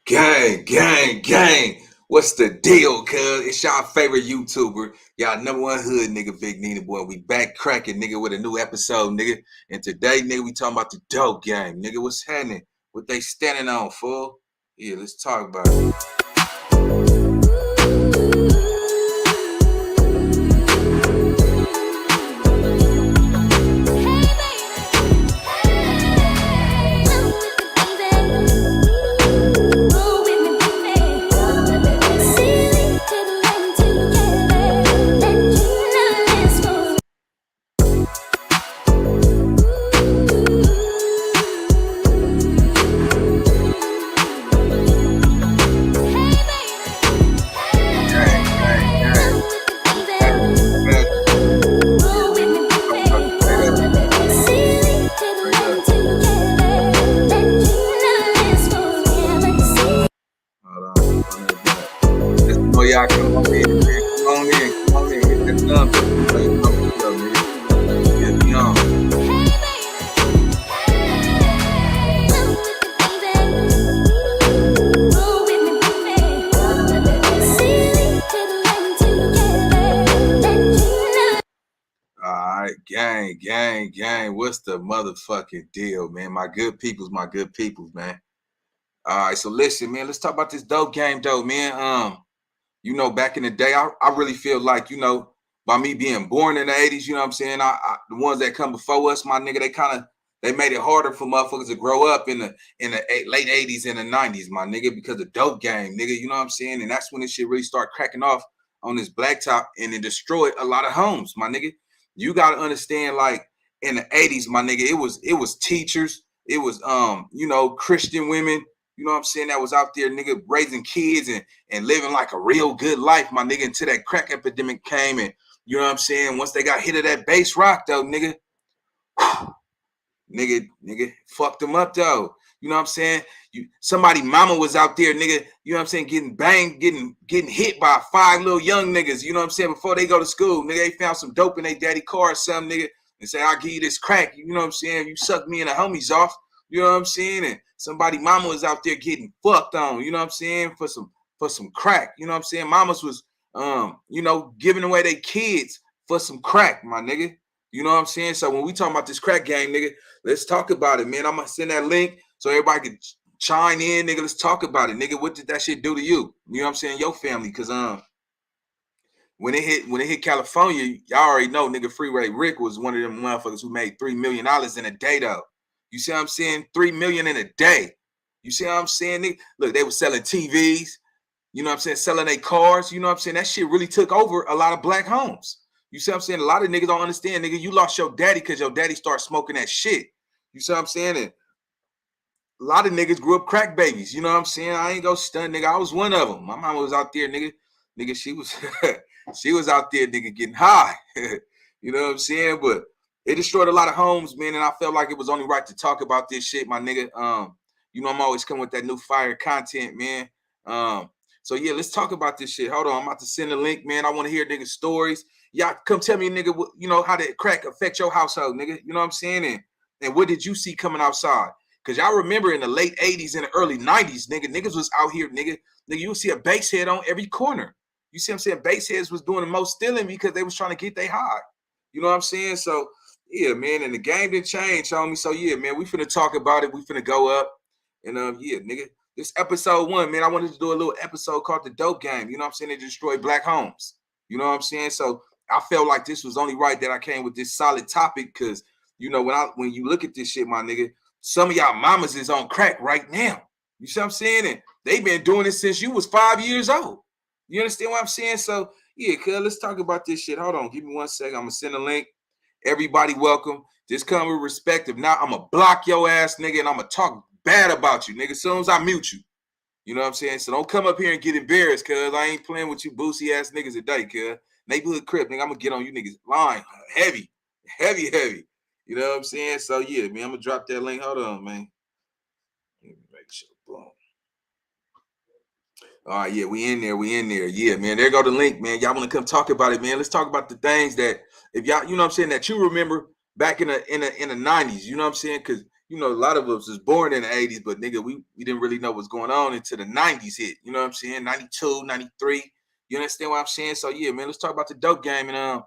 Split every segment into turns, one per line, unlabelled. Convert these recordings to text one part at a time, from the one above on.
Gang, gang, gang. What's the deal, cuz? It's y'all favorite YouTuber. Y'all number one hood nigga, Big NINABOY. We back cracking, nigga, with a new episode, nigga. And today, nigga, we talking about the dope game. Nigga, what's happening? What they standing on, fool? Yeah, let's talk about it. Y'all come on in, man. Come on in, come on in. Hit that thumb up, nigga. Get me on. Alright, gang, gang, gang. What's the motherfucking deal, man? My good peoples, man. Alright, so listen, man, let's talk about this dope game, though, man. You know, back in the day, I really feel like, you know, by me being born in the 80s, you know what I'm saying? The ones that come before us, my nigga, they made it harder for motherfuckers to grow up in the late 80s and the 90s, my nigga, because of dope game, nigga, you know what I'm saying? And that's when this shit really started cracking off on this blacktop, and it destroyed a lot of homes, my nigga. You gotta understand, like, in the 80s, my nigga, it was teachers, it was you know, Christian women, you know what I'm saying, that was out there, nigga, raising kids and living like a real good life, my nigga, until that crack epidemic came. And you know what I'm saying, once they got hit of that bass rock, though, nigga, nigga, fucked them up, though. You know what I'm saying? Somebody mama was out there, nigga, you know what I'm saying, getting banged, getting hit by 5 little young niggas, you know what I'm saying, before they go to school. Nigga, they found some dope in their daddy car or something, nigga, and say, I'll give you this crack, you know what I'm saying, you suck me and the homies off, you know what I'm saying? And somebody mama was out there getting fucked on, you know what I'm saying, for some crack, you know what I'm saying? Mamas was you know, giving away their kids for some crack, my nigga. You know what I'm saying? So when we talking about this crack game, nigga, let's talk about it, man. I'm gonna send that link so everybody can chime in, nigga. Let's talk about it, nigga. What did that shit do to you? You know what I'm saying? Your family, cause when it hit California, y'all already know, nigga, Freeway Rick was one of them motherfuckers who made $3 million in a day, though. You see what I'm saying? $3 million in a day. You see what I'm saying, nigga? Look, they were selling TVs, you know what I'm saying, selling their cars, you know what I'm saying? That shit really took over a lot of black homes. You see what I'm saying? A lot of niggas don't understand, nigga. You lost your daddy because your daddy started smoking that shit. You see what I'm saying? And a lot of niggas grew up crack babies. You know what I'm saying? I ain't gonna stun, nigga. I was one of them. My mama was out there, nigga. Nigga, she was she was out there, nigga, getting high. You know what I'm saying? But it destroyed a lot of homes, man. And I felt like it was only right to talk about this shit, my nigga. You know, I'm always coming with that new fire content, man. So yeah, let's talk about this shit. Hold on, I'm about to send a link, man. I want to hear niggas' stories. Y'all come tell me, nigga, you know, how did crack affect your household, nigga? You know what I'm saying? And what did you see coming outside? Because y'all remember in the late 80s and the early 90s, niggas was out here, nigga, you would see a bass head on every corner. You see what I'm saying? Bass heads was doing the most stealing because they was trying to get they high. You know what I'm saying? So, yeah, man, and the game didn't change, homie. So, yeah, man, we finna talk about it. We finna go up. And, yeah, nigga, this episode 1, man, I wanted to do a little episode called The Dope Game. You know what I'm saying? It destroyed black homes. You know what I'm saying? So, I felt like this was only right that I came with this solid topic because, you know, when you look at this shit, my nigga, some of y'all mamas is on crack right now. You see what I'm saying? And they've been doing it since you was 5 years old. You understand what I'm saying? So, yeah, cuz, let's talk about this shit. Hold on. Give me 1 second. I'm going to send a link. Everybody welcome. Just come with respect. If not, I'm going to block your ass, nigga, and I'm going to talk bad about you, nigga, as soon as I mute you. You know what I'm saying? So don't come up here and get embarrassed, cuz. I ain't playing with you boosie ass niggas today, cuz. Neighborhood crib, nigga, I'm going to get on you niggas line heavy. You know what I'm saying? So, yeah, man, I'm going to drop that link. Hold on, man. Let me make sure. Boom. All right, yeah, we in there. Yeah, man, there go the link, man. Y'all want to come talk about it, man. Let's talk about the things that, if y'all, you know what I'm saying, that you remember back in the 90s, you know what I'm saying? Because you know, a lot of us was born in the 80s, but nigga, we didn't really know what's going on until the 90s hit. You know what I'm saying? 92, 93. You understand what I'm saying? So yeah, man, let's talk about the dope game. And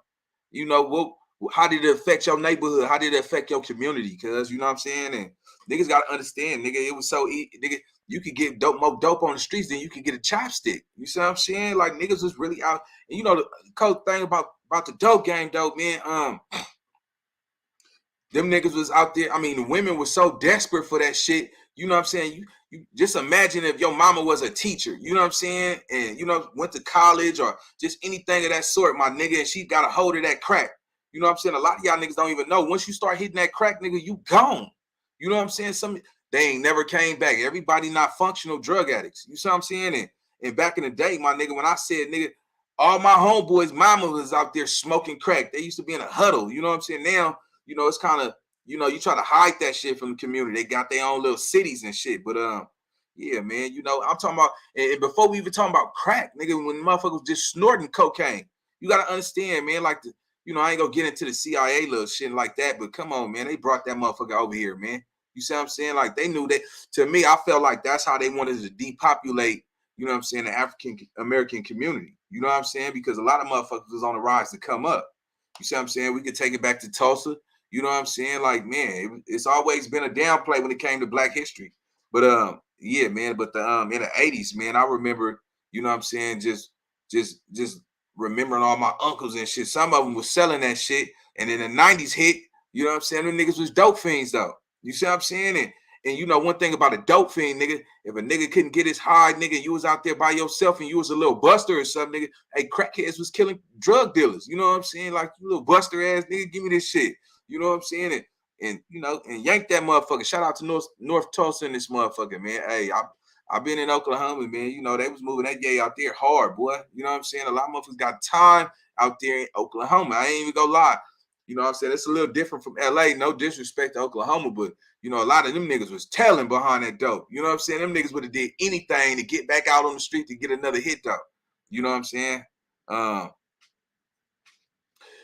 you know, how did it affect your neighborhood? How did it affect your community? Cause you know what I'm saying? And niggas gotta understand, nigga, it was so easy, nigga. You could get more dope on the streets than you could get a chopstick. You see what I'm saying? Like niggas was really out. And you know the cool thing about the dope game, though, man. Them niggas was out there. I mean, the women were so desperate for that shit. You know what I'm saying? You just imagine if your mama was a teacher, you know what I'm saying? And, you know, went to college or just anything of that sort, my nigga, and she got a hold of that crack. You know what I'm saying? A lot of y'all niggas don't even know. Once you start hitting that crack, nigga, you gone. You know what I'm saying? They ain't never came back. Everybody not functional drug addicts. You see what I'm saying? And back in the day, my nigga, when I said, nigga, all my homeboys' mama was out there smoking crack. They used to be in a huddle. You know what I'm saying? Now, you know, it's kind of, you know, you try to hide that shit from the community. They got their own little cities and shit. But yeah, man, you know, I'm talking about, and before we even talking about crack, nigga, when motherfuckers just snorting cocaine, you gotta understand, man, like you know, I ain't gonna get into the CIA little shit like that, but come on, man, they brought that motherfucker over here, man. You see what I'm saying? Like they knew that. To me, I felt like that's how they wanted to depopulate, you know what I'm saying, the African American community. You know what I'm saying? Because a lot of motherfuckers was on the rise to come up. You see what I'm saying? We could take it back to Tulsa. You know what I'm saying? Like, man, it's always been a downplay when it came to Black history. But yeah, man. But in the 80s, man, I remember, you know what I'm saying, just remembering all my uncles and shit. Some of them was selling that shit. And then the 90s hit, you know what I'm saying? Them niggas was dope fiends though. You see what I'm saying? And you know, one thing about a dope fiend, nigga, if a nigga couldn't get his high, nigga, you was out there by yourself and you was a little buster or something, nigga. Hey, crackheads was killing drug dealers. You know what I'm saying? Like, you little buster ass nigga, give me this shit. You know what I'm saying? And you know, and yank that motherfucker. Shout out to North Tulsa and this motherfucker, man. Hey, I've been in Oklahoma, man. You know, they was moving that yay out there hard, boy. You know what I'm saying? A lot of motherfuckers got time out there in Oklahoma. I ain't even gonna lie. You know what I'm saying? It's a little different from LA. No disrespect to Oklahoma, but you know, a lot of them niggas was telling behind that dope. You know what I'm saying? Them niggas would have did anything to get back out on the street to get another hit though. You know what I'm saying?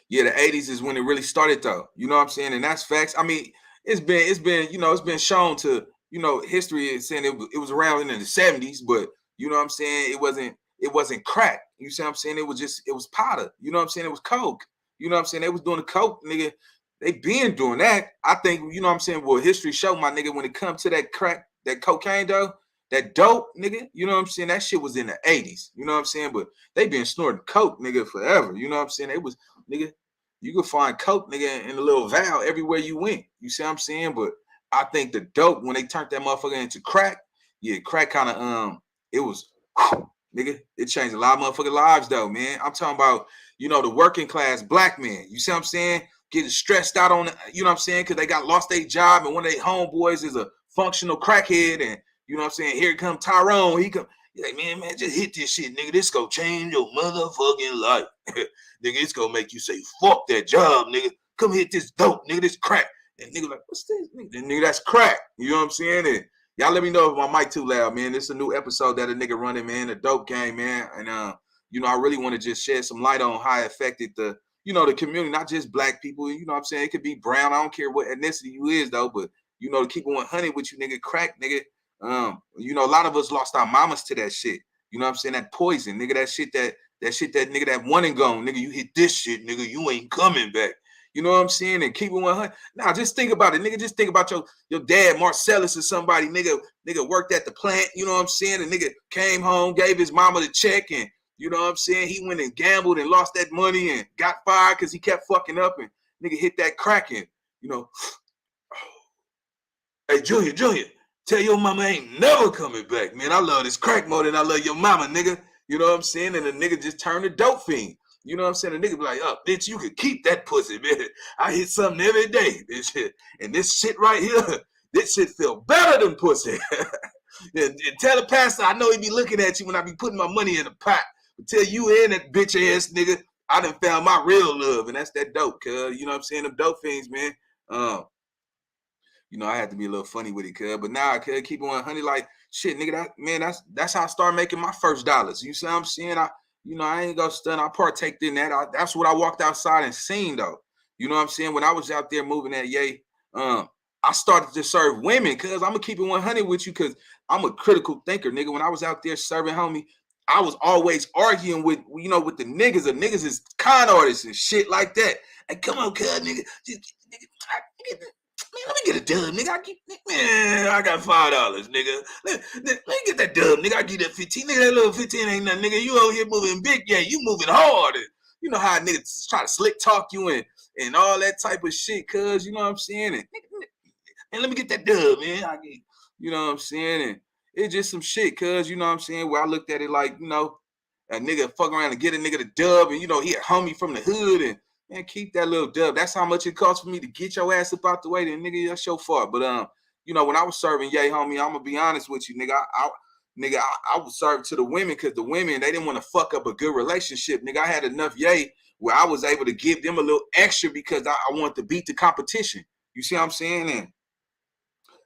Yeah, the 80s is when it really started though. You know what I'm saying? And that's facts. I mean, it's been, you know, it's been shown to, you know, history is saying it was around in the 70s, but you know what I'm saying? It wasn't crack. You see what I'm saying? It was powder. You know what I'm saying? It was coke. You know what I'm saying? They was doing the coke, nigga. They been doing that. I think, you know what I'm saying? Well, history show my nigga when it comes to that crack, that cocaine though, that dope, nigga, you know what I'm saying? That shit was in the 80s. You know what I'm saying? But they been snorting coke, nigga, forever. You know what I'm saying? It was, nigga, you could find coke, nigga, in a little vial everywhere you went. You see what I'm saying? But I think the dope, when they turned that motherfucker into crack, yeah, crack kind of it was, nigga, it changed a lot of motherfucking lives though, man. I'm talking about, you know, the working class black man. You see what I'm saying? Getting stressed out on it, you know what I'm saying? Because they got lost their job, and one of their homeboys is a functional crackhead, and you know what I'm saying? Here come Tyrone. He come, he's like, man, just hit this shit, nigga. This gonna change your motherfucking life. Nigga, it's gonna make you say, fuck that job, nigga. Come hit this dope, nigga, this crack. And nigga like, what's this? Nigga, that's crack. You know what I'm saying? And y'all let me know if my mic too loud, man. This is a new episode that a nigga running, man, the dope game, man. And you know, I really want to just shed some light on how it affected the, you know, the community, not just black people. You know what I'm saying? It could be brown. I don't care what ethnicity you is, though. But, you know, to keep it 100 with you, nigga, crack, nigga. You know, a lot of us lost our mamas to that shit. You know what I'm saying? That poison, nigga, that shit that nigga, that one and gone, nigga, you hit this shit, nigga, you ain't coming back. You know what I'm saying? And keep it 100. Now, just think about it, nigga. Just think about your dad, Marcellus or somebody, nigga worked at the plant. You know what I'm saying? The nigga came home, gave his mama the check, and you know what I'm saying? He went and gambled and lost that money and got fired because he kept fucking up, and nigga hit that crack and, you know, hey, Junior, tell your mama I ain't never coming back, man. I love this crack more than I love your mama, nigga. You know what I'm saying? And the nigga just turned a dope fiend. You know what I'm saying? The nigga be like, oh, bitch, you could keep that pussy, man. I hit something every day. This shit. And this shit right here, this shit feel better than pussy. and tell the pastor, I know he be looking at you when I be putting my money in the pot. But tell you and that bitch ass nigga, I done found my real love. And that's that dope, cuz. You know what I'm saying? Them dope fiends, man. You know, I had to be a little funny with it, cuz. But now I could keep on honey like shit, nigga. That's how I started making my first dollars. You see what I'm saying? I ain't gonna stun. I partaked in that. That's what I walked outside and seen though. You know what I'm saying? When I was out there moving that yay, I I started to serve women, cuz I'm gonna keep it 100 with you, cuz I'm a critical thinker, nigga. When I was out there serving, homie, I was always arguing with, you know, with the niggas. The niggas is con artists and shit like that. Like, come on, cuz, nigga. Man, let me get a dub, nigga. I got $5, nigga. Let me get that dub, nigga. I get that 15. Nigga, that little 15 ain't nothing, nigga. You over here moving big, yeah. You moving hard. And you know how niggas try to slick talk you and all that type of shit, cuz, you know what I'm saying? And let me get that dub, man. You know what I'm saying? And it's just some shit, cuz, you know what I'm saying? Where I looked at it like, you know, a nigga fuck around and get a nigga the dub, and, you know, he a homie from the hood, and, man, keep that little dub. That's how much it costs for me to get your ass up out the way, then, nigga, that's your fault. But, you know, when I was serving, yay, homie, I'm gonna be honest with you, nigga. I was serving to the women, because the women, they didn't want to fuck up a good relationship. Nigga, I had enough yay where I was able to give them a little extra because I wanted to beat the competition. You see what I'm saying? And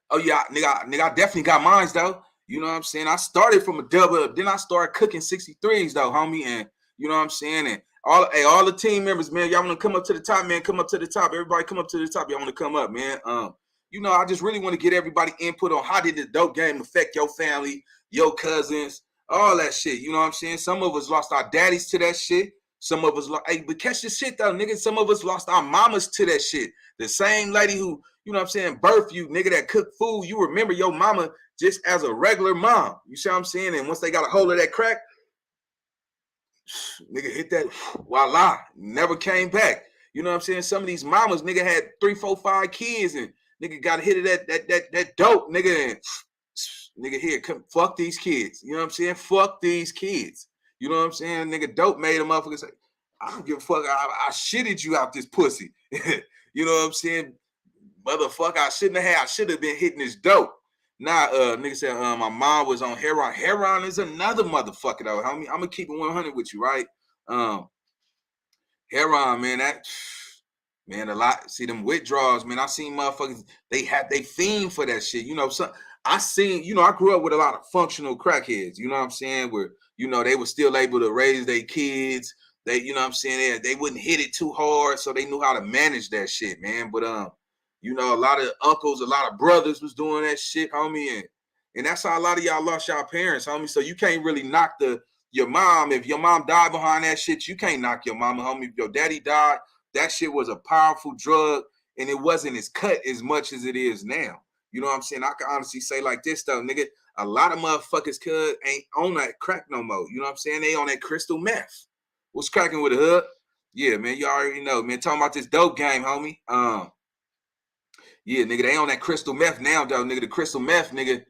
oh yeah, nigga, I definitely got mines though. You know what I'm saying? I started from a double, then I started cooking 63s though, homie. And you know what I'm saying? And all the team members, man, y'all want to come up to the top, man? Come up to the top. Everybody come up to the top. Y'all want to come up, man. You know, I just really want to get everybody input on how did the dope game affect your family, your cousins, all that shit. You know what I'm saying? Some of us lost our daddies to that shit. Some of us, hey, but catch the shit though, nigga. Some of us lost our mamas to that shit. The same lady who, you know what I'm saying, birth you, nigga, that cook food, you remember your mama just as a regular mom. You see what I'm saying? And once they got a hold of that crack, nigga hit that, voila, never came back. You know what I'm saying? Some of these mamas, nigga, had 3, 4, 5 kids, and nigga got hit of that dope, nigga, and nigga, here, come fuck these kids. You know what I'm saying? Fuck these kids. You know what I'm saying? Nigga, dope made a motherfucker say, I don't give a fuck. I shitted you out this pussy. You know what I'm saying? Motherfucker, I should have been hitting this dope. Nah, nigga said my mom was on heroin. Heroin is another motherfucker though. I'm gonna keep it 100 with you, right? Heroin, man, man, a lot. See them withdrawals, man. I seen motherfuckers, they fiend for that shit. You know, so I seen, you know, I grew up with a lot of functional crackheads, you know what I'm saying? Where, you know, they were still able to raise their kids. They, you know what I'm saying? They wouldn't hit it too hard, so they knew how to manage that shit, man. But you know, a lot of uncles, a lot of brothers was doing that shit, homie, and that's how a lot of y'all lost y'all parents, homie. So you can't really knock your mom. If your mom died behind that shit, you can't knock your mama, homie. If your daddy died, that shit was a powerful drug, and it wasn't as cut as much as it is now. You know what I'm saying? I can honestly say like this though, nigga, a lot of motherfuckers ain't on that crack no more. You know what I'm saying? They on that crystal meth. What's cracking with the hood? Yeah, man, you already know, man. Talking about this dope game, homie. Yeah, nigga, they on that crystal meth now, though, nigga. The crystal meth, nigga,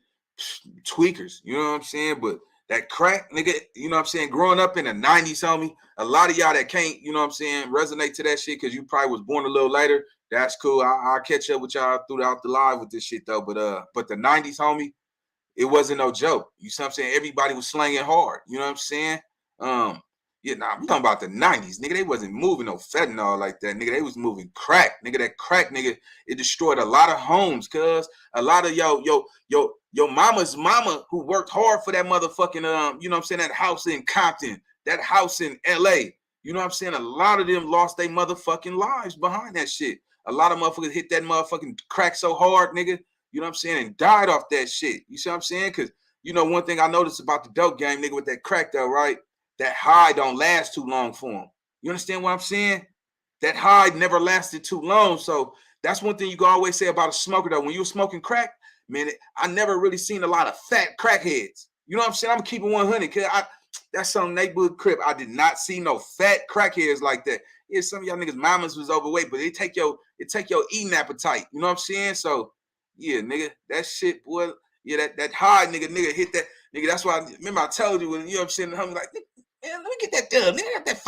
tweakers. You know what I'm saying? But that crack, nigga, you know what I'm saying? Growing up in the 90s, homie, a lot of y'all that can't, you know what I'm saying, resonate to that shit because you probably was born a little later. That's cool. I'll catch up with y'all throughout the live with this shit, though. But the 90s, homie, it wasn't no joke. You see what I'm saying? Everybody was slanging hard. You know what I'm saying? Yeah, nah, I'm talking about the 90s, nigga. They wasn't moving no fentanyl like that, nigga. They was moving crack, nigga. That crack, nigga, it destroyed a lot of homes, cuz a lot of your mama's mama who worked hard for that motherfucking you know what I'm saying, that house in Compton, that house in LA. You know what I'm saying? A lot of them lost their motherfucking lives behind that shit. A lot of motherfuckers hit that motherfucking crack so hard, nigga. You know what I'm saying? And died off that shit. You see what I'm saying? Because, you know, one thing I noticed about the dope game, nigga, with that crack though, right? That high don't last too long for them. You understand what I'm saying? That high never lasted too long. So that's one thing you can always say about a smoker though. When you were smoking crack, man, I never really seen a lot of fat crackheads. You know what I'm saying? I'm gonna keep it 100 because that's some neighborhood crib. I did not see no fat crackheads like that. Yeah, some of y'all niggas mamas was overweight, but it take your eating appetite. You know what I'm saying? So yeah, nigga, that shit, boy. Yeah, that high nigga hit that nigga. That's why remember I told you when, you know what I'm saying, I'm like, man, let me get that dub. Nigga, I got that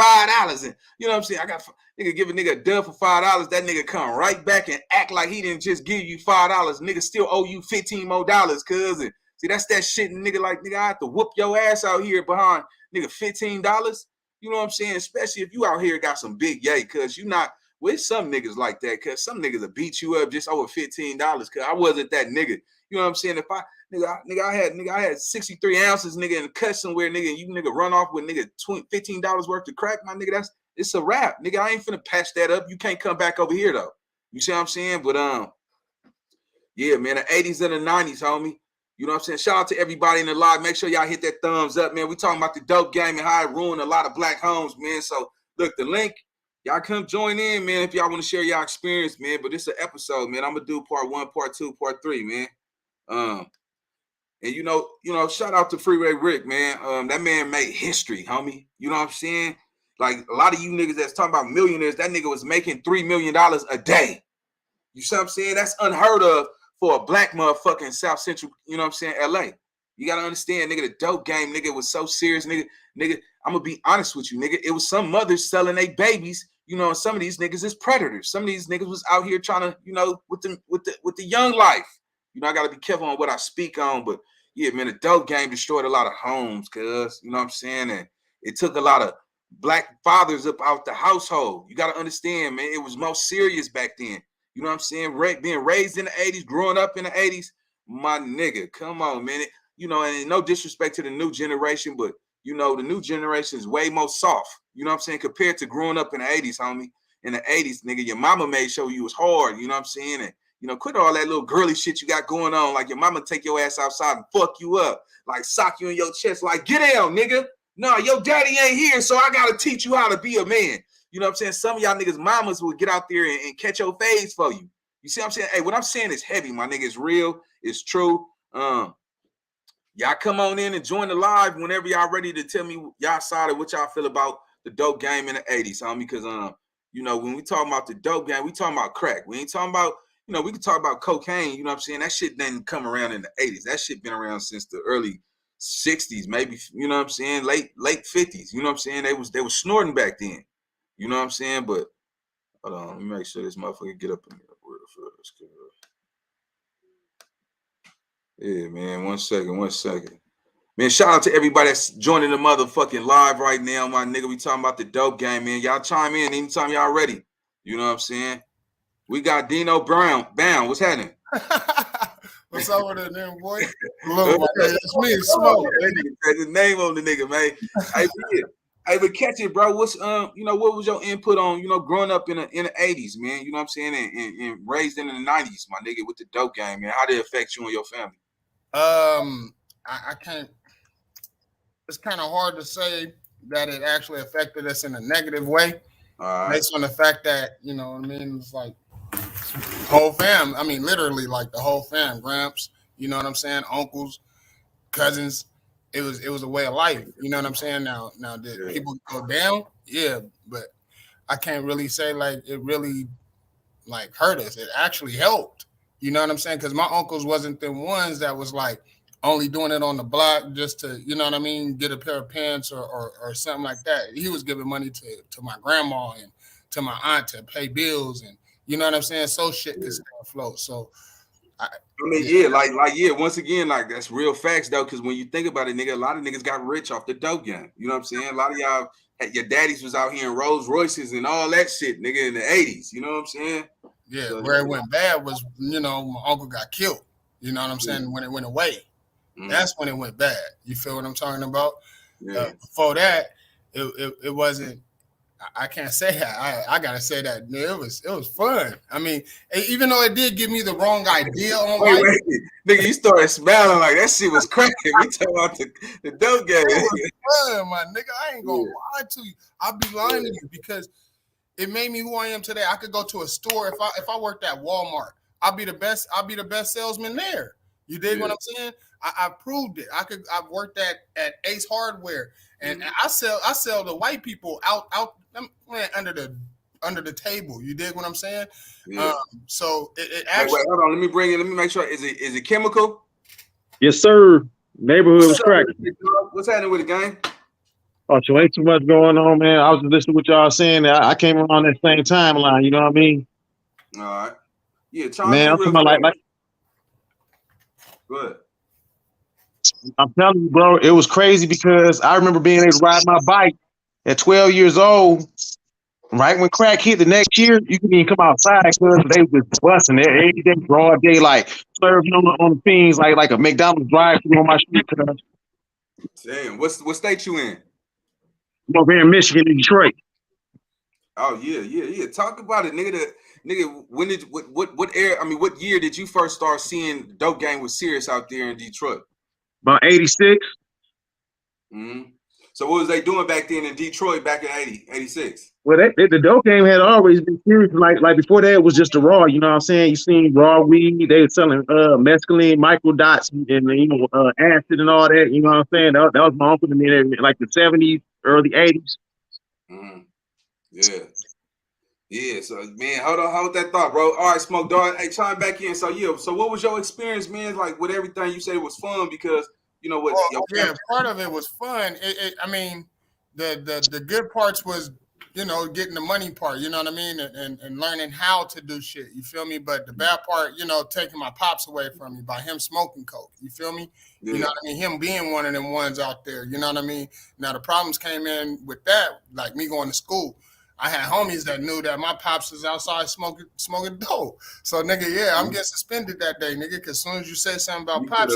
$5, and you know what I'm saying. I got nigga give a nigga a dub for $5. That nigga come right back and act like he didn't just give you $5. Nigga still owe you $15 more, cousin. See, that's that shit, nigga. Like, nigga, I have to whoop your ass out here behind nigga $15. You know what I'm saying? Especially if you out here got some big yay, cause you not with some niggas like that. Cause some niggas will beat you up just over $15. Cause I wasn't that nigga. You know what I'm saying? If I had 63 ounces, nigga, in a cut somewhere, nigga, and you nigga run off with nigga $15 worth of crack, my nigga, it's a wrap. Nigga, I ain't finna patch that up. You can't come back over here though. You see what I'm saying? But Yeah, man, the 80s and the 90s, homie. You know what I'm saying? Shout out to everybody in the live. Make sure y'all hit that thumbs up, man. We talking about the dope game and how it ruined a lot of black homes, man. So look, the link, y'all come join in, man, if y'all want to share y'all experience, man. But it's an episode, man. I'm gonna do part 1, part 2, part 3, man. And you know, shout out to Freeway Rick, man. That man made history, homie. You know what I'm saying? Like a lot of you niggas that's talking about millionaires, that nigga was making $3 million a day. You see what I'm saying? That's unheard of for a black motherfucker in South Central, you know what I'm saying, LA. You gotta understand, nigga, the dope game, nigga, was so serious, nigga. I'm gonna be honest with you, nigga. It was some mothers selling their babies, you know, and some of these niggas is predators. Some of these niggas was out here trying to, you know, with the young life. You know, I gotta be careful on what I speak on, but yeah, man, the dope game destroyed a lot of homes, cuz, you know what I'm saying? And it took a lot of black fathers up out the household. You gotta understand, man, it was more serious back then. You know what I'm saying? Being raised in the 80s, growing up in the 80s, my nigga, come on, man. You know, and no disrespect to the new generation, but, you know, the new generation is way more soft. You know what I'm saying? Compared to growing up in the 80s, homie. In the 80s, nigga, your mama made sure you was hard. You know what I'm saying? And, you know, quit all that little girly shit you got going on. Like your mama take your ass outside and fuck you up. Like sock you in your chest. Like, get down, nigga. No, your daddy ain't here, so I got to teach you how to be a man. You know what I'm saying? Some of y'all niggas mamas will get out there and catch your face for you. You see what I'm saying? Hey, what I'm saying is heavy, my nigga. It's real. It's true. Y'all come on in and join the live whenever y'all ready to tell me y'all side of what y'all feel about the dope game in the 80s, homie. Because, you know, when we talking about the dope game, we talking about crack. We ain't talking about, you know, we can talk about cocaine. You know what I'm saying? That shit didn't come around in the 80s. That shit been around since the early 60s, maybe, you know what I'm saying? Late 50s. You know what I'm saying? They was snorting back then. You know what I'm saying? But hold on, let me make sure this motherfucker get up in there real fast. Yeah, man. 1 second. Man, shout out to everybody that's joining the motherfucking live right now, my nigga. We talking about the dope game, man. Y'all chime in anytime y'all ready. You know what I'm saying? We got Dino Brown. Bam, what's happening?
What's up with it, then, boy? Look, it's me, Smoke.
The name on the nigga, man. Hey, but catch it, bro. What's you know, what was your input on, you know, growing up in the 80s, man? You know what I'm saying, and raised in the 90s, my nigga, with the dope game, man. How did it affect you and your family?
I can't. It's kind of hard to say that it actually affected us in a negative way, based on the fact that, you know what I mean. It's like whole fam. I mean, literally, like the whole fam, Gramps. You know what I'm saying? Uncles, cousins. It was a way of life. You know what I'm saying? Now did people go down? Yeah, but I can't really say like it really like hurt us. It actually helped. You know what I'm saying? Because my uncles wasn't the ones that was like only doing it on the block just to, you know what I mean, get a pair of pants or something like that. He was giving money to my grandma and to my aunt to pay bills, and you know what I'm saying? So shit could stay afloat. So
I mean, yeah, once again, like that's real facts though, because when you think about it, nigga, a lot of niggas got rich off the dope game. You know what I'm saying? A lot of y'all, your daddies was out here in Rolls Royces and all that shit, nigga, in the 80s. You know what I'm saying?
Yeah, so, where it went bad was, you know, my uncle got killed. You know what I'm saying? When it went away, that's when it went bad. You feel what I'm talking about? Yeah. Before that, it wasn't. I can't say that. I gotta say that it was fun. I mean, even though it did give me the wrong idea on life.
Wait. Nigga, you started smiling like that shit was cracking. We talking about the dope game.
It was fun, my nigga. I ain't gonna lie to you. I'll be lying to you because it made me who I am today. I could go to a store if I worked at Walmart. I'll be the best salesman there. You dig what I'm saying? I proved it. I've worked at Ace Hardware, and I sell the white people out under the table. You dig what I'm saying? Yeah. So it actually.
Wait, hold on. Let me make sure. Is it chemical?
Yes, sir. Neighborhood was cracking.
What's happening with the gang?
Oh, so ain't too much going on, man. I was listening to what y'all saying. I came around that same timeline. You know what I mean?
All right. Yeah,
man. I'm talking about like.
Good.
I'm telling you, bro, it was crazy because I remember being able to ride my bike at 12 years old. Right when crack hit the next year, you couldn't even come outside because they was just busting it every day, broad day, like serving on the things like a McDonald's drive-thru on my street.
Damn, what state you in?
I'm over here in Michigan and Detroit.
Oh yeah. Talk about it, nigga. nigga, when did what era? I mean, what year did you first start seeing dope game was serious out there in Detroit?
About 86.
Mm-hmm. So what was they doing back then in Detroit back in 86?
Well, the dope game had always been serious. Like before that, it was just the raw. You know what I'm saying? You seen raw weed. They were selling mescaline, microdots, and acid and all that. You know what I'm saying? That was my uncle in like the 70s, early 80s.
Mm-hmm. Yeah. Yeah, so man, hold that thought, bro. All right, Smoke Dog. Hey, chime back in. So yeah, so what was your experience, man? Like with everything you said, it was fun because you know what?
Part of it was fun. I mean, the good parts was, you know, getting the money part. You know what I mean, and learning how to do shit. You feel me? But the bad part, you know, taking my pops away from me by him smoking coke. You feel me? Yeah. You know what I mean? Him being one of them ones out there. You know what I mean? Now the problems came in with that, like me going to school. I had homies that knew that my pops was outside smoking dope. So, nigga, yeah, I'm getting suspended that day, nigga, because as soon as you say something about pops,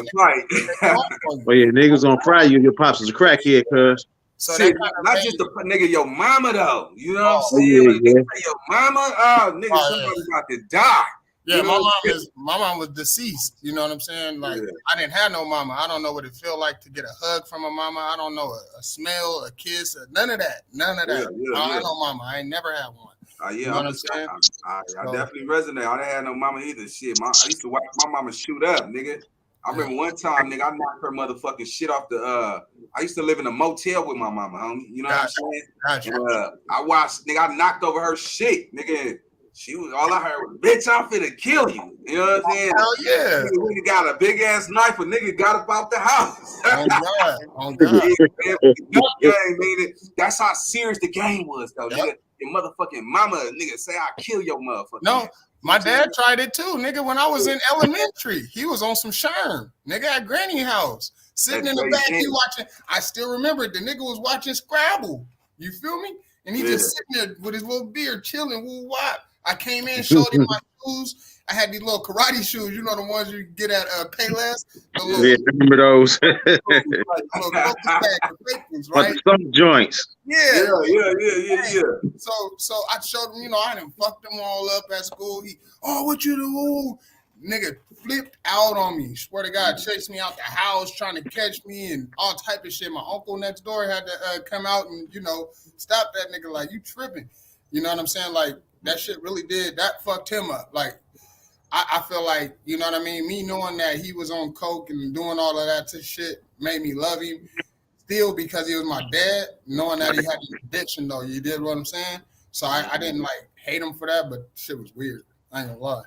well, yeah, niggas on Friday, your pops is a crackhead, cuz.
So see, not just the nigga, your mama, though. You know what I'm saying?
Yeah,
like, your mama, nigga, somebody's about to die.
Yeah, my mom was deceased. You know what I'm saying? Like, I didn't have no mama. I don't know what it feel like to get a hug from a mama. I don't know a smell, a kiss, none of that. I don't have no mama. I ain't never had one.
You know what I'm saying? I definitely resonate. I didn't have no mama either. Shit, I used to watch my mama shoot up, nigga. I remember one time, nigga, I knocked her motherfucking shit off the. I used to live in a motel with my mama, homie. You know what I'm saying? I watched, nigga, I knocked over her shit, nigga. She was all I heard was, bitch, I'm finna kill you. You know what I'm saying?
Hell yeah.
Nigga got a big ass knife, a nigga got up out the house.
Oh God.
That's how serious the game was, though, nigga. Your motherfucking mama, nigga, say I'll kill your motherfucker.
No, my dad tried it too, nigga, when I was in elementary. He was on some Sherm, nigga, at Granny house. Sitting in the back, he watching. I still remember it. The nigga was watching Scrabble. You feel me? And he just sitting there with his little beard, chilling, woo-wop. I came in, showed him my shoes. I had these little karate shoes, you know, the ones you get at Payless.
Yeah, remember those?
Right?
The stomach joints.
Yeah.
So
I showed him, you know, I done fucked them all up at school. What you do? Nigga flipped out on me. Swear to God, chased me out the house, trying to catch me and all type of shit. My uncle next door had to come out and, you know, stop that nigga. Like, you tripping. You know what I'm saying? Like, that shit really did. That fucked him up. Like, I feel like, you know what I mean? Me knowing that he was on coke and doing all of that shit made me love him. Still because he was my dad, knowing that he had an addiction, though. You did what I'm saying? So I didn't, like, hate him for that, but shit was weird. I ain't gonna lie.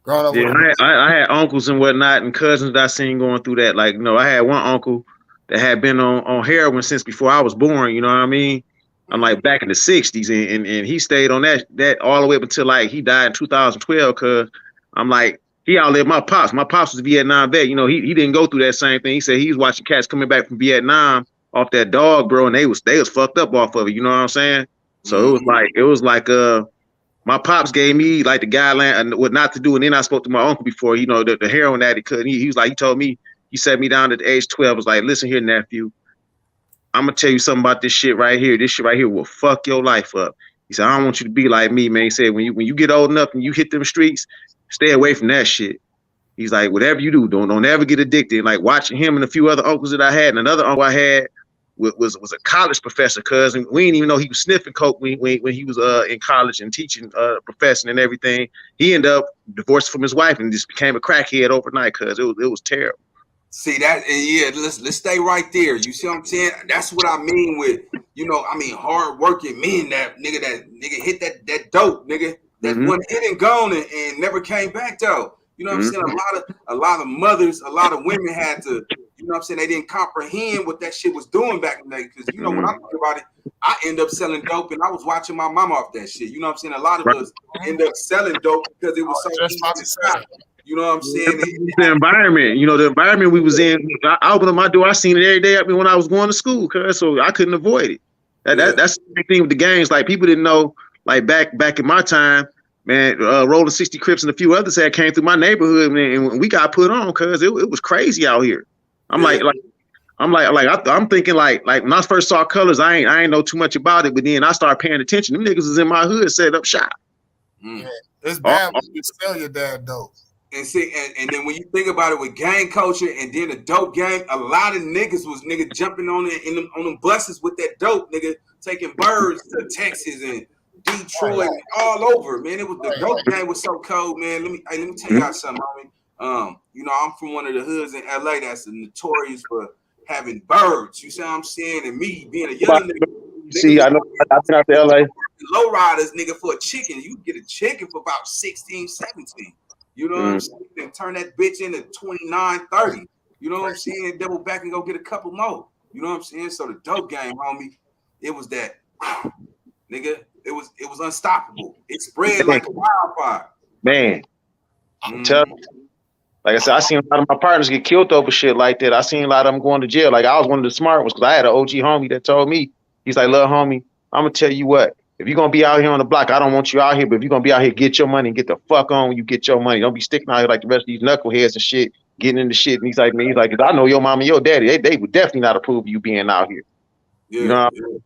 Growing up
I had uncles and whatnot and cousins that I seen going through that. Like, you know, I had one uncle that had been on heroin since before I was born, you know what I mean? I'm like back in the 60s, and he stayed on that all the way up until like he died in 2012. Cause I'm like, he outlived my pops. My pops was a Vietnam vet. You know, he didn't go through that same thing. He said he was watching cats coming back from Vietnam off that dog, bro, and they was fucked up off of it. You know what I'm saying? So it was like my pops gave me like the guideline what not to do, and then I spoke to my uncle before, you know, the heroin addict. He was like, he told me, he set me down at the age 12. Was like, listen here, nephew. I'm gonna tell you something about this shit right here. This shit right here will fuck your life up. He said, I don't want you to be like me, man. He said, when you get old enough and you hit them streets, stay away from that shit. He's like, whatever you do, don't ever get addicted. Like watching him and a few other uncles that I had, and another uncle I had was a college professor, cousin. We didn't even know he was sniffing coke when he was in college and teaching, professing and everything. He ended up divorced from his wife and just became a crackhead overnight, cause it was terrible.
See that? Yeah, let's stay right there. You see what I'm saying? That's what I mean with, you know, I mean hard working men. That nigga hit that dope, nigga. That one hit and gone and never came back though. You know what I'm saying? A lot of mothers, a lot of women had to, you know what I'm saying? They didn't comprehend what that shit was doing back in the day. Because you know when I think about it, I end up selling dope and I was watching my mama off that shit. You know what I'm saying? A lot of us end up selling dope because it was so easy to stop. You know what I'm saying?
The environment, you know, the environment we was in. I opened up my door. I seen it every day. I mean, when I was going to school, cause so I couldn't avoid it. That's the big thing with the gangs. Like people didn't know. Like back in my time, man, Rolling 60 Crips and a few others had came through my neighborhood, man, and we got put on because it was crazy out here. I'm I'm thinking like when I first saw Colors, I ain't know too much about it, but then I started paying attention. Them niggas was in my hood, set up shop.
Yeah, it's bad when you sell your dad dope.
And see, and then when you think about it with gang culture and then the dope game, a lot of niggas was jumping on it on them buses with that dope, nigga, taking birds to Texas and Detroit and all over, man. It was the dope game was so cold, man. Let me tell y'all something, homie. You know, I'm from one of the hoods in LA that's notorious for having birds. You see what I'm saying? And me being a young nigga.
See, I know I've been out to LA.
Low riders, nigga, for a chicken. You get a chicken for about 16, 17. You know what I'm saying? And turn that bitch into 29, 30. You know what I'm saying? Double back and go get a couple more. You know what I'm saying? So the dope game, homie, it was that, nigga. It was unstoppable. It spread like a wildfire.
Man, I'm telling you. Like I said, I seen a lot of my partners get killed over shit like that. I seen a lot of them going to jail. Like I was one of the smart ones because I had an OG homie that told me, he's like, "Little homie, I'm gonna tell you what. If you're gonna be out here on the block, I don't want you out here. But if you're gonna be out here, get your money and get the fuck on when you get your money. Don't be sticking out here like the rest of these knuckleheads and shit, getting into shit." And he's like, "Man, I know your mom and your daddy. They would definitely not approve of you being out here."
Yeah,
you know.
Yeah.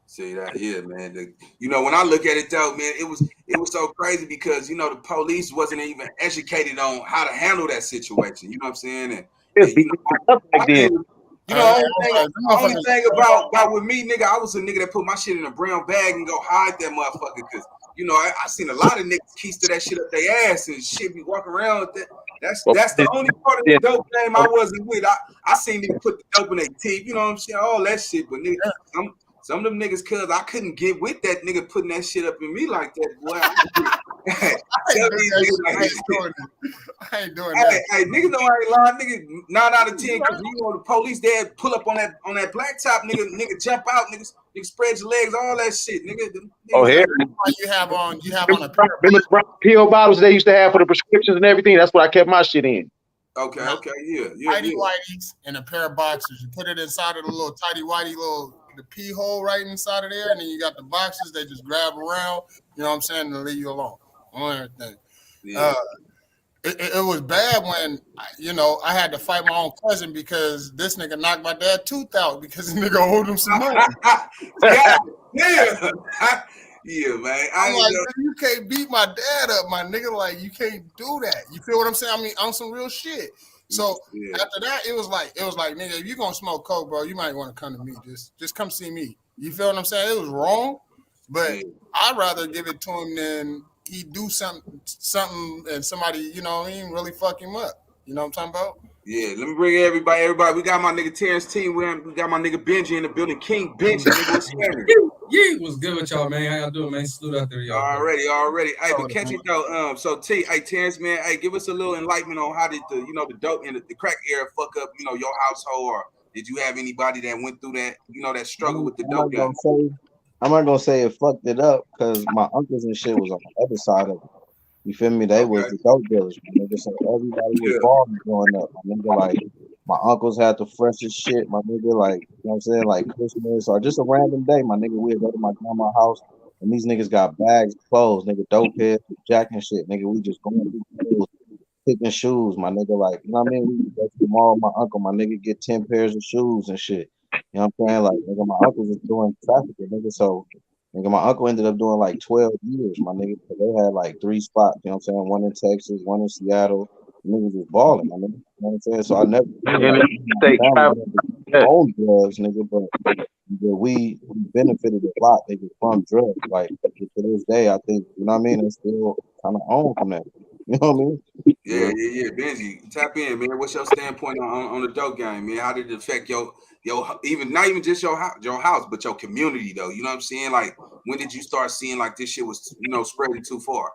See that, yeah, man. You know, when I look at it though, man, it was so crazy because you know the police wasn't even educated on how to handle that situation. You know what I'm saying? And you know, the only thing about with me, nigga, I was a nigga that put my shit in a brown bag and go hide that motherfucker because you know I seen a lot of niggas keister that shit up their ass and shit be walking around with that. That's the only part of the dope game I wasn't with. I seen niggas put the dope in their teeth, you know what I'm saying? All that shit, but nigga, some of them niggas, cuz I couldn't get with that nigga putting that shit up in me like that, boy. I ain't doing that. Hey, niggas know I ain't lying, nigga. 9 out of 10, because you know the police there pull up on that black top, nigga jump out, nigga spread your legs, all that shit, nigga.
Oh, here
you have on a
pill bottles they used to have for the prescriptions and everything. That's what I kept my shit in.
Okay, yeah.
Tighty whities and a pair of boxers. You put it inside of the little tighty whitey the pee hole right inside of there, and then you got the boxes. They just grab around. You know what I'm saying? And leave you alone on everything. Yeah. It was bad when I had to fight my own cousin because this nigga knocked my dad tooth out because the nigga owed him some money.
Yeah, man.
I'm like, you can't beat my dad up, my nigga. Like, you can't do that. You feel what I'm saying? I mean, on some real shit. So after that, it was like, nigga, if you're gonna smoke coke, bro, you might want to come to me. Just come see me. You feel what I'm saying? It was wrong, but I'd rather give it to him than he do something and somebody, you know what I mean, really fuck him up. You know what I'm talking about?
Yeah, let me bring everybody. We got my nigga Terrence T. We got my nigga Benji in the building. King Benji.
Yeah, what's good with y'all, man? How y'all doing, man? Salute out there, y'all.
Already. Hey, but catch it though. So T, hey Terrence, man, hey, give us a little enlightenment on how did the dope and the crack era fuck up, your household, or did you have anybody that went through that, that struggle with the dope game?
I'm not gonna say it fucked it up because my uncles and shit was on the other side of it. You feel me? They was the dope dealers, my nigga. So everybody was balling growing up. My nigga, like my uncles had the freshest shit. My nigga, like, you know what I'm saying, like Christmas or just a random day. My nigga, we'd go to my grandma's house and these niggas got bags of clothes, nigga, dope heads, jack and shit, nigga. We just going through clothes, picking shoes, my nigga. Like, you know what I mean? We go to the mall with my uncle. My nigga get 10 pairs of shoes and shit. You know what I'm saying? Like, nigga, my uncle was doing trafficking, nigga. So, nigga, my uncle ended up doing like 12 years, my nigga. So they had like 3 spots, you know what I'm saying? One in Texas, one in Seattle. Niggas was balling, my nigga. You know what I'm saying? So I never owned drugs, nigga, but we benefited a lot, nigga, from drugs. Like, to this day, I think, you know what I mean? It's still kind of own from that. You know what I mean?
Yeah. Benji, tap in, man. What's your standpoint on the dope game, man? How did it affect your even not even just your house, but your community though? You know what I'm saying? Like, when did you start seeing like this shit was spreading too far?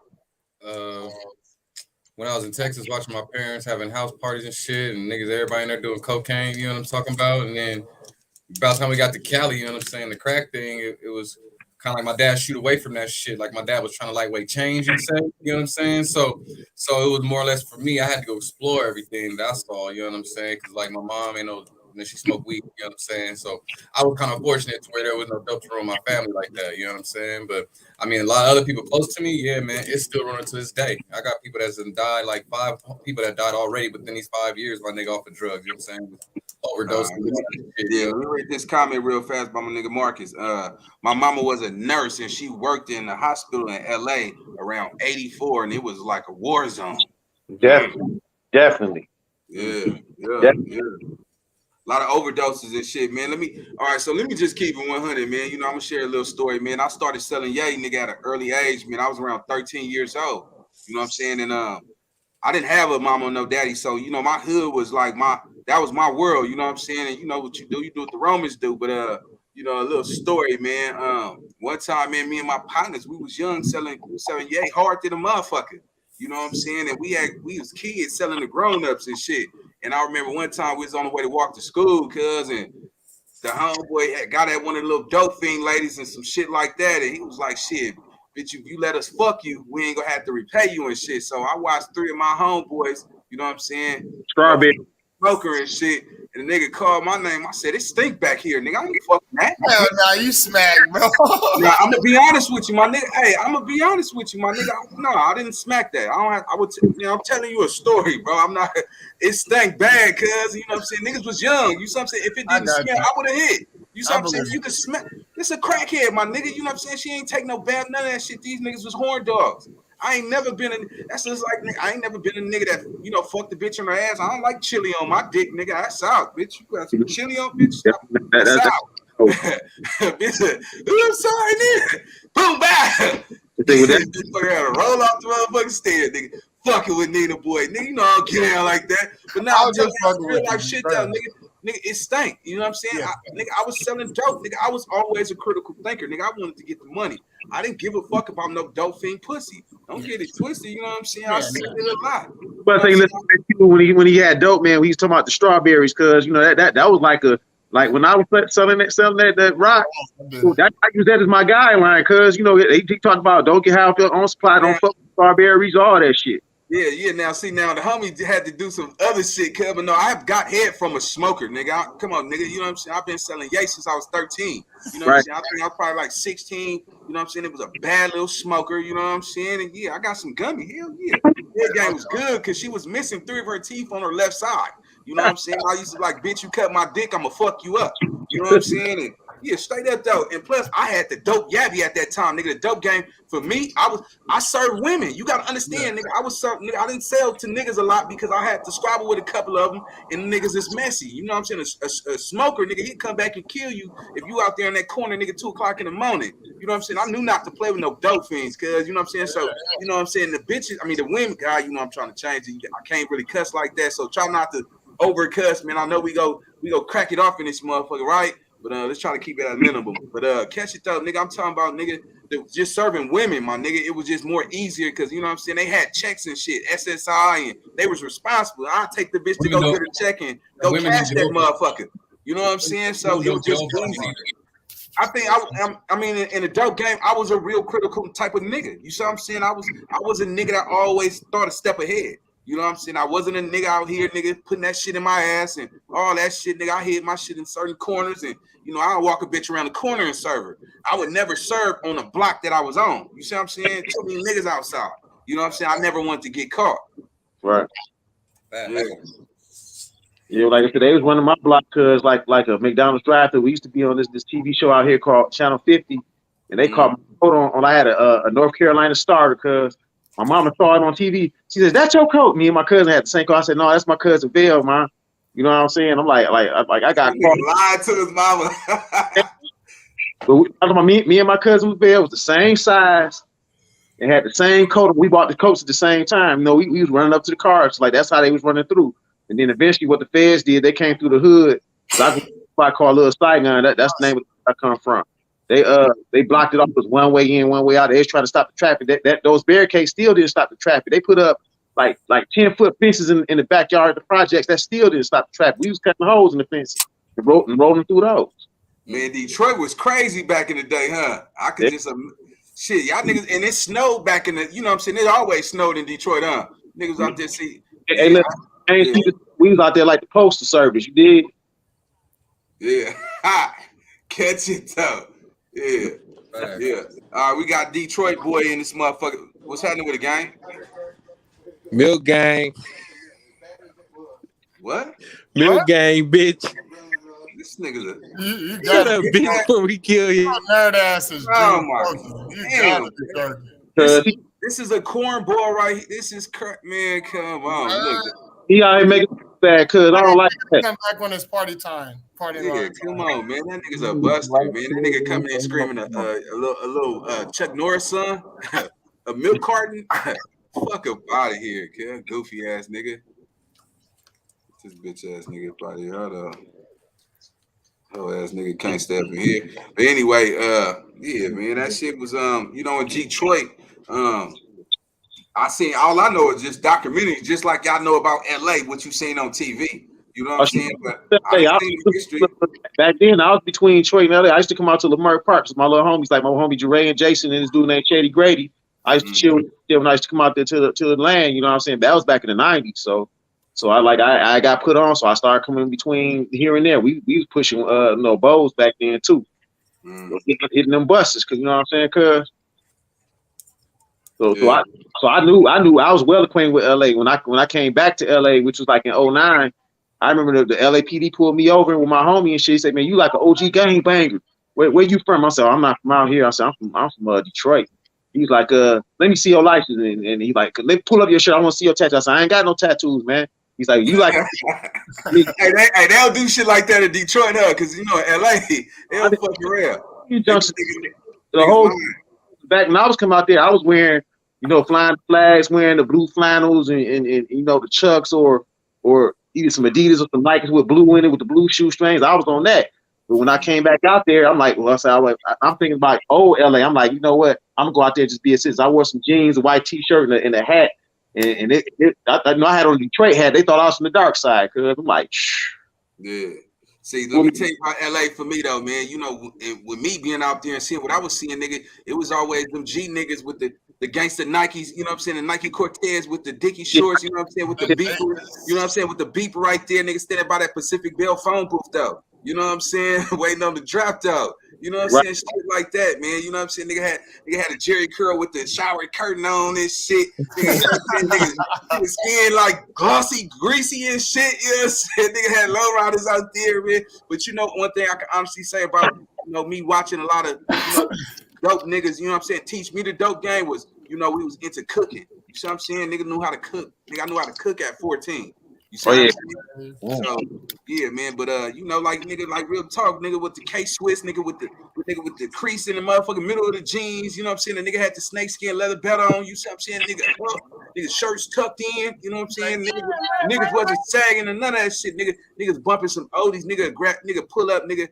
When I was in Texas watching my parents having house parties and shit, and niggas, everybody in there doing cocaine, you know what I'm talking about? And then by the time we got to Cali, you know what I'm saying, the crack thing, it was kind of like my dad shoot away from that shit. Like my dad was trying to lightweight change himself, you know what I'm saying? So it was more or less for me, I had to go explore everything that I saw, you know what I'm saying? Because like my mom ain't no and then she smoked weed. You know what I'm saying? So I was kind of fortunate to where there was no dope in my family like that. You know what I'm saying? But I mean, a lot of other people close to me, yeah, man, it's still running to this day. I got people that's died, like 5 people that died already within these 5 years. My nigga off of drugs. You know what I'm saying? Overdose.
Yeah, let me read this comment real fast by my nigga Marcus. My mama was a nurse and she worked in a hospital in LA around 84, and it was like a war zone.
Definitely.
Yeah. A lot of overdoses and shit, man. Let me just keep it 100, man. You know, I'm gonna share a little story, man. I started selling yay, nigga, at an early age, man. I was around 13 years old. You know what I'm saying? And I didn't have a mama or no daddy, so you know, my hood was like that was my world. You know what I'm saying? And you know what you do what the Romans do. But you know, a little story, man. One time, man, me and my partners, we was young, selling yay hard to the motherfucker. You know what I'm saying? And we was kids selling to grown-ups and shit. And I remember one time we was on the way to walk to school, cuz, and the homeboy got at one of the little dope fiend ladies and some shit like that. And he was like, shit, bitch, if you let us fuck you, we ain't gonna have to repay you and shit. So I watched 3 of my homeboys, you know what I'm saying?
Strawberry.
Smoker and shit. And the nigga called my name. I said, it stink back here, nigga. I don't fuck that.
Hell no, you smack, bro.
Nah, I'm gonna be honest with you, my nigga. Hey, I'm gonna be honest with you, my nigga. No, I didn't smack that. I'm telling you a story, bro. I'm not. It stank bad, cuz you know what I'm saying. Niggas was young. You know what I'm saying. If it didn't smell, I would have hit. You know what I'm saying. You could smell. This a crackhead, my nigga. You know what I'm saying. She ain't take no bath, none of that shit. These niggas was horn dogs. I ain't never been that's just like I ain't never been a nigga that, you know, fucked the bitch in her ass. I don't like chili on my dick, nigga. That's out, bitch. You got some chili on, bitch. That's out. Bitch, I'm sorry, nigga. Boom, bye. Roll off the motherfucking stairs, nigga. Fucking with NINABOY, nigga. You know I don't get down like that. But now I'm just real life shit down, nigga. Nigga, it stank. You know what I'm saying? Yeah. I was selling dope. Nigga, I was always a critical thinker. Nigga, I wanted to get the money. I didn't give a fuck about no dope fiend pussy. Don't get it twisted. You know what I'm saying? I said it a lot.
But I think when he had dope, man, we used to talk about the strawberries, because you know that was like when I was selling that rock, I use that as my guideline, because you know he talked about don't get high off your own supply, don't fuck with strawberries, all that shit.
Yeah. Now the homie had to do some other shit, but no, I've got head from a smoker, nigga. Come on, nigga. You know what I'm saying? I've been selling yay since I was 13. You know what I'm saying? I think I was probably like 16. You know what I'm saying? It was a bad little smoker. You know what I'm saying? And yeah, I got some gummy. Hell yeah. That game was good because she was missing 3 of her teeth on her left side. You know what I'm saying? I used to like, bitch, you cut my dick, I'ma fuck you up. You know what I'm saying? And yeah, straight up though. And plus, I had the dope yabby at that time, nigga. The dope game for me, I served women. You gotta understand, nigga. I didn't sell to niggas a lot because I had to squabble with a couple of them, and niggas is messy. You know what I'm saying? A smoker, nigga, he'd come back and kill you if you out there in that corner, nigga, 2 o'clock in the morning. You know what I'm saying? I knew not to play with no dope fiends, cuz, you know what I'm saying? So, you know what I'm saying? The bitches, the women, guy, you know I'm trying to change it. I can't really cuss like that, so try not to over cuss, man. I know we go crack it off in this motherfucker, right? But let's try to keep it at a minimum. But catch it though, nigga. I'm talking about, nigga, just serving women, my nigga. It was just more easier because, you know what I'm saying, they had checks and shit, SSI, and they was responsible. I'd take the bitch to go get a check and go cash that motherfucker. You know what I'm saying? So it was just easy. I think in the dope game, I was a real critical type of nigga. You see what I'm saying? I was a nigga that always thought a step ahead. You know what I'm saying? I wasn't a nigga out here, nigga, putting that shit in my ass and all that shit, nigga. I hid my shit in certain corners, and, you know, I'll walk a bitch around the corner and serve her. I would never serve on a block that I was on. You see what I'm saying? Too many niggas outside. You know what I'm saying? I never wanted to get caught.
Right. Yeah, like I said, they was running my block because like a McDonald's drive-thru. We used to be on this TV show out here called Channel 50, and they called me on. I had a North Carolina starter because my mama saw it on TV. She says, "That's your coat." Me and my cousin had the same coat. I said, "No, that's my cousin Bill, man." You know what I'm saying? I'm like I got caught.
Lied to his mama.
But me and my cousin Bill was the same size and had the same coat. We bought the coats at the same time. You know, we was running up to the cars. Like that's how they was running through. And then eventually, what the feds did, they came through the hood. So I call Little Saigon. That's the name of where I come from. They blocked it off as one way in, one way out. They was trying to stop the traffic. Those barricades still didn't stop the traffic. They put up like 10-foot fences in the backyard of the projects that still didn't stop the traffic. We was cutting holes in the fences and rolling through those.
Man, Detroit was crazy back in the day, huh? I could just shit, y'all niggas, and it snowed back in the, you know what I'm saying? It always snowed in Detroit, huh? Niggas out there see.
Hey, look, we was out there like the postal service. You did?
Yeah. Catch it though. Yeah. Yeah. All right, we got Detroit boy in this motherfucker. What's happening with the gang?
Milk gang.
What?
Milk gang, bitch.
This nigga's
You
Shut
gotta
up, bitch, before we kill you.
nerd asses.
Oh my damn. This is a cornball right here. This is man, come on. Look.
He already making bad cuz I don't like that.
Come back when it's party time.
Yeah, come on, man. That nigga's a buster, man. That nigga coming in screaming a little Chuck Norris song, a milk carton. Fuck up out of here, kid. Goofy ass nigga. This bitch ass nigga up out of here. Hold on. Oh ass nigga can't stay up in here. But anyway, yeah, man, that shit was you know, in Detroit, I seen all I know is just documentaries, just like y'all know about LA, what you seen on TV. You know what I'm saying? But
back then, I was between Detroit and LA. I used to come out to Lamar Park because my little homies, like my homie Jeray and Jason and this dude named Shady Grady. I used to chill when I used to come out there to the land. You know what I'm saying? That was back in the '90s. So I got put on. So I started coming between here and there. We was pushing bows back then too, hitting them buses. Cause you know what I'm saying? Cause so I knew I was well acquainted with LA when I came back to LA, which was like in 2009. I remember the LAPD pulled me over with my homie and shit. He said, "Man, you like an OG gang banger. Where you from?" I said, "I'm not from out here." I said, "I'm from Detroit." He's like, "Let me see your license." And he like, "Let me pull up your shirt. I want to see your tattoos." I said, "I ain't got no tattoos, man." He's like, "You like?"
Hey, they don't do shit like that in Detroit, huh? Because you know, in LA, they don't fucking real.
The whole back when I was coming out there, I was wearing, flying flags, wearing the blue flannels and the Chucks or either some Adidas or some Nikes with blue in it with the blue shoestrings. I was on that. But when I came back out there, I'm like, I'm thinking about old LA. I'm like, you know what? I'm gonna go out there and just be a citizen. I wore some jeans, a white T-shirt, and a hat. And I had on a Detroit hat. They thought I was from the dark side. Cause I'm like, shh.
Yeah. See, let me tell you about LA for me though, man. You know, with me being out there and seeing what I was seeing, nigga, it was always them G niggas with the gangster Nikes, you know what I'm saying? The Nike Cortez with the Dickie shorts, you know what I'm saying? With the beeper, you know what I'm saying? With the beeper right there, nigga standing by that Pacific Bell phone booth though. You know what I'm saying? Waiting on the drop though. You know what I'm saying? Shit like that, man. You know what I'm saying? Nigga had a Jerry curl with the shower curtain on and shit. Nigga, nigga skin like glossy, greasy and shit. You know what I'm saying? Nigga had lowriders out there, man. But you know, one thing I can honestly say about me watching a lot of dope niggas, you know what I'm saying, teach me the dope game was, we was into cooking. You see what I'm saying? Nigga knew how to cook. Nigga, I knew how to cook at 14. You see what I'm saying? So yeah, man. But like nigga, like real talk, nigga with the K-Swiss, nigga with the crease in the motherfucking middle of the jeans, you know what I'm saying? The nigga had the snakeskin leather belt on, you see what I'm saying? Nigga shirts tucked in, you know what I'm saying? Niggas wasn't sagging and none of that shit. Niggas bumping some oldies, nigga pull up, nigga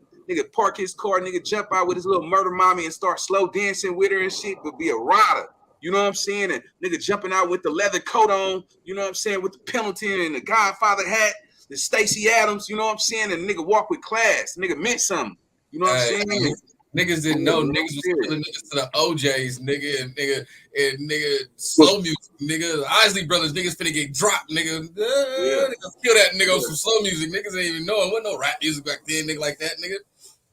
park his car, nigga jump out with his little murder mommy and start slow dancing with her and shit, but be a rider. You know what I'm saying? And nigga jumping out with the leather coat on, you know what I'm saying, with the Pendleton and the Godfather hat, the Stacey Adams, you know what I'm saying? And nigga walk with class. Nigga meant something. You know what I'm saying?
Niggas didn't know niggas was killing niggas to the OJs, nigga, and nigga slow music, nigga. Isley Brothers, niggas finna get dropped, nigga. Niggas kill that nigga on some slow music. Niggas ain't even know it wasn't no rap music back then, nigga, like that, nigga.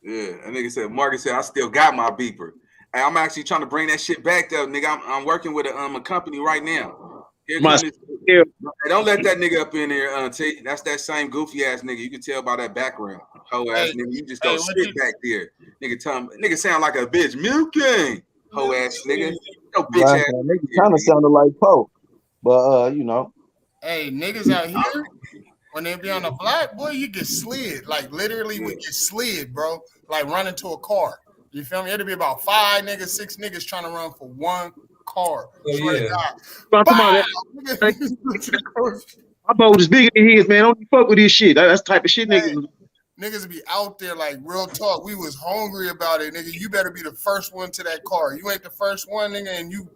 Yeah, and nigga said, Marcus said, I still got my beeper. Hey, I'm actually trying to bring that shit back though, nigga. I'm working with a company right now. Hey, don't let that nigga up in there, that's that same goofy ass nigga. You can tell by that background. Hoe ass nigga. You just go sit back there. Nigga sound like a bitch. Milk gang. Hoe ass nigga. No bitch ass.
Nigga kind of sounded like Poe. But
Hey, niggas out here, when they be on the block, boy, you get slid. Like literally we get slid, bro. Like running to a car. You feel me? It'll be about 5 niggas, 6 niggas trying to run for one car.
My boat is bigger than his, man. Don't you fuck with this shit. That's the type of shit
niggas be out there like real talk. We was hungry about it, nigga. You better be the first one to that car. You ain't the first one, nigga, and you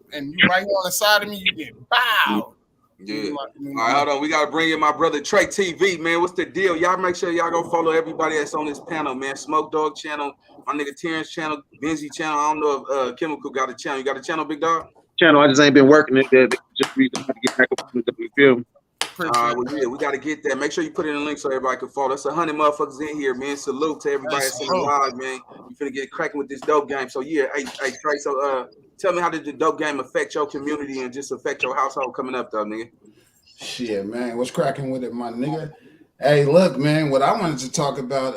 right on the side of me, you get bowed.
Yeah. All right, hold on. We gotta bring in my brother Trey TV, man. What's the deal? Y'all make sure y'all go follow everybody that's on this panel, man. Smoke Dog channel, my nigga Terrence channel, Benzie channel. I don't know if Chemical got a channel. You got a channel, Big Dog?
Channel. I just ain't been working it. Just reason to get back up on the film.
Well, yeah, we got to get that. Make sure you put it in the link so everybody can follow. That's 100 motherfuckers in here, man. Salute to everybody that's in the live, man. You finna get cracking with this dope game. So yeah, hey Trey. So tell me, how did the dope game affect your community and just affect your household coming up, though, nigga?
Shit, man, what's cracking with it, my nigga? Hey, look, man, what I wanted to talk about,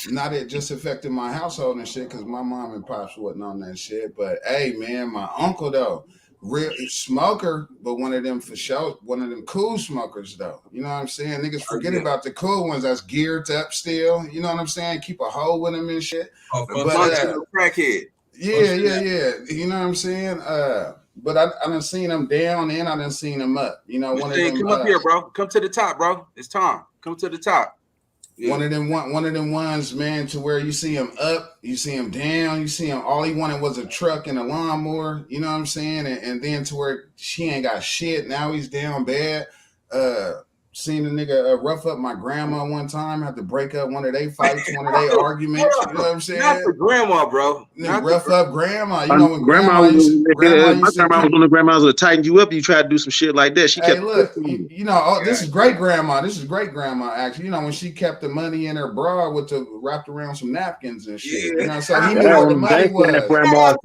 not it just affected my household and shit, because my mom and pops wasn't on that shit, but hey, man, my uncle, though, real smoker, but one of them for sure, one of them cool smokers, though. You know what I'm saying? Niggas forget about the cool ones that's geared up still. You know what I'm saying? Keep a hole with them and shit.
But crackhead.
Yeah. You know what I'm saying? But I done seen them down and I done seen them up. You know, one of them.
Come up here, bro. Come to the top, bro. It's time. Come to the top.
Yeah. One of them ones, man, to where you see him up, you see him down, you see him. All he wanted was a truck and a lawnmower. You know what I'm saying? And then to where she ain't got shit. Now he's down bad. Seen a nigga rough up my grandma one time, had to break up one of their fights, one of their arguments. You know what I'm saying?
Not the grandma, bro.
Not rough up grandma. You know when
grandma was on the grandmas would tighten you up. You try to do some shit like that. She kept.
Hey, look, you know, this is great grandma. This is great grandma. Actually, you know, when she kept the money in her bra with the wrapped around some napkins and shit. You know, so he knew what the money was.
Grandma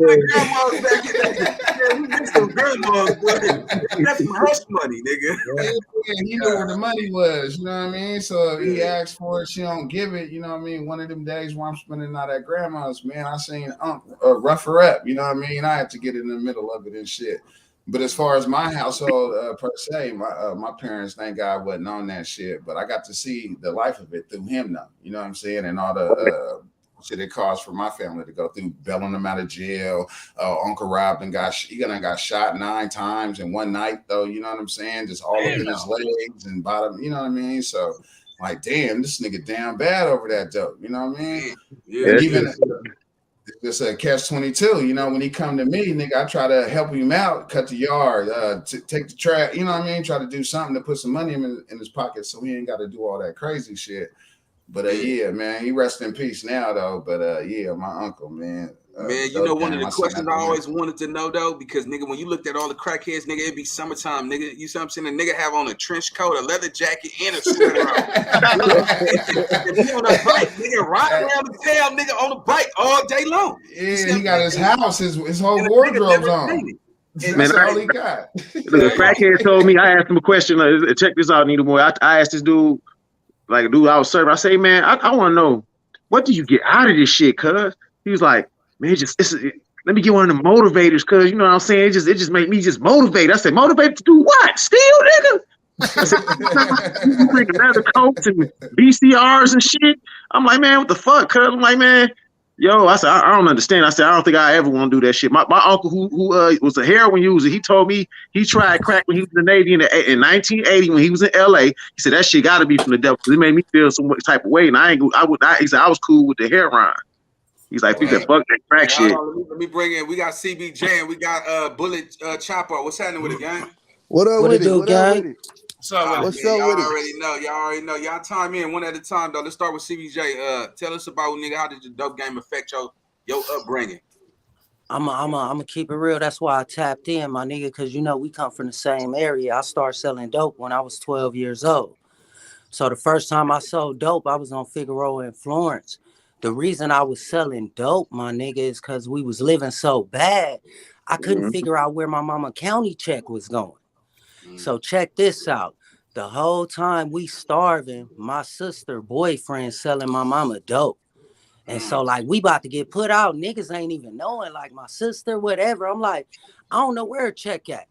some grandmas, that's some hush money, nigga.
Yeah, he knew where the money was, you know what I mean? So if he asked for it, she don't give it, you know what I mean? One of them days where I'm spending out at grandma's, man, I seen rough her up, you know what I mean? I had to get in the middle of it and shit. But as far as my household per se, my parents, thank God, wasn't on that shit. But I got to see the life of it through him, though. You know what I'm saying? And all the shit it cost for my family to go through, bailing them out of jail. Uncle Rob and got shot 9 times in one night, though. You know what I'm saying? Just all up in his legs and bottom. You know what I mean? So, like, damn, this nigga down bad over that, though. You know what I mean? Yeah. And even it's a catch-22. You know, when he come to me, nigga, I try to help him out, cut the yard, take the trash. You know what I mean? Try to do something to put some money in his pocket so he ain't got to do all that crazy shit. But yeah, man, he rest in peace now, though. But yeah, my uncle, man.
Man, you know, one of the questions I always wanted to know, though, because nigga, when you looked at all the crackheads, nigga, it'd be summertime, nigga. You see what I'm saying? A nigga have on a trench coat, a leather jacket, and a sweater on. And he on a bike, nigga, riding around the town, nigga, on a bike all day long.
Yeah, he got his house, his whole wardrobe's on. That's all he got.
The crackhead told me, I asked him a question. Check this out, NINABOY. I asked this dude, like a dude I was serving. I say, man, I want to know, what do you get out of this shit, cuz? He was like, man, let me get one of the motivators, cuz, you know what I'm saying? It just make me just motivate. I said, motivate to do what? Steal, nigga? I said, you bring another coats and VCRs and shit. I'm like, man, what the fuck, cuz? I'm like, man, yo, I said, I don't understand. I said, I don't think I ever want to do that shit. My uncle, who was a heroin user, he told me he tried crack when he was in the Navy in 1980 when he was in LA. He said that shit got to be from the devil because it made me feel some type of way. And he said I was cool with the heroin. He's like, you can fuck that crack shit.
Let me bring in. We got CBJ and we got Bullet Chopper. What's happening with it, gang?
What up with it? What up with it?
What's up with
it? Y'all already know. Y'all time in one at a time, though. Let's start with CBJ. Tell us about, nigga, how did the dope game affect your upbringing?
I'm a keep it real. That's why I tapped in, my nigga, because, you know, we come from the same area. I started selling dope when I was 12 years old. So the first time I sold dope, I was on Figueroa in Florence. The reason I was selling dope, my nigga, is because we was living so bad, I couldn't figure out where my mama county check was going. So check this out. The whole time we starving, my sister boyfriend selling my mama dope. And so like we about to get put out. Niggas ain't even knowing, like my sister, whatever. I'm like, I don't know where her check at.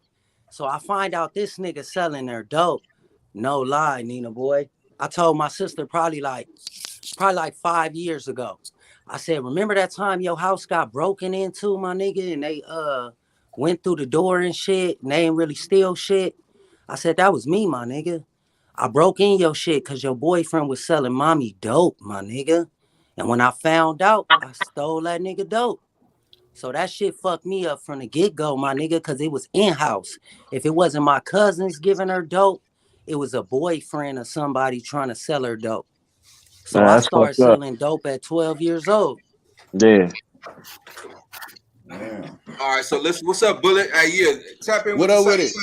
So I find out this nigga selling their dope. No lie, NINABOY. I told my sister probably like 5 years ago. I said, remember that time your house got broken into, my nigga, and they went through the door and shit, and they ain't really steal shit? I said, that was me, my nigga. I broke in your shit because your boyfriend was selling mommy dope, my nigga. And when I found out, I stole that nigga dope. So that shit fucked me up from the get-go, my nigga, because it was in-house. If it wasn't my cousins giving her dope, it was a boyfriend or somebody trying to sell her dope. So I started selling dope at 12 years old.
Yeah.
All right, so what's up, Bullet? Hey, yeah, tap in.
What up with it?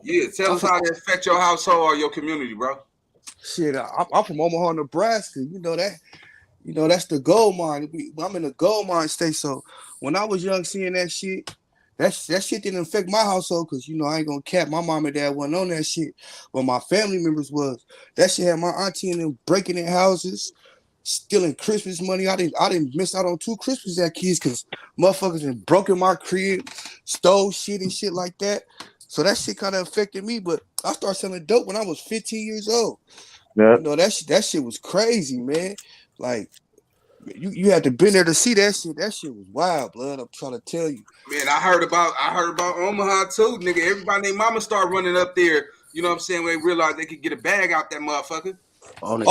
Yeah, tell us how it affect your household or your community, bro.
Shit, I'm from Omaha, Nebraska. You know that. You know, that's the gold mine. I'm in the gold mine state. So when I was young, seeing that shit didn't affect my household because, you know, I ain't gonna cap. My mom and dad wasn't on that shit. But my family members was. That shit had my auntie and them breaking in houses, stealing Christmas money. I didn't miss out on 2 Christmas as kids because motherfuckers had broken my crib, stole shit and shit like that. So that shit kind of affected me. But I started selling dope when I was 15 years old. Yeah. You know, that shit was crazy, man. Like, you had to been there to see that shit. That shit was wild, blood. I'm trying to tell you.
Man, I heard about Omaha too, nigga. Everybody named mama started running up there. You know what I'm saying? When they realized they could get a bag out that motherfucker.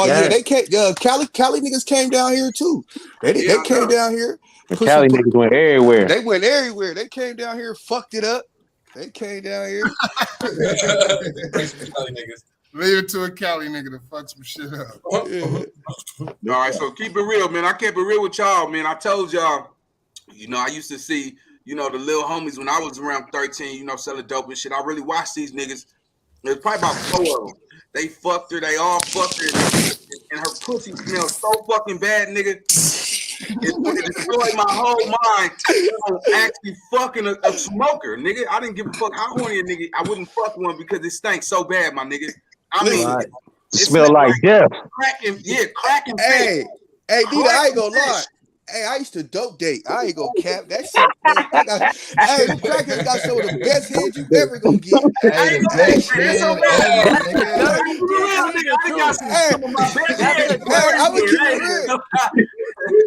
Yeah, they came. Cali niggas came down here too. They came down here.
Cali niggas went everywhere.
They went everywhere. They came down here, fucked it up. They came down here.
Leave it to a Cali nigga to fuck some shit up.
Yeah. All right, so keep it real, man. I kept it real with y'all, man. I told y'all, you know, I used to see, you know, the little homies when I was around 13, you know, selling dope and shit. I really watched these niggas. There's probably about 4 of them. They fucked her. They all fucked her. And her pussy smelled so fucking bad, nigga. It destroyed my whole mind. I'm actually fucking a smoker, nigga. I didn't give a fuck how horny a nigga. I wouldn't fuck one because it stank so bad, my nigga. I mean,
it smelled like death.
Cracking.
Hey, Nina, I ain't gonna lie. Hey, I used to dope date. I ain't gonna cap that shit. Hey, them crackers got some of the best heads you ever gonna get.
Hey, the best head
I would keep it real.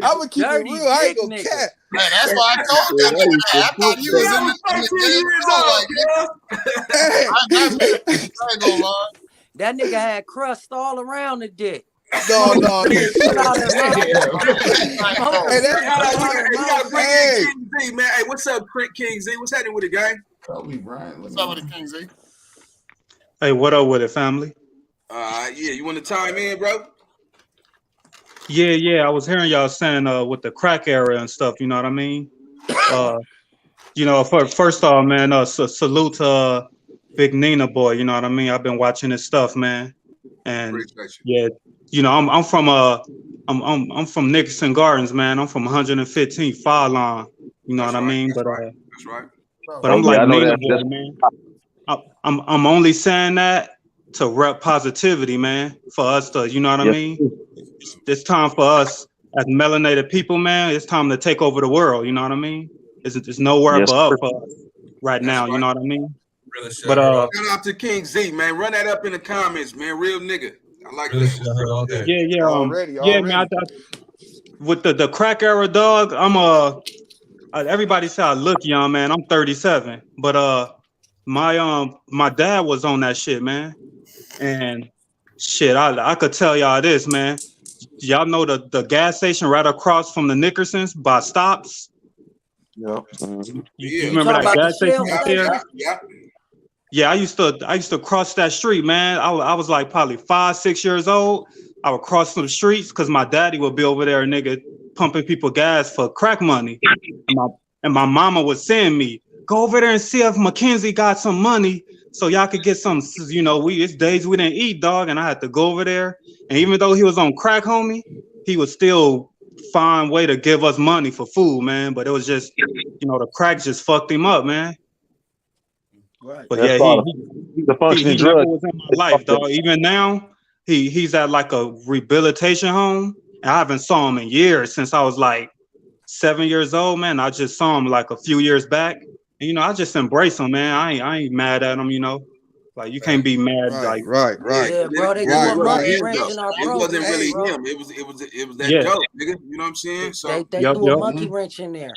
I would keep it real. I ain't gonna cap.
Man, that's why I told that nigga. I thought he was in the I ain't gonna lie.
That nigga had crust all around the dick.
No.
Hey, man. Hey, what's up, King Z? What's happening with it, gang?
Kobe Bryant. What's up with it, King Z?
Hey, what up with it, family?
Yeah, you want to time in, bro?
Yeah. I was hearing y'all saying with the crack era and stuff. You know what I mean? You know, first off, man, salute to Big NINABOY. You know what I mean? I've been watching his stuff, man, and yeah. You know, I'm from Nickerson Gardens, man. I'm from 115th Fire Line. You know what I mean? But
that's right.
But I'm like NINABOY, man. I'm only saying that to rep positivity, man. For us to, you know what I mean? It's time for us as melanated people, man. It's time to take over the world. You know what I mean? There's nowhere but up for us right now. You know what I mean? But
shout out to King Z, man. Run that up in the comments, man. Real nigga. I like that.
Yeah.
Already.
Man. With the crack era, dog. Everybody say I look young, man. I'm 37, but my dad was on that shit, man. And shit, I could tell y'all this, man. Y'all know the gas station right across from the Nickersons by Stops.
Yeah.
You remember that gas station out there?
Yeah.
Yeah, I used to cross that street, man. I was like probably 5-6 years old. I would cross the streets because my daddy would be over there, nigga, pumping people gas for crack money. And my mama would send me, go over there and see if Mackenzie got some money so y'all could get some, you know, it's days we didn't eat, dog, and I had to go over there. And even though he was on crack, homie, he would still find way to give us money for food, man. But it was just, you know, the crack just fucked him up, man.
Right.
But yeah, he's a functioning drug. Was in my life, dog. Even now, he's at like a rehabilitation home. And I haven't saw him in years since I was like 7 years old, man. I just saw him like a few years back. And, you know, I just embrace him, man. I ain't mad at him, you know. Like you can't be mad,
right.
Yeah, bro, they do a monkey wrench in our program.
It wasn't really him. It was that dope, nigga. You know what I'm saying? So
they threw a monkey wrench in there.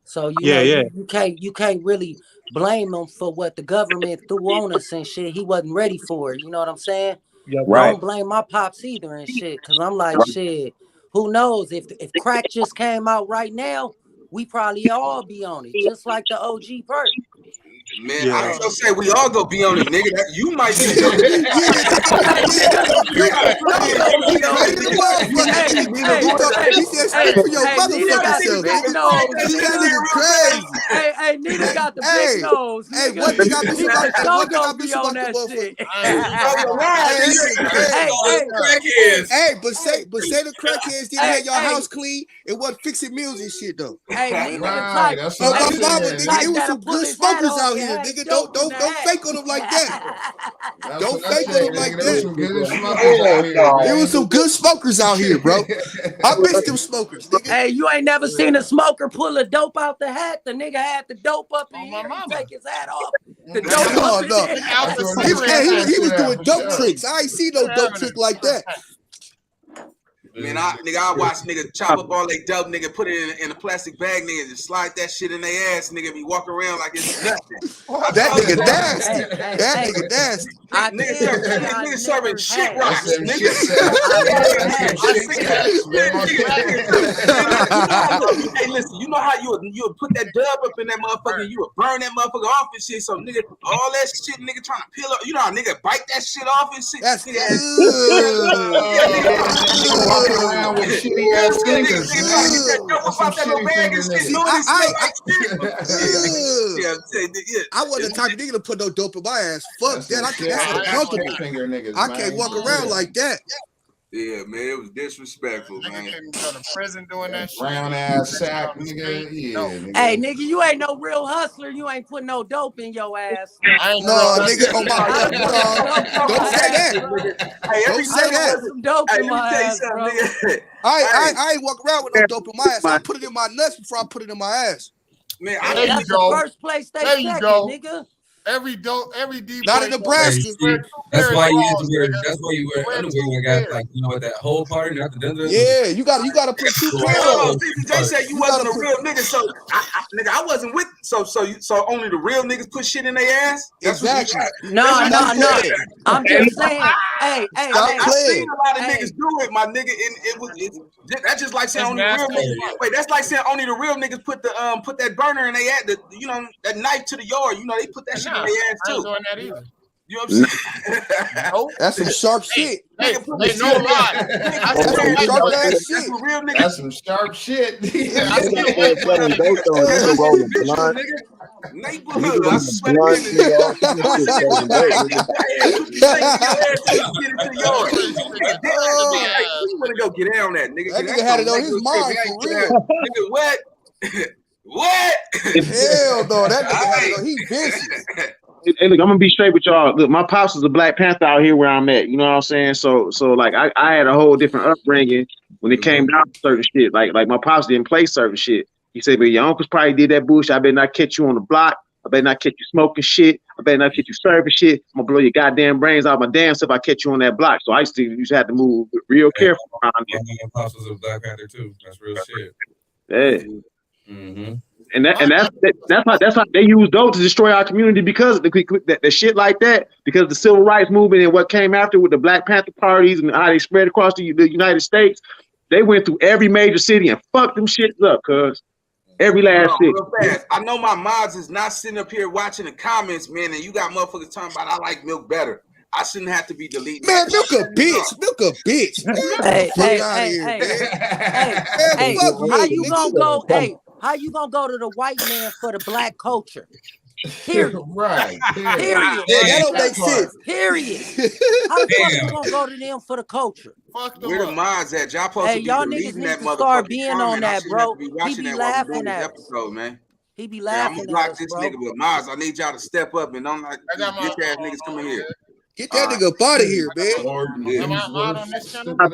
So you can't really blame him for what the government threw on us and shit. He wasn't ready for it. You know what I'm saying? Don't blame my pops either and shit. Cause I'm like, shit, who knows? If crack just came out right now, we probably all be on it. Just like the OG perk.
Man, I was gonna say we all gonna be on it, nigga. You might be.
nigga, speak for your motherfucking self,
big
nigga.
nose,
That nigga crazy.
Hey, Nina got the big nose.
Hey,
nigga.
one thing I miss about
Go be on that shit.
Hey, but say the crackheads didn't have your house clean. It wasn't fixing meals and shit though.
Hey, Nina,
Right,
the
that's
Oh,
what
my
I'm
mama,
saying.
nigga, it was some good smokers out here, nigga. Don't fake on them like that. Don't fake on them like
There was
that.
some good smokers out here.
There was some good smokers out here, bro. I miss them smokers, nigga.
Hey, you ain't never seen a smoker pull a dope out the hat? The nigga had the dope up in here. He take his hat off. The dope up in there.
He was doing dope tricks. I ain't see no dope trick like that.
Man, I watch nigga chop up all they dope, nigga, put it in a plastic bag, nigga, just slide that shit in their ass, nigga, be walking around like it's nothing.
That nigga nasty. That nigga nasty.
Nigga serving shit rocks, nigga. Hey, listen, you know how you would put that dub up in that motherfucker, you would burn that motherfucker off and shit. So nigga, all that shit, nigga trying to peel up, you know how nigga bite that shit off and shit.
That's
walking around with shitty ass fingers.
I wasn't the type of nigga to put no dope in my ass. Fuck that. That's uncomfortable. I can't walk around like that.
Yeah, man, it was disrespectful, man.
Couldn't go to prison doing that shit.
Brown ass sack, nigga. Yeah, nigga.
Hey, nigga, you ain't no real hustler. You ain't putting no dope in your ass.
No, nigga, on my don't say that.
Hey,
Don't say that.
Some dope in my ass, bro.
I ain't walk around with no dope in my ass. I put it in my nuts before I put it in my ass.
Man,
that's the first place they check it, nigga.
Every deep.
Not in Nebraska.
That's why you wear underwear when got like that whole part.
Yeah, you gotta put two pairs on.
They said you wasn't a real nigga, so I wasn't with so only the real niggas put shit in their ass.
Exactly.
No. I'm just saying. Hey.
I seen a lot of niggas do it, my nigga, and that's just like saying only the real niggas. Wait, that's like saying only the real niggas put that burner in their ass, that knife to the yard. They put that shit in their ass too.
Doing that either.
You know what I'm saying?
That's some sharp shit.
Hey, no lie.
That's some sharp ass shit.
That's some sharp shit.
Go get down that nigga.
That nigga had it on his mind for real.
Nigga, what? What?
Hell no, that nigga had it on. He vicious.
Hey, look, I'm gonna be straight with y'all. Look, my pops is a Black Panther out here where I'm at. You know what I'm saying? So like I had a whole different upbringing when it came down to certain shit. Like my pops didn't play certain shit. He said, but your uncles probably did that bullshit. I better not catch you on the block. I better not catch you smoking shit. I better not catch you serving shit. I'm gonna blow your goddamn brains out my damn self if I catch you on that block. So I used to have to move real careful around there.
My pops was a Black Panther too. That's real shit.
Yeah.
Mm-hmm.
And that's how they use dope to destroy our community because of the shit like that, because the civil rights movement and what came after with the Black Panther parties and how they spread across the United States. They went through every major city and fucked them shits up, cuz. Every last city.
I know my mods is not sitting up here watching the comments, man, and you got motherfuckers talking about I like milk better. I shouldn't have to be deleting.
Man, milk a bitch.
Hey, how you gonna go? Hey, how you gonna go to the white man for the black culture? Period.
Right.
Period.
Yeah, that don't make sense.
Period. How the fuck you gonna go to them for the culture?
Where the mods at? Y'all supposed to be
y'all
deleting
niggas need
that
to start
motherfucking
being
comment.
on that, bro.
He
be laughing at us.
Episode, man.
He be
I'm
laughing
gonna block
at us,
this
bro.
nigga with mods. I need y'all to step up and don't like bitch ass niggas coming here.
Get that nigga up out of here, man.
Am I on this channel?
I'm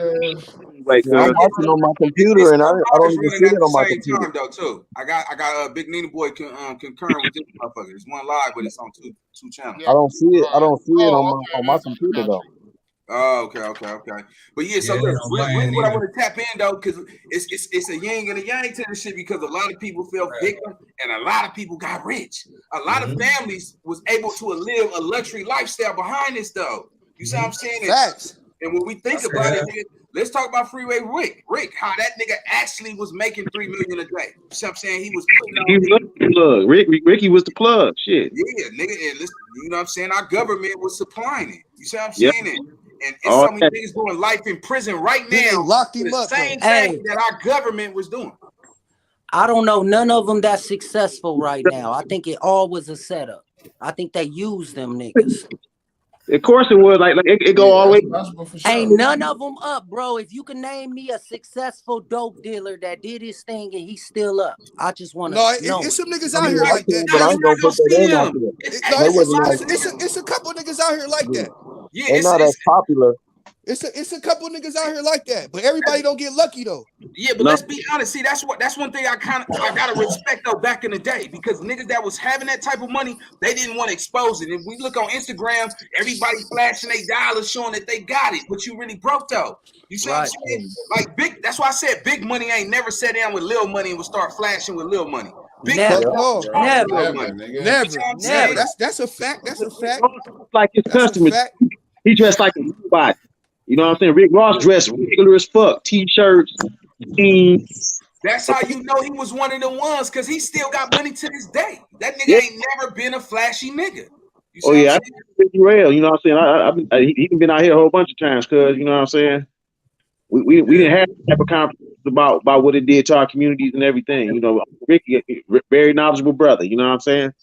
watching on my computer and I don't even see it on my computer.
Time, though, too. I got Big NINABOY concurring with this motherfucker. It's one live, but it's on two channels.
I don't see it. I don't see it on my computer though.
Oh, okay. But yeah, so look, what I want to tap in though, because it's a yin and a yang to this shit, because a lot of people fell victim and a lot of people got rich. A lot of families was able to live a luxury lifestyle behind this though. You see what I'm saying?
Facts.
And when we think about it, nigga, let's talk about Freeway Rick, how that nigga actually was making $3 million a day. You see what I'm saying? He was putting
He was the plug. Ricky was the plug. Shit.
Yeah, nigga, and listen, you know what I'm saying? Our government was supplying it. You see what I'm saying? And some of these niggas doing life in prison right now.
They locked him
the
up.
Same thing that our government was doing.
I don't know none of them that's successful right now. I think it all was a setup. I think they used them niggas.
Of course it was. Like it go all the
way.
Ain't none of them up, bro. If you can name me a successful dope dealer that did his thing and he's still up, I just want to know.
It's some niggas out here like that.
But I ain't gonna put that in.
It's a couple niggas out here like that.
Yeah, they're not as popular.
It's a couple niggas out here like that, but everybody don't get lucky though.
Yeah, but let's be honest. See, that's one thing I gotta respect though back in the day, because niggas that was having that type of money, they didn't want to expose it. If we look on Instagram, everybody flashing their dollars showing that they got it, but you really broke though. You see what I'm saying? Like big. That's why I said big money ain't never sat down with little money and would start flashing with little money.
Never.
That's a fact. That's a fact.
Like his customers, he dressed like a robot. You know what I'm saying? Rick Ross dressed regular as fuck. T-shirts, jeans.
That's how you know he was one of the ones, because he still got money to this day. That nigga ain't never been a flashy nigga.
Oh yeah, I Betrayal. You know what I'm saying? He's been out here a whole bunch of times, cause you know what I'm saying. We didn't have that type of conversation about what it did to our communities and everything. You know, Ricky, very knowledgeable brother. You know what I'm saying?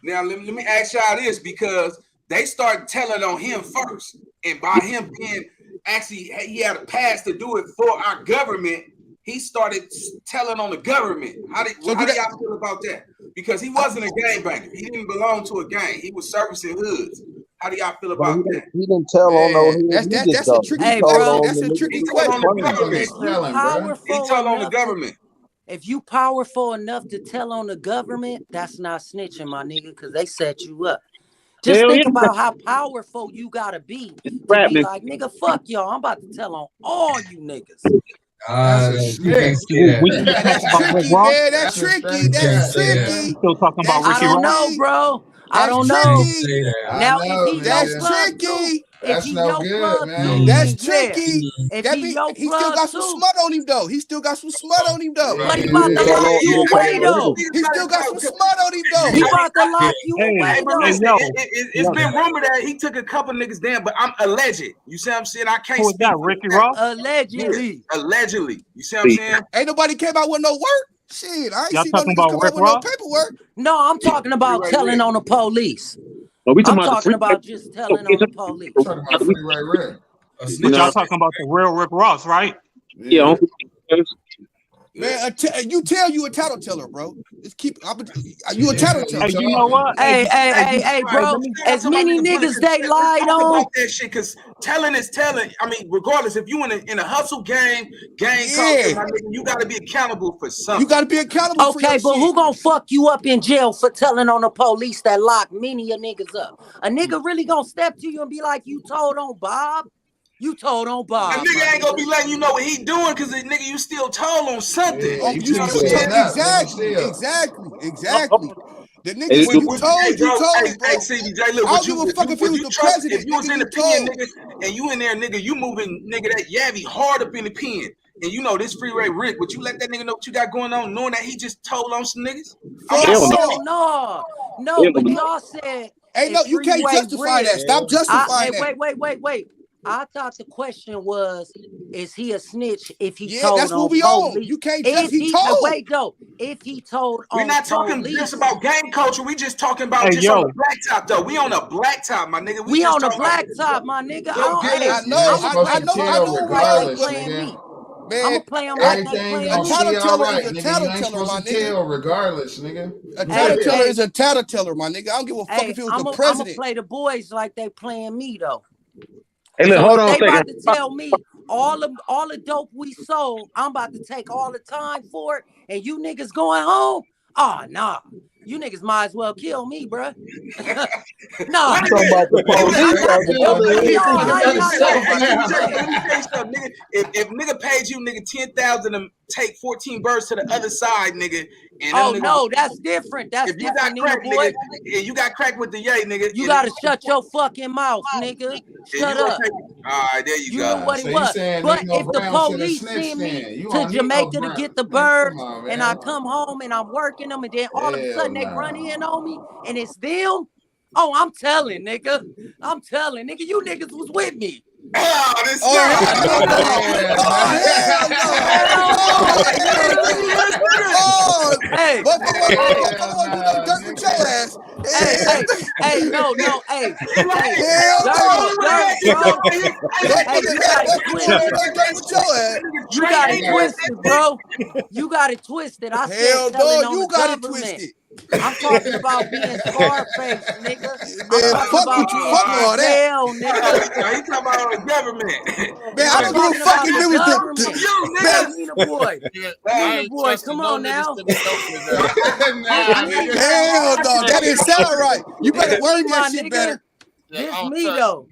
Now let me ask y'all this, because they started telling on him first, and by him being actually he had a pass to do it for our government, he started telling on the government. How do y'all feel about that? Because he wasn't a gangbanger. He didn't belong to a gang. He was servicing hoods. How do y'all feel about that?
He didn't tell on no hood.
That's a tricky
bro.
That's a tricky question.
He told on the government.
If you powerful enough to tell on the government, that's not snitching, my nigga, because they set you up. Just think about how powerful you gotta be to be like, nigga, fuck y'all. I'm about to tell on all you niggas.
That's tricky.
Still talking about Ricky
I don't know, bro. I don't know. Now, if he
that's tricky.
That's no good, man.
That's tricky.
If
he still got some smut on him though. He still got some smut on him though.
But he about to lock you away though.
He still got some smut on him though.
He about to lock you away though.
It's been rumored that he took a couple niggas down, but I'm alleged. You see what I'm saying? I can't
speak. That Ricky Ross?
Allegedly.
Allegedly. You see what I'm saying?
Ain't nobody came out with no work. Shit, I ain't
y'all
seen no niggas come out with no paperwork.
No, I'm talking about telling on the police.
I'm
talking about just telling on the police.
Talking about Freeway Rick.
But y'all talking about the real Rick Ross, right?
Yeah.
Man, you a tattletale, bro. Just keep. You a tattletale.
Hey, you know what?
Hey, bro. As many niggas they lied on.
That shit, because telling is telling. I mean, regardless, if you in a hustle gang culture, my nigga, you got to be accountable for something.
You got to be accountable.
Okay, but who gonna fuck you up in jail for telling on the police that locked many of niggas up? A nigga really gonna step to you and be like, "You told on Bob." You told on Bob.
The nigga ain't gonna be letting you know what he doing, because the nigga you still told on something.
Yeah, you still exactly. The nigga when you told, bro.
Hey, CBJ, look,
I don't give a fuck if he was the president.
If you was in the pen, nigga, and you in there, nigga, you moving, nigga, that Yavy hard up in the pen. And you know this Freeway Rick, would you let that nigga know what you got going on, knowing that he just told on some niggas?
No, but y'all said.
Hey, no, you can't justify that. Stop justifying
that. Wait. I thought the question was, is he a snitch if he told
that's
on
what we
police?
on. You can't just he told.
Wait, though. If he told
We're not talking just about gang culture. We just talking about on the blacktop, though. We on a blacktop, my nigga.
We on a blacktop, my nigga.
I know.
Regardless,
nigga.
Man,
I'm gonna play him like they play
a tattletale is a tattletale, my nigga.
Regardless, nigga.
A tattletale is a tattletale, my nigga. I don't give a fuck if he was the president.
I'm gonna play the boys like they playing me though.
Hey, look, hold on a second.
They about to tell me all the dope we sold, I'm about to take all the time for it, and you niggas going home? Oh, nah. You niggas might as well kill me, bruh. No.
I'm talking about the
police. If nigga paid you, nigga, 10,000 to take 14 birds to the other side, nigga. And
no, that's different. That's
if you got crack, nigga, and you got crack with the yay, nigga.
You gotta shut your fucking mouth, nigga. Shut up.
All right, there you go.
You knew what it was. But if the police send me to Jamaica to get the birds, and I come home and I'm working them, and then all of a sudden they run in on me, and it's them. Oh, I'm telling, nigga. You niggas was with me.
Oh, this
Oh, hell no.
Hey,
motherfucker, you know Dirk with your ass.
Hey, no, hey,
hell no.
Dirk, bro. Hey, you got it twisted.
Dirk with your ass.
You got it twisted, bro. You got it twisted. I said
Hell
telling
no,
on
you
the
got it
government.
twisted.
I'm talking about being Scarface, nigga.
Man,
I'm
fuck
talking about being
fuck all that.
Betrayal, nigga.
You talking about the government?
Man, I don't give a fuck if it was the
man. NINABOY, come on now.
Hell no, that didn't sound right. You better word that shit better.
This me though.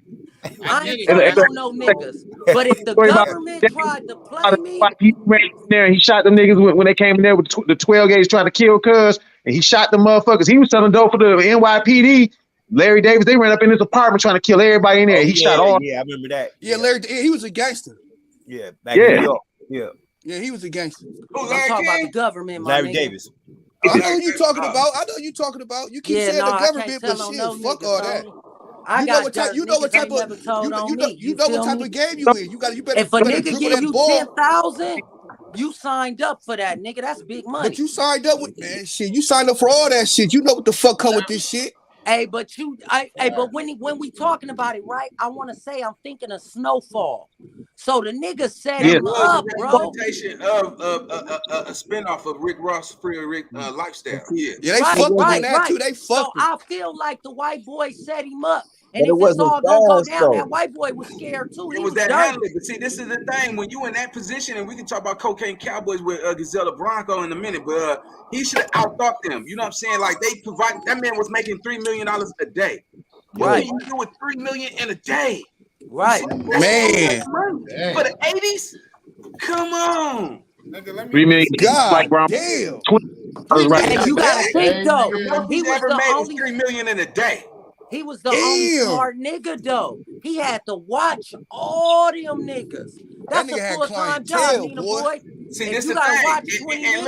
I ain't talking no niggas. But if the government tried to play me,
he ran in there and he shot them niggas when they came in there with the 12 gauge trying to kill Cuz, and he shot the motherfuckers. He was selling dope for the NYPD. Larry Davis, they ran up in his apartment trying to kill everybody in there. He shot all.
Yeah, I remember that.
Yeah, Larry, he was a gangster.
Yeah, back in New York.
Yeah, he was a gangster.
I'm talking about the government, my
Larry
nigga.
Davis.
I know who you talking about. You keep saying the government, but shit, fuck all that.
I got what type of
game you in. You better.
If a nigga give you 10,000, you signed up for that, nigga. That's big money.
But you signed up with shit. You signed up for all that shit. You know what the fuck come with this shit.
Hey, but when we talking about it, right? I want to say I'm thinking of Snowfall. So the nigga set him up, bro.
Of a spinoff of Rick Ross' Free Rick lifestyle. Yeah,
they fucked on that too. They fucked.
So I feel like the white boy set him up. And if this all gonna go down, that white boy was scared too.
It was that handling. But see, this is the thing. When you in that position, and we can talk about Cocaine Cowboys with Gazella Bronco in a minute, but he should have outthought them. You know what I'm saying? Like they provide. That man was making $3 million a day. What can you do with $3 million in a day?
Right,
man.
For the 80s, come on.
$3 million.
God damn.
Hey, you gotta think though. He was
never
the
made
only
$3 million in a day.
He was the only smart nigga though. He had to watch all them niggas. That's a full-time job, NINABOY.
See, this is the thing. And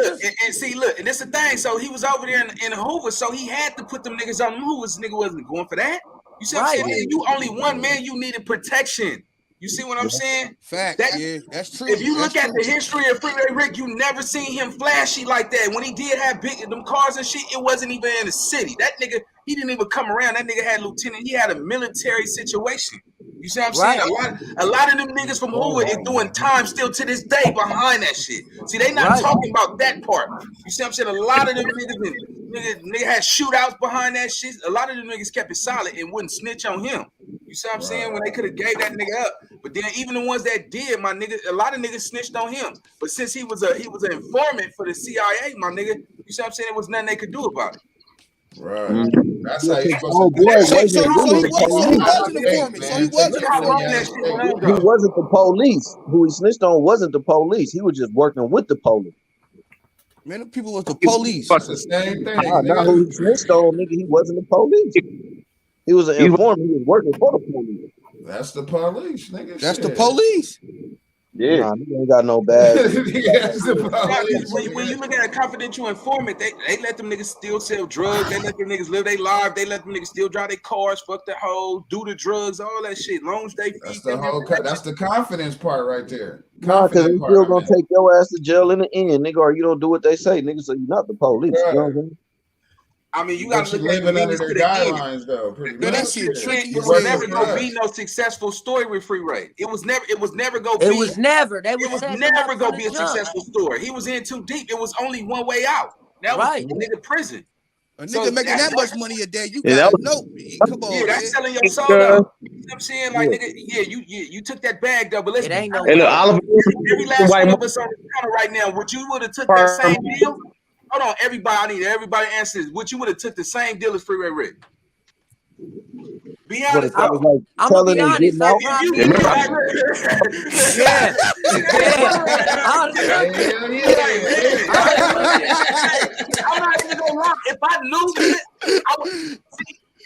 this is the thing. So he was over there in Hoover, so he had to put them niggas on them Hoovers. Nigga wasn't going for that. You see what I'm saying? You only one man, you needed protection. You see what I'm saying?
Fact. That's true.
If you look at the history of Freeway Rick, you never seen him flashy like that. When he did have them cars and shit, it wasn't even in the city. That nigga, he didn't even come around. That nigga had lieutenant. He had a military situation. You see what I'm saying? A lot of them niggas from Hoover is doing time still to this day behind that shit. See, they not talking about that part. You see what I'm saying? A lot of them niggas had shootouts behind that shit. A lot of them niggas kept it solid and wouldn't snitch on him. You see what I'm saying? When they could have gave that nigga up. But then even the ones that did, my nigga, a lot of niggas snitched on him. But since he was an informant for the CIA, my nigga, you see what I'm saying? There was nothing they could do about it.
Right. That's how you
supposed to do it.
So he wasn't an informant.
He wasn't the police. Who he snitched on wasn't the police. He was just working with the police.
Man, the people was the police.
That's the same thing.
Not who he snitched on, nigga. He wasn't the police. He was an informant. He was working for the police.
That's the police, nigga.
That's the police.
Yeah, he ain't got no bad.
When you look at a confidential informant, they let them niggas still sell drugs. They let them niggas live their lives. They let them niggas still drive their cars, fuck their hoes, do the drugs, all that shit. Long as they
that's the whole. That's the confidence part right there.
Nah, because they still gonna take your ass to jail in the end, nigga, or you don't do what they say, nigga. So you're not the police.
Right.
You know what I'm saying?
I mean, you gotta look at
living under their guidelines, though.
That shit tricky.
It was never gonna be no successful story with Free Ray. It was never gonna be.
It was never
gonna be a successful story. He was in too deep. It was only one way out. That was nigga prison.
A nigga making that much mony a day, you gotta know. Come on,
that's selling your soul. You know what I'm saying? Like, nigga, you took that bag though, but listen,
it ain't no
every last one of us on the counter right now, would you would have took that same deal? Hold on, everybody. I need everybody answer this. Would you would have took the same deal as Freeway Rick? Be honest.
I'm gonna be honest. I'm
not even gonna lie. If I knew it,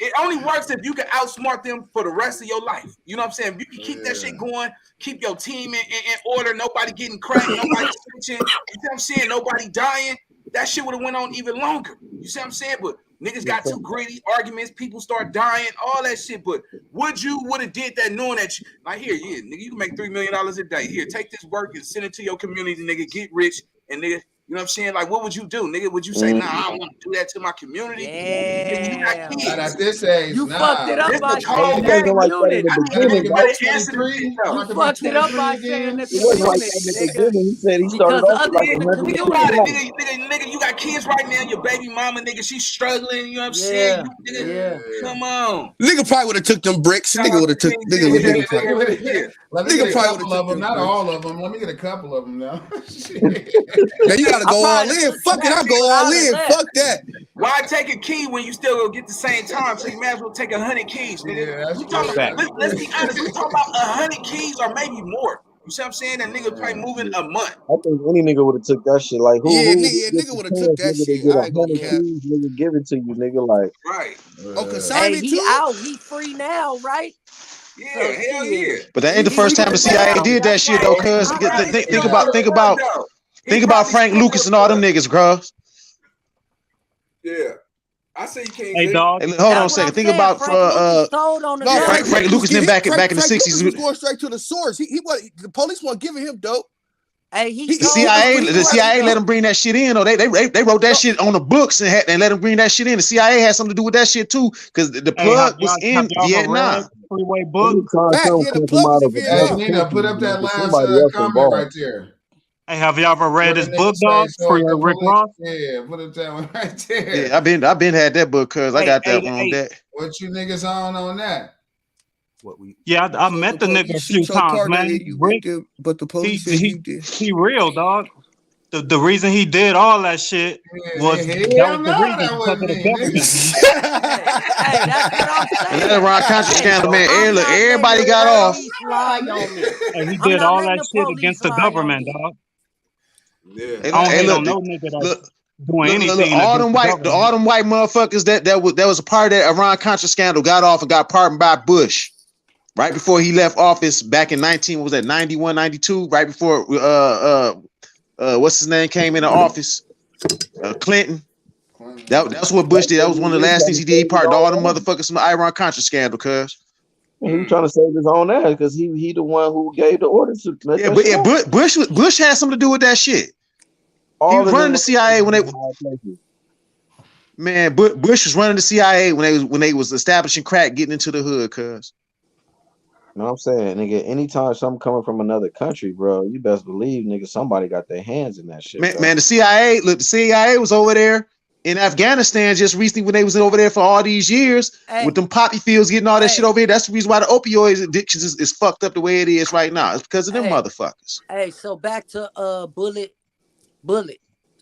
it only works if you can outsmart them for the rest of your life. You know what I'm saying? If you can keep that shit going, keep your team in order, nobody getting cracked, nobody switching, you see what I'm saying? Nobody dying. That shit would have went on even longer. You see what I'm saying? But Niggas got too greedy, arguments, people start dying, all that shit. But would have did that knowing that you, like, here, yeah, nigga, you can make $3 million a day. Here, take this work and send it to your community, nigga, get rich, and nigga, you know what I'm saying? Like, what would you do, nigga? Would you say, nah, I don't want to do that to my community?
Yeah.
Not at this age.
You fucked it up
This
by
the cold
saying
game.
the
Like that in
community.
the beginning,
But
right?
it answered the shit, though.
You fucked it up by saying the
It wasn't like
community,
that in the
nigga.
beginning. He said he started
Because
off with
other
like
than the
100.
Think about
community.
it, nigga, you got kids right now, your baby mama, nigga, she's struggling, you know what I'm saying? You, nigga, come on.
Nigga probably would have took them bricks. Nigga would have took. Nigga
Let me get a
probably
couple of them, not all of them. Let me get a couple of them now.
Now you gotta go all in. Fuck it, I'll go all in. Fuck that.
Why take a key when you still gonna get the same time? So you might as well take 100 keys, nigga. Let's be honest, we talking about 100 keys or maybe more. You see what I'm saying? That nigga probably moving a month.
I think any nigga would have took that shit. Like,
nigga would have took that shit. I ain't gonna cap.
Nigga, give it to you, nigga. Like,
right.
Hey, he out. He free now, right?
Yeah, hell yeah.
But that ain't the first time the CIA did that shit though. Cause think about Frank Lucas and all them niggas, bro.
Yeah. I say you can't.
Hey, dog.
Hey, hold on a second. Think about Frank Lucas then back in the 60s.
He was going straight to the source. The police weren't giving him dope.
Hey,
the CIA let him bring that shit in. Or they wrote that shit on the books and let him bring that shit in. The CIA had something to do with that shit too, because the plug was in Vietnam.
Freeway book.
The plug was in Vietnam. Nina, put up that last comment right there.
Hey, have y'all ever read this book, dog? For Rick Ross?
Yeah, put up that one right there.
Yeah, I've been had that book, cause I got that one on that.
What you niggas on that?
I met the nigga a few times, man. Rick,
but the police
he real, dog. The reason he did all that shit was that was the reason because of the government.
Hey, that's what I'm saying.
And that Ron Contra scandal, man. Everybody got off.
And he did all that shit against the government, dog.
Yeah.
Hey, look,
no nigga that's doing anything.
All them white motherfuckers that was a part of that Iran Contra scandal got off and got pardoned by Bush right before he left office back in 91, 92, right before what's his name came into office, Clinton. That's what Bush did. That was one of the last things he did. He pardoned all them motherfuckers from the Iran Contra scandal, cuz.
He was trying to save his own ass because he the one who gave the orders to.
Bush had something to do with that shit. He was running the CIA when Bush was running the CIA when they was establishing crack, getting into the hood, cuz.
You know what I'm saying, nigga? Anytime something coming from another country, bro, you best believe, nigga, somebody got their hands in that shit.
Man, the CIA was over there in Afghanistan just recently when they was over there for all these years with them poppy fields getting all that shit over here. That's the reason why the opioid addiction is fucked up the way it is right now. It's because of them motherfuckers.
Hey, so back to Bullet.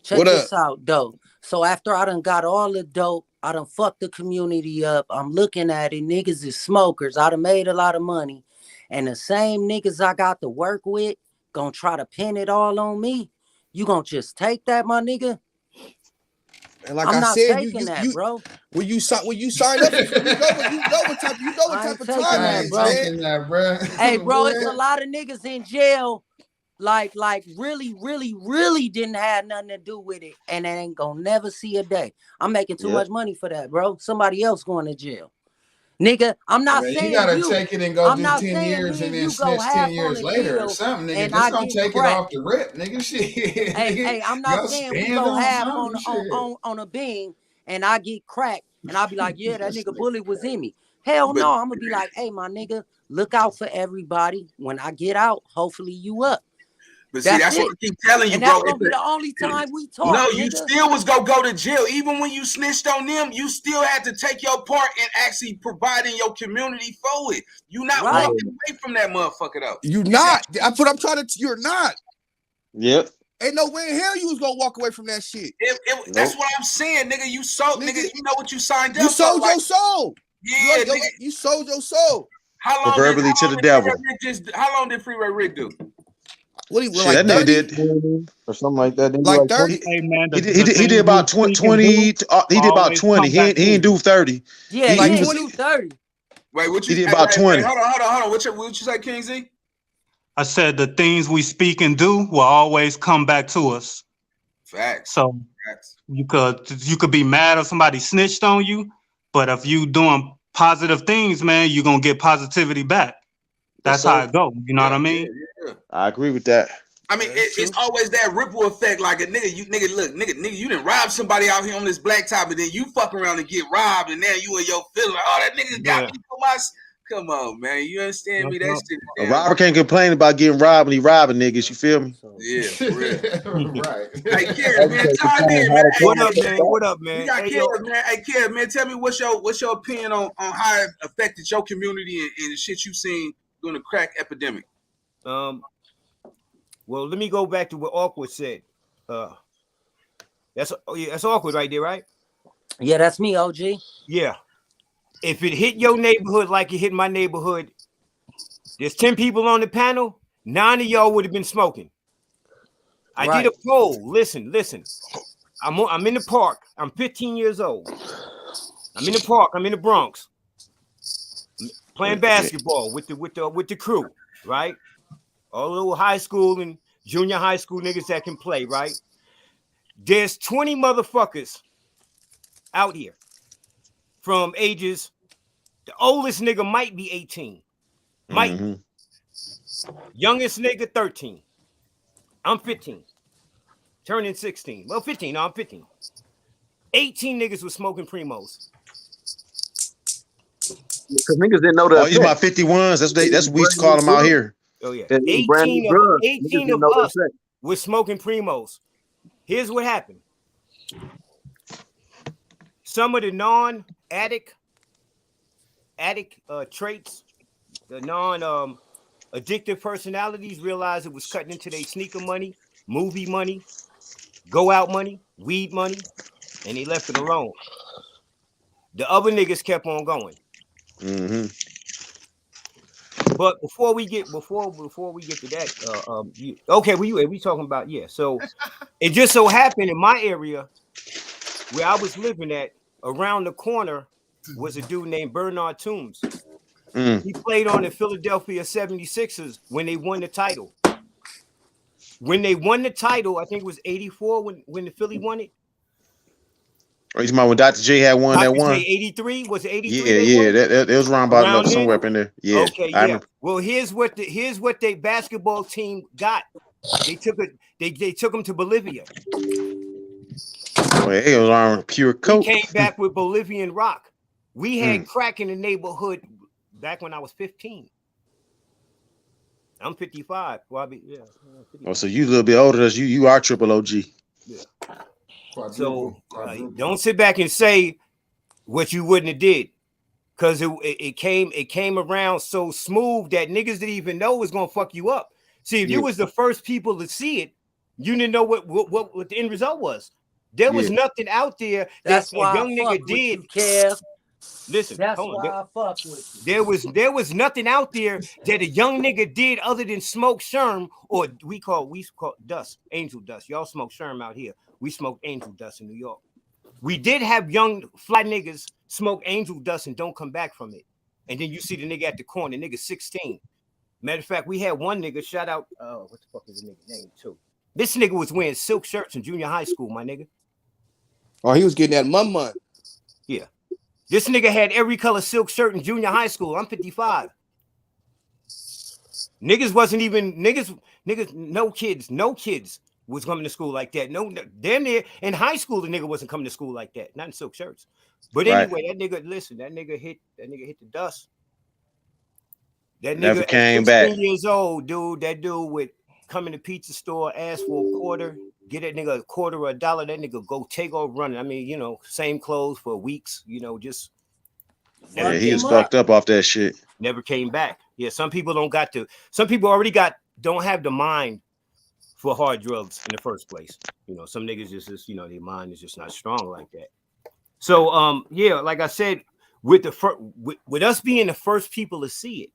Check this out, though. So after I done got all the dope, I done fucked the community up. I'm looking at it. Niggas is smokers. I done made a lot of money. And the same niggas I got to work with gonna try to pin it all on me. You gonna just take that, my nigga?
And like
I'm
I
not
said,
taking that, bro.
When you sign up, you know what type of time it is, man.
Hey, bro, it's a lot of niggas in jail. Like really didn't have nothing to do with it, and they ain't gonna never see a day. I'm making too much money for that, bro. Somebody else going to jail, nigga. I'm not saying
you gotta take it and go do 10 years and then snitch 10 years later or something, nigga. Just don't take it off the rip, nigga. Shit.
Hey, I'm not saying we go have on a beam and I get cracked and I'll be like, yeah, that nigga Bullet was in me. Hell no, I'm gonna be like, hey, my nigga, look out for everybody. When I get out, hopefully you up.
But see, that's what I keep telling you,
and
bro.
That's gonna be the only time we talk.
No,
nigga.
You still was gonna go to jail. Even when you snitched on them, you still had to take your part in actually providing your community for it. You not walking away from that motherfucker though.
You not. That's what I'm trying to. You're not.
Yep.
Ain't no way in hell you was gonna walk away from that shit.
That's what I'm saying, nigga. You sold, nigga. You know what you signed up.
You sold your soul.
Yeah,
you sold your soul.
How long?
Verbally to the devil.
How long did Freeway Rick do?
What he
like that nigga did
or something like that.
Like 30.
Hey man,
he did about 20. He did about 20. He didn't do 30.
Yeah,
like
20, 30.
Wait, what you?
He did about 20.
Hold on. What you say, King Z?
I said the things we speak and do will always come back to us.
Facts.
So You could be mad if somebody snitched on you, but if you doing positive things, man, you're gonna get positivity back. That's how it go. You know what I mean?
Yeah.
I agree with that.
I mean, it's always that ripple effect. Like a nigga, you didn't rob somebody out here on this black top, and then you fuck around and get robbed, and now you and your feeling like, oh, that nigga got me for my. Come on, man. You understand me? That shit.
A robber can't complain about getting robbed when he robbing niggas. You feel me?
Yeah, for real.
Right.
Hey, Karen, man, time in, man.
What up, man? What up, man?
We got Karen, man. Hey, Karen, man, tell me what's your opinion on how it affected your community and the shit you seen during the crack epidemic.
Well, let me go back to what Awkward said. That's Awkward right there, right?
Yeah, that's me, OG.
Yeah. If it hit your neighborhood like it hit my neighborhood, there's 10 people on the panel, 9 of y'all would have been smoking. I did a poll. Listen. I'm in the park. I'm 15 years old. I'm in the park. I'm in the Bronx. I'm playing basketball with the crew, right? All little high school and junior high school niggas that can play, right? There's 20 motherfuckers out here from ages, the oldest nigga might be 18. Might. Youngest nigga, 13. I'm 15. Turning 16. Well, 15. No, I'm 15. 18 niggas was smoking Primos.
Because niggas didn't know that. Oh, these my 51s. That's what we used to call them out here.
Oh, yeah. 18 of us was smoking Primos. Here's what happened. Some of the non-addict traits, the non-addictive personalities realized it was cutting into their sneaker money, movie money, go out money, weed money, and they left it alone. The other niggas kept on going. But before we get to that, okay, we talking about So it just so happened in my area where I was living at, around the corner was a dude named Bernard Toombs. He played on the Philadelphia 76ers when they won the title. When they won the title, I think it was 84 when the Philly won it.
Or he's my when Dr. J had won that one.
83 was it 83?
Yeah, that was around about somewhere up in there. Yeah.
Okay, yeah. Well, here's what their basketball team got. They took them to Bolivia.
Well, it was on pure coke.
We came back with Bolivian rock. We had crack in the neighborhood back when I was 15. I'm 55. Well,
Oh, so you a little bit older than us. You are triple OG.
Yeah. So don't sit back and say what you wouldn't have did, because it came around so smooth that niggas didn't even know it was gonna fuck you up. See, if you was the first people to see it, you didn't know what the end result was. There was nothing out there that a young nigga did. Listen,
that's why I fuck with
you. There was nothing out there that a young nigga did other than smoke sherm, or we call dust, angel dust. Y'all smoke sherm out here. We smoke angel dust in New York. We did have young fly niggas smoke angel dust and don't come back from it. And then you see the nigga at the corner, nigga 16. Matter of fact, we had one nigga, shout out, what the fuck is the nigga name too? This nigga was wearing silk shirts in junior high school, my nigga.
Oh, he was getting that mum.
Yeah. This nigga had every color silk shirt in junior high school. I'm 55. Niggas wasn't even, niggas, no kids was coming to school like that. No, damn near in high school, the nigga wasn't coming to school like that. Not in silk shirts. But anyway, that nigga hit the dust. That nigga
never came back.
Years old, dude. That dude would come in the pizza store, ask for a quarter, get that nigga a quarter or a dollar. That nigga go take off running. I mean, same clothes for weeks. Just.
Yeah, he was fucked up off that shit.
Never came back. Yeah, some people already don't have the mind for hard drugs in the first place. Some niggas just their mind is just not strong like that. So like I said, with us being the first people to see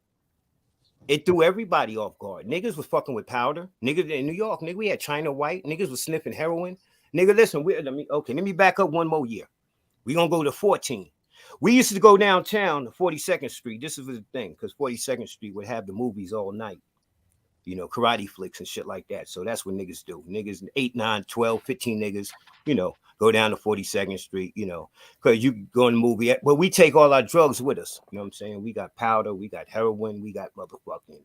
it threw everybody off guard. Niggas was fucking with powder. Niggas in New York, nigga, we had China White. Niggas was sniffing heroin. Nigga, listen, let me back up one more year. We gonna go to 14. We used to go downtown to 42nd Street. This is the thing, because 42nd Street would have the movies all night. you know, karate flicks and shit like that. So that's what niggas do. Niggas 8, 9, 12, 15 niggas, you know, go down to 42nd Street, you know, because you go in the movie. But we take all our drugs with us. You know what I'm saying? We got powder, we got heroin, we got motherfucking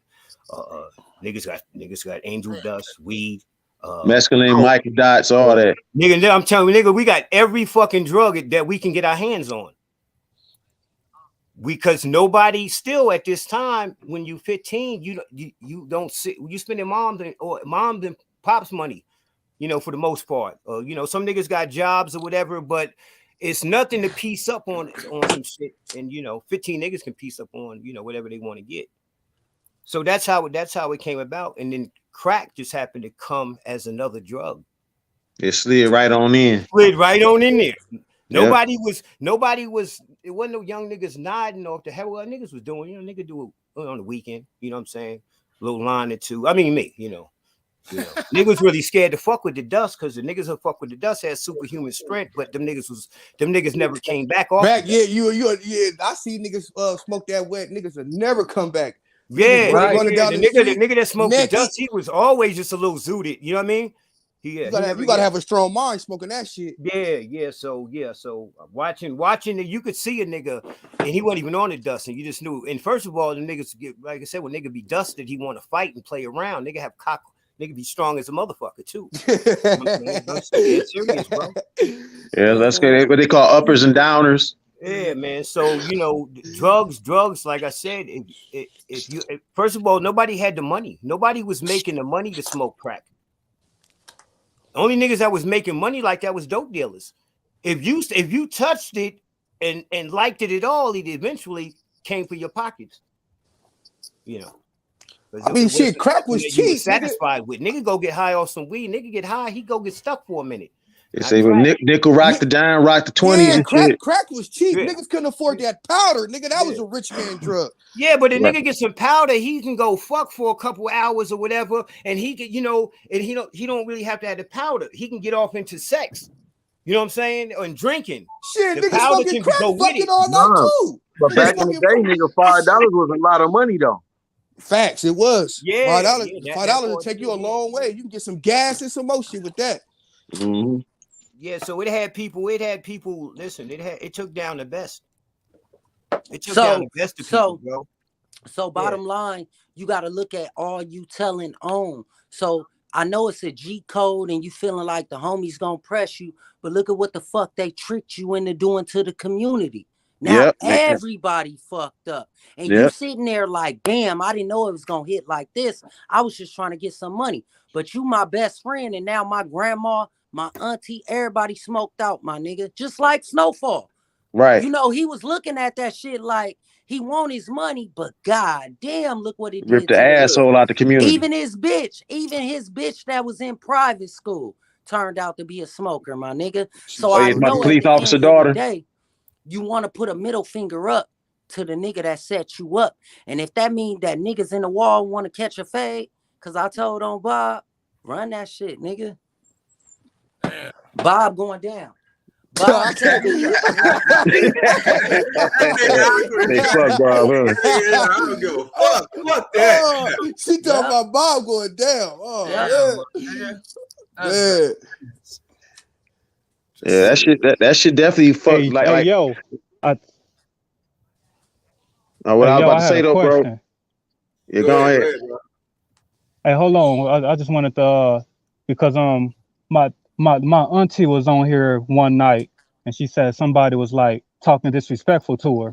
niggas got angel dust, weed,
mescaline, microdots, all that.
Nigga, I'm telling you, nigga, we got every fucking drug that we can get our hands on. Because nobody still at this time, when you 15, you don't sit, you spending mom's and pops money, you know, for the most part. You know, some niggas got jobs or whatever, but it's nothing to piece up on some shit. And you know, 15 niggas can piece up on, you know, whatever they want to get. So that's how it came about. And then crack just happened to come as another drug.
It slid right on in.
Slid right on in there. Nobody was, it wasn't no young niggas nodding off the hell what niggas was doing. You know, nigga do it on the weekend, you know what I'm saying? A little line or two. I mean, me, you know. Niggas really scared to fuck with the dust because the niggas who fuck with the dust had superhuman strength, but them niggas never came back off.
Yeah, I see niggas smoke that wet. Niggas will never come back.
Yeah,
running down
the
street,
nigga that smoked the dust, he was always just a little zooted. You know what I mean?
You gotta have a strong mind smoking that shit.
So watching it, you could see a nigga and he wasn't even on the dust, and you just knew. And first of all, the niggas get, like I said, when nigga be dusted, he want to fight and play around. Nigga be strong as a motherfucker too. It's serious, bro.
Yeah, that's good. What they call uppers and downers.
Yeah, man. So you know, drugs. Like I said, first of all, nobody had the money. Nobody was making the money to smoke crack. Only niggas that was making money like that was dope dealers. If you touched it and liked it at all, it eventually came for your pockets. You know.
I mean, shit, crack was cheap.
Satisfied with nigga go get high off some weed. Nigga get high, he go get stuck for a minute.
They say when nickel rock the dime, rock the 20s.
Yeah,
and shit.
Crack was cheap. Yeah. Niggas couldn't afford that powder. Nigga, that was a rich man drug.
Yeah, but the nigga get some powder, he can go fuck for a couple hours or whatever, and he can, you know, and he don't really have to have the powder. He can get off into sex. You know what I'm saying? And drinking.
Shit, niggas smoking crack fucking all night too.
But back in the day, nigga, $5 was a lot of money though.
Facts, it was.
Yeah,
$5 will take you a long way. You can get some gas and some more shit with that.
Mm-hmm.
Yeah, so it had people. Listen, it took down the best. It took down the best of people, bro.
So bottom line, you got to look at all you telling on. So I know it's a G code and you feeling like the homies gonna press you, but look at what the fuck they tricked you into doing to the community. Now everybody fucked up. And you sitting there like, damn, I didn't know it was gonna hit like this. I was just trying to get some money. But you my best friend, and now my grandma, my auntie, everybody smoked out, my nigga. Just like Snowfall.
Right.
You know, he was looking at that shit like he want his money, but god damn, look what it did.
Ripped the asshole out the community.
Even his bitch that was in private school turned out to be a smoker, my nigga. So I know
my police officer daughter.
Day, you want to put a middle finger up to the nigga that set you up. And if that means that niggas in the wall want to catch a fade, because I told on Bob, run that shit, nigga. Bob going down. Bob
They fuck Bob, huh?
I don't give a fuck. Fuck that.
She talking about Bob going down.
Yeah, that shit definitely fucked. What I was about to say though, bro. Yeah, go ahead.
Hey, hold on. I just wanted to because my auntie was on here one night and she said somebody was like talking disrespectful to her.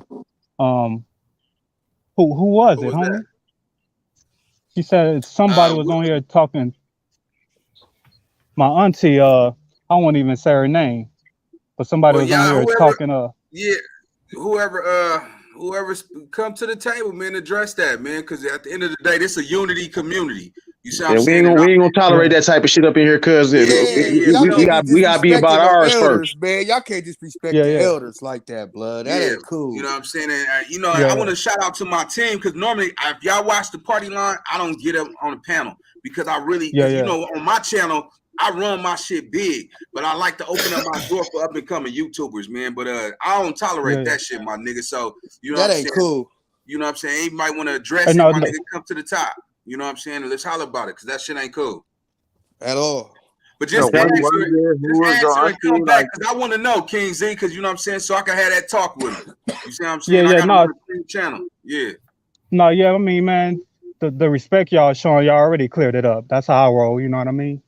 Who was it, homie? She said somebody was on here talking. My auntie, I won't even say her name, but somebody was on here talking.
Yeah, whoever come to the table, man, address that, man, because at the end of the day, this is a unity community. You see what I'm saying?
We ain't gonna tolerate that type of shit up in here, cuz we gotta be about ours
elders,
first.
Man, y'all can't disrespect the elders like that, blood. That ain't cool.
You know what I'm saying? And, I want to shout out to my team because normally, if y'all watch the party line, I don't get up on the panel because I really, on my channel, I run my shit big, but I like to open up my door for up and coming YouTubers, man. But I don't tolerate that shit, my nigga. So you know
that ain't cool.
You know what I'm saying? You might want to address it, my nigga. Come to the top. You know what I'm saying? And let's holler about it, because that shit ain't cool.
At all.
But just
Yeah,
answer
who is
it
your
and come
auntie?
back,
Like,
because I want to know, King Z, because you know what I'm saying, so I can have that talk with him. You see what I'm
Yeah,
saying? I
yeah,
got him
no,
on the same channel. Yeah.
no, yeah. I mean, man, the respect y'all showing, y'all already cleared it up. That's how I roll. You know what I mean?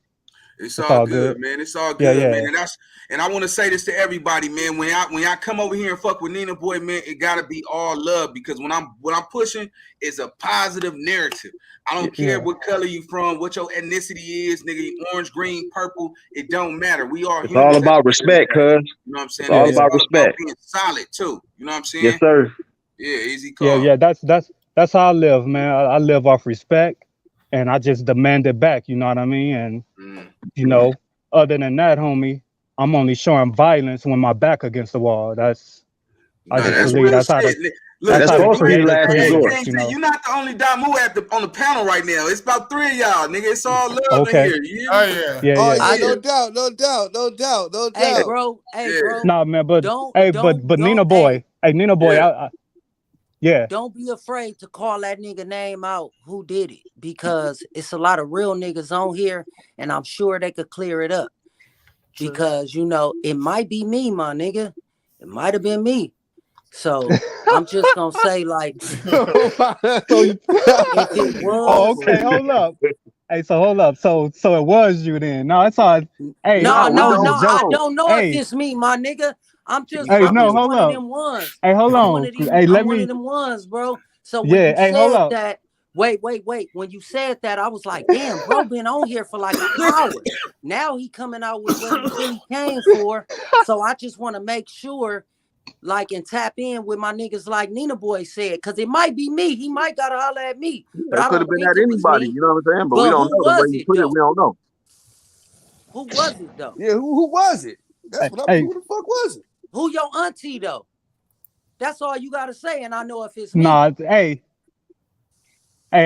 It's
It's
all
all
good,
good.
man. It's all
Yeah,
good, man.
yeah.
And I want to say this to everybody, man. When I come over here and fuck with NINABOY, man, it gotta be all love, because what I'm pushing is a positive narrative. I don't care
Yeah.
what color you from, what your ethnicity is, nigga, orange, green, purple. It don't matter. We are
It's all
humans.
about respect, cuz.
You know what I'm saying?
It's
And
all
it's
about
all about
respect.
being solid too. You know what I'm
Yes,
saying?
sir.
Yeah, easy
Yeah,
call.
yeah. That's how I live, man. I live off respect, and I just demand it back. You know what I mean? And you know, other than that, homie, I'm only showing violence when my back against the wall. I
Nah,
just
that's
believe
real
that's how
shit.
the
Look,
that's
That's
how the
supposed to be
look,
the
creator
last
hey,
created
resort.
us.
King
You
Z,
know?
you're not the only Damu on the panel right now. It's about 3 of y'all, nigga. It's all love in
Okay.
here. You hear
Oh
me?
yeah.
Yeah,
Oh
yeah.
yeah, no
Yeah.
doubt, no doubt, no doubt, no
Hey,
doubt.
bro. Hey, bro.
Nah, man. But
Don't,
hey,
don't,
but
don't.
NINABOY, hey, NINABOy,
Yeah.
yeah.
Don't be afraid to call that nigga name out who did it, because it's a lot of real niggas on here, and I'm sure they could clear it up.
True.
Because, you know, it might be me, my nigga. It might have been me. So I'm just gonna say, like, if it
Oh,
was,
okay. Hold up. Hey, so hold up. So it was you then? No, it's all. Hey,
no,
I was
no,
just
I
joking.
don't know if
Hey,
it's me, my nigga. I'm just
no, hold
one of
up.
them ones.
Hey, hold
I'm
on.
one of them.
Hey,
I'm
let
one
me.
of them ones, bro. So when
Yeah.
you
Hey, hold
said
up.
that, wait. When you said that, I was like, damn, bro, been on here for like an hour. Now he coming out with what he really came for. So I just want to make sure, like, and tap in with my niggas like NINABOY said, because it might be me. He might gotta holler at me, but
it
I
could have
don't
been
think
at
it was
anybody,
me.
you know what I'm saying? But we
But
don't
who
know the way
was
you
it
put it.
though?
We don't know.
Who was it though?
Yeah, who was it? That's what I'm.
Hey,
Who the fuck was it?
Who your auntie though? That's all you gotta say, and I know if it's me.
nah. Hey,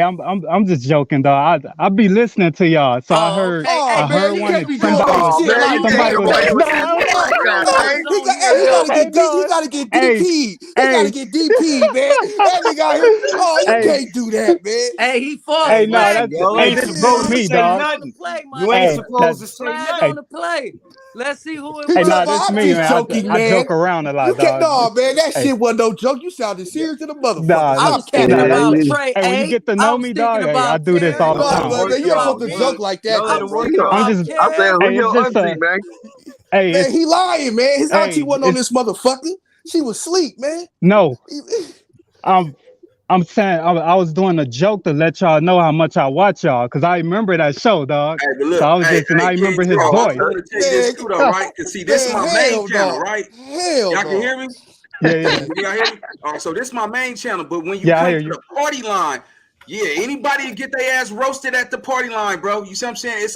I'm just joking, dog. I be listening to y'all, so
Oh, okay.
Oh
Hey,
I
but
man,
heard
you
one
can't
that
be doing
somebody
that
was
Oh
shit
man,
like
you
that,
can't
somebody
come
was
away
man.
with
we
that
got
no.
some
like
real
that, man.
niggas on here
He gotta
though.
Hey,
get deep. He
dog.
gotta get
Hey,
DP. He gotta
hey,
get DP, man. That nigga out here. Oh, you
hey,
can't do that, man.
Hey, he false
hey.
Hey,
No,
listen,
flagged it.
you
hey,
ain't
this is
supposed to
me,
say
Flag
dog.
on the
nothing.
play, my
You ain't
Hey,
nigga.
supposed
that.
to say
Flag
nothing.
on
Hey,
the play. Let's see who it
He
hey.
talking
Nah,
was.
this
about
is
I'm
me,
just
man.
joking,
I
man.
joke around a
You
lot,
can't,
dog.
no, man. That
Hey,
shit wasn't no joke. You sounded serious to the motherfucker.
nah,
I
nah,
was
Stop
thinking
capping,
nah.
man.
about
Yeah,
Trey.
Hey, when you
A.
get to
I
know
was
me,
thinking
dog, hey, I
about
do this
Kev.
all the
Don't let
No,
him
time.
man,
I'm
work
you
thinking
you
ain't
out,
supposed
about
to
man.
joke
Kev.
like that,
Don't let
though,
him
I'm
work
man.
thinking
you
I'm
out.
about
saying,
Kev.
who
Hey,
your
it's just
auntie, man?
hey,
Man, he lying, man. His auntie
hey,
wasn't on this motherfucker. She was asleep, man.
no. I'm, I'm saying I was doing a joke to let y'all know how much I watch y'all, cause I remember that show, dog.
Hey, but
So
look,
I was just, and I
King
remember
Z,
his
I
Oh,
want
voice.
to tell you this
man,
too, though, right? Cause see, this is
man,
my main
hell
channel,
no.
right?
Hell
Y'all can
no.
hear me?
Yeah, yeah,
Can y'all hear me? All right, so this is my main channel, but when you
yeah. I
come
hear
to
you.
the party line, yeah, anybody get their ass roasted at the party line, bro. You see what I'm saying?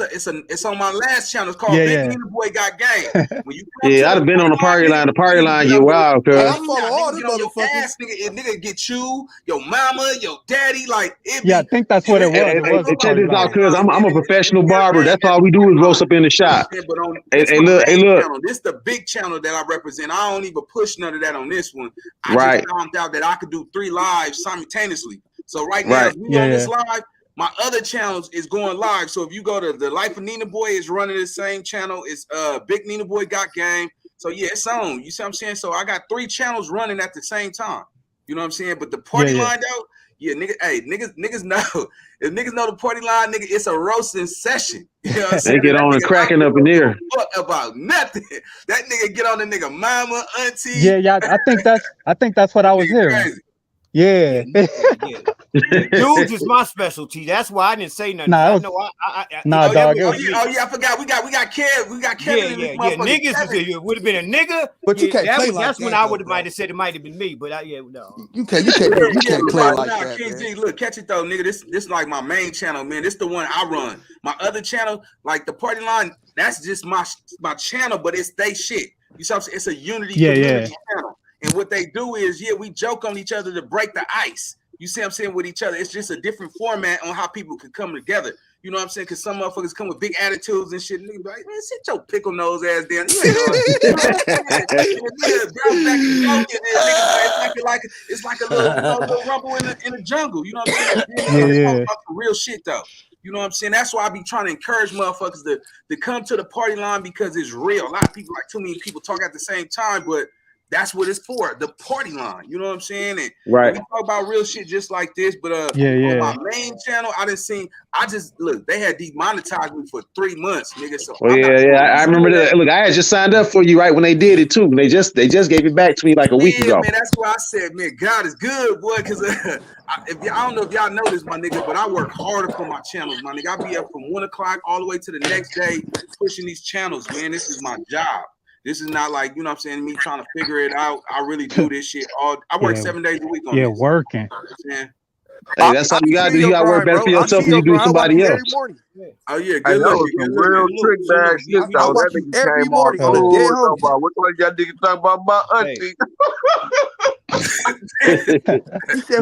It's on my last channel. It's called
Yeah,
Big
yeah.
NINABOY Got Game. When you come to
yeah. I'd
the
have been on
party
the party
line,
line. The party
nigga
line
get
get
on your
wild,
Hey,
cuz.
I
team
follow
now,
all
nigga
them
get on your
motherfuckers.
ass, nigga get you, your mama, your daddy, like it
Yeah, I
be.
think that's
It,
what it
it,
was.
Hey,
It
it
hey,
was
look
a
hey, check
like
party
a
this out,
line.
party
cuz.
line,
I'm
man,
a
and
professional
get
barber.
ran
That's
at
all
the
we do
party
is roast
line.
up in the
You know what
shop.
I'm saying? But on
Hey,
this
hey,
my
look, hey,
main
look.
channel. This the big channel that I represent. I don't even push none of that on this one. I just
Right,
found out that I could do 3 lives simultaneously. So right now,
right.
if we
Yeah,
on this
yeah,
live, my other channels is going live. So if you go to the Life of NINABOY, is running the same channel. It's Big NINABOY Got Game. So yeah, it's on. You see what I'm saying? So I got 3 channels running at the same time. You know what I'm saying? But the
yeah,
party
yeah.
line though, yeah, niggas know. If niggas know the party line, nigga, it's a roasting session. You know what I'm
They
saying?
get
That
on and
nigga out
cracking
there
up in
don't give
there.
a fuck about nothing. That nigga get on the nigga mama, auntie.
Yeah, yeah. I think that's what
That
I was
nigga
hearing.
crazy.
Yeah.
Yeah. Dudes is my specialty. That's why I didn't say nothing.
Nah,
Cause
it
I
was
know
nah,
Oh yeah,
dog. It was
I forgot. We got Kevin. We got Kevin in this
yeah.
motherfucker.
Niggas
Kevin.
it would have been a nigga.
But you
Yeah,
can't play like
that's when
that,
I
though,
would have might
bro.
have said it might have been me. But no.
You
Yeah,
can't
but
play like
nah,
that,
King
man.
G, look, catch it though, nigga. This like my main channel, man. This the one I run. My other channel, like the party line, that's just my channel, but it's they shit. You see what I'm saying? It's a unity
yeah,
community
yeah.
channel. And what they do is, yeah, we joke on each other to break the ice. You see what I'm saying with each other. It's just a different format on how people can come together. You know what I'm saying? Because some motherfuckers come with big attitudes and shit. Nigga be like, man, sit your pickle nose ass down. You ain't hard. It's like a little rumble in the jungle. You know what I'm saying?
Yeah.
About the real shit though. You know what I'm saying? That's why I be trying to encourage motherfuckers to come to the party line because it's real. A lot of people, like too many people talk at the same time, but that's what it's for, the party line. You know what I'm saying? And
right.
We talk about real shit just like this, but on my main channel, they had demonetized me for 3 months, nigga. So
I remember that. Look, I had just signed up for you right when they did it too. They just gave it back to me like a week ago.
Man, that's why I said, man, God is good, boy. Because I don't know if y'all know this, my nigga, but I work harder for my channels, my nigga. I be up from 1 o'clock all the way to the next day pushing these channels, man. This is my job. This is not like, you know what I'm saying, me trying to figure it out. I really do this shit I work 7 days a week on this.
Working.
Hey, that's how you gotta do. You gotta work better for yourself than you do somebody else.
Oh yeah, good luck.
Real trick bag shit though. That nigga every morning on the dead home. What was y'all niggas talking about my auntie?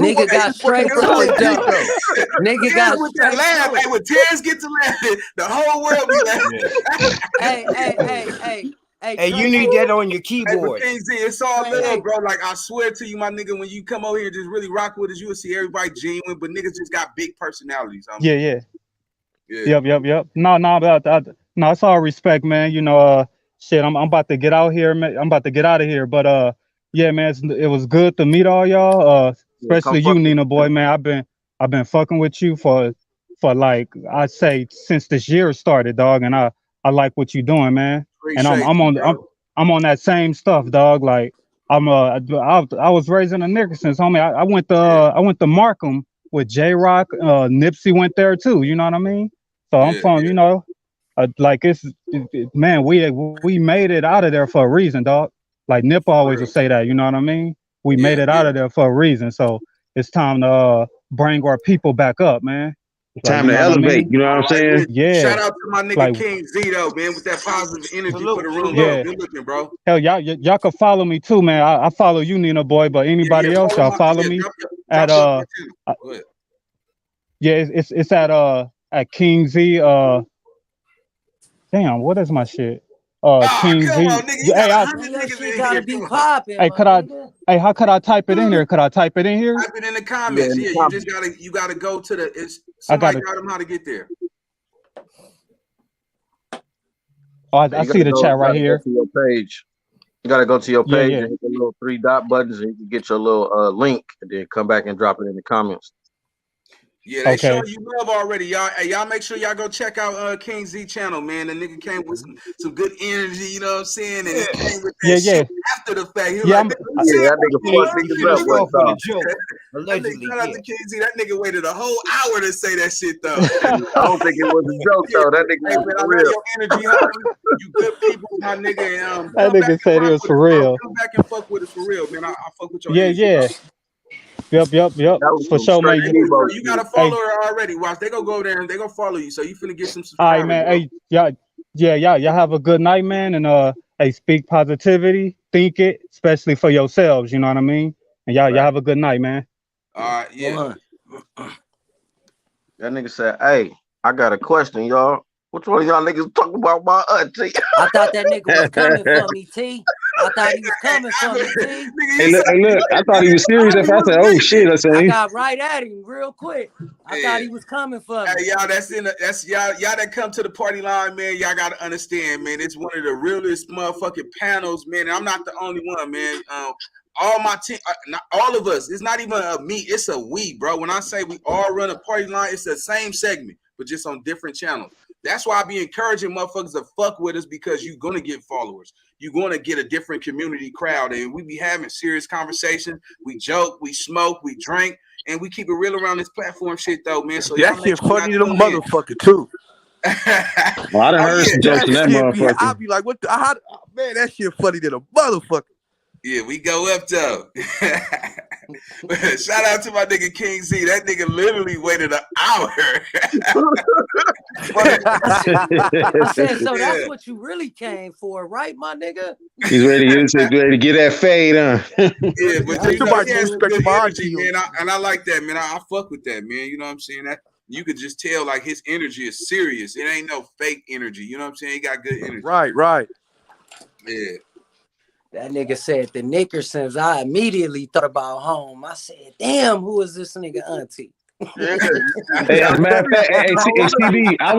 Nigga got straight from the jump. Nigga got
with that laugh. Hey, when Terrence get to laughing, the whole world be laughing.
Hey, you need that on your keyboard.
Hey, it's all love, bro. Like, I swear to you, my nigga, when you come over here and just really rock with us, you will see everybody genuine, but niggas just got big personalities.
Yeah. Yep. No, it's all respect, man. You know, shit, I'm about to get out here, man. I'm about to get out of here, but yeah, man, it was good to meet all y'all. Especially you, NINABOY, man. I've been fucking with you for like, I'd say since this year started, dog, and I like what you doing, man. And I'm on that same stuff, dog. Like I was raised in the Nickersons, homie. I went to Markham with J-Rock. Nipsey went there too. You know what I mean? So I'm from, you know, like man, we made it out of there for a reason, dog. Like Nip always would say that. You know what I mean? We made it out of there for a reason. So it's time to bring our people back up, man.
Time to elevate, you know what I'm saying?
Yeah.
Shout out to my nigga King Z though, man, with that positive energy for the room.
Yeah.
Good looking, bro.
Hell, y'all can follow me too, man. I follow you, NINABOY, but anybody else, y'all follow me at it's at King Z. Damn, what is my shit? King Z.
Gotta be popping.
Hey, how could I type it in here? Could I type it in here?
Type it in the comments. Yeah, you gotta go to the. Somebody got them how to get there.
Oh, I see the chat right here.
To your page. You gotta go to your page and hit the little 3 dot buttons, and you can get your little link, and then come back and drop it in the comments.
Yeah, they show you love already, y'all. Hey, y'all make sure y'all go check out King Z channel, man. The nigga came with some good energy, you know what I'm saying? And he came with that shit after the fact. He
that nigga fucked niggas up one time.
Allegedly, shout out to King Z. That nigga waited a whole hour to say that shit though.
I don't think it was a joke though. That nigga was for real.
Your energy, you good people, my nigga.
That nigga said it was for real.
Come back and fuck with us for real, man. I fuck with your energy.
Yeah. Yep. For sure, man.
You got a follower already. Watch, they gonna go there and they gonna follow you. So you finna get some subscribers.
All right, man. Hey, y'all have a good night, man. And hey, speak positivity, think it, especially for yourselves. You know what I mean? And y'all have a good night, man.
All right, yeah.
That nigga said, "Hey, I got a question, y'all. Which one of y'all niggas talking about my auntie?"
I thought that nigga was coming for me, T. I thought he was coming for me, T.
Hey, look, I thought he was serious. I said, "Oh shit!"
I got right at him real quick. I thought he was coming for me.
Hey, y'all, that's y'all that come to the party line, man. Y'all gotta understand, man. It's one of the realest motherfucking panels, man. And I'm not the only one, man. All my team, not all of us. It's not even a me. It's a we, bro. When I say we all run a party line, it's the same segment, but just on different channels. That's why I be encouraging motherfuckers to fuck with us, because you're gonna get followers. You're gonna get a different community crowd, and we be having serious conversation. We joke, we smoke, we drink, and we keep it real around this platform shit though, man. So
that shit funny to the motherfucker too.
Well, I done heard some jokes in that motherfucker.
I be like, what the man, that shit funny to the motherfucker.
Yeah, we go up though. Shout out to my nigga King Z. That nigga literally waited an hour.
I said, so that's what you really came for, right, my nigga?
He's ready to get that fade, huh?
Yeah, but you know, he has good energy, man. And I like that, man. I fuck with that, man. You know what I'm saying? You could just tell like his energy is serious. It ain't no fake energy. You know what I'm saying? He got good energy.
Right.
Yeah.
That nigga said the Nickersons. I immediately thought about home. I said, damn, who is this nigga auntie?
Hey, as a matter of fact, hey, CB, I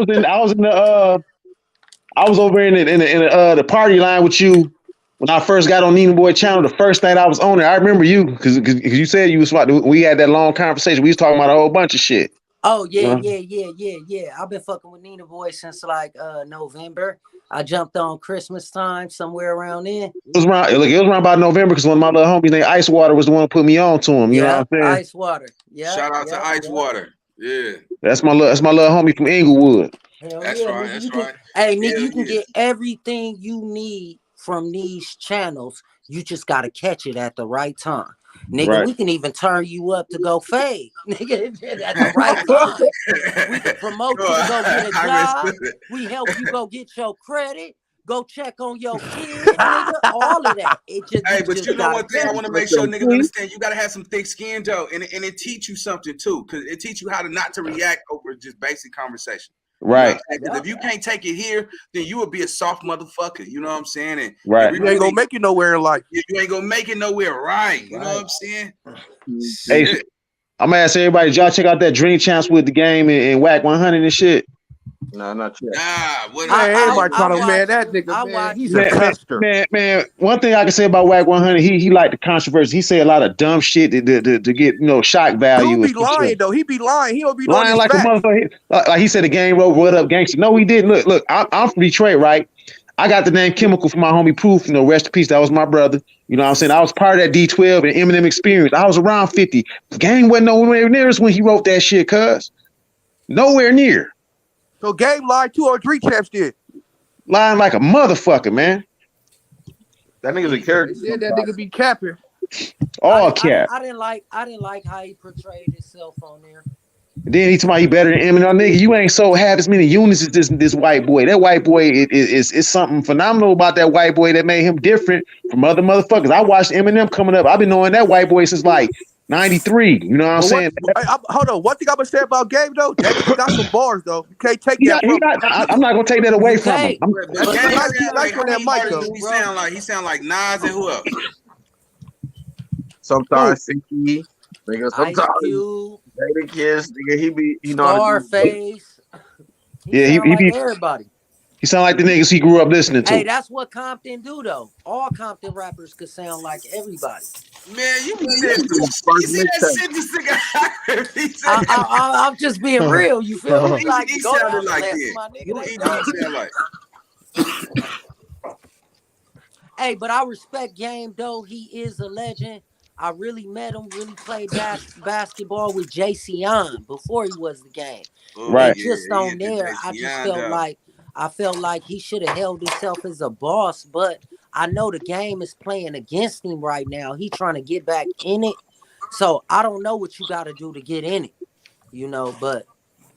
was over in the party line with you when I first got on NINABOY channel. The first night I was on it, I remember you because you said you was smart. We had that long conversation. We was talking about a whole bunch of shit.
Oh yeah. I've been fucking with NINABOY since like November. I jumped on Christmas time somewhere around then.
It was around about November because one of my little homies named Ice Water was the one who put me on to him. You know what I'm saying?
Ice Water. Yeah.
Shout out to Ice Water. Yeah.
That's my little homie from Inglewood.
Hell
that's
yeah,
right.
Nigga,
That's right.
Hey, nigga, you can get everything you need from these channels. You just gotta catch it at the right time. Nigga, we can even turn you up to go fade. Nigga, at the right time. We can promote you to go get a job. We help you go get your credit. Go check on your kids, nigga. All of that. It just,
hey, but you know one thing I want to make sure niggas understand. You gotta have some thick skin, Joe, and it teach you something too, because it teach you how to not to react over just basic conversation.
Right.
Because if you can't take it here, then you will be a soft motherfucker. You know what I'm saying? And
right.
You ain't gonna make it nowhere in life.
You ain't gonna make it nowhere, right? You know what I'm saying?
Hey, I'm gonna ask everybody, did y'all check out that Dream Champs with the game and Whack 100 and shit?
Nah, not yet.
Everybody trying to man that nigga, man. He's a tester.
Man, one thing I can say about Whack 100, he liked the controversy. He said a lot of dumb shit to get shock value.
Dude be lying though. He be lying. He don't be
lying like a motherfucker. Like he said, the game wrote "What Up, Gangster." No, he didn't. Look. I'm from Detroit, right? I got the name Chemical from my homie Proof. Rest in peace. That was my brother. You know what I'm saying? I was part of that D12 and Eminem experience. I was around 50. The game wasn't nowhere near us when he wrote that shit, cuz. Nowhere near.
So Game lied too, or Dream Champs did?
Lying like a motherfucker, man.
That nigga's a character.
They said that nigga be capping.
All cap.
I didn't like how he portrayed himself on there.
Then he told me he better than Eminem. Nigga, you ain't so half as many units as this white boy. That white boy is something phenomenal about that white boy that made him different from other motherfuckers. I watched Eminem coming up. I've been knowing that white boy since like 93. You know what I'm saying?
Hold on. One thing I'm gonna say about Game though, that nigga got some bars though. You can't take that from him.
I'm not gonna take that away from him.
He sound like Nas and who else?
Sometimes Sinky, nigga. Sometimes Jada Kiss, nigga. He know
Scarface.
He be
everybody.
He sound like the niggas he grew up listening to.
Hey, that's what Compton do though. All Compton rappers could sound like everybody.
Man, you said
I'm just being real. You feel me? Like,
he sounded like that. He sounded like.
Hey, but I respect Game though. He is a legend. I really met him, really played basketball with JC on before he was the Game.
Right.
And just on there, I just felt like he should have held himself as a boss, but I know the Game is playing against him right now. He trying to get back in it. So I don't know what you got to do to get in it, but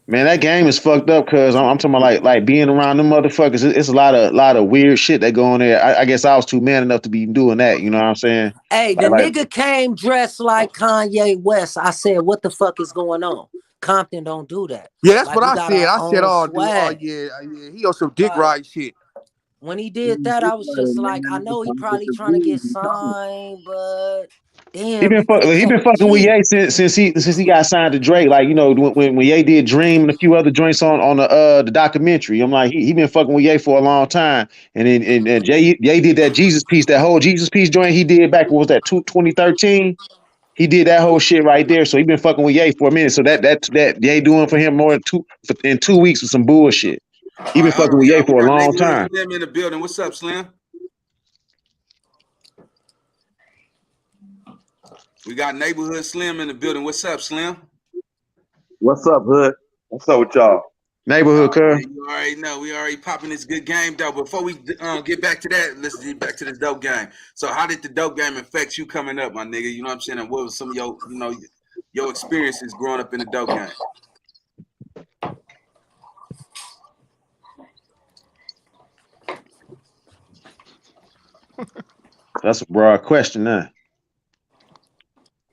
man, that game is fucked up because I'm talking about like being around them motherfuckers. It's a lot of weird shit that go on there. I guess I was too man enough to be doing that. You know what I'm saying?
Hey, the nigga came dressed like Kanye West. I said, what the fuck is going on? Compton don't do that.
Yeah, that's what I said. I said, yeah, he on some dick ride shit.
When he did that, I was just like, I know he probably trying to get signed, but damn,
he been fucking with Ye since he got signed to Drake. Like, when Ye did Dream and a few other joints on the documentary. I'm like, he been fucking with Ye for a long time. And then Ye did that Jesus piece, that whole Jesus piece joint he did back, what was that, 2013? He did that whole shit right there. So he been fucking with Ye for a minute. So that Ye doing for him more in 2 weeks with some bullshit. He been fucking with Ye for a long time.
Slim in the building. What's up, Slim? We got Neighborhood Slim in the building. What's up, Slim?
What's up, Hood? What's up with y'all?
Neighborhood, cuz.
You already know. We already popping this good game, though. Before we get back to that, let's get back to this dope game. So how did the dope game affect you coming up, my nigga? You know what I'm saying? And what was some of your experiences growing up in the dope game?
That's a broad question, huh?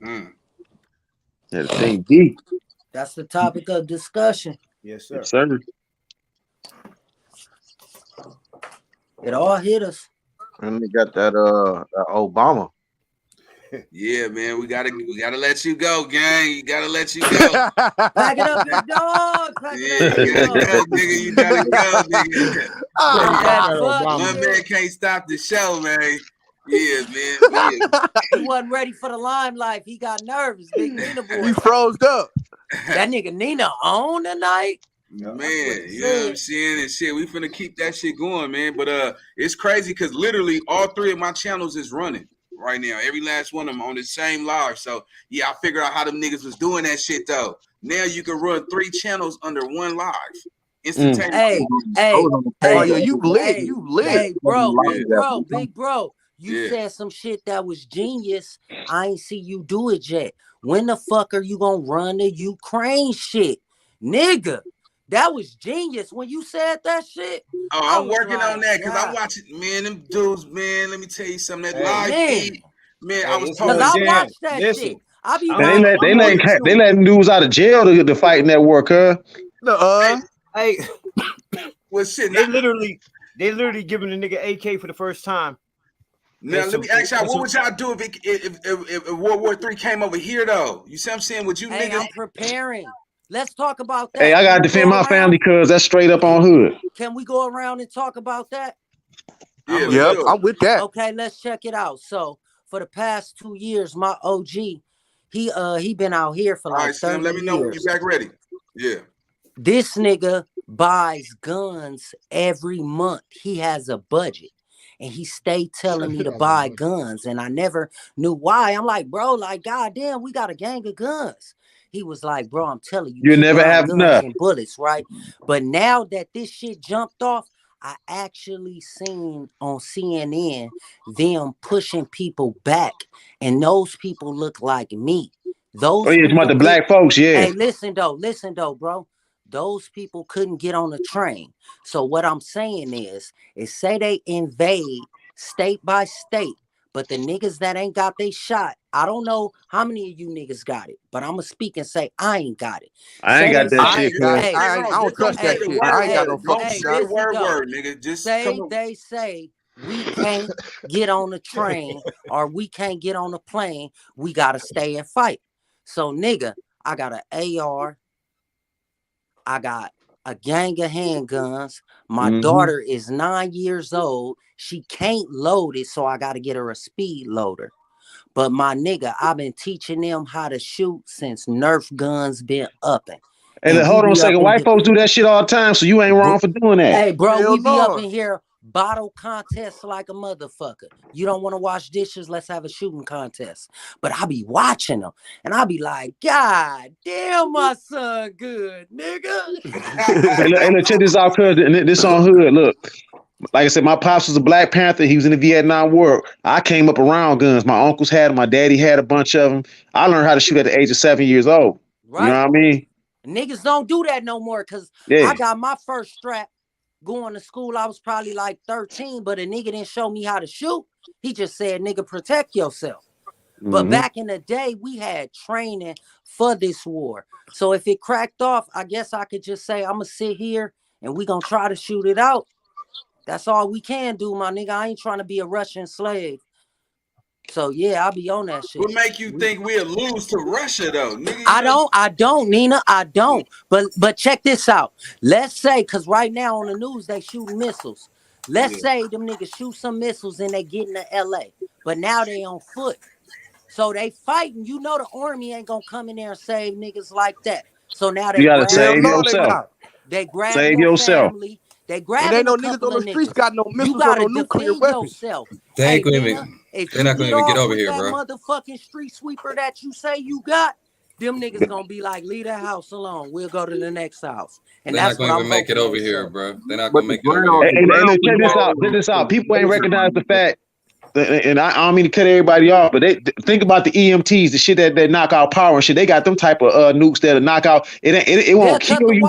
Yeah, the thing deep.
That's the topic of discussion.
Yes, sir.
Yes, sir.
It all hit us.
And we got that Obama.
Yeah, man, we gotta let you go, gang. You gotta let you go.
Pack it up, big dog. Pack it up,
You
big
gotta
dog.
go, nigga. You gotta go, nigga. One man can't stop the show, man. Yeah, man. Yeah.
He wasn't ready for the limelight. He got nervous. Big NINABOy.
You froze up.
That nigga Nina on tonight.
Man, you know what I'm saying? And shit, we finna keep that shit going, man. But it's crazy because literally all three of my channels is running right now. Every last one of them on the same live. So yeah, I figured out how them niggas was doing that shit though. Now you can run 3 channels under one live. Instantaneously.
Hey,
you lit. You lit.
Hey, bro, big bro. You said some shit that was genius. I ain't see you do it yet. When the fuck are you gonna run the Ukraine shit? Nigga, that was genius when you said that shit.
Oh, I'm working on that because I'm watching, man, them dudes, man. Let me tell you something. That live feed, man, I was told.
Because I watched that shit. I be
they let dudes out of jail to fight in that work, huh?
Hey,
well, shit.
They literally giving the nigga AK for the first time.
Now let me ask y'all, what would y'all do if World War III came over here though? You see what I'm saying? Would you niggas?
I'm preparing. Let's talk about that.
Hey, I gotta defend my family because that's straight up on hood.
Can we go around and talk about that?
Yeah, I'm with that.
Okay, let's check it out. So for the past 2 years, my OG, he been out here for like 30 years.
Let me know when you're back ready. Yeah.
This nigga buys guns every month. He has a budget. And he stayed telling me to buy guns. And I never knew why. I'm like, bro, like, goddamn, we got a gang of guns. He was like, bro, I'm telling you,
you never have enough
and bullets, right? But now that this shit jumped off, I actually seen on CNN them pushing people back, and those people look like me. Those
it's about the black folks, yeah.
Hey, listen though, bro. Those people couldn't get on the train. So what I'm saying is say they invade state by state, but the niggas that ain't got they shot, I don't know how many of you niggas got it, but I'm gonna speak and say I ain't got it.
I ain't got that shit.
I don't trust that shit. I ain't got no fucking shot.
Word, nigga. Just
they say we can't get on the train or we can't get on the plane. We gotta stay and fight. So nigga, I got an AR. I got a gang of handguns. My daughter is 9 years old. She can't load it, so I got to get her a speed loader. But my nigga, I've been teaching them how to shoot since Nerf guns been upping.
And hold on a second, white folks do that shit all the time, so you ain't wrong for doing that.
Hey, bro, we be up in here bottle contests like a motherfucker. You don't want to wash dishes? Let's have a shooting contest. But I be watching them, and I be like, God damn, my son good, nigga.
Hey, look, check this out, cuz this on hood. Look, like I said, my pops was a Black Panther. He was in the Vietnam War. I came up around guns. My uncles had them. My daddy had a bunch of them. I learned how to shoot at the age of 7 years old. Right. You know what I mean?
Niggas don't do that no more because I got my first strap going to school. I was probably like 13, but a nigga didn't show me how to shoot. He just said, nigga, protect yourself. But back in the day, we had training for this war. So if it cracked off, I guess I could just say, I'm going to sit here and we going to try to shoot it out. That's all we can do, my nigga. I ain't trying to be a Russian slave. So yeah, I'll be on that shit.
What make you think we'll lose to Russia though, nigga?
I don't, Nina. I don't. But check this out. Let's say, cause right now on the news they shooting missiles. Let's say them niggas shoot some missiles and they get into LA. But now they on foot. So they fighting. You know the army ain't gonna come in there and save niggas like that. So now they
gotta save yourself.
They grab
save
your
yourself.
Family. They grab.
And ain't no niggas on the streets got no missiles or no nuclear weapons.
Yourself.
They ain't gonna even. They're not gonna even get over here, bro.
Motherfucking street sweeper that you say you got, them niggas gonna be like, leave that house alone. We'll go to the next house. And
they're
that's
not gonna even make it over here, bro. They're not gonna make it over here.
Hey, check this out. Check this out. People ain't recognize the fact. And I don't mean to cut everybody off, but they think about the EMTs, the shit that knock out power and shit. They got them type of nukes that'll knock out. It won't kill you.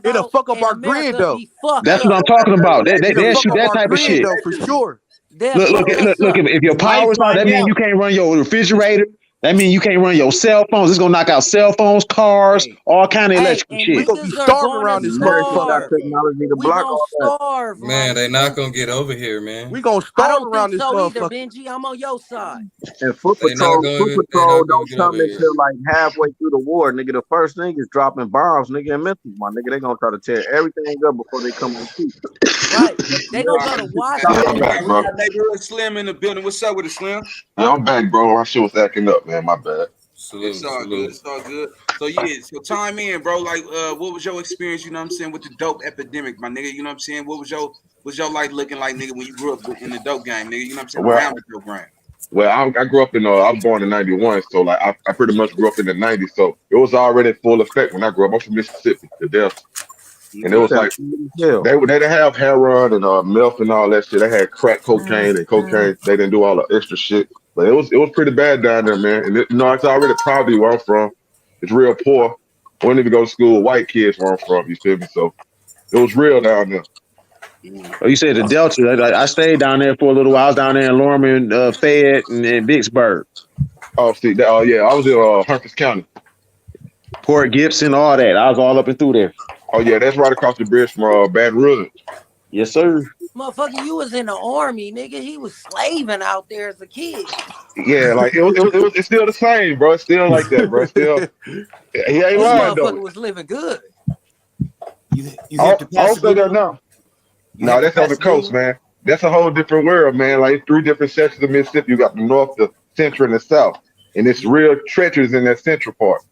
It'll fuck up our grid though.
That's what I'm talking about. They'll shoot that type of shit
though, for sure.
Look, if your power's out, that means you can't run your refrigerator. That means you can't run your cell phones. It's gonna knock out cell phones, cars, all kind of electrical shit.
We gonna be starving around this motherfucker.
Technology to
We
block
gonna
all that.
starve,
Man, they not gonna get over here, man.
We gonna
I
starve
don't
around
think
this
so either,
motherfucker.
Benji. I'm on your side.
And Foot
They not
Patrol
gonna
don't
get
come
over here.
until like halfway through the war, nigga. The first thing is dropping bombs, nigga, and missiles, my nigga. They gonna try to tear everything up before they come on shoot.
Right. They gonna go to
Hey,
Washington.
I'm back,
we
bro.
got neighborhood Slim in the building. What's up with it, Slim?
Yeah, I'm back, bro. My shit was acting up, man. My bad.
It's all good. It's all good. So yeah, so time in, bro. Like, what was your experience? You know what I'm saying, with the dope epidemic, my nigga. You know what I'm saying. What was your life looking like, nigga, when you grew up in the dope game, nigga? You know what I'm saying, around the dope game.
Well, I grew up in. I was born in '91, so like I pretty much grew up in the '90s. So it was already full effect when I grew up. I'm from Mississippi, the Delta, and it was like they didn't have heroin and meth and all that shit. They had crack cocaine and cocaine. They didn't do all the extra shit. But it was pretty bad down there, man. And it's already poverty where I'm from. It's real poor. I wouldn't even go to school with white kids where I'm from. You feel me? So it was real down there.
Oh, you said the Delta. I stayed down there for a little while. I was down there in Lorman, Fayette, and then Vicksburg.
Oh, see, yeah, I was in Harford County.
Port Gibson, all that. I was all up and through there.
Oh yeah, that's right across the bridge from Baton Rouge.
Yes, sir.
Motherfucker, you was in the army, nigga. He was slaving out there as a kid.
Yeah, like it's still the same, bro. It's still like that, bro. Still, he ain't
This
lying
motherfucker
though.
was living good.
You have to pass
Also there now. No, that's on the coast, man. That's a whole different world, man. Like 3 different sections of Mississippi. You got the north, the central, and the south, and it's real treacherous in that central part.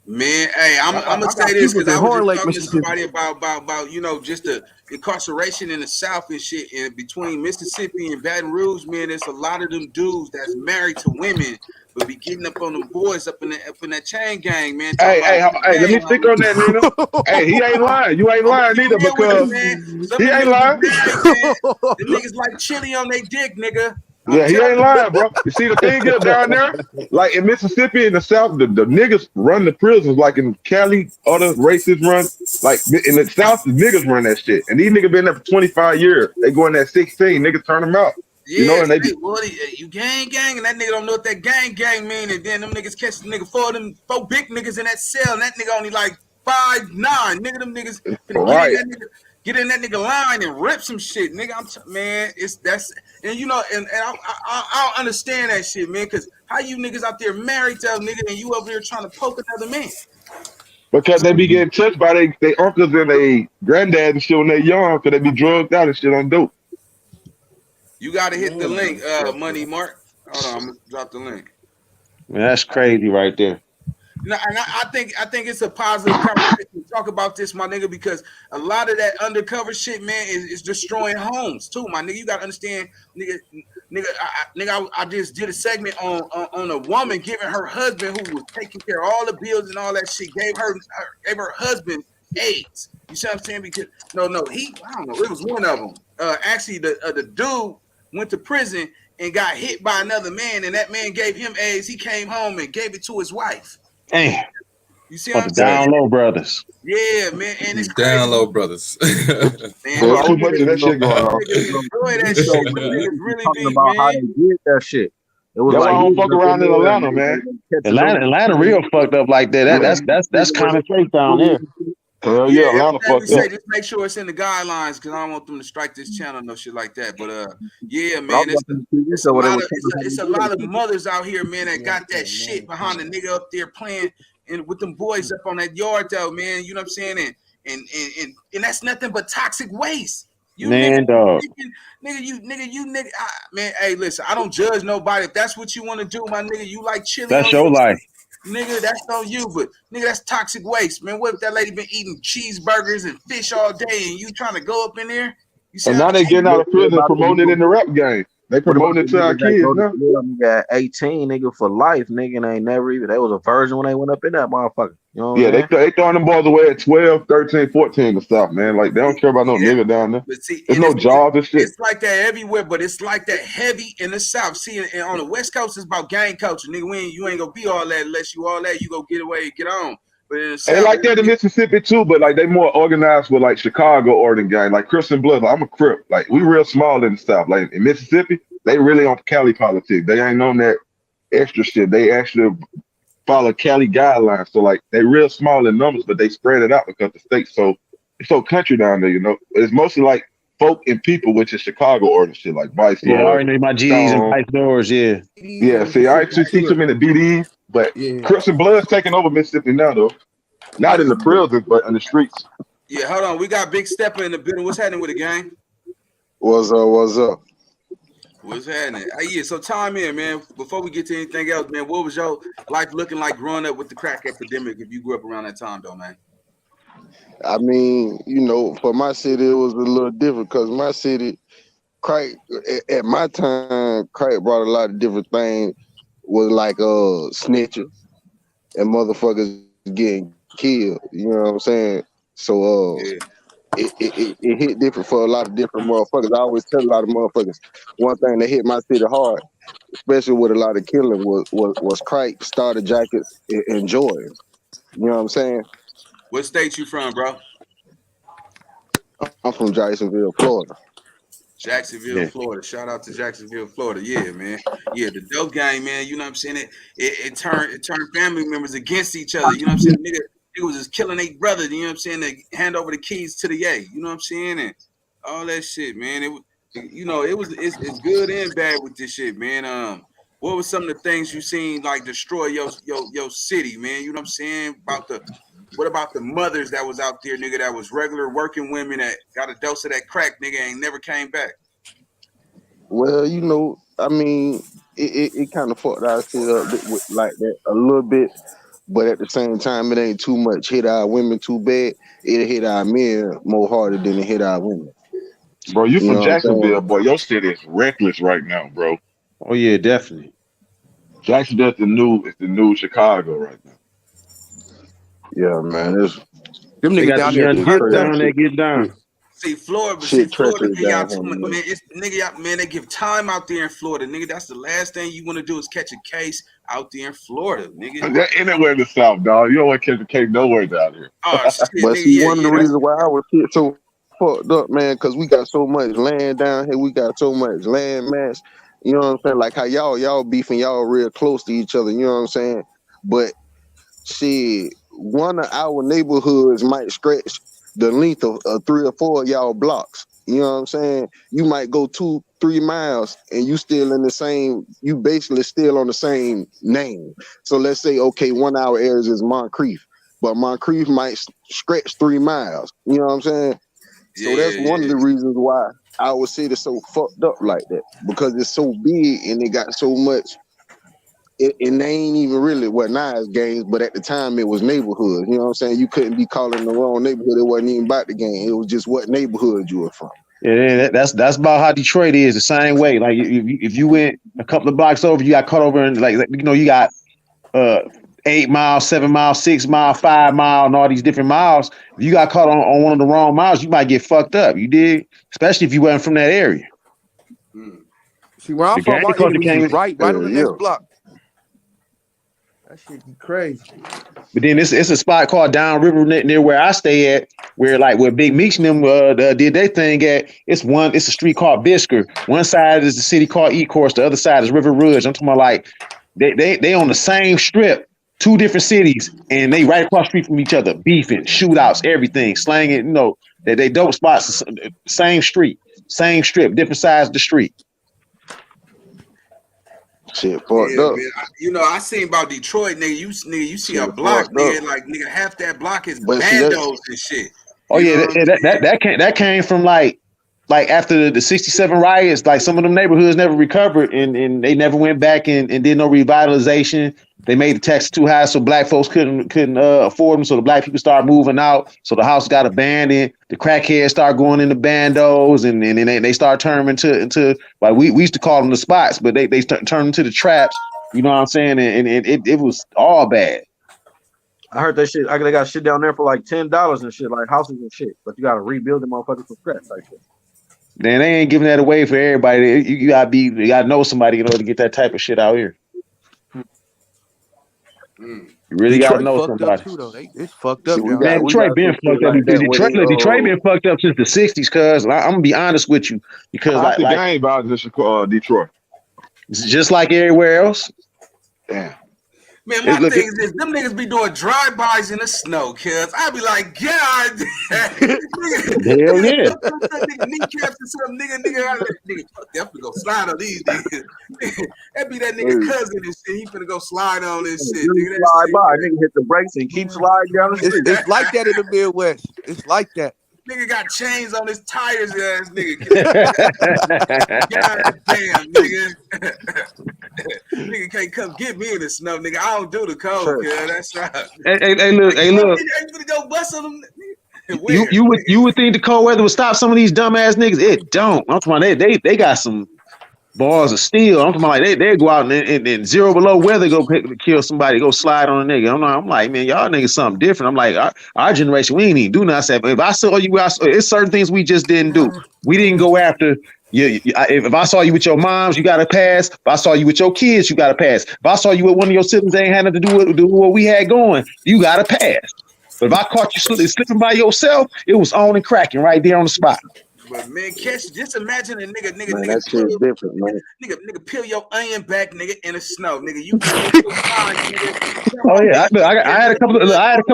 Man, hey, I'm gonna say this because I was just talking to somebody about you know, just the incarceration in the South and shit, and between Mississippi and Baton Rouge, man, there's a lot of them dudes that's married to women, but be getting up on them boys up in that chain gang, man.
Hey, let me stick on that, Nina. Hey, he ain't lying. You ain't lying either because he ain't lying.
The niggas like chili on their dick, nigga.
Yeah, he ain't lying, bro. You see the thing is down there, like in Mississippi in the South, the niggas run the prisons. Like in Cali, other races run. Like in the South, the niggas run that shit. And these niggas been there for 25 years. They go in at 16, niggas turn them out.
Yeah,
you know, and they be,
you gang, and that nigga don't know what that gang mean. And then them niggas catch the nigga 4 big niggas in that cell, and that nigga only like 5'9". Nigga, them niggas
right.
get in that nigga line and rip some shit, nigga. Man, and you know, and I don't understand that shit, man. Cause how you niggas out there married to a nigga and you over here trying to poke another man?
Because they be getting touched by they uncles and they granddad and shit when they young, because they be drugged out and shit on dope.
You gotta hit the link, Money Mark. Hold on, I'm gonna drop the link.
Man, that's crazy right there.
No, and I think it's a positive conversation to talk about this, my nigga, because a lot of that undercover shit, man, is destroying homes too, my nigga. You gotta understand, nigga. I just did a segment on a woman giving her husband, who was taking care of all the bills and all that shit, gave her husband AIDS. You see what I'm saying? Because I don't know, it was one of them. Actually, the dude went to prison and got hit by another man, and that man gave him AIDS. He came home and gave it to his wife.
Damn.
You see what I'm
saying? Down low brothers.
Yeah, man, and it's
down low brothers.
Man,
too much of that shit going on.
Enjoy that shit. Niggas really
talking
be,
about
man.
how they did that shit. It was
That's
like
why I don't fuck around in Atlanta, man.
Atlanta real fucked up like that. That's common place down there.
Hell yeah, Atlanta fucked up.
Just make sure it's in the guidelines, because I don't want them to strike this channel, no shit like that. But yeah, man, it's a lot of mothers out here, man, that got that shit behind the nigga up there playing and with them boys up on that yard, though, man. You know what I'm saying? And that's nothing but toxic waste. You
man, dog.
Nigga, man. Hey, listen, I don't judge nobody. If that's what you want to do, my nigga, you like chili.
That's your life.
Nigga, that's on you, but nigga, that's toxic waste, man. What if that lady been eating cheeseburgers and fish all day and you trying to go up in there?
And now they getting out of prison promoting it in the rap game. They promoting it to our kids now.
You got 18, nigga, for life, nigga, and they never even, they was a virgin when they went up in that motherfucker. You know
yeah, they throwing them boys away at 12, 13, 14 and stuff, man. Like, they don't care about no nigga down there.
But see,
there's no jobs and shit.
It's like that everywhere, but it's like that heavy in the South. See, and on the West Coast, it's about gang culture. Nigga, you ain't gonna be all that unless you all that. You go get away and get on. But in the South,
they like that in Mississippi too, but like they more organized with like Chicago Oregon gang, like Crips and Bloods. Like, I'm a Crip. Like, we real small in the South. Like in Mississippi, they really on Cali politics. They ain't on that extra shit. They actually follow Cali guidelines. So like they real small in numbers, but they spread it out because the state's so country down there, you know. It's mostly like folk and people, which is Chicago order shit, like Vice
Yeah, I
Lord,
already know my G's and
Stone.
Vice Doors, yeah.
Yeah, see, I actually teach them in the BDs, but Crips and Blood's taking over Mississippi now, though. Not in the prisons, but in the streets.
Yeah, hold on. We got Big Stepper in the building. What's happening with the gang?
What's up? What's up?
What's happening? Yeah, so chime in, man. Before we get to anything else, man, what was your life looking like growing up with the crack epidemic if you grew up around that time, though, man?
I mean, you know, for my city, it was a little different because my city, crack, at my time, crack brought a lot of different things, was like snitching and motherfuckers getting killed. You know what I'm saying? So it hit different for a lot of different motherfuckers. I always tell a lot of motherfuckers, one thing that hit my city hard, especially with a lot of killing, was crack, starter jackets, and Jordans. You know what I'm saying?
What state you from, bro?
I'm from Jacksonville, Florida.
Jacksonville, Florida. Shout out to Jacksonville, Florida. Yeah, man. Yeah, the dope gang, man. You know what I'm saying? It turned family members against each other. You know what I'm saying? Nigga was just killing their brother. You know what I'm saying? They hand over the keys to the A. You know what I'm saying? And all that shit, man. It's good and bad with this shit, man. What was some of the things you seen like destroy your city, man? You know what I'm saying? What about the mothers that was out there, nigga, that was regular working women that got a dose of that crack, nigga, ain't never came back?
Well, you know, I mean, it kind of fucked our shit up with like that a little bit, but at the same time, it ain't too much hit our women too bad. It hit our men more harder than it hit our women.
Bro, you from Jacksonville, boy. Your city is reckless right now, bro.
Oh yeah, definitely.
Jacksonville's the new Chicago right now.
Yeah, man.
Them niggas down there get down.
They get down.
See, Florida, Florida, man, they give time out there in Florida, nigga. That's the last thing you want to do is catch a case out there in Florida, nigga.
They're anywhere in the South, dog. You don't want to catch a case nowhere down here.
Oh, shit,
but
nigga,
see, one of the reasons why I was shit so fucked up, man, because we got so much land down here. We got so much land mass. You know what I'm saying? Like how y'all beefing, y'all real close to each other. You know what I'm saying? But shit, one of our neighborhoods might stretch the length of 3 or 4 of y'all blocks. You know what I'm saying? You might go 2-3 miles and you still in the same, you basically still on the same name. So let's say, okay, 1 hour areas is Moncrief, but Moncrief might stretch 3 miles. You know what I'm saying? So that's one of the reasons why our city is so fucked up like that, because it's so big and it got so much. And they ain't even really what now is gangs, but at the time it was neighborhood. You know what I'm saying? You couldn't be calling the wrong neighborhood. It wasn't even about the gang. It was just what neighborhood you were from.
Yeah, that's about how Detroit is the same way. Like if you went a couple of blocks over, you got caught over and like you know you got 8 miles, 7 miles, 6 miles, 5 miles, and all these different miles. If you got caught on one of the wrong miles, you might get fucked up. You did, especially if you wasn't from that area.
See where I'm from, my enemies is right on the next block. That shit be crazy.
But then it's a spot called Downriver near where I stay at, where Big Meech and them did their thing at. It's a street called Bisker. One side is the city called Ecorse, the other side is River Ridge. I'm talking about like they on the same strip, 2 different cities, and they right across the street from each other, beefing, shootouts, everything, slanging. You know they dope spots, same street, same strip, different sides of the street.
Shit fucked up.
Man, I seen about Detroit, nigga. You see a block, nigga, like nigga, half that block is bandos and shit.
Oh yeah, that came from like after the 67 riots, like some of them neighborhoods never recovered and they never went back and did no revitalization. They made the taxes too high, so black folks couldn't afford them. So the black people started moving out. So the house got abandoned. The crackheads started going into bandos, and then they started turning into like we used to call them the spots, but they turned into the traps. You know what I'm saying? And it was all bad.
I heard that shit. They got shit down there for like $10 and shit, like houses and shit. But you gotta rebuild them motherfuckers from scratch like that.
Man, they ain't giving that away for everybody. You gotta know somebody in order to get that type of shit out here. You really gotta know somebody.
Too, though. It's fucked up.
Man, Detroit been fucked up. Detroit been fucked up since the 60s. Cause I'm gonna be honest with you, because
I think I ain't about Detroit.
It's just like everywhere else.
Damn.
Man, my thing is this: them niggas be doing drive-bys in the snow, cuz I be like, God,
hell yeah.
Nigga, kneecaps or something, nigga, fuck, I'm finna go slide on these niggas. That be that nigga cousin and shit. He finna go slide on this shit.
Nigga, slide by, nigga hit the brakes and keep sliding down the street.
It's like that in the Midwest. It's like that.
Nigga got chains on his tires, ass nigga. God damn, nigga. Nigga can't come get me in the snow, nigga. I don't do the cold, sure. That's right.
Hey, look.
You finna go bust on them, nigga.
You would think the cold weather would stop some of these dumbass niggas. It don't. I'm talking about they got some balls of steel. I'm talking about like they go out and 0 below weather go kill somebody, go slide on a nigga. I'm like, man, y'all niggas something different. I'm like, our generation, we ain't even do nothing. I said, if I saw you, it's certain things we just didn't do. We didn't go after you. If I saw you with your moms, you got to pass. If I saw you with your kids, you got to pass. If I saw you with one of your siblings, they ain't had nothing to do with what we had going, you got to pass. But if I caught you slipping by yourself, it was on and cracking right there on the spot.
But man, just imagine a nigga,
man, that shit's different, man.
Nigga, peel your onion back, nigga, in the snow, nigga. You
oh yeah, I had a couple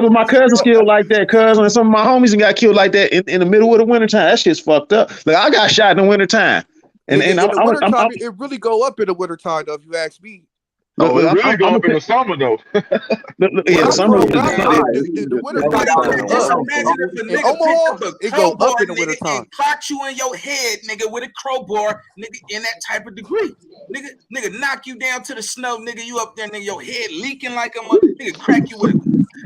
of my cousins killed like that, and some of my homies and got killed like that in the middle of the wintertime. That shit's fucked up. Like I got shot in the wintertime. And
it really go up in the wintertime though, if you ask me.
No, it really go up in the summer though.
Yeah, summer.
The wintertime. In Omaha, it go up in the wintertime.
Clock you in your head, nigga, with a crowbar, nigga, in that type of degree. Nigga, knock you down to the snow, nigga. You up there, nigga, your head leaking like a nigga, crack you with it.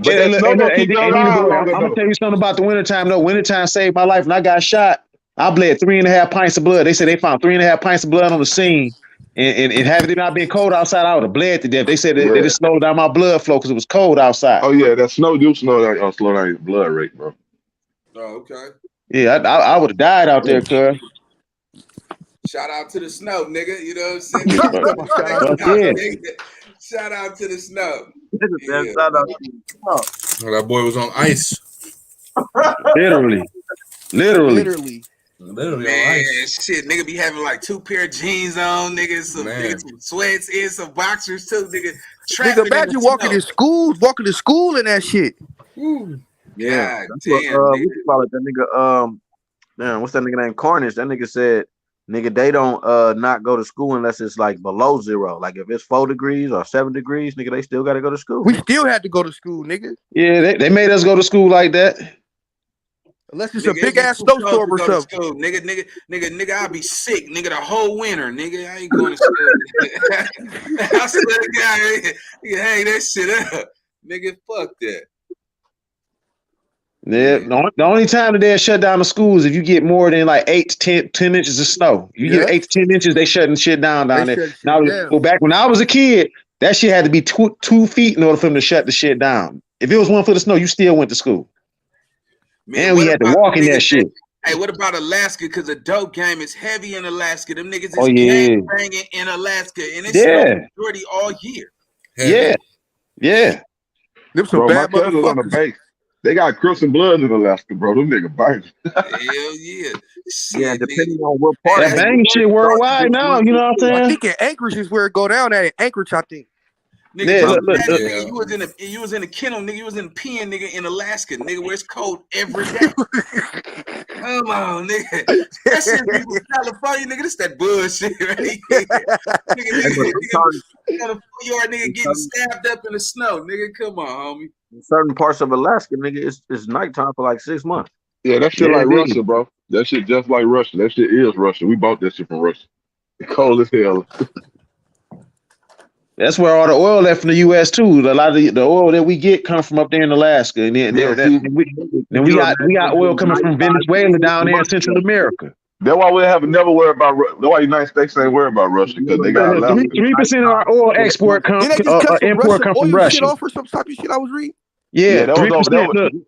I'm gonna tell you something about the wintertime though. Wintertime saved my life. When I got shot, I bled 3.5 pints of blood. They said they found 3.5 pints of blood on the scene. And had it not been cold outside, I would have bled to death. They said they just slowed down my blood flow because it was cold outside.
Oh yeah, that snow do slow down your blood rate, bro.
Oh, okay.
Yeah, I would have died out there, cuz.
Shout out to the snow, nigga. You know what I'm saying? Shout out to the snow.
Yeah. Shout out to the snow.
That boy was on ice.
Literally.
Man, shit, nigga be having like 2 pair of jeans on, nigga, some sweats in, some boxers too, nigga.
Nigga, imagine walking to school in that shit.
Ooh. Yeah, that's what we call it. That nigga, damn, what's that nigga named Cornish? That nigga said, nigga, they don't not go to school unless it's like below 0. Like if it's 4 degrees or 7 degrees, nigga, they still got to go to school.
We still had to go to school, nigga.
Yeah, they made us go to school like that.
Unless it's a big ass snowstorm or something.
Nigga, I'll be sick, nigga, the whole winter, nigga. I ain't going to school. I swear to God, nigga, hang that shit up. Nigga, fuck that.
Yeah, the only time that they'll shut down the schools if you get more than like 8 to 10 inches of snow. You get 8 to 10 inches, they shutting shit down there. Now, well, back when I was a kid, that shit had to be 2 feet in order for them to shut the shit down. If it was 1 foot of snow, you still went to school. Man, we had to walk in that shit.
Hey, what about Alaska? Because the dope game is heavy in Alaska. Them niggas is gang banging in Alaska, and it's majority all year.
Yeah.
Them some bad motherfuckers
on the base. They got Crips and Bloods in Alaska, bro. Them niggas banging.
Hell yeah.
Yeah, depending on what part.
That banging shit worldwide now. You know what I'm saying?
I think in Anchorage is where it go down at. Anchorage, I think.
Nigga, you was in the kennel, nigga. You was in the pen, nigga, in Alaska, nigga, where it's cold every day. Come on, nigga. That shit people in California, nigga. This that bullshit, right? nigga getting stabbed up in the snow, nigga. Come on, homie.
In certain parts of Alaska, nigga, it's nighttime for like 6 months.
Yeah, that shit like Russia, bro. That shit just like Russia. That shit is Russia. We bought that shit from Russia. It's cold as hell.
That's where all the oil left from the U.S. too. A lot of the oil that we get comes from up there in Alaska, and then we got oil coming from Venezuela down there in Central America.
That's why we have never worried about. That's why the United States ain't worried about Russia because they got
3% of our oil export import come from Russia.
Shit off or some type of shit I was reading.
Yeah, 3%.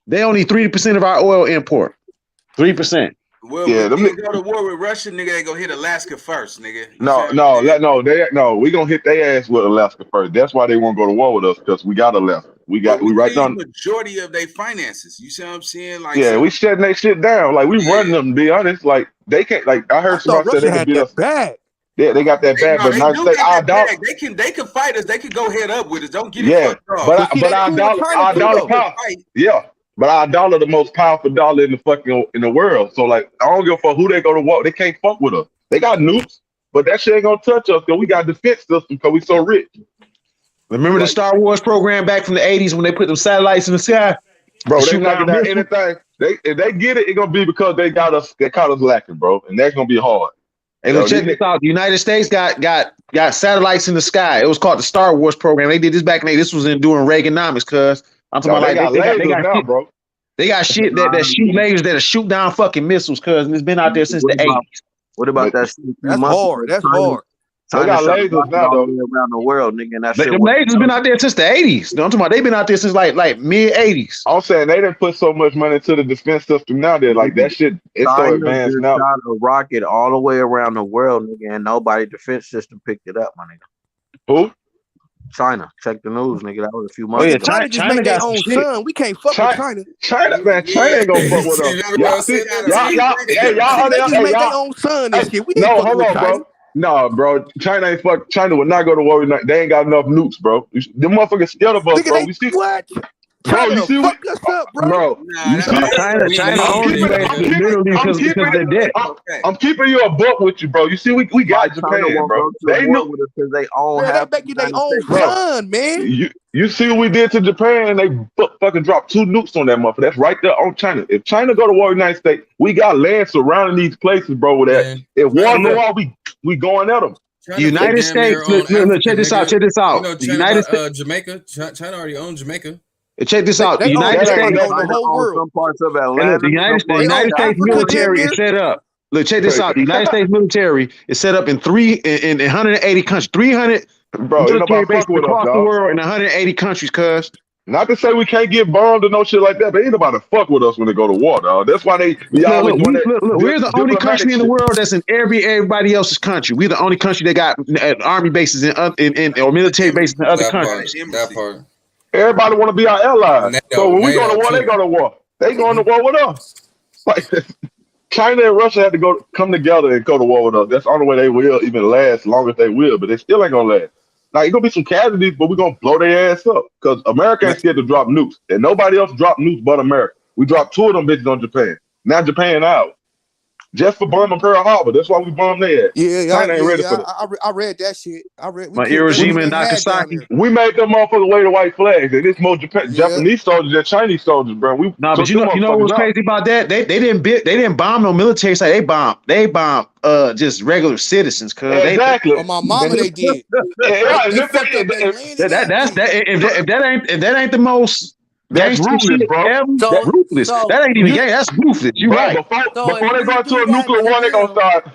They only 3% of our oil import. 3%.
Well, when they go to war with Russia, nigga, they go hit Alaska first, nigga.
We gonna hit their ass with Alaska first. That's why they won't go to war with us because we got Alaska. We right down
majority of their finances. You see what I'm saying? Like,
we shutting that shit down. Like we running them. To be honest, like they can't. Like I heard somebody say they could beat us.
Bad.
They got that bad, but
They
United
do
States,
got that bag. They can fight us. They can go head up with us. Don't get it
yeah,
fucked up.
but our dollar power, yeah, but our dollar the most powerful dollar in the world. So like, I don't give a fuck who they go to war. They can't fuck with us. They got nukes, but that shit ain't gonna touch us because we got a defense system because we so rich.
Remember the Star Wars program back from the 80s when they put them satellites in the sky?
Bro, they knocking down anything. If they get it, it's gonna be because they caught us lacking, bro, and that's gonna be hard.
Hey, let's check this out. The United States got satellites in the sky. It was called the Star Wars program. They did this back in the day. This was during Reaganomics, cuz I'm talking about
they
like
got
shit,
bro.
They got shit that shoot lasers that'll shoot down fucking missiles, cuz, and it's been out there since the 80s.
What about that shit?
That's hard. That's hard.
They got lasers now, though.
Around the world, nigga, and that shit.
The lasers been out there since the 80s. I'm talking about they've been out there since like mid 80s.
I'm saying they didn't put so much money into the defense system now. They're like that shit. It's so advanced now.
Shot a rocket all the way around the world, nigga, and nobody defense system picked it up, my nigga.
Who?
China. Check the news, nigga. That was a few months ago.
China just make their own sun. We can't fuck with China.
China ain't gonna fuck with us. Y'all
just make their own sun and shit. We ain't fucking with China.
Bro. No, bro. China ain't fuck. China would not go to war. They ain't got enough nukes, bro. Them motherfuckers scared of us, bro. We see
what?
Bro, you see what?
Us up, bro.
China only literally because they're dead.
I'm keeping you a buck with you, bro. You see, we got Japan, bro.
They knew because they own
they making their own sun, man.
You see what we did to Japan? They fucking dropped 2 nukes on that motherfucker. That's right there on China. If China go to war with the United States, we got land surrounding these places, bro. With that, if war go out, we going at them.
United States. Look, check this out. Check this out.
You know, China,
United States,
Jamaica. China already owns Jamaica.
Check this out. The United States
own the whole world.
Some parts of Atlanta.
The United States military is set up. Look, check this out. The United States military is set up in 180 countries. 300 military bases across the world in 180 countries, cuz.
Not to say we can't get bombed or no shit like that, but ain't nobody fuck with us when they go to war, dog. That's why we always doing that.
Look, we're the only country in the world that's in everybody else's country. We're the only country that got army bases or military bases in other countries.
That part.
Everybody want to be our allies. So when we go to war, they go to war. They going to war with us. Like China and Russia had to come together and go to war with us. That's the only way they will even last, long as they will. But they still ain't gonna last. Like, it's gonna be some casualties, but we're gonna blow their ass up. Because America ain't scared to drop nukes. And nobody else dropped nukes but America. We dropped 2 of them bitches on Japan. Now Japan out. Just for bombing Pearl Harbor. That's why we bombed their ass. China ain't ready for that.
I read that shit.
My Hiroshima and Nagasaki.
We made them motherfuckers wave the white flags. And it's more Japanese soldiers than Chinese soldiers, bro.
But you know what's crazy about that? They didn't bomb no military site. They bombed just regular citizens.
Exactly.
On my mama, they did.
If that ain't the most.
That's ruthless, bro.
That's ruthless. That ain't even gay. That's ruthless. You're right.
Before they go to a nuclear war, they gonna start.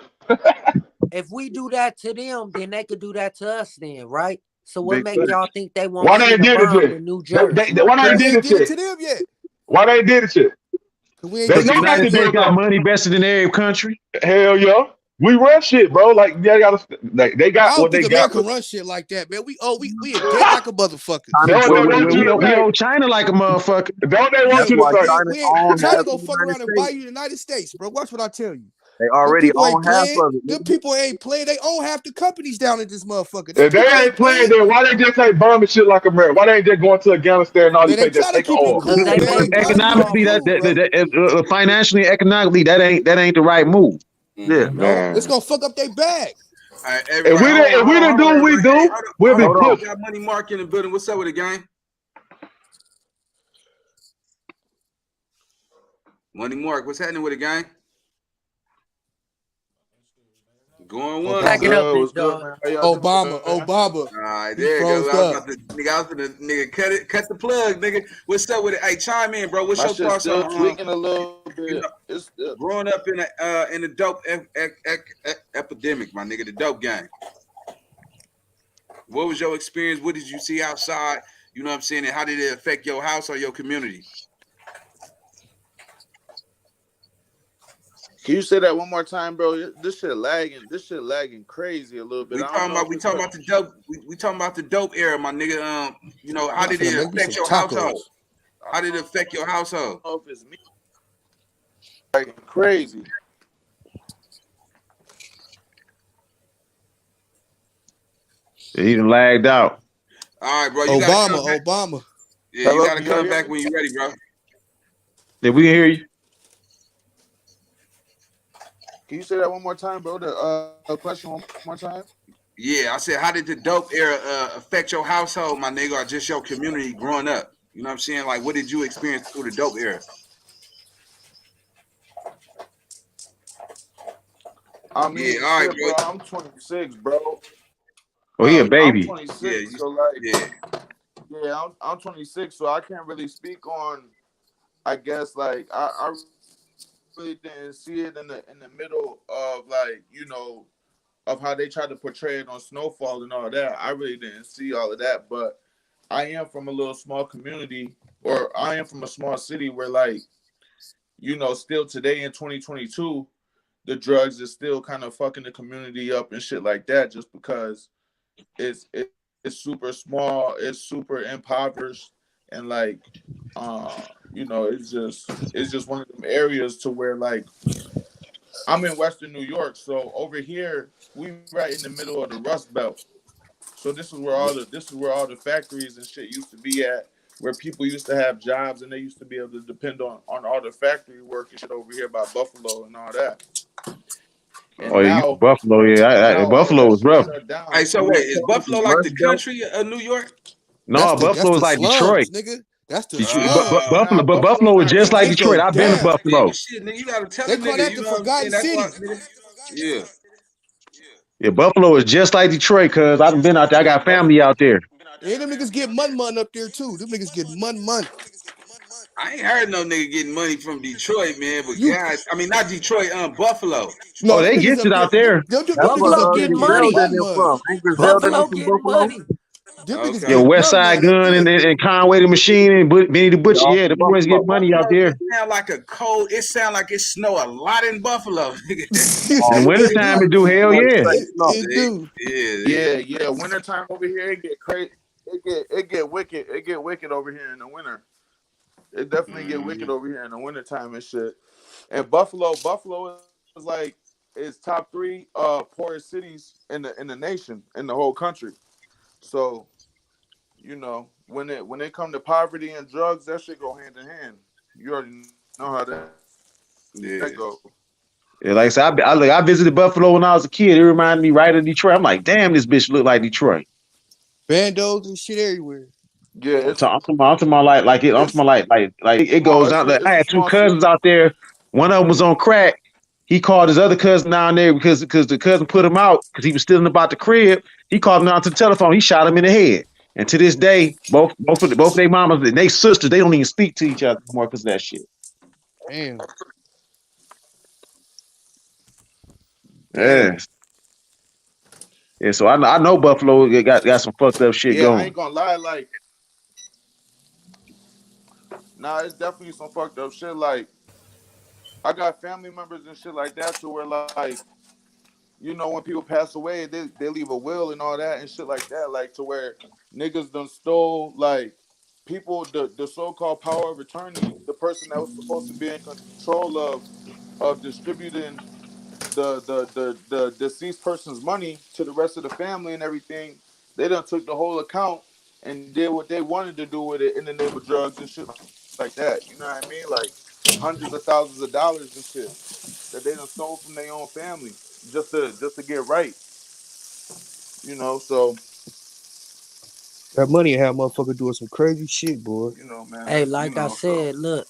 If we do that to them, then they could do that to us. Then, right? So what make y'all think they want?
Why they did it
in New Jersey?
Why they did it to them yet? Why they did it to?
The United States got money vested in every country.
Hell yeah. We run shit, bro. Like they got what they got.
America run shit like that, man. We a dead like a motherfucker.
We owe China like a motherfucker.
Don't they want you to say?
China gonna fuck around and buy you the United States, bro. Watch what I tell you.
They already own half of it.
Them people ain't playing. They own half the companies down in this motherfucker.
If they ain't playing, then why they just ain't bombing shit like America? Why they ain't just going to Afghanistan and all these places that take oil?
Economically, financially, economically, that ain't the right move.
Yeah,
man. It's gonna fuck up their bag.
Right,
if we didn't do what we do, we'll be pushed.
Got Money Mark in the building. What's up with the gang? Money Mark, what's happening with the gang? Going one.
Back it up, big dog.
Obama.
All right, there you go. I was gonna cut the plug, nigga. What's up with it? Hey, chime in, bro. What's your thoughts on
tweaking a little bit?
Growing up in the dope epidemic, my nigga, the dope gang. What was your experience? What did you see outside? You know what I'm saying? And how did it affect your house or your community?
Can you say that one more time, bro? This shit lagging crazy a little bit.
We talking about the dope. We talking about the dope era, my nigga. You know, how did it affect your household? How did it affect your household?
I don't know if it's me. Lagging crazy.
He done lagged out.
All right, bro. You gotta come back.
Obama.
Yeah, you gotta come back when you're ready, bro.
Yeah, we can hear you.
Can you say that one more time, bro? The question one more time.
Yeah, I said, how did the dope era affect your household, my nigga, or just your community growing up? You know what I'm saying? Like, what did you experience through the dope era?
I mean,
yeah, all right,
shit, bro. I'm 26, bro.
Oh, he a baby.
I'm 26, so like, I'm 26, so I can't really speak on. I guess like I really didn't see it in the middle of like of how they tried to portray it on Snowfall and all that. I really didn't see all of that, but I am from a little small community, or I am from a small city where like still today in 2022, the drugs is still kind of fucking the community up and shit like that, just because it's super small, it's super impoverished, and like it's just one of them areas to where like I'm in Western New York, so over here we right in the middle of the Rust Belt. So this is where all the factories and shit used to be at, where people used to have jobs and they used to be able to depend on all the factory work and shit over here by Buffalo and all that. And now
Buffalo, yeah, Buffalo was rough.
Hey, so wait, is Buffalo like the country of New York?
No, Buffalo is like
slums,
Detroit.
Nigga. That's the
Buffalo, but Buffalo is just like Detroit. I've been to Buffalo.
Shit, nigga, you gotta tell
they
the
call
nigga,
that
you
the
know what I'm saying?
forgotten city.
Yeah.
Yeah, Buffalo is just like Detroit, cause I've been out there. I got family out there.
And them niggas get money up there too. Them niggas get money.
I ain't heard no nigga getting money from Detroit, man. But guys, I mean not Detroit, Buffalo.
No,
they get it out there.
Buffalo get money. Buffalo get money.
Yeah, West Side Gun and Conway the Machine and Benny the Butcher. Yeah, the boys get money out there.
It sound like a cold. It sound like it snow a lot in Buffalo.
In wintertime, it do. Hell yeah.
It do.
Yeah. Wintertime over here, it get crazy. It get wicked. It get wicked over here in the winter. It definitely get wicked over here in the wintertime and shit. And Buffalo is like it's top 3 poorest cities in the nation, in the whole country. So, when it come to poverty and drugs, that shit go hand in hand. You already know how that go.
Yeah, like I said, I visited Buffalo when I was a kid. It reminded me right of Detroit. I'm like, damn, this bitch look like Detroit.
Bandos and shit everywhere.
Yeah,
I'm talking about like it goes out. Like, I had 2 cousins out there. One of them was on crack. He called his other cousin down there because the cousin put him out because he was stealing about the crib. He called him down to the telephone. He shot him in the head. And to this day, both their mamas and they sisters, they don't even speak to each other anymore because of that shit.
Damn.
Yeah. Yeah, so I know Buffalo got some fucked up shit going.
I ain't gonna lie, like, it's definitely some fucked up shit. Like, I got family members and shit like that to where, like, when people pass away, they leave a will and all that and shit like that, like, to where niggas done stole, like, people, the so-called power of attorney, the person that was supposed to be in control of distributing the deceased person's money to the rest of the family and everything, they done took the whole account and did what they wanted to do with it in the name of drugs and shit like that. You know what I mean? Like hundreds of thousands of dollars and shit that they done stole from their own family just to get right. So
that money have motherfucker doing some crazy shit, boy.
Man.
Hey, like I said, look,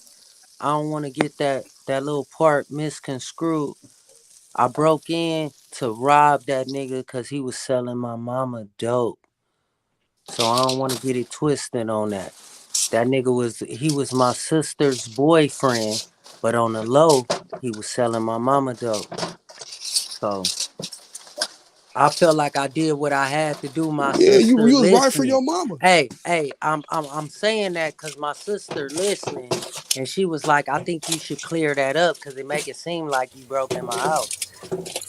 I don't want to get that little part misconstrued. I broke in to rob that nigga because he was selling my mama dope. So I don't want to get it twisted on that. That nigga was my sister's boyfriend, but on the low, he was selling my mama dope. So I felt like I did what I had to do. My sister
you was
listening.
right for your mama.
Hey, I'm saying that because my sister listening, and she was like, I think you should clear that up because it make it seem like you broke in my house.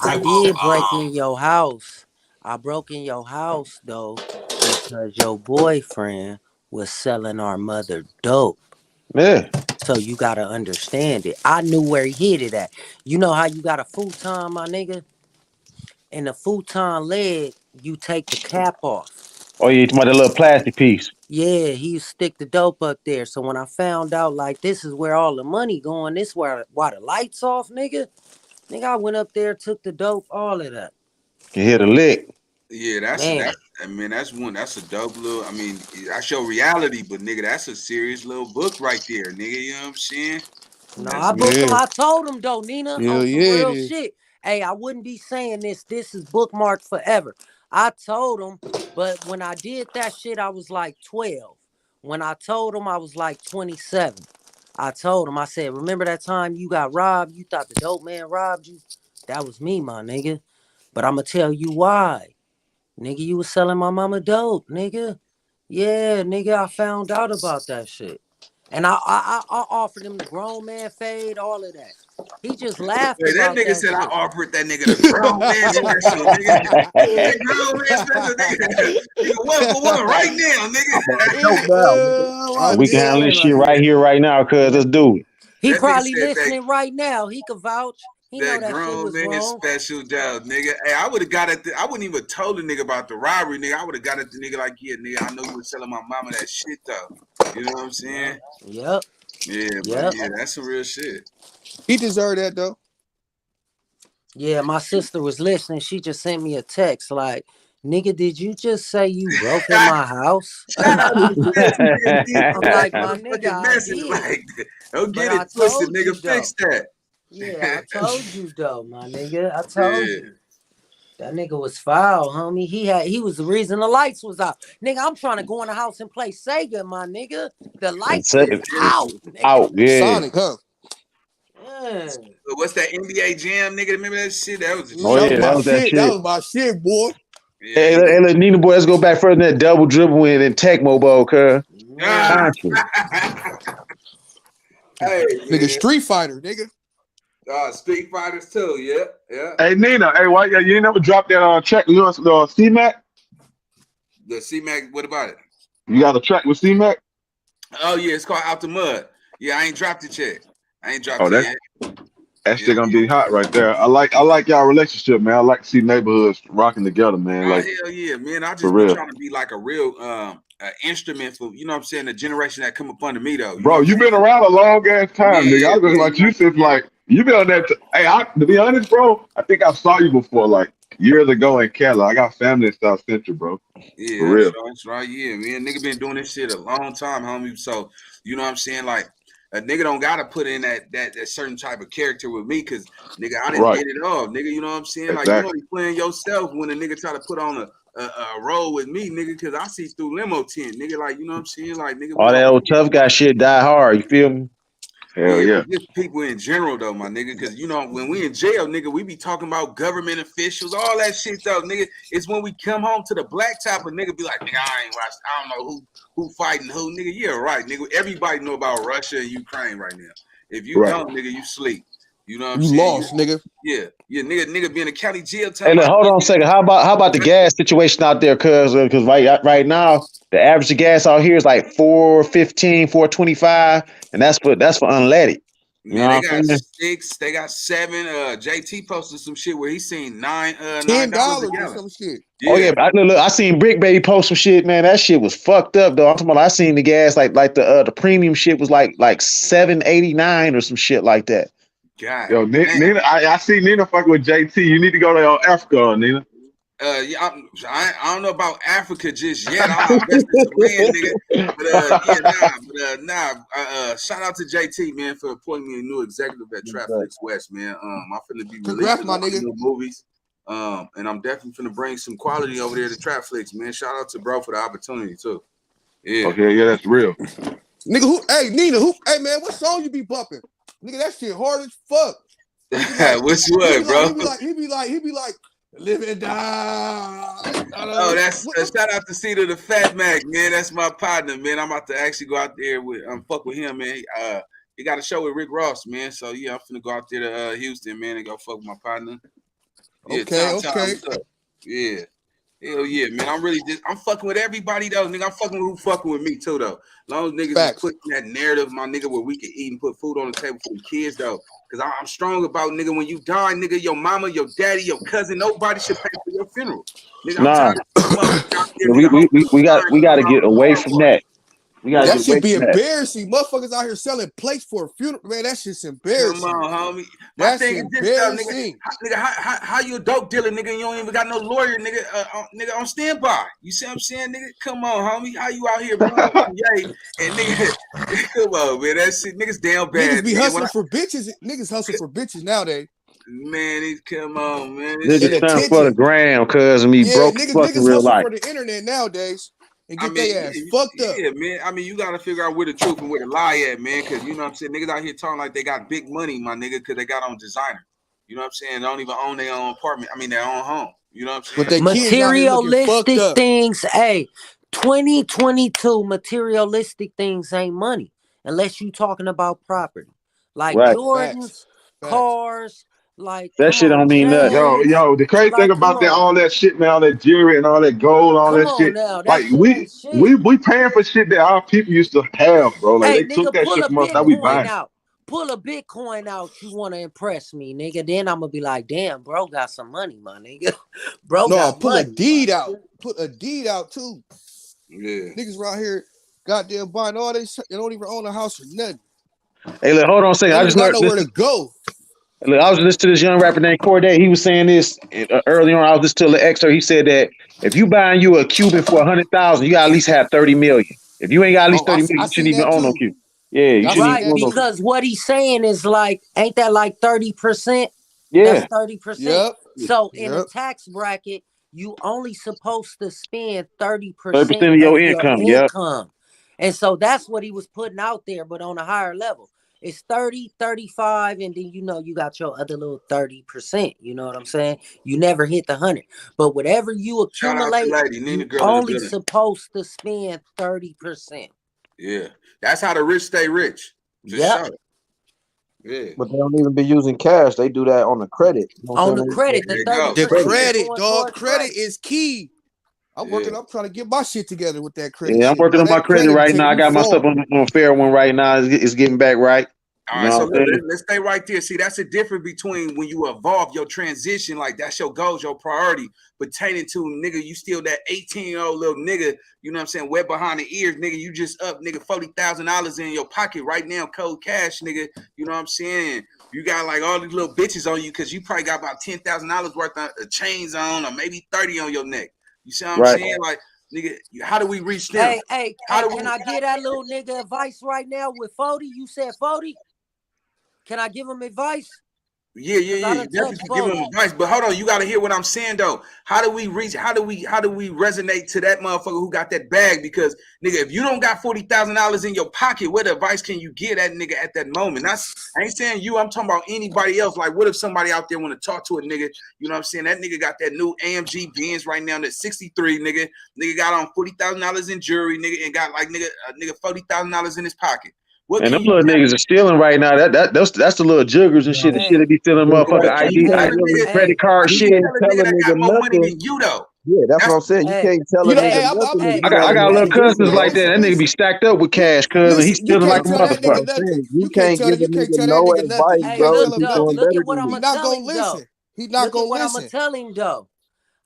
I did break in your house. I broke in your house though because your boyfriend was selling our mother dope.
Yeah.
So you gotta understand it. I knew where he hid it at. You know how you got a futon, my nigga? And the futon leg you take the cap off.
Oh, yeah, you talking about that little plastic piece.
Yeah, he used to stick the dope up there. So when I found out, like, this is where all the money going, this why the lights off, nigga, I went up there, took the dope, all of that.
You hear the lick.
Yeah, that's a dope little. I mean, I show reality, but nigga, that's a serious little book right there, nigga. You know what I'm saying?
No, I booked him. I told him though, Nina, on some
it
real
is.
shit. Hey, I wouldn't be saying this. This is bookmarked forever. I told him, but when I did that shit, I was like 12. When I told him, I was like 27. I told him, I said, remember that time you got robbed? You thought the dope man robbed you? That was me, my nigga. But I'm going to tell you why. Nigga, you was selling my mama dope, nigga. Yeah, nigga, I found out about that shit. And I offered him the grown man fade, all of that. He just laughed about
that nigga said
shit.
I offered that nigga the grown man special, nigga. That grown man special, nigga. Nigga, 1 for 1 right now, nigga.
We can handle this shit right here, right now, cuz let's do it.
He probably listening right now. He could vouch. He know
That
that shit
grown
was
man
wrong.
special job, nigga. Hey, I would have got at I wouldn't even told the nigga about the robbery, nigga. I would have got at the nigga like, yeah, nigga, I know you was selling my mama that shit though. You know what I'm saying?
Yep.
Yeah, but yeah, that's some real shit.
He deserved that though.
Yeah, my sister was listening. She just sent me a text like, nigga, did you just say you broke in my house? I'm like, my nigga, I did.
Like, don't get
But
it twisted, nigga. Fix that.
Yeah, I told you though, my nigga. I told you. That nigga was foul, homie. He was the reason the lights was out. Nigga, I'm trying to go in the house and play Sega, my nigga. The lights is out. Nigga.
Out, yeah.
Sonic, huh?
Yeah.
What's that NBA Jam, nigga? Remember that shit? That was
that was that shit.
That was my shit, boy.
Hey, look, NINABOY, let's go back further than that double dribble and Tecmo Bowl, cuz.
Hey,
nigga, Street Fighter, nigga.
Street Fighters too, yeah.
Hey Nina, hey, why you ain't never dropped that track? You know the C-Mac?
The C-Mac, what about it?
You got a track with C-Mac?
Oh yeah, it's called Out the Mud. Yeah, I ain't dropped it yet. I ain't dropped it yet.
That shit gonna be hot right there. I like y'all relationship, man. I like to see neighborhoods rocking together, man. Like,
hell yeah, man. I just been trying to be like a real instrument for, you know what I'm saying, the generation that come up under me though.
Bro, you been around a long ass time, nigga. I was like you since like you been on that. Hey, to be honest, bro, I think I saw you before, like years ago in Cali. I got family in South Central, bro.
Yeah,
for real.
That's right. Yeah, man. Nigga been doing this shit a long time, homie. So you know what I'm saying, like. A nigga don't gotta put in that certain type of character with me, cause nigga, I didn't get it all, nigga. You know what I'm saying? Like you only playing yourself when a nigga try to put on a role with me, nigga, cause I see through limo tent, nigga. Like you know what I'm saying? Like nigga,
all that old tough guy shit die hard. You feel me?
Hell yeah.
Just people in general though, my nigga, because you know when we in jail, nigga, we be talking about government officials, all that shit though, nigga. It's when we come home to the blacktop, a nigga be like, nigga, I ain't watched, I don't know who fighting who, nigga. Yeah, right, nigga. Everybody know about Russia and Ukraine right now. If you don't, nigga, you sleep. You know what I'm saying?
You lost, nigga.
Yeah, nigga be in the county jail.
Hey, look, hold on a second. How about the gas situation out there? Cause right now the average of gas out here is like $4.15, $4.25, and that's for unleaded. You know
they got 6, they got 7. JT posted some shit where he seen $9
or some shit.
Yeah. Oh yeah, but look, I seen Brick Baby post some shit, man. That shit was fucked up though. I'm talking about I seen the gas like the premium shit was like $7.89 or some shit like that.
God,
yo, Nina, I see Nina fucking with JT. You need to go to Africa, Nina.
Yeah, I don't know about Africa just yet. I'll invest in some land, nigga. Shout out to JT, man, for appointing me a new executive at Traflix West, man. I'm finna be releasing new movies. And I'm definitely finna bring some quality over there to Traflix, man. Shout out to bro for the opportunity too. Yeah.
Okay, yeah, that's real.
Nigga, Nina, hey man, what song you be bumping? Nigga, that shit hard as fuck.
What's what, bro?
He be like, live and die.
Oh, that's shout out to C to the Fat Mac, man. That's my partner, man. I'm about to actually go out there with fuck with him, man. He got a show with Rick Ross, man. So yeah, I'm finna go out there to Houston, man, and go fuck with my partner. Yeah,
okay.
Yeah. Hell yeah, man. I'm fucking with everybody though, nigga. I'm fucking with who fucking with me too, though. As long as niggas is putting that narrative, my nigga, where we can eat and put food on the table for the kids though. Cause I'm strong about, nigga, when you die, nigga, your mama, your daddy, your cousin, nobody should pay for your funeral. Nigga, I'm
Nah,
tired of motherfuckers out there,
we
nigga,
we got to get away from that. We got to
That
get
should
away
be
from that.
embarrassing. Motherfuckers out here selling plates for a funeral. Man, that shit's embarrassing.
Come on, homie. My
That's
thing is this, though, nigga.
embarrassing.
Nigga, how you a dope dealer, nigga? And you don't even got no lawyer, nigga. Nigga on standby. You see what I'm saying, nigga? Come on, homie. How you out here, bro? Yay, and nigga, come on, man. That shit, niggas down bad.
Niggas be hustling for bitches. Niggas hustle for bitches nowadays.
Man, come on, man.
Niggas stand for the gram, cuz me broke fucking
niggas
real
hustle
life.
for the internet nowadays and get their ass fucked up.
Yeah, man. I mean, you gotta figure out where the truth and where the lie at, man. Cause you know what I'm saying, niggas out here talking like they got big money, my nigga, because they got on designer. You know what I'm saying? They don't even own their own apartment. I mean, their own home. You know what I'm saying?
But materialistic things, hey, 2022 materialistic things ain't money unless you talking about property, like Jordans, cars. Like
that shit don't mean nothing.
Yo, the crazy thing about that, all that shit, man, all that jewelry and all that gold, all that shit. Like we paying for shit that our people used to have, bro. Like
hey,
they took
nigga,
that shit from us. Now we buying.
Pull a Bitcoin out. You want to impress me, nigga? Then I'm gonna be like, damn, bro, got some money, my nigga. Bro,
no,
pull
a deed out. Put a deed out too.
Yeah,
niggas around here, goddamn, buying all they don't even own a house or nothing.
Hey, look, hold on a second. I just learned
nowhere to go.
Look, I was listening to this young rapper named Corday. He was saying this earlier on. I was listening to the excerpt. He said that if you buying you a Cuban for 100,000, you got to at least have 30 million. If you ain't got at least 30 million, you shouldn't even own no Cuban. Yeah, you shouldn't
right,
even own
because what he's saying is like, ain't that like 30%?
Yeah,
that's 30%.
Yep.
So in a tax bracket, you only supposed to spend 30%
of your income. Yep.
And so that's what he was putting out there, but on a higher level. It's 30, 35, and then you got your other little 30%. You know what I'm saying? You never hit the 100. But whatever you accumulate, you only supposed to spend 30%.
Yeah. That's how the rich stay rich.
Yeah.
Yeah. But they don't even be using cash. They do that on the credit. You know
on the credit. The
30%. Dog. Credit is key. I'm trying to get my shit together with that credit.
Yeah, I'm working on my credit right now. I got my stuff on a fair one right now. It's getting back right.
All right, so let's stay right there. See, that's the difference between when you evolve your transition, like that's your goals, your priority, pertaining to nigga, you still that 18-year-old little nigga, you know what I'm saying, wet behind the ears, nigga, you just up, nigga, $40,000 in your pocket right now, cold cash, nigga, you know what I'm saying? You got like all these little bitches on you because you probably got about $10,000 worth of chains on, or maybe 30 on your neck. You see what I'm saying? Like, nigga, how do we reach them?
Hey, can I get that little nigga advice right now with 40? You said 40? Can I give him advice?
Yeah. Definitely give him advice. But hold on, you gotta hear what I'm saying though. How do we resonate to that motherfucker who got that bag? Because nigga, if you don't got $40,000 in your pocket, what advice can you give that nigga at that moment? I ain't saying you, I'm talking about anybody else. Like, what if somebody out there want to talk to a nigga? You know what I'm saying? That nigga got that new AMG Benz right now, that 63, nigga. Nigga got on $40,000 in jewelry, nigga, and got like nigga $40,000 in his pocket.
And them little niggas are stealing right now. That's the little juggers and shit. The shit they be stealing motherfucking ID, credit card shit.
Tell a nigga more money than
you though.
Yeah, that's what I'm saying. You can't tell a nigga nothing.
I got little cousins like that. That nigga be stacked up with cash, cuz, and he's stealing like a motherfucker.
You can't give a nigga no advice, bro.
Look at what I'm gonna tell him, though.
He's not gonna listen.
I'm gonna tell him, though.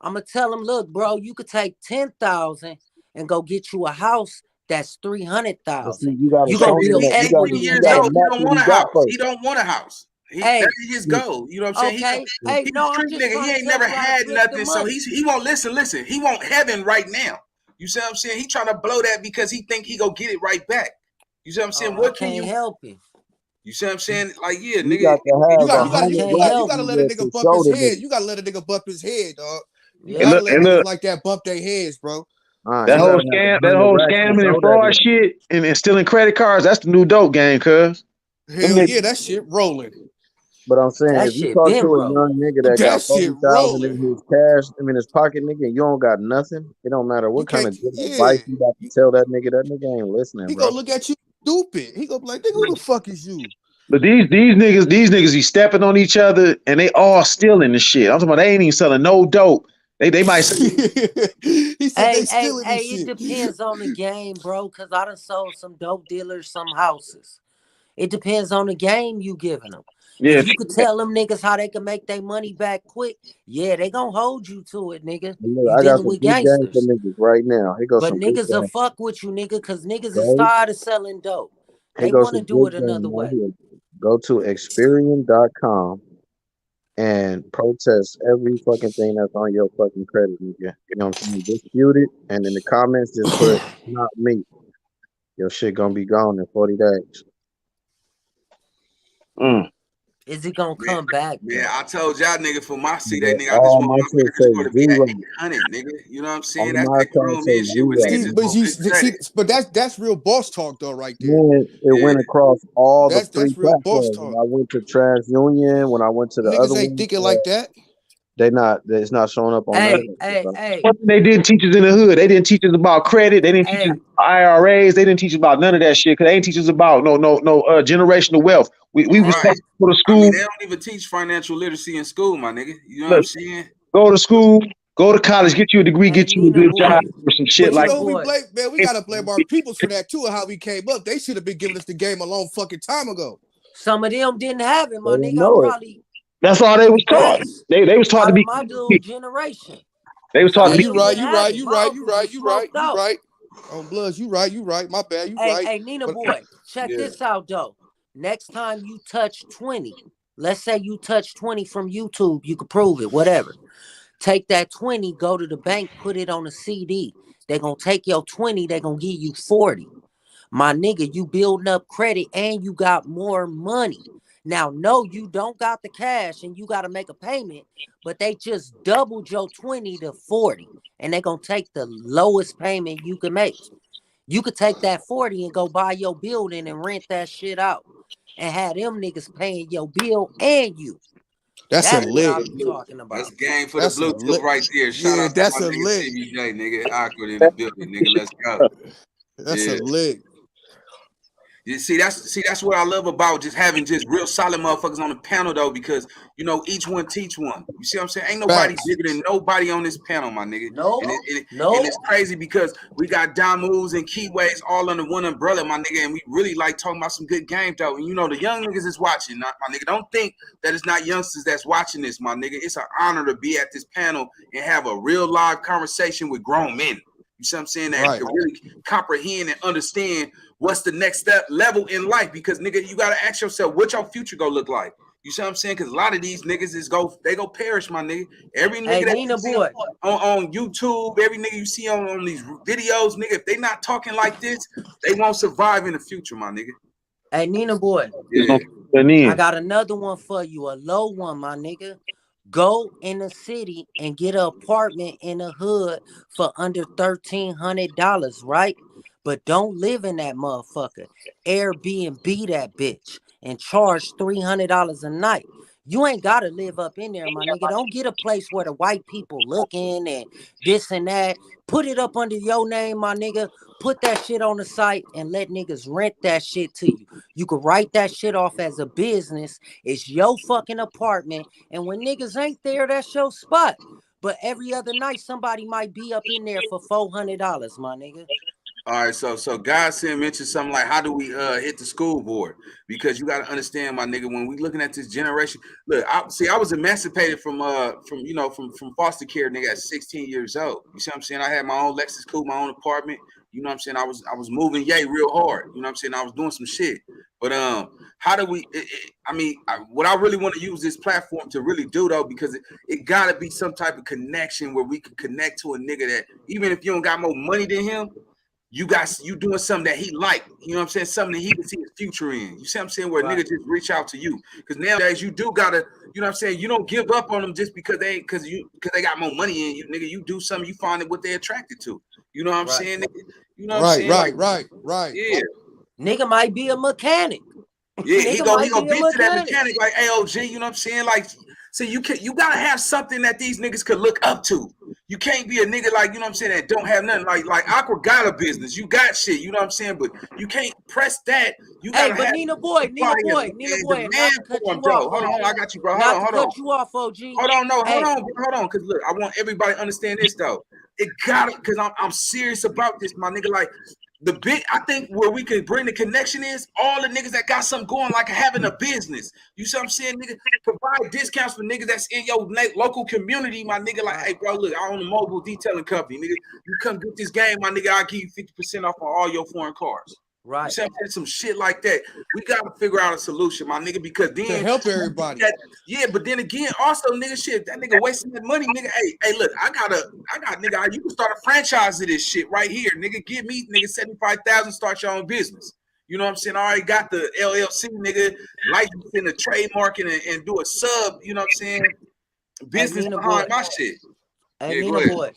I'm gonna tell him, look, bro, you could take 10,000 and go get you a house. That's 300,000.
You gonna build equity.
He don't want a house. He don't want a house. That's his goal. You know what I'm saying? He's a street nigga. He ain't never had nothing, so he won't listen. He want heaven right now. You see what I'm saying? He trying to blow that because he think he go get it right back. You see what I'm saying? What can you
help him?
You see what I'm saying? Like, yeah, nigga.
You gotta let a nigga bump his head. You gotta let a nigga bump his head, dog. You gotta let niggas like that bump their heads, bro.
That whole scamming and fraud shit and stealing credit cards, that's the new dope game, cuz.
Hell yeah, that shit rolling.
But I'm saying, if you talk to a young nigga that got 40,000 in his cash, his pocket, nigga, and you don't got nothing, it don't matter what kind of good advice you got to tell that nigga ain't listening,
he
bro.
Gonna look at you stupid. He gonna be like, nigga, who the fuck is you?
But these niggas be stepping on each other and they all stealing the shit. I'm talking about they ain't even selling no dope. They might say
it depends on the game, bro. Cause I done sold some dope dealers some houses. It depends on the game you giving them.
Yeah,
If you could tell them niggas how they can make their money back quick, yeah, they gonna hold you to it, nigga.
Look,
You
I got
dealing
some
with
good game for
gangsters.
niggas right now. Here goes
But
some good
niggas will
game.
fuck with you, nigga, because niggas is
Go.
tired of selling dope.
Here
They
goes
want to
some
do
good
it another
game right
way.
here. Go to Experian.com and protest every fucking thing that's on your fucking credit, nigga. You know what I'm saying? Dispute it, and in the comments just put not me. Your shit gonna be gone in 40 days.
Is it gonna come back?
Man, I told y'all, nigga, for my seat,
Yeah,
nigga, I just
all
want
my
my
shit
record score
say
to be at
0.
800, nigga. You know what I'm saying?
All
That's
my
that
accounts
grown
say
man shit with
0.
niggas just want good credit.
But that's real boss talk though, right there.
And it went across all the
That's
three
real boss
platforms.
talk.
When I went to TransUnion, when I went to the
Niggas
other
ain't
one,
thinking like that.
it's not showing up on none of them.
Hey.
They didn't teach us in the hood. They didn't teach us about credit. They didn't teach us about IRAs. They didn't teach us about none of that shit. Cause they didn't teach us about no generational wealth. We was taught to go to school.
I mean, they don't even teach financial literacy in school, my nigga. You know what I'm saying?
Go to school, go to college, get you a degree, get you a good job or some shit
But you
like
know who we
that.
blame, man? We gotta blame our peoples for that too, and how we came up. They should have been giving us the game a long fucking time ago.
Some of them didn't have it, my
They
nigga.
know
I'm
it.
probably
That's all they was taught.
best
They was taught
out
to
of
be.
my dude generation.
They was taught to be.
You right. On Bloods, you right. My bad, you right.
Hey, Nina boy, check this out though. Next time you touch 20, let's say you touch 20 from YouTube, you can prove it, whatever. Take that 20, go to the bank, put it on a CD. They're gonna take your 20, they're gonna give you 40. My nigga, you building up credit and you got more money. Now, no, you don't got the cash and you got to make a payment, but they just doubled your 20 to 40 and they're going to take the lowest payment you can make. You could take that 40 and go buy your building and rent that shit out and have them niggas paying your bill and you.
That's a
what I
lick.
be talking about.
That's game for the Bluetooth right there. Shout out to
that's
my
a
nigga
lick.
CBJ, nigga. Awkward in the building, nigga. Let's go.
That's a lick.
You see, that's what I love about just having just real solid motherfuckers on the panel though, because you know each one teach one. You see what I'm saying? Ain't nobody bigger than nobody on this panel, my nigga.
No,
and it's crazy because we got Damus and Keyways all under one umbrella, my nigga, and we really like talking about some good game though. And you know the young niggas is watching, my nigga. Don't think that it's not youngsters that's watching this, my nigga. It's an honor to be at this panel and have a real live conversation with grown men. You see what I'm saying? That can really comprehend and understand what's the next step level in life. Because nigga, you gotta ask yourself what your future gonna look like. You see what I'm saying? Because a lot of these niggas they go perish, my nigga. Every nigga that you see on YouTube, every nigga you see on these videos, nigga, if they not talking like this, they won't survive in the future, my nigga.
Hey, Nina boy.
Yeah.
I got another one for you, a low one, my nigga. Go in the city and get an apartment in the hood for under $1,300, right? But don't live in that motherfucker. Airbnb that bitch and charge $300 a night. You ain't got to live up in there, my nigga. Don't get a place where the white people looking and this and that. Put it up under your name, my nigga. Put that shit on the site and let niggas rent that shit to you. You could write that shit off as a business. It's your fucking apartment. And when niggas ain't there, that's your spot. But every other night, somebody might be up in there for $400, my nigga.
All right, so Godson mentioned something like, how do we hit the school board? Because you got to understand, my nigga, when we looking at this generation, look, I was emancipated from foster care, nigga, at 16 years old. You see what I'm saying? I had my own Lexus coupe, my own apartment. You know what I'm saying? I was moving real hard. You know what I'm saying? I was doing some shit. But how do we? What I really want to use this platform to really do though, because it got to be some type of connection where we can connect to a nigga that even if you don't got more money than him, you doing something that he like, you know what I'm saying? Something that he can see his future in. You see what I'm saying? Where a nigga just reach out to you. Because nowadays you do gotta, you know what I'm saying? You don't give up on them just because they got more money in you, nigga. You do something, you find it what they attracted to. You know what I'm saying? Nigga? You know what I'm saying?
Right.
Yeah.
Nigga might be a mechanic.
Yeah, he gonna get to that mechanic like AOG, you know what I'm saying? Like, see, you gotta have something that these niggas could look up to. You can't be a nigga like, you know what I'm saying, that don't have nothing. Like Aqua got a business. You got shit, you know what I'm saying? But you can't press that. You gotta have
Nina boy, not to cut you off.
Hold on, I got you, bro.
Not to cut you off, OG.
Hold on, because look, I want everybody to understand this though. It got it, because I'm serious about this, my nigga. Like, I think where we could bring the connection is all the niggas that got something going, like having a business. You see what I'm saying, nigga? Provide discounts for niggas that's in your local community, my nigga. Like, hey, bro, look, I own a mobile detailing company, nigga. You come get this game, my nigga. I'll give you 50% off on all your foreign cars.
Right.
You see what I'm saying? Some shit like that. We gotta figure out a solution, my nigga, because then
to help everybody.
But then again, also, nigga, shit, that nigga wasting that money, nigga. Hey, look, I got nigga. You can start a franchise of this shit right here, nigga. Give me, nigga, 75,000, start your own business. You know what I'm saying? I already got the LLC, nigga, licensing the trademark and do a sub. You know what I'm saying? Business behind my shit.
Hey, NINABOY,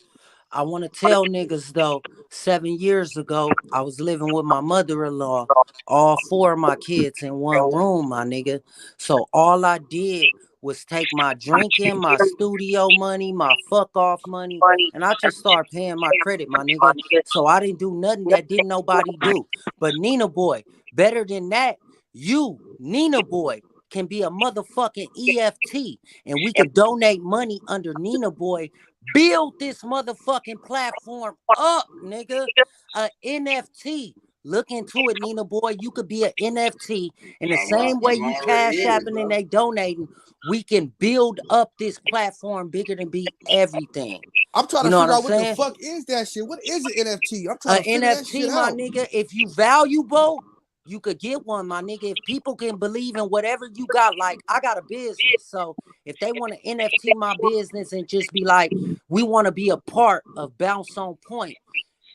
I want to tell niggas though, 7 years ago, I was living with my mother-in-law, all 4 of my kids in one room, my nigga. So all I did was take my drinking, my studio money, my fuck off money, and I just started paying my credit, my nigga. So I didn't do nothing that didn't nobody do. But NINABOY, better than that, you, NINABOY, can be a motherfucking EFT, and we could donate money under NINABOY. Build this motherfucking platform up, nigga. A NFT. Look into it, NINABOY. You could be an NFT. In the same way you cash apping and they donating, we can build up this platform bigger than be everything.
I'm trying to figure out what the fuck is that shit. What is an NFT? I'm trying to figure that shit
my
out.
nigga, if you valuable, you could get one, my nigga. If people can believe in whatever you got, like I got a business. So if they want to NFT my business and just be like, we want to be a part of Bounce on Point.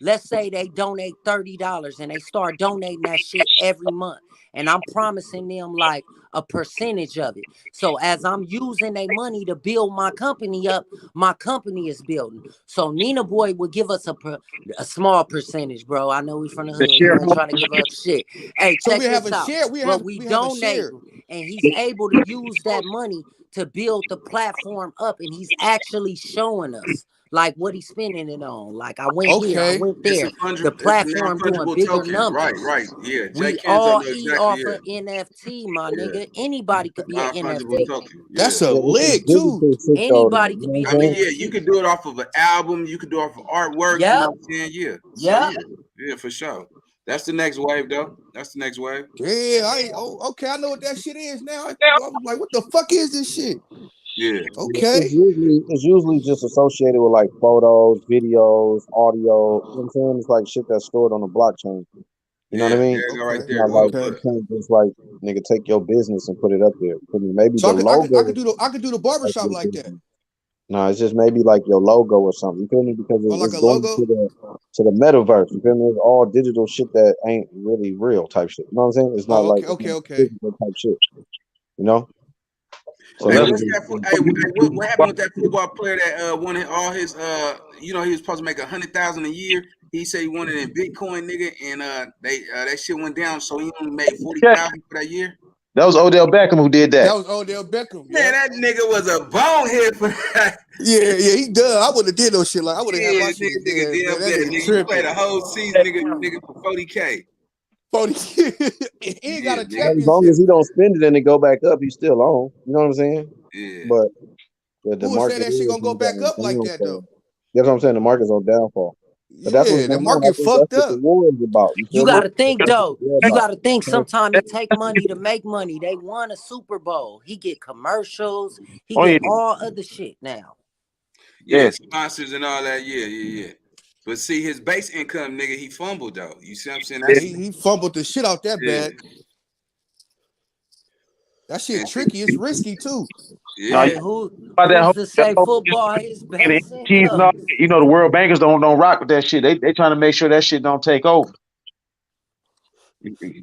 Let's say they donate $30 and they start donating that shit every month. And I'm promising them like a percentage of it. So as I'm using their money to build my company up, my company is building. So NINABOY would give us a small percentage, bro. I know we from the hood. We ain't trying to give up shit. Hey, check this out. But we donate, and he's able to use that money to build the platform up, and he's actually showing us like what he's spending it on. Like I went here, I went there. The platform doing bigger numbers.
Right. Yeah.
We all eat off of NFT, my nigga. Anybody could be an NFT.
That's a lick too.
Anybody could be.
I mean, yeah, you could do it off of an album. You could do it off of artwork.
Yeah.
You know what I'm saying? Yeah. Yeah, for sure. That's the next wave, though. That's the next wave.
Yeah, okay. I know what that shit is now. I was like, what the fuck is this shit?
Yeah.
Okay.
It's usually just associated with like photos, videos, audio. You know what I'm saying? It's like shit that's stored on the blockchain. You know what I mean?
There you go, right there.
You can't just like nigga take your business and put it up there. Maybe
so
the logo.
I could do the barbershop like that.
No, it's just maybe like your logo or something. You feel me? Because it's going to the metaverse. You feel me? It's all digital shit that ain't really real type shit. You know what I'm saying? It's not physical type shit. You know? So
what happened with that football player that wanted all his he was supposed to make $100,000 a year. He said he wanted it in Bitcoin, nigga, and that shit went down, so he only made $40,000 for that year.
That was Odell Beckham who did that.
That was Odell Beckham.
Man, that nigga was a bonehead for that.
Yeah, he does. I would have did no shit like I would have had my shit.
Nigga played a whole season, nigga for $40K.
40. He ain't got a championship.
As long as he don't spend it and it go back up, he's still on. You know what I'm saying?
Yeah.
But
the market that shit gonna go back up like that though?
That's what I'm saying. The market's on downfall. But that's what
the market fucked up.
The war is about.
You got to think though. You got to think. Sometimes it take money to make money. They won a Super Bowl. He get commercials. He get all other shit now.
Yeah, sponsors and all that. Yeah. But see, his base income, nigga, he fumbled though. You see what I'm saying?
He fumbled the shit out that bag. That shit tricky. It's risky too.
Yeah.
Who's to say football is base income?
You know the world bankers don't rock with that shit. They trying to make sure that shit don't take over.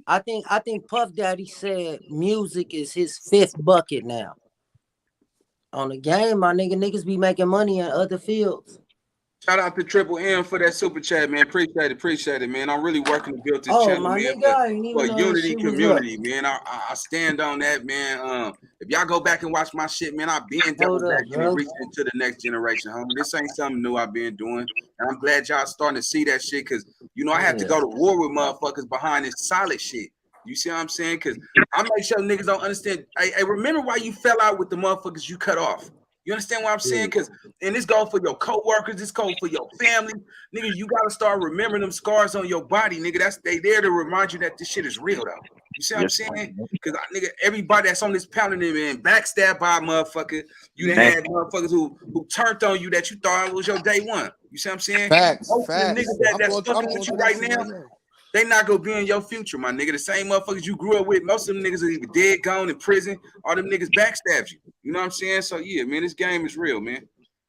I think Puff Daddy said music is his 5th bucket now. On the game, my niggas be making money in other fields.
Shout out to Triple M for that super chat, man. Appreciate it, man. I'm really working to build this channel, man, for unity community, man. I stand on that, man. If y'all go back and watch my shit, man, I've been double back and reaching into the next generation, homie. This ain't something new I've been doing. And I'm glad y'all starting to see that shit, because, I have to go to war with motherfuckers behind this solid shit. You see what I'm saying? Because I make sure niggas don't understand. Hey, remember why you fell out with the motherfuckers you cut off. You understand what I'm saying? Because and this goes for your co-workers, this goes for your family. Nigga, you gotta start remembering them scars on your body, nigga. They there to remind you that this shit is real though. You see what I'm saying? Because nigga, everybody that's on this panel, man, backstabbed by a motherfucker. You done had motherfuckers who turned on you that you thought it was your day one. You see what I'm saying?
Facts.
Most of the niggas that's fucking with you right now, they not gonna be in your future, my nigga. The same motherfuckers you grew up with, most of them niggas are either dead, gone, in prison, all them niggas backstabbed you. You know what I'm saying? So yeah, man, this game is real, man.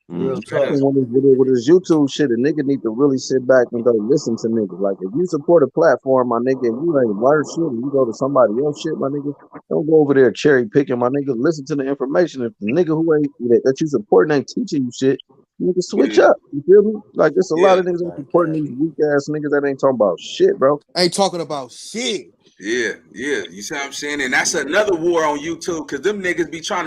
With this YouTube shit, a nigga need to really sit back and go listen to niggas. Like, if you support a platform, my nigga, and you ain't learn shit and you go to somebody else shit, my nigga, don't go over there cherry picking, my nigga. Listen to the information. If the nigga who ain't that you supporting ain't teaching you shit, you can switch up. You feel me? Like, there's a lot of niggas that supporting these weak ass niggas that ain't talking about shit, bro.
Ain't talking about shit.
Yeah. You see what I'm saying? And that's another war on YouTube, because them niggas trying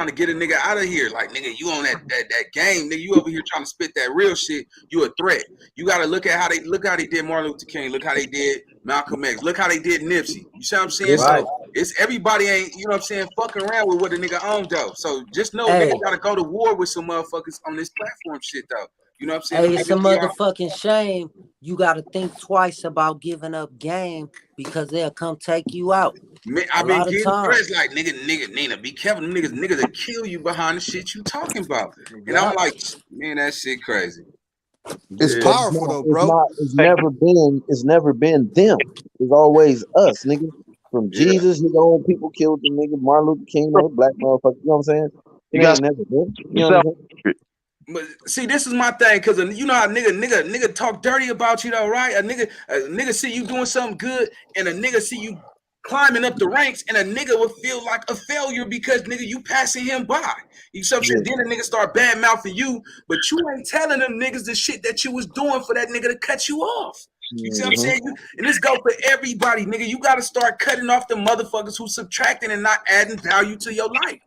to get a nigga out of here. Like, nigga, you on that game, nigga, you over here trying to spit that real shit, you a threat. You gotta look at how they did Martin Luther King, look how they did Malcolm X, look how they did Nipsey. You see what I'm saying? Right. So it's everybody ain't, you know what I'm saying, fucking around with what a nigga owned though. So just know nigga gotta go to war with some motherfuckers on this platform shit though. You know what I'm saying?
Hey, it's a motherfucking shame. You got to think twice about giving up game, because they'll come take you out.
Man, I've been getting threats like, nigga, Nina, be careful. Them niggas will kill you behind the shit you talking about. And I'm like, man, that shit crazy.
It's powerful though, bro.
It's never been them. It's always us, nigga. From Jesus, nigga, old people killed the nigga. Martin Luther King, black motherfucker. You know what I'm saying? It ain't never been. You know what I'm saying?
But see, this is my thing, because you know how nigga talk dirty about you though, right? A nigga see you doing something good, and a nigga see you climbing up the ranks, and a nigga would feel like a failure because nigga you passing him by. You see what I'm saying? Then a nigga start bad mouthing you, but you ain't telling them niggas the shit that you was doing for that nigga to cut you off. You see what I'm saying? And this go for everybody, nigga. You got to start cutting off the motherfuckers who subtracting and not adding value to your life.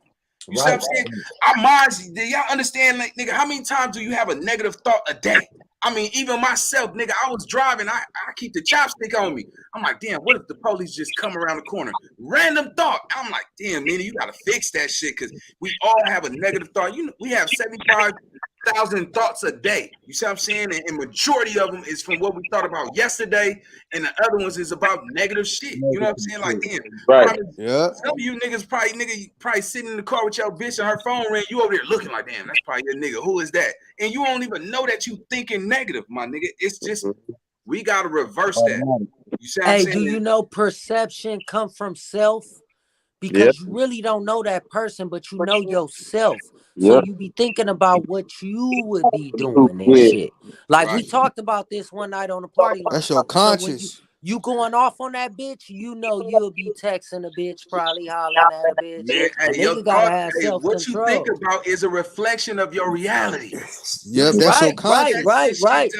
You see what I'm saying? Our minds, do y'all understand, like, nigga, how many times do you have a negative thought a day? I mean, even myself, nigga, I was driving, I keep the chopstick on me. I'm like, damn, what if the police just come around the corner? Random thought. I'm like, damn, man, you gotta fix that shit, because we all have a negative thought. You know, we have 75,000 thoughts a day. You see what I'm saying? And majority of them is from what we thought about yesterday, and the other ones is about negative shit. You know what I'm saying? Like, damn,
right? Yeah.
Some of you niggas probably sitting in the car with your bitch and her phone ring. You over there looking like, damn, that's probably your nigga. Who is that? And you don't even know that you thinking negative, my nigga. It's just we gotta reverse that. You see what I'm saying?
Do you know perception come from self? Because you really don't know that person, but you know yourself. So you be thinking about what you would be doing and shit. Like we talked about this one night on the party line.
That's your conscious.
So you going off on that bitch, you know you'll be texting a bitch, probably hollering at a bitch.
Man,
and nigga gotta have self-control.
What you think about is a reflection of your reality.
Yep, that's your conscious.
Right.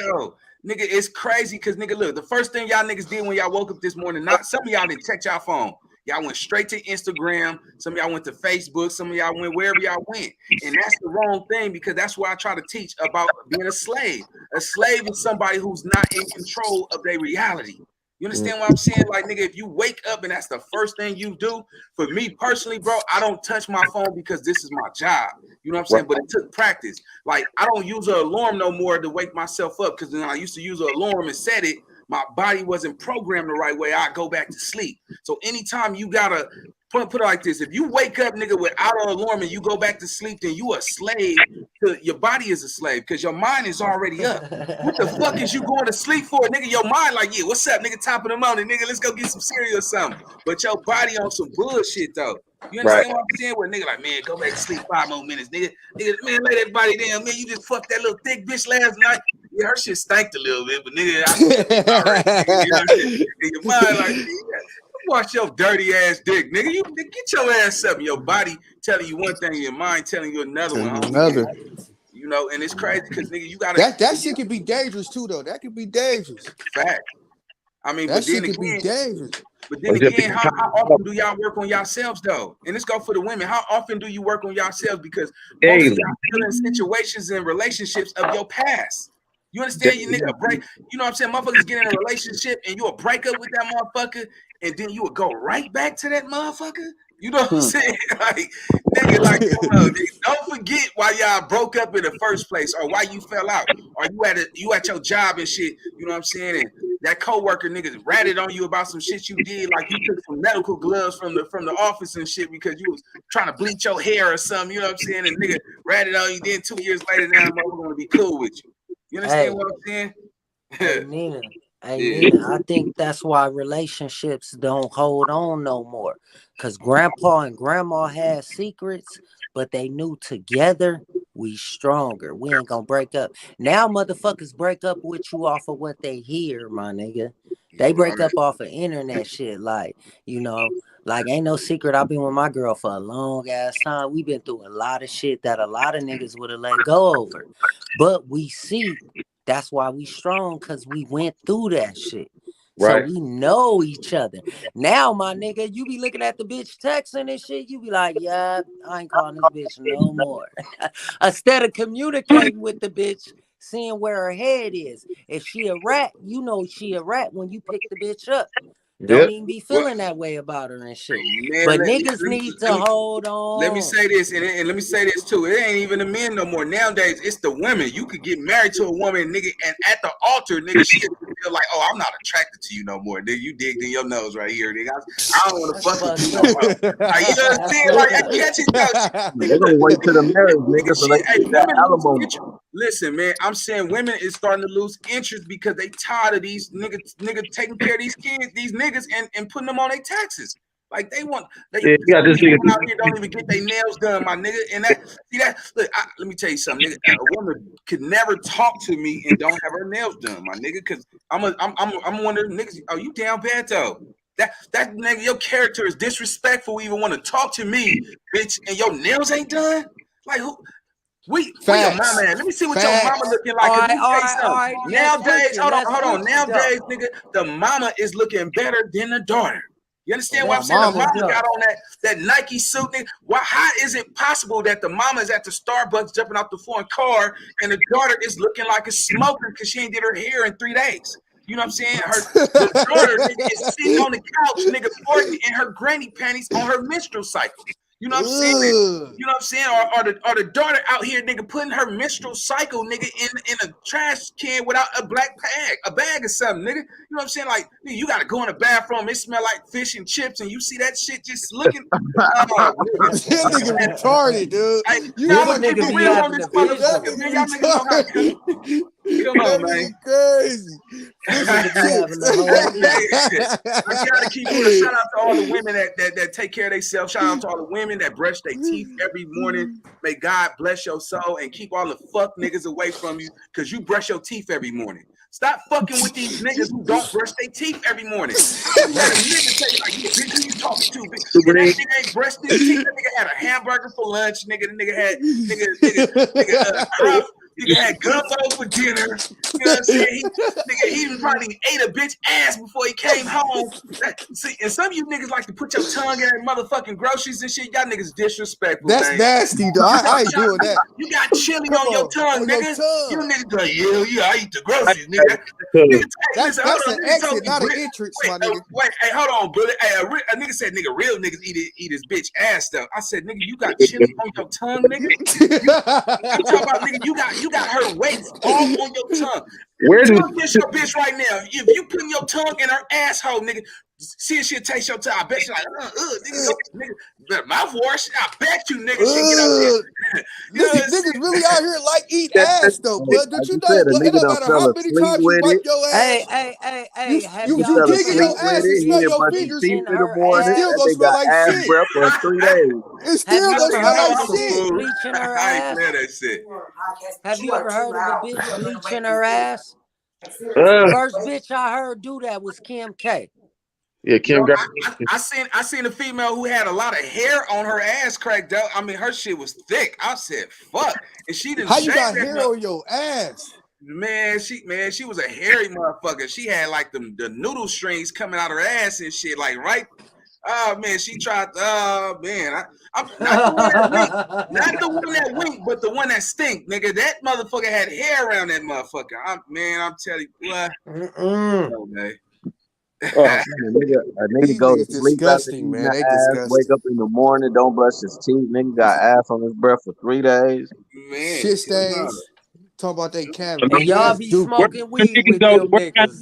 Nigga, it's crazy because, nigga, look, the first thing y'all niggas did when y'all woke up this morning, some of y'all didn't check y'all phone. Y'all went straight to Instagram. Some of y'all went to Facebook. Some of y'all went wherever y'all went. And that's the wrong thing, because that's why I try to teach about being a slave. A slave is somebody who's not in control of their reality. You understand what I'm saying? Like, nigga, if you wake up and that's the first thing you do, for me personally, bro, I don't touch my phone because this is my job. You know what I'm saying? But it took practice. Like, I don't use an alarm no more to wake myself up, because when I used to use an alarm and set it, my body wasn't programmed the right way. I go back to sleep. So anytime you gotta put it like this: if you wake up, nigga, without an alarm and you go back to sleep, then you a slave. Your body is a slave because your mind is already up. What the fuck is you going to sleep for, nigga? Your mind like, yeah, what's up, nigga? Top of the morning, nigga. Let's go get some cereal or something. But your body on some bullshit though. You understand what I'm saying? Where nigga like, man, go back to sleep 5 more minutes, nigga. Man, lay that body down, man. You just fucked that little thick bitch last night. Yeah, her shit stank a little bit, but nigga, all right, nigga, you know what I'm saying? In your mind, like, wash your dirty ass dick, nigga. You get your ass up. Your body telling you one thing, your mind telling you another one.
Another.
You know, and it's crazy because, nigga, you gotta.
That shit can be dangerous too, though. That can be dangerous.
Fact. I mean,
that shit can be dangerous.
But then again, how often do y'all work on yourselves though? And this go for the women. How often do you work on yourselves? Because most of y'all still in situations and relationships of your past. You understand? You nigga break. You know what I'm saying? Motherfuckers get in a relationship and you'll break up with that motherfucker, and then you will go right back to that motherfucker. You know what I'm saying? Like, nigga, like, come on, nigga. Don't forget why y'all broke up in the first place, or why you fell out, or you at your job and shit. You know what I'm saying? And that coworker niggas ratted on you about some shit you did, like you took some medical gloves from the office and shit because you was trying to bleach your hair or something. You know what I'm saying? And nigga ratted on you. Then 2 years later, now I'm gonna be cool with you. You understand what I'm saying?
Hey, Nina. Nina, I think that's why relationships don't hold on no more. Because grandpa and grandma had secrets, but they knew together we stronger. We ain't gonna break up. Now motherfuckers break up with you off of what they hear, my nigga. They break up off of internet shit. Like, you know, like ain't no secret. I've been with my girl for a long ass time. We've been through a lot of shit that a lot of niggas would have let go over. But we see that's why we strong, because we went through that shit.
Right.
So we know each other. Now, my nigga, you be looking at the bitch texting and shit, you be like, yeah, I ain't calling this bitch no more. Instead of communicating with the bitch, seeing where her head is. If she a rat, you know she a rat when you pick the bitch up. Don't even be feeling that way about her and shit.
Man,
but niggas need to hold on.
Let me say this, and let me say this too. It ain't even the men no more. Nowadays, it's the women. You could get married to a woman, nigga, and at the altar, nigga, she feel like, oh, I'm not attracted to you no more. Nigga, you digged in your nose right here, nigga. I don't want to fuck with you no more. Like, you know what I'm saying? Like, I catch it though.
They're gonna wait till the marriage, nigga, so they
Hey,
get that alimony.
listen, man, I'm saying women is starting to lose interest because they tired of these niggas taking care of these kids, these niggas, and putting them on their taxes. Like they want,
you got this nigga
out here don't even get their nails done, my nigga. And that, see that? Look, let me tell you something, nigga. A woman could never talk to me and don't have her nails done, my nigga. Because I'm one of them niggas. Oh, you down bad though? That nigga, your character is disrespectful. You even want to talk to me, bitch, and your nails ain't done? Like who? Where your mama at? Let me see what your mama looking like.
All right.
Nowadays, hold on. Nowadays, nigga, the mama is looking better than the daughter. You understand what I'm saying? The mama got on that Nike suit. Nigga. Why? How is it possible that the mama is at the Starbucks jumping out the foreign car and the daughter is looking like a smoker because she ain't did her hair in 3 days? You know what I'm saying? The daughter nigga, is sitting on the couch, nigga, farting in her granny panties on her menstrual cycle. You know what I'm saying? You know what I'm saying? Or the daughter out here, nigga, putting her menstrual cycle, nigga, in a trash can without a black bag or something, nigga. You know what I'm saying? Like, nigga, you gotta go in the bathroom. It smell like fish and chips, and you see that shit just looking.
That nigga retarded, dude.
Hey, y'all gonna keep it real on this motherfucker, man. Y'all niggas know how to come on, man.
Crazy.
I gotta keep doing a shout out to all the women that take care of themselves. Shout out to all the women that brush their teeth every morning. May God bless your soul and keep all the fuck niggas away from you because you brush your teeth every morning. Stop fucking with these niggas who don't brush their teeth every morning. You had a nigga tell you, like, you bitch, who you talking to? Bitch? And that nigga ain't brushed his teeth. That nigga had a hamburger for lunch. Nigga had nigga had gumbo for dinner. You know what I'm saying? He even probably ate a bitch ass before he came home. See, and some of you niggas like to put your tongue in their motherfucking groceries and shit. Y'all niggas disrespectful.
That's
man.
nasty, dog. I ain't doing that.
You got chili on your tongue, nigga. You niggas like, yeah, I eat the groceries, nigga.
That's an exit, not an entrance, my nigga.
Wait, hey, hold on, brother. Hey, a nigga said, nigga, real niggas eat his bitch ass stuff. I said, nigga, you got chili on your tongue, nigga. I'm talking about, nigga, you got her weights all on your tongue.
Where did
your bitch right now? If you putting your tongue in her asshole, nigga, see if she'll taste your tongue. I bet she's like, nigga, mouthwash. I bet you, nigga, she get up there.
Niggas really out here like eat ass though, but don't you know? It don't matter how many times you wipe your ass.
Hey,
you dig in your ass and smell your fingers, it still gonna smell like shit.
Breath for 3 days.
It still gonna smell like shit.
Bleaching her ass.
That shit.
Have you ever heard of a bitch bleaching her ass? First bitch I heard do that was Kim K.
Yeah, Kim got.
I seen a female who had a lot of hair on her ass cracked out. I mean, her shit was thick. I said, "Fuck!" And she didn't.
How you got hair on your ass?
Man, she was a hairy motherfucker. She had like the noodle strings coming out her ass and shit. Like right. Oh man, she tried. Oh man, I'm not the one that wink, but the one that stink, nigga. That motherfucker had hair around that motherfucker. I'm telling you what. Okay.
A nigga
These
go to
niggas
sleep after
disgusting,
eating
man.
that
They
ass, wake
disgusting.
up in the morning, don't brush his teeth. Nigga got ass on his breath for 3 days.
Man,
Shit stains. Talk about they cavity.
And y'all
That's
be
Duke.
smoking weed with them niggas.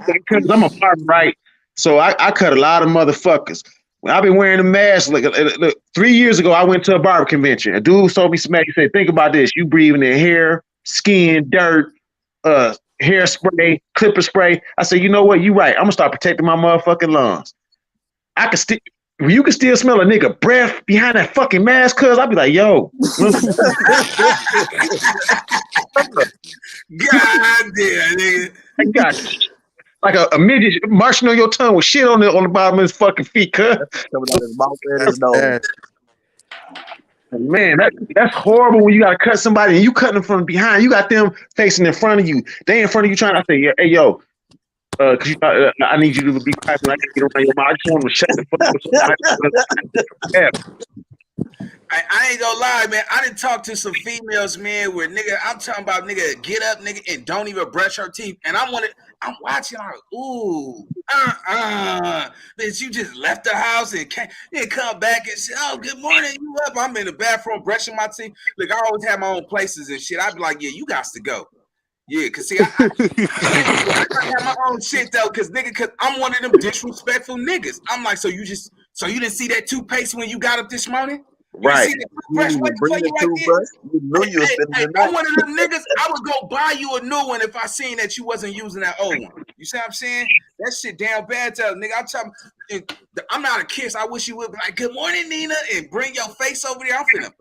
Because I'm a barber, right? So I cut a lot of motherfuckers. I've been wearing a mask. Look, 3 years ago, I went to a barber convention. A dude told me smack. He said, "Think about this: you breathing in hair, skin, dirt, hairspray, clipper spray." I said, "You know what? You right. I'm gonna start protecting my motherfucking lungs. I can still." You can still smell a nigga breath behind that fucking mask, cuz I'll be like, yo.
God damn, nigga.
I got like a midget marching on your tongue with shit on the bottom of his fucking feet, cuz.
Coming out his mouth and his nose.
Man, that's horrible when you gotta cut somebody and you cutting them from behind. You got them facing in front of you. They in front of you trying to say, hey, yo, cause I need you to be quiet when I get around your mouth. I just want to shut the fuck up.
I ain't gonna lie, man. I done talked to some females, man, where nigga, I'm talking about nigga get up, nigga, and don't even brush her teeth. And I'm watching her, ooh, bitch, you just left the house and then come back and say, oh, good morning, you up? I'm in the bathroom brushing my teeth. Look, I always have my own places and shit. I'd be like, yeah, you got to go. Yeah, cause see, I have my own shit though, cause I'm one of them disrespectful niggas. I'm like, so you didn't see that toothpaste when you got up this morning?
Right.
I'm one of them niggas. I would go buy you a new one if I seen that you wasn't using that old one. You see what I'm saying? That shit damn bad, tell nigga. I'm not a kiss. I wish you would be like, good morning, Nina, and bring your face over there. I'm finna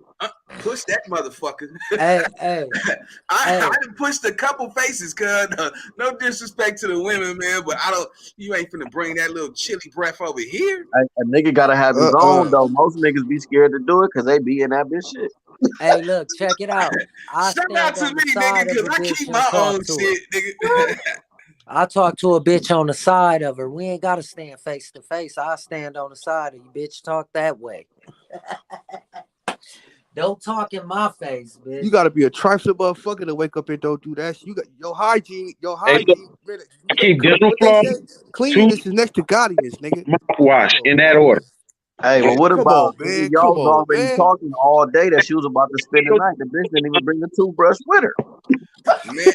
push that motherfucker. I done pushed a couple faces, cuz no disrespect to the women, man, but you ain't finna bring that little chilly breath over here.
A nigga gotta have his own though. Most niggas be scared to do it because they be in that bitch shit.
Hey, look, check it out.
Shout out to me, nigga, because I keep my own shit, nigga.
I talk to a bitch on the side of her. We ain't gotta stand face to face. I stand on the side of you, bitch. Talk that way. Don't talk in my face, bitch.
You gotta be a trifling motherfucker to wake up and don't do that. You got your hygiene.
I keep dental floss,
cleanliness is next to godliness, nigga.
Mouthwash in that order.
Hey, well, what about
man?
Y'all was already talking all day that she was about to spend the night. The bitch didn't even bring a toothbrush with her.
Man,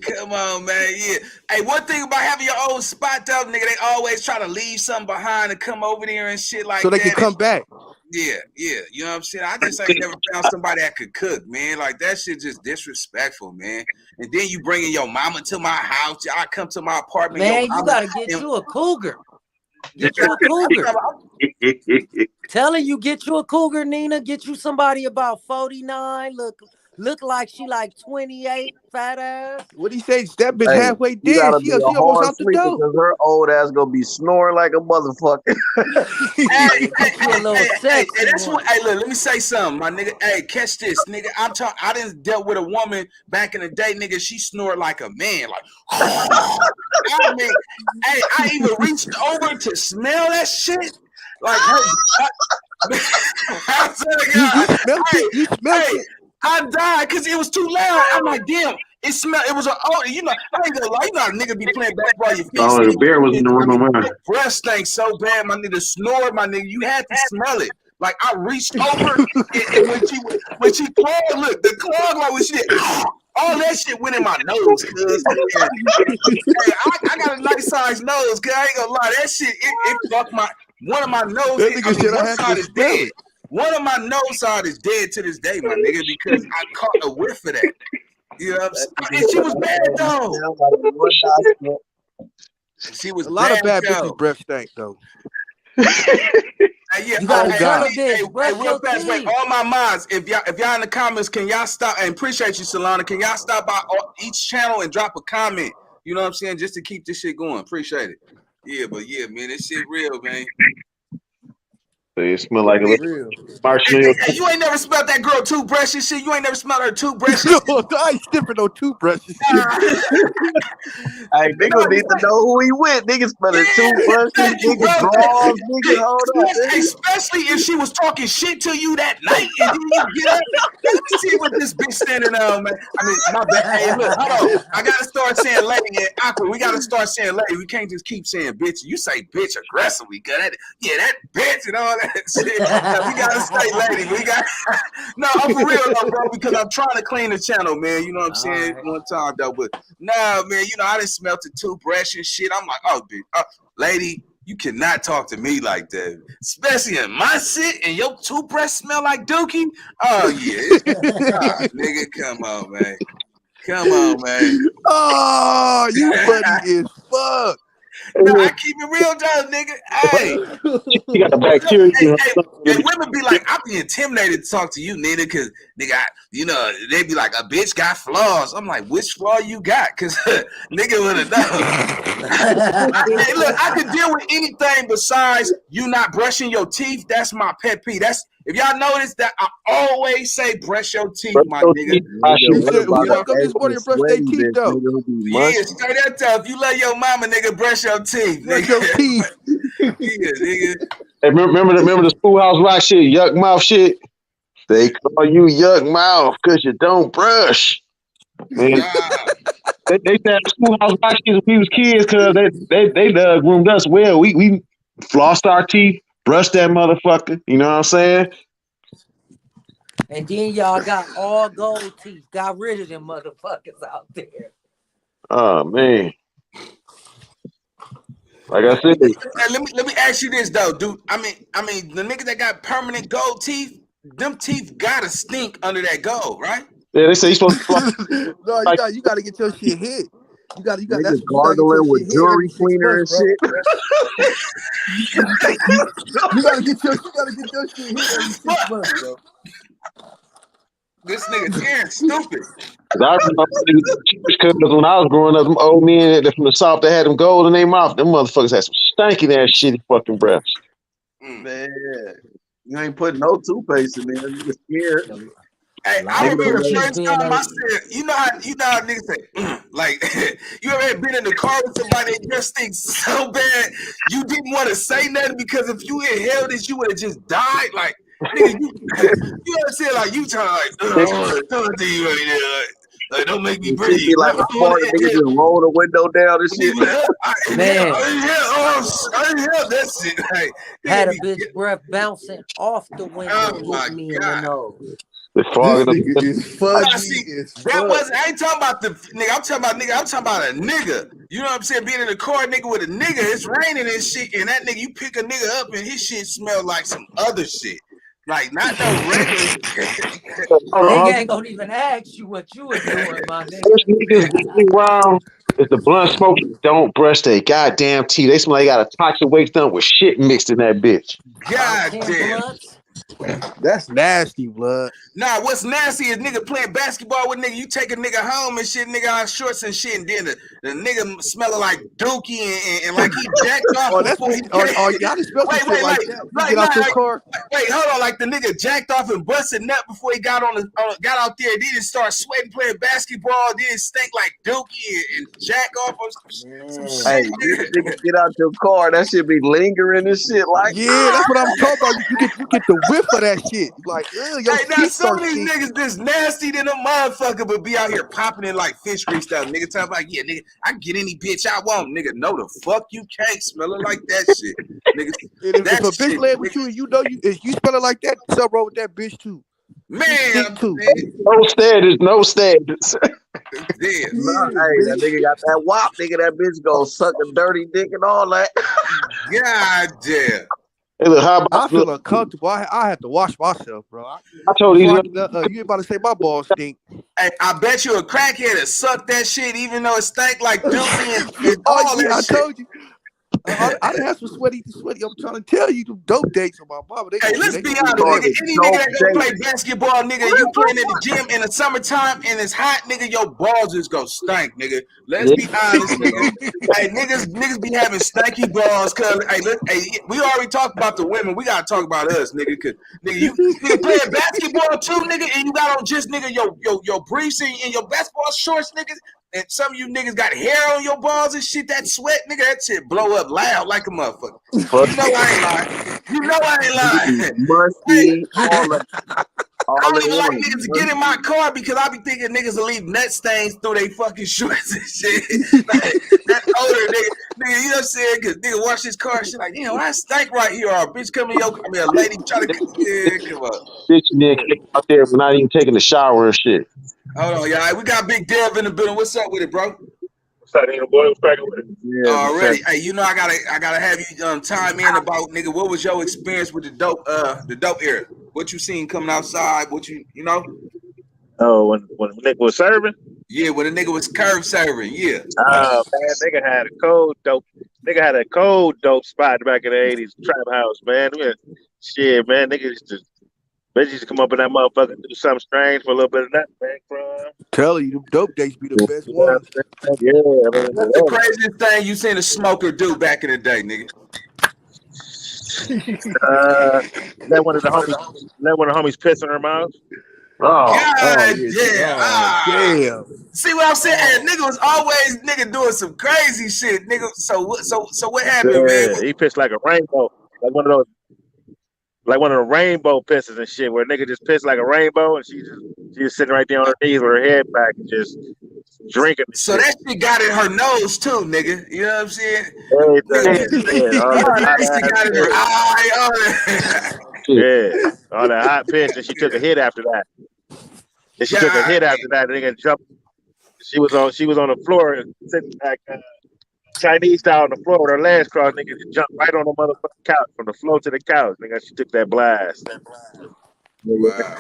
come on, man. Yeah. Hey, one thing about having your own spot though, nigga, they always try to leave something behind and come over there and shit like that.
So they can come back.
Yeah. You know what I'm saying? I just ain't never found somebody that could cook, man. Like that shit just disrespectful, man. And then you bringing your mama to my house. I come to my apartment.
Man, you gotta get you a cougar. Get you a cougar. Telling you, get you a cougar, Nina. Get you somebody about 49. Look like she like 28, fat ass.
What do you say? That bitch halfway dead. She almost out the door.
Because her old ass gonna be snoring like a motherfucker.
Hey, that's what. Hey, look, let me say something, my nigga. Hey, catch this, nigga. I didn't dealt with a woman back in the day, nigga. She snored like a man, like. I mean, hey, I even reached over to smell that shit, like her. You smelled it. I died because it was too loud. I'm like, damn, it smelled. It was an odor. You know, I ain't gonna lie. You know, a nigga be playing basketball. Your feet.
Oh, the bear was in the room of mine.
Breath stank so bad, my nigga snored, my nigga. You had to smell it. Like I reached over, and when she clogged, look, the clog like when she did, all that shit went in my nose, cuz. Hey, I got a nice sized nose, cuz I ain't gonna lie. That shit, it fucked one of my noses. One side is dead. One of my nose side is dead to this day, my nigga, because I caught a whiff of that. You know what I'm saying? And she was bad though. She was
a lot of bad
though.
bitches breath stank though.
Yeah,
you gotta
real fast, wait, all my mods, if y'all in the comments, can y'all stop? And appreciate you, Solana. Can y'all stop by each channel and drop a comment? You know what I'm saying? Just to keep this shit going. Appreciate it. Yeah, but yeah, man, this shit real, man.
They smell like a little
Hey, you ain't never smelled that girl toothbrush and shit. You ain't never smelled her toothbrush.
No, I ain't sniffing no toothbrushes.
Hey, niggas need to know who he with. Niggas smelling toothbrushes, niggas drawers, niggas hold up.
Especially if she was talking shit to you that night and then you get up. Let me see what this bitch standing on, man. I mean, my bad. Hey, look, hold on. I gotta start saying lady and awkward. We gotta start saying lady. We can't just keep saying bitch. You say bitch aggressively, that bitch and all that shit. Now, we gotta say lady. We got no, I'm for real though, bro, because I'm trying to clean the channel, man. You know what I'm saying? Right. One time though, but nah, man, you know, I done smelled the toothbrush and shit. I'm like, oh, bitch, lady, you cannot talk to me like that, especially in my shit and your toothbrush smell like dookie. Oh yeah, nigga, come on, man. Come on, man.
Oh, you funny as fuck.
No, I keep it real though, nigga. Hey,
you got the bacteria.
Hey, women be like, I be intimidated to talk to you, nigga, because nigga, they be like, a bitch got flaws. I'm like, which flaw you got? Because nigga would have known. Hey, look, I can deal with anything besides you not brushing your teeth. That's my pet peeve. That's if y'all notice that I always say brush your teeth, my nigga.
You wake up this morning and brush their teeth though.
Yeah, straight up tough. If you love your mama, nigga, brush your teeth.
Brush your teeth.
Yeah, nigga.
Hey, remember the Schoolhouse Rock shit, yuck mouth shit? They call you yuck mouth because you don't brush. Man, they said Schoolhouse Rock shit when we was kids because they groomed us well. We flossed our teeth, brushed that motherfucker. You know what I'm saying?
And then y'all got all gold teeth. Got rid of them motherfuckers out there.
Oh man. Like I said,
let me ask you this though, dude. I mean, the nigga that got permanent gold teeth, them teeth gotta stink under that gold, right?
Yeah, they say you're supposed to.
No, you got to get your shit hit. You got that's
gargling with jewelry cleaner and shit.
You got to get your shit hit every 6 months, bro.
This nigga Darren stupid.
I remember because when I was growing up, them old men from the South that had them gold in their mouth, them motherfuckers had some stanky ass shitty fucking breaths.
Man, you ain't putting no toothpaste in there. You scared.
Hey, I remember the first time I said, you know how niggas say, like, you ever been in the car with somebody that just stinks so bad you didn't want to say nothing because if you inhaled it, you would have just died. Like, nigga, you understand? Like, you trying to do you right there. Like, don't make me breathe.
Like a fart, nigga just roll the window down and shit.
Man,
I didn't hear that shit. Like,
had a bitch breath bouncing off the window, hit me in the nose.
This nigga is funny.
I ain't talking about the nigga. I'm talking about a nigga. You know what I'm saying? Being in the car, nigga, with a nigga. It's raining and shit, and that nigga, you pick a nigga up and his shit smell like some other shit. Like, not no regular.
Nigga ain't gonna even ask you what you were doing, my nigga.
Niggas around is the blunt smokers don't brush their goddamn teeth. They smell like they got a toxic waste dump with shit mixed in that bitch.
God damn.
That's nasty, blood.
Nah, what's nasty is nigga playing basketball with nigga. You take a nigga home and shit, nigga out shorts and shit, and then the nigga smelling like dookie and like he jacked off before he
y'all just smell shit like that. Get out your car.
Wait, hold on. Like the nigga jacked off and busted nut before he got got out there. Then he start sweating playing basketball. Then it stank like dookie and jack off some shit.
Hey, nigga, get out your car. That shit be lingering and shit. Like,
yeah, that's what I'm talking about. You get the whiff of that shit. Like, your
now some of these niggas this nasty than a motherfucker, but be out here popping it like fish grease stuff. Nigga talking about, yeah, nigga, I can get any bitch I want. Nigga, no the fuck you can't smell it like that shit. Nigga,
if a bitch lay with you and you know if you smell it like that, something wrong with that bitch too.
Man,
no standards, no standards.
Damn.
Hey, that nigga got that wop, nigga. That bitch go suck a dirty dick and all that.
God damn.
Hey, look, how about
I feel uncomfortable. I have to wash myself, bro.
I told you.
You about to say my balls stink.
Hey, I bet you a crackhead that sucked that shit, even though it stank like dookie and all that shit.
I told you. I done had some sweaty. I'm trying to tell you, the dope dates on my mama.
Hey, let's be honest, nigga. Any nigga that go play basketball, nigga, you playing in the gym in the summertime and it's hot, nigga, your balls just go stank, nigga. Let's be honest, nigga. Hey, niggas be having stanky balls, cause we already talked about the women. We gotta talk about us, nigga. Cause nigga, you playing basketball too, nigga, and you got on just nigga your briefs and your basketball shorts, nigga. And some of you niggas got hair on your balls and shit. That sweat, nigga, that shit blow up loud like a motherfucker. You know I ain't lying. You know I ain't lying.
Musty,
I don't even like niggas to get in my car because I be thinking niggas will leave nut stains through they fucking shorts and shit. Like, that older nigga, you know what I'm saying? Because nigga wash his car and shit like, I stank right here. Or a bitch come in your car, a lady try to come up.
Bitch, nigga out there not even taking a shower and shit.
Hold on, y'all. We got Big Dev in the building. What's up with it, bro?
What's up, nigga boy? What's cracking with it?
Yeah,
already. Hey, I gotta have you time in about, nigga, what was your experience with the dope era? What you seen coming outside? What you know?
Oh, when the nigga was serving?
Yeah, when the nigga was curve serving, yeah.
Oh man, nigga had a cold dope spot back in the 80s, trap house, man. Shit, man, niggas used to come up in that motherfucker and do something strange for a little bit of that, man.
Tell you, them dope days be the best ones.
Yeah, man.
What's the craziest thing you seen a smoker do back in the day, nigga?
Let one of the homies piss in her mouth.
God
damn.
Damn. See what I'm saying? Hey, nigga was always doing some crazy shit, nigga. So what happened, man?
He pissed like a rainbow, like one of the rainbow pisses and shit, where a nigga just pissed like a rainbow, and she just sitting right there on her knees with her head back and just drinking.
So that shit got in her nose too, nigga. You know what I'm saying? Got in her eye.
Yeah, all that hot piss, and she took a hit after that. And she took a hit after that. The nigga jumped. She was on the floor sitting back Chinese style on the floor with her legs crossed. Nigga jumped right on the motherfucking couch from the floor to the couch. Nigga, she took that blast.
Wow.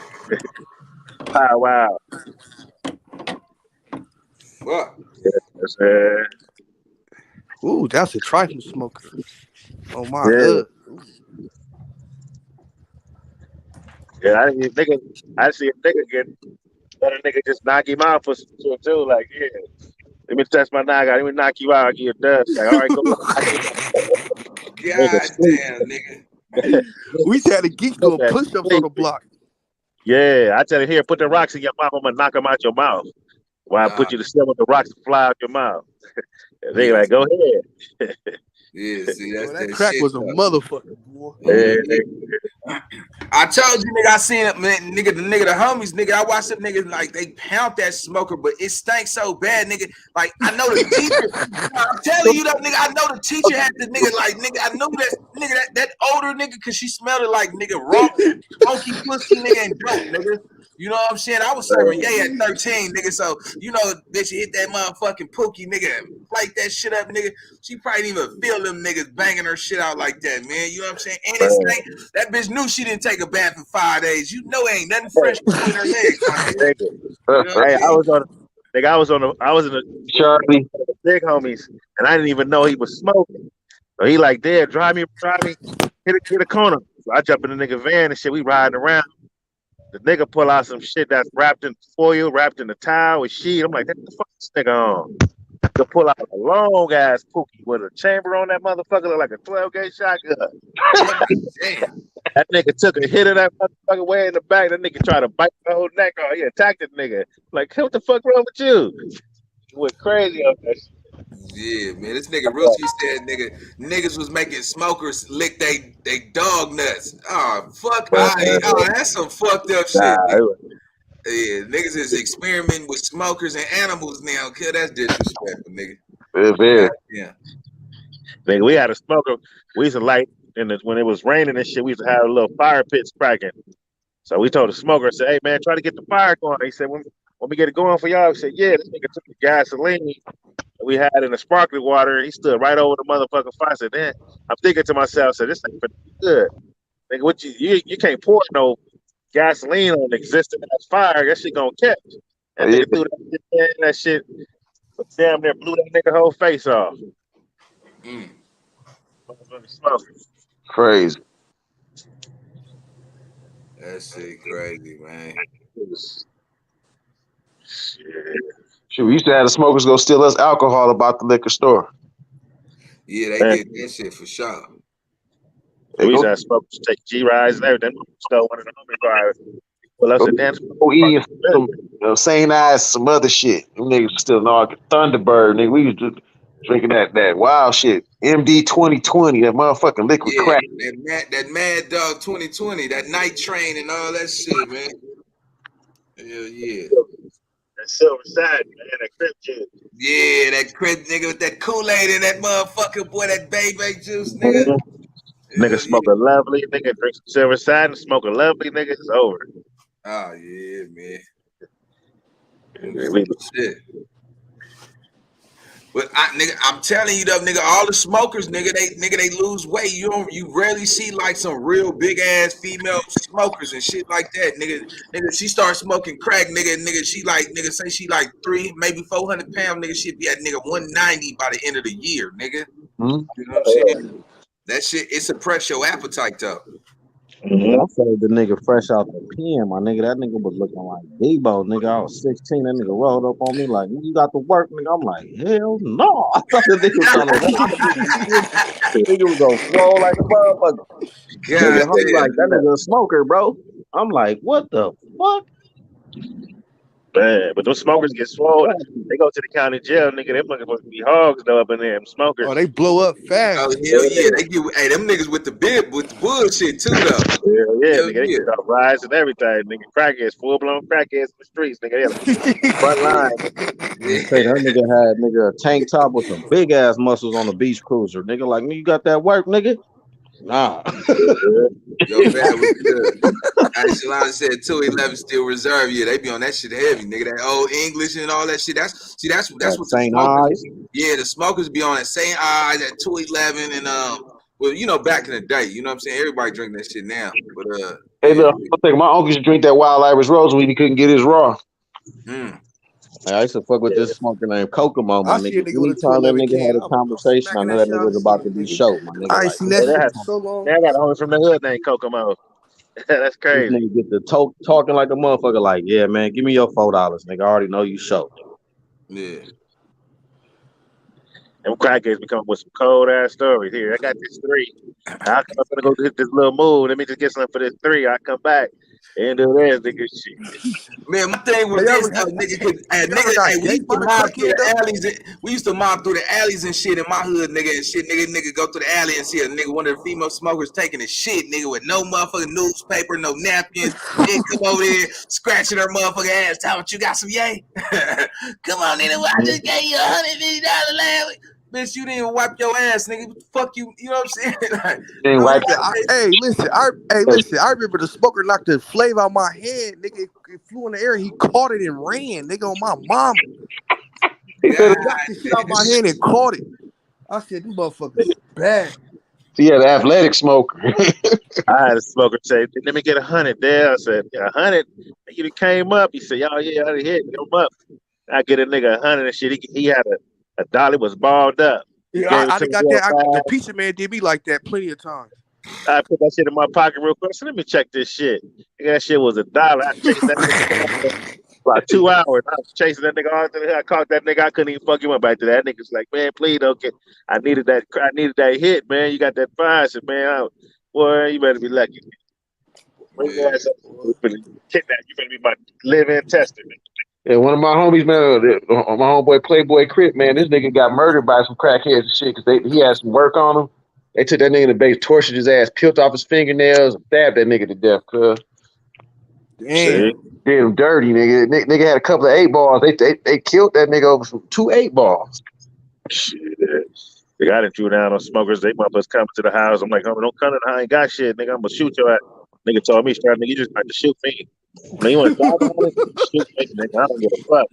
Wow.
What?
Yes,
Ooh, that's a trifle smoker. Oh my
god. Yeah, I see a nigga let a nigga just knock him out for too. Like, yeah, let me test my knock out. Let me knock you out. I'll give you a dust. Like, all right, go.
God damn, nigga.
We had a geek doing push-ups on the block.
Yeah, I tell you, here, put the rocks in your mouth. I'm gonna knock them out your mouth. While I put you to sleep with the rocks to fly out your mouth. They like, go ahead.
Yeah, see, that
crack
shit
was a motherfucker, boy.
Yeah.
I told you, nigga, I seen it, man, the homies, nigga. I watched them niggas like they pound that smoker, but it stank so bad, nigga. Like I know the teacher. I'm telling you that, nigga. I know the teacher had the nigga like, nigga. I knew that nigga that older nigga, cause she smelled it like nigga raw, funky pussy, nigga, and dope, nigga. You know what I'm saying? I was serving yay at 13, nigga. So you know, bitch, hit that motherfucking pookie, nigga, and light that shit up, nigga. She probably didn't even feel them niggas banging her shit out like that, man. You know what I'm saying? And it's like that bitch knew she didn't take a bath in 5 days. You know, ain't nothing fresh between her legs, my nigga. You know
hey, I was in the Charlie big homies, and I didn't even know he was smoking. So he like, Dad, drive me, hit a corner. So I jump in the nigga van and shit. We riding around. The nigga pull out some shit that's wrapped in foil, wrapped in a towel with sheet. I'm like, what the fuck is this nigga on? To pull out a long ass pookie with a chamber on that motherfucker, look like a 12-gauge shotgun. That nigga took a hit of that motherfucker way in the back. That nigga tried to bite the whole neck off. He attacked the nigga. Like, what the fuck wrong with you? He went crazy on that shit.
Yeah, man, this nigga Ruski said niggas was making smokers lick they dog nuts. Oh, fuck. That's some fucked up shit. Yeah, niggas is experimenting with smokers and animals now. Cause that's disrespectful, nigga. Yeah.
Nigga, we had a smoker. We used to light when it was raining and shit. We used to have a little fire pits cracking. So we told the smoker, I said, "Hey man, try to get the fire going." He said, "When we get it going for y'all?" He said, "Yeah." This nigga took the gasoline we had in the sparkling water. He stood right over the motherfucking fire. I said, "Man," I'm thinking to myself, I said, "This ain't good, nigga. What you can't pour no gasoline on existing fire. That shit gonna catch." And nigga threw that shit in. That shit damn near blew that nigga whole face off.
Crazy.
That shit crazy, man.
Shit, we used to have the smokers go steal us alcohol about the liquor store.
Yeah, they did that shit for sure.
We used to have smokers take G rides and everything. Stole one of the homies cars. Well, I said, damn,
some St. Ives, some other shit. Them niggas still know Thunderbird, nigga. We used to drinking that wild shit. MD 2020, that motherfucking liquid
Yeah,
crack.
that Mad Dog 2020, that Night Train and all that shit, man. Hell yeah.
That silver side, man, that crib kid.
Yeah, that crib nigga with that Kool-Aid and that motherfucker boy, that baby juice, nigga.
Nigga smoke a lovely, nigga drink some silver side and smoke a lovely, nigga, it's over.
Oh yeah, man.
Shit.
But I'm telling you though, nigga, all the smokers, nigga, they lose weight. You rarely see like some real big ass female smokers and shit like that, nigga. She starts smoking crack, nigga. She like, nigga, say she like 300, maybe 400 pounds, nigga. She'd be at nigga 190 by the end of the year, nigga.
Mm-hmm.
You know what I'm saying? That shit, it suppress your appetite though.
Yeah, I saved the nigga fresh out the pen, my nigga. That nigga was looking like Debo, nigga. I was 16. That nigga rolled up on me like, you got to work, nigga. I'm like, hell no. I thought the nigga was trying to nigga was gonna swole like a motherfucker. Nigga, I'm like, that nigga a smoker, bro. I'm like, what the fuck?
Man, but those smokers get swollen. They go to the county jail, nigga. Them motherfuckers supposed to be hogs though up in there. Them smokers.
Oh, they blow up fast.
Oh hell yeah, they give them niggas with the bullshit too though.
Yeah, nigga, they get off rides and everything. Nigga, crackheads, full blown crackheads in the streets, nigga. Front line.
Say that nigga had nigga a tank top with some big ass muscles on the beach cruiser. Nigga like me, you got that work, nigga? Nah.
Yo, man, was good. Shalana said 211 still reserve. Yeah, they be on that shit heavy, nigga. That old English and all that shit. That's what the smokers. Yeah, the smokers be on that St. Ives at 211 and well, you know, back in the day, you know what I'm saying? Everybody drink that shit now. But
hey, look, I think my uncle used to drink that Wild Irish Rose when he couldn't get his raw.
I used to fuck with this smoker named Kokomo, my nigga. Anytime that nigga had a conversation, I knew that nigga was about to be show, my nigga.
I ain't seen that shit so long.
I got a homie from the hood named Kokomo. That's crazy.
This nigga get to talking like a motherfucker, like, yeah, man, give me your $4, nigga. I already know you show.
Yeah.
Them crackheads be coming with some cold ass stories. Here, I got this 3. I'm gonna go hit this little move. Let me just get something for this 3. I come back and do this, nigga. Shit.
Man, my thing was this, nigga. We used to mob through the alleys and shit in my hood, nigga. And shit, nigga, go through the alley and see a nigga, one of the female smokers taking a shit, nigga, with no motherfucking newspaper, no napkins. Then come over there, scratching her motherfucking ass. Tell me, you got some yay? Come on, nigga. I just gave you $150 last. Bitch, you didn't even wipe your ass, nigga. What the fuck you know what I'm saying?
Listen, I remember the smoker knocked the flavor out my head, nigga. It flew in the air. He caught it and ran, nigga, on my mama. He knocked the shit out my hand and caught it. I said, "This motherfucker bad."
So yeah, the athletic smoker.
I had a smoker say, "Let me get 100 there." I said, 100. He came up. He said, "Y'all, yeah, I hit him up." I get a nigga 100 and shit. He had a dolly was balled up.
Yeah, I got that. The pizza man did me like that plenty of times.
I put that shit in my pocket real quick. So let me check this shit. That shit was $1. I chased that nigga for about 2 hours. I was chasing that nigga all through the hood. I caught that nigga. I couldn't even fuck him up after that. Nigga's like, man, please don't get. I needed that hit, man. You got that fire. I said, man, boy, you better be lucky. Bring your ass up. You better be my living testament.
Yeah, one of my homies, man, my homeboy Playboy Crip, man, this nigga got murdered by some crackheads and shit because he had some work on him. They took that nigga in the base, tortured his ass, peeled off his fingernails, and stabbed that nigga to death, cuz.
Damn.
Did him dirty, nigga. Nigga had a couple of 8 balls. They killed that nigga over some 2 8 balls.
Shit. They got it, drew down on smokers. They motherfuckers coming to the house. I'm like, homie, don't come to the house. I ain't got shit, nigga. I'm gonna shoot your ass. Nigga told me, nigga, you just got to shoot me. Now you want to talk about it? Shoot me, nigga. I don't give a fuck.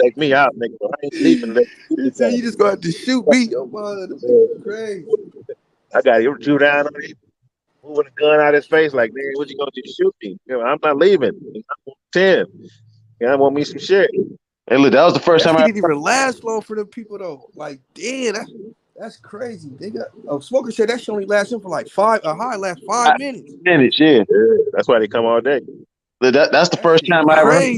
Take me out, nigga. I ain't leaving.
He said you just gonna have to shoot me. Yo, man, that's crazy.
I got you drew down on him, moving a gun out his face, like, man, what you gonna do? Shoot me? You know, I'm not leaving. I'm 10. Yeah, I want me some shit.
Hey, look, that was the first time
I didn't even last long for them people though. Like, damn,
That's crazy. They got Smoker said that shit only lasts him for like 5 minutes.
Yeah.
That's why they come all day.
That's the first time I ever heard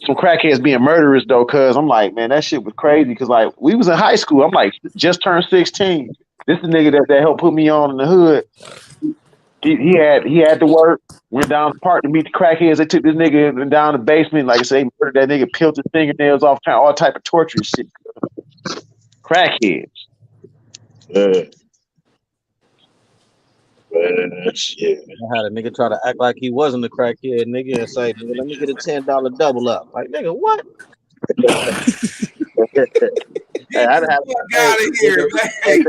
some crackheads being murderers though, cause I'm like, man, that shit was crazy. Cause like we was in high school, I'm like just turned 16. This is the nigga that helped put me on in the hood. He had to work. Went down the park to meet the crackheads. They took this nigga down the basement, like I say, murdered that nigga, peeled his fingernails off, all type of torture shit. Crackheads.
Shit.
I had a nigga try to act like he wasn't a crackhead, nigga, and say, "Nigga, let me get a $10 double up." Like, nigga, what?
Hey, I had
out of here, man.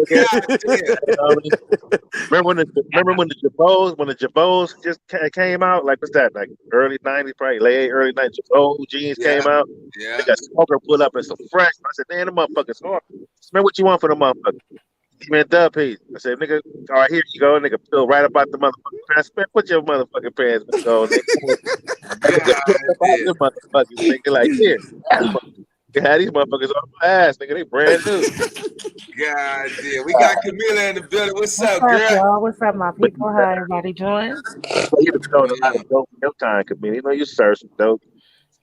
Remember when the Jabos just came out? Like, what's that? Like early 90s, probably late early 90s. Jabot jeans came out.
Yeah.
They got Smoker pulled up in some fresh. I said, "Man, the motherfuckers hard. Man, what you want for the motherfucker?" Give me a dub piece. I said, "Nigga, all right, here you go." Nigga, feel right about the motherfucking pants. Man, put your motherfucking pants back on, nigga. Nigga, motherfuckers, nigga, like, here. You had these motherfuckers on my ass, nigga. They brand new.
God damn. We got Camila in the building. What's up, girl?
Y'all? What's up, my people? How everybody doing?
You been throwing a lot of dope in your time, Camila. You know you serve some dope.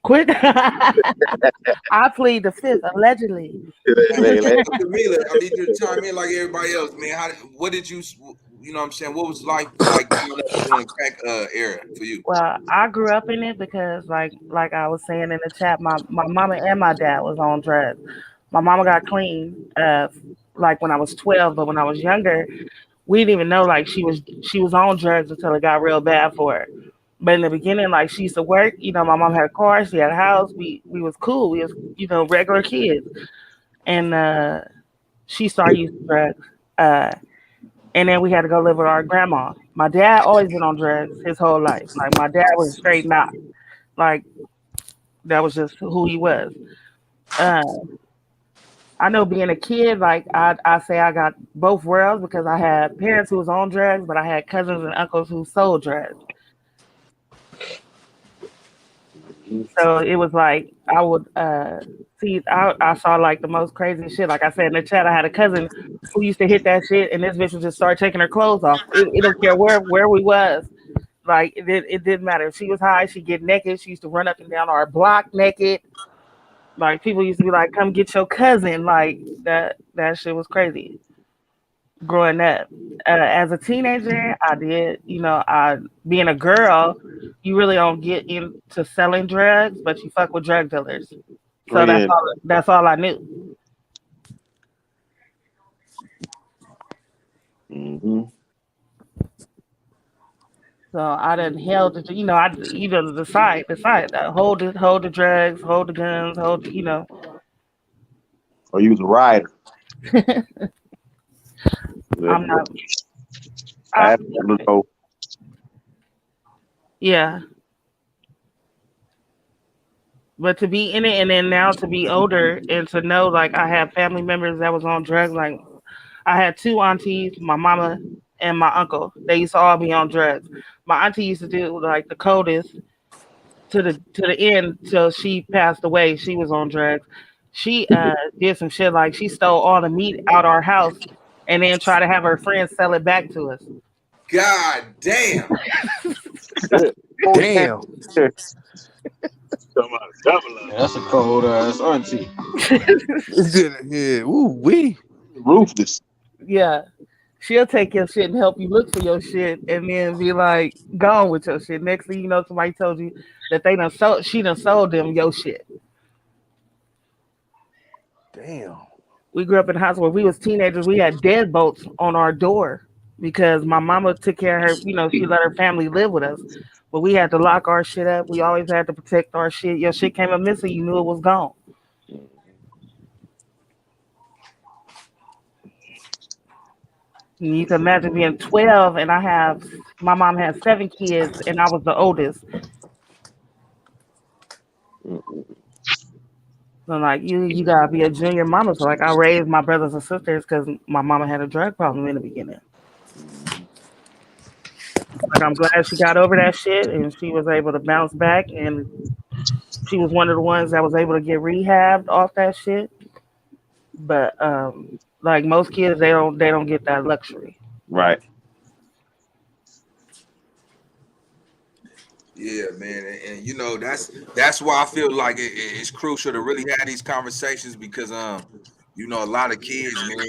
Quit. I plead the fifth, allegedly.
Camila, I need you to chime in like everybody else, man. What did you know what I'm saying? What was life like growing up during crack era for you?
Well, I grew up in it because like I was saying in the chat, my mama and my dad was on drugs. My mama got clean like when I was 12, but when I was younger, we didn't even know like she was on drugs until it got real bad for her. But in the beginning, like she used to work, my mom had a car, she had a house, we was cool, we was regular kids. And she started using drugs. And then we had to go live with our grandma. My dad always been on drugs his whole life. Like my dad was straight knock. Like that was just who he was. I know being a kid, like I say I got both worlds because I had parents who was on drugs, but I had cousins and uncles who sold drugs. So it was like I would see. I saw like the most crazy shit. Like I said in the chat, I had a cousin who used to hit that shit, and this bitch would just start taking her clothes off. It don't care where we was. Like it didn't matter. If she was high, she'd get naked. She used to run up and down our block naked. Like people used to be like, "Come get your cousin." Like that shit was crazy. Growing up, as a teenager, I did. Being a girl, you really don't get into selling drugs, but you fuck with drug dealers. So that's all I knew.
Mm-hmm.
So I done held the, I either decide hold the drugs, hold the guns,
Or you was a rider.
I'm not. Yeah. But to be in it and then now to be older and to know like I have family members that was on drugs, like I had two aunties, my mama and my uncle. They used to all be on drugs. My auntie used to do like the coldest to the end till she passed away. She was on drugs. She did some shit like she stole all the meat out our house and then try to have her friends sell it back to us.
God damn.
Damn.
That's a cold ass auntie.
Yeah, ooh wee.
Ruthless.
Yeah. She'll take your shit and help you look for your shit and then be like, gone with your shit. Next thing you know, somebody told you that she done sold them your shit.
Damn.
We grew up in a house where we was teenagers. We had deadbolts on our door because my mama took care of her, she let her family live with us. But we had to lock our shit up. We always had to protect our shit. Your shit came up missing, you knew it was gone. You can imagine being 12 and my mom had 7 kids and I was the oldest. So like you gotta be a junior mama. So like I raised my brothers and sisters because my mama had a drug problem in the beginning. Like I'm glad she got over that shit and she was able to bounce back and she was one of the ones that was able to get rehabbed off that shit. But Like most kids, they don't get that luxury.
Right.
Yeah, man, and you know that's why I feel like it's crucial to really have these conversations because you know, a lot of kids, man,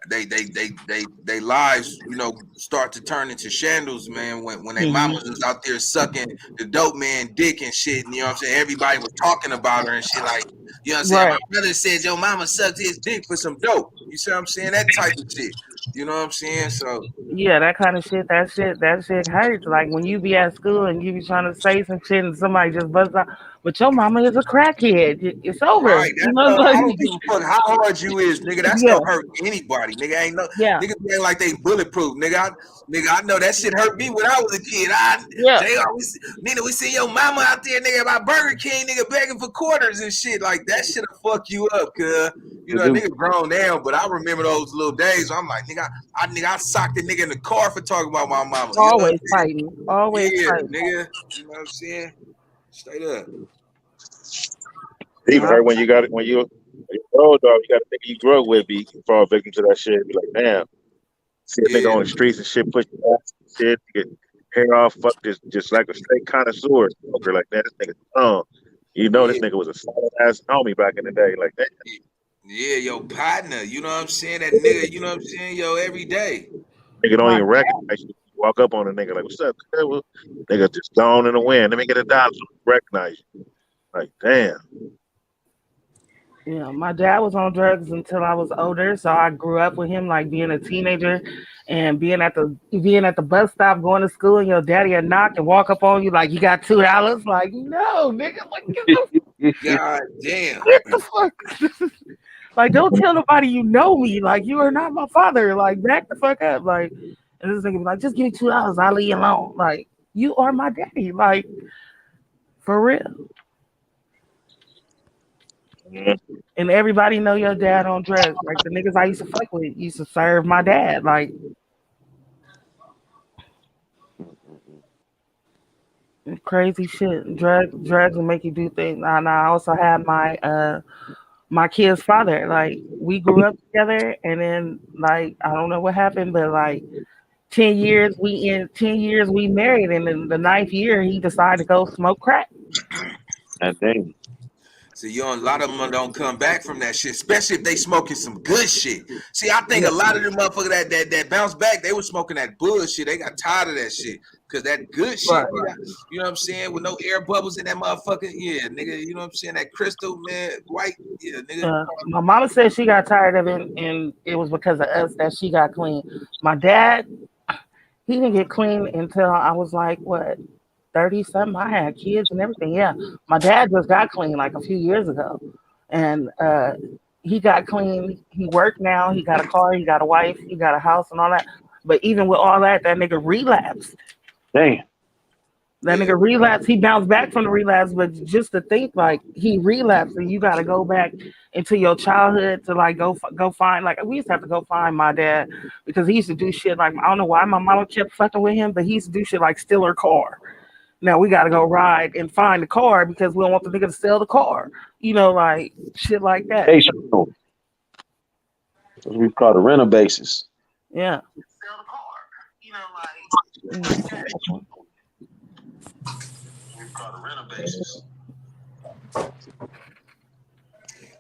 they lives, you know, start to turn into shandles, man, when they
Mhm.
mamas is out there sucking the dope man dick and shit, and you know what I'm saying? Everybody was talking about her and shit, like, you know what I'm saying? My
Right.
brother said your mama sucked his dick for some dope. You see what I'm saying? That type of shit. You know what I'm saying? So
Yeah, that kind of shit. That shit hurts. Like when you be at school and you be trying to say some shit and somebody just busts out, but your mama is a crackhead. It's over.
right,
You
that's
know,
I
like
don't give a fuck how hard you is, nigga. That's
yeah,
gonna hurt anybody, nigga. Ain't no
yeah,
niggas ain't like they bulletproof, nigga. I know that shit hurt me when I was a kid.
yeah.
Jay always, nigga, we see your mama out there, nigga, by Burger King, nigga, begging for quarters and shit. Like that shit'll fuck you up, cuz. You know, nigga grown now, but I remember those little days where I'm like, I socked the nigga in the car for talking about my mama. You know what
Always
I'm
fighting. Always
saying? Yeah,
fighting.
nigga. You know what I'm saying? Straight up.
It even
No,
hurt when you old dog, you got a nigga you grew up with fall victim to that shit. Be like, damn, see a nigga
Yeah.
on the streets and shit, push shit, get hair off, fuck this, just like a straight connoisseur smoker like that. This nigga, you know, this
Yeah.
nigga was a solid ass homie back in the day, like that.
Yeah, your partner, you know what I'm saying? That nigga, you know what I'm saying? Yo, every day.
Nigga don't
my
even recognize you. Walk up on a nigga like, what's up? Nigga just gone in the wind. Let me get $1 so recognize you. Like, damn.
Yeah, my dad was on drugs until I was older, so I grew up with him, like being a teenager and being at the bus stop going to school, and your daddy would knock and walk up on you like you got $2. Like, no, nigga, like
God damn.
get the fuck, like don't tell nobody you know me. Like you are not my father. Like back the fuck up. Like, and this nigga be like, just give me $2, I'll leave you alone. Like you are my daddy. Like for real. And everybody know your dad on drugs. Like the niggas I used to fuck with used to serve my dad. Like crazy shit. Drugs will make you do things. And I also had my kid's father. Like we grew up together, and then like I don't know what happened, but like 10 years we married, and in the ninth year he decided to go smoke crack.
And then
See, a lot of them don't come back from that shit, especially if they smoking some good shit. See, I think
Yeah,
a lot of them motherfuckers that bounce back, they were smoking that bullshit. They got tired of that shit. Cause that good shit,
right.
nigga, you know what I'm saying? With no air bubbles in that motherfucker. Yeah, nigga, you know what I'm saying? That crystal, man, white, yeah, nigga.
My mama said she got tired of it, and it was because of us that she got clean. My dad, he didn't get clean until I was like, what, 30 something. I had kids and everything. Yeah. My dad just got clean like a few years ago. And he got clean. He worked now. He got a car. He got a wife. He got a house and all that. But even with all that, that nigga relapsed.
damn.
That nigga relapsed. He bounced back from the relapse, but just to think like he relapsed, and you got to go back into your childhood to like go find, like we used to have to go find my dad because he used to do shit like I don't know why my mama kept fucking with him, but he used to do shit like steal her car. Now we got to go ride and find the car because we don't want the nigga to sell the car. You know, like shit like that.
Hey, we call the rental basis.
Yeah.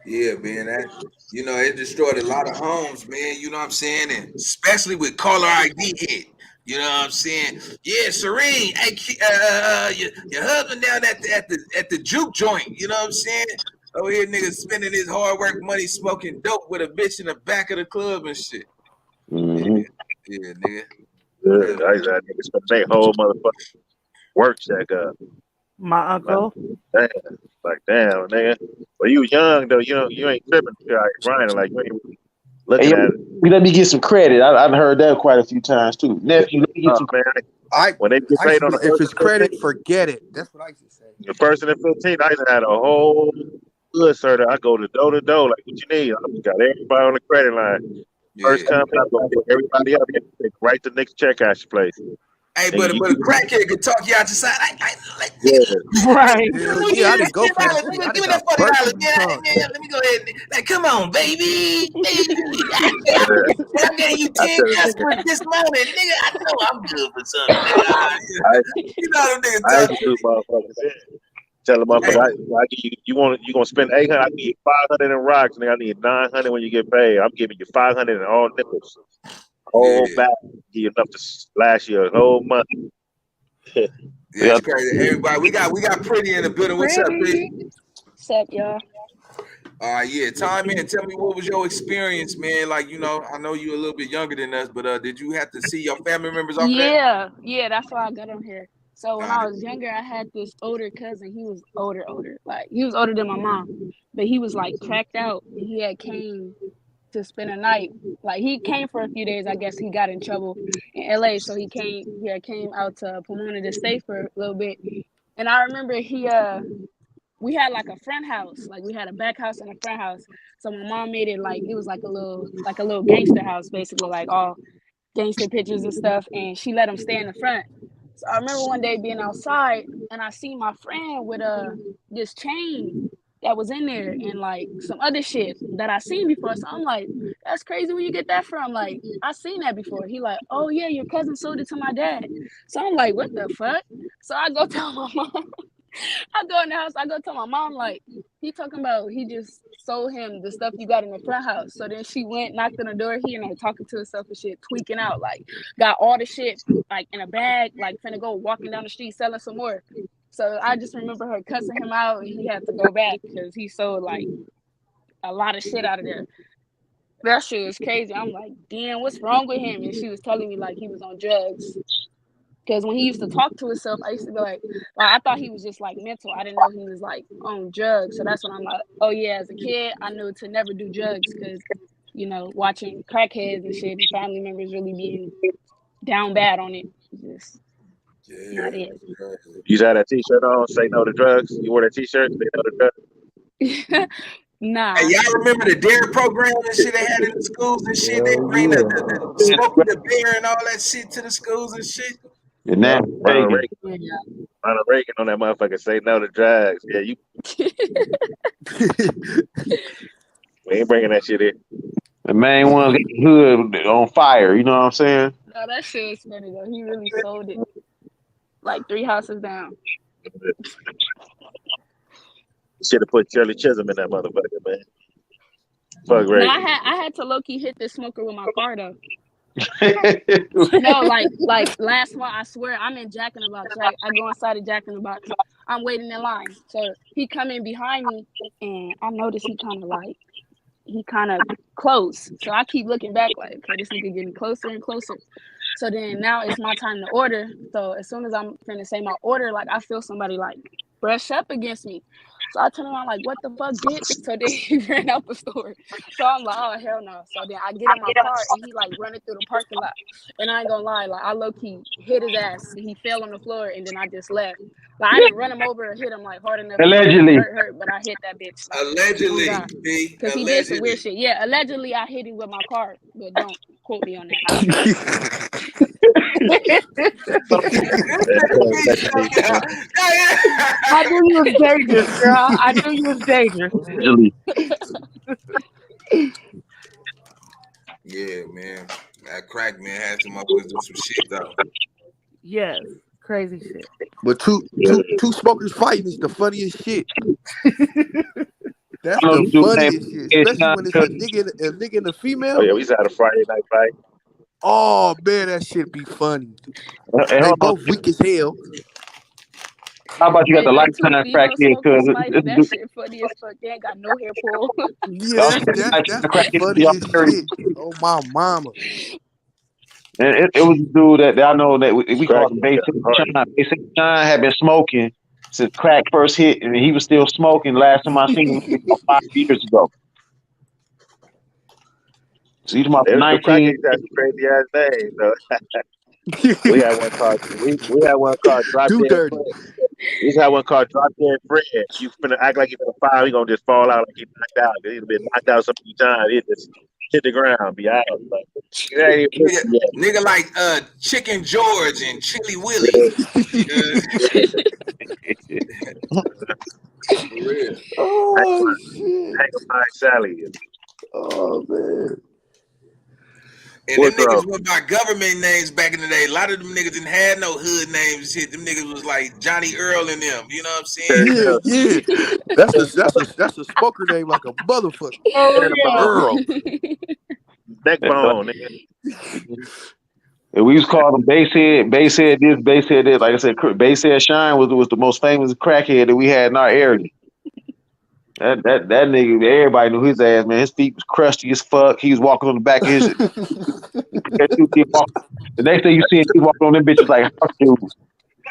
Yeah, man, that you know it destroyed a lot of homes, man. You know what I'm saying, and especially with caller ID hit. You know what I'm saying? Yeah, Serene, hey, your husband down at the juke joint. You know what I'm saying? Oh, here nigga spending his hard work money smoking dope with a bitch in the back of the club and shit.
Mm-hmm.
Yeah, nigga.
Good. I used to have niggas spend their whole motherfucking work check up.
My uncle.
Like, damn, nigga. Well, you young though. You ain't tripping. You ain't grinding like you ain't looking
Hey,
at it.
let me get some credit. I've heard that quite a few times too. Nephew, let me get some credit.
When they get paid on the
If
first
it's
and 15th,
credit, forget it. That's what I used to say.
the first and the 15th, I used to have a whole good sir. I go to door, like what you need. I just got everybody on the credit line. First come, I go pick everybody up. Right the next check out your place.
Hey, but a crackhead could talk you out your side.
Right.
Hell yeah, I didn't go for that shit. I
Give
done
me that
got burnt a
$40.
few times.
Yeah, let me go ahead. Like, come on, baby. I'm getting you 10 customers this morning, nigga. I know I'm good for something, nigga. You know them niggas
I
talk.
used to do motherfuckers. Tell the motherfucker, I give you gonna spend 800. I need 500 in rocks, nigga. I need 900 when you get paid. I'm giving you 500 in all nipples. Whole back, give you enough to last you a whole month.
Yeah, it's crazy. Everybody, we got Pretty in the building. What's up, Pretty?
What's up, y'all?
Yeah, time in. Tell me, what was your experience, man? Like, you know, I know you're a little bit younger than us, but did you have to see your family members off that?
Yeah, that's why I got on here. So when I was younger, I had this older cousin. He was older. Like, he was older than my mom, but he was like cracked out. And he had came to spend a night. Like, he came for a few days. I guess he got in trouble in LA, so he had came out to Pomona to stay for a little bit. And I remember we had like a front house, like we had a back house and a front house. So my mom made it like it was like a little gangster house, basically, like all gangster pictures and stuff. And she let him stay in the front. So I remember one day being outside and I see my friend with this chain that was in there and like some other shit that I seen before. So I'm like, that's crazy. Where you get that from? Like, I seen that before. He like, oh yeah, your cousin sold it to my dad. So I'm like, what the fuck? So I go tell my mom. I go in the house. I go tell my mom, like, he talking about he just sold him the stuff you got in the front house. So then she went, knocked on the door. He and I talking to himself and shit, tweaking out, like, got all the shit like in a bag, like finna go walking down the street selling some more. So I just remember her cussing him out, and he had to go back because he sold like a lot of shit out of there. That shit was crazy. I'm like, damn, what's wrong with him? And she was telling me like he was on drugs. Because when he used to talk to himself, I used to be like, I thought he was just like mental. I didn't know he was like on drugs. So that's when I'm like, oh yeah, as a kid, I knew to never do drugs because, you know, watching crackheads and shit and family members really being down bad on it. Just not it.
You had that t-shirt on, say no to drugs. You wore that t-shirt, say no to drugs.
Nah.
Hey, y'all remember the DARE program and shit they had in the schools and shit? They bring the Smokey the Bear and all that shit to the schools and shit.
Ronald Reagan on that motherfucker, say no to drugs. Yeah, you. We ain't bringing that shit in.
The main ones get the hood on fire. You know what I'm saying?
No, that shit is funny though. He really sold it like 3 houses down.
Should have put Shirley Chisholm in that motherfucker, man. Fuck Reagan.
No, I had to low key hit this smoker with my car though. No, like last month, I swear I'm in Jack in the Box, right? I go inside of Jack in the Box. I'm waiting in line. So he come in behind me and I notice he kind of close. So I keep looking back like, okay, this nigga getting closer and closer. So then now it's my time to order. So as soon as I'm finna say my order, like I feel somebody like brush up against me. So I turn around like, what the fuck, bitch? So then he ran out the store. So I'm like, oh, hell no. So then I get in my car and he like running through the parking lot. And I ain't gonna lie, like I low-key hit his ass. He fell on the floor and then I just left. Like I didn't run him over or hit him like hard enough.
Allegedly.
Hurt, but I hit that bitch. Like,
allegedly.
Because he did some weird shit. Yeah, allegedly I hit him with my car. But don't quote me on that.
I knew you was dangerous, girl. I knew you was dangerous.
Yeah, man. That crack man had some motherfuckers do some shit though.
Yes, crazy shit.
But two smokers fighting is the funniest shit. That's the funniest shit, especially when it's a nigga and a female.
Oh yeah, we just had a Friday night fight.
Oh man, that shit be funny. They both weak as hell.
How about you got the lifetime crack here? Cause
that shit funny as fuck. They ain't got no hair pull.
Yeah, that's the funniest shit. Oh my mama.
And it was a dude that I know that we call him Basic Shine. Basic Shine had been smoking since crack first hit, and he was still smoking. Last time I seen him about 5 years ago. So he's about 19.
That's a crazy ass name. So. we had one called Drop Dead Fred. We just had one called Drop Dead Fred. You finna act like you finna fire, he gonna just fall out like he knocked out. He's been knocked out so many times. He just hit the ground, be out.
Nigga like Chicken George and Chili Willy. For real.
Oh shit.
Sally.
Oh man.
And them niggas went by government names back in the day. A lot of them niggas didn't have no hood names and shit. Them niggas was like Johnny Earl and them. You know what I'm saying?
Yeah. That's a smoker name like a motherfucker.
Oh yeah.
Earl.
Neckbone.
And we used to call them Basehead this, Basehead that. Like I said, Basehead Shine was the most famous crackhead that we had in our area. That nigga, everybody knew his ass, man. His feet was crusty as fuck. He was walking on the back of his. The next thing you see him, he walking on them bitches like house shoes.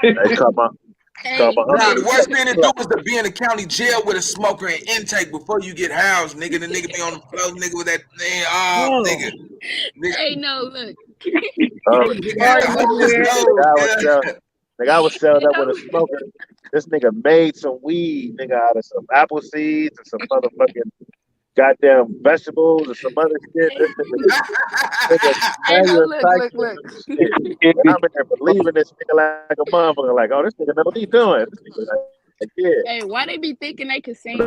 Nah, the worst thing to do is to be in the county jail with a smoker and intake before you get housed, nigga. The nigga be on the floor, nigga, with that thing. Oh, nigga.
Hey, no, look.
I was selling up with a smoker. This nigga made some weed, nigga, out of some apple seeds and some motherfucking goddamn vegetables and some other shit. This nigga
Hey, no, look.
I'm in there believing this nigga like a motherfucker. Like, oh, this nigga know what he doing. This nigga like, yeah.
Hey, why they be thinking they could sing?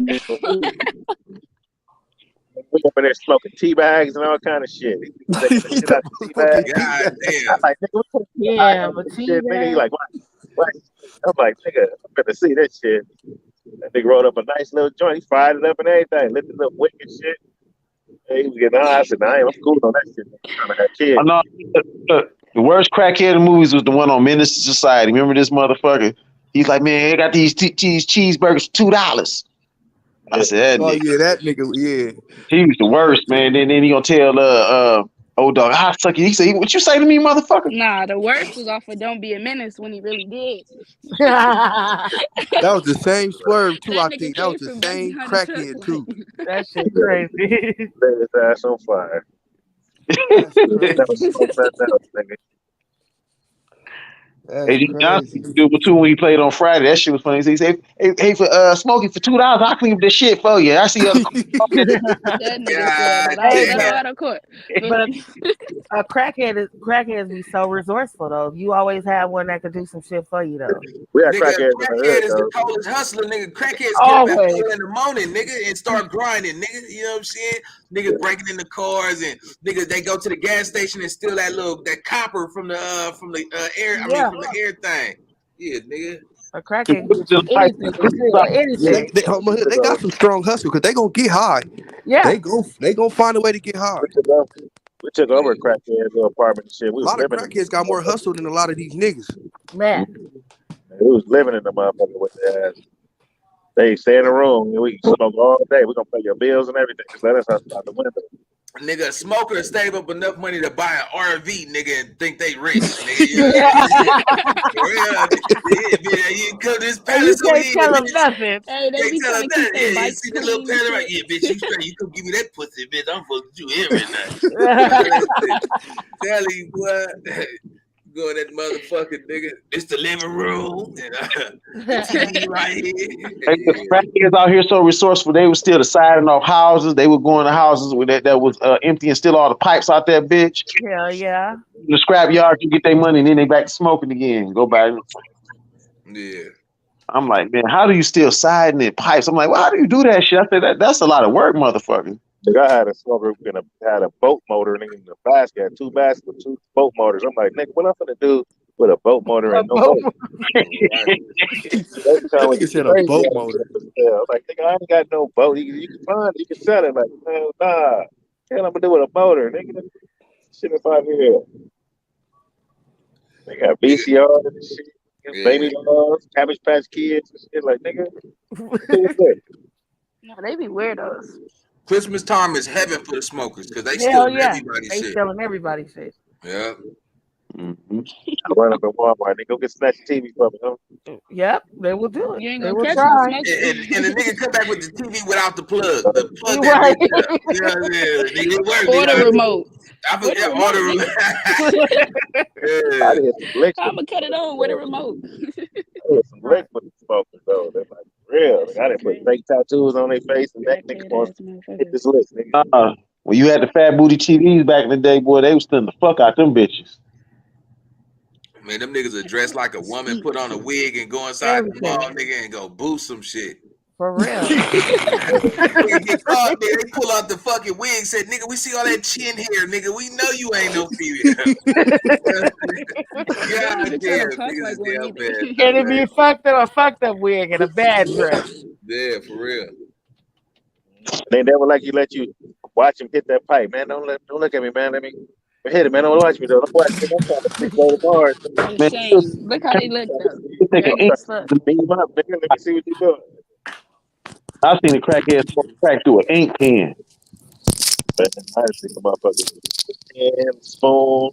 We up in there smoking tea bags and all kind of shit. God damn. I'm like, nigga,
yeah, but tea
nigga, he like, what? I'm like, nigga, I'm gonna see this shit. That nigga rolled up a nice little joint. He fried it up and everything. Lit it up wicked shit. Hey, he was getting high. I said, nah, I'm cool on that shit. I'm trying to have kids.
The worst crackhead in the movies was the one on Menace to Society. Remember this motherfucker? He's like, man, I got these cheeseburgers for $2. I said,
that nigga, yeah.
He was the worst, man. Then he gonna tell old dog, I suck you. He said, what you say to me, motherfucker?
Nah, the worst was off of Don't Be a Menace when he really did.
That was the same swerve too, I think. That was the same crackhead too.
That shit crazy.
Let his ass on fire.
Hey, Johnson did it too when he played on Friday. That shit was funny. He said, "Hey, for Smokey for $2, I'll clean up this shit for you." I see other.
That nigga said, "I ain't out of court."
But crackheads be so resourceful though. You always have one that could do some shit for you though.
We have
crackhead is the coldest hustler, nigga. Crackheads get up at 4 in the morning, nigga, and start grinding, nigga. You know what I'm saying? Niggas breaking in the cars and niggas they go to the gas station and steal that copper from the air. I mean from the air thing. Yeah, nigga.
A crackhead anything.
They got some strong hustle because they gonna get high.
Yeah,
they gonna find a way to get high.
We took over a crackhead's apartment and shit.
A lot of crackheads got more hustle than a lot of these niggas.
Man,
we was living in the motherfucker with their ass. They stay in the room and we smoke all day. We're gonna pay your bills and everything. Just let us out the window.
Nigga, a smoker save up enough money to buy an RV, nigga, and think they rich. Nigga, you come to this palace
you can't tell them nothing.
Hey, they be trying to keep their bikes
see the little palace, right? Yeah, bitch, you straight. You come give me that pussy, bitch. I'm fucking you every night. Tell you what. Go in that motherfucking nigga. It's the living room. And, the TV right here.
The crackheads out here so resourceful. They were still deciding off houses. They were going to houses with that was empty and steal all the pipes out that bitch.
Hell yeah.
In the scrap yard, you get their money and then they back to smoking again. Go back.
Yeah.
I'm like, man, how do you steal siding and pipes? I'm like, well, how do you do that shit? I said, that's a lot of work, motherfucker.
I had a smoker had a boat motor in the basket, had 2 baskets with 2 boat motors. I'm like, nigga, what I'm gonna do with a boat motor and no boat?
Nigga said a boat motor.
I was like, nigga, I ain't got no boat. You can find it, you can sell it. Like, man, nah. Hell, I'm gonna do with a motor, nigga. Shit up out here. They got VCR and shit, baby dolls, Cabbage Patch Kids and shit. Like, nigga.
No, they be weirdos.
Christmas time is heaven for the smokers because they stealing everybody's shit.
They stealing everybody's shit.
Yeah.
Mm-hmm. I run up at Walmart. They go get snatch TV from me, huh?
Yep, they will do it.
You ain't
they
gonna
will
catch
try.
And the nigga come back with the TV without the plug. The plug that bitch up. You know what I'm saying? It works.
Or the remote.
I forget order remote.
I'ma cut it on with a remote.
Some licks with the smokers though. They're like real. Like, I didn't put fake tattoos on their face and that nigga wants to hit this lick, nigga.
When you had the fat booty TVs back in the day, boy, they was stunning the fuck out them bitches.
Man, them niggas are dressed like a woman, put on a wig, and go inside the mall, nigga, and go boost some shit.
For real.
Nigga get caught, nigga, they pull out the fucking wig, said, nigga, we see all that chin hair, nigga. We know you ain't no female. God damn, niggas is damn bad.
And it be a fucked up wig and a bad dress.
Yeah, for real.
They never let you watch him hit that pipe, man. Don't look at me, man. Let me hit it, man. Don't watch me though. Don't watch me. I'm trying to go to bars.
Man, shame. Look how they look though. Dirty as fuck.
Beat him up, nigga. Let me see what you doing.
I've seen a crackhead smoke crack through an ink pen.
But I've seen the motherfuckers pen, spoon,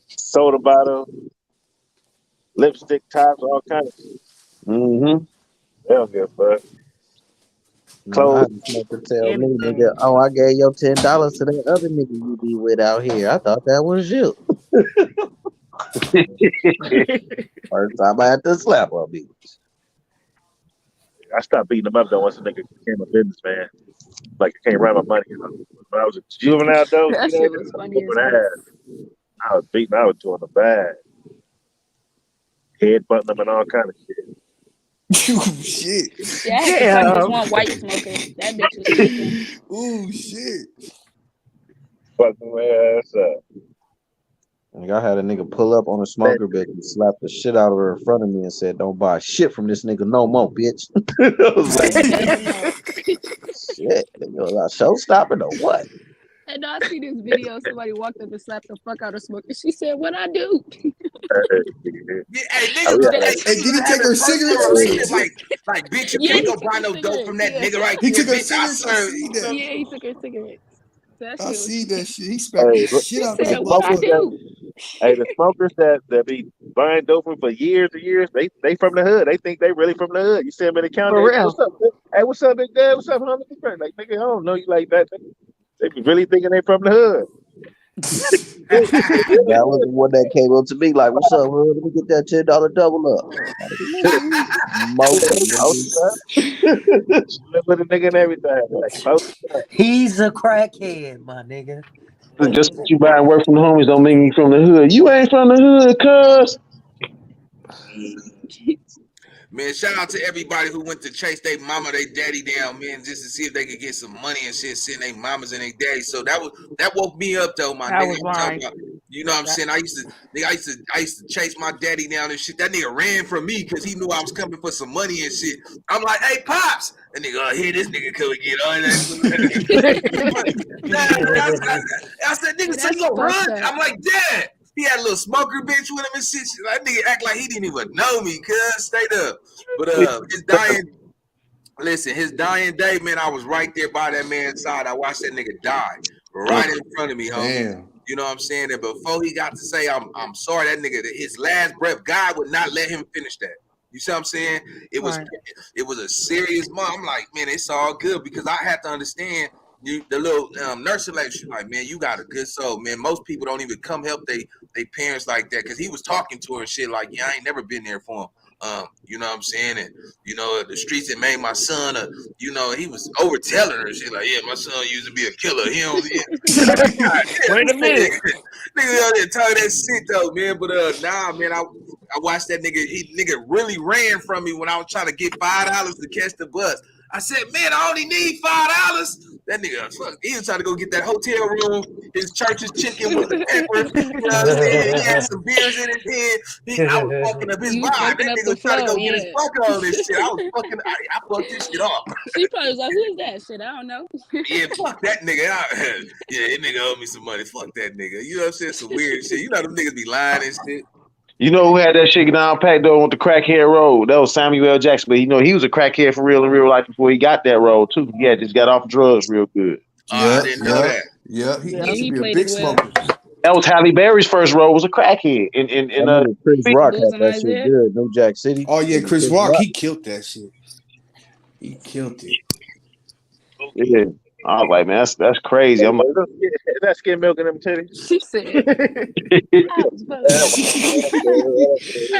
soda bottle, lipstick tops, all kinds of shit.
Mm-hmm.
They don't give a fuck.
I had a smoker tell me, nigga, oh, I gave your $10 to that other nigga you be with out here. I thought that was you. First time I had to slap on me.
I stopped beating them up though once a nigga became a businessman. Like I can't run my money, you know. When I was a juvenile though,
That shit was funny as hell.
I was beating, I was doing the bad. Headbutting them and all kind of shit.
Shit.
Yeah, I had to fight this one white smoker. That bitch was tweaking.
Ooh, shit.
Fucking my ass up.
Like I had a nigga pull up on a smoker bitch and slap the shit out of her in front of me and said, "Don't buy shit from this nigga no more, bitch." I was like, shit, nigga, was I show stopping or what?
And I see this video. Somebody walked up and slapped the fuck out of smoker. She said, "What I do?"
Hey, niggas,
Hey, did he take her cigarettes?
Like, bitch, you can't go buy no dope from that nigga right
He
there.
took her
Bitch, I
cigarettes.
serve.
Yeah, he took her cigarettes.
I see that shit. He smacked the shit out of
said, "What I do?"
Hey, the smokers that be buying dope for years and years, they from the hood. They think they really from the hood. You see them in the county.
For real.
What's up? Hey, what's up, big dad? What's up, homie? Like, nigga, I don't know you like that. They be really thinking they from the hood.
That was the one that came up to me like, "What's up, hood? Let me get that $10 double up."
With a nigga and everything. Like,
He's a crackhead, my nigga.
Just because you buying work from the homies don't mean you from the hood. You ain't from the hood, cuz.
Man, shout out to everybody who went to chase their mama, their daddy down, man, just to see if they could get some money and shit, seeing their mamas and their daddies. So that woke me up though, my nigga. I'm talking about, you know what I'm saying? I used to chase my daddy down and shit. That nigga ran from me because he knew I was coming for some money and shit. I'm like, "Hey, pops," and nigga, here this nigga could get on that. I said, "Nigga, so you gonna run?" I'm like, "Dad." He had a little smoker bitch with him and shit. That nigga act like he didn't even know me, cuz, straight up. But his dying day, man, I was right there by that man's side. I watched that nigga die right in front of me, homie.
Damn.
You know what I'm saying? And before he got to say, I'm sorry, that nigga, his last breath, God would not let him finish that. You see what I'm saying? It was a serious month. I'm like, man, it's all good because I had to understand the little nursing lady. She's like, man, you got a good soul, man. Most people don't even come help they parents like that because he was talking to her and shit like, yeah, I ain't never been there for him. You know what I'm saying? And, you know, the streets that made my son, you know, he was overtelling her. She like, yeah, my son used to be a killer. He don't,
Wait a minute.
Nigga out there talking that shit though, man. But nah, man, I watched that nigga. Nigga really ran from me when I was trying to get $5 to catch the bus. I said, man, I only need $5. That nigga, fuck, he was trying to go get that hotel room, his church's chicken with the pepper. You know what I'm saying? He had some beers in his head. I was fucking up his vibe. That nigga was trying to go get his fuck on this shit. I fucked this shit off.
She probably was like, "Who is that shit? I don't know."
Yeah, fuck that nigga. Yeah, that nigga owed me some money. Fuck that nigga. You know what I'm saying? Some weird shit. You know them niggas be lying and shit.
You know who had that shit down packed though with the crackhead road? That was Samuel L. Jackson. But you know he was a crackhead for real in real life before he got that road too. He had just got off drugs real good.
I didn't know that.
Yeah, he used to be a big smoker.
That was Halle Berry's first role. Was a crackhead in
Chris Rock had that shit good. New Jack City.
Oh yeah, Chris Rock, he killed that shit. He killed it.
Yeah. I was like, man, that's crazy. I'm like,
is that skim milk in them titties?
She said, I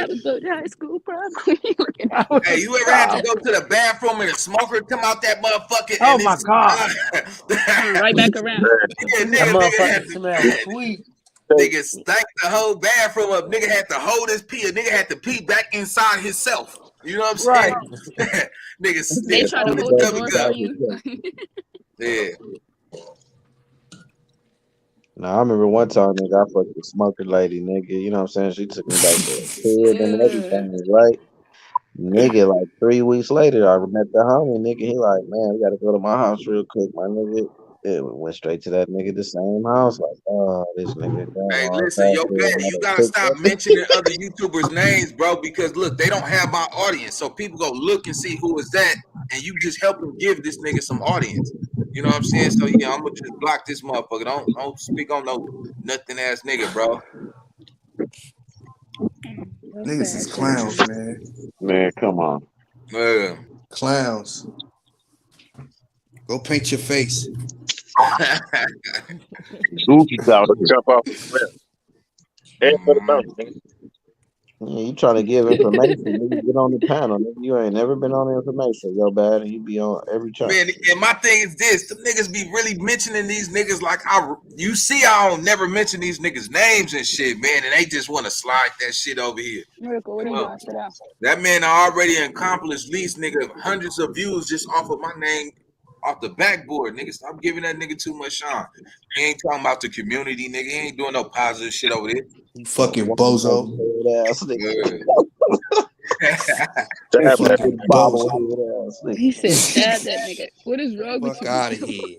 was voted high school prom queen.
Hey, you ever had to go to the bathroom and a smoker come out that motherfucker?
Oh
and
my God.
Right back around.
That motherfucker smell sweet.
Nigga stank the whole bathroom up. Nigga had to hold his pee. A nigga had to pee back inside himself. You know what I'm saying?
Right.
They try to hold the door for you.
Yeah.
No, I remember one time, nigga, I fucked the smoker lady, nigga. You know what I'm saying? She took me back to a kid and everything, right? Nigga, like 3 weeks later, I met the homie, nigga. He like, man, we gotta go to my house real quick, my nigga. Yeah, we went straight to that nigga, the same house. Like, oh, this nigga.
Hey, listen, yo, man, you gotta stop mentioning other YouTubers' names, bro, because look, they don't have my audience. So people go look and see who is that, and you just help them give this nigga some audience. You know what I'm saying? So yeah, I'm gonna just block this motherfucker. Don't speak on no nothing ass nigga, bro.
Niggas is clowns, man.
Man, come on.
Clowns. Go paint your face.
Goofy out.
Jump off the cliff. And for the mountain, nigga.
Yeah, you trying to give information, nigga, get on the panel, nigga. You ain't never been on the information, yo, bad, and you be on every chart.
Man, and my thing is this: the niggas be really mentioning these niggas like you see, I don't never mention these niggas' names and shit, man, and they just want to slide that shit over here.
Miracle, what are you doing? Sit down.
That man already accomplished least nigga hundreds of views just off of my name off the backboard. Nigga, stop giving that nigga too much shine. He ain't talking about the community, nigga. He ain't doing no positive shit over there.
You fucking bozo.
He said, stab that nigga. What is wrong with you?
Fuck out of here.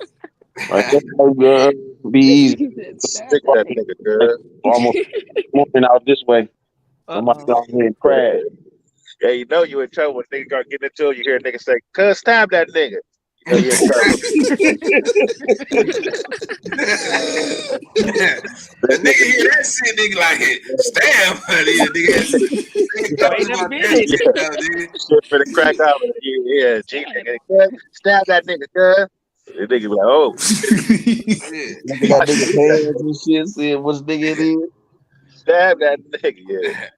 Be easy.
Stick that nigga, girl.
Almost moving out this way. Somebody down here and crash.
Yeah, you know you in trouble when nigga start getting into it. You hear a nigga say, "Cuz, stab that nigga." You know you're in trouble.
The nigga hear that shit, nigga like it. Stab,
Shit for the crack out. Yeah, G nigga, stab that nigga, cuz. The nigga be like, oh.
Look at that nigga hands and shit, seeing which nigga it is.
Stab that nigga, yeah.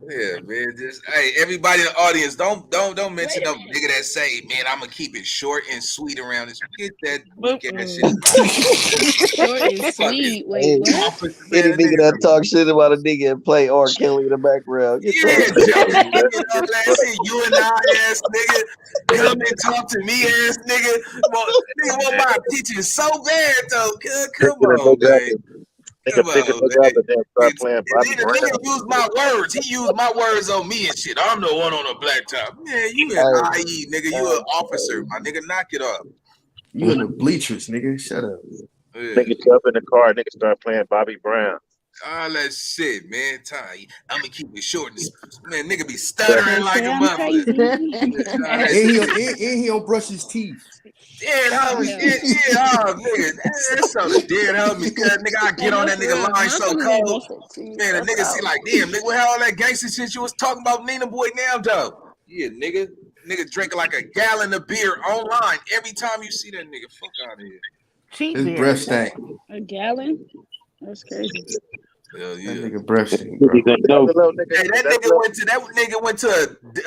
Yeah, man. Just hey, everybody in the audience, don't mention no nigga that say, man, I'm gonna keep it short and sweet around this. Get that shit.
Short and sweet. Wait, what?
Any nigga that talk shit about a nigga and play R. Kelly in the background. Get
You and I ass nigga, come and talk to me ass nigga. Nigga want my teaching so bad though. Come on, man.
Nigga pick up and then start playing Bobby Brown.
Nigga used my words. He used my words on me and shit. I'm the one on the blacktop. Man, you an IE, nigga. You an officer. My nigga, knock it up.
You in the bleachers, nigga. Shut up.
Nigga jump in the car, nigga start playing Bobby Brown.
All that shit, man. I'm gonna keep it short. Man, nigga be stuttering like a motherfucker.
And he don't brush his teeth.
Dead homie, nigga. That's so the dead homie. Nigga, I get on that nigga line so cold. Man, the nigga see like, damn, nigga, what all that gangster shit you was talking about NINABOY now, though? Yeah, nigga. Nigga drinking like a gallon of beer online every time you see that nigga. Fuck out of here.
His breath stank.
A gallon? That's crazy.
Hell yeah.
That nigga breath stank, bro.
Hey, that nigga went to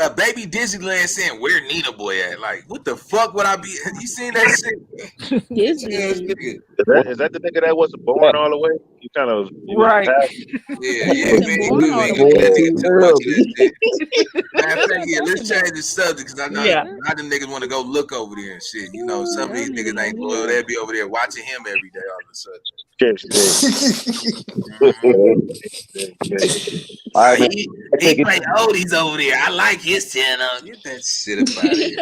a baby Disneyland saying, "Where NINABOY at?" Like, what the fuck would I be? You seen that shit?
Is that the nigga that wasn't born all the way? You kind of
right.
Yeah, man. Yeah, let's change the subject because I know a lot of niggas want to go look over there and shit. You know, some of these niggas ain't loyal. They'll be over there watching him every day all of a sudden. He play oldies over there. I like his channel. Get that shit up out of here.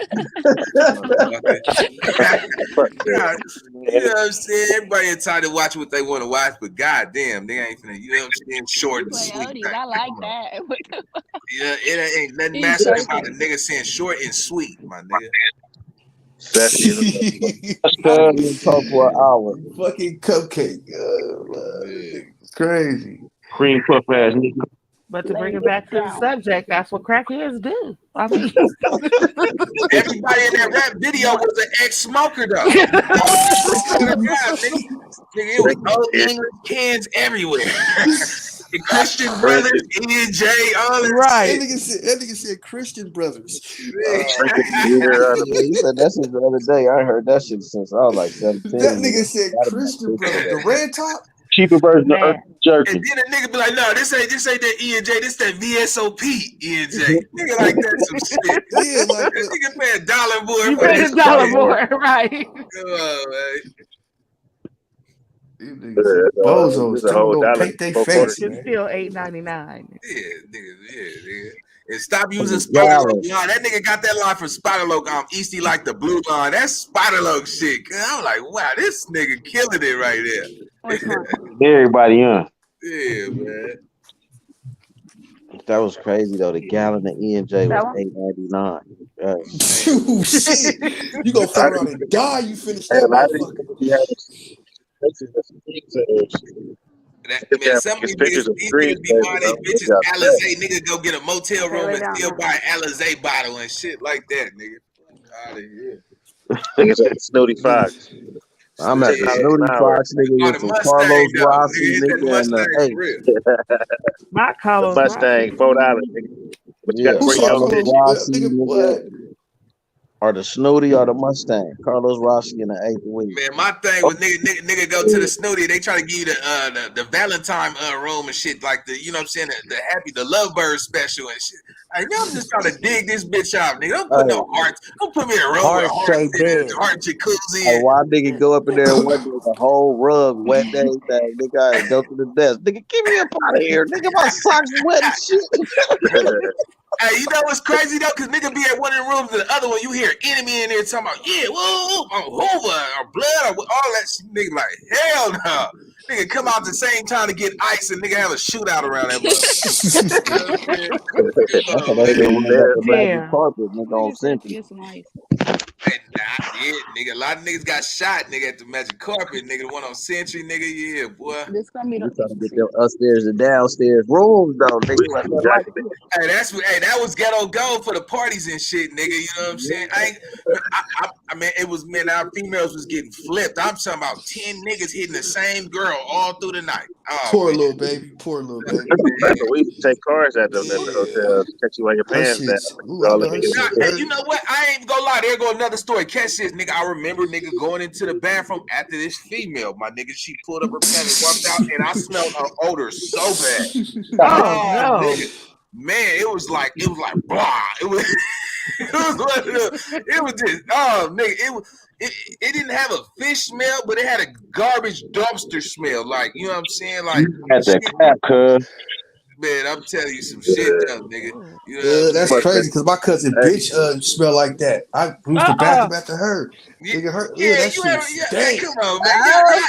You know what I'm saying? Everybody entitled to watch what they want to watch, but goddamn, they ain't finna. You know what I'm saying? Short and sweet.
Oldies, I like that.
Yeah, it ain't nothing massive about a nigga saying short and sweet, my nigga.
Let's talk for an hour.
Fucking cupcake. Crazy.
Cream puff ass nigga.
But to bring it back to the subject, that's what crackheads do. I mean,
everybody in that rap video was an ex-smoker though. It was old English cans everywhere. The Christian Brothers, E&J, all that
right.
shit.
That nigga said Christian Brothers.
He said that shit the other day. I heard that shit since I was like 17.
That nigga said Christian Brothers. The red top?
Cheaper version of Earth jerky.
And then a nigga be like, no, this ain't that E&J, this that VSOP E&J. Nigga like that some shit. Yeah, like that nigga pay $1 more.
You pay $1 more, right?
Bozos, don't paint their face.
It's still $8.99.
Yeah, nigga. And stop using Spider-Loc. That nigga got that line from Spider-Loc. Easty like the blue line. That's Spider-Loc shit. I'm like, wow, this nigga killing it right there.
Everybody on.
Yeah, man.
That was crazy though. The gallon of E&J was $8.99.
Shit. You gonna fuck around and die, you finish that motherfucker.
Some of these niggas be buying their bitches Alizé. Nigga go get a motel room and still buy an Alizé bottle and shit like that, nigga. Out of here.
Niggas at Snooty Fox.
I'm at the Snooty Fox, nigga, with some Carlos Rossi, nigga, and
my Carlos
Mustang, $4, nigga. But you gotta bring your
Rossi, nigga. Or the Snooty or the Mustang. Carlos Rossi in the 8th week.
Man, my thing was nigga go to the Snooty. They try to give you the Valentine room and shit, like the, you know what I'm saying, the Lovebird special and shit. Like, I'm just trying to dig this bitch out, nigga. Don't put no hearts. Don't put me in a room with heart jacuzzi.
Hey, why nigga go up in there and wet the whole rug wet day thing? Nigga, I go to the desk. Nigga, get me up out of here. Nigga, my socks wet and shit.
Hey, you know what's crazy though? Cause nigga be at one of the rooms and the other one, you hear enemy in there talking about, yeah, whoa, Hoover or blood or all that shit. Nigga like, hell no. Nigga come out at the same time to get ice and nigga have a shootout around that
motherfucker. Carpet, nigga, on Century.
Nigga, a lot of niggas got shot, nigga, at the Magic Carpet, nigga. The one on Century, nigga, yeah, boy.
This gonna be
trying to get them upstairs and downstairs rooms, though, nigga.
Hey, that was ghetto gold for the parties and shit, nigga. You know what I'm saying? I mean, it was, man, our females was getting flipped. I'm talking about 10 niggas hitting the same girl all through the night. Oh,
poor little baby.
We used to take cars at the hotel, catch you on your pants.
And you know what? I ain't gonna lie. There go another story. Catch this, nigga. I remember nigga going into the bathroom after this female. My nigga, she pulled up her pants and walked out, and I smelled her odor so bad.
Oh, no.
Nigga. Man, it was like blah. It was just nigga. It didn't have a fish smell, but it had a garbage dumpster smell. Like, you know what I'm saying? Like,
that's that crap, cuz.
Man, I'm telling you some shit, though, nigga. You
know that's crazy because my cousin bitch smell like that. I used the bathroom after her. Nigga, that shit stank.
Come on, man.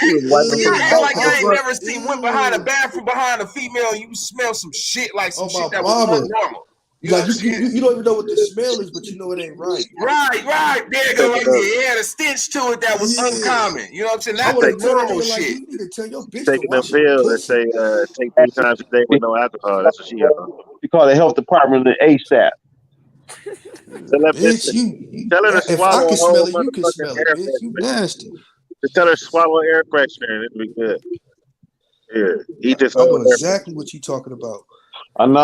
You act like I ain't never seen went behind a bathroom behind a female and you smell some shit like some shit that was normal.
You don't even know what the smell is, but you know it ain't right.
Right. There you go. It had a stench to it that was uncommon. You know what I'm saying? Not the normal shit.
You need to tell your bitch
taking them pills and say take 3 times a day with no alcohol. That's what she has.
You call the health department the ASAP.
Tell her to swallow.
If I can smell it, you can smell it. Bitch, you nasty.
Just tell her to swallow air freshener and it'll be good. Yeah, he just.
I know exactly what you talking about.
I know.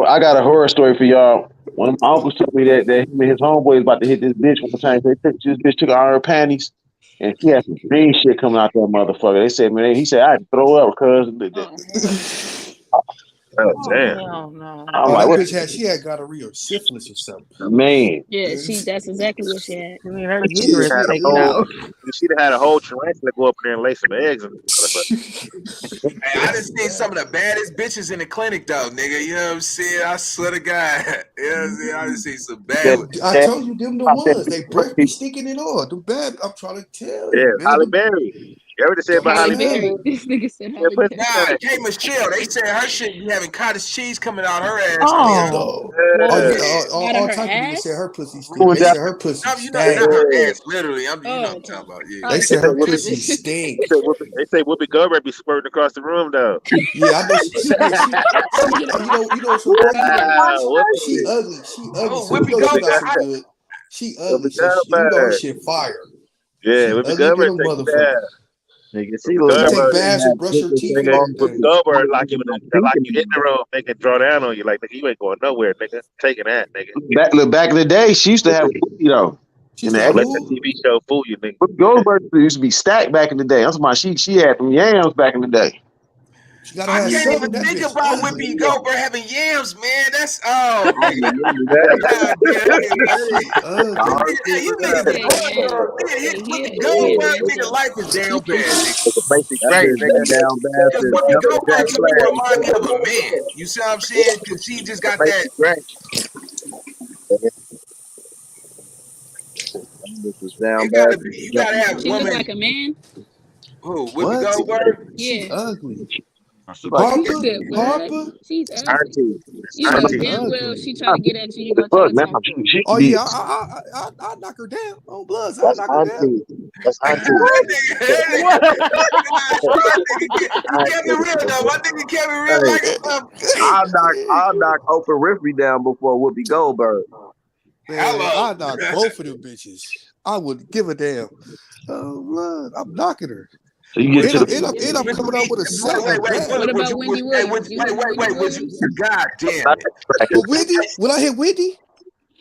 I got a horror story for y'all. One of my uncles told me that him and his homeboy was about to hit this bitch one time. This bitch took out her panties, and she had some green shit coming out that motherfucker. They said, man, he said, I'd throw up, cuz.
Oh, damn.
No.
I'm like, what? She had gonorrhea or syphilis or something.
Man.
Yeah, that's exactly what she had.
I mean, her
she'd have had a whole tarantula go up there and lay some eggs in it.
Hey, I just seen some of the baddest bitches in the clinic, though, nigga. You know what I'm saying? I swear to God. You know what I'm saying? I just seen some bad ones.
I told you them the ones. They breath be stinking and all. The bad, I'm trying to tell you.
Yeah, Holly Berry. You ever say about
Halle
Halle
Berry.
Berry?
This nigga said
Yeah,
Halle
pussy
Berry.
Nah,
good.
K. Michelle, they said her shit be having cottage cheese coming out her ass.
Oh.
What?
All
Out of her
type of niggas said
ass?
her pussy stink. They said her pussy
No, not
stank.
her ass, literally. You know what I'm talking about. Yeah.
They
Oh,
said her
what is
pussy
it?
stink.
They say Whoopi Goldberg be squirting across the room though.
Yeah, I know. You know what's so crazy though?
Whoopi.
She ugly. She ugly.
Oh,
So you
Whoopi
know she got
Goldberg.
some good. She ugly.
Whoopi
So you know her
Goldberg.
shit fire.
Yeah,
She
Whoopi
ugly than
Goldberg
a
take you
motherfucker.
down.
Nigga,
Whoopi
she look
She
like
take
Goldberg.
baths and brush her teeth and
Whoopi
everything.
Goldberg like you in the room, make it draw down on you. Like, nigga, you ain't going nowhere, nigga. Taking that, nigga.
Back in the day, she used to have you know.
She said,
Let that TV show fool you, nigga.
Goldberg used to be stacked back in the day. I'm talking about she had some yams back in the day.
She gotta
I
have
can't
something.
even
That
think
bitch
about
ugly.
Whoopi Goldberg having yams, man. That's God damn.
She ugly.
Hey, you niggas
Hey,
wrong,
man.
dog. Nigga,
Hey,
Whoopi
he a
Goldberg,
bitch,
nigga,
though.
life is down bad, nigga.
Basic
That
great,
bitch
nigga.
down
Because
bastard.
Whoopi
Jumping
Goldberg
jack
to me
flag.
remind me of a man. You see what I'm saying? Because she just got that.
Basic great.
That bitch was down
It gotta
bastard.
be. You gotta
Jumping
have
She look
woman.
like a man?
Who? Whoopi
What?
Goldberg?
She
Yeah.
ugly.
She like
You
Harper?
said what?
Harper?
She's ugly.
Auntie.
You know
She
damn well
ugly.
she try to get at you, you gonna tell
Fuck
her
now.
talk.
She
Oh
be
yeah, I knock her down on Bloods. I
That's
knock her down.
auntie. That's auntie.
You kept it real though. My nigga kept it real
Hey,
like
I'll knock Oprah Winfrey down before Whoopi Goldberg.
Man,
hello.
I knock both of them bitches. I wouldn't give a damn. Oh Blood, I'm knocking her.
so you get to the
And I'm coming out with a set
Wait,
of bags.
What about Wendy Williams? You hitting Wendy
would you?
Williams?
God damn it.
But Wendy, when I hit Wendy,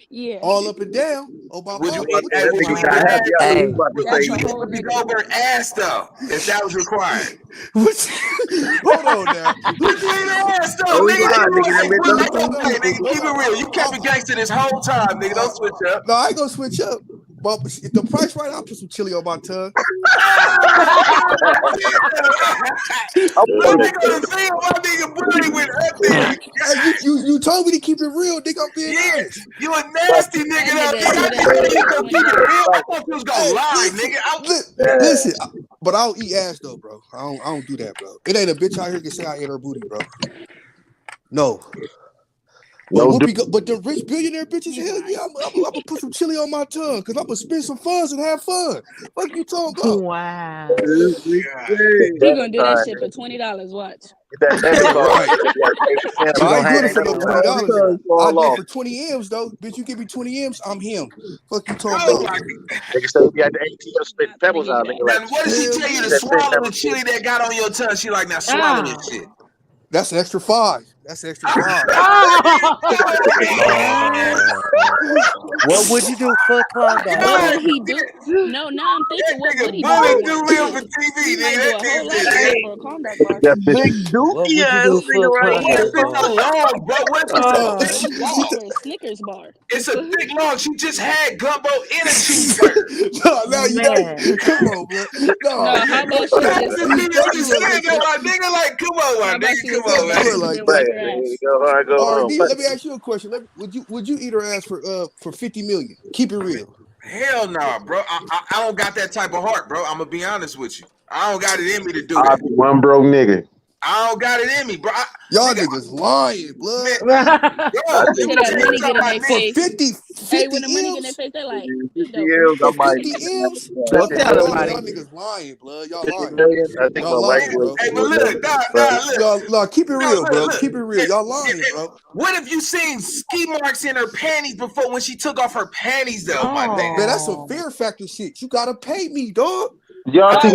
Yeah.
all up and down. Oh my
Would you
mama.
eat?
What
Hey,
you
would you
mean?
eat her ass?
Hey,
Would you
That's a
eat
whole
Whoopi
nigga.
Goldberg ass though? If that was required.
Hold on now.
Would you eat her ass though,
Oh, he
nigga?
lying, nigga. That bitch
Hey,
done seen
nigga, keep it real. You kept it gangster this whole time, nigga. Don't switch up.
No, I ain't gonna switch up. But if the price right, I'll put some chili on my tongue. Hey, you told me to keep it real, nigga. I'm being honest.
You a nasty nigga though. Nigga, I thought you gonna keep it real. I thought you was gonna lie, nigga.
Listen, but I don't eat ass though, bro. I don't do that, bro. It ain't a bitch out here can say I ate her booty, bro. No. But the rich billionaire bitches, hell yeah, I'm gonna put some chili on my tongue because I'm gonna spend some funds and have fun. What you talking about?
Wow.
He gonna do that shit for $20. Watch.
Right.
No,
I ain't doing it for no $20. I do it for 20 M's though. Bitch, you give me 20 M's, I'm him. Fuck you talking about?
Nigga say we at the ATM spitting pebbles out, nigga. Like,
And what did she tell you to swallow the chili that got on your tongue? She like, now swallow this shit.
That's an extra 5. That's an extra 5.
What would you do for cloud?
What would he do? No, now I'm thinking, what would he do? He might do a whole lot of shit for a cornbread bar.
That big
What would
dookie
you
ass
do for
nigga
a
right
cloud?
here.
It's so long, bro. What if it's
What would he do for a Snickers bar?
It's a thick long. She just had gumbo in a cheeseburger.
No, now you come on, bro.
No, how about she just
my nigga, like, come on, my nigga, come on, man.
Let me ask you a question. Would you eat her ass for $50 million? Keep it real.
Hell nah, bro. I don't got that type of heart, bro. I'm gonna be honest with you. I don't got it in me to do
I'll
that.
be one broke nigga.
I don't got it in me, bro.
Y'all niggas lying, blood.
For
50
hey, when the money get in their face, they like,
for 50 M's?
Don't tell
Y'all
nobody.
niggas lying, blood. Y'all lying.
I think
Y'all lying, bro.
Hey, but look,
Y'all keep it real, bro. Keep it real. Y'all lying, bro.
What if you seen ski marks in her panties before when she took off her panties, though, my nigga?
Man, that's some fear factor shit. You gotta pay me, dog.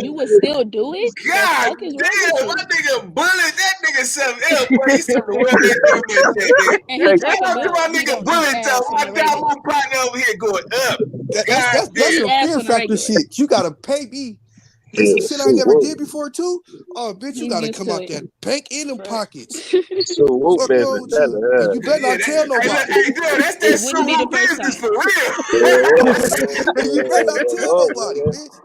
You would still do it?
God damn, my nigga bullet that nigga something else. Boy, he's something well that
and he talking
about
about
my nigga bullet though. My download partner over here going up.
That's some fear factor shit. You gotta pay me. And some shit I never did before too. Oh, bitch, you gotta come out that bank in them pockets. Fuck wrong with you? And you better not tell nobody.
Hey, dude, that's that sumo business for real.
You better not tell nobody, bitch.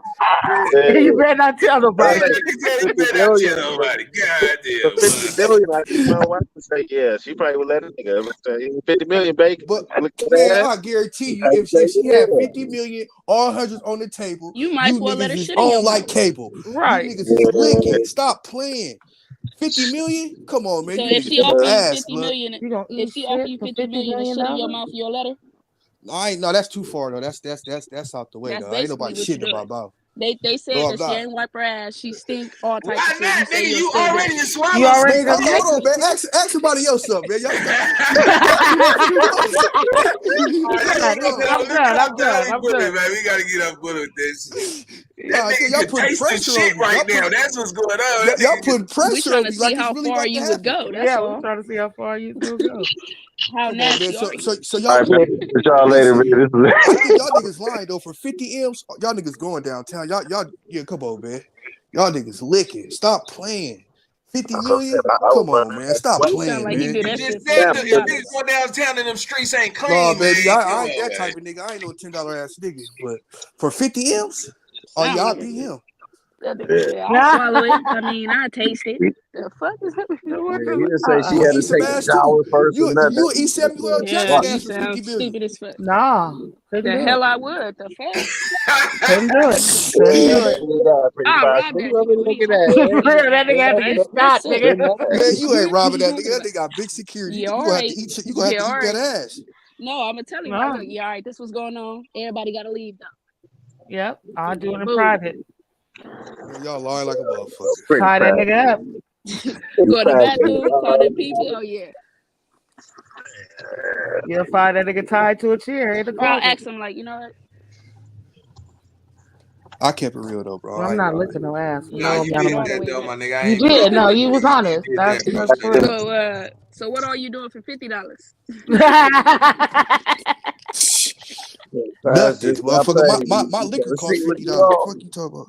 You better not tell nobody.
You better not tell nobody. God damn.
50 million, I think my wife would say, yeah, she probably would let a nigga say 50 million, babe.
But man, I guarantee you, if she had 50 million, all hundreds on the table,
you might as well let her
niggas is
shit in your
on like
mouth.
cable.
Right.
You niggas is licking. Stop playing. 50 million? Come on, man.
So
You
if
niggas
she offer you
ass,
50
blood.
million, if she offer you 50 million and shit in your mouth, you'll let her?
No, that's too far though. That's out the way
That's
though. Ain't
basically
nobody
what you
shitting in my
doing.
mouth.
They said
No, I'm
that she
not.
ain't wipe her ass. She stink all types
Why
of shit.
not,
You say
nigga?
you'll
You
still do
already
it.
done swallowed.
You already
Man, hold on, man. Ask somebody else something, man.
I'm done.
Man. We gotta get up bullet with this. That
Nah,
nigga
y'all
could
putting
taste the
pressure
shit
on me.
right now. That's what's going on.
Y'all putting
We
pressure
trying
on
to
me
see
like
how
it's really
far
about to
you would
happen.
go. That's
yeah,
all.
we're trying to see how far you still go.
How
Come on, man.
nasty are you?
So
All
y'all.
right, man. Catch y'all later, man.
I think y'all niggas lying though. For 50 M's, y'all niggas going downtown. Y'all, yeah, come on, man. Y'all niggas licking. Stop playing. 50 million? Come on, man. Stop
He sound
playing,
like he
man.
do that
You
shit
just
for
said
$10.
if niggas go downtown and them streets ain't clean,
No,
man.
baby, I
Come
ain't that
on,
type of nigga. I ain't no $10 ass nigga. But for 50 M's, oh
Sound
yeah, I'll
like
be him.
that nigga said, I'll swallow it. I mean, I taste it. The fuck is that?
He didn't say she
You
had
would
to
eat some
take a
ass too.
shower first or
You
nothing.
would eat Samuel
Yeah,
Jackson
you
ass for 50
sound
million.
stupid as fuck.
Nah, couldn't
The
do
hell
it.
I would. The fuck?
Couldn't do it. Couldn't do it.
I'll rob that nigga. What do you
That nigga had to get shot, nigga.
Man, you ain't robbing that nigga. That nigga got big security.
Yeah,
You gonna have to eat. You gonna have to eat that ass.
No, I'm gonna tell him.
No.
Like, yeah, all right, this was going on. Everybody gotta leave though.
Yep, I'll do it in
Boom.
private.
Man, y'all lying like a motherfucker.
Tie that nigga up.
Go to the bathroom, call them people. Oh yeah.
You'll find that nigga tied to a chair in the
Or I'll
closet.
ask him like, you know what?
I kept it real though, bro.
Well, I'm not licking no ass.
Nah,
No
you
amount of
did
money.
that though, my nigga. I
You
ain't gonna
did. No,
lie.
you was honest.
did
That's
that, bro.
for real.
So what are you doing for $50?
Nothing, motherfucker. My liquor costs $50. What you talking about?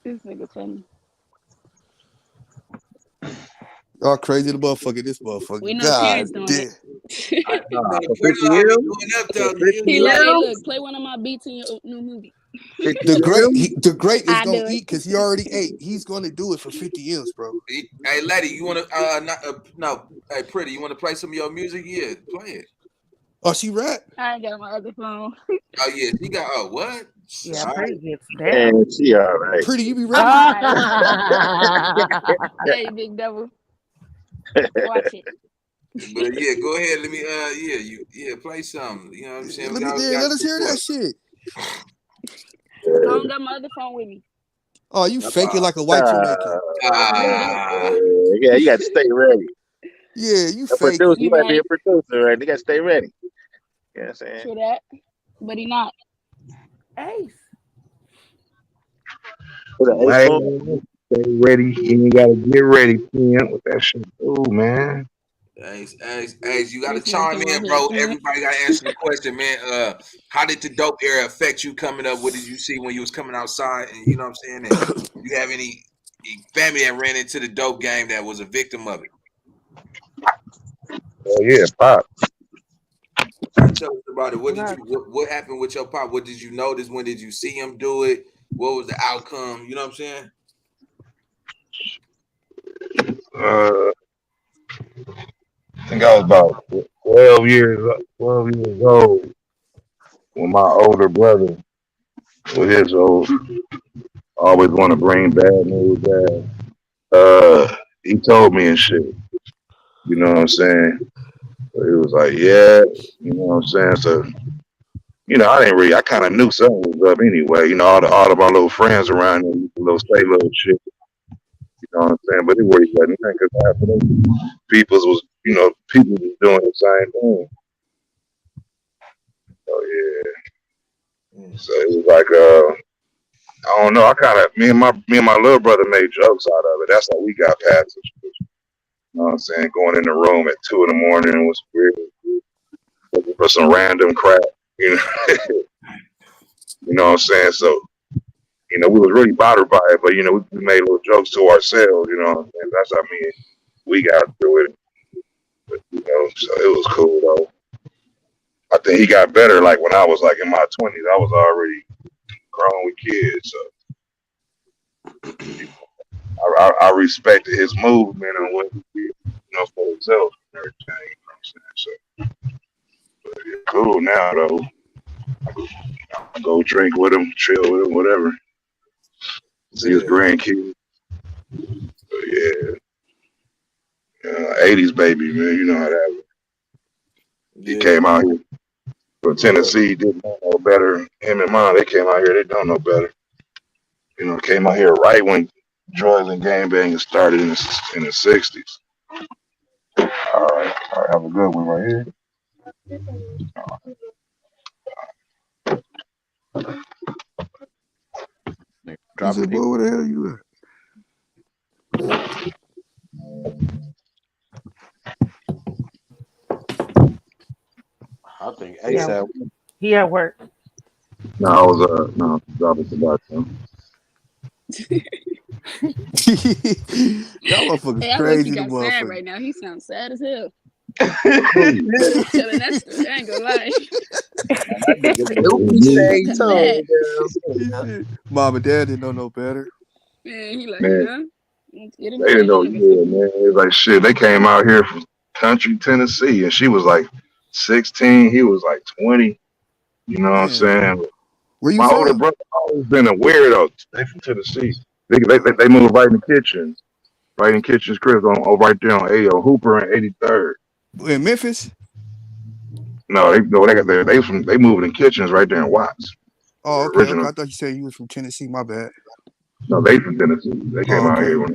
This nigga funny.
Y'all crazy the motherfucker. This motherfucker.
We know
God
Terrence doing
damn.
it.
He
He like, hey, look, play one of my beats in your new movie.
The great is
I
gonna
do it.
eat because he already ate. He's gonna do it for 50 M's, bro.
Hey, Letty, you want to? No. Hey, Pretty, you want to play some of your music? Yeah, play it.
Oh, she rap?
I ain't got my other phone.
Oh yeah, she got. Oh what?
Yeah,
All
Pretty
right.
gets down.
Man, she all right.
Pretty, you be
I'm
rapping?
Hey, big devil. Watch it.
But yeah, go ahead. Let me play something. You know what I'm saying?
Let us hear that shit.
I don't got my other phone with me.
Oh, you faking like a white Jamaican.
Yeah, you got to stay ready.
Yeah, you
A
fake.
producer, you might be a
right.
producer, right? You got to stay ready. You know what I'm saying?
True that. But he not.
Ace.
Man, stay ready. You ain't gotta get ready, Tim, with that shit. Oh man.
Ace, you got to
This nigga
chime
come
in,
on
bro.
here.
Everybody got to answer the question, man. How did the dope era affect you coming up? What did you see when you was coming outside? And you know what I'm saying? And you have any family that ran into the dope game that was a victim of it?
Oh yeah, pop.
Tell us about it. What happened with your pop? What did you notice? When did you see him do it? What was the outcome? You know what I'm saying?
I think I was about 12 years old when my older brother, with his old, always want to bring bad news back. He told me and shit. You know what I'm saying? So he was like, yeah, you know what I'm saying? So, you know, I kind of knew something was up anyway. You know, all of my little friends around there used to say little shit. You know what I'm saying? But it worked like nothing because half of them people was doing the same thing. So yeah. So it was like I don't know. I kind of me and my little brother made jokes out of it. That's how we got past it. You know what I'm saying? Going in the room at 2 a.m. was weird. Looking for some random crap. You know. You know what I'm saying? So, you know, we was really bothered by it, but you know, we made little jokes to ourselves. You know what I'm saying? That's how we got through it. But, you know, so it was cool though. I think he got better. Like when I was like in my 20s, I was already grown
kid, so I respected his movement and what he did, for himself and everything. You know what I'm saying? So, but yeah, cool now though. I go drink with him, chill with him, whatever. See his grandkids. But yeah, 80s baby, man. You know how that was. He came out here from Tennessee, didn't know no better. Him and mom, they came out here, they don't know better. Came out here right when drugs and gangbanging started in the 60s. All right, have a good one right here.
He said, boy, where the hell you
I think ASAP.
He at work.
No, I was dropping tobacco.
Y'all motherfuckers
Hey, I wish
crazy.
he
The
got sad
motherfucker.
right now. He sounds sad as hell. Telling that story, I ain't gonna lie. Fucking mad.
Mom and dad didn't know no better.
Man, he like,
Man,
let's get him
they didn't know.
back.
Yeah, man. It was like shit. They came out here from country Tennessee, and she was like 16. He was like 20. You know what I'm saying?
Where you
My
from?
older brother always been a weirdo. They from Tennessee. They moved right in Kitchens. Right in Kitchens, Chris, right there on AO Hooper and 83rd.
In Memphis?
No, they moved in Kitchens right there in Watts.
Oh, okay. I thought you said you was from Tennessee. My bad.
No, they from Tennessee. They came out here. I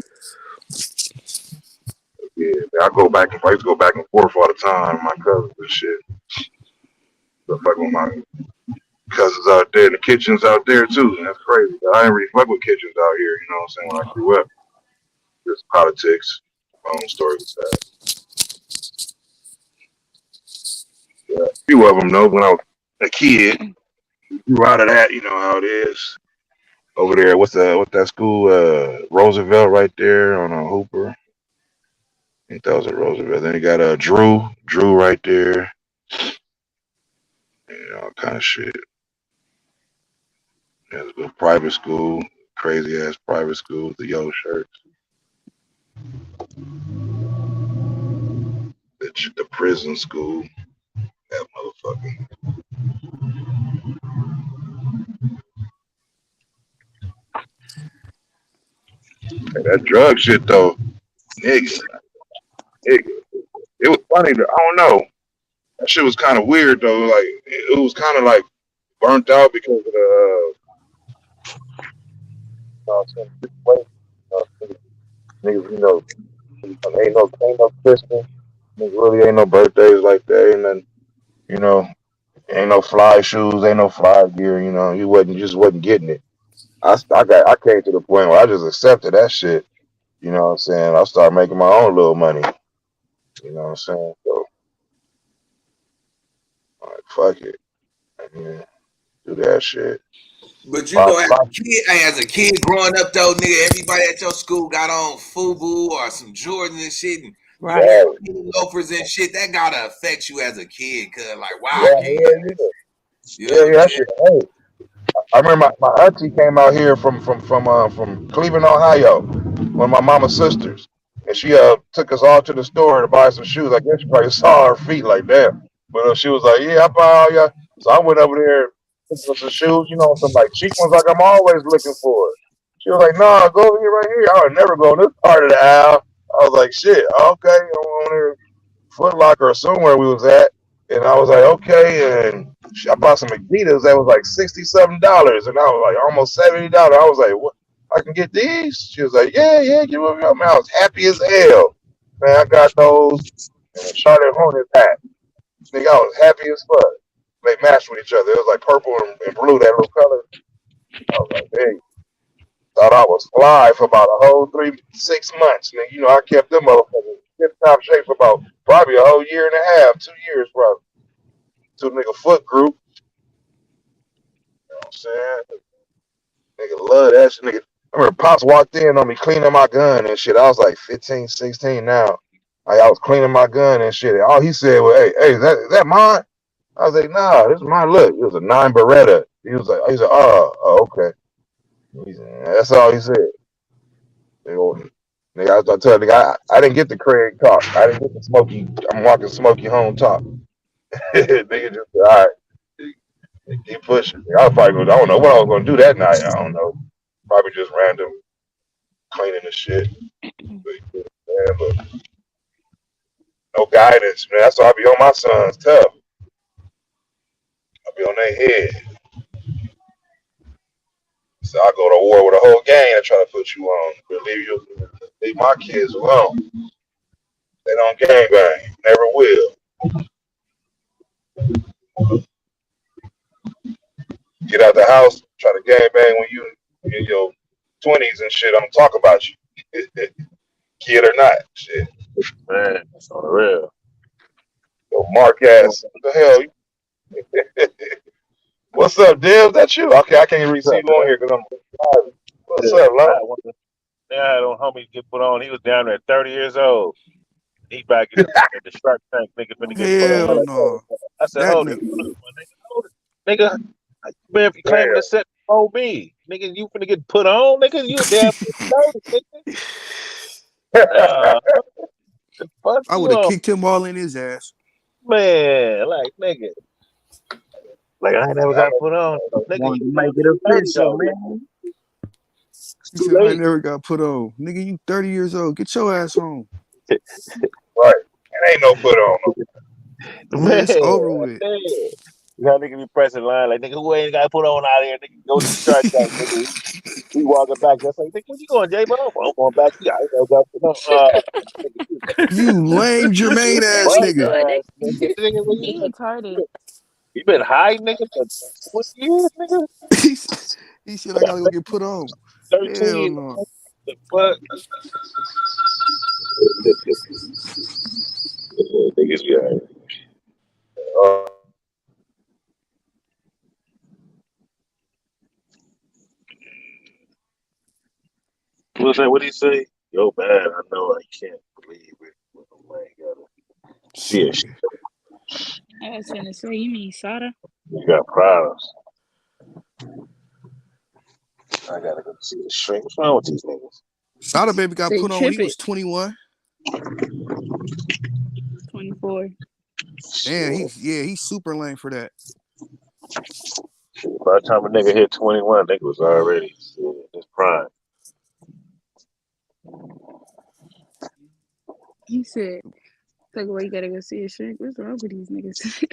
used to go back and forth all the time. My cousins and shit. So fuck with my cousins out there. The Kitchens out there too. That's crazy. I ain't really fuck with Kitchens out here. You know what I'm saying? When I grew up, just politics. My own story with that. Yeah, a few of them though. When I was a kid, grew out of that. You know how it is. Over there, what's that school? Roosevelt right there on Hooper. I think that was at Roosevelt. Then you got Drew right there. All kind of shit. Yeah, it's a private school, crazy ass private school with the yellow shirts. The prison school, that motherfucker. Hey, that drug shit though, nigga. It was funny. I don't know. That shit was kind of weird though. Like it was kind of like burnt out because of the niggas. Ain't no Christmas. Niggas really ain't no birthdays like that. And then ain't no fly shoes, ain't no fly gear. You just wasn't getting it. I came to the point where I just accepted that shit. You know what I'm saying? I started making my own little money. You know what I'm saying? So, like, fuck it. Do that shit.
But as a kid growing up though, nigga, everybody at your school got on FUBU or some Jordans and shit, and loafers and shit. That gotta affect you as a kid, cause like, wow, I can't.
That shit. Hey, I remember my auntie came out here from Cleveland, Ohio, one of my mama's sisters, and she took us all to the store to buy some shoes. I guess she probably saw her feet like that, but she was like, "Yeah, I buy all y'all." So I went over there, took us some shoes, some like cheap ones, like I'm always looking for. She was like, "Nah, go over here right here." I would never go in this part of the aisle. I was like, "Shit, okay." I went over there, Foot Locker or somewhere we was at, and I was like, "Okay," and I bought some Adidas that was like $67, and I was like almost $70. I was like, "What? I can get these?" She was like, "Yeah, get them." Man, I was happy as hell. Man, I got those and a Charlotte Hornets hat. Nigga, I was happy as fuck. They matched with each other. It was like purple and blue, that little color. I was like, hey, thought I was fly for about a whole 6 months. Nigga, I kept them motherfuckers in top shape for about probably a whole year and a half, 2 years probably. To nigga foot group. You know what I'm saying? Nigga love that shit. Nigga, I remember Pops walked in on me cleaning my gun and shit. I was like 15, 16 now. I was cleaning my gun and shit. And all he said was, hey, is that mine? I was like, nah, this is mine. Look, it was a 9 Beretta. He was like, oh, okay. That's all he said. Nigga, I was telling nigga, I didn't get the Craig talk. I didn't get the Smokey. I'm walking Smokey home talk. Nigga just all right. Keep pushing. I was probably going. I don't know what I was going to do that night. I don't know. Probably just random cleaning the shit. But no guidance, man. That's why I be on my sons tough. I be on their head. So I go to war with a whole gang and try to put you on. Leave my kids alone. They don't gang bang. Never will. Get out the house, try to gang bang when you in your 20s and shit. I'm talking about you. Kid or not. Shit.
Man, that's on the real.
Yo, Mark ass. What the hell? What's up, Deb? That's you? Okay, I can't even see you on here because I'm driving. What's up, Lo?
I had a homie get put on. He was down there at 30 years old. He back in the Shark Tank. Nigga finna get put on.
Hell no.
I said,
That
hold it. Nigga, man, if you claiming to set before me, nigga, you finna get put on, nigga. You a damn nigga.
I would have kicked him all in his ass.
Man, like, nigga. Like, I ain't never got put on. Nigga,
you make it official, man.
He said, I never got put on. Nigga, you 30 years old. Get your ass home.
Right. It ain't no put on.
Man, it's over with.
Man. Y'all nigga be pressing line like, nigga, who ain't got put on out here? Nigga, go to the Shark Tank, nigga. We walking back. That's like, nigga, where you going, J-Bo? I'm going back. Yeah, I ain't never got put on.
You lame Jermaine ass nigga.
He retarded.
You been high, nigga, for 20 years, nigga?
He said I gotta go get put on.
13
Hell
years.
no.
The fuck? Niggas be alright. What's that? What did he say? Yo, man, I know I can't believe it. I ain't gotta see it.
I was gonna say, you mean Sada?
You got problems. I gotta go see the shrink. What's wrong with these niggas?
Sada baby got
They
put on when he was 21.
24.
Damn, he's super lame for that.
By the time a nigga hit 21, nigga was already in his prime.
He said, like, well, you gotta go see a shrink. What's wrong with these niggas?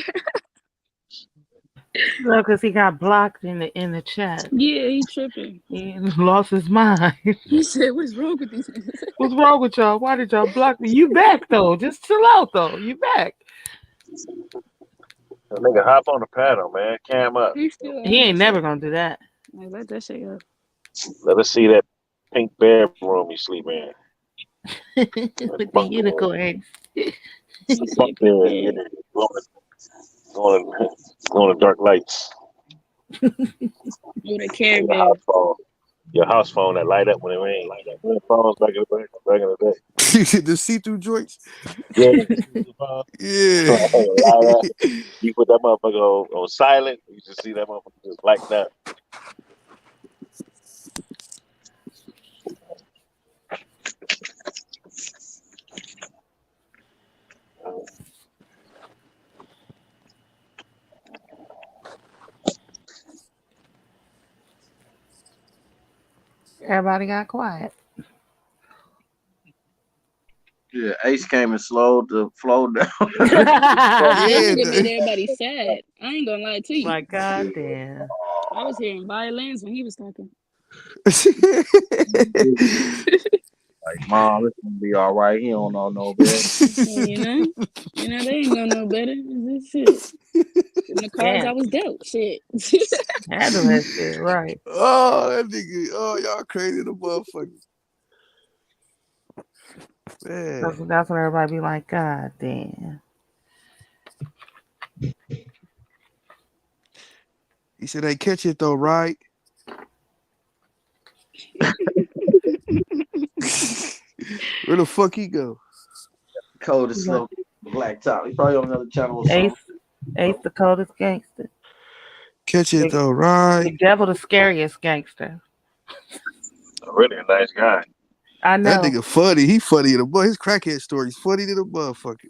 No, because he got blocked in the chat.
Yeah, he tripping.
He lost his mind.
He said, what's wrong with these niggas?
What's wrong with y'all? Why did y'all block me? You back though. Just chill out though. You back.
That nigga hop on the panel, man. Cam up.
He
ain't never gonna do that.
Like, let that shit go.
Let us see that pink bedroom you sleep in.
With the unicorns.
Going to dark lights.
With a Care Bear.
Your house phone that light up when it rains. Like that. Phones back in the day.
The see-through joints.
Yeah.
Yeah.
You put that motherfucker on silent. You just see that motherfucker just light up.
Everybody got quiet.
Yeah, Ace came and slowed the flow down.
That nigga made everybody sad. I ain't gonna lie to you.
My goddamn.
I was hearing violins when he was talking.
Like, Mom, it's gonna be all right. He don't know no better.
You know, they ain't know no better. This shit. In the cards, I was dealt. Shit.
Handle that shit right.
Oh, that nigga. Oh, y'all crazy the motherfucker. Man.
That's when everybody be like, God damn.
He said they catch it though, right? Where the fuck he go?
Coldest slow black top. He probably on another channel or something.
Ace the coldest gangster.
Catch it though, right?
The devil the scariest gangster.
Really a nice guy.
I know.
That nigga funny. He funny to the boy. His crackhead story's funny to the motherfucker.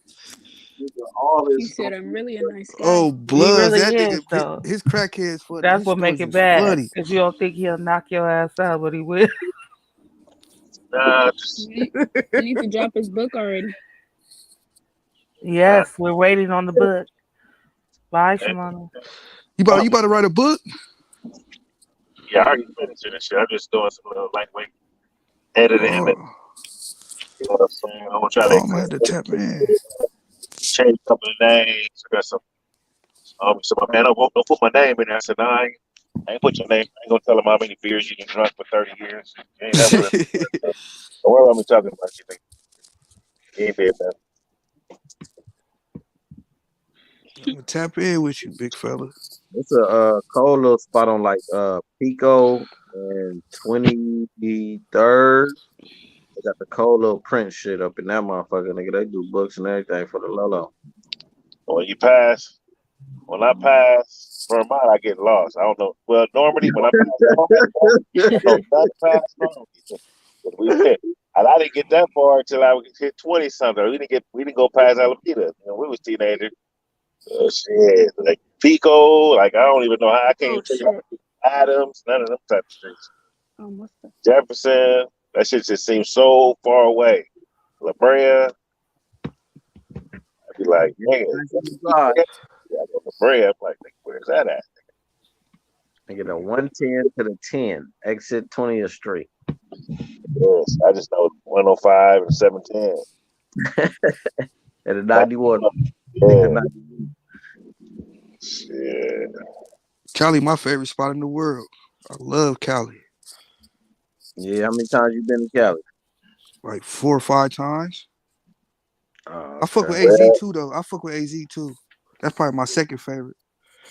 He said, "I'm really a nice guy."
Oh,
He
Bloods.
really
That nigga,
is though.
his crackhead's funny.
That's
His
what make
stories
it
is
bad.
funny.
Cause you don't think he'll knock your ass out, but he will.
You need to drop his book already.
Yes, we're waiting on the book. Bye, Shimano.
You about to write a book?
Yeah, I already finished it and shit. I'm just doing some little lightweight editing. And, you know what I'm saying? I'm gonna try
I'm gonna have to tap in.
change a couple of names. I got some. So my man, don't put my name in there. I said, no, I ain't put your name. I ain't gonna tell him how many beers you can drink for 30 years. You ain't never. Don't worry about me talking about you. You ain't been that.
I'm gonna tap in with you, big fella.
It's a cold little spot on like Pico and 23rd. They got the cold little print shit up in that motherfucker, nigga. They do books and everything for the Lolo.
When you pass, when I pass Vermont, I get lost. I don't know. Well, normally when I pass Normandy, and I didn't get that far until I hit 20 something. We didn't go past Alameda. You know, we was teenagers. Shit, like Pico, like I don't even know how I can't even tell you Adams, none of them type of streets. Jefferson, that shit just seems so far away. La Brea, I'd be like, man, I go La Brea. I'm like, where's that at?
I get a 110 to the 10, exit 20th Street.
Yes, I just know 105 and 710.
At the 91.
Yeah. Shit.
Cali, my favorite spot in the world. I love Cali.
Yeah, how many times you been to Cali?
Like 4 or 5 times. I fuck with
Okay.
AZ too, though. I fuck with AZ too. That's probably my second favorite.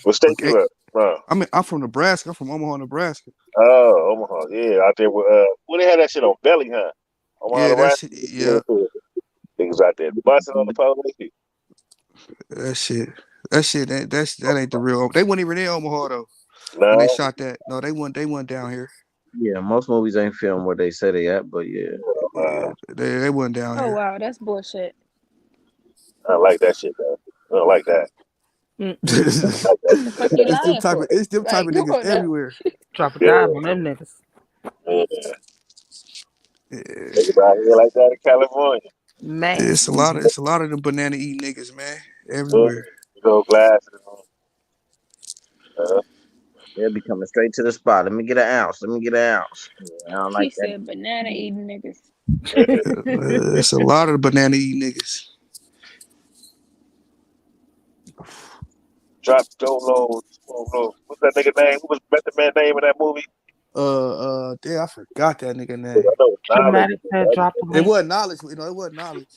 What state you at? No.
I'm from Nebraska. I'm from Omaha, Nebraska.
Oh, Omaha. Yeah, out there with where they had that shit on Belly, huh? Omaha,
Yeah,
Nebraska.
that shit. Yeah,
Niggas out there busting on the police.
that shit. That ain't the real. They weren't even in Omaha though.
No.
When they shot that, no, they went down here.
Yeah, most movies ain't filmed where they say they at, but yeah.
They went down
Oh
here.
wow, that's bullshit.
I like that shit though. I don't like that.
The fuck you lying for?
It's them type of
Like, come
niggas
on now.
everywhere.
Drop a dime on them niggas.
Yeah. Niggas out here like that in California.
Man.
It's a lot of them banana eating niggas, man. Everywhere.
Go glasses on.
They'll be coming straight to the spot. Let me get an ounce. Let me get an ounce. Yeah, I don't
He
like that.
said banana eating niggas.
It's a lot of banana eating niggas.
Drop Dolo. What's that nigga name? What was Method Man name in that movie?
Damn, I forgot that nigga name.
Dramatic said drop the
It
link.
wasn't knowledge. You know, it wasn't knowledge.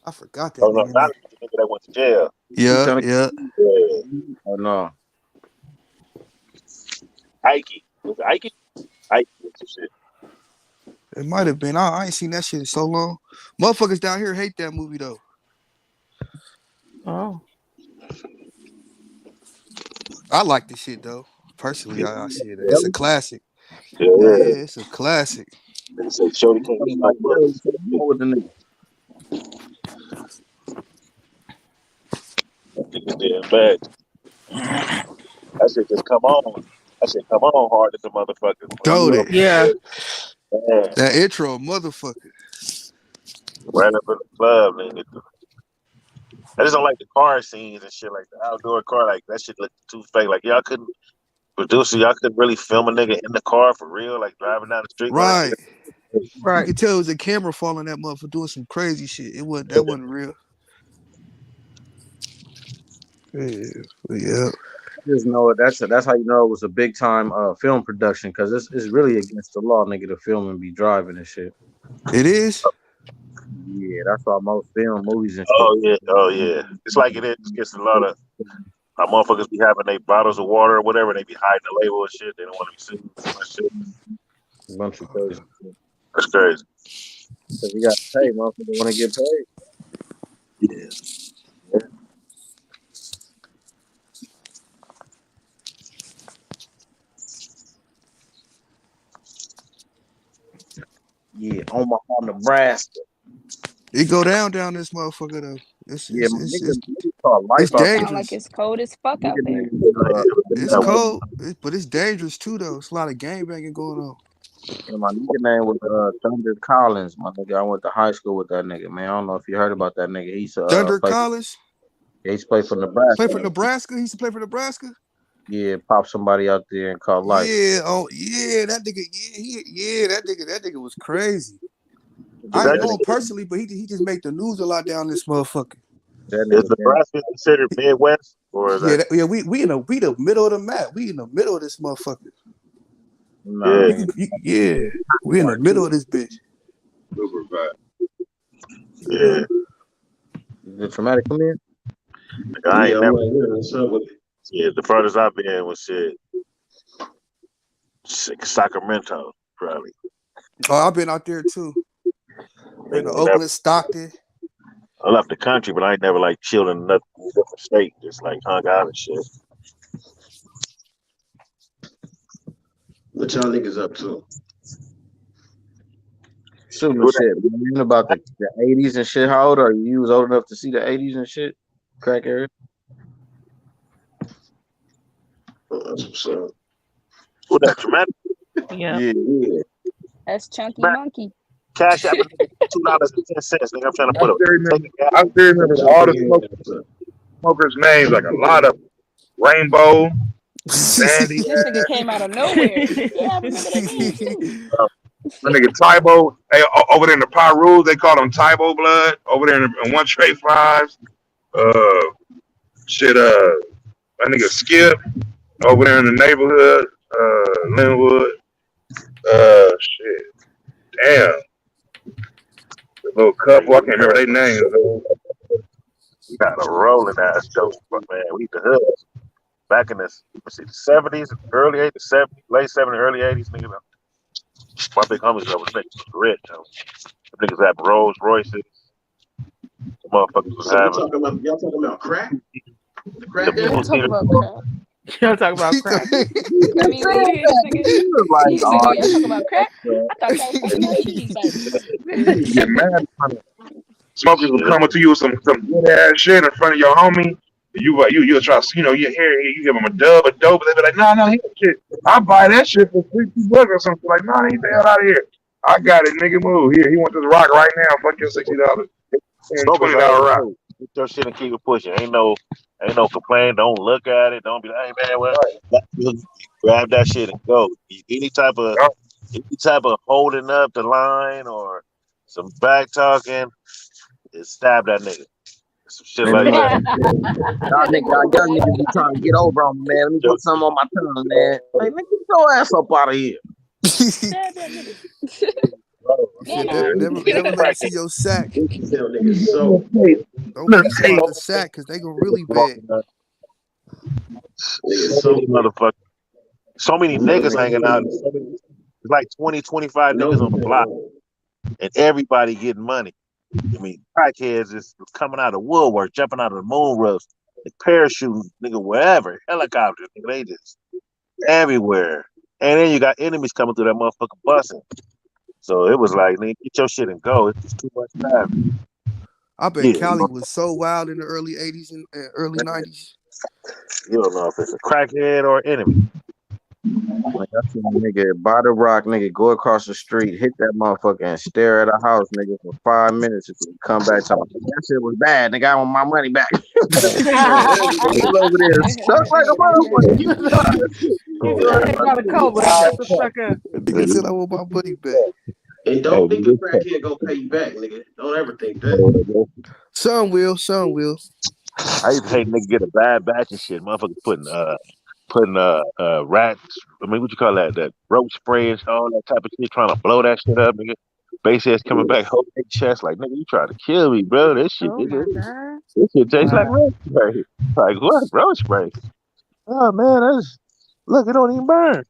I forgot that
Oh no,
nigga
not
name.
the nigga that went to jail.
Yeah.
Oh no.
Ike. Was it Ike? Ike. Some shit.
It might have been. I ain't seen that shit in so long. Motherfuckers down here hate that movie though.
Oh.
I like the shit though. Personally, I see it. It's a classic.
Yeah,
it's a classic.
They said Shorty can't eat my books. Bad. That shit just come on. That shit come on hard as a motherfucker.
Told it.
Yeah.
Man.
That intro, motherfucker.
Ran up in the club, nigga. I just don't like the car scenes and shit like the outdoor car. Like that shit look too fake. Like y'all couldn't really film a nigga in the car for real, like driving down the street.
Right.
Right.
You could tell it was a camera following that motherfucker doing some crazy shit. That wasn't real. Yeah.
Just know that's how you know it was a big time film production because it's really against the law, nigga, to film and be driving and shit.
It is.
Yeah, that's why most film movies and shit.
Oh yeah. It's like it is. It gets a lot of our motherfuckers be having their bottles of water or whatever. They be hiding the label and shit. They don't want to be seen.
A bunch of crazy shit.
That's crazy.
Because you got to pay, motherfuckers want to get paid.
Yeah.
Yeah, Omaha, Nebraska.
It go down this motherfucker though. It's
Sound
dangerous.
like it's cold as fuck out there.
It's cold, but it's dangerous too though. It's a lot of gang banging going on.
Yeah, my nigga name was Thunder Collins. My nigga, I went to high school with that nigga, man. I don't know if you heard about that nigga. He's
Thunder Collins.
Yeah, he's played for Nebraska.
Play for Nebraska. He used to play for Nebraska.
Yeah, pop somebody out there and call life.
Yeah, that nigga. Yeah, that nigga was crazy. I didn't know him personally, but he just make the news a lot down this motherfucker.
Is Nebraska considered Midwest, or is that?
We in the middle of the map. We in the middle of this motherfucker.
Nah.
Yeah, we in the middle of this bitch.
Super bad.
Yeah.
Is it traumatic come in?
I ain't never. Yeah, the furthest I've been was Sacramento, probably.
Oh, I've been out there too. Been to Oakland, Stockton.
I left the country, but I ain't never like chilled in another different state, just like hung out and shit.
What y'all niggas up to?
Shooting shit. You know about the 80s and shit. How old are you? You was old enough to see the 80s and shit? Crack area?
That's what's up.
What that traumatic?
Yeah. That's Chunky Monkey.
Cash out $2.10. Nigga, I'm trying to put
I still remember all the smokers' names, like a lot of Rainbow, Sandy.
This nigga came out of nowhere. Yeah, I remember that name too.
My nigga Tybo, hey, over there in the Pyru, they call them Tybo blood. Over there in 1 Trey 5s. My nigga Skip over there in the neighborhood, Linwood. Damn. The little couple, I can't remember their names.
We got a rolling ass dope, but man, we the hood. Back in the 70s, early 80s, late 70s, early 80s, nigga. My big homies was niggas was rich. The niggas had Rolls Royces. The motherfuckers was having.
Y'all talking about crack? The crack?
Y'all talking about crack?
Y'all talking about crack?
I mean, y'all talking about crack? I thought y'all was talking about cheese.
You get mad. Smokers will come up to you with some good ass shit in front of your homie. You'll try, you give them a dope, but they be like, no, he shit. I buy that shit for $50 or something. Like, no, he the hell out of here. I got it, nigga. Move here. He wants this rock right now. Fuck your $60. $20 rock.
Get your shit and keep it pushing. Ain't no complaint. Don't look at it. Don't be like, hey man, well, grab that shit and go. Any type of holding up the line or some back talking, just stab that nigga. Some shit like that.
Y'all young niggas be trying to get over on me, man. Let me put something on my tongue, man. Like, man, get your ass up out of here.
Never let me see your sack. Don't be showing the sack because they gonna really bad.
So many niggas hanging out. It's like 20, 25 niggas on the block, and everybody getting money. I mean, crackheads is coming out of woodwork, jumping out of the moon roofs, parachuting, nigga, wherever, helicopters, nigga, they just everywhere. And then you got enemies coming through that motherfucking busing. So it was like, nigga, get your shit and go. It's just too much time.
I bet Cali was so wild in the early 80s and early 90s.
You don't know if it's a crackhead or enemy.
Like, I seen a nigga buy the rock, nigga, go across the street, hit that motherfucker, and stare at a house, nigga, for 5 minutes until he come back talking. That shit was bad, nigga. I want my money back. Over there, stuck like a motherfucker.
Nigga said I want my money back.
And don't think a crackhead gonna pay you back, nigga. Don't ever think that.
Some will.
I used to hate nigga get a bad batch of shit. Motherfuckers putting rats. I mean, what you call that? That roach spray and all that type of shit. Trying to blow that shit up, nigga. Base ass coming back, holding their chest like, nigga, you trying to kill me, bro? This shit, nigga. This shit tastes like roach spray. Like what? Roach spray? Oh man, look, it don't even burn.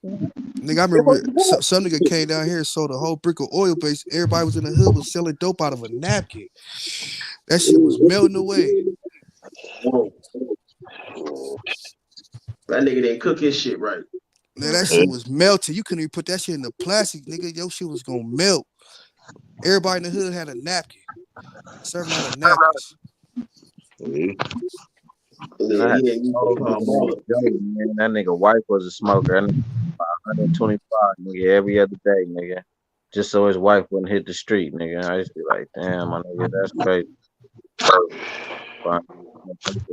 Nigga, I remember some nigga came down here and sold a whole brick of oil base. Everybody was in the hood was selling dope out of a napkin. That shit was melting away.
That nigga didn't cook his shit right.
Man, that shit was melting. You couldn't even put that shit in the plastic, nigga. Your shit was gonna melt. Everybody in the hood had a napkin. Serving out of napkins.
And I had man. That nigga wife was a smoker. That nigga 125, nigga, every other day, nigga. Just so his wife wouldn't hit the street, nigga. I used to be like, damn, my nigga, that's crazy.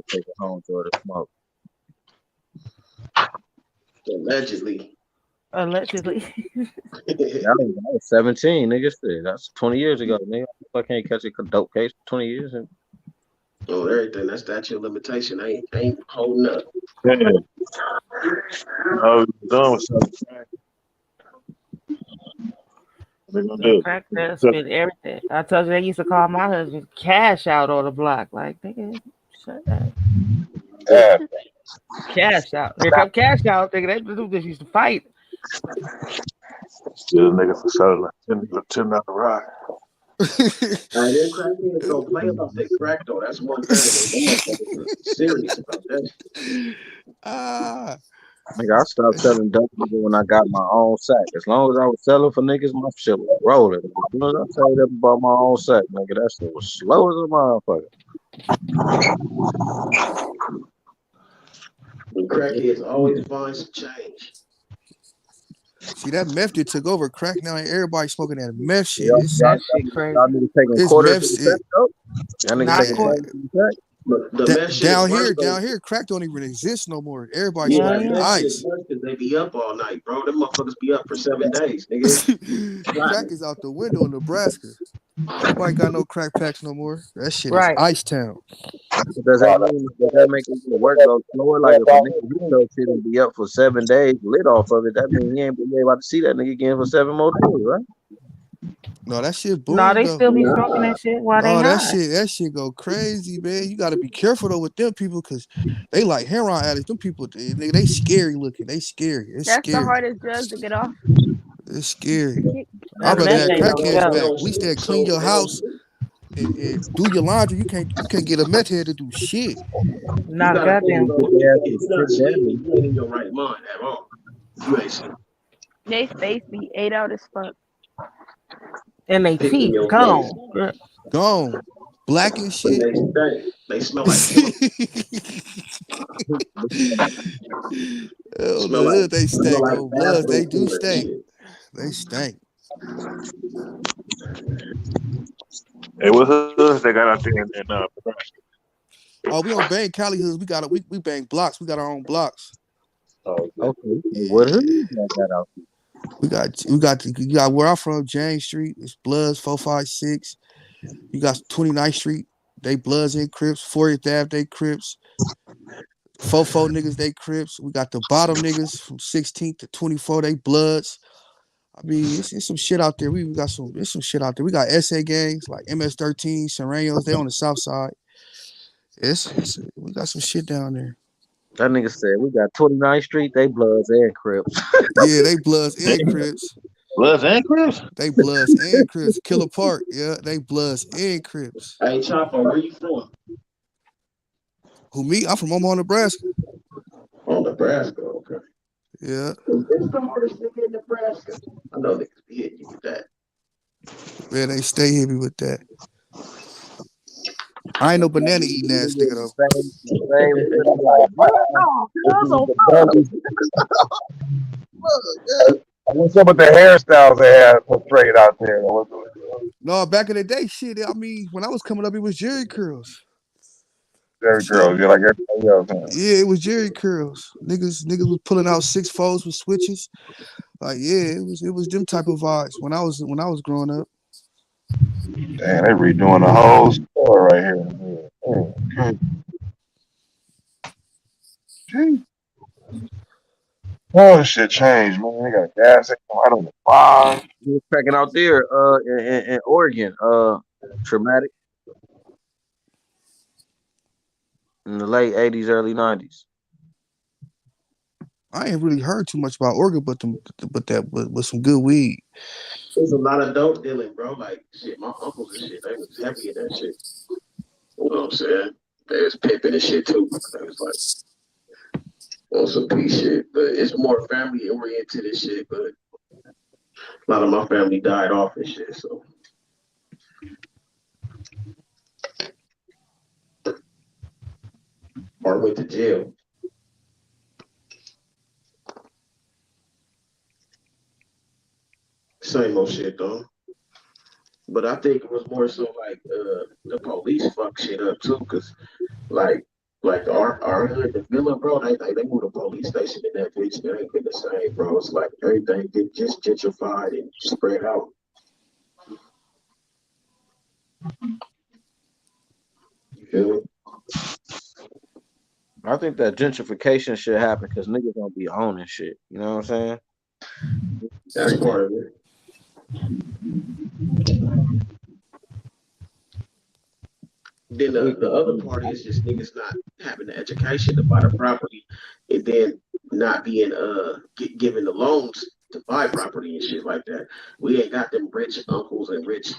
Take it home to her to smoke.
Allegedly.
I
was 17, nigga. That's 20 years ago, nigga. I can't catch a dope case for 20 years.
Oh, everything. That's statute of limitation. I ain't holding up.
Oh, done with something.
Crack that spit everything. I told you they used to call my husband cash out on the block. Like, nigga, shut up. Cash out. Here come cash out. Nigga, they just used to fight.
Still a nigga for selling like $10 rock.
Them crackheads don't play about their crack though. That's one thing. They serious about that.
Nigga, I stopped selling dope when I got my own sack. As long as I was selling for niggas, my shit was rolling. As soon as I told them about my own sack, nigga, that shit was slow as a motherfucker.
The crackheads always find some change.
See, that meth did took over crack now, and everybody smoking that meth shit.
That shit crazy. Y'all niggas taking quarters to the y'all niggas taking quarters to
the meth shit
down here, crack don't even exist no more. Everybody's smoking ice.
Because they be up all night, bro. Them motherfuckers be up for 7 days, nigga.
Crack is out the window in Nebraska. Nobody got no crack packs no more. That shit is Ice Town.
Does that make it work go slower? Like if a nigga window shit and be up for 7 days, lit off of it, that means he ain't be able to see that nigga again for 7 more days, right?
No, that shit boom.
No, they still be smoking that shit while they
that shit go crazy, man. You gotta be careful though with them people because they like heroin addicts. Them people, they scary looking. They scary. It's
That's
scary.
the hardest drugs to get off.
It's scary. I'd rather have crackheads back. At least they clean your house and do your laundry. You can't get a meth head to do shit.
Not goddamn.
You ain't in your right mind at all. You ain't seen.
They face be 8 out as fuck.
And they teeth gone.
Gone. Black and shit.
They smell like
they stink. Oh, blood. They do stink. They stink.
Hey, what hoods they got out there in Nebraska?
Oh, we don't bang Cali hoods. We bang blocks. We got our own blocks.
Oh, okay. What hood you got out there?
We got where I'm from, James Street. It's Bloods 456. You got 29th Street. They Bloods and Crips. 40th Ave, they Crips. 44 niggas, they Crips. We got the bottom niggas from 16th to 24. They Bloods. I mean, it's some shit out there. There's some shit out there. We got SA gangs like MS-13, Serranos. They on the south side. We got some shit down there.
That nigga said we got 29th Street, they Bloods and Crips.
Yeah, they Bloods and Crips.
Bloods and Crips?
They Bloods and Crips. Killer Park, yeah, they Bloods and Crips.
Hey, Chopper, where you from?
Who, me? I'm from Omaha, Nebraska.
Oh, Nebraska, okay.
Yeah.
It's the hardest nigga in Nebraska. I know niggas be hitting you with that.
Man, they stay heavy with that. I ain't no banana eating ass nigga though.
What's up with the hairstyles they had portrayed out there?
No, back in the day, shit. I mean, when I was coming up, it was Jerry curls.
Jerry curls, you're like everybody else. Huh?
Yeah, it was Jerry curls. Niggas was pulling out 6-4s with switches. Like, yeah, it was them type of vibes when I was growing up.
Damn, they redoing the whole store right here. Oh, shit changed, man. They got gas right on the fire.
He was cracking out there in Oregon. Traumatic. In the late 80s, early 90s.
I ain't really heard too much about Oregon, but some good weed.
There's a lot of dope dealing, bro. Like, shit, my uncles and shit, they was heavy in that shit. You know what I'm saying? They was pimping and shit, too. They was like, on some peace shit, but it's more family oriented and shit. But a lot of my family died off and shit, so. Or went to jail. Same old shit though. But I think it was more so like the police fuck shit up too, cause like our hood, the villa, bro, they moved a police station in that bitch. It ain't been the same, bro. It's like everything get just gentrified and spread out. You feel me?
I think that gentrification should happen because niggas don't be owning shit. You know what I'm saying?
That's part of it. Then the other part is just niggas not having the education to buy the property and then not being given the loans to buy property and shit like that. We ain't got them rich uncles and rich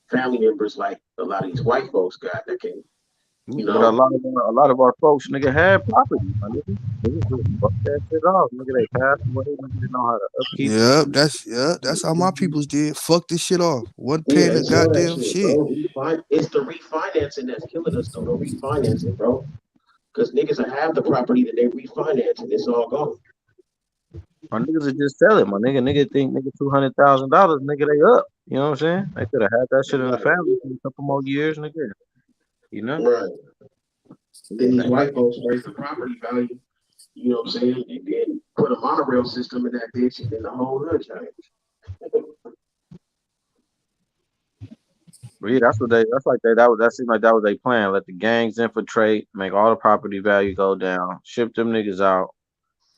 family members like a lot of these white folks got that can, you know.
But a lot of our folks, nigga, had property. My nigga, niggas just fuck that shit off. Nigga, they passed away. Nigga, they know how to upkeep.
That's how my peoples did. Fuck this shit off. Wasn't
Yeah,
paying
they
the
sell that
goddamn
shit,
shit.
bro. It's the refinancing that's killing us, though. The refinancing, bro. Because niggas will have the property that they refinance and it's all gone.
My niggas are just sell it. My nigga think nigga $200,000. Nigga, they up. You know what I'm saying? They could have had that shit in the family for a couple more years, nigga. You know?
Right. Then these white folks raise the property value. You know what I'm saying? And then put a monorail system in that bitch, and then the whole hood changed.
But yeah, that seemed like that was their plan. Let the gangs infiltrate, make all the property value go down, ship them niggas out,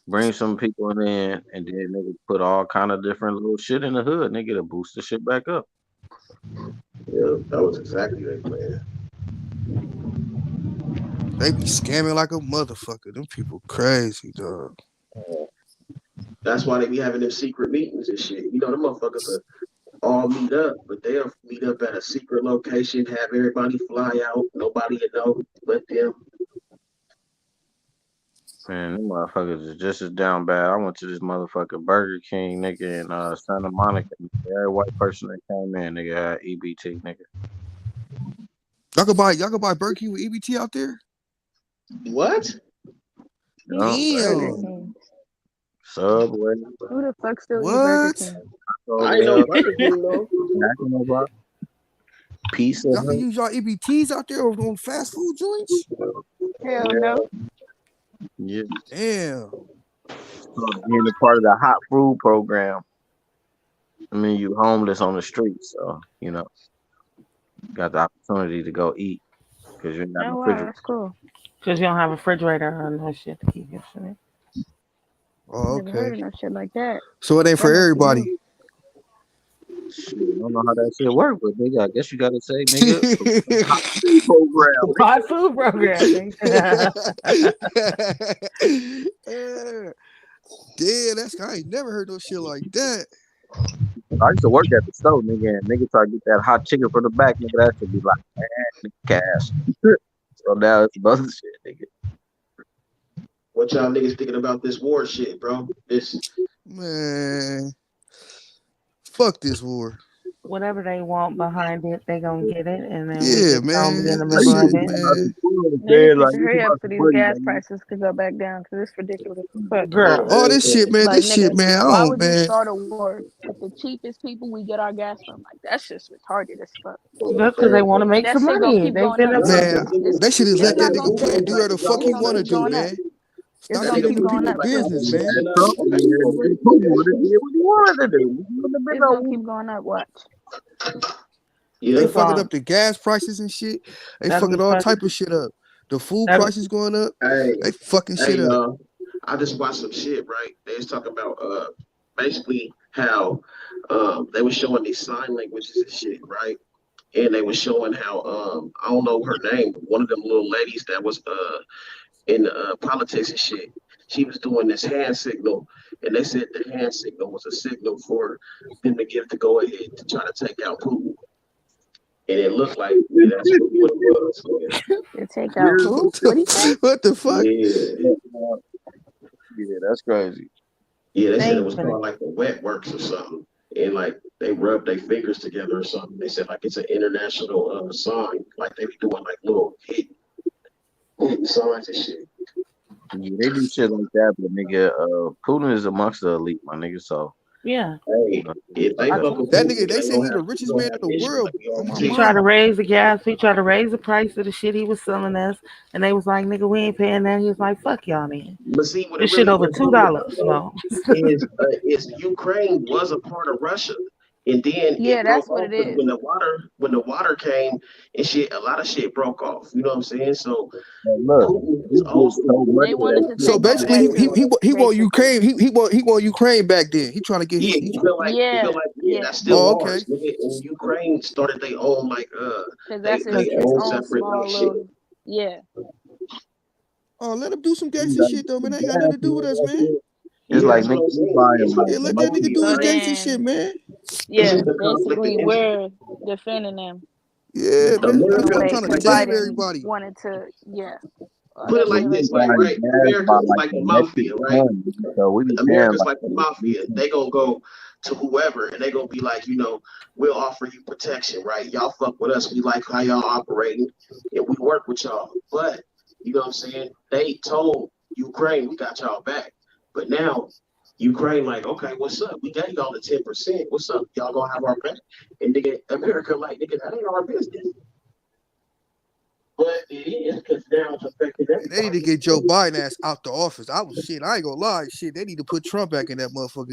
bring some people in, and then niggas put all kind of different little shit in the hood, nigga, to boost the shit back up.
Yeah, that was exactly their plan.
They be scamming like a motherfucker. Them people crazy, dog.
That's why they be having them secret meetings and shit. You know, the motherfuckers are all meet up, but they'll meet up at a secret location, have everybody fly out, nobody will know, let them.
Man, them motherfuckers is just as down bad. I went to this motherfucker Burger King, nigga, in Santa Monica. Every white person that came in, nigga, had EBT, nigga.
Y'all could buy Burger King with EBT out there?
What?
Damn.
Subway.
Who the fuck still eat
What?
Burger King?
I ain't know Burger King though.
Pizza.
Y'all can use y'all EBTs out there on fast food joints?
Hell no.
Yeah.
Damn.
So being a part of the hot food program. I mean, you homeless on the streets, so you know, got the opportunity to go eat because you're not in the refrigerator.
That's cool.
Because you don't have a refrigerator or no shit to keep your shit in.
Oh,
Never heard of no shit like that.
So it ain't for everybody.
Shit, I don't know how that shit work, but nigga, I guess you gotta say, nigga, hot food program.
Hot food program.
Damn, I ain't never heard no shit like that.
I used to work at the store, nigga, and nigga try to get that hot chicken from the back, nigga. That should be like, man, cash. So now it's other shit, nigga.
What y'all niggas thinking about this war shit, bro?
Man, fuck this war.
Whatever they want behind it, they gonna get it, and then
yeah, man,
be in the middle of it.
Niggas need to hurry up so these gas prices could go back down because it's ridiculous.
Girl,
all this shit, man.
Like,
This shit, man.
Why would you start a war with the cheapest people we get our gas from? Like, that's just retarded as fuck.
That's because they want to make some money. They've been up.
Man, they should have let that nigga quit and do whatever the fuck he want to do, man. Stop giving these people business, man.
It's gonna keep going up. Watch.
They fucking up the gas prices and shit. They fucking all type of shit up. The food prices going up. They fucking shit up.
I just watched some shit, right? They was talking about basically how they were showing these sign languages and shit, right? And they were showing how I don't know her name, but one of them little ladies that was in politics and shit. She was doing this hand signal, and they said the hand signal was a signal for them to give the go ahead to try to take out Putin. And it looked like that's what it was.
To take out who? What do you say?
What the fuck?
Yeah.
Yeah, that's crazy.
Yeah, they said it was called like the wet works or something. And like they rubbed their fingers together or something. They said like it's an international sign. Like they be doing like little hit signs and shit.
Yeah, they do shit like that, but nigga, Putin is amongst the elite, my nigga. So
Yeah.
Hey, if they fuck with
That
Putin,
nigga, they
they
say
gonna
he the
have
richest man in the
issues
world.
like we
On my
already
He tried to
mama.
raise the gas. He tried to raise the price of the shit he was selling us, and they was like, "Nigga, we ain't paying that." He was like, "Fuck y'all, man."
But see, what
This
it
shit
really
over
comes down to
$2.
though,
No.
is Ukraine was a part of Russia, and then
Yeah,
it
that's
broke
what
off
it
because
is.
when the water came and shit, a lot of shit broke off. You know what I'm saying? So
look,
Putin
he
is old
did so
school.
much
They
of that
wanted to
shit.
So
take over
basically,
that too,
he want
basically.
Ukraine. He want Ukraine back then. He trying to get
Yeah,
his.
he feel
Yeah,
like yeah,
yeah.
that's still
Oh, okay.
ours. Nigga. And Ukraine started their own like
Because that's
Got
they
you.
his
own
own
separate like
small
shit.
little. Yeah.
Oh, let him do some gangster
Like,
shit though, man. That ain't got nothing
gas
to do
and
with
all
us,
that
man.
shit. It's
Yeah,
like
that's what
nigga,
I'm
you
saying.
buying
It's
like
Yeah,
just
let that nigga do
mafia.
his
So
gangster shit,
then,
man.
it's
yeah,
just the conflict of
basically
interest.
we're defending them.
Yeah, man. That's
The
what I'm
America,
way
trying to
because
tell
Biden
everybody.
wanted to, yeah, all
put it
that
But
like
shit
we
right
be
this, like
there.
buying
right,
gas by
America's
like
like
the
the
metric
mafia, right?
ton, nigga. So we be paying
America's
like
like the mafia. They gonna go to whoever and they gonna be like, we'll offer you protection, right? Y'all fuck with us. We like how y'all operating and we work with y'all. But you know what I'm saying? They told Ukraine we got y'all back. But now Ukraine like, okay, what's up? We gave y'all the 10%. What's up? Y'all gonna have our back? And nigga, America like, nigga, that ain't our business. But it is because now it's affecting
They need to
everybody.
get Joe Biden ass out the office. I ain't gonna lie, shit. They need to put Trump back in that motherfucker.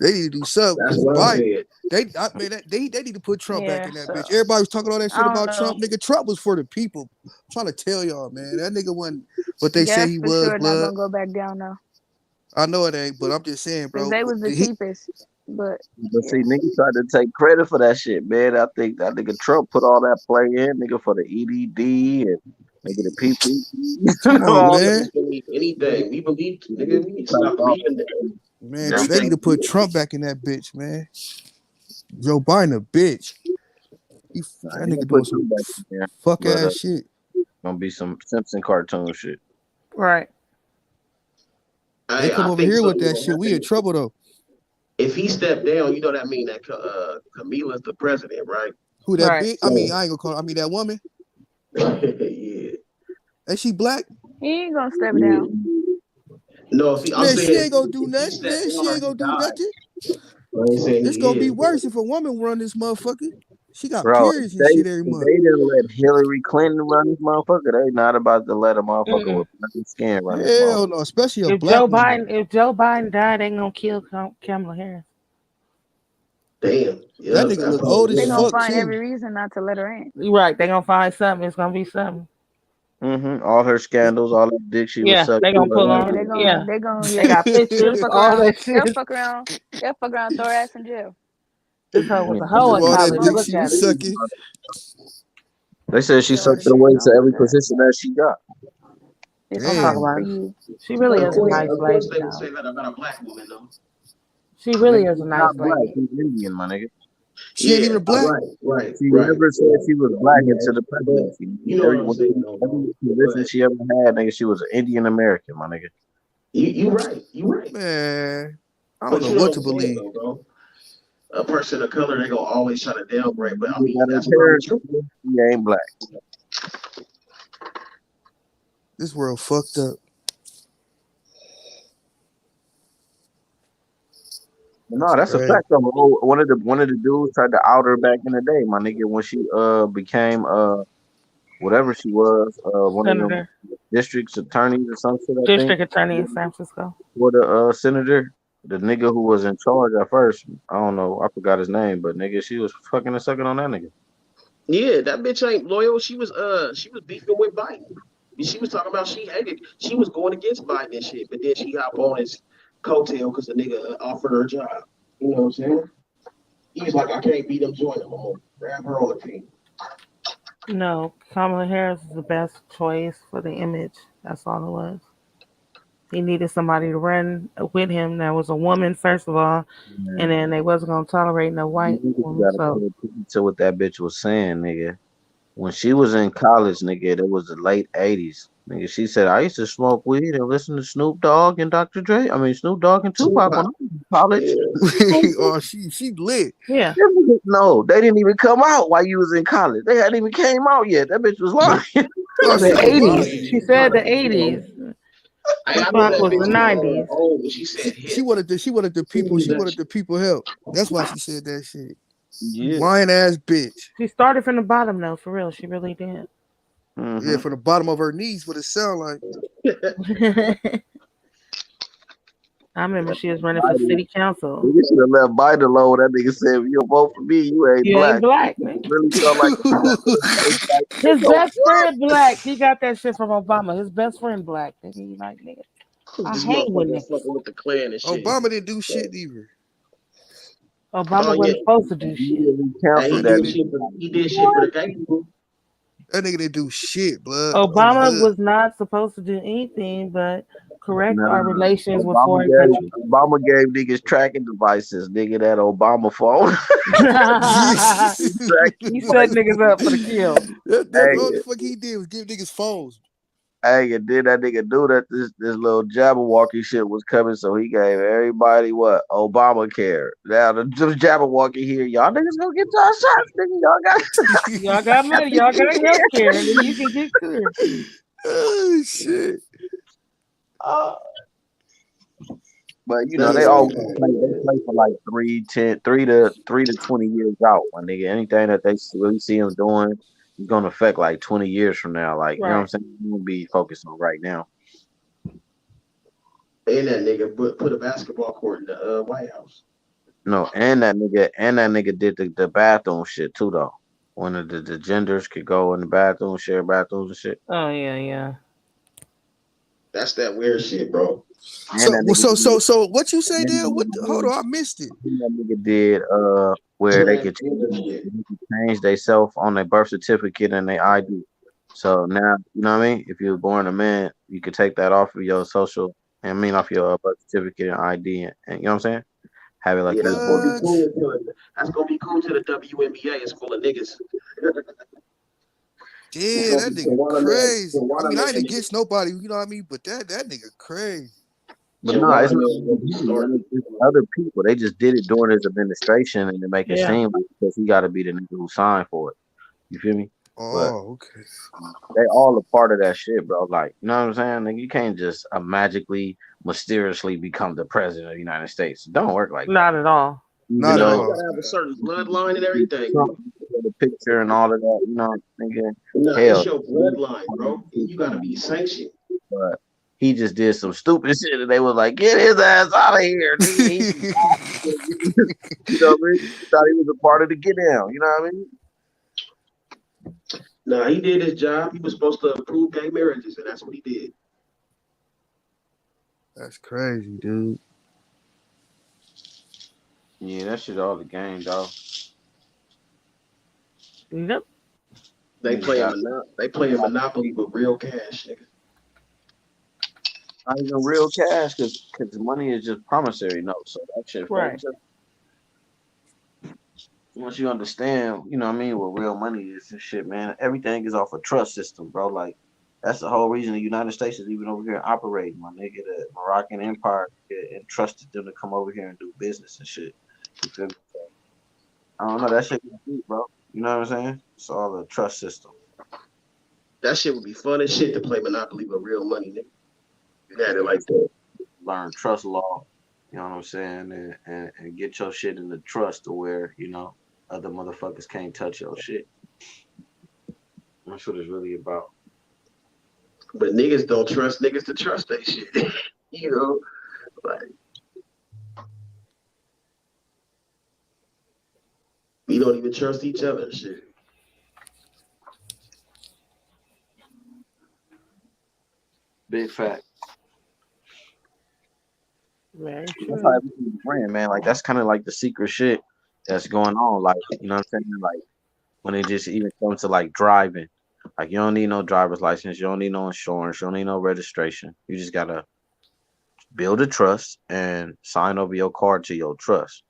They need to do something
That's
because
what I'm
Biden.
saying.
They need to put Trump back
Yeah,
in that
so
bitch. Everybody was talking all that shit
I don't
about Trump.
know.
Nigga, Trump was for the people. I'm trying to tell y'all, man. That nigga wasn't what they say
Gas
he
for
was,
sure not
blood.
gonna go back down though.
I know it ain't, but I'm just saying,
Because
bro.
they was the cheapest. But
But see,
yeah.
niggas tried to take credit for that shit, man. I think that nigga Trump put all that play in, nigga, for the EDD and nigga the PP.
Come on,
all
We
that
man.
don't believe anything. We believe, nigga, we need to
type
stop
of-
believing that.
Man, they need
Everything.
to put Trump back in that bitch, man. Joe Biden a bitch.
Nah,
That
ain't gonna
nigga doing
put
some
Trump back in there,
fuck
but
ass shit.
gonna be some Simpson cartoon shit.
Right.
They come
I
over
think
here with
something's
that
gonna
shit. We in
happen.
trouble though.
If he stepped down, that mean that Camila's the president, right?
Who that
Right.
big? I mean, I ain't gonna call. I mean that woman.
Yeah.
Ain't she black?
He ain't gonna step
Yeah.
down.
No, I'm
Man, she
saying
ain't gonna do
if he
nothing,
stepped
man.
down
She
or
ain't
he
gonna do
died.
nothing.
I ain't saying
It's
he
gonna be
is, but
worse if a woman run this motherfucker. She got
Bro,
periods and shit every
if
month.
they didn't let Hillary Clinton run this motherfucker, they not about to let a motherfucker
Mm-mm.
with nothing skin run this
Hell
motherfucker.
no, especially a
If
black
Joe
woman.
Biden died, they gonna kill Kamala Harris.
damn.
That
Yeah,
nigga
that's
look
what I'm
old as
They gonna
fuck
saying.
find
too.
every reason not to let her in.
You right. They gonna find something. It's gonna be something.
All her scandals, all that dick she was
Yeah,
sucking.
they gonna pull
Yeah,
on. Yeah, they
yeah.
got
They'll
pictures,
fuck
all
around.
that shit.
They'll fuck around, throw her ass in jail.
This hoe was
Yeah.
a hoe in
All that
college.
dick
Look
she
at
was
her.
sucking.
They said she
Show her
sucked her
dick
way
and
to
all
every
that.
position that she got.
It's
Don't talk
Damn.
time
about
for
it.
you.
She really
Of
is a
course,
nice
of course
lady,
they would
though.
say that about a black woman, though.
She really
Nigga,
is a
she's
nice
not black.
lady.
She's Indian, my nigga.
She ain't
Yeah,
even black.
She
right.
never said she was black
Yeah,
into the
but
presidency.
you know what I'm saying, though,
Every
bro.
position
But
she ever had, nigga, she was an Indian American, my nigga.
you right.
Man, I don't
But
know
you know
what
what
to
I'm saying,
believe.
though, bro. A person of color, they gonna always try to downgrade. But I
You
mean,
got her
that's probably
parents,
true.
she ain't black.
This world fucked up.
But no, that's a
Crazy.
fact though. One of the dudes tried to out her back in the day, my nigga, when she became whatever she was, one of them
Senator,
district's attorneys or some shit, I think.
district attorney in San Francisco.
For the senator, the nigga who was in charge at first, I don't know, I forgot his name, but nigga, she was fucking and sucking on that nigga.
Yeah, that bitch ain't loyal. She was beefing with Biden. She was talking about she was going against Biden and shit, but then she got on his coattail because the nigga offered her a job. You know what I'm saying? He's like, I can't beat them joint. I'm gonna grab her on the team.
No, Kamala Harris is the best choice for the image. That's all it was. He needed somebody to run with him that was a woman, first of all, and
Man,
then they wasn't gonna tolerate no white
you
woman.
gotta
So
pay attention to what that bitch was saying, nigga. When she was in college, nigga, it was the late '80s.
Nigga, she said I used to smoke weed and listen to Snoop Dogg and Dr. Dre. I mean Snoop Dogg and Tupac when I was in college.
Oh, she lit.
Yeah.
No, they didn't even come out while you was in college. They hadn't even came out yet. That bitch was lying.
Oh,
The
she was
80s.
lying.
She said the 80s.
I know
Tupac
that
was
bitch
the
was
90s.
old, but she said
She
hip.
wanted the people. She
That
wanted the people help. That's why she said that shit.
Yeah.
Lying ass bitch.
She started from the bottom though, for real. She really did.
Yeah, from the bottom of her knees. What it sound like?
I remember she was running for city council.
You should have left Biden alone. That nigga said, if you vote for me, you ain't
You
black.
ain't black, man.
Really felt like
His
yo,
best friend black. He got that shit from Obama. His best friend black. Nigga, you like nigga. I
this
hang with
motherfucker
niggas.
fucking with the Klan and shit.
Obama didn't do shit either.
Obama
Oh,
wasn't
yeah.
supposed to do shit.
Hey, he did shit for the gay people.
That nigga didn't do shit, blood.
Obama was not supposed to do anything but correct
Nah,
our relations with
Obama
foreign countries.
gave niggas tracking devices, nigga, that Obama phone.
He set niggas up for the kill.
That's all the fuck he did was give niggas phones.
Hey, and then that nigga knew that this little Jabberwocky shit was coming, so he gave everybody what? Obamacare. Now the Jabberwocky here, y'all niggas gonna get y'all shots, nigga.
Y'all got money. Y'all got health care. And then you can get clear.
Oh shit.
But you know they always play for like 3 to 20 years out, my nigga. Anything that they really see him doing is gonna affect like 20 years from now. Like you know what I'm saying? You gonna be focused on right now.
And that nigga put a basketball court in the White House.
No, and that nigga did the bathroom shit too though. One of the genders could go in the bathroom, share bathrooms and shit.
Oh yeah.
That's that weird shit, bro.
So what you say there? Hold on, I missed it.
That nigga did where they could change themselves on their birth certificate and their ID. So now, you know what I mean? If you were born a man, you could take that off of your social, off your birth certificate and ID, and you know what I'm saying? Have it like
that's gonna be cool. That's gonna be cool to the WNBA. It's full of niggas.
Yeah, that nigga crazy. I mean, I ain't against nobody, you know what I mean? But that nigga crazy.
But no, it's other people. They just did it during his administration, and to make it seem like because he got to be the nigga who signed for it. You feel me?
Oh, okay.
They all a part of that shit, bro. Like, you know what I'm saying? Like, you can't just magically, mysteriously become the president of the United States. It don't work like that.
Not at all.
Not at all. You gotta have a certain bloodline and everything.
The picture and all of that, you know, nigga.
No,
Hell,
it's your bloodline, bro. You gotta be sanctioned.
But he just did some stupid shit, and they was like, "Get his ass out of here!" Nigga. You know what I mean? Thought he was a part of the get down. You know what I mean?
Nah, he did his job. He was supposed to approve gay marriages, and that's what he did.
That's crazy, dude.
Yeah, that shit all the game, dog.
Yep.
They play a Monopoly with real cash, nigga.
Not even real cash, because money is just promissory notes. So that shit,
right.
Once you understand, you know what I mean, what real money is and shit, man, everything is off a trust system, bro. Like, that's the whole reason the United States is even over here operating, my nigga. The Moroccan Empire entrusted them to come over here and do business and shit. You feel me? I don't know, that shit is deep, bro. You know what I'm saying? It's all a trust system.
That shit would be fun as shit to play Monopoly with real money, nigga. You had it like that.
Learn trust law, you know what I'm saying, and get your shit in the trust to where, you know, other motherfuckers can't touch your shit. That's what it's really about.
But niggas don't trust niggas to trust that shit. You know, like we don't even trust each other and shit.
Big fact.
Very true.
That's how everything's ran, man. Like, that's kind of like the secret shit that's going on. Like, you know what I'm saying? Like, when it just even comes to like driving, like, you don't need no driver's license, you don't need no insurance, you don't need no registration. You just gotta build a trust and sign over your card to your trust.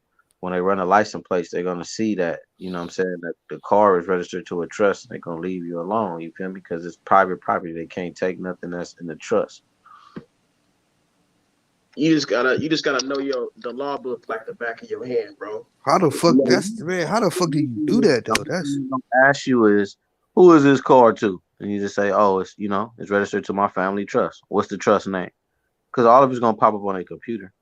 when they run a license plate, they're gonna see that, you know what I'm saying, that the car is registered to a trust. They're gonna leave you alone. You feel me? Because it's private property. They can't take nothing that's in the trust.
You just gotta know the law book like the back of your hand, bro.
How the fuck
You
that's man? How the fuck do you do that though? That's
ask you is who is this car to? And you just say, oh, it's it's registered to my family trust. What's the trust name? Because all of it's gonna pop up on a computer.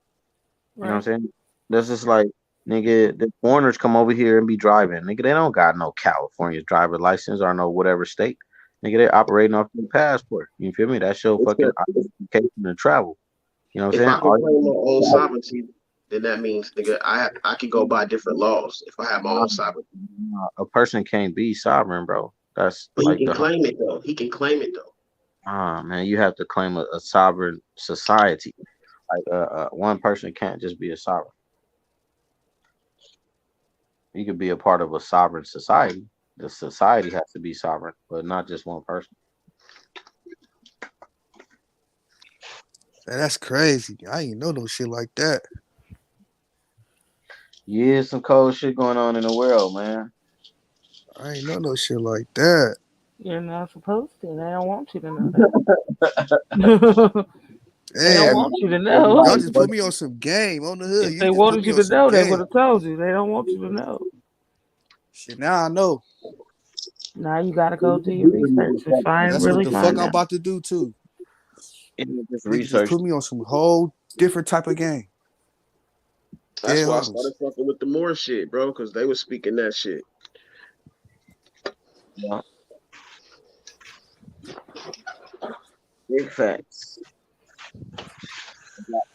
You know what I'm saying? That's just like, nigga, the foreigners come over here and be driving. Nigga, they don't got no California driver license or no whatever state. Nigga, they're operating off their passport. You feel me? That's your fucking identification to travel. You know what I'm
If
saying?
I can claim my own sovereignty, then that means, nigga, I can go by different laws if I have my own sovereignty.
A person can't be sovereign, bro. That's
But
like
he can claim it though. He can claim it though.
man, you have to claim a sovereign society. Like one person can't just be a sovereign. You could be a part of a sovereign society. The society has to be sovereign, but not just one person.
Man, that's crazy. I ain't know no shit like that.
Yeah, some cold shit going on in the world, man.
I ain't know no shit like that.
You're not supposed to. They don't want you to know that. They don't want you to know.
Y'all just put me on some game on the hood.
If they wanted you to know, they would have told you. They don't want you to know.
Shit, now I know.
Now you gotta go do your research to find
That's what the fuck I'm about to do too. Just put me on some whole different type of game.
That's why I started fucking with the Moore shit, bro, because they was speaking that shit.
Yeah. Big facts.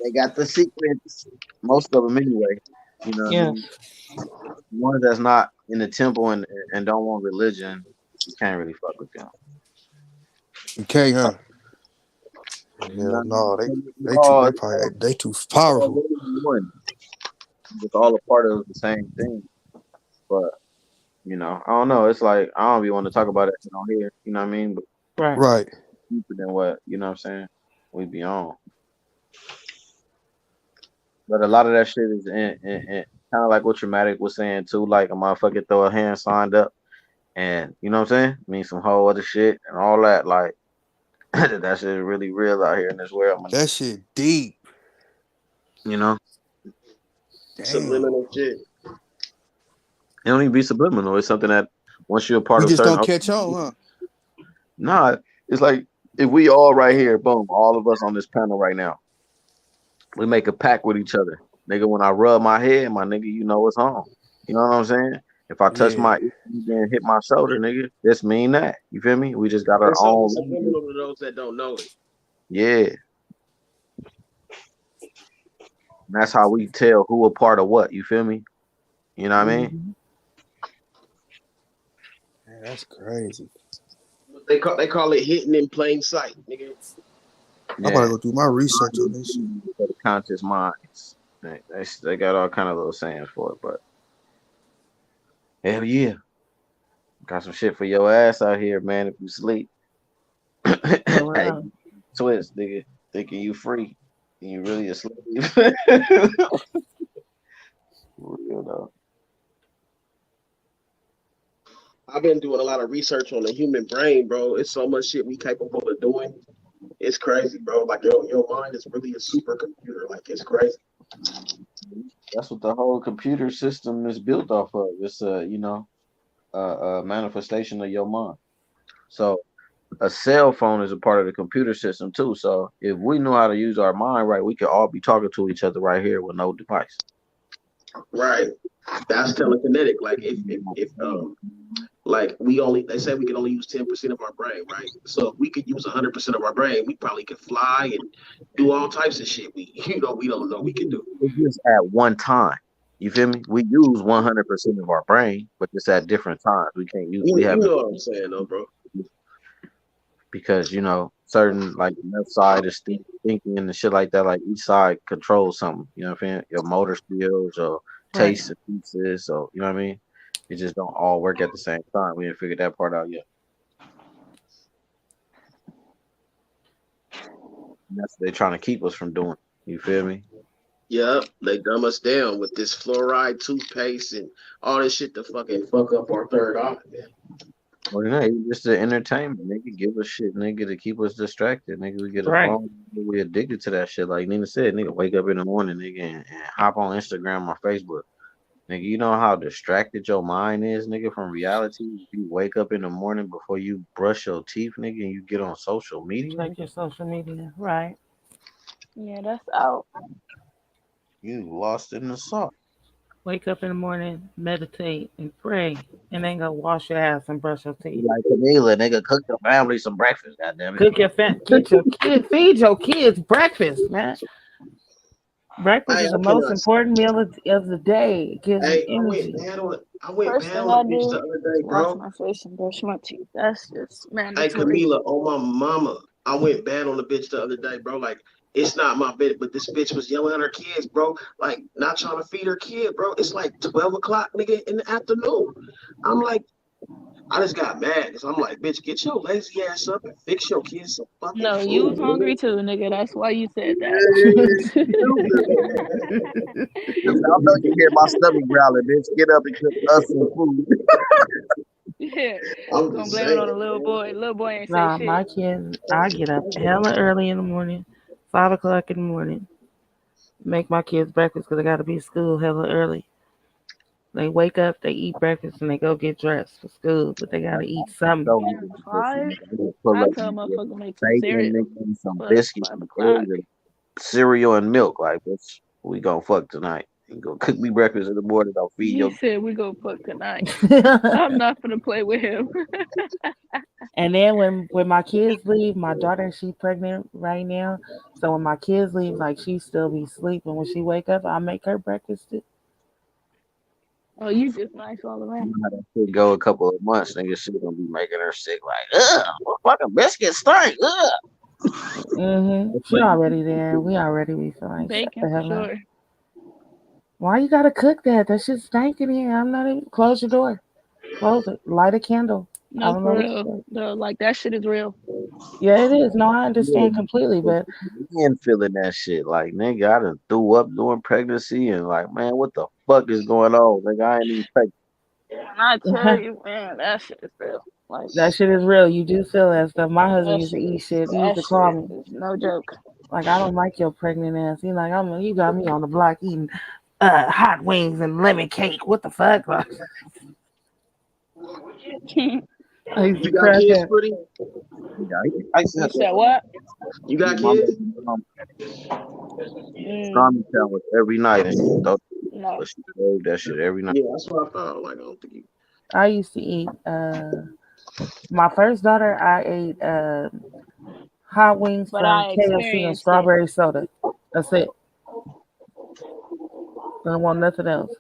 They got the secrets. Most of them anyway. You know what I mean? One that's not in the temple and don't want religion, you can't really fuck with them.
You can't, huh? Yeah, no, they too powerful.
It's all a part of the same thing. But I don't know. It's like I don't be want to talk about it on here. You know what I mean? But
right.
Deeper than what you know what I'm saying. We be on. But a lot of that shit is in kind of like what Traumatic was saying too. Like a motherfucker throw a hand signed up, and you know what I'm saying. Mean some whole other shit and all that. Like that shit is really real out here in this world.
That shit deep.
You know.
Subliminal shit.
It don't even be subliminal. It's something that once you're a part
we
of
just
certain.
Don't catch on, huh?
Nah, it's like if we all right here, boom, all of us on this panel right now. We make a pact with each other. Nigga, when I rub my head, my nigga, you know it's home. You know what I'm saying? If I touch my ear and hit my shoulder, nigga, this mean that. You feel me? We just got our own.
Subliminal to those that don't know it.
Yeah. And that's how we tell who a part of what. You feel me? You know what I mean?
Man, that's crazy.
They call it hitting in plain sight, nigga.
Yeah. I gotta go do my research on this shit.
For the conscious minds. They got all kind of little sayings for it, but hell yeah. Got some shit for your ass out here, man, if you sleep. Hey, twist, nigga, thinking you free. And you really asleep. For real though.
I've been doing a lot of research on the human brain, bro. It's so much shit we capable of doing. It's crazy, bro. Like your mind is really a supercomputer. Like it's crazy.
That's what the whole computer system is built off of. It's a manifestation of your mind. So a cell phone is a part of the computer system too. So if we know how to use our mind right, we could all be talking to each other right here with no device.
Right. That's telekinetic. Like if like they say we can only use 10% of our brain, right? So if we could use 100% of our brain, we probably could fly and do all types of shit we don't know we can do.
It's just at one time. You feel me? We use 100% of our brain, but it's at different times. We can't use.
You know what I'm saying, though, bro?
Because certain like the left side is thinking and shit like that. Like each side controls something. You know what I'm saying? Your motor skills or taste and pieces. So you know what I mean? It just don't all work at the same time. We didn't figure that part out yet. And that's what they're trying to keep us from doing. You feel me?
Yep, they dumb us down with this fluoride toothpaste and all this shit to fucking fuck up our third eye.
Well, no, just the entertainment, nigga. Give us shit, nigga, to keep us distracted, nigga. We get a
Right.
phone, we addicted to that shit. Like Nina said, nigga, wake up in the morning, nigga, and hop on Instagram or Facebook. Nigga, you know how distracted your mind is, nigga, from reality? You wake up in the morning before you brush your teeth, nigga, and you get on social media,
Check
nigga.
your social media. Right.
Yeah, that's out.
You lost in the sauce.
Wake up in the morning, meditate, and pray, and then go wash your ass and brush your
You
teeth.
like Camila, nigga, cook the family some breakfast, goddammit.
Cook your get your kid, feed your kids breakfast, man. Breakfast
Hey,
is the
I
most
cannot.
important meal of the day. It gives you
Hey,
energy.
I went
First
bad
thing
on the
I
bitch the
do
other
is
day,
wash
bro.
my face and brush my teeth. That's just
Hey,
mandatory.
Camila, on my mama, I went bad on the bitch the other day, bro. Like, it's not my bitch, but this bitch was yelling at her kids, bro. Like, not trying to feed her kid, bro. It's like 12 o'clock, nigga, in the afternoon. I'm like, I just got mad because I'm like, bitch, get your lazy ass up and fix your kids some fucking
No, you
food,
was
nigga.
hungry too, nigga. That's why you said that.
I know you hear my stomach growling, bitch. Get up and cook us some food.
Yeah.
I'm
Gonna
just
blame it on
saying,
the little
man.
boy. Little boy ain't say
Nah, my
shit.
kids, I get up hella early in the morning, 5 o'clock in the morning, make my kids breakfast because I got to be at school hella early. They wake up, they eat breakfast, and they go get dressed for school, but they got to eat something.
So
Man, five.
pull
I
up
tell
with
motherfucker make some
bacon,
cereal
nigga, and some
for
biscuits,
5 o'clock.
and eggs, and cereal and milk. Like, bitch, we gonna fuck tonight. You go cook me breakfast in the morning. I'll feed
He
your.
said we go fuck tonight. I'm not gonna play with him.
And then when my kids leave, my daughter she pregnant right now, so when my kids leave, like she still be sleeping. When she wake up, I make her breakfast too.
Oh, you just nice all around.
How that shit go a couple of months, nigga, shit gonna be making her sick. Like, what fucking biscuits stink.
She already there. We already be feeling shut the
Bacon for
hell up.
sure.
Why you gotta cook that? That shit's stinking here. I'm not even close your door. Close it. Light a candle. I
No,
don't know
for
what
real.
you
The like that shit is real.
Yeah, it is. No, I
Yeah,
understand completely, but
and feeling that shit. Like, nigga, I done threw up during pregnancy and like, man, what the fuck is going on? Nigga, I ain't even pregnant.
When I tell you, man, that shit is real. Like
that shit is real. You do feel that stuff. My husband
that
used to
shit
eat
is
shit. He used
that
to call
shit
me.
is no joke.
Like, I don't like your pregnant ass. He like, you got me on the block eating hot wings and lemon cake. What the fuck? Like, I used to
You got
crack
kids,
up.
Pretty?
Yeah, I used to
You
have to
said what?
You
eat
got
my
kids?
baby
Mm,
Tommy sandwich every night and she thought,
no.
but she crave that shit every night.
Yeah, that's what I thought. Like, I don't think you.
I used to eat my first daughter. I ate hot wings
But
from
I
KFC and
experienced it.
strawberry soda. That's it. I don't want nothing else.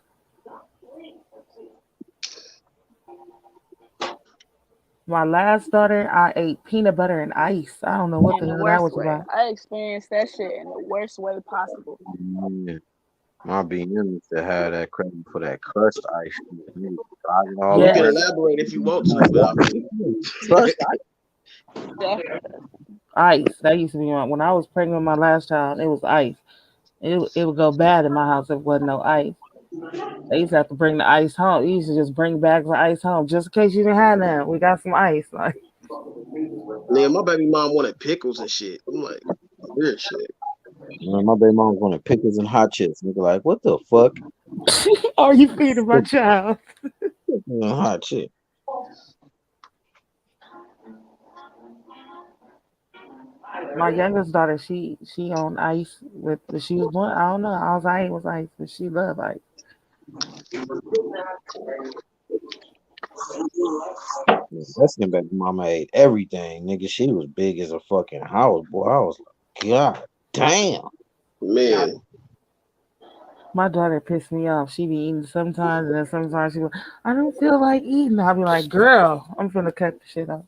My last daughter, I ate peanut butter and ice. I don't know what
In
the
the
hell that
worst
was
way.
about.
I experienced that shit in the worst way possible.
Yeah. My BM used to have that craving for that crushed ice cream. Nigga, driving all
You
the
can
Yes,
way.
elaborate if you want to, but I mean,
Crushed
Definitely.
ice. That used to be when I was pregnant with my last child. It was ice. It would go bad in my house if it wasn't no ice. They used to have to bring the ice home. You used to just bring bags of ice home just in case you didn't have none. We got some ice. Like,
nigga, my baby mom wanted pickles and shit. I'm like, weird shit.
Man, my baby mom wanted pickles and hot chips. Nigga, like, what the fuck?
are you feeding my child?
Hot chip.
My youngest daughter, she on ice with she was born. I don't know. All I ate was ice, but she loved ice.
That's the baby mama ate everything. Nigga, she was big as a fucking house, boy. I was like, God damn.
Man,
My daughter pissed me off. She be eating sometimes, and then sometimes she go, I don't feel like eating. I'll be like, girl, I'm finna cut the shit off.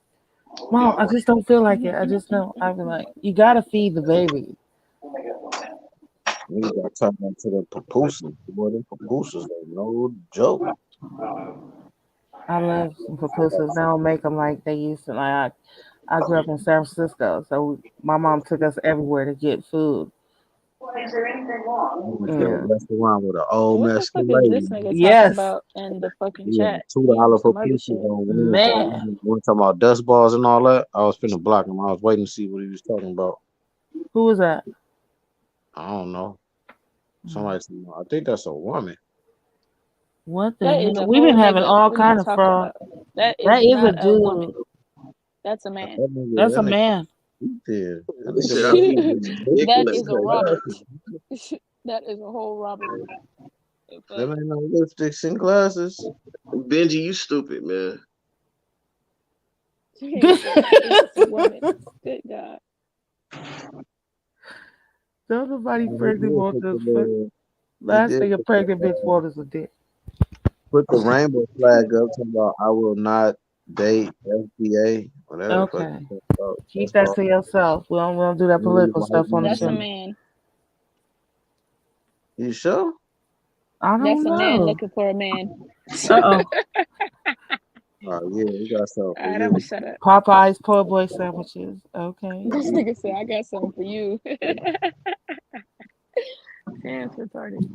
Mom, I just don't feel like it. I just don't. I'll be like, you gotta feed the baby.
Nigga got turned into the pupusas. Boy, them pupusas ain't no joke.
I love some pupusas. They don't make them like they used to. Like I grew up in San Francisco, so my mom took us everywhere to get food.
Is there anything wrong? We went to a restaurant with an old
What the fuck
Mexican
is
lady.
this nigga talking
Yes,
about in the fucking
We had
chat?
$2 for
Some other
pizza
shit.
on
man.
one talking about dust balls and all that. I was finna block him. I was waiting to see what he was talking about.
Who was that?
I don't know. Somebody, I think that's a woman.
What the
That is
hell?
a
We've
whole
been having
nigga.
all
What are you
kind of
talking
fraud.
about? That
That
is
is a
not a woman.
dude.
That's a man.
That's a man.
That
Shit, I
nigga
think it's
That
ridiculous.
is a Robert. That is a whole Robert.
Them ain't no lipsticks and glasses.
Benji, you stupid, man.
It's a woman. Good God.
Don't nobody
He
pregnant
did
want
put
this.
the
Last
did
thing a
put
pregnant bitch wants is a dick.
put the rainbow flag up talking about I will not date FBA, whatever the fuck.
Okay. Keep that to yourself. We don't do that political stuff on the
That's a
show.
man.
You sure?
I
That's
don't
a man
know.
looking for a man.
Uh-oh.
Oh yeah, we got something
All
for
right,
you.
I'ma shut up.
Popeye's po' boy sandwiches. Okay.
This nigga said, I got something for you. Damn, retarded.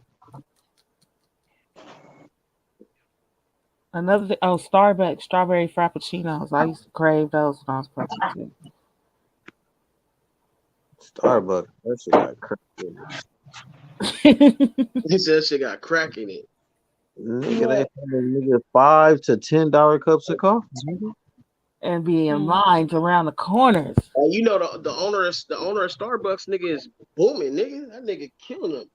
Another thing, Starbucks strawberry frappuccinos. I used to crave those when I was pregnant too.
Starbucks, that shit got crack in it.
He said she got crack in it.
Nigga, they selling nigga $5 to $10 cups of coffee.
And be in lines around the corners.
And you know the owner of Starbucks nigga is booming, nigga. That nigga killing them.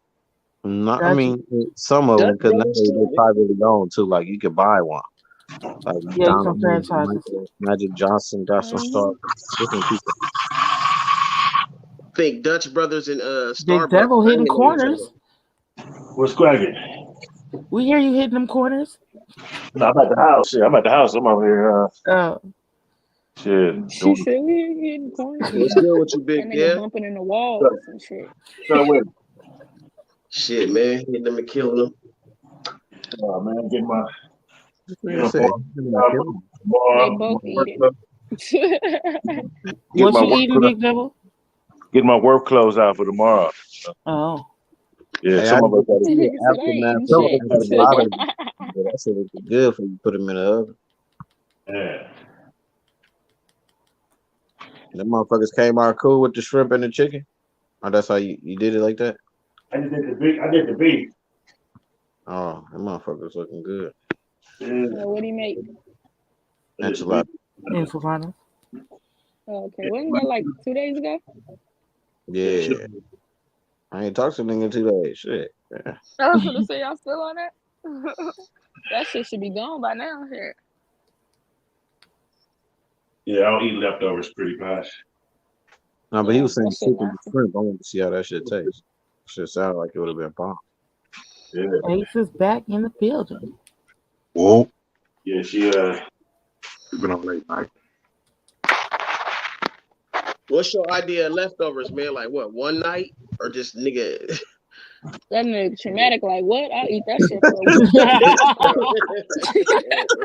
No, I mean some of them because now they're privately owned too. Like you could buy one. Like
Yeah, you can
McDonald's,
franchise.
Magic Johnson got some Starbucks. Different people.
I think Dutch Brothers and
Big
Starbucks
Devil hitting
banging on each
corners.
What's cracking?
We hear you hitting them corners.
No, I'm at the house. Shit, I'm at the house. I'm over here.
Oh.
Shit.
She said we getting corners.
What's good with you,
That
big
nigga
yeah?
bumping in the wall or some shit.
Shit, man, hitting them and killing them.
Oh man, get my.
They both eating.
What you eating, Big Devil?
Get my work clothes out for tomorrow.
Oh.
Yeah,
Hey,
some
I
of us
get to see
Nigga
the
said, I ain't
aftermath
eating
of
shit.
a lot of that shit is good for you. Put them in the oven.
Yeah.
Them motherfuckers came out cool with the shrimp and the chicken. Oh, that's how you did it like that?
I just did the beef. I did the beef.
Oh, them motherfuckers looking good.
What do you make?
Enchilada.
Enchilada.
Oh, okay, wasn't that like 2 days ago?
Yeah. I ain't talked to nigga in 2 days. Shit. Yeah.
I was gonna say y'all still on that. That shit should be gone by now. Here.
Yeah, I don't eat leftovers pretty much.
No, but he was saying
that shit
chicken and shrimp. I want to see how that shit tastes. Shit sounded like it would have been bomb.
Yeah.
Ace is back in the building.
Whoa.
Yeah, she
been on late night.
What's your idea of leftovers, man? Like what? One night or just nigga?
That nigga traumatic. Like what? I'll eat that shit for a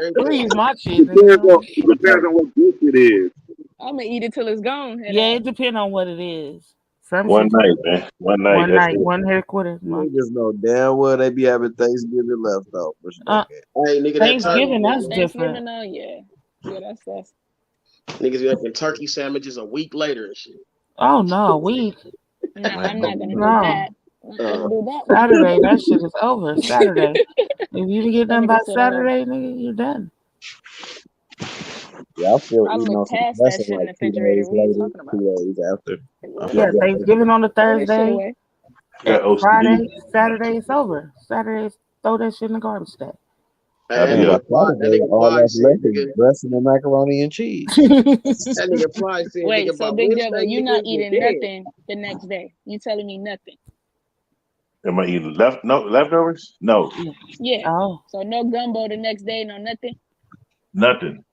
week.
Please, my shit.
Depends on what dish it is.
I'm gonna eat it till it's gone.
Yeah, it depends on what it is. Some
one
shit-
night, man. One night.
One
That's
night,
it.
one hair quarter.
Niggas know damn well they be having Thanksgiving leftovers.
Hey, nigga, that
Thanksgiving,
turkey,
that's
man.
different.
Yeah, that's.
Niggas be making turkey sandwiches a week later and shit.
Oh no, we.
No, I'm not gonna do
No.
that. I'm not gonna do that.
Saturday, that shit is over. Saturday. If you didn't get done
That
by
nigga said,
Saturday, nigga, you're done.
Yeah, I feel
I
eating
look
on some
past that
dressing
shit in
like
the
2
refrigerator.
days
What are you
later,
talking about?
2 days after.
Yeah, Thanksgiving on a
Throw that shit
Thursday.
away.
Friday, Saturday, it's over. Saturday, throw that shit in the garbage bag.
Hey, that
Man, by
nigga Fly, that
Saturday,
nigga
all
Fly
that's
said,
left is
nigga.
dressing and macaroni and cheese.
That nigga Fly said,
Wait,
nigga,
so
by
Big Devil,
Wednesday,
you
nigga,
not
you're
eating
dead.
nothing the next day? You telling me nothing?
Am I eating leftovers? No,
Yeah.
Oh.
So no gumbo the next day, no nothing.
nothing.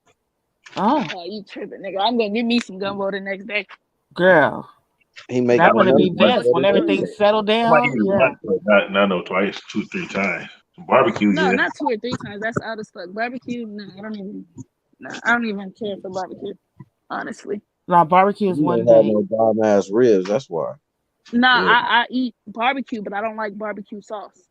Oh.
Oh, you tripping, nigga? I'm gonna give me some gumbo the next day.
Girl.
He make
That
one
would
of
be
them
best when
every
everything's
day.
settled
I might
down.
eat
Yeah.
once, but not no twice, 2, 3 times. Barbecue,
No,
yeah.
not 2 or 3 times. That's out of fuck. Barbecue, no, I don't even care for barbecue, honestly.
No, barbecue is
You
one
ain't had
day.
no bomb ass ribs, that's why.
Nah,
Yeah.
I eat barbecue, but I don't like barbecue sauce.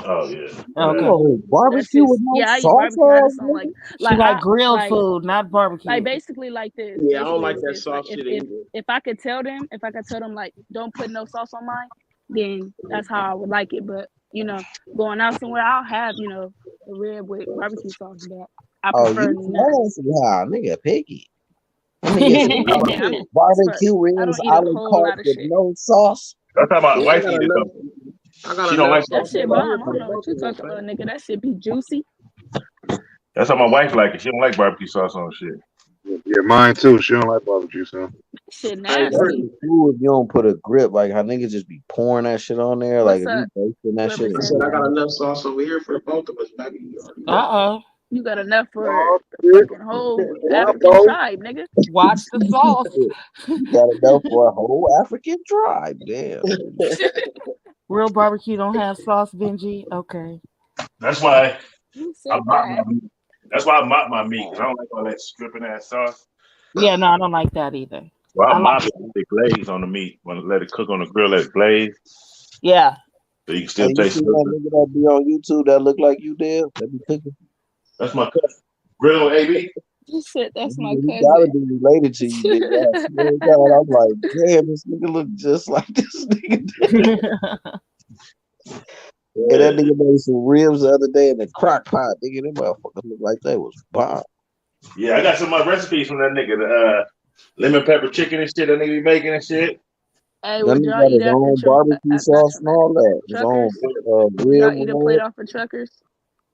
Oh yeah.
Okay.
Oh, barbecue with no
I eat
sauce
barbecue. I just
on
don't like
She like
I
grilled food, not barbecue.
like basically like this.
Yeah, I don't
Basically
like
it's
that
this. Like
soft shit either.
if I could tell them like don't put no sauce on mine, then that's how I would like it. But you know, going out somewhere, I'll have a rib with barbecue sauce, but I
Oh,
prefer
you
not.
fancy, huh? Nigga picky. I mean, yes,
I'm
barbecue
I
ribs
don't eat
a
a
la
whole
carte
lot of
with
shit.
no sauce.
I'm talking about
Yeah,
wife eat it though.
I got
She don't
enough
like
That
sauce
shit
on my
bomb. I don't know what you talking about, nigga. That shit be juicy.
That's how my wife like it. She don't like barbecue sauce on shit.
Yeah, mine too. She don't like barbecue sauce.
Shit
That's
nasty.
the food if you don't put a grip. Like how niggas just be pouring that shit on there. Like
What's
if you
up?
basting that shit.
I said I got enough sauce over here for the both of us, baby. You already know.
You got enough for
Oh,
the fucking whole African tribe, nigga.
Watch the sauce.
You got enough for a whole African tribe. Damn.
Real barbecue don't have sauce, Benji. Okay.
That's why
Who
I
said
mop
that?
my meat. That's why I mop my meat because I don't like all that stripping ass sauce.
Yeah, no, I don't like that either.
Well, I
I
mop
like
it with the glaze on the meat. When I let it cook on the grill, let it glaze.
Yeah.
So you can
Hey,
still
you
taste
see
it.
that nigga that be on YouTube that look like you did? That be cooking.
That's my cousin. Grill on AB.
You said that's my
He
cousin.
gotta be related to you, nigga. I swear to God, I'm like, damn, this nigga look just like this nigga. And that nigga made some ribs the other day in the crock pot. Nigga, that motherfucker look like they was bomb.
Yeah, I got some of my recipes from that nigga. The lemon pepper chicken and shit that nigga be making and shit.
Hey,
That
would
nigga
y'all
got
eat
his
after
own barbecue sauce and all that. His own
Truckers? Would y'all
rib
eat a
and
plate
all
off of Truckers?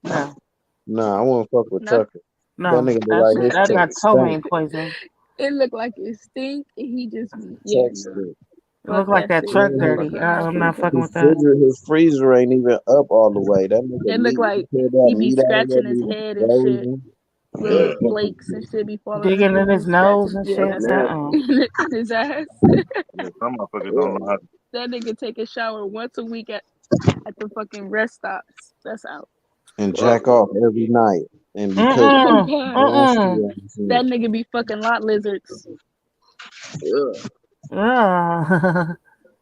No.
Nah, I wouldn't fuck with
No?
Trucker.
No.
That nigga look like his
That got
text
ptomaine
stink.
poison.
It looked like it stink, and he just
Text
no.
stink.
It look like that truck dirty. I'm not fucking with that.
His freezer ain't even up all the way. That nigga
It looked like
that
he be
meat out
scratching
of
his
that
head and shit.
frozen.
Little flakes and shit be falling out.
Digging
He
in
be
his nose
scratching.
and
Yeah,
shit.
that's
Uh-uh.
in his ass.
Some motherfuckers don't know how to.
That nigga take a shower once a week at the fucking rest stops. That's out.
And jack off every night and be cooking.
That nigga be fucking lot lizards.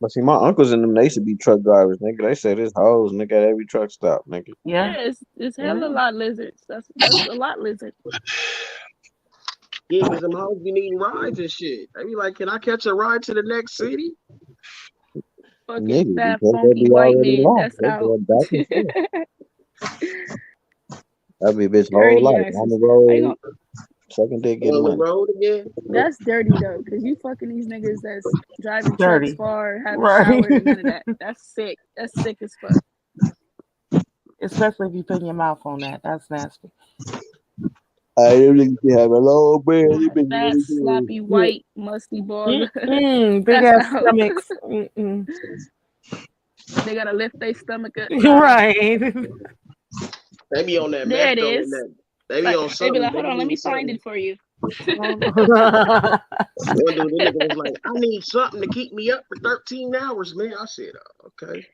But see, my uncles and them, they used to be truck drivers, nigga. They say this hoes, nigga, at every truck stop, nigga.
Yeah, it's hella lot lizards. That's a lot lizard.
Yeah, because them hoes be needing rides and shit. They be like, can I catch a ride to the next city?
Fucking
Nigga,
fat,
because they
funky
be
white
already
man.
lost.
That's
They
out.
going back and forth. That be bitch whole
Dirty
life
asses.
on the
How you
road, sucking dick, getting
On the
money.
road again?
That's dirty though, because you fucking these niggas that's driving
Dirty.
trucks far, haven't
Right.
showered and none of that. That's sick. That's sick as fuck.
Especially if you put your mouth on that. That's nasty.
Them niggas be having low bread. They be
Fat, sloppy, white, musty ball.
Big
That's
ass
out.
stomachs.
They gotta lift their stomach up.
Right.
They be on that
There
meth
it
though.
is.
They be
Like,
on
they
something.
be like,
They
hold on,
be
let me
on
find
something.
it for you.
One dude, the nigga was like, I need something to keep me up for 13 hours, man. I said, okay.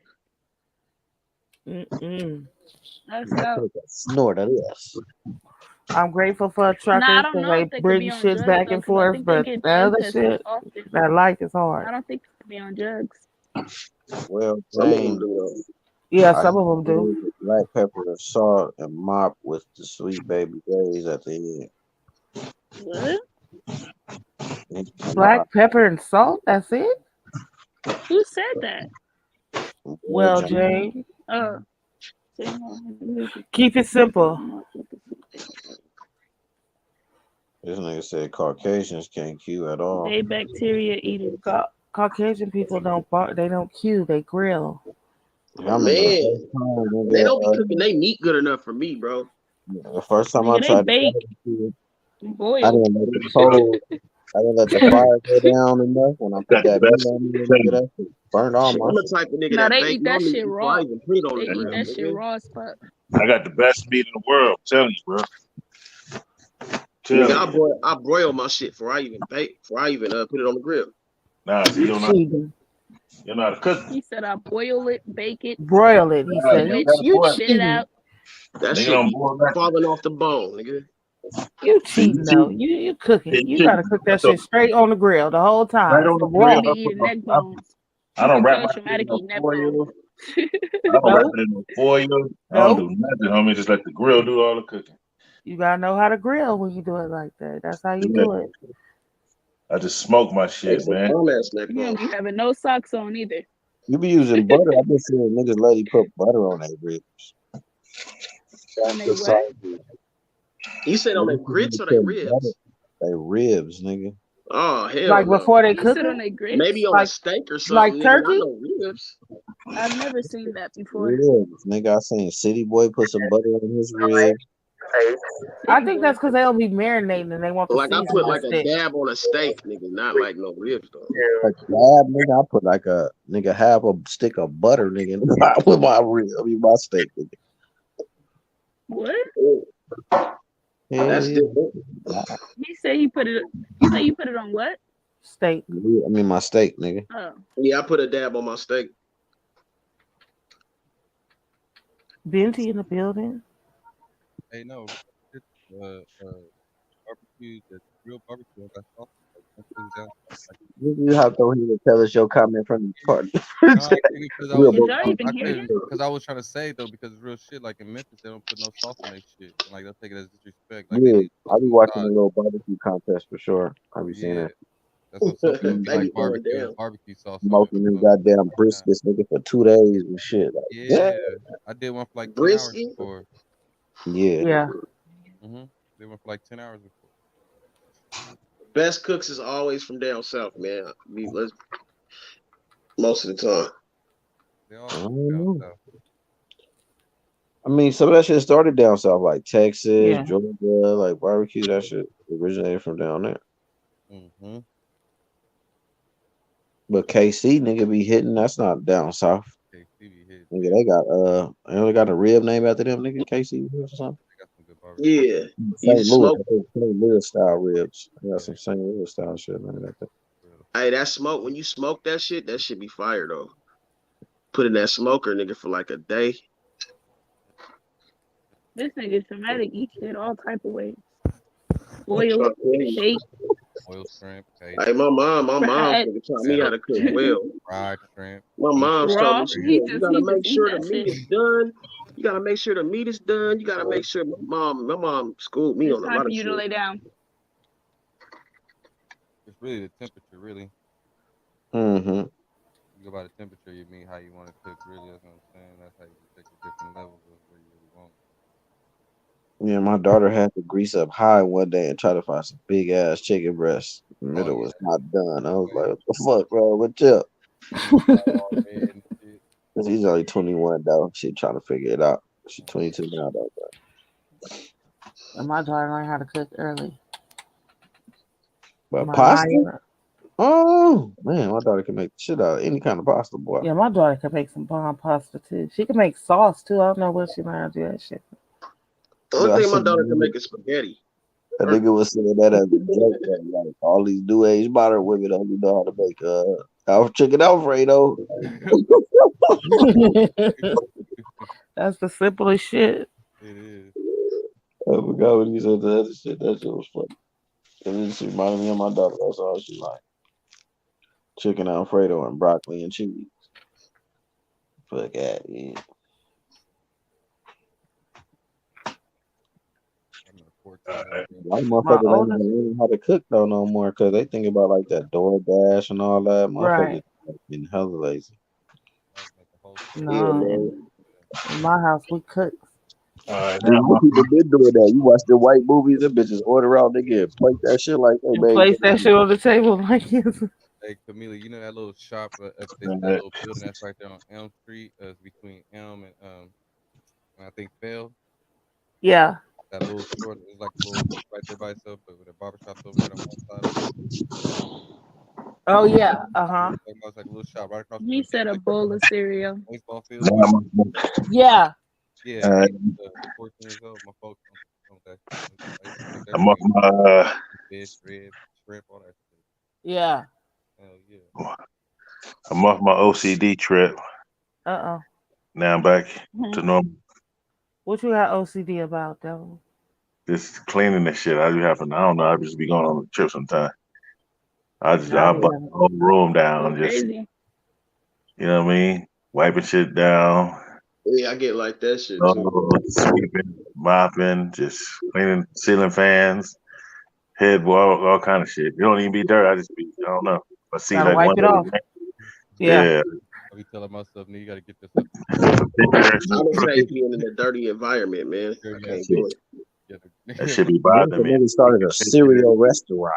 That's out.
Snort of this.
I'm grateful for truckers
Nah, I don't
because
know
they
if they could
bring
be on
shits
drugs
back
though,
and
because I
forth,
think they
but
get
the
drug
other
tested
shit,
often.
that life is
I
hard.
don't think they could be on drugs.
Well,
Some of them
James,
do though.
Yeah,
I
some of them do.
use black pepper and salt and mop with the sweet baby days at the
What?
end.
Black pepper and salt. That's it.
Who said that?
Well, Jay,
Oh.
keep it simple.
This nigga said Caucasians can't queue at all.
They bacteria eaters.
Caucasian people don't bark. They don't queue. They grill.
I remember
Man, they don't be
the
cooking they meat good enough for me, bro.
first time I
Nigga, they
tried to
bake.
barbecue,
Boil.
I didn't let it cold. I didn't let the fire go down enough. When I put that meat on there, nigga, that shit burned all my
I'm the type of nigga
Nah,
that
they
bake
eat that
my meat
shit
before
raw.
I even put it on
They
the
eat
grill,
that shit
nigga.
raw as fuck.
I got the best meat in the world. I'm telling you, bro.
Nigga, I broil my shit before I even bake, before I even put it on the grill.
Nah, you don't know. You know how to cook.
He said I boil it, bake it,
Broil it. He said,
switch,
"You
spit it out.
That
Nigga
shit
don't
be
boil that.
falling off the bone, nigga.
You cheating though. You cooking. You gotta cook that shit straight on the grill the whole time.
Right on the
I
grill.
be eating neck bones.
I
You
don't
can
wrap
tell
my shit in
Traumatic
no
eat neck
foil.
bones.
I don't wrap it in no foil. I don't do nothing, homie. Just let the grill do all the cooking.
You gotta know how to grill when you do it like that. That's how you do it.
I just smoke my shit, man.
You don't be having no socks on either.
You be using butter. I've been seeing niggas lady put butter on their ribs.
On they what?
You said on their grits or their ribs?
They ribs, nigga.
Oh hell
Like
no.
before they
You
cook
sit on
it?
their grits?
Maybe on a steak or something,
like
nigga.
turkey?
Not no ribs.
I've never seen that before.
Ribs, nigga. I seen City Boy put some butter on his ribs.
I think that's because they'll be marinating and they want the
Like I
seasoning
put
to
like a
stick.
dab on a steak, nigga, not like no ribs though.
Like dab, nigga. I put like a nigga half a stick of butter, nigga, with my rib. I mean my steak, nigga.
What?
That's different.
He said he put it. You say you put it on what?
Steak.
I mean my steak, nigga.
Oh.
Yeah, I put a dab on my steak.
Benty in the building.
Hey, no, it's barbecue, the real barbecue. I got sauce.
You have to hear tell us your comment from the party.
Because I was trying to say though, because real shit, like in Memphis, they don't put no sauce on their shit. Like they'll take it as disrespect. Like
Yeah, I'll be watching the little barbecue contest for sure. I'll be seeing that.
That's what some people be like barbecue sauce.
Smoking them goddamn briskets, nigga, for 2 days and shit. Like,
Yeah, I did one for like 10 hours before.
Yeah.
Yeah.
They went for like 10 hours before.
Best cooks is always from down south, man. Most of the time.
They all from down south.
I mean, some of that shit started down south, like Texas,
Yeah.
Georgia, like barbecue. That shit originated from down there. But KC, nigga, be hitting. That's not down south.
KC be hitting.
Nigga, they only got a rib name after them, nigga. KC ribs or something.
Yeah.
St. Louis style ribs. I got some St. Louis style shit, man. Like that.
Hey, that smoke, when you smoke that shit be fire though. Put in that smoker, nigga, for like a day.
This nigga Traumatic eats shit all type of ways. Oil, shake.
Oil shrimp,
Hey, my mom taught me how to cook well.
Fried shrimp.
My mom's told me
He
you gotta make
eat
sure
that
the meat
shit.
is done. You gotta make sure the meat is done. You gotta make sure my mom schooled me
It's
on a
time
lot
for
of
you
shit.
to lay down.
It's really the temperature, really.
Mm-hmm.
You go by the temperature, you mean how you want to cook, really. That's what I'm saying. That's how you take the different levels of where you really want.
Yeah, my daughter had to grease up high one day and try to find some big ass chicken breasts. The middle was not done. I was like, what the fuck, bro? What's up? She's only 21 though. She trying to figure it out. She's 22 now though.
And my daughter learned how to cook early.
But pasta? Oh man, my daughter can make shit out of any kind of pasta, boy.
Yeah, my daughter can make some bomb pasta too. She can make sauce too. I don't know what she learned how to do that shit.
The only thing my daughter can make is spaghetti.
That nigga was saying that as a joke. Like all these new age modern women only know how to make chicken Alfredo.
That's the simplest shit.
It is.
I forgot what he said. The other shit. That shit was funny. And then she reminded me of my daughter. That's all she like. Chicken Alfredo and broccoli and cheese. Fuck that, yeah. A lot of motherfuckers ain't even learning how to cook though no more because they think about like that DoorDash and all that. Motherfuckers getting hella lazy.
No, in my house we cook.
People been doing that. You watch the white movies, them bitches order out, they get plate that shit like they made.
Place that shit on the table like this.
Hey, Camila, you know that little shop, that little building that's right there on Elm Street, between Elm and I think Fell.
Yeah.
That little store is like a little right there by itself, but with a barbershop's over there on one side.
Oh yeah,
It's like a little shop right across.
He said a bowl of cereal.
Baseball field.
Yeah.
Yeah. 14 years old. My folks.
I'm off my
fish, ribs, shrimp, all that shit.
Yeah.
Hell yeah.
I'm off my OCD trip.
Uh-oh.
Now I'm back to normal.
What you got OCD about, though?
just cleaning the shit. I don't know. I just be going on a trip sometime. I bust the whole room down, just
Crazy.
you know what I mean, wiping shit down.
Yeah, I get like that shit too.
Sweeping, mopping, just cleaning ceiling fans, headboard, all kind of shit. It don't even be dirt. I don't know. I see
Gotta
like
wipe
one
it off. Yeah.
I be telling myself, "Nigga, you gotta get this up."
I don't take being in a dirty environment, man. I can't do it.
That should be bothering me.
Maybe started a cereal restaurant.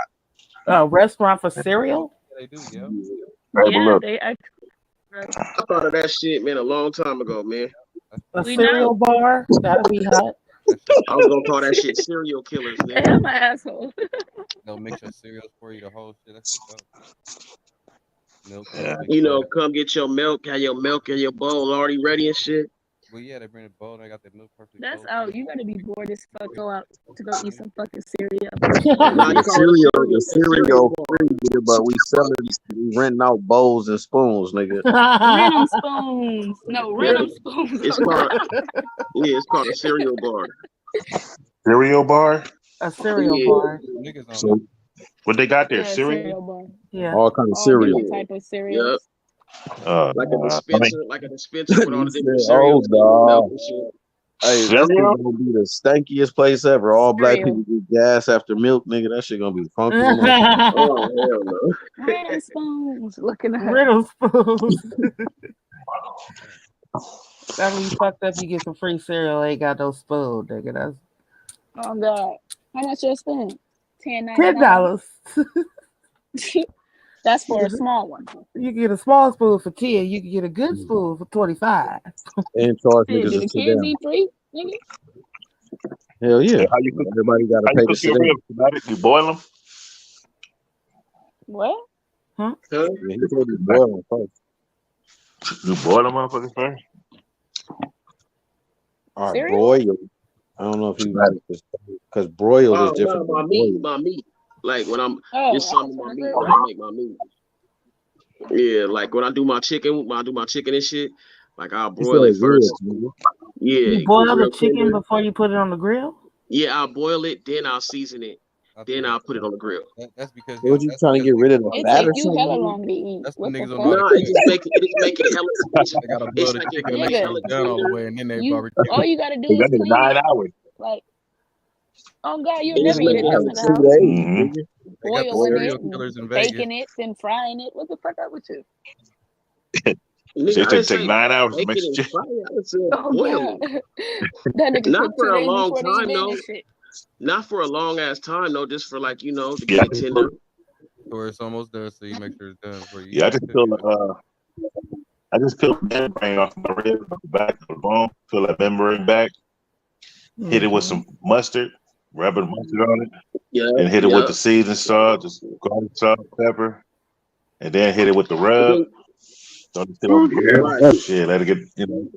A restaurant for cereal?
They do,
Yeah,
they
I thought of that shit, man, a long time ago, man.
A cereal bar? That'll be hot.
I was gonna call that shit serial killers, nigga.
I'm an asshole.
They'll mix your cereals for you, the whole shit. That's milk.
You know, come get your milk, have your milk in your bowl already ready and shit.
Well, yeah, they bring a bowl and they got that milk perfect.
That's out. You gotta be bored as fuck. Go out to go eat some fucking cereal.
The cereal free, nigga, but we renting out bowls and spoons, nigga.
Random spoons. No, random spoons.
It's called a cereal bar.
Cereal bar?
A cereal bar.
So, what they got there?
Yeah,
cereal
bar.
Yeah.
All kind of cereal.
Different type of cereals.
Like a dispenser with all the different cereals.
Hey, that's gonna be the stankiest place ever. All black people get gas after milk, nigga. That shit gonna be funky.
Oh hell no!
Random spoons. Looking at
Random spoons. That when you fucked up, you get some free cereal. Ain't got no spoon, nigga. That's
oh god, how much you spend?
$10.
That's for a small one.
You get a small spoon for 10. You can get a good spoon for 25.
And charge
Hey,
niggas
do
to
the
sit
kids
down.
eat free? Nigga?
Hell yeah.
How you cook?
Everybody got to
How
pay
you
to
cook
sit
your
down.
ribs? You boil them?
What?
Huh?
Yeah, he said he boil them first.
You boil them motherfuckers first?
All right,
Cereal?
broil. I don't know if you like this because broiled is different.
No, my meat. Like when I'm just some of my meat when I make my meat. Yeah, like when I do my chicken, and shit, like I'll broil it first. Yeah.
You boil the chicken before you put it on the grill?
Yeah, I'll boil it, then I'll season it, then I'll put it on the grill.
That's because
what you trying to get rid of the
It
fat or
take you hella
something?
long to eat.
That's
What
the
the
niggas
fuck?
on
No, it just make it hella.
They gotta boil the chicken and make sure it's done all the way, and then they barbecue.
All you gotta do is clean
9
it.
hours.
Like, oh god, you'll
It just
never eat
make
it
it
this
hella
in the house.
Mm-hmm.
They got the
Boiling
serial
it,
killers in
baking
Vegas.
it, then frying it. What the fuck up with you?
Nigga, I
It take 9 hours to
bake
make
it and
chicken.
fry it. I just said
Oh
boil
god,
it.
that nigga
Not
cooked
for
2
a
days
long
before the
time,
event
though.
and shit.
Not for a long ass time, though. Just for like to get it tender.
Or it's almost done, so you make sure it's done before you.
Yeah, I just peel the membrane off my ribs off the back of the bone, peel that membrane back, hit it with some mustard, rub the mustard on it, and hit it with the seasoning salt, just garlic, salt, pepper, and then hit it with the rub. Don't just sit on the grill.
Right.
Shit, let it get and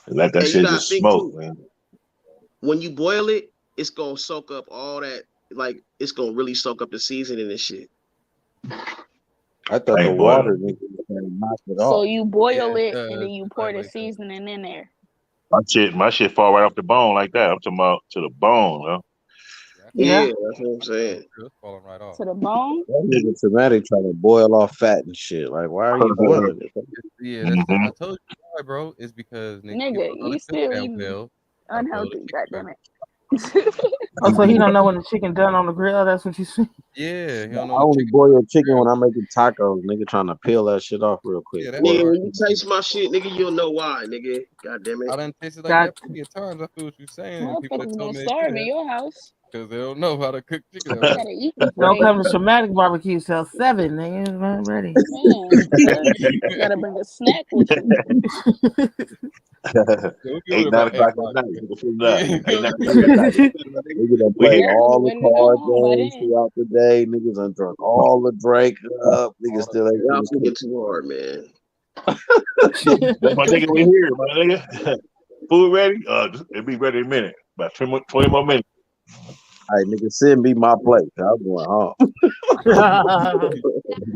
let that
And you
shit
gotta
just
think,
smoke,
too,
man.
when you boil it, it's gonna soak up all that. Like it's gonna really soak up the seasoning and shit.
I thought the water nigga knocked it
So
off.
you boil it and then you pour the seasoning in there.
My shit fall right off the bone like that. I'm talking about to the bone, huh?
Yeah, that's what I'm saying.
It's falling right off.
To the bone?
That nigga traumatic trying to boil off fat and shit. Like, why are you boiling it?
Yeah, that's I told you why, bro. It's because
Nigga, you still eating unhealthy, goddammit.
Oh, so he don't know when the chicken done on the grill? That's what you see?
Yeah, he
I
don't know.
only boil chicken when I'm making tacos. Nigga trying to peel that shit off real quick.
Nigga, when you taste my shit, nigga, you'll know why, nigga. God damn it.
I done tasted like that plenty of times. I feel what you're saying. And people
Motherfuckers
told
gonna
me
starve in your house.
because they don't know how to cook chicken.
You gotta eat before
Don't
they
come
eat.
to traumatic barbecue till 7, nigga. I'm ready.
Man, you gotta bring a snack with you.
8, 9 o'clock at night.
Nigga done play all the card games throughout the day. Niggas done drunk all the drink up. Niggas still ain't
Y'all thinking too hard, man.
My nigga, we here, my nigga. Food ready? It'll be ready in a minute. About 20 more minutes.
All right, nigga, send me my plate. I'm going home.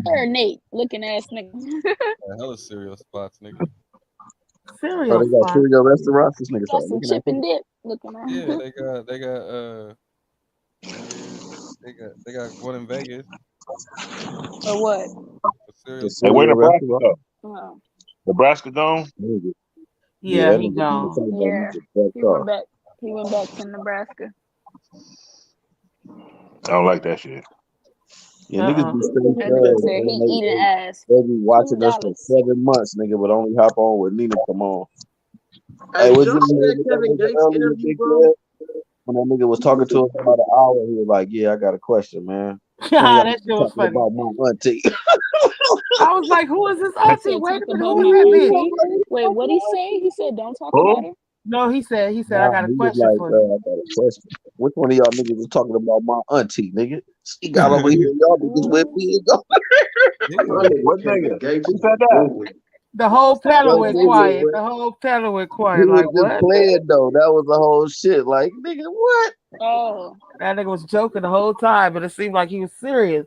Or Nate, looking ass nigga.
Hella cereal spots, nigga.
Cereal
they got
spot.
cereal restaurants. This nigga
Got
started
some
looking at
chip and dip looking at.
Yeah, they got one in Vegas.
For what?
Hey, where Nebraska go?
Oh.
Nebraska gone?
Yeah,
that
he gone.
Yeah, he went back. He went back to Nebraska.
I don't like that shit.
Yeah, niggas be straight
That nigga
trash.
said he eating ass.
They be watching us for
$2.
7 months, nigga, but only hop on when Nina come on.
Hey,
was
did y'all
you
see
in
that
there
Kevin
with that
Gates
earlier,
interview,
Big
bro?
Red? When that nigga was talking to us for about an hour, he was like, "Yeah, I got a question, man."
That shit was
Talking
funny.
about my auntie.
I was like, who is this
He
auntie?
said,
Wait a
talk
minute,
about
who is
my
that bitch?
auntie. Wait, what'd he say? He said, don't talk
Who?
about her.
No, he said, I
Nah,
got a
he was
question
like,
for you.
I got a question. Which one of y'all niggas was talking about my auntie, nigga? He got over here, y'all niggas with me and go.
What nigga? Who said that?
The whole panel
That
went
nigga,
quiet.
bro.
The whole panel went
He
quiet.
was
Like,
just
what?
playing though. That was the whole shit. Like, nigga, what?
Oh.
That nigga was joking the whole time, but it seemed like he was serious.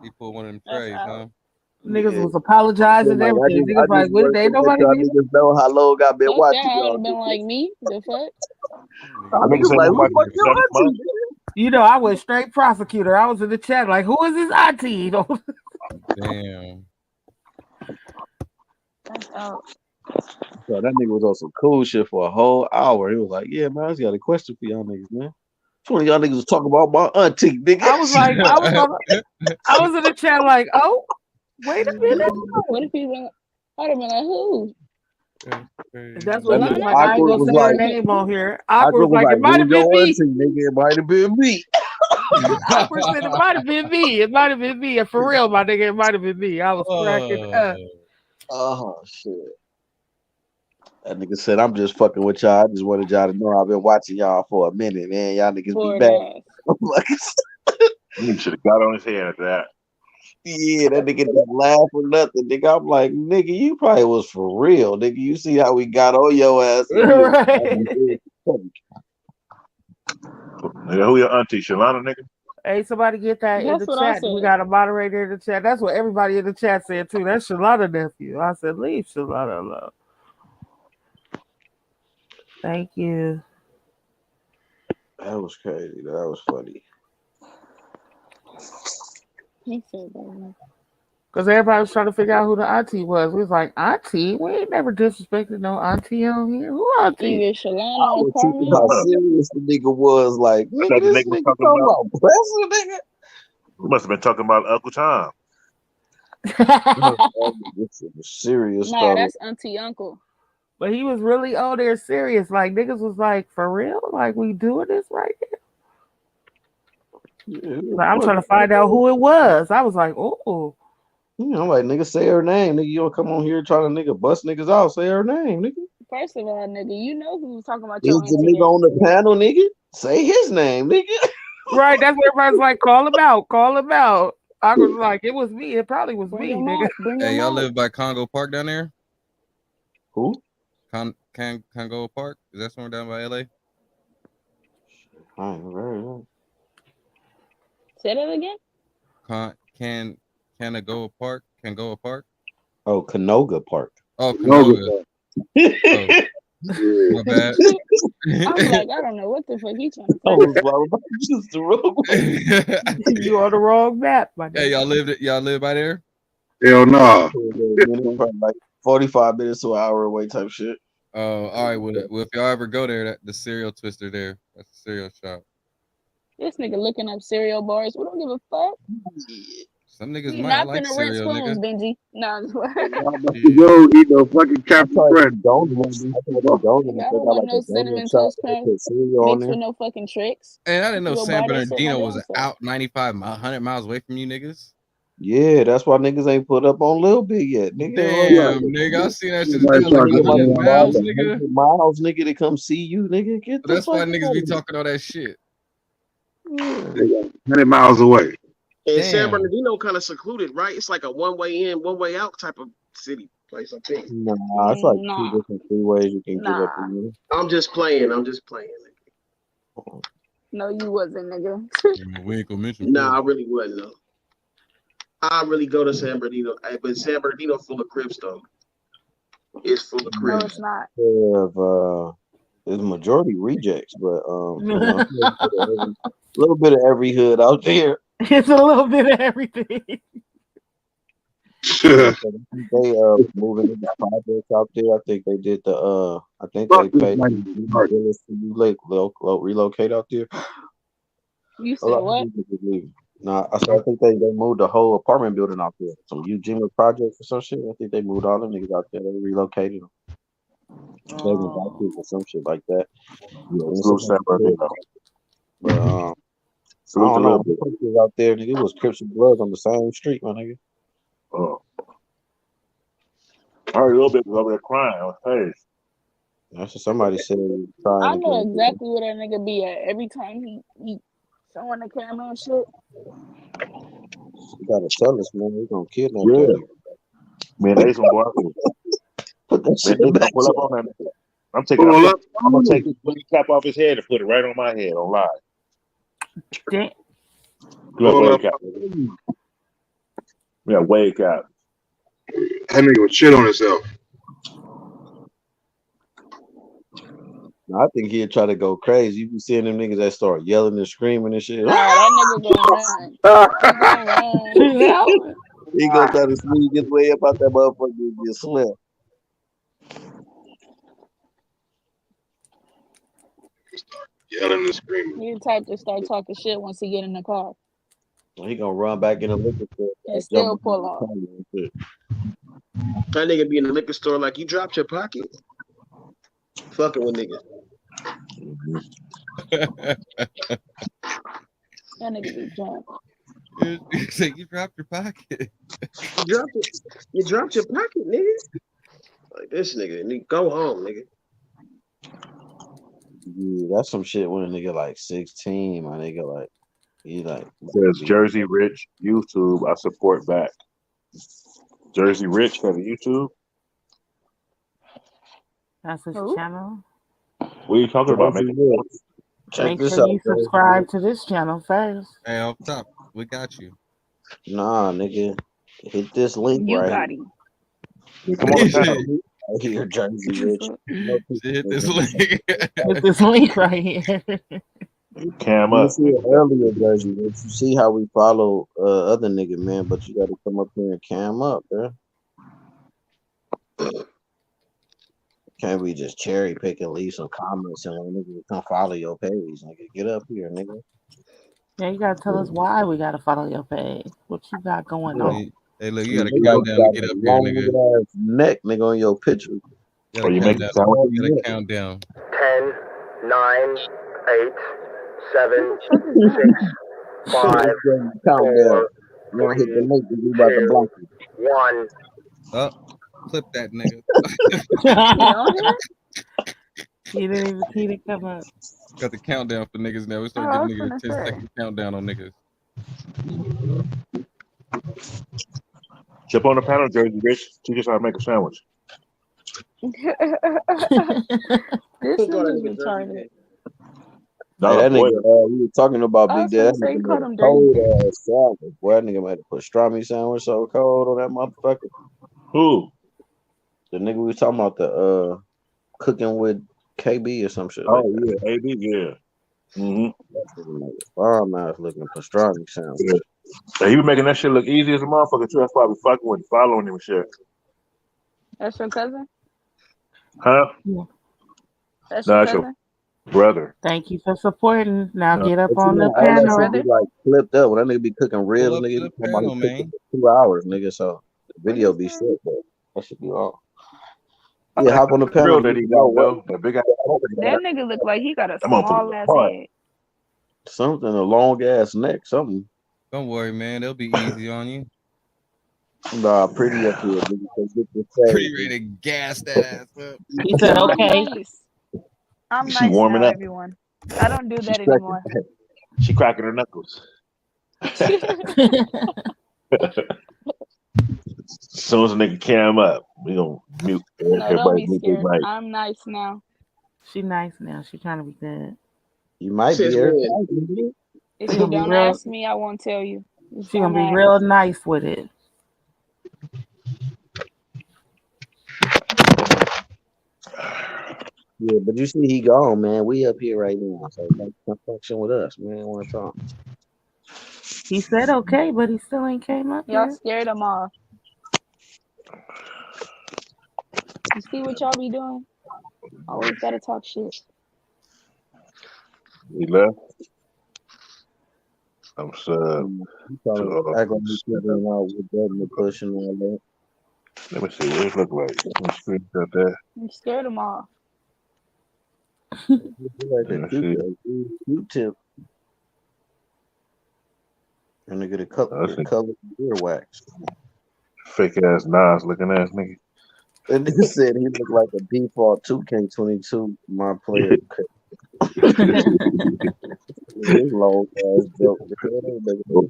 He pulled one of them trays, huh?
Niggas
Yeah.
was apologizing and
Like,
everything.
I
Niggas like,
just
what?
wanted
Ain't
to let
nobody
y'all
be.
niggas know how long I've been
Fuck that.
watching
I would
y'all.
have been like me. The fuck?
Y'all
Nigga
niggas
said
like,
you
who the
watching
fuck
for
your
7
auntie,
months?
nigga?
You know, I went straight prosecutor. I was in the chat like, who is this auntie?
Damn.
That's out.
So that nigga was on some cool shit for a whole hour. He was like, yeah, man, I just got a question for y'all niggas, man. Which one of y'all niggas was talking about my auntie, nigga?
I was like, I was in the chat like, oh, wait a minute.
What if he went? I'd have been like, who?
That's what he was
nigga
like. I ain't
Awkward
gonna
was
say her
like,
name on here.
Awkward
Awkward was
was
like,
like,
it might
who's
have been
your
me.
auntie, nigga? It might have been me.
Awkward said it might have been me. It might have been me. And for real, my nigga, it might have been me. I was cracking up.
Oh shit. That nigga said, I'm just fucking with y'all. I just wanted y'all to know I've been watching y'all for a minute, man. Y'all niggas be bad. I'm like,
Nigga should have got on his head after that.
yeah, that nigga didn't laugh or nothing. Nigga, I'm like, nigga, you probably was for real. Nigga, you see how we got on your ass.
Right.
Nigga, who your auntie? Shalana, nigga?
Hey, somebody get that in
That's
the
what I
chat.
said.
We got a moderator in the chat. That's what everybody in the chat said too. That's Shalana nephew. I said, leave Shalana alone. Thank you.
That was crazy. That was funny.
He said that.
Because everybody was trying to figure out who the auntie was. We was like, auntie? We ain't never disrespected no auntie on here. Who auntie?
Either
I
Shalana or
was thinking how
Carmen.
serious the nigga was. Like,
I
nigga,
thought the
this
nigga was
nigga
talking
talking
about.
about pressing, nigga.
We must have been talking about Uncle Tom.
This is serious
Nah,
stuff.
that's Auntie Uncle.
But he was really on there serious. Like, niggas was like, for real? Like, we doing this right now?
Yeah,
Like, I'm trying to find out who it was. I was like, oh.
You know, like, nigga, say her name. Nigga, you don't come on here trying to nigga bust niggas out. Say her name, nigga.
First of all, nigga, you know who was talking about your
Is the
auntie.
nigga on the panel, nigga? Say his name, nigga.
Right, that's what everybody's like, call him out. Call him out. I was like, it was me. It probably was me, nigga.
Hey, y'all live by Congo Park down there?
Who?
Congo Park? Is that somewhere down by LA?
I ain't very well.
Say that again?
Canoga Park? Canoga Park?
Oh, Canoga Park.
Oh, Canoga. Oh. My bad.
I'm like, I don't know what the fuck he trying to say.
I was just the wrong.
You on the wrong map, my nigga.
Hey, y'all live by there?
Hell no.
Probably like 45 minutes to an hour away type shit.
Oh, all right. Well, if y'all ever go there, the cereal twister there. That's the cereal shop.
This nigga looking up cereal bars. We don't give a fuck.
Some niggas
We
might. I
not
like
finna rent
cereal,
spoons,
nigga.
Benji. No,
Yo, eat no fucking Captain Crunch.
I don't
want no cinnamon toast crunch mixed with no fucking tricks.
And I didn't know
Go
San
buy that shit my
Bernardino
damn
was
self.
out 100 miles away from you niggas.
Yeah, that's why niggas ain't put up on Lil Big yet. Nigga,
Damn, nigga, I seen that shit. That was like 100 miles, nigga.
100 miles, nigga, to come see you, nigga. Get the
That's
fuck
why
out
niggas
of
be
here.
talking all that shit.
100 miles away.
And San
Damn.
Bernardino kind of secluded, right? It's like a one way in, one way out type of city place, I think.
Nah, it's like two different freeways you can get up in.
I'm just playing.
No, you wasn't, nigga.
We ain't gonna mention.
Nah, I really wasn't though. I really go to San Bernardino, but San Bernardino full of Crips though. It's full of
No,
crib.
it's not.
There's majority rejects, but you know, a little bit of every hood out there.
It's a little bit of everything.
They moving into projects out there. I think they did the I think they paid to relocate out there.
You said what?
Nah, I think they moved the whole apartment building out there. Some Eugenia projects or some shit. I think they moved all them niggas out there. They relocated them. Or some shit like that.
Yeah,
but I don't know. Pictures out there, nigga. It was Crips and Bloods on the same street, my nigga.
Oh. I heard a little bit over there crying on stage.
That's what somebody said.
I know exactly where that nigga be at every time he showing the camera and shit.
You gotta tell us, man. We gonna kidnap
Yeah.
that nigga.
Man, they some boy.
Put that shit back.
Pull up on that nigga. I'm gonna take this blue cap off his head and put it right on my head on live. Look, wake up. Yeah, wake up.
That nigga would shit on himself.
I think he'd try to go crazy. You be seeing them niggas that start yelling and screaming and shit.
Nah, that nigga gonna run. He gonna run.
He gonna try to sneak his way up out that motherfucker and get slipped.
Yelling and screaming.
He the type to start talking shit once he get in the car.
He gonna run back in the liquor store
and still pull off.
That nigga be in the liquor store like, you dropped your pocket. Fucking with niggas.
That nigga be drunk.
You say you dropped your pocket.
You dropped your pocket, nigga. Like this nigga go home, nigga.
Yeah, that's some shit when a nigga like 16, my nigga like he like
says Jersey Rich YouTube. I support back. Jersey Rich for the YouTube.
That's his channel.
What are you talking about?
Make sure you subscribe to this channel first.
Hey, up top, we got you.
Nah, nigga, hit this link
You
right
got him.
Come on,
right here, Jersey Rich.
Hit this link.
Hit this link right here.
Cam up. You see it earlier, Jersey Rich. You see how we follow other nigga, man, but you got to come up here and cam up, man. Can't we just cherry pick and leave some comments and let niggas come follow your page, nigga? Get up here, nigga.
Yeah, you gotta tell us why we gotta follow your page. What you got going on?
Hey, look, you gotta count down to get up here, nigga.
Neck, nigga, on your picture.
You gotta count down.
10, 9, 8, 7, 6, 5, 4, 3, 2, 1.
Oh, clip that nigga.
He didn't even come up.
Got the countdown for niggas now. We start giving niggas a 10-second countdown on niggas.
Jump on the panel, Jersey Rich. Teach us how to make a sandwich.
This nigga's retarded.
Hey, that nigga, we were talking about Big Dad. That nigga made a cold ass sandwich. Boy, that nigga made a pastrami sandwich so cold on that motherfucker.
Who?
The nigga we was talking about, the cooking with KB or some shit.
Oh yeah, AB, yeah.
Bomb ass looking pastrami sandwich.
Yeah. Hey, he was making that shit look easy as a motherfucker too. That's why we fucking with following him and shit.
That's your cousin?
Huh?
Yeah.
That's
No,
your
that's your
cousin?
brother.
Thank you for supporting. Now get up
But
on
you
the
know, all that
panel.
shit be like flipped up. When that nigga be cooking ribs,
Pull up
nigga,
to the
be talking about
panel,
he cooking
man.
for 2 hours, nigga. So the video be shit, but that should be all. Yeah, hop on the panel.
That he got though. That big ass.
That nigga look like he got a
That motherfucker
small ass
hard.
head.
Something, a long ass neck, something.
Don't worry, man. They'll be easy on you.
Nah, pretty up here, nigga. So get this
Pretty ready to gas that ass up.
He said, okay.
I'm
She
nice
warming
now,
up.
everyone. I don't do that
cracking-
anymore.
She cracking her knuckles. As soon as a nigga cam up, we gonna mute
No, don't
everybody.
be
Mute their
scared.
mic.
I'm nice now.
She nice now. She trying to be good.
You might
Since
be here.
when?
If
She
you
gonna be
don't
real.
ask me, I won't tell you. Just
She gonna
don't
be
ask.
real nice with it.
Yeah, but you see, he gone, man. We up here right now, so come function with us, man. I want to talk.
He said okay, but he still ain't came up
Y'all
here.
scared him off. You see what y'all be doing? Always gotta talk shit.
He left. I'm sub.
Act like he's figuring out what button to push and all that.
Let me see what it look like. Let's screenshot that.
You scared him off.
Like a Q-tip. And they get a color earwax.
Fake ass Nas looking ass nigga.
And they said he looked like a default 2K22 my player. His long ass joke.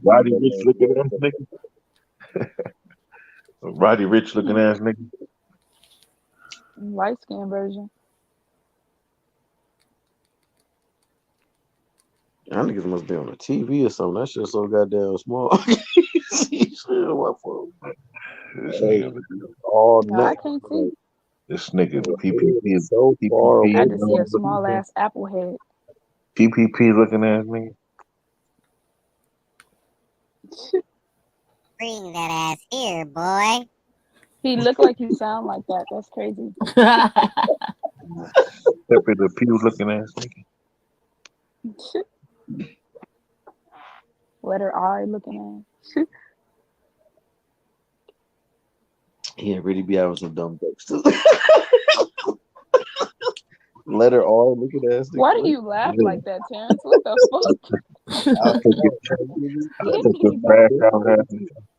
Roddy Rich looking ass nigga. Roddy Rich looking ass nigga.
Light skin version.
Y'all niggas must be on the TV or something. That shit's so goddamn small. All
No, I can't see.
This nigga, the PPP is
so far away.
I had to see a small ass apple head.
PPP looking ass nigga.
Bring that ass here, boy.
He looked like he sound like that. That's crazy.
Pepe the Pew looking ass nigga.
Letter I looking at.
Yeah, really be having some dumb jokes too. Letter R looking ass.
Why do you laugh like that, Terrence? What the fuck?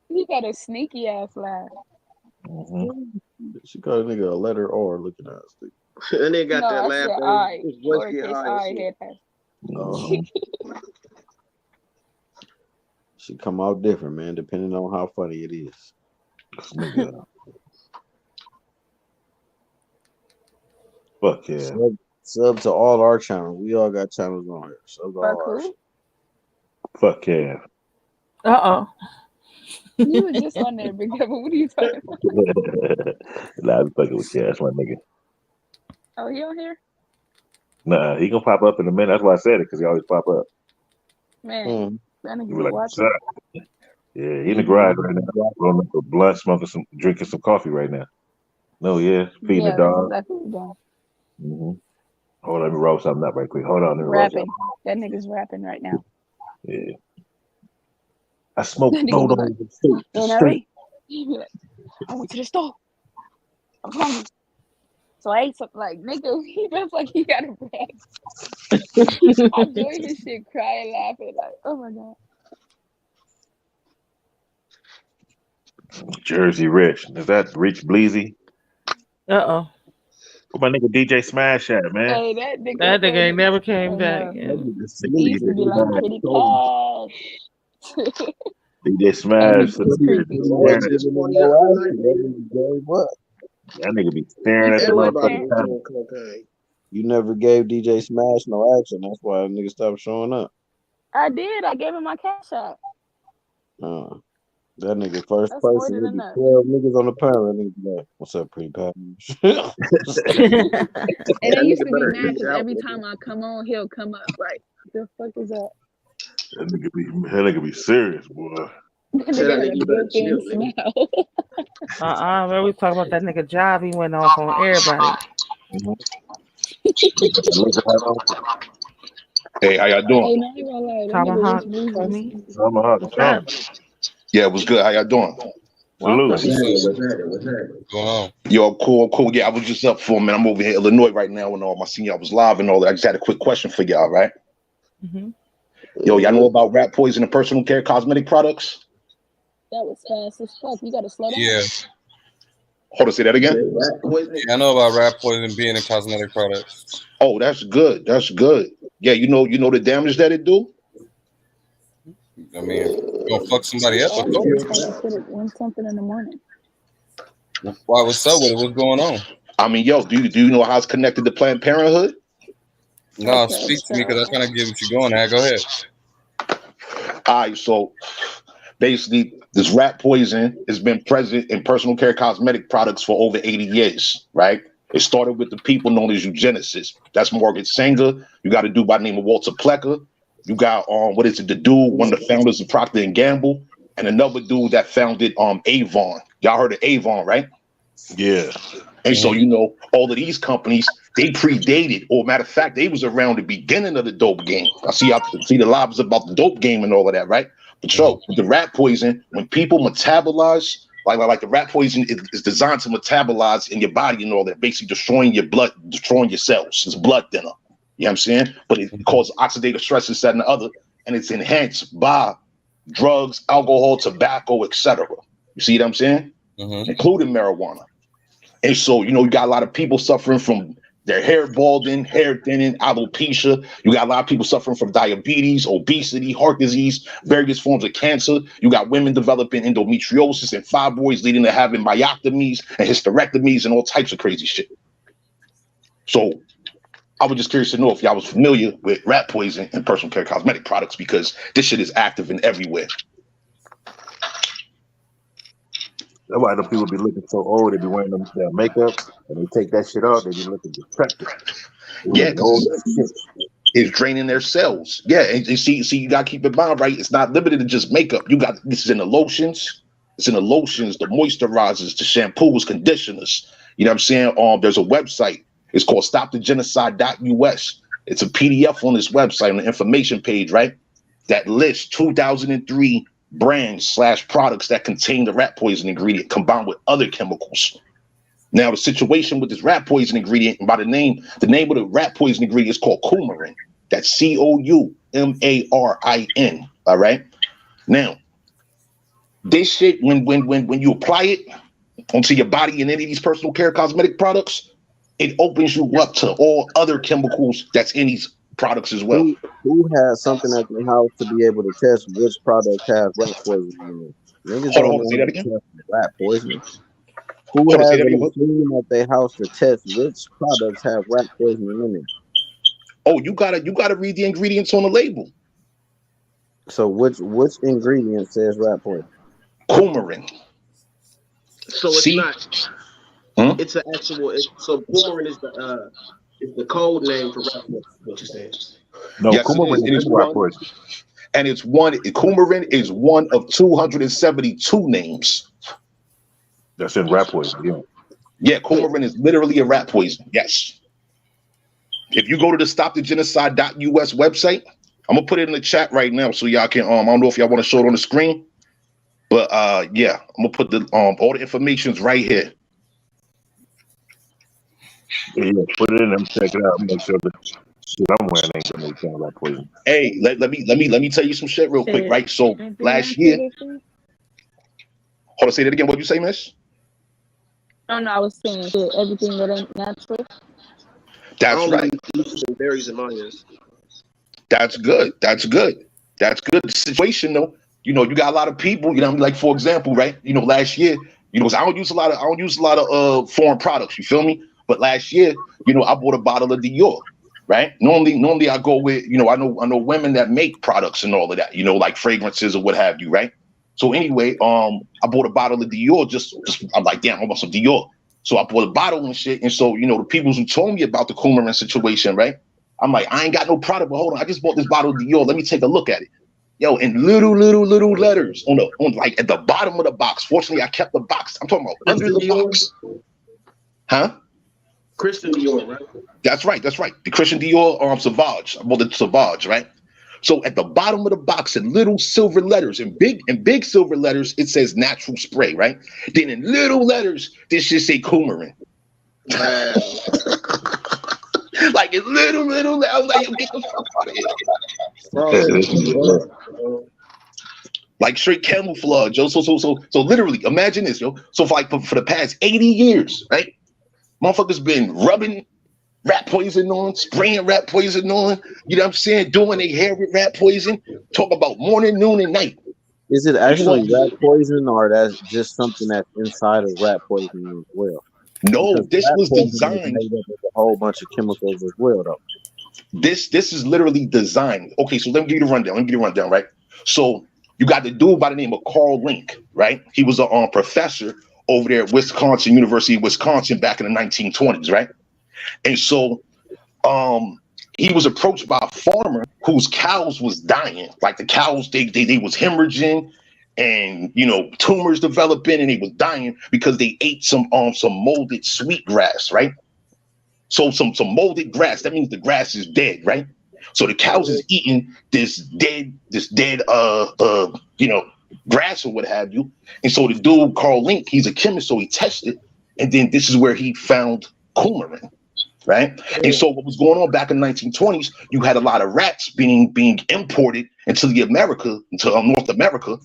He got a sneaky ass laugh.
She called a nigga a letter R looking ass.
And they got that
I
laugh.
said I. Lowercase I head pass.
She come out different, man, depending on how funny it is.
Fuck yeah.
Sub to all our channels. We all got channels on here. Sub to all ours.
Fuck yeah.
You were just on there, Big Devil. What are you talking about?
Nah, I'm fucking with you. That's my nigga.
Oh, he on here?
Nah, he gonna pop up in a minute. That's why I said it, because he always pop up.
Man, that nigga's
like,
watching.
Yeah, he in the garage right now. Rolling up a blunt, drinking some coffee right now. No, yeah, feeding the dog.
That's exactly what we're doing.
Hold on, let me roll something up right quick. Hold on, let me
rapping. That nigga's rapping right now.
Yeah. I smoked photos of the street.
I went to the store. I'm hungry. So I ate something like, nigga, he looks like he got a brag. I'm doing his shit, crying, laughing, like, oh my God.
Jersey Rich. Is that Rich Bleezy? Where my nigga DJ Smash at, man?
Hey, that nigga
ain't never came back.
He used to be like, pretty cash.
DJ Smash. That nigga be staring at the motherfucker.
You never gave DJ Smash no action. That's why the nigga stopped showing up.
I did. I gave him my cash app.
That nigga first person. Nigga 12 niggas on the panel. That nigga be like, what's up, pretty pass?
And they used to be mad because every time I come on, he'll come up. Like, the fuck is that?
That nigga be serious, boy.
That nigga had a built-in smile.
Man, we talk about that nigga job. He went off on everybody.
Hey, how y'all doing?
Hey, man, I ain't gonna lie.
Yeah, it was good. How y'all doing?
What's
Yo, cool. Yeah, I was just up for a minute. I'm over here in Illinois right now, and all my senior I was live and all that. I just had a quick question for y'all, right? Yo, y'all know about rat poison and personal care cosmetic products?
That was fast as fuck. You gotta slow down.
Yeah.
Hold on, say that again.
Yeah, I know about rat poison being in cosmetic products.
Oh, that's good. That's good. Yeah, you know the damage that it do.
I mean, you gonna fuck somebody up?
Put something in the morning.
Why? What's up with it? What's going on?
I mean, yo, do you know how it's connected to Planned Parenthood?
No, speak to me because I kind of get what you're going at. Go ahead.
All right, so basically, this rat poison has been present in personal care cosmetic products for over 80 years, right? It started with the people known as eugenicists. That's Margaret Sanger. You got a dude by the name of Walter Plecker. You got what is it? The dude, one of the founders of Procter and Gamble, and another dude that founded Avon. Y'all heard of Avon, right?
Yeah.
And so, you know, all of these companies, they predated, or matter of fact, they was around the beginning of the dope game. I see the lives about the dope game and all of that, right? But so with the rat poison, when people metabolize, like the rat poison is designed to metabolize in your body and all that, basically destroying your blood, destroying your cells. It's blood thinner. You know what I'm saying? But it causes oxidative stress, this, that, and the other, and it's enhanced by drugs, alcohol, tobacco, etc. You see what I'm saying? Including marijuana. And so, you know, you got a lot of people suffering from their hair balding, hair thinning, alopecia. You got a lot of people suffering from diabetes, obesity, heart disease, various forms of cancer. You got women developing endometriosis and fibroids, leading to having myectomies and hysterectomies and all types of crazy shit. So I was just curious to know if y'all was familiar with rat poison and personal care cosmetic products, because this shit is active and everywhere.
That's why the people be looking so old. They be wearing them makeup, and they take that shit off. They be looking decrepit.
Yeah, it's draining their cells. Yeah, and see, you gotta keep in mind, right? It's not limited to just makeup. You got this is in the lotions. It's in the lotions, the moisturizers, the shampoos, conditioners. You know what I'm saying? There's a website. It's called stopthegenocide.us. It's a PDF on this website on the information page, right? That lists 2003 brands / products that contain the rat poison ingredient combined with other chemicals. Now, the situation with this rat poison ingredient, by the name of the rat poison ingredient is called coumarin. That's COUMARIN. All right. Now, this shit, when you apply it onto your body in any of these personal care cosmetic products, it opens you up to all other chemicals that's in these products as well.
Who has something at the house to be able to test which product has rat poison in it? Niggas don't know how to test rat poison. Who has a machine at their house to test which products have rat poison in it?
Oh, you gotta read the ingredients on the label.
So which ingredient says rat poison?
Coumarin.
So it's not. It's an actual. So coumarin is the code name for rat poison. What you saying?
No, yes, coumarin is rat poison. And coumarin is one of 272 names.
That's in rat poison, yeah.
Yeah, coumarin is literally a rat poison. Yes. If you go to the stopthegenocide.us website, I'm gonna put it in the chat right now so y'all can I don't know if y'all want to show it on the screen, but yeah, I'm gonna put the all the information's right here.
Yeah, put it in and check it out. Make sure the shit I'm wearing ain't gonna make rat poison.
Hey, let me tell you some shit real quick, right? So last year, hold on, say that again. What'd you say, miss?
Oh no, I was saying everything that ain't natural.
That's right.
Berries and onions.
That's good. That's good. That's good. The situation though, you know, you got a lot of people, you know, like for example, right? You know, last year, you know, I don't use a lot of foreign products, you feel me? But last year, you know, I bought a bottle of Dior, right? Normally I go with, you know, I know women that make products and all of that, you know, like fragrances or what have you, right? So anyway, I bought a bottle of Dior. Just I'm like, damn, I want some Dior. So I bought a bottle and shit. And so, you know, the people who told me about the coumarin situation, right? I'm like, I ain't got no product, but hold on, I just bought this bottle of Dior. Let me take a look at it. Yo, in little letters on like at the bottom of the box. Fortunately, I kept the box. I'm talking about under the box. Huh?
Christian Dior, right?
That's right. The Christian Dior Sauvage. I bought the Sauvage, right? So at the bottom of the box in little silver letters, in big silver letters, it says natural spray, right? Then in little letters, this should say coumarin. Like in little, I was like, get the fuck out of here. Like straight camouflage, yo. So literally, imagine this, yo. So for the past 80 years, right? Motherfuckers been rubbing rat poison on, spraying rat poison on, you know what I'm saying? Doing their hair with rat poison. Talk about morning, noon, and night.
Is it actually rat poison, or that's just something that's inside of rat poison as well?
No,
because
this was designed
made up with a whole bunch of chemicals as well, though.
This is literally designed. Okay, so let me give you the rundown. Right? So you got the dude by the name of Carl Link, right? He was a professor over there at Wisconsin, University of Wisconsin, back in the 1920s, right? And so he was approached by a farmer whose cows was dying. Like the cows, they was hemorrhaging, and tumors developing, and they was dying because they ate some molded sweetgrass, right? So some molded grass, that means the grass is dead, right? So the cows is eating this dead grass or what have you. And so the dude, Carl Link, he's a chemist, so he tested, and then this is where he found coumarin, right? And so what was going on back in the 1920s, you had a lot of rats being imported into North America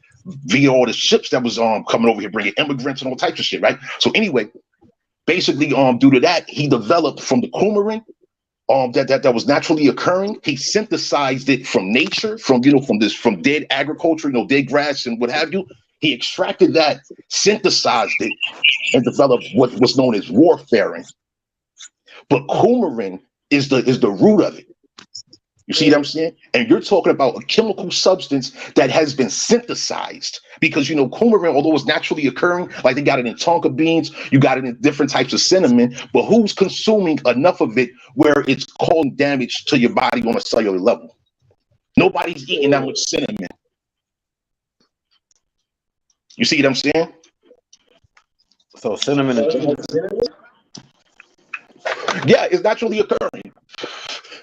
via all the ships that was coming over here bringing immigrants and all types of shit, right? So anyway, basically due to that, he developed from the coumarin that was naturally occurring. He synthesized it from nature, from dead agriculture, dead grass and what have you. He extracted that, synthesized it, and developed what's known as warfarin. But coumarin is the root of it. You see what I'm saying? And you're talking about a chemical substance that has been synthesized, because coumarin, although it's naturally occurring, like they got it in tonka beans, you got it in different types of cinnamon, but who's consuming enough of it where it's causing damage to your body on a cellular level? Nobody's eating that much cinnamon. You see what I'm saying?
So cinnamon is
yeah, it's naturally occurring.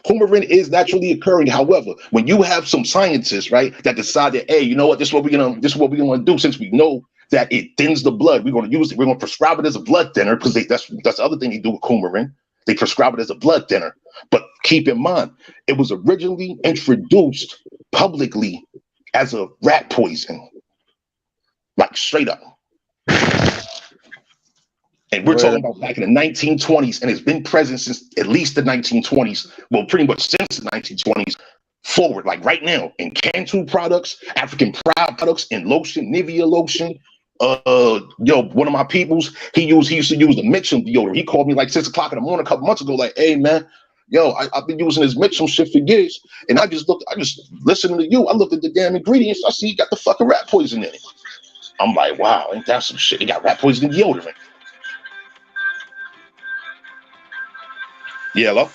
Coumarin is naturally occurring. However, when you have some scientists, right, that decide that, hey, you know what, this is what we're gonna do, since we know that it thins the blood, we're gonna use it, we're gonna prescribe it as a blood thinner, because that's the other thing they do with coumarin. They prescribe it as a blood thinner. But keep in mind, it was originally introduced publicly as a rat poison, like straight up. And we're talking about back in the 1920s, and it's been present since at least the 1920s. Well, pretty much since the 1920s forward, like right now, in canned food products, African Pride products, in lotion, Nivea lotion. One of my peoples, he used to use the Mitchum deodorant. He called me like 6 o'clock in the morning a couple months ago, like, hey man, I've been using this Mitchum shit for years, and I just listening to you, I looked at the damn ingredients, I see you got the fucking rat poison in it. I'm like, wow, ain't that some shit? They got rat poison in deodorant. Yeah, hello?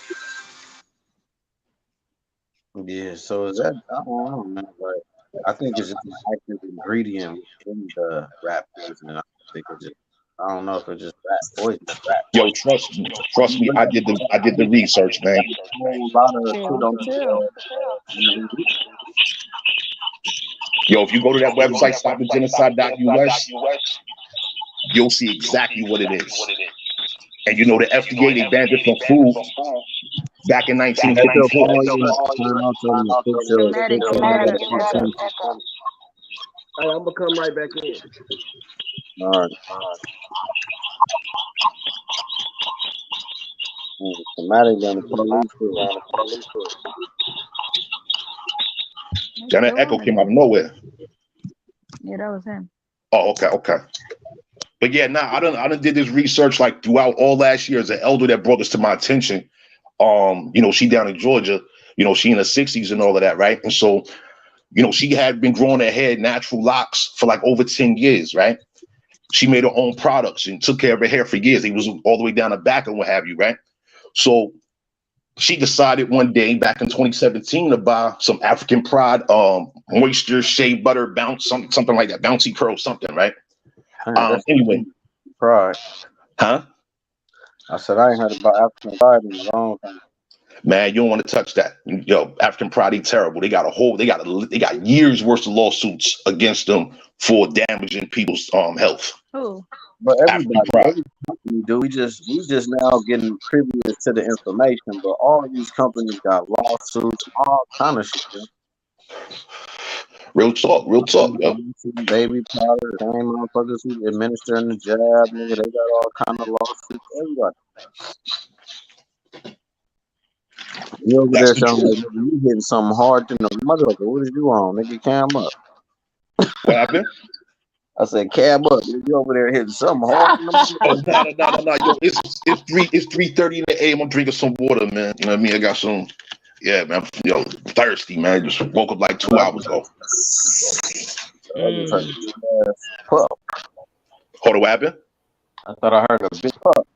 Yeah, so is that, I don't know, but I think it's just an active ingredient in the rat poison. I think it's just, I don't know if it's just rat poison.
Yo, trust me, I did the research, man.
A whole lot of shit on the
Yo, if you go to that website, stopthegenocide.us, you'll see exactly what it is. And the FDA, they banned it from food back in 1954.
Hey, I'm gonna come right back in.
All right. Somebody gonna police.
That echo came out of nowhere.
Yeah, that was him.
Oh, okay. But yeah, I done did this research like throughout all last year as an elder that brought this to my attention. She down in Georgia, she in her 60s and all of that, right? And so, she had been growing her hair natural locks for like over 10 years, right? She made her own products and took care of her hair for years. It was all the way down the back and what have you, right? So she decided one day back in 2017 to buy some African Pride moisture shea butter bounce, something like that, bouncy curl something, right? Anyway,
Pride.
Huh?
I said I ain't heard about African Pride in a long time.
Man, you don't want to touch that. African Pride, they terrible. They got years worth of lawsuits against them for damaging people's health.
Who?
But every company do. We just now getting privy to the information. But all these companies got lawsuits, all kind of shit.
Real talk, yo.
Baby powder, same motherfuckers who administering the jab, nigga, they got all kind of lawsuits. Everybody. You over there sounding like you hitting something hard to the motherfucker. What is you on? Nigga, cam up.
What happened?
I said cab up. You over there hitting something hard to the motherfucker.
No. Yo, it's 3:30 in the AM. I'm drinking some water, man. You know what I mean? I got some. Yeah, man. Thirsty, man. Just woke up like 2 hours ago. Hold on, what happened?
I thought I heard a big puff.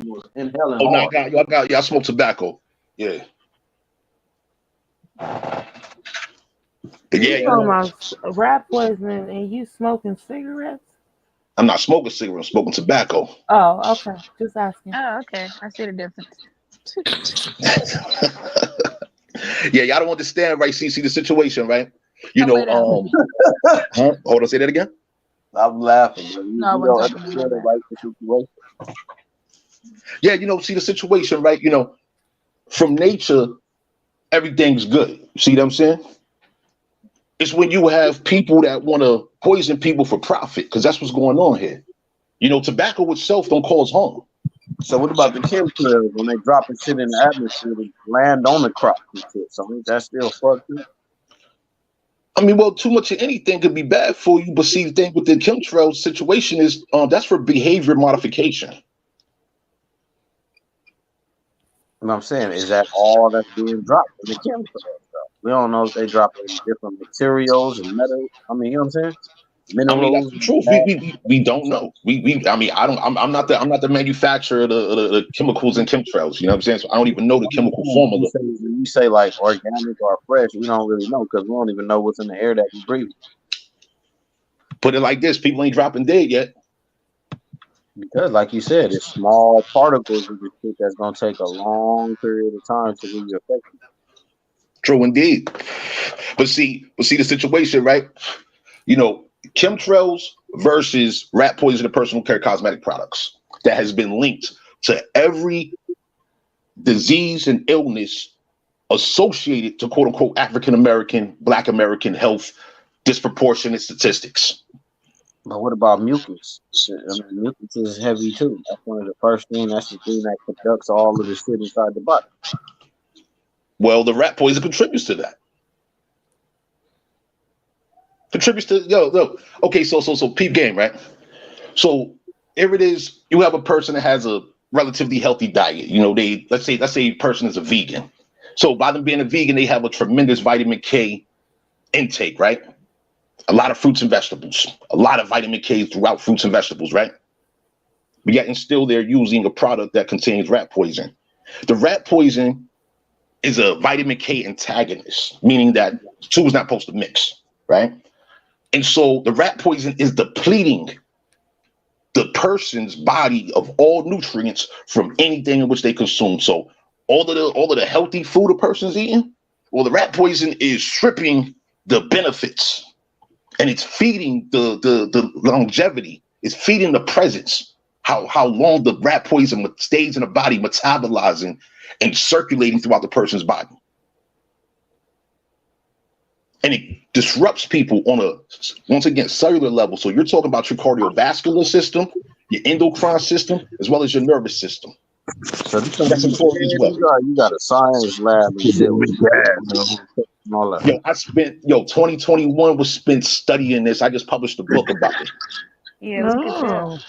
You was inhaling
Oh, no,
hard.
I smoke tobacco. Yeah.
You talking about rat poisoning and you smoking cigarettes?
I'm not smoking cigarettes. I'm smoking tobacco.
Oh, okay. Just asking.
Oh, okay. I see the difference.
Yeah, y'all don't understand, right? See the situation, right? You
Wait
know, huh? Hold on, say that again.
I'm laughing, bro.
No, I
You
wasn't
don't
talking
understand
about
the right situation.
Yeah, you know, see the situation, right? You know, from nature, everything's good. See what I'm saying? It's when you have people that want to poison people for profit, because that's what's going on here. You know, tobacco itself don't cause harm.
So what about the chemtrails when they dropping shit in the atmosphere to land on the crops and shit? So ain't that still fucked up?
I mean, well, too much of anything could be bad for you, but see, the thing with the chemtrail situation is that's for behavior modification.
And I'm saying, is that all that's being dropped in the chemtrails? We don't know if they drop in different materials and metals. I mean, you know what I'm saying? Minerals.
I mean, that's the truth. We don't know. I mean, I'm not the manufacturer of the chemicals and chemtrails. You know what I'm saying? So I don't even know the chemical formula.
When you say like organic or fresh, we don't really know because we don't even know what's in the air that we breathe.
Put it like this: people ain't dropping dead yet.
Because, like you said, it's small particles of the shit that's gonna take a long period of time to really affect you.
True indeed. But see the situation, right? You know, chemtrails versus rat poison and personal care cosmetic products that has been linked to every disease and illness associated to quote unquote African American, Black American health disproportionate statistics.
But what about mucus? I mean, mucus is heavy too. That's one of the first things. That's the thing that conducts all of the shit inside the body.
Well, the rat poison contributes to that. Contributes to okay, so peep game, right? So here it is, you have a person that has a relatively healthy diet. You know, let's say a person is a vegan. So by them being a vegan, they have a tremendous vitamin K intake, right? A lot of fruits and vegetables, a lot of vitamin K throughout fruits and vegetables, right? But yet and still they're using a product that contains rat poison. The rat poison is a vitamin K antagonist, meaning that two is not supposed to mix, right? And so the rat poison is depleting the person's body of all nutrients from anything in which they consume. So all of the healthy food a person's eating, well, the rat poison is stripping the benefits. And it's feeding the longevity. It's feeding the presence. How long the rat poison stays in the body, metabolizing and circulating throughout the person's body. And it disrupts people on a, once again, cellular level. So you're talking about your cardiovascular system, your endocrine system, as well as your nervous system.
So that's important as well. You got a science lab and shit.
Yo, I spent 2021 was spent studying this. I just published a book about it.
Yeah, we could tell.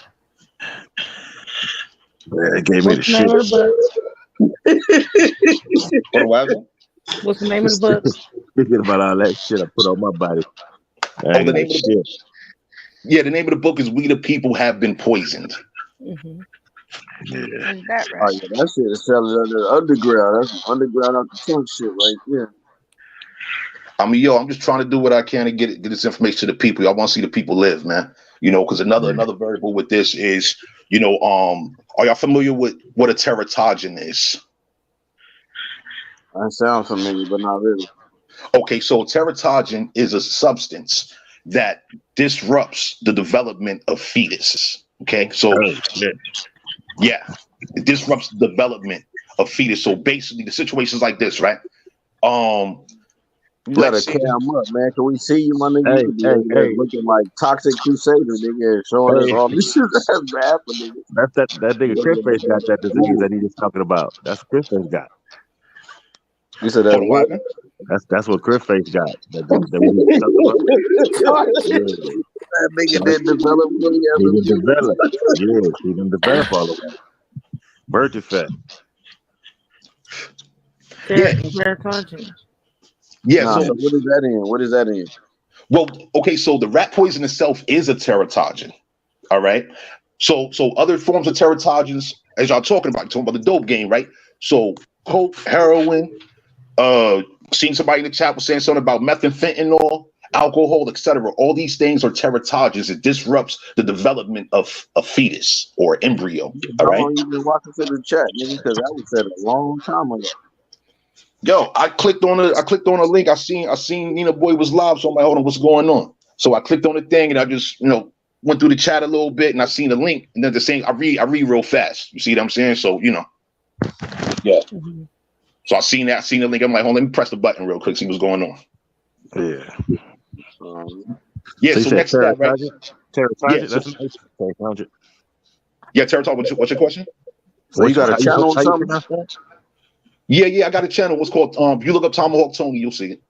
Yeah, it gave me the shit.
What's the name of the book?
Thinking about all that shit I put on my body. The name of the book is "We the People Have Been Poisoned."
Mm-hmm.
Yeah.
That
right? Oh yeah, that shit is selling under the underground. That's underground out the tent shit right there.
I mean, I'm just trying to do what I can to get this information to the people. I want to see the people live, man. You know, because another variable with this is, are y'all familiar with what a teratogen is?
That sounds familiar, but not really.
Okay, so teratogen is a substance that disrupts the development of fetuses. Okay, so yeah, it disrupts the development of fetus. So basically, the situation's like this, right?
You gotta cam up, man. Can we see you, my nigga? Hey. Looking like Toxic Crusader, nigga, showing us all this shit that's bad for niggas.
That's that nigga Chris Face got that disease that he was talking about. That's what Chris Face got.
You said that what?
That's what Chris Face got. That
nigga didn't develop.
He didn't develop all of that. Birth defect.
Teratogen.
Yeah.
So what is that in? What is that in?
Well, okay, so the rat poison itself is a teratogen. All right. So other forms of teratogens, as y'all talking about the dope game, right? So coke, heroin, seeing somebody in the chat was saying something about methamphetamine, alcohol, etc. All these things are teratogens. It disrupts the development of a fetus or embryo. All
How
right.
long you been watching to the chat, nigga? Because that was said a long time ago.
Yo, I clicked on a link. I seen NINABOY was live, so I'm like, hold on, what's going on? So I clicked on the thing and I just, went through the chat a little bit and I seen the link and then the same I read real fast. You see what I'm saying? So, yeah. So I seen the link. I'm like, hold on, let me press the button real quick, see what's going on.
Yeah.
Yeah, so next to that, right?
Teratogen.
Yeah, Teratogen, what's your question?
So you got a channel or something?
Yeah, I got a channel. What's called if you look up Tomahawk Tony, you'll see it.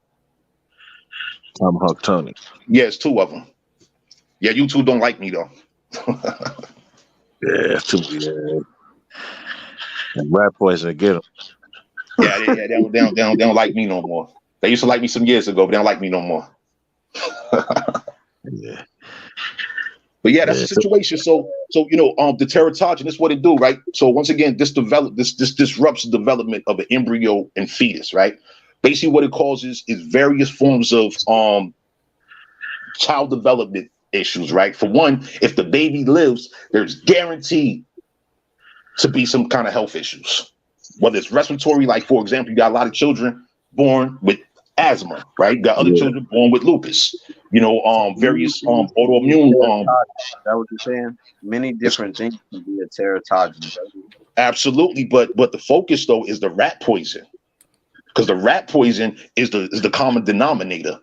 Tomahawk Tony.
Yeah, it's two of them. Yeah, YouTube don't like me though.
Yeah, it's too weird. And Rat Poison, get them.
Yeah, they don't like me no more. They used to like me some years ago, but they don't like me no more.
Yeah.
But yeah, that's the situation. So the teratogen, this is what it do, right? So once again, this disrupts the development of an embryo and fetus, right? Basically, what it causes is various forms of child development issues, right? For one, if the baby lives, there's guaranteed to be some kind of health issues, whether it's respiratory, like for example, you got a lot of children born with asthma, right? You got other children born with lupus, various autoimmune.
That what you're saying? Many different things can be a teratogen.
Absolutely, but the focus though is the rat poison, because the rat poison is the common denominator.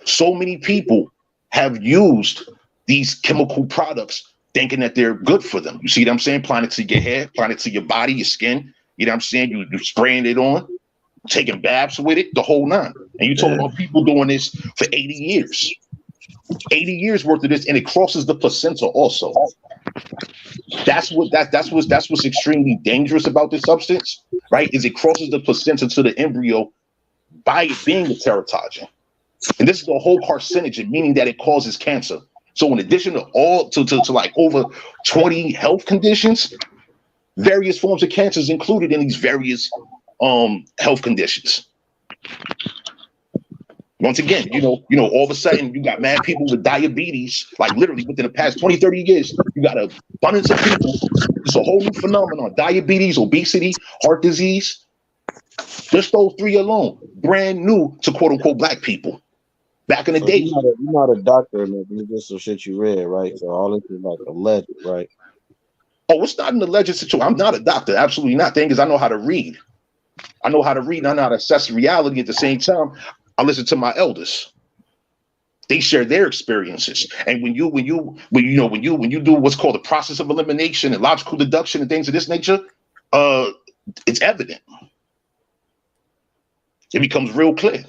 So many people have used these chemical products thinking that they're good for them. You see what I'm saying? Applying it to your hair, applying it to your body, your skin. You know what I'm saying? You're spraying it on, taking baths with it, the whole nine. And you're talking about people doing this for 80 years. 80 years worth of this, and it crosses the placenta also. That's what's extremely dangerous about this substance, right? Is it crosses the placenta to the embryo by it being a teratogen. And this is the whole carcinogen, meaning that it causes cancer. So in addition to like over 20 health conditions, various forms of cancer is included in these various health conditions. Once again, all of a sudden you got mad people with diabetes, like literally within the past 20, 30 years, you got an abundance of people. It's a whole new phenomenon: diabetes, obesity, heart disease. Just those three alone, brand new to quote unquote black people. Back in the day.
You're not a doctor, man. It's just some shit you read, right? So all this is like alleged, right?
Oh, it's not an alleged situation. I'm not a doctor. Absolutely not. Thing is, I know how to read. I know how to read and I know how to assess reality at the same time. I listen to my elders. They share their experiences. And when you do what's called the process of elimination and logical deduction and things of this nature, it's evident. It becomes real clear.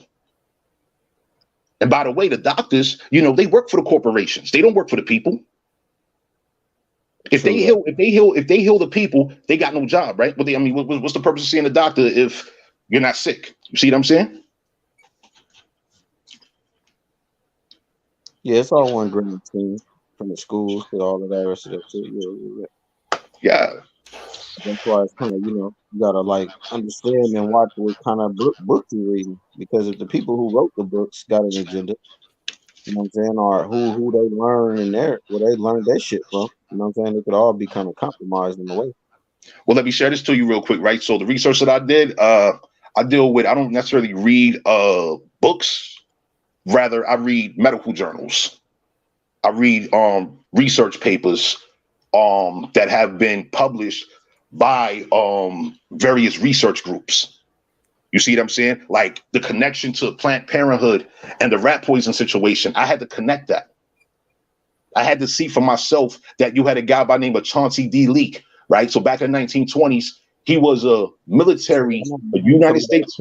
And by the way, the doctors, they work for the corporations. They don't work for the people. If they heal the people, they got no job, right? But what's the purpose of seeing a doctor if you're not sick? You see what I'm saying?
Yeah, it's all one grand team, from the schools to all of that rest of that shit.
Yeah.
That's why it's kind of, you gotta like understand and watch what kind of books you're reading, because if the people who wrote the books got an agenda, you know what I'm saying, or who they learn in there, where they learned that shit from, you know what I'm saying, it could all be kind of compromised in a way.
Well, let me share this to you real quick, right? So the research that I did, I don't necessarily read books. Rather, I read medical journals. I read research papers that have been published by various research groups. You see what I'm saying? Like the connection to Planned Parenthood and the rat poison situation. I had to connect that. I had to see for myself that you had a guy by the name of Chauncey D. Leak, right? So back in the 1920s, he was a military, a United States.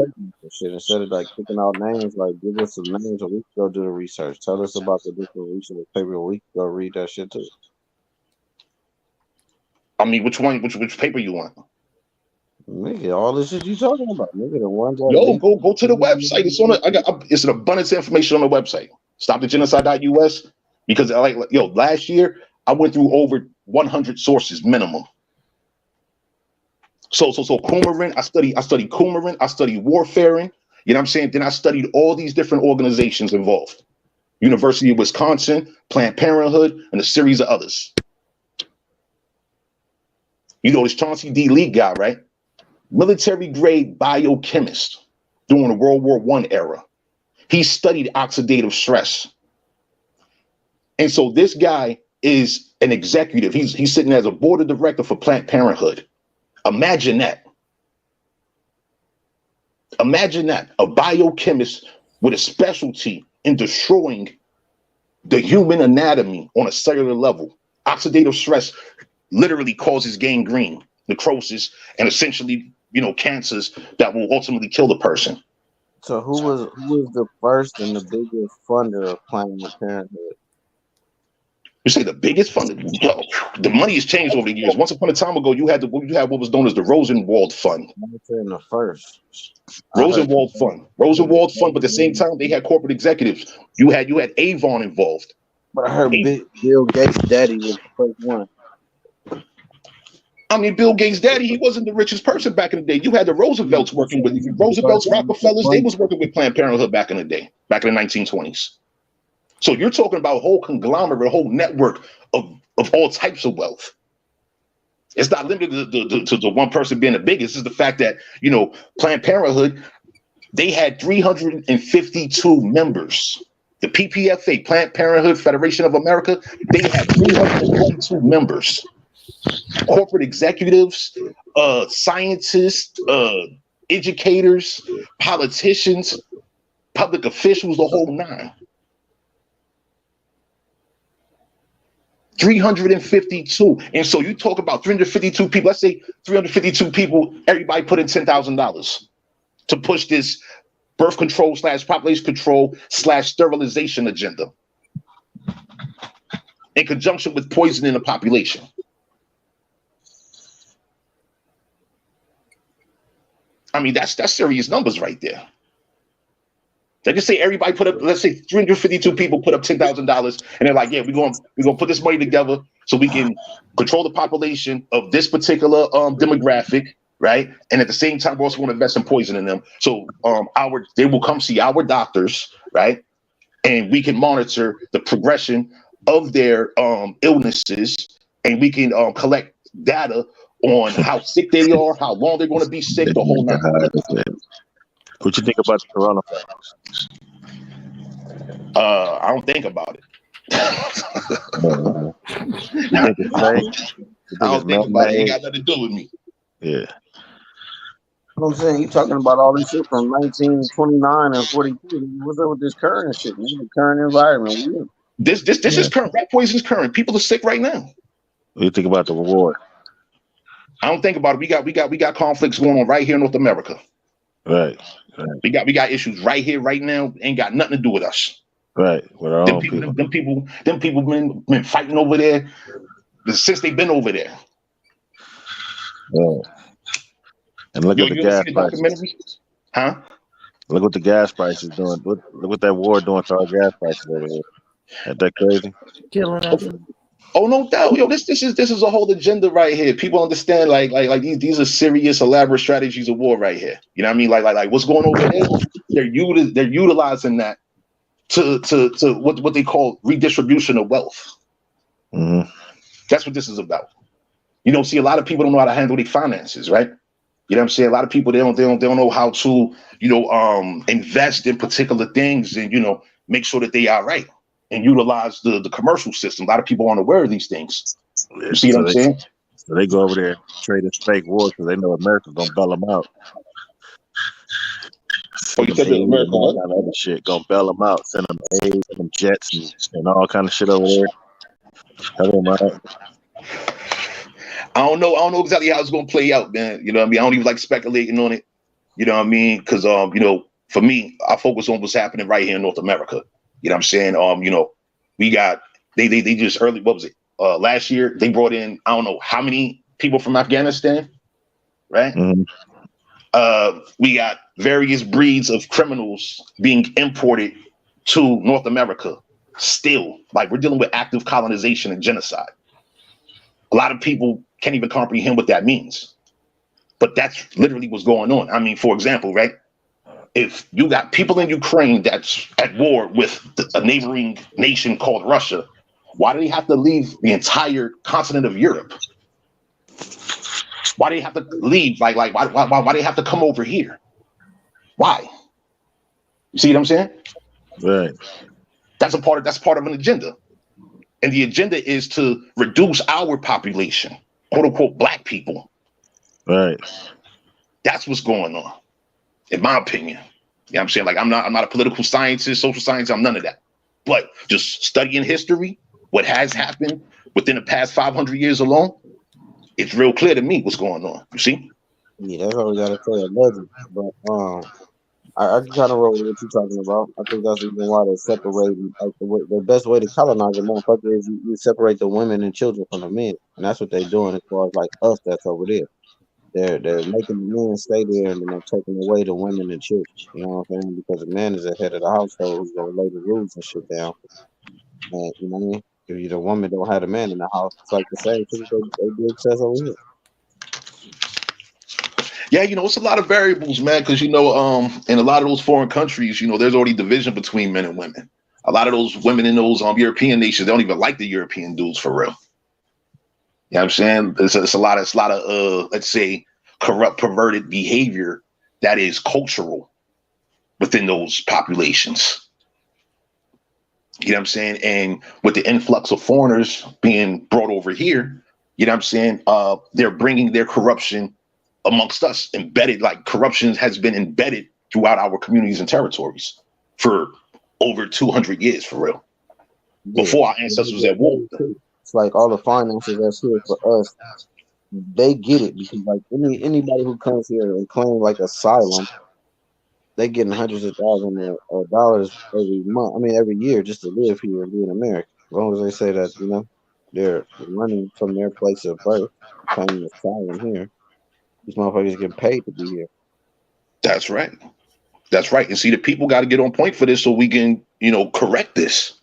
Shit, instead of like picking out names, like give us some names and we can go do the research. Tell us about the different research paper. We can go read that shit too.
I mean, which paper you want?
Nigga, all this shit you talking about, nigga. The ones
go to the website. It's an abundance of information on the website. StopTheGenocide.us. Because last year I went through over 100 sources minimum. So Coumarin, I studied Coumarin, I studied warfaring, you know what I'm saying? Then I studied all these different organizations involved. University of Wisconsin, Planned Parenthood, and a series of others. You know this Chauncey D. Lee guy, right? Military grade biochemist during the World War I era. He studied oxidative stress. And so this guy is an executive. He's sitting as a board of director for Planned Parenthood. Imagine that. Imagine that. A biochemist with a specialty in destroying the human anatomy on a cellular level. Oxidative stress literally causes gangrene, necrosis, and essentially, you know, cancers that will ultimately kill the person.
So who was the first and the biggest funder of Planned Parenthood?
You say the biggest funder? Yo, the money has changed over the years. Once upon a time ago, you had what was known as the Rosenwald Fund.
I'm saying the first.
Rosenwald Fund, but at the same time, they had corporate executives. You had Avon involved.
But I heard Bill Gates' daddy was the first one.
I mean, Bill Gates' daddy, he wasn't the richest person back in the day. You had the Roosevelts working with Roosevelts, Rockefellers. They was working with Planned Parenthood back in the day, back in the 1920s. So you're talking about a whole conglomerate, a whole network of all types of wealth. It's not limited to the one person being the biggest. It's the fact that, you know, Planned Parenthood, they had 352 members. The PPFA, Planned Parenthood Federation of America, they had 322 members. Corporate executives, scientists, educators, politicians, public officials, the whole nine. 352. And so you talk about 352 people, let's say 352 people, everybody put in $10,000 to push this birth control / population control / sterilization agenda in conjunction with poisoning the population. I mean, that's serious numbers right there. Let's just say everybody put up, let's say 352 people put up $10,000, and they're like, yeah, we're gonna put this money together so we can control the population of this particular demographic, right? And at the same time, we're also going to invest in poisoning them. So they will come see our doctors, right? And we can monitor the progression of their illnesses, and we can collect data on how sick they are, how long they're going to be sick, the whole nine.
What you think about the coronavirus?
I don't think about it. I don't think about it. It ain't got nothing to do with me.
Yeah.
You know what I'm saying? You talking about all this shit from 1929 and 42. What's up with this current shit, man? The current environment.
This is current. Rat poison is current. People are sick right now.
What do you think about the war?
I don't think about it. We got conflicts going on right here in North America.
Right.
We got issues right here, right now. Ain't got nothing to do with us.
Right. With our own people.
Them people been fighting over there since they've been over there.
Yeah. And look at the gas prices.
Huh?
Look what the gas prices doing. Look what that war doing to our gas prices over here. Ain't that crazy?
Killing us.
Oh, no doubt. Yo, this is a whole agenda right here. People understand like these are serious, elaborate strategies of war right here. You know what I mean? Like what's going over there? They're utilizing that to what they call redistribution of wealth.
Mm-hmm.
That's what this is about. You know, see, a lot of people don't know how to handle their finances, right? You know what I'm saying? A lot of people they don't know how to, you know, invest in particular things and, you know, make sure that they are right. And utilize the commercial system. A lot of people aren't aware of these things. You see what I'm saying?
So they go over there trading fake wars because they know America's gonna bail them out.
Oh, you said that America what?
Kind of other shit gonna bail them out, send them aid, send them jets and all kind of shit over there. I
don't know exactly how it's gonna play out, man. You know what I mean? I don't even like speculating on it. You know what I mean? Because you know, for me, I focus on what's happening right here in North America. You know what I'm saying? You know, we got they just early, what was it? Last year they brought in I don't know how many people from Afghanistan, right?
Mm-hmm.
We got various breeds of criminals being imported to North America Still, like, we're dealing with active colonization and genocide. A lot of people can't even comprehend what that means. But that's literally what's going on. I mean, for example, right? If you got people in Ukraine that's at war with a neighboring nation called Russia, why do they have to leave the entire continent of Europe? Why do they have to leave? Why do they have to come over here? Why? You see what I'm saying?
Right.
That's part of an agenda. And the agenda is to reduce our population, quote unquote, black people.
Right.
That's what's going on, in my opinion. You know what I'm saying? Like, I'm not a political scientist, social science, I'm none of that. But just studying history, what has happened within the past 500 years alone, it's real clear to me what's going on. You see?
Yeah, that's all we gotta say, allegedly. But I kind of roll with what you're talking about. I think that's the reason why they're separating. Like the best way to colonize a motherfucker is you separate the women and children from the men, and that's what they're doing as far as like us that's over there. They're making the men stay there, and then they're taking away the women and children. You know what I'm saying? Because the man is the head of the household who's gonna lay the rules and shit down. And you know what I mean? If you the woman don't have a man in the house, it's like the same shit they did says over here.
Yeah, it's a lot of variables, man, because, in a lot of those foreign countries, there's already division between men and women. A lot of those women in those European nations, they don't even like the European dudes for real. You know what I'm saying? It's a lot of let's say, corrupt, perverted behavior that is cultural within those populations. You know what I'm saying? And with the influx of foreigners being brought over here, you know what I'm saying? They're bringing their corruption amongst us, embedded, like corruption has been embedded throughout our communities and territories for over 200 years, for real. Before our ancestors was at war.
It's like all the finances that's here for us, they get it because like anybody who comes here and claims like asylum, they getting hundreds of thousands of dollars every month. I mean, every year just to live here and be in America. As long as they say that they're running from their place of birth, claiming asylum here. These motherfuckers get paid to be here.
That's right. That's right. And see, the people got to get on point for this so we can, correct this.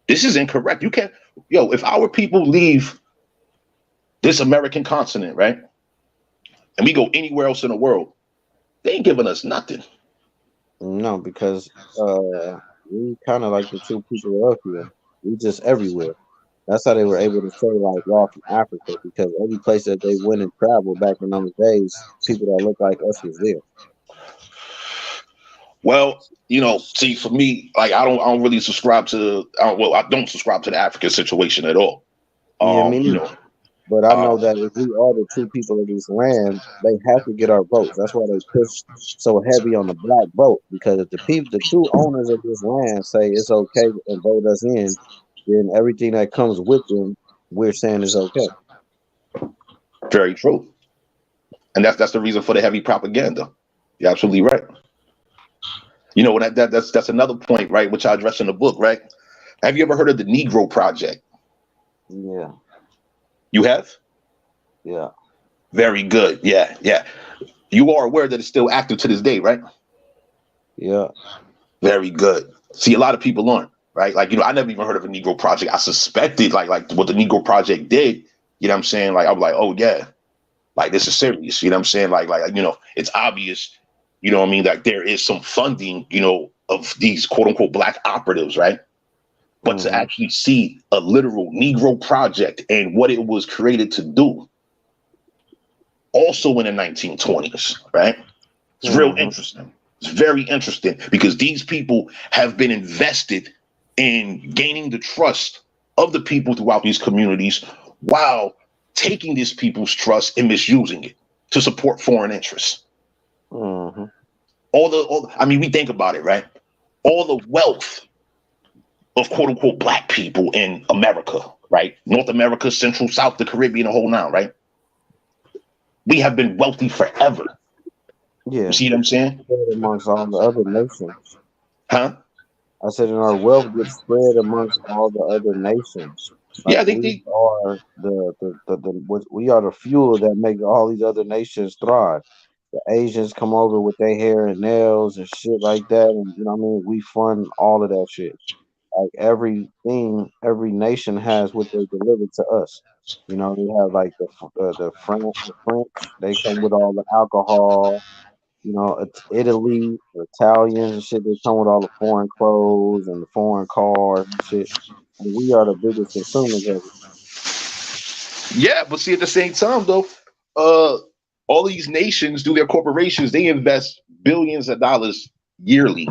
This is incorrect. You can't, if our people leave this American continent, right, and we go anywhere else in the world, they ain't giving us nothing.
No, because we kind of like the true people up here. We just everywhere. That's how they were able to say like y'all from Africa, because every place that they went and traveled back in those days, people that look like us was there.
Well, see, for me, like I don't really subscribe to. I don't subscribe to the African situation at all.
Yeah, me neither. But I know that if we are the true people of this land, they have to get our votes. That's why they push so heavy on the black vote, because if the true owners of this land say it's okay and vote us in, then everything that comes with them, we're saying is okay.
Very true. And that's the reason for the heavy propaganda. You're absolutely right. That's another point, right, which I address in the book, right? Have you ever heard of the Negro Project?
Yeah.
You have?
Yeah.
Very good. Yeah. You are aware that it's still active to this day, right?
Yeah.
Very good. See, a lot of people aren't, right? Like, I never even heard of a Negro Project. I suspected like what the Negro Project did, you know what I'm saying? Like, I was like, oh yeah, like this is serious. You know what I'm saying? Like, it's obvious, you know what I mean? Like there is some funding, of these quote unquote black operatives, right? But to actually see a literal Negro Project and what it was created to do, also in the 1920s, right? It's real interesting. It's very interesting because these people have been invested in gaining the trust of the people throughout these communities while taking these people's trust and misusing it to support foreign interests. We think about it, right? All the wealth of quote unquote black people in America, right? North America, Central, South, the Caribbean, the whole nine, right? We have been wealthy forever.
Yeah.
You see what I'm saying?
Amongst all the other nations.
Huh?
I said, and our wealth gets spread amongst all the other nations. Like,
yeah, we
are we are the fuel that make all these other nations thrive. The Asians come over with their hair and nails and shit like that, and we fund all of that shit. like everything, every nation has what they deliver to us. You know, they have like the French, they come with all the alcohol. You know, Italy, the Italians and shit, they come with all the foreign clothes and the foreign cars and shit. And we are the biggest consumers of it.
Yeah, but see, at the same time, though, all these nations do their corporations, they invest billions of dollars yearly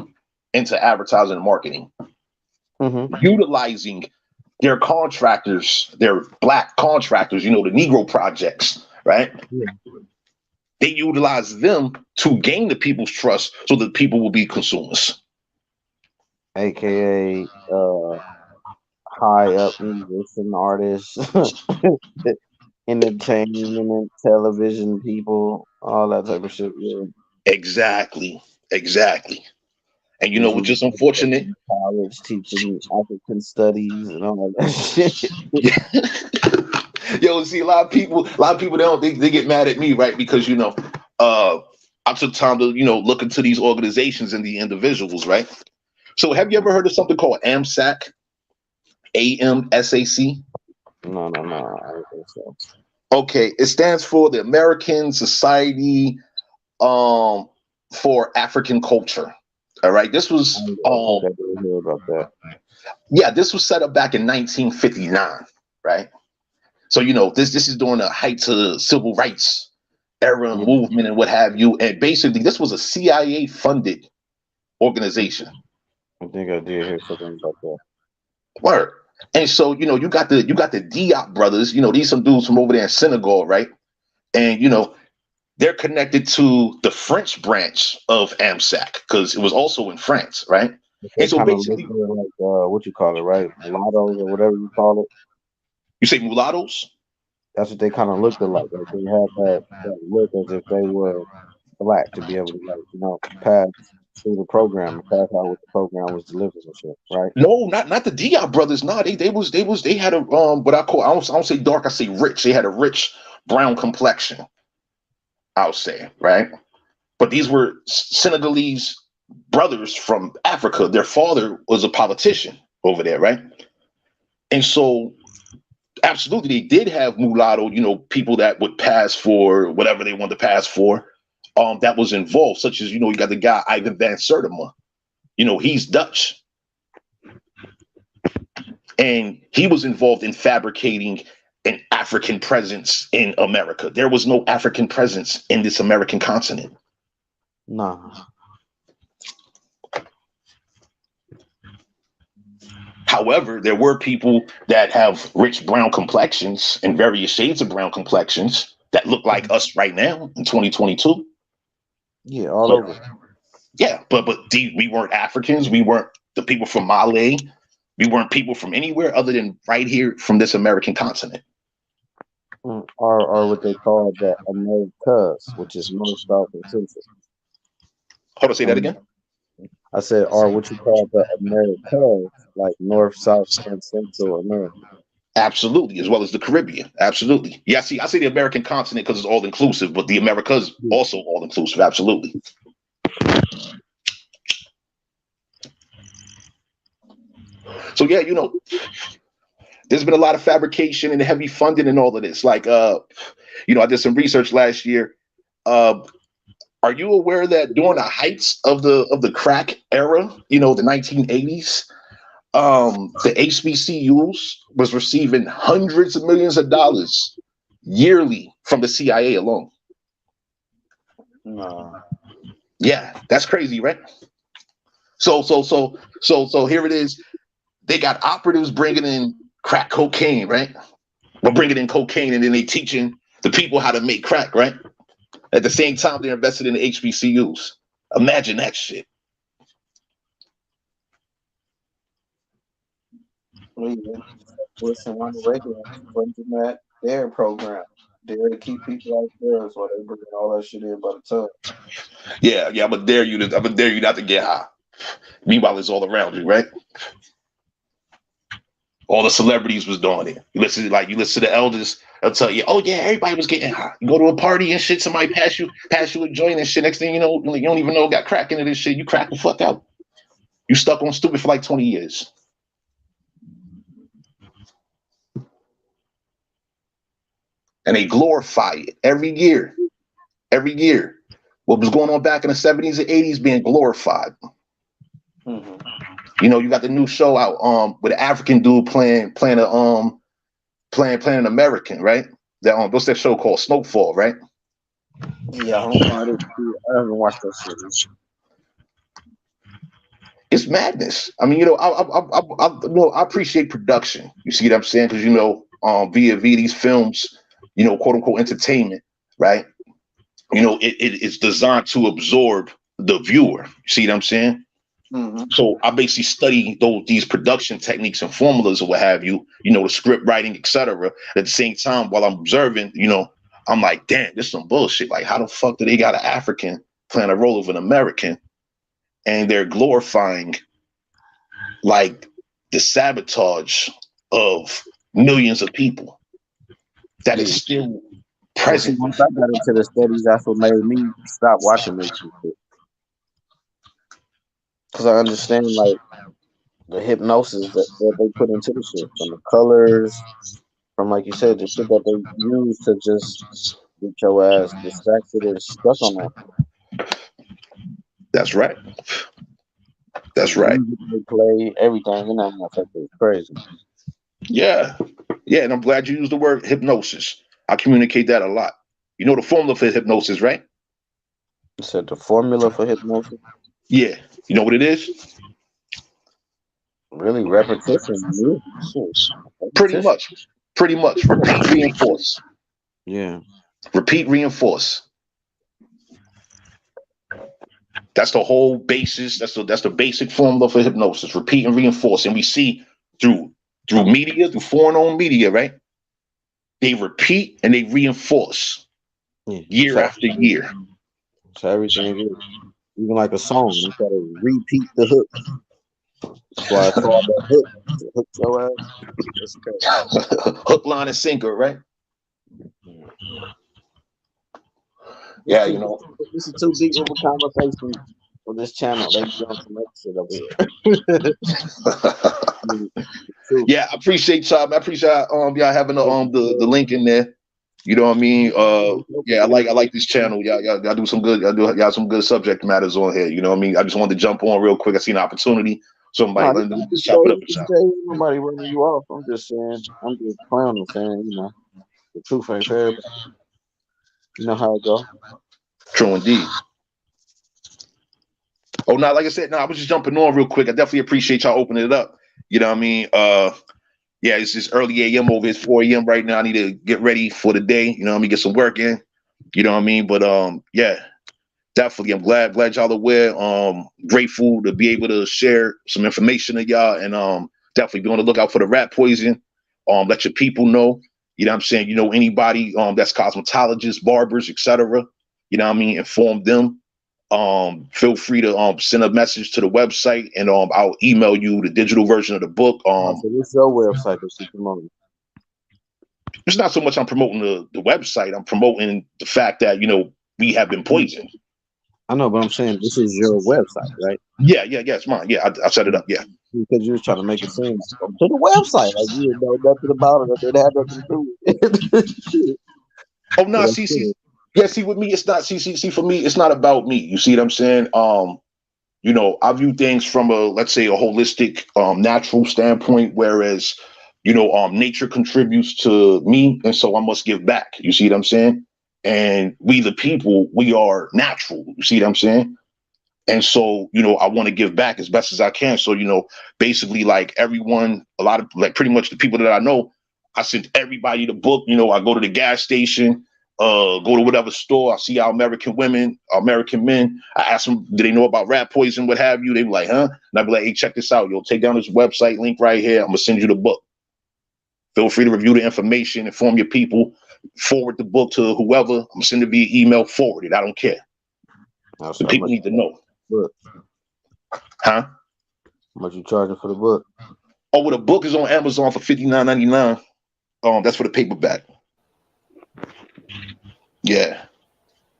into advertising and marketing, utilizing their contractors, their black contractors, you know, the Negro projects, right?
Yeah.
They utilize them to gain the people's trust so that people will be consumers.
AKA high up musician artists, entertainment, television people, all that type of shit. Yeah.
Exactly. And you know what's just unfortunate?
College teaching African studies and all that shit.
Yo, see, a lot of people they get mad at me, right? Because you know, I took time to, you know, look into these organizations and the individuals, right? So have you ever heard of something called AMSAC? AMSAC?
No, I don't think so.
Okay, it stands for the American Society for African Culture. All right, this was
about that.
Yeah, this was set up back in 1959, right? So you know, this is during the heights of the civil rights era movement and what have you. And basically, this was a CIA funded organization.
I think I did hear something about that.
Word. And so, you know, you got the Diop brothers, you know, these some dudes from over there in Senegal, right? And you know, they're connected to the French branch of AMSAC because it was also in France, right? And so basically,
like what you call it, right? Mulattoes or whatever you call it.
You say mulattoes?
That's what they kind of looked like. Like they had that look as if they were black to be able to, like, you know, pass through the program and pass out what the program was delivering and shit, right?
No, not the Diop brothers. No, they had a what I don't say dark, I say rich. They had a rich brown complexion, I'll say, right? But these were Senegalese brothers from Africa. Their father was a politician over there, right? And so absolutely, they did have mulatto, you know, people that would pass for whatever they wanted to pass for. That was involved, such as, you know, you got the guy Ivan van Sertima. You know, he's Dutch, and he was involved in fabricating an African presence in America. There was no African presence in this American continent.
Nah.
However, there were people that have rich brown complexions and various shades of brown complexions that look like us right now in 2022.
Yeah, all over.
Yeah, but we weren't Africans. We weren't the people from Mali. We weren't people from anywhere other than right here from this American continent.
Or what they call the Americas, which is North, South, and Central.
Hold on, say that again.
I said, or what you call the Americas, like North, South, and Central America.
Absolutely, as well as the Caribbean. Absolutely. Yeah, I say the American continent because it's all inclusive, but the Americas also all inclusive. Absolutely. So yeah, you know, there's been a lot of fabrication and heavy funding and all of this. Like, you know, I did some research last year. Are you aware that during the heights of the crack era, you know, the 1980s, the HBCUs was receiving hundreds of millions of dollars yearly from the CIA alone?
No.
Yeah, that's crazy, right? So here it is. They got operatives bringing in crack cocaine, right? We're bringing in cocaine, and then they teaching the people how to make crack, right? At the same time, they're invested in the HBCUs. Imagine that shit.
Listen, on the regular, bringing that their program. There to keep people out there, so they bring all that shit in by the ton.
Yeah, I'm gonna dare you not to get high. Meanwhile, it's all around you, right? All the celebrities was doing it. You listen to the elders, they'll tell you, oh yeah, everybody was getting high. You go to a party and shit, somebody pass you a joint and shit. Next thing you know, you don't even know it got crack into this shit. You crack the fuck out. You stuck on stupid for like 20 years. and they glorify it every year. Every year. What was going on back in the 70s and 80s being glorified.
Mm-hmm.
You know, you got the new show out with an African dude playing an American, right? That what's that show called? Snowfall, right?
Yeah, I haven't watched that shit.
It's madness. I mean, you know, I appreciate production. You see what I'm saying? Because you know, via these films, you know, quote unquote entertainment, right? You know, it's designed to absorb the viewer. You see what I'm saying?
Mm-hmm.
So I basically study these production techniques and formulas or what have you, you know, the script writing, etc. At the same time, while I'm observing, you know, I'm like, damn, this is some bullshit. Like, how the fuck do they got an African playing a role of an American and they're glorifying like the sabotage of millions of people that is still present?
Once I got into the studies, that's what made me stop watching this shit. Because I understand like the hypnosis that they put into the shit, from the colors, from like you said, the shit that they use to just get your ass distracted and stuck on that.
That's right. That's right.
They play everything in that motherfucker is crazy.
Yeah. Yeah, and I'm glad you used the word hypnosis. I communicate that a lot. You know the formula for hypnosis, right?
You said the formula for hypnosis?
Yeah. You know what it is?
Really, repetition.
Pretty much. Pretty much. Repeat, reinforce.
Yeah.
Repeat, reinforce. That's the whole basis. That's the basic formula for hypnosis. Repeat and reinforce. And we see through media, through foreign-owned media, right? They repeat and they reinforce year after year.
So everything is even like a song. You gotta repeat the hook. That's why it's called the hook. To hook your ass.
Hook, line, and sinker, right? Yeah, you know.
This is too deep of a conversation for this channel. They doing some other shit over here.
Yeah, I appreciate y'all. I appreciate y'all having the link in there. You know what I mean? Yeah, I like this channel. Y'all do some good. Y'all some good subject matters on here. You know what I mean? I just wanted to jump on real quick. I seen an opportunity. Somebody let me just chop it up with y'all.
Nobody running you off. I'm just saying. I'm just clowning, saying, you know, the truth ain't fair. You know how it go.
True indeed. Oh, no, like I said, I was just jumping on real quick. I definitely appreciate y'all opening it up. You know what I mean? Yeah, it's just early AM over. It's 4 AM right now. I need to get ready for the day. You know what I mean? Get some work in. You know what I mean? But yeah, definitely. I'm glad y'all aware. Grateful to be able to share some information to y'all, and definitely be on the lookout for the rat poison. Let your people know. You know what I'm saying? You know, anybody that's cosmetologists, barbers, etc. You know what I mean? Inform them. Feel free to send a message to the website, and I'll email you the digital version of the book.
So what's your website that you promoting?
It's not so much I'm promoting the website. I'm promoting the fact that, you know, we have been poisoned.
I know, but I'm saying this is your website, right?
Yeah, it's mine. Yeah, I set it up. Yeah.
Because you were trying to make it seem to the website, like you didn't know nothing about it, or it had nothing to do with it.
Oh no, see. Yeah, see, with me, it's not. See, for me, it's not about me. You see what I'm saying? You know, I view things from let's say, a holistic, natural standpoint, whereas, you know, nature contributes to me, and so I must give back. You see what I'm saying? And we, the people, we are natural. You see what I'm saying? And so, you know, I want to give back as best as I can. So, you know, basically, like everyone, a lot of, like, pretty much the people that I know, I send everybody the book. You know, I go to the gas station, go to whatever store. I see our American women, American men. I ask them, do they know about rat poison, what have you? They be like, huh? And I be like, hey, check this out. You'll take down this website link right here. I'm gonna send you the book. Feel free to review the information, inform your people, forward the book to whoever. I'm gonna send it via email, forward it. I don't care. The people need to know.
Book.
Huh?
How much you charging for the book?
Oh, well, the book is on Amazon for $59.99. That's for the paperback. Yeah.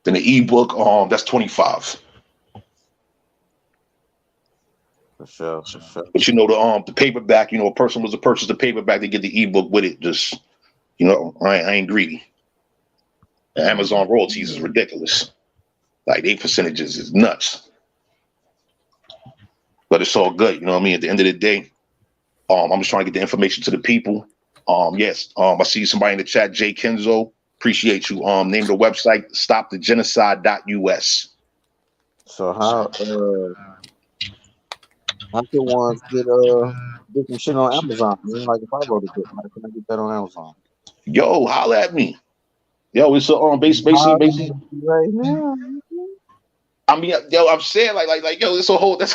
Then the ebook, that's $25.
For sure.
But you know, the paperback, you know, a person was to purchase the paperback, they get the ebook with it. Just, you know, I ain't greedy. And Amazon royalties is ridiculous. Like, their percentages is nuts. But it's all good, you know what I mean? At the end of the day, I'm just trying to get the information to the people. Yes, I see somebody in the chat, Jay Kenzo. Appreciate you. Name the website stopthegenocide.us.
So how can ones get some shit on Amazon? I mean, like if I wrote a book, how can I get that on Amazon?
Yo, holla at me. Yo, it's basically
right now.
I mean, yo, I'm saying like, yo, it's a whole it's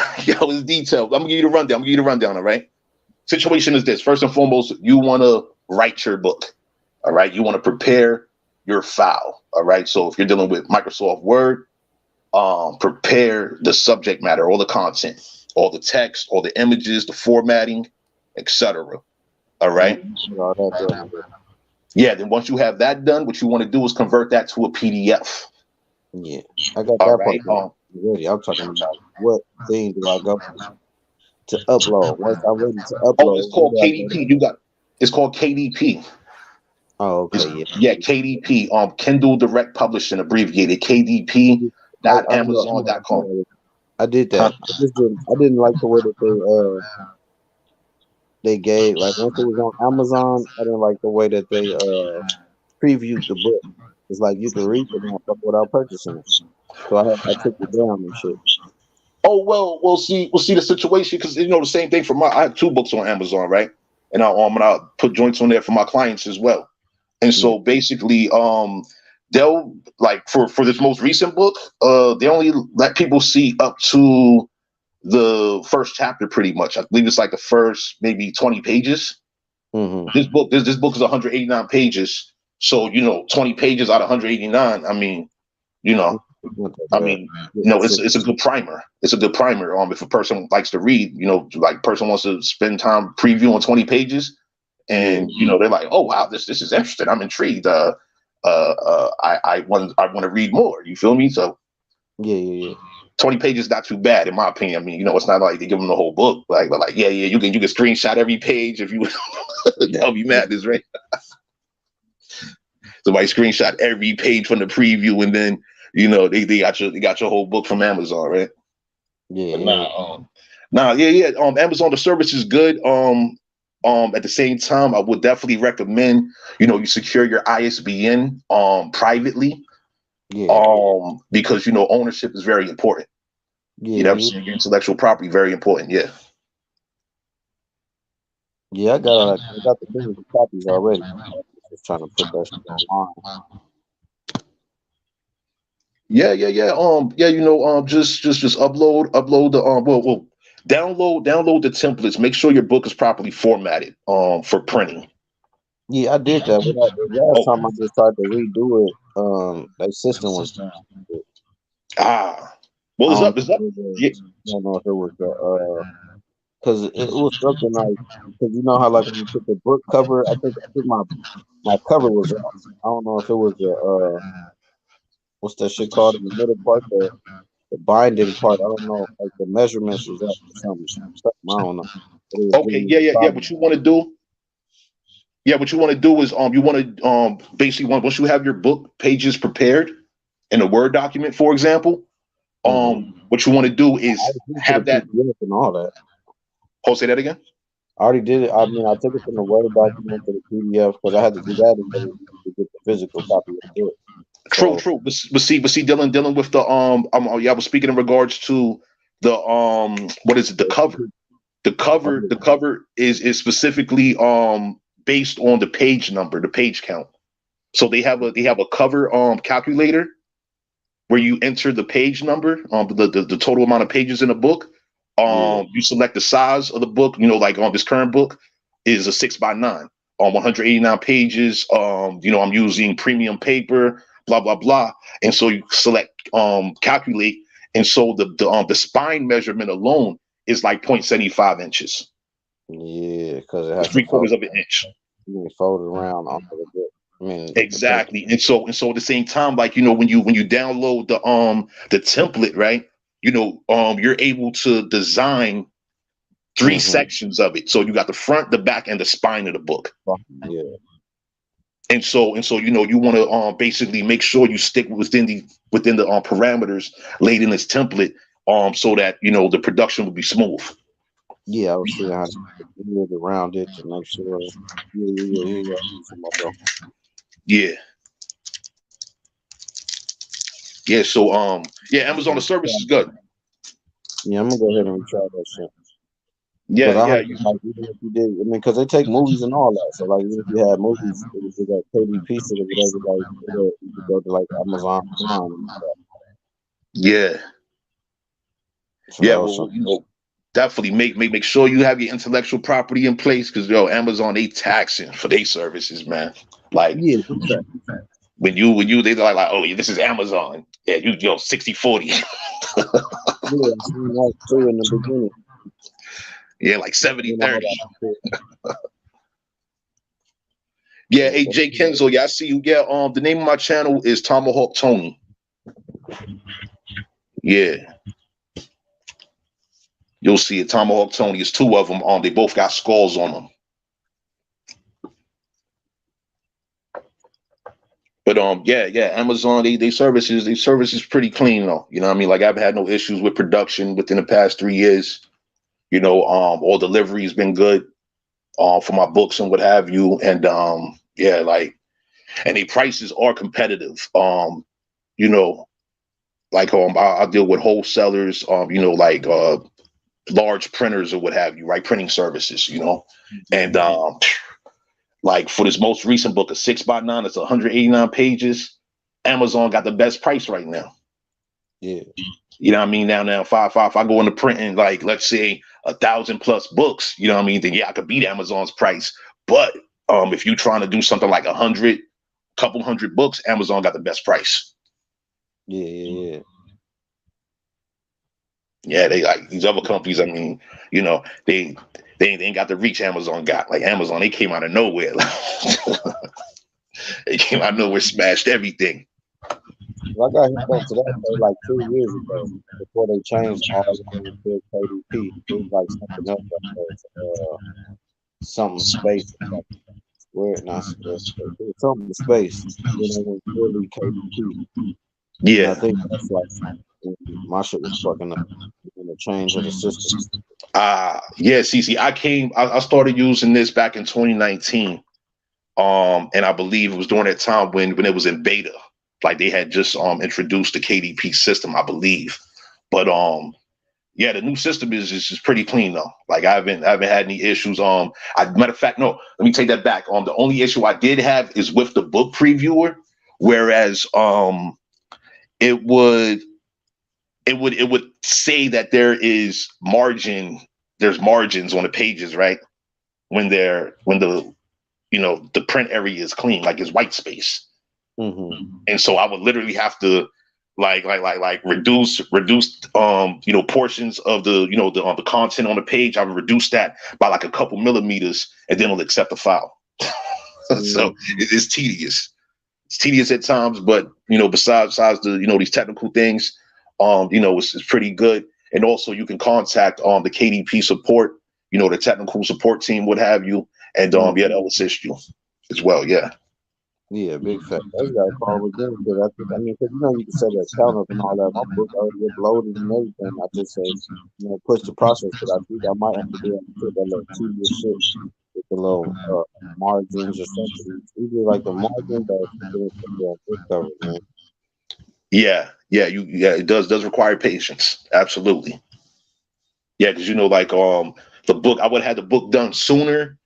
detailed. I'm gonna give you the rundown. All right. Situation is this. First and foremost, you want to write your book. All right. You want to prepare your file. All right. So if you're dealing with Microsoft Word, prepare the subject matter, all the content, all the text, all the images, the formatting, etc. All right. Yeah. Then once you have that done, what you want to do is convert that to a PDF.
Yeah, I got that part ready. I'm talking about what thing do I go to upload? Once I'm ready to upload,
oh, it's called KDP. It's called KDP.
Oh, okay,
yeah, KDP. Kindle Direct Publishing, abbreviated KDP.amazon.com.
I did that. I didn't like the way that they gave, like, once it was on Amazon, I didn't like the way that they previewed the book. It's like you can read the motherfucker without purchasing it. So I took it down and shit.
Oh well, we'll see the situation, because you know the same thing for I have 2 books on Amazon, right? And I'll put joints on there for my clients as well. And so basically, they'll, like, for this most recent book, they only let people see up to the first chapter pretty much. I believe it's like the first maybe 20 pages. This book is 189 pages. So, 20 pages out of 189. I mean, it's a good primer. It's a good primer. If a person likes to read, like person wants to spend time previewing 20 pages, and they're like, oh wow, this is interesting. I'm intrigued. I want to read more. You feel me? So
yeah.
20 pages not too bad in my opinion. I mean, it's not like they give them the whole book. Like you can screenshot every page if you. That'll be madness, right? Somebody screenshot every page from the preview, and then they got your whole book from Amazon, right?
Yeah.
Amazon, the service is good. At the same time, I would definitely recommend you secure your ISBN privately.
Yeah.
Because ownership is very important.
Yeah.
Your intellectual property very important. Yeah.
Yeah, I got the physical copies already. Just trying to put that shit online.
Yeah. Just upload the download the templates. Make sure your book is properly formatted for printing.
Yeah, I did that. Last time I just tried to redo it, that system was down.
Well, it's up. It's up.
I don't know if it was because it was something like, because you know how, like, when you put the book cover, I think my cover was off. I don't know if it was the what's that shit called in the middle part, the binding part. I don't know, like the measurements was up or something. I don't know.
Okay, yeah. What you want to do? Yeah, what you want to do is you want to basically once you have your book pages prepared in a Word document, for example, what you want to do is have that
and all that.
Oh, say that again.
I already did it. I mean, I took it from the Word document to the PDF because I had to do that to get the physical copy of the book.
True. But see, dealing with the I was speaking in regards to the what is it? The cover. The cover is specifically based on the page number, the page count. So they have a cover calculator where you enter the page number, the total amount of pages in a book. You select the size of the book. Like on this current book is a 6x9 on 189 pages. I'm using premium paper, blah blah blah, and so you select calculate, and so the spine measurement alone is like 0.75 inches.
Yeah, because it has
3/4 of an inch.
You fold it around onto the book. I mean,
exactly, and so at the same time, like when you download the template, right? You're able to design 3 sections of it. So you got the front, the back, and the spine of the book.
Yeah.
And so you want to basically make sure you stick within the parameters laid in this template so that the production will be smooth.
Yeah, I was seeing how to move around it to make sure.
Yeah. Yeah, so Amazon, the service is good.
Yeah, I'm gonna go ahead and retry that shit.
Yeah,
like, even if you did, I mean, because they take movies and all that. So like, even if you had movies, it was like KDP or whatever, like you could go to like Amazon Prime and all that.
Yeah.
So
yeah, well, definitely make sure you have your intellectual property in place, because Amazon, they taxing for their services, man. Like,
yeah,
when you they like, oh, this is Amazon. Yeah, 60-40.
Yeah, I seen that too in the beginning.
Yeah, like 70-30. Yeah, hey, Jay Kenzo, yeah, I see you. Yeah, the name of my channel is Tomahawk Tony. Yeah. You'll see it. Tomahawk Tony is two of them. They both got skulls on them. But Amazon, they services pretty clean though. You know what I mean? Like, I've had no issues with production within the past 3 years. All delivery has been good for my books and what have you. And and the prices are competitive. I deal with wholesalers, large printers or what have you, right? Printing services, and like for this most recent book, a 6x9, it's 189 pages. Amazon got the best price right now.
Yeah.
You know what I mean? Now, if I go into printing, like, let's say 1,000+ books, you know what I mean? Then I could beat Amazon's price. But if you're trying to do something like couple hundred books, Amazon got the best price.
Yeah.
Yeah, they like these other companies. I mean, they ain't got the reach Amazon got. Like, Amazon, they came out of nowhere. They came out of nowhere, smashed everything.
I got hit up to that like 2 years ago before they changed all the things to KDP. It was like something else, something space. Weird, not space. It was something space. Then it was really KDP.
Yeah,
and I think that's like my shit was fucking up in the change of the system.
Yeah, see, I started using this back in 2019. And I believe it was during that time when it was in beta. Like, they had just introduced the KDP system, I believe. But the new system is pretty clean though. Like, I haven't had any issues. Matter of fact, no, let me take that back. The only issue I did have is with the book previewer, whereas it would say that there's margins on the pages, right? When the print area is clean, like it's white space.
Mm-hmm.
And so I would literally have to like reduce portions of the content on the page. I would reduce that by like a couple millimeters, and then it'll accept the file. So it's tedious. It's tedious at times, but besides the these technical things, it's pretty good. And also you can contact the KDP support, the technical support team, what have you, and they'll assist you as well.
Yeah, big fact. I just got to call again because because you can set an account up and all that. My book already uploaded and everything. I just say, push the process, but I think I might have to do that little tedious shit with the little margins or something. Either like the margins or book cover, man.
Yeah, it does require patience. Absolutely. Yeah, because the book, I would have had the book done sooner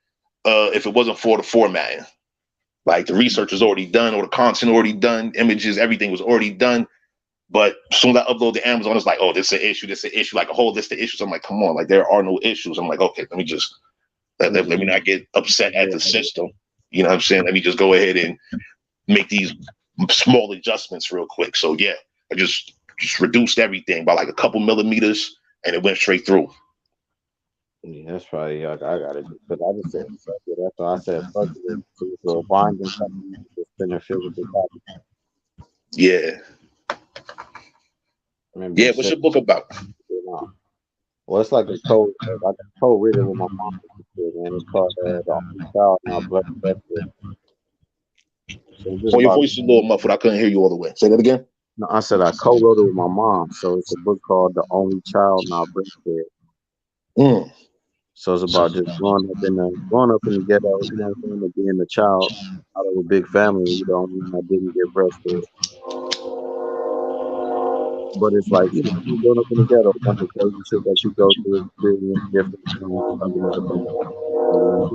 if it wasn't for the formatting. Like, the research was already done, or the content already done, images, everything was already done. But as soon as I upload to Amazon, it's like, oh, this is an issue, like a whole list of issues. I'm like, come on, like, there are no issues. I'm like, okay, let me just let me not get upset at the system. You know what I'm saying? Let me just go ahead and make these small adjustments real quick. So yeah, I just reduced everything by like a couple millimeters, and it went straight through.
Yeah, that's probably I got it. But I just said fuck it. That's why I said fuck it. So binding something, just spinning physical copy.
Yeah. Yeah, what's your book about?
Well, it's like a code. I got co-written with my mom, and it's called "The Child Now Blood Vessel." just
your
about.
voice is a little muffled. I couldn't hear you all the way. Say that again.
No, I said I co-wrote it with my mom. So it's a book called The Only Child Not Breastfed. So it's about just growing up in the ghetto, you know what I'm saying, and being a child out of a big family, you know, I didn't get breastfed. But it's like, you know, you growing up in the ghetto, some of the crazy shit that you go through, experience different things, even as a black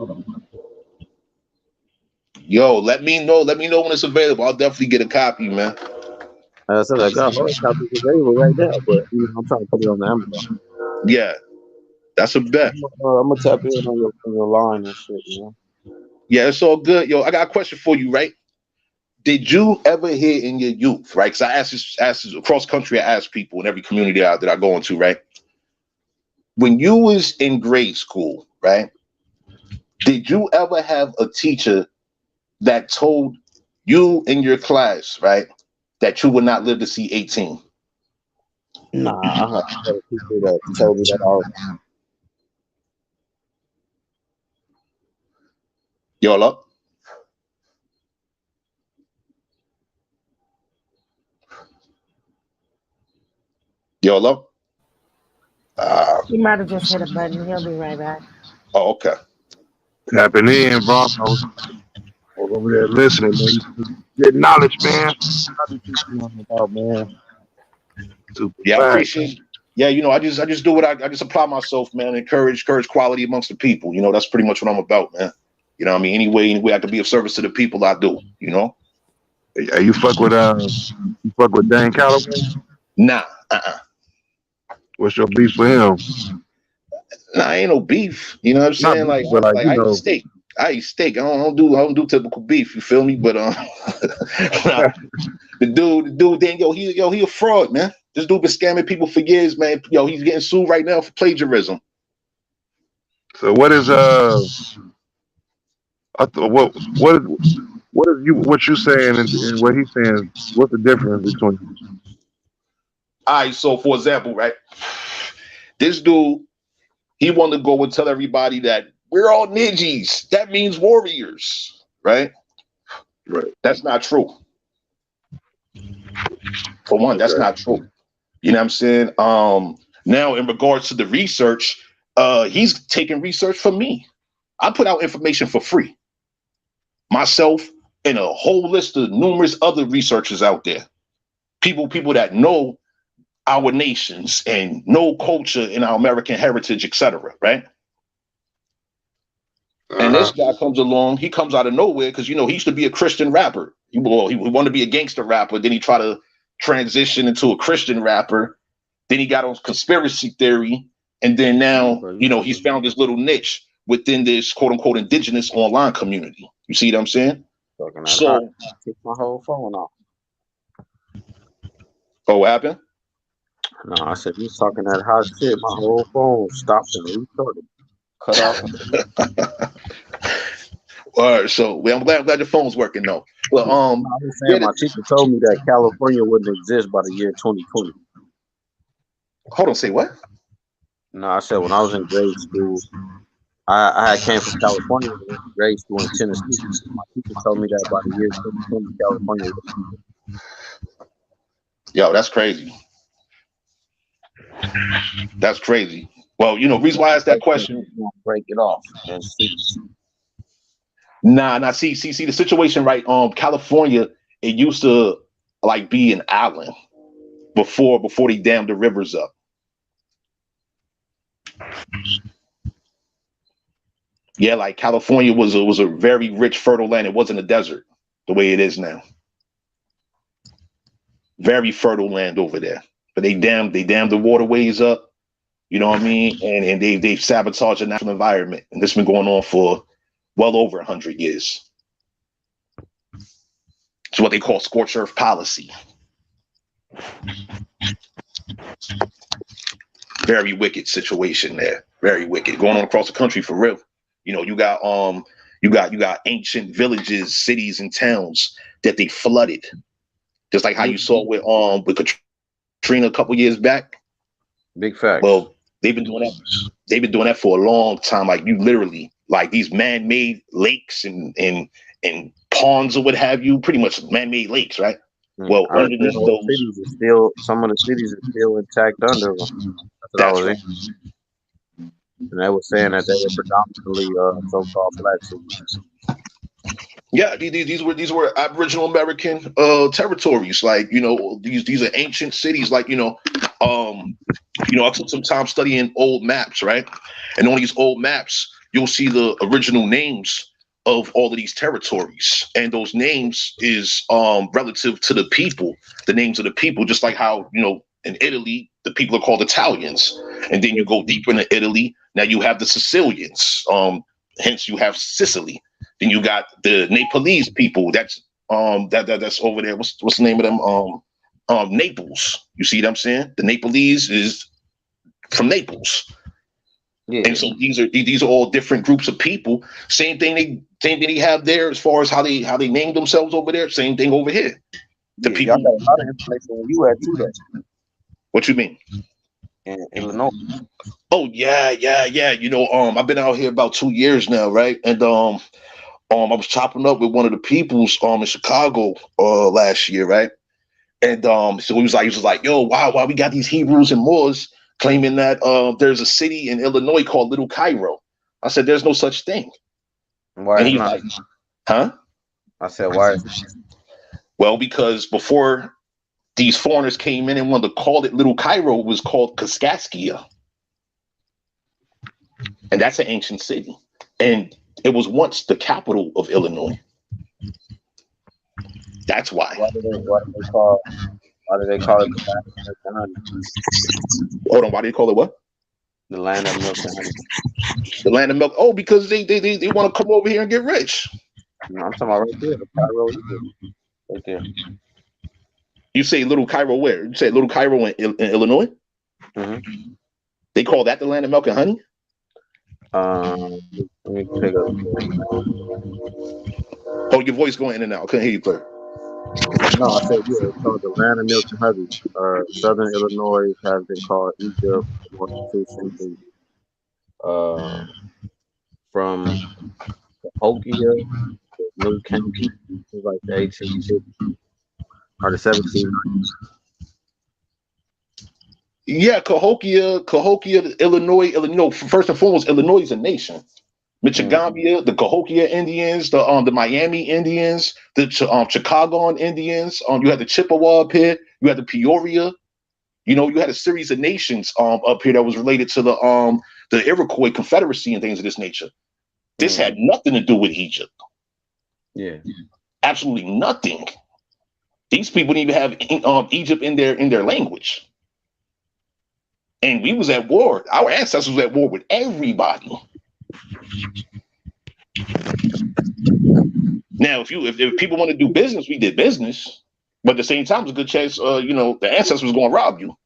man.
Yo, let me know. Let me know when it's available. I'll definitely get a copy, man.
I said I got hard copies available right now, but you know, I'm trying to put it on the Amazon.
Yeah, that's a bet.
I'm gonna tap in on your line and shit, you know.
Yeah, it's all good. Yo, I got a question for you, right? Did you ever hear in your youth, right? Because I asked this across country, I ask people in every community that I go into, right? When you was in grade school, right? Did you ever have a teacher that told you in your class, right, that you would not live to see 18?
Nah, I had a teacher that told me that all the time.
Yo, hello? Yo, hello?
He might have just hit a button. He'll be right back.
Oh, okay.
Tapping in, bro. I was over there listening, man. Get knowledge, man.
Yeah, I appreciate it. Yeah, you know, I just do what I just apply myself, man, encourage quality amongst the people. You know, that's pretty much what I'm about, man. You know what I mean? Any way I can be of service to the people, I do, you know?
Yeah, you fuck with Dan Calloway?
Nah,
What's your beef with him?
Nah, ain't no beef. You know what I'm saying?
Beef,
Like
you
I
know,
eat steak. I eat steak. I don't do typical beef. You feel me? But the dude, then he a fraud, man. This dude been scamming people for years, man. Yo, he's getting sued right now for plagiarism.
So what is what you saying and what he's saying? What's the difference between?
All right, so for example, right, this dude, he wanted to go and tell everybody that we're all ninjas. That means warriors, right?
Right.
That's not true. For one, that's not true. You know what I'm saying? Now in regards to the research, he's taking research from me. I put out information for free. Myself and a whole list of numerous other researchers out there. People that know our nations and know culture and our American heritage, etc. Right? And this guy comes along, he comes out of nowhere because, you know, he used to be a Christian rapper. He wanted to be a gangster rapper. Then he tried to transition into a Christian rapper. Then he got on conspiracy theory. And then now, you know, he's found this little niche within this quote unquote indigenous online community. You see what I'm saying? So,
took my whole phone off.
Oh, what happened?
No, I said he's talking that hot shit. My whole phone stopped and restarted. Cut off.
All right, so I'm glad your phone's working though. Well,
I was saying my teacher told me that California wouldn't exist by the year 2020.
Hold on, say what?
No, I said when I was in grade school, I came from California and went to grade school in Tennessee. My teacher told me that by the year 2020, California wouldn't exist.
Yo, that's crazy. That's crazy. Well, you know, reason why I asked that question.
Break it off and see.
Nah. See the situation, right? California, it used to like be an island before they dammed the rivers up. Yeah, like California was a very rich, fertile land. It wasn't a desert the way it is now. Very fertile land over there. But they dammed the waterways up. You know what I mean? And they sabotaged the natural environment. And this has been going on for well over 100 years. It's what they call scorched earth policy. Very wicked situation there. Very wicked. Going on across the country for real. You know, you got ancient villages, cities, and towns that they flooded. Just like how you saw with Katrina a couple years back.
Big fact.
Well, they've been doing that. They've been doing that for a long time. Like you literally, like these man-made lakes and ponds or what have you, pretty much man-made lakes, right? Well, underneath those
cities are still, some of the cities are still intact under them. That's what I was in. And they were saying that they were predominantly so-called black cities.
Yeah, these were Aboriginal American territories. Like, you know, these are ancient cities. Like, I took some time studying old maps, right? And on these old maps, you'll see the original names of all of these territories, and those names is relative to the people, the names of the people, just like how, you know, in Italy the people are called Italians, and then you go deeper into Italy, now you have the Sicilians, hence you have Sicily. Then you got the Nepalese people, that's that's over there, what's the name of them, Naples. You see what I'm saying? The Nepalese is from Naples. Yeah. And so these are all different groups of people. Same thing they have there as far as how they name themselves over there. Same thing over here. The people.
Y'all got a lot of information where you at too, though.
What you mean?
In Illinois.
Oh yeah. You know, I've been out here about 2 years now, right? And I was chopping up with one of the peoples in Chicago last year, right? And so he was like, yo, why we got these Hebrews and Moors claiming that there's a city in Illinois called Little Cairo. I said, there's no such thing.
Why?
And he's like, huh?
I said, why?
Well, because before these foreigners came in and wanted to call it Little Cairo, it was called Kaskaskia. And that's an ancient city. And it was once the capital of Illinois. That's why. Why do they call it the land of milk and honey? Hold on, why do you call it what?
The land of milk and honey.
The land of milk. Oh, because they want to come over here and get rich.
No, I'm talking about right there, the Cairo, right there.
You say Little Cairo where? You say Little Cairo in Illinois?
Mm-hmm.
They call that the land of milk and honey?
Let me pick up.
Oh, your voice going in and out. I couldn't hear you clear.
No, I said, yeah, it's called the land of milk and honey. Southern Illinois has been called Egypt for more than 2 centuries. From Cahokia to New Canton, it's like the 1850s or the 1700s.
Yeah, Cahokia, Illinois. First and foremost, Illinois is a nation. Michigambia, the Cahokia Indians, the Miami Indians, the Chicago Indians. You had the Chippewa up here. You had the Peoria. You know, you had a series of nations up here that was related to the Iroquois Confederacy and things of this nature. This had nothing to do with Egypt.
Yeah,
absolutely nothing. These people didn't even have Egypt in their language. And we was at war. Our ancestors were at war with everybody. Now, if people want to do business, we did business. But at the same time, there's a good chance, the ancestors was going to rob you.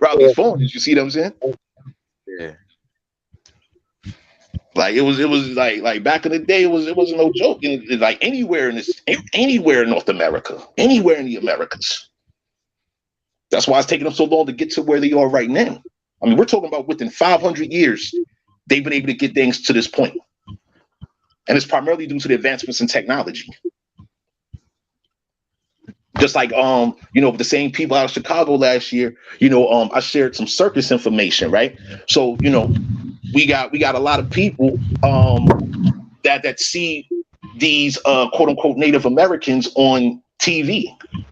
rob these phones. You see what I'm saying?
Yeah.
Like it was like back in the day, it wasn't no joke. Like anywhere in North America, anywhere in the Americas. That's why it's taking them so long to get to where they are right now. I mean, we're talking about within 500 years, they've been able to get things to this point. And it's primarily due to the advancements in technology. Just like, the same people out of Chicago last year, I shared some circus information, right? So, we got a lot of people that see these quote unquote Native Americans on TV,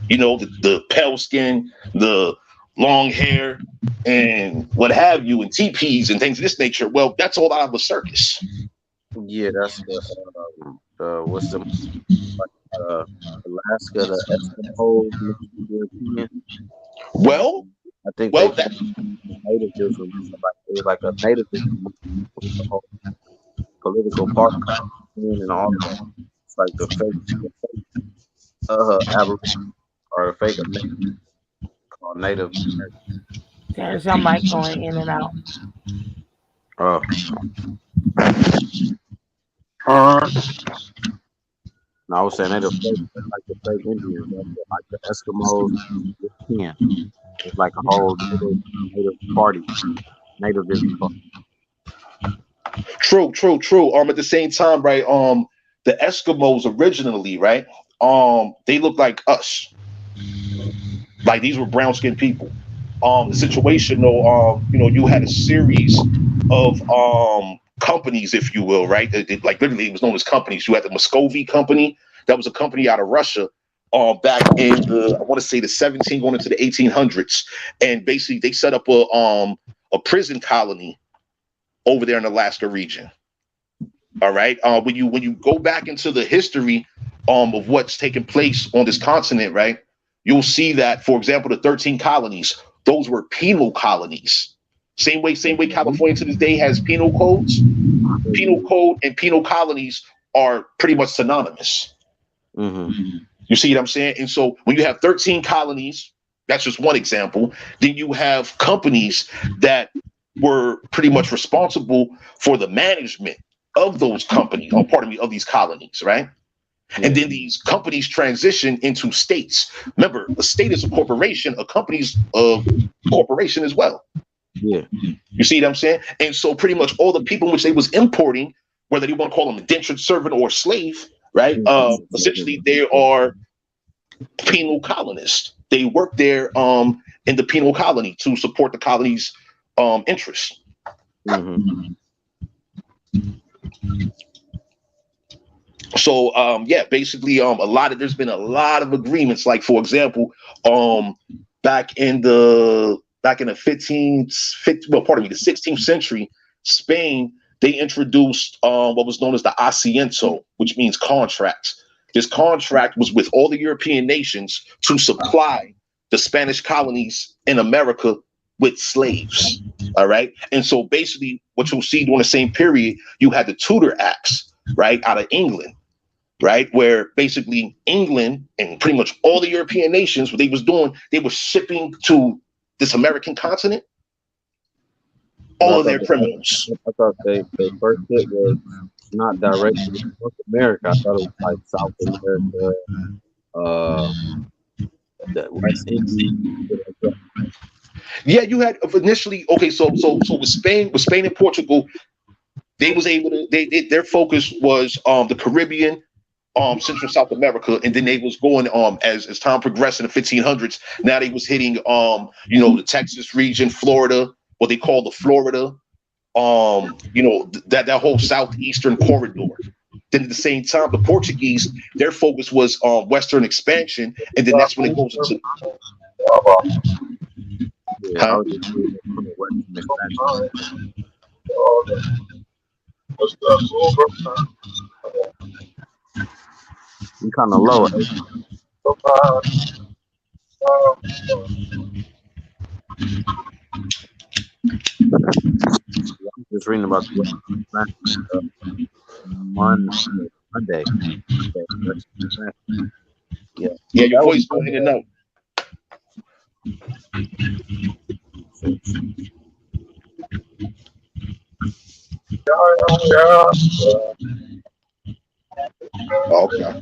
the pale skin, the long hair and what have you, and teepees and things of this nature. Well, that's all out of a circus.
Yeah, that's what's the Alaska, the Eskimos, European.
Well,
I think that's nativism. It was like a nativism with the whole political party and all of that. It's like the fake Aboriginal or the fake American called Native American.
There's your mic going in and out.
Oh. No, I was saying they're like the fake Indians, like the Eskimos. It's like a whole native party, nativism party.
True. At the same time, right? the Eskimos originally, right? They looked like us. Like these were brown skinned people. The situation though, you had a series of companies, if you will, right? Like literally it was known as companies. You had the Muscovy company, that was a company out of Russia, back in I want to say the 17 going into the 1800s. And basically they set up a prison colony over there in the Alaska region. All right. When you go back into the history of what's taking place on this continent, right, you'll see that, for example, the 13 colonies, those were penal colonies. Same way California to this day has penal codes. Penal code and penal colonies are pretty much synonymous.
Mm-hmm.
You see what I'm saying? And so when you have 13 colonies, that's just one example. Then you have companies that were pretty much responsible for the management of those companies, or pardon me, of these colonies, right? And then these companies transition into states. Remember, a state is a corporation, a company's a corporation as well.
Yeah.
You see what I'm saying? And so pretty much all the people in which they was importing, whether you want to call them indentured servant or slave, right? Essentially they are penal colonists. They work there in the penal colony to support the colony's interests.
Mm-hmm.
So basically there's been a lot of agreements, like for example back in the 16th century, Spain, they introduced what was known as the asiento, which means contract. This contract was with all the European nations to supply the Spanish colonies in America with slaves. All right. And so basically what you'll see during the same period, you had the Tudor Acts, right, out of England, right, where basically England and pretty much all the European nations, what they was doing, they were shipping to this American continent all of their criminals.
I thought they first hit was not directly North America. I thought it was like South America, the West Indies.
Yeah, you had initially, okay, so with Spain and Portugal, they was able to, their focus was the Caribbean, Central South America, and then they was going as time progressed in the 1500s. Now they was hitting the Texas region, Florida, what they call the Florida, that whole southeastern corridor. Then at the same time, the Portuguese, their focus was on Western expansion, and then that's when it goes into. Huh?
You kind of low. I'm just reading about Monday. Yeah,
your voice going in and out. Okay.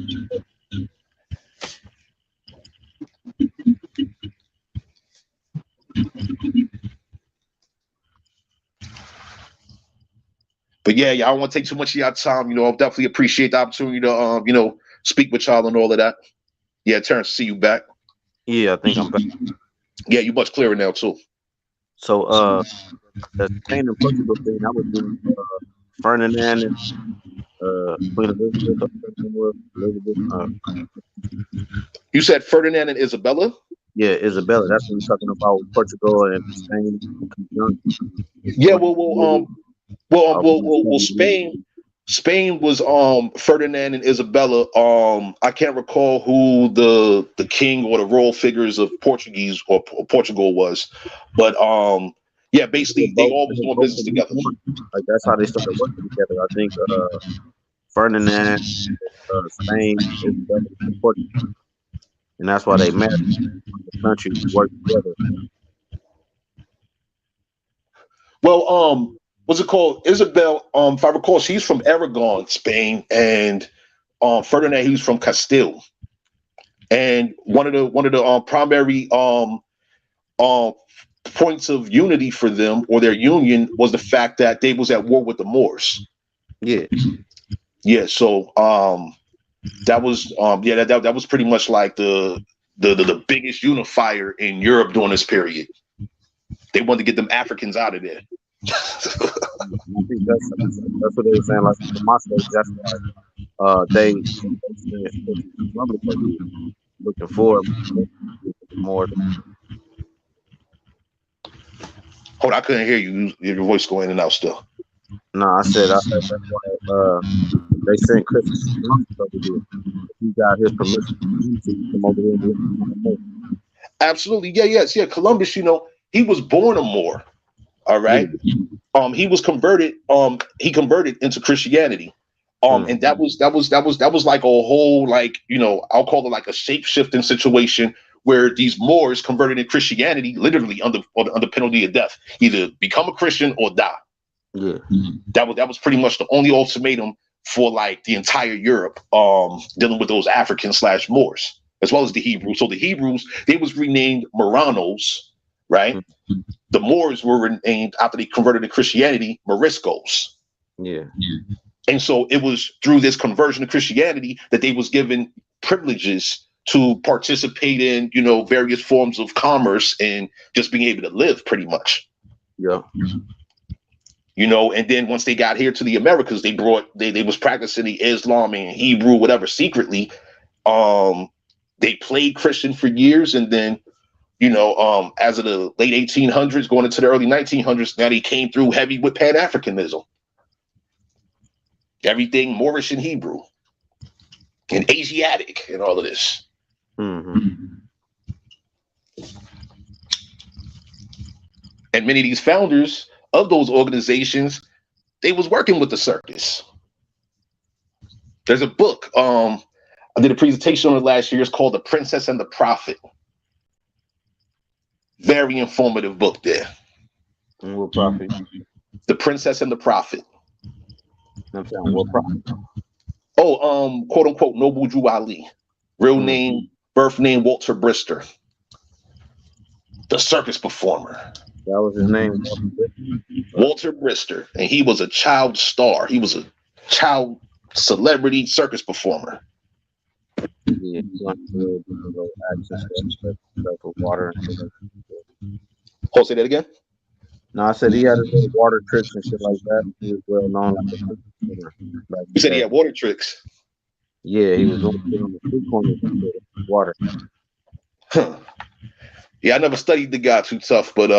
But yeah, I don't want to take too much of your time. I definitely appreciate the opportunity to speak with y'all and all of that. Yeah, Terrence, see you back.
Yeah, I think I'm back.
Yeah, you're much clearer now too.
So the Spain and Portugal thing, I was doing Ferdinand and Queen Elizabeth.
You said Ferdinand and Isabella?
Yeah, Isabella. That's what we're talking about with Portugal and Spain.
Yeah, well, Spain was Ferdinand and Isabella. I can't recall who the king or the royal figures of Portuguese or Portugal was, but yeah, basically they all was doing business together.
Like that's how they started working together. I think Ferdinand, Spain, Isabella, and Portugal, and that's why they met. The countries work together.
Well, what's it called? Isabel, if I recall, she's from Aragon, Spain, and Ferdinand, he was from Castile. And one of the primary points of unity for them or their union was the fact that they was at war with the Moors.
Yeah.
Yeah, so that was that was pretty much like the biggest unifier in Europe during this period. They wanted to get them Africans out of there.
I think that's what they were saying. Like in my state, that's why they looking for more.
Hold on, I couldn't hear you. Your voice going in and out still.
No, I said that's why they sent Christmas over here. He got his permission to come over here.
Absolutely, yeah. Columbus, he was born a Moor. All right. He was converted. He converted into Christianity. And that was like a whole, like, I'll call it like a shape-shifting situation where these Moors converted in Christianity, literally under penalty of death, either become a Christian or die.
Yeah.
That was pretty much the only ultimatum for like the entire Europe, dealing with those African/Moors, as well as the Hebrews. So the Hebrews, they was renamed Marranos, right? The Moors were renamed after they converted to Christianity, Moriscos.
Yeah.
And so it was through this conversion to Christianity that they was given privileges to participate in, various forms of commerce and just being able to live pretty much.
Yeah.
And then once they got here to the Americas, they was practicing the Islam and Hebrew, whatever, secretly. They played Christian for years, and then, as of the late 1800s, going into the early 1900s, now they came through heavy with Pan-Africanism. Everything Moorish and Hebrew and Asiatic and all of this.
Mm-hmm.
And many of these founders of those organizations, they was working with the circus. There's a book, I did a presentation on it last year. It's called The Princess and the Prophet. Very informative book there.
And what prophet?
The Princess and the Prophet.
I'm saying, what prophet?
Oh, quote unquote, Noble Drew Ali. Real name, birth name, Walter Brister. The circus performer.
That was his name.
Walter Brister. And he was a child star. He was a child celebrity circus performer.
Yeah, water.
Hold, say that again?
No, I said he had his water tricks and shit like that. He was well known.
You said he had water tricks?
Yeah, he was on the street corners with water.
Huh. Yeah, I never studied the guy too tough, but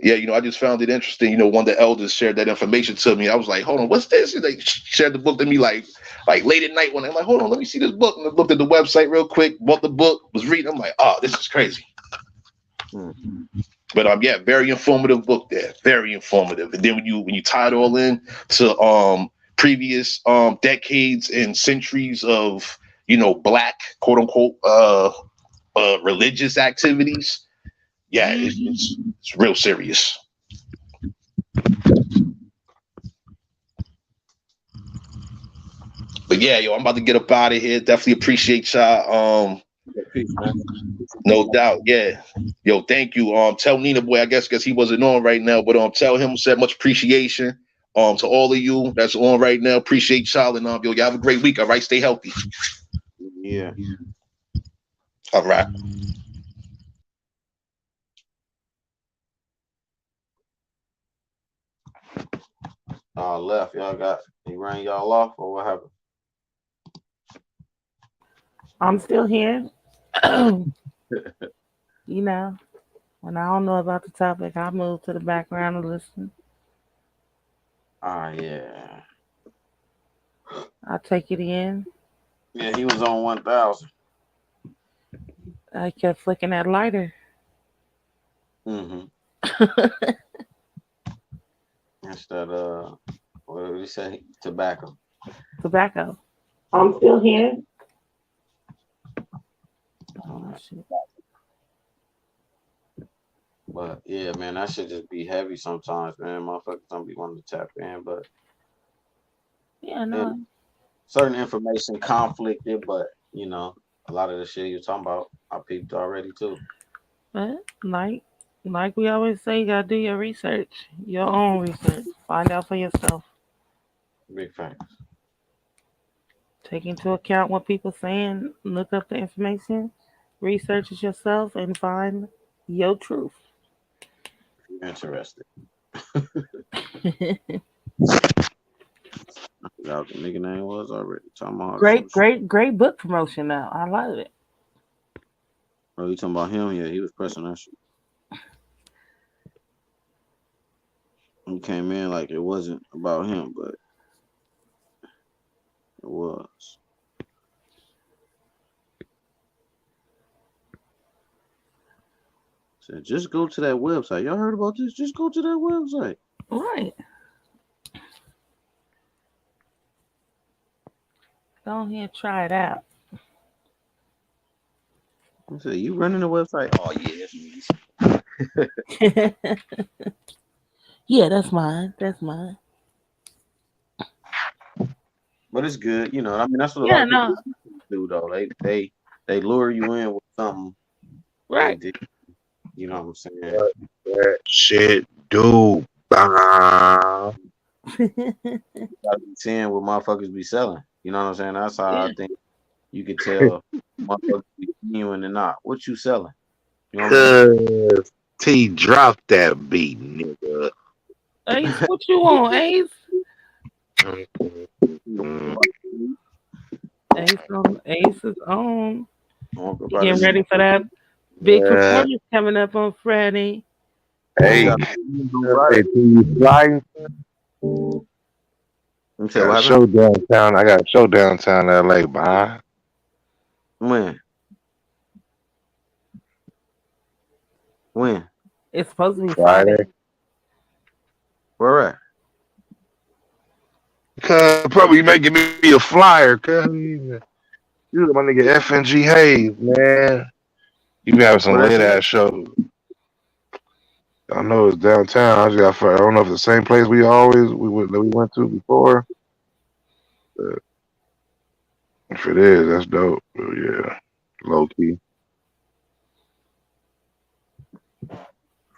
yeah, I just found it interesting. One of the elders shared that information to me. I was like, hold on, what's this? And they shared the book to me like late at night when I'm like, hold on, let me see this book. And I looked at the website real quick, bought the book, was reading. I'm like, oh, this is crazy. But yeah, very informative book there. Very informative. And then when you tie it all in to previous decades and centuries of black quote unquote religious activities, yeah, it's real serious. But yeah, I'm about to get up out of here. Definitely appreciate y'all. No doubt, yeah. Yo, thank you. Tell NINABOY, I guess he wasn't on right now, but tell him said much appreciation. To all of you that's on right now, appreciate y'all, and y'all have a great week. All right, stay healthy.
Yeah.
All right.
Left. He ran y'all off, or what happened?
I'm still here. When I don't know about the topic, I move to the background and listen.
Yeah.
I take it in.
Yeah, he was on 1,000.
I kept flicking that lighter.
Mm-hmm. That's that, what did we say? Tobacco.
I'm still here. Oh, shit.
But yeah, man, that should just be heavy sometimes, man. Motherfuckers don't be wanting to tap in, but
yeah, no.
Certain information conflicted, but a lot of the shit you're talking about, I peeped already too.
But like we always say, you gotta do your research, your own research. Find out for yourself.
Big facts.
Take into account what people saying. Look up the information. Research it yourself and find your truth.
Interesting. I forgot what the nigga name was already.
Great book promotion now. I love it.
Oh, you talking about him? Yeah, he was pressing that shit. He came in like it wasn't about him, but it was. Said, just go to that website. Y'all heard about this? Just go to that website.
Right. Go ahead and try it out.
I said, you running the website? Oh, yeah.
Yeah, that's mine. That's mine.
But it's good. You know, I mean, that's what a lot of people do, though. They lure you in with something.
Right.
You know what I'm saying?
That shit do.
Gotta be seeing what motherfuckers be selling. You know what I'm saying? That's how I think you can tell motherfuckers be genuine and not. What you selling? You know what
Cause T dropped that beat, nigga.
Ace, what you want, Ace? Ace is on. Getting ready for that big performance coming up on Friday.
Hey, got a show downtown. I got a show downtown LA, behind.
When?
It's supposed to be
Friday.
Where at?
Cause probably making me a flyer, cause you my nigga FNG Hayes, man. You be having some lit ass shows. I know it's downtown. I don't know if it's the same place we went to before. But if it is, that's dope. But yeah, low key.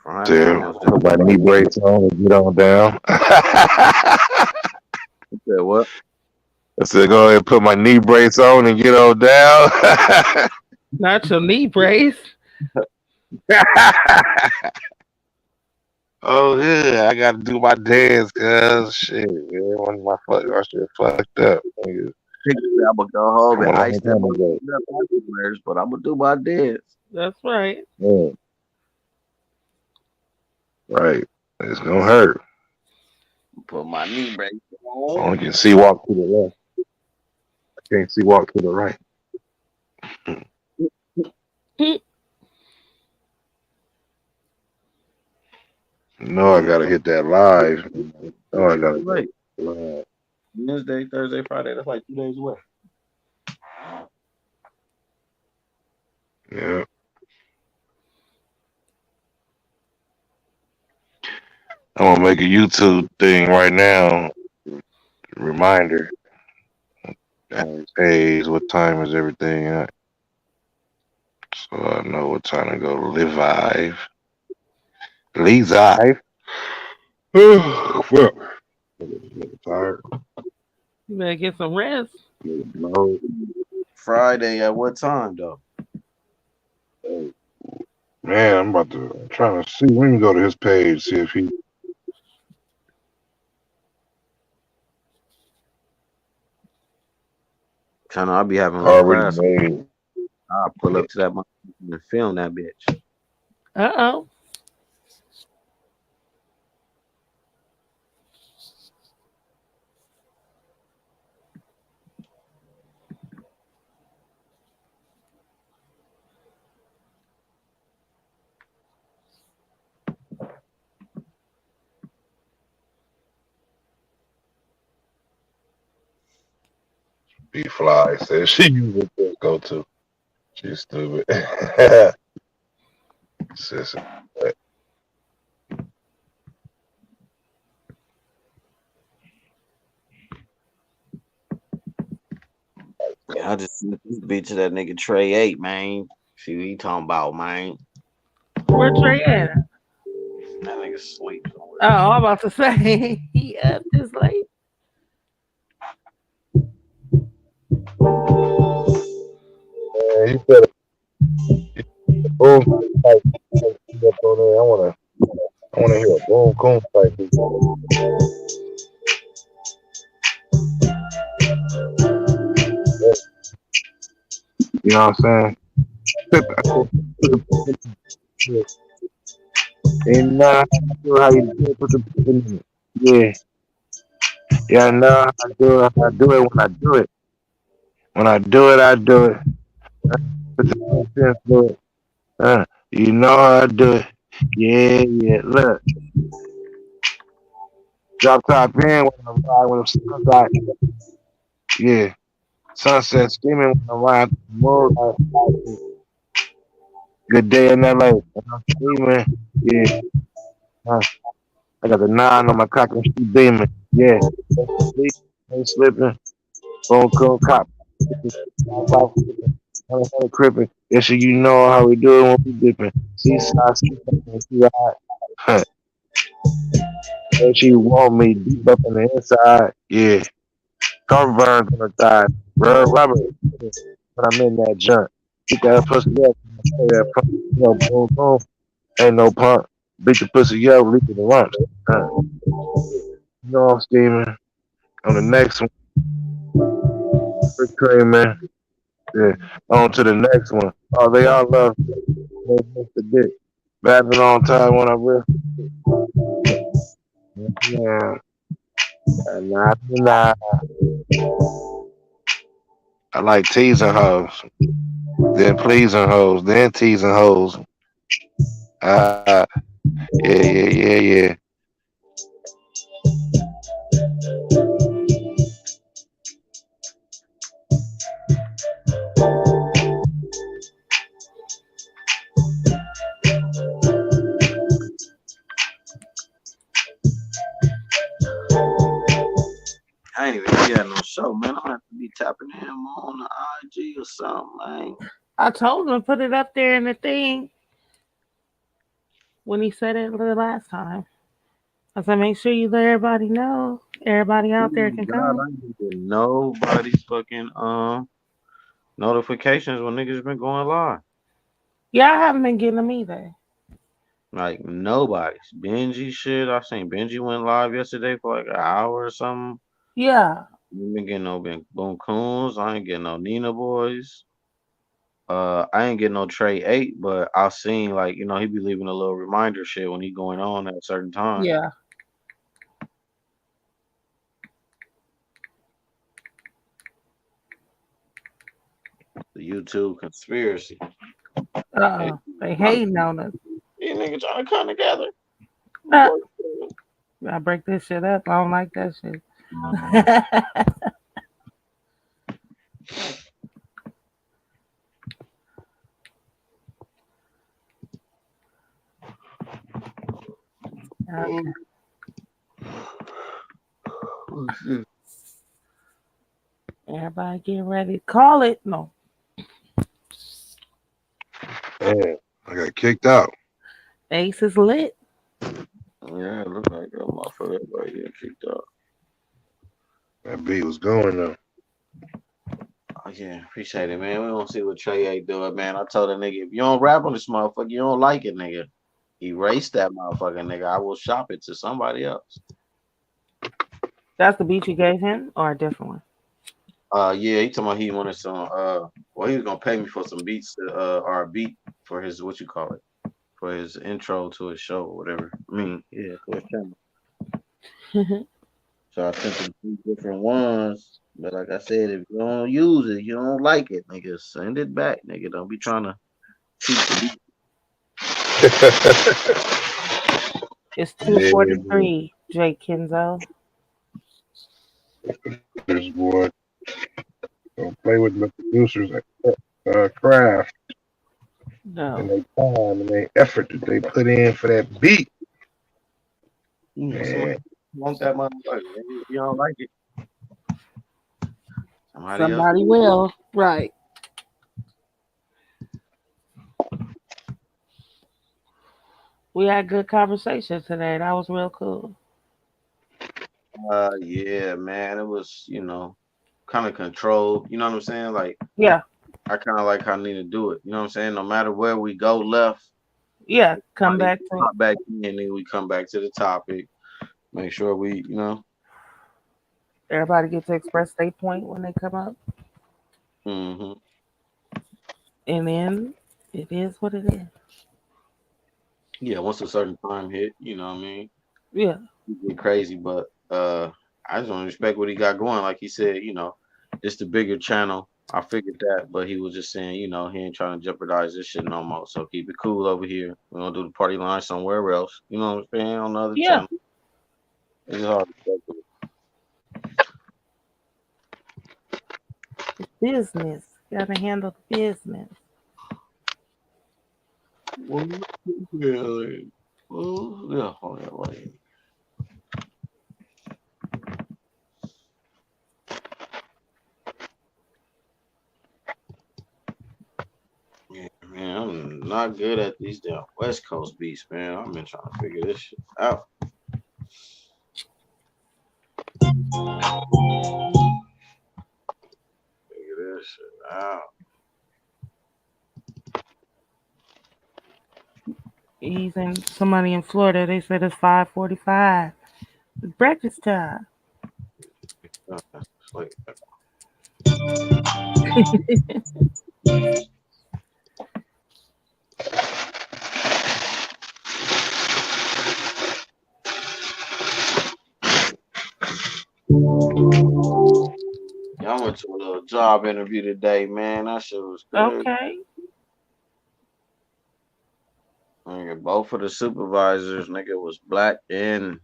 Put my knee brace on and get on down.
You said what?
I said, go ahead and put my knee brace on and get on down.
Not your knee brace.
Oh yeah, I gotta do my dance, cause shit, man, my shit fucked up. Nigga.
I'm gonna go home and ice them afterwards, but I'm gonna do my dance.
That's right.
Yeah. Right, it's gonna hurt.
Put my knee brace
I
on.
only can see walk to the left. I can't see walk to the right. No, I gotta hit that live. Oh, I gotta
wait. Wednesday, Thursday, Friday. That's like 2 days away.
Yeah. I'm gonna make a YouTube thing right now. Reminder. Hey, what time is everything at? So I know what time to go live live. Live. Well, I'm tired.
You better get some rest.
No.
Friday at what time though?
Man, I'm trying to see. Let me go to his page, see if he.
I'll be having
already made.
I'll pull up to that and film that bitch.
Uh-oh.
B Fly says she usually just go to. She's stupid. Sissy.
Yeah, I just sent this bitch to that nigga Trey 8, man. See what he talking about, man.
Where Trey at?
That nigga sleep somewhere.
Oh, I'm about to say he up this late.
Man, you said boom type up on there. I wanna hear a boom coon type. You know what I'm saying? And now I know how you do it. Put the in it. Yeah. Yeah, I know how I do it. I do it when I do it. When I do it, I do it. Put the sense to it. You know how I do it. Yeah, yeah. Look. Drop top in when I ride when the sun's out. Yeah. Sunset steaming when I ride the moon. Good day in LA. And I'm steaming. Yeah. I got the 9 on my cock and she beaming. Yeah. Ain't slipping. Boom, cool cop. Crippin'. Yeah, so you know how we do it when we dipping. Seaside, seaside, hot. And she want me deep up in the inside. Yeah. Cover burns on the thigh. Rubber. When I'm in that junk. Get that pussy up. That pump. You know, boom, boom. Ain't no pump. Beat the pussy up, leak in the lunch. You know I'm steaming. On the next one. Cream, man. Yeah. On to the next one. Oh, they all love the dick. Babbing on time when I rip. Yeah. Nah. I like teasing hoes. Then pleasing hoes. Then teasing hoes. Yeah.
I ain't even got no show, man. I'm gonna have to be tapping him on the IG or something, man.
I told him to put it up there in the thing when he said it the last time. I said, make sure you let everybody know. Everybody out there can come.
I ain't getting nobody's fucking notifications when niggas been going live.
Yeah, I haven't been getting them either.
Like nobody's. Benji shit. I seen Benji went live yesterday for like an hour or something.
Yeah.
I ain't getting no Boom Coons. I ain't getting no NINABOYs. I ain't getting no Trey 8, but I seen like, you know, he be leaving a little reminder shit when he going on at a certain time.
Yeah.
The YouTube conspiracy.
They hating on us.
These niggas trying to come together.
I break this shit up. I don't like that shit. Okay. Everybody get ready. Call it. No.
Man, I got kicked out.
Ace is lit.
Yeah, it looks like a motherfucker everybody getting kicked out.
That beat was going though.
Oh yeah, appreciate it, man. We don't see what Trey 8 doing, man. I told a nigga, if you don't rap on this motherfucker, you don't like it, nigga. Erase that motherfucker, nigga. I will shop it to somebody else.
That's the beat you gave him or a different one?
Yeah, he told me he wanted some well, he was gonna pay me for some beats or a beat for his for his intro to his show or whatever. I mean, yeah, for his channel. So I sent him 2 different ones. But like I said, if you don't use it, you don't like it, nigga, send it back, nigga. Don't be trying to cheat the beat.
It's 2:43, Jake Kenzo.
This boy. Don't play with the producers like craft.
No.
And they time and they effort that they put in for that beat.
Man. Want that motherfucker. If you don't like it,
somebody will. Right. We had good conversation today. That was real cool.
Yeah, man. It was, you know, kind of controlled. You know what I'm saying? Like,
yeah.
I kind of like how Nina do it. You know what I'm saying? No matter where we go left,
Yeah, come back to
pop back in, and then we come back to the topic. Make sure we,
everybody get to express their point when they come up.
Mm-hmm.
And then it is what it is.
Yeah, once a certain time hit, you know what I mean?
Yeah.
It get crazy, but I just want to respect what he got going. Like he said, it's the bigger channel. I figured that, but he was just saying, he ain't trying to jeopardize this shit no more. So keep it cool over here. We're gonna do the party line somewhere else. You know what I'm saying? On the other channel. It's hard to
Business. Gotta handle the business.
Yeah, man, I'm not good at these damn West Coast beats, man. I've been trying to figure this shit out. Figure this shit out.
He's in somebody in Florida. They said it's 5:45. It's breakfast time.
Yeah, I went to a little job interview today, man. That shit was good.
Okay.
Nigga, both of the supervisors, nigga, was black and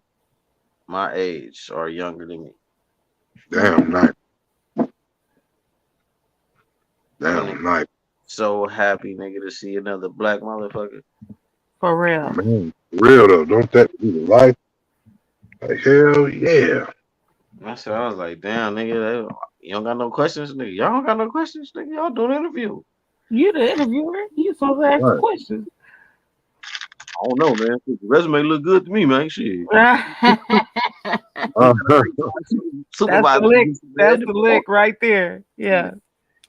my age or younger than me.
Damn nice. Damn nice.
So happy, nigga, to see another black motherfucker.
For real.
Man, real though, don't that be the life? Like, hell yeah.
I was like, damn, nigga, you don't got no questions, nigga. Y'all don't got no questions, nigga. Y'all doing an interview.
You the interviewer. You supposed to ask the questions.
I don't know, man. The resume look good to me, man. Shit.
That's the lick. That's the lick right there. Yeah.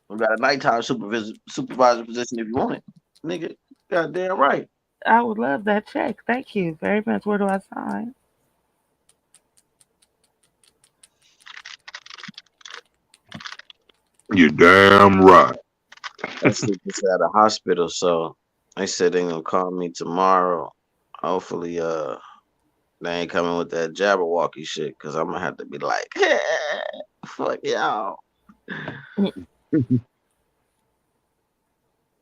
We got a nighttime supervisor position if you want it, nigga. Goddamn right.
I would love that check. Thank you very much. Where do I sign?
You damn right.
I sleep at a hospital, so they said they're gonna call me tomorrow. Hopefully, they ain't coming with that Jabberwocky shit, cause I'm gonna have to be like, fuck y'all.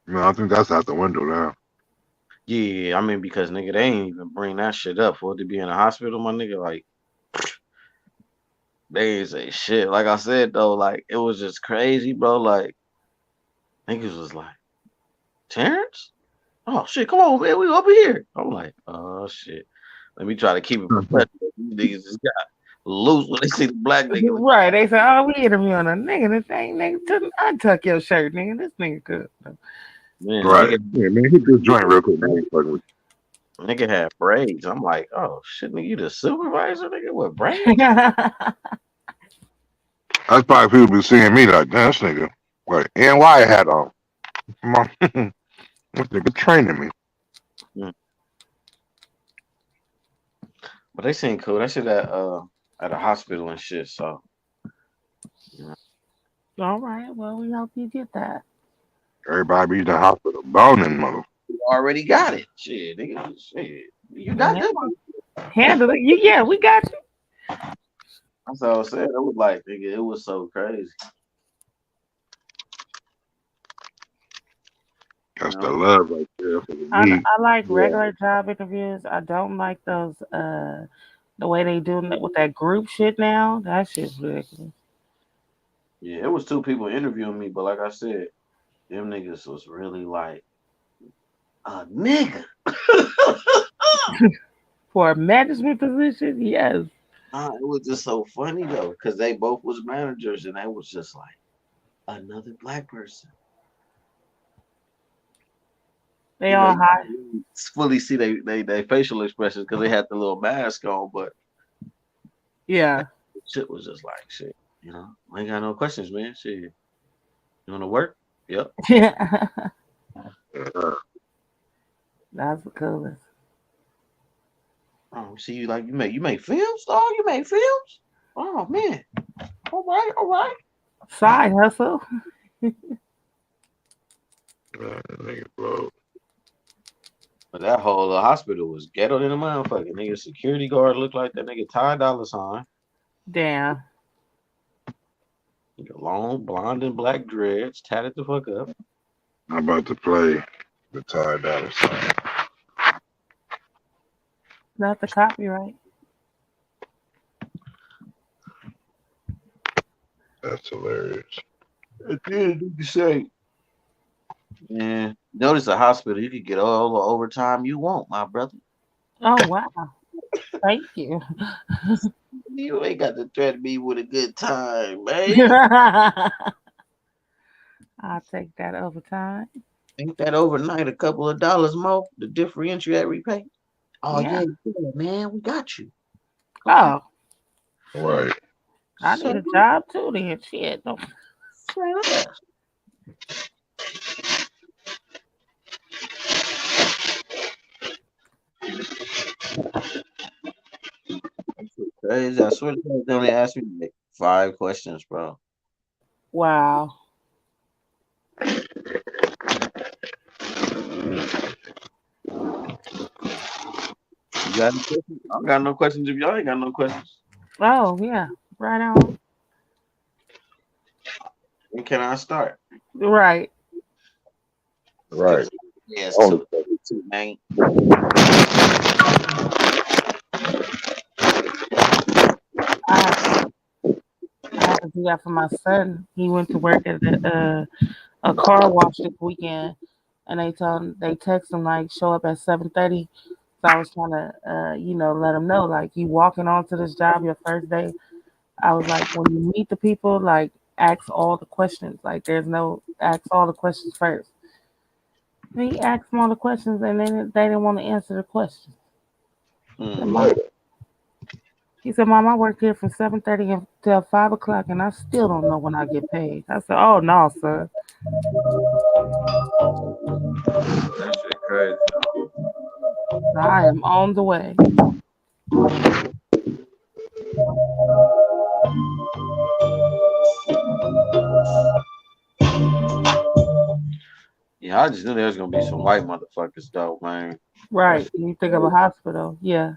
No, I think that's out the window now.
Yeah, I mean, because nigga, they ain't even bring that shit up for it to be in a hospital, my nigga. Like, they ain't say shit. Like I said though, like it was just crazy, bro. Like, niggas was like, Terrence? Oh shit, come on, man, we over here. I'm like, oh shit. Let me try to keep it professional. These niggas just got loose when they see the black nigga.
Right. They say, oh, we interviewing a nigga. This ain't nigga. Untuck your shirt, nigga. This nigga good.
Man,
right.
Nigga,
yeah, man, hit this joint real quick, man.
Nigga had braids. I'm like, oh shit, nigga, you the supervisor, nigga, with braids?
That's probably people be seeing me like, damn, this nigga, like, NY hat on. Come on. This nigga training me.
But they seem cool. That shit at a hospital and shit, so. Yeah.
All right. Well, we hope you get that.
Everybody be in the hospital boning mode.
You already got it. Shit, nigga. Shit. You got that one.
Handle it. Yeah, we got you.
That's all I said. It was like, nigga, it was so crazy.
That's the love right there for the
I like regular job interviews. I don't like those the way they do with that group shit now. That shit's ridiculous.
Yeah, it was 2 people interviewing me, but like I said, them niggas was really like a nigga.
For a management position, yes.
It was just so funny though, because they both was managers and they was just like another black person.
They all high.
Fully see they facial expressions because they had the little mask on, but
yeah,
shit was just like shit. I ain't got no questions, man. Shit, you want to work? Yep.
That's the coolest.
Oh, see, you make films, dog. You make films. Oh man. All right.
Side hustle.
But that whole hospital was ghetto than a motherfucker. Nigga, security guard looked like that nigga $10.
Damn.
Nigga, long blonde and black dreads, tatted the fuck up.
I'm about to play the $10 sign.
Not the copyright.
That's hilarious.
At the end, you say, man, notice a hospital, you could get all the overtime you want, my brother.
Oh wow. Thank you.
You ain't got to threaten me with a good time, man.
I'll take that overtime.
Ain't that overnight a couple of dollars more? The differentiate pay? Oh
Yeah.
yeah, man, we got you.
Oh.
Right.
I need a job too then. Shit. No.
Crazy. I swear to God, they only asked me like 5 questions, bro.
Wow.
You got any questions? I don't got no questions if y'all ain't got no questions.
Oh yeah. Right on.
When can I start?
Right.
Right.
Yes,
Oh.
two, man.
I had to do that for my son. He went to work at a car wash this weekend, and they text him like show up at 7:30. So I was trying to let him know like you walking onto this job your first day. I was like, when you meet the people, like ask all the questions. Like ask all the questions first. And he asked them all the questions, and then they didn't want to answer the questions. He said, Mom, I work here from 7:30 until 5 o'clock, and I still don't know when I get paid. I said, oh, no, sir.
That shit crazy.
I am on the way.
Yeah, I just knew there was going to be some white motherfuckers, though, man.
Right. You think of a hospital. Yeah.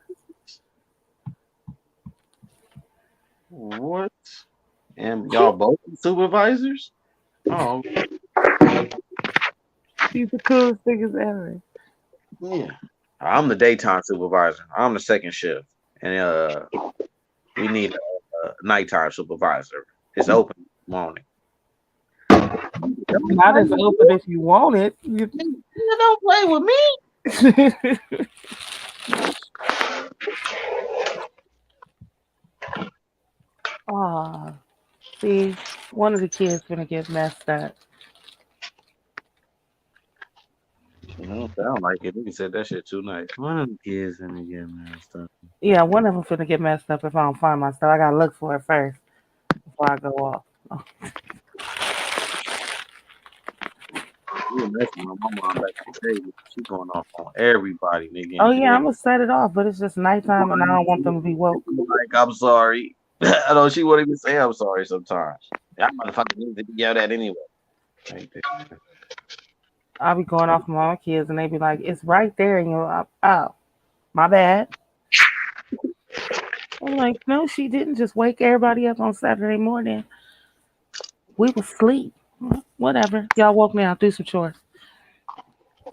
What? And y'all both supervisors? Oh.
He's the coolest niggas ever.
Yeah. I'm the daytime supervisor. I'm the second shift. And we need a nighttime supervisor. It's open in the morning.
Not as open if you want it. You
don't play with me.
See, one of the kids gonna get messed up.
You don't sound like it. You said that shit too nice. One of the kids gonna get messed up.
Yeah, one of them finna get messed up if I don't find my stuff. I gotta look for it first before I go off.
You messing with my mom back today. She going off on everybody, nigga.
Oh yeah, I'm gonna set it off, but it's just nighttime and I don't want them to be woke.
Like, I'm sorry. I know she won't even say I'm sorry sometimes. That motherfucker needs to be yelled at anyway.
I'll be going off with my kids and they be like, it's right there, and you're oh, my bad. I'm like, no, she didn't just wake everybody up on Saturday morning. We was asleep. Whatever. Y'all woke me up, do some chores.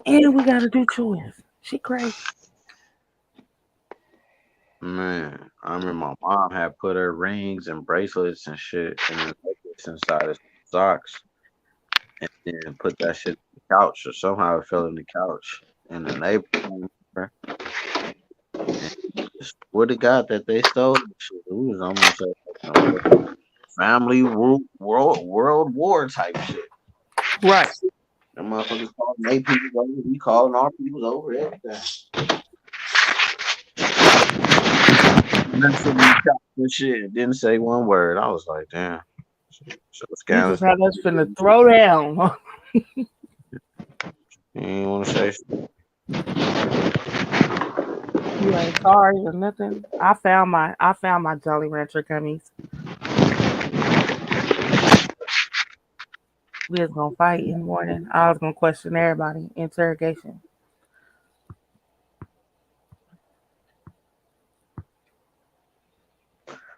And we gotta do chores. She crazy.
Man, I remember my mom had put her rings and bracelets and shit in the inside of socks. And then put that shit in the couch, or somehow it fell in the couch. And the neighbor would have got that they stole the shit. It was almost like family world war type shit.
Right.
The motherfuckers calling their people over, we calling our people over, everything. And shit, didn't say one word. I was like, damn.
You just had us finna throw down.
You ain't want to say.
You ain't sorry or nothing. I found my Jolly Rancher gummies. We was gonna fight in the morning. I was gonna question everybody. Interrogation.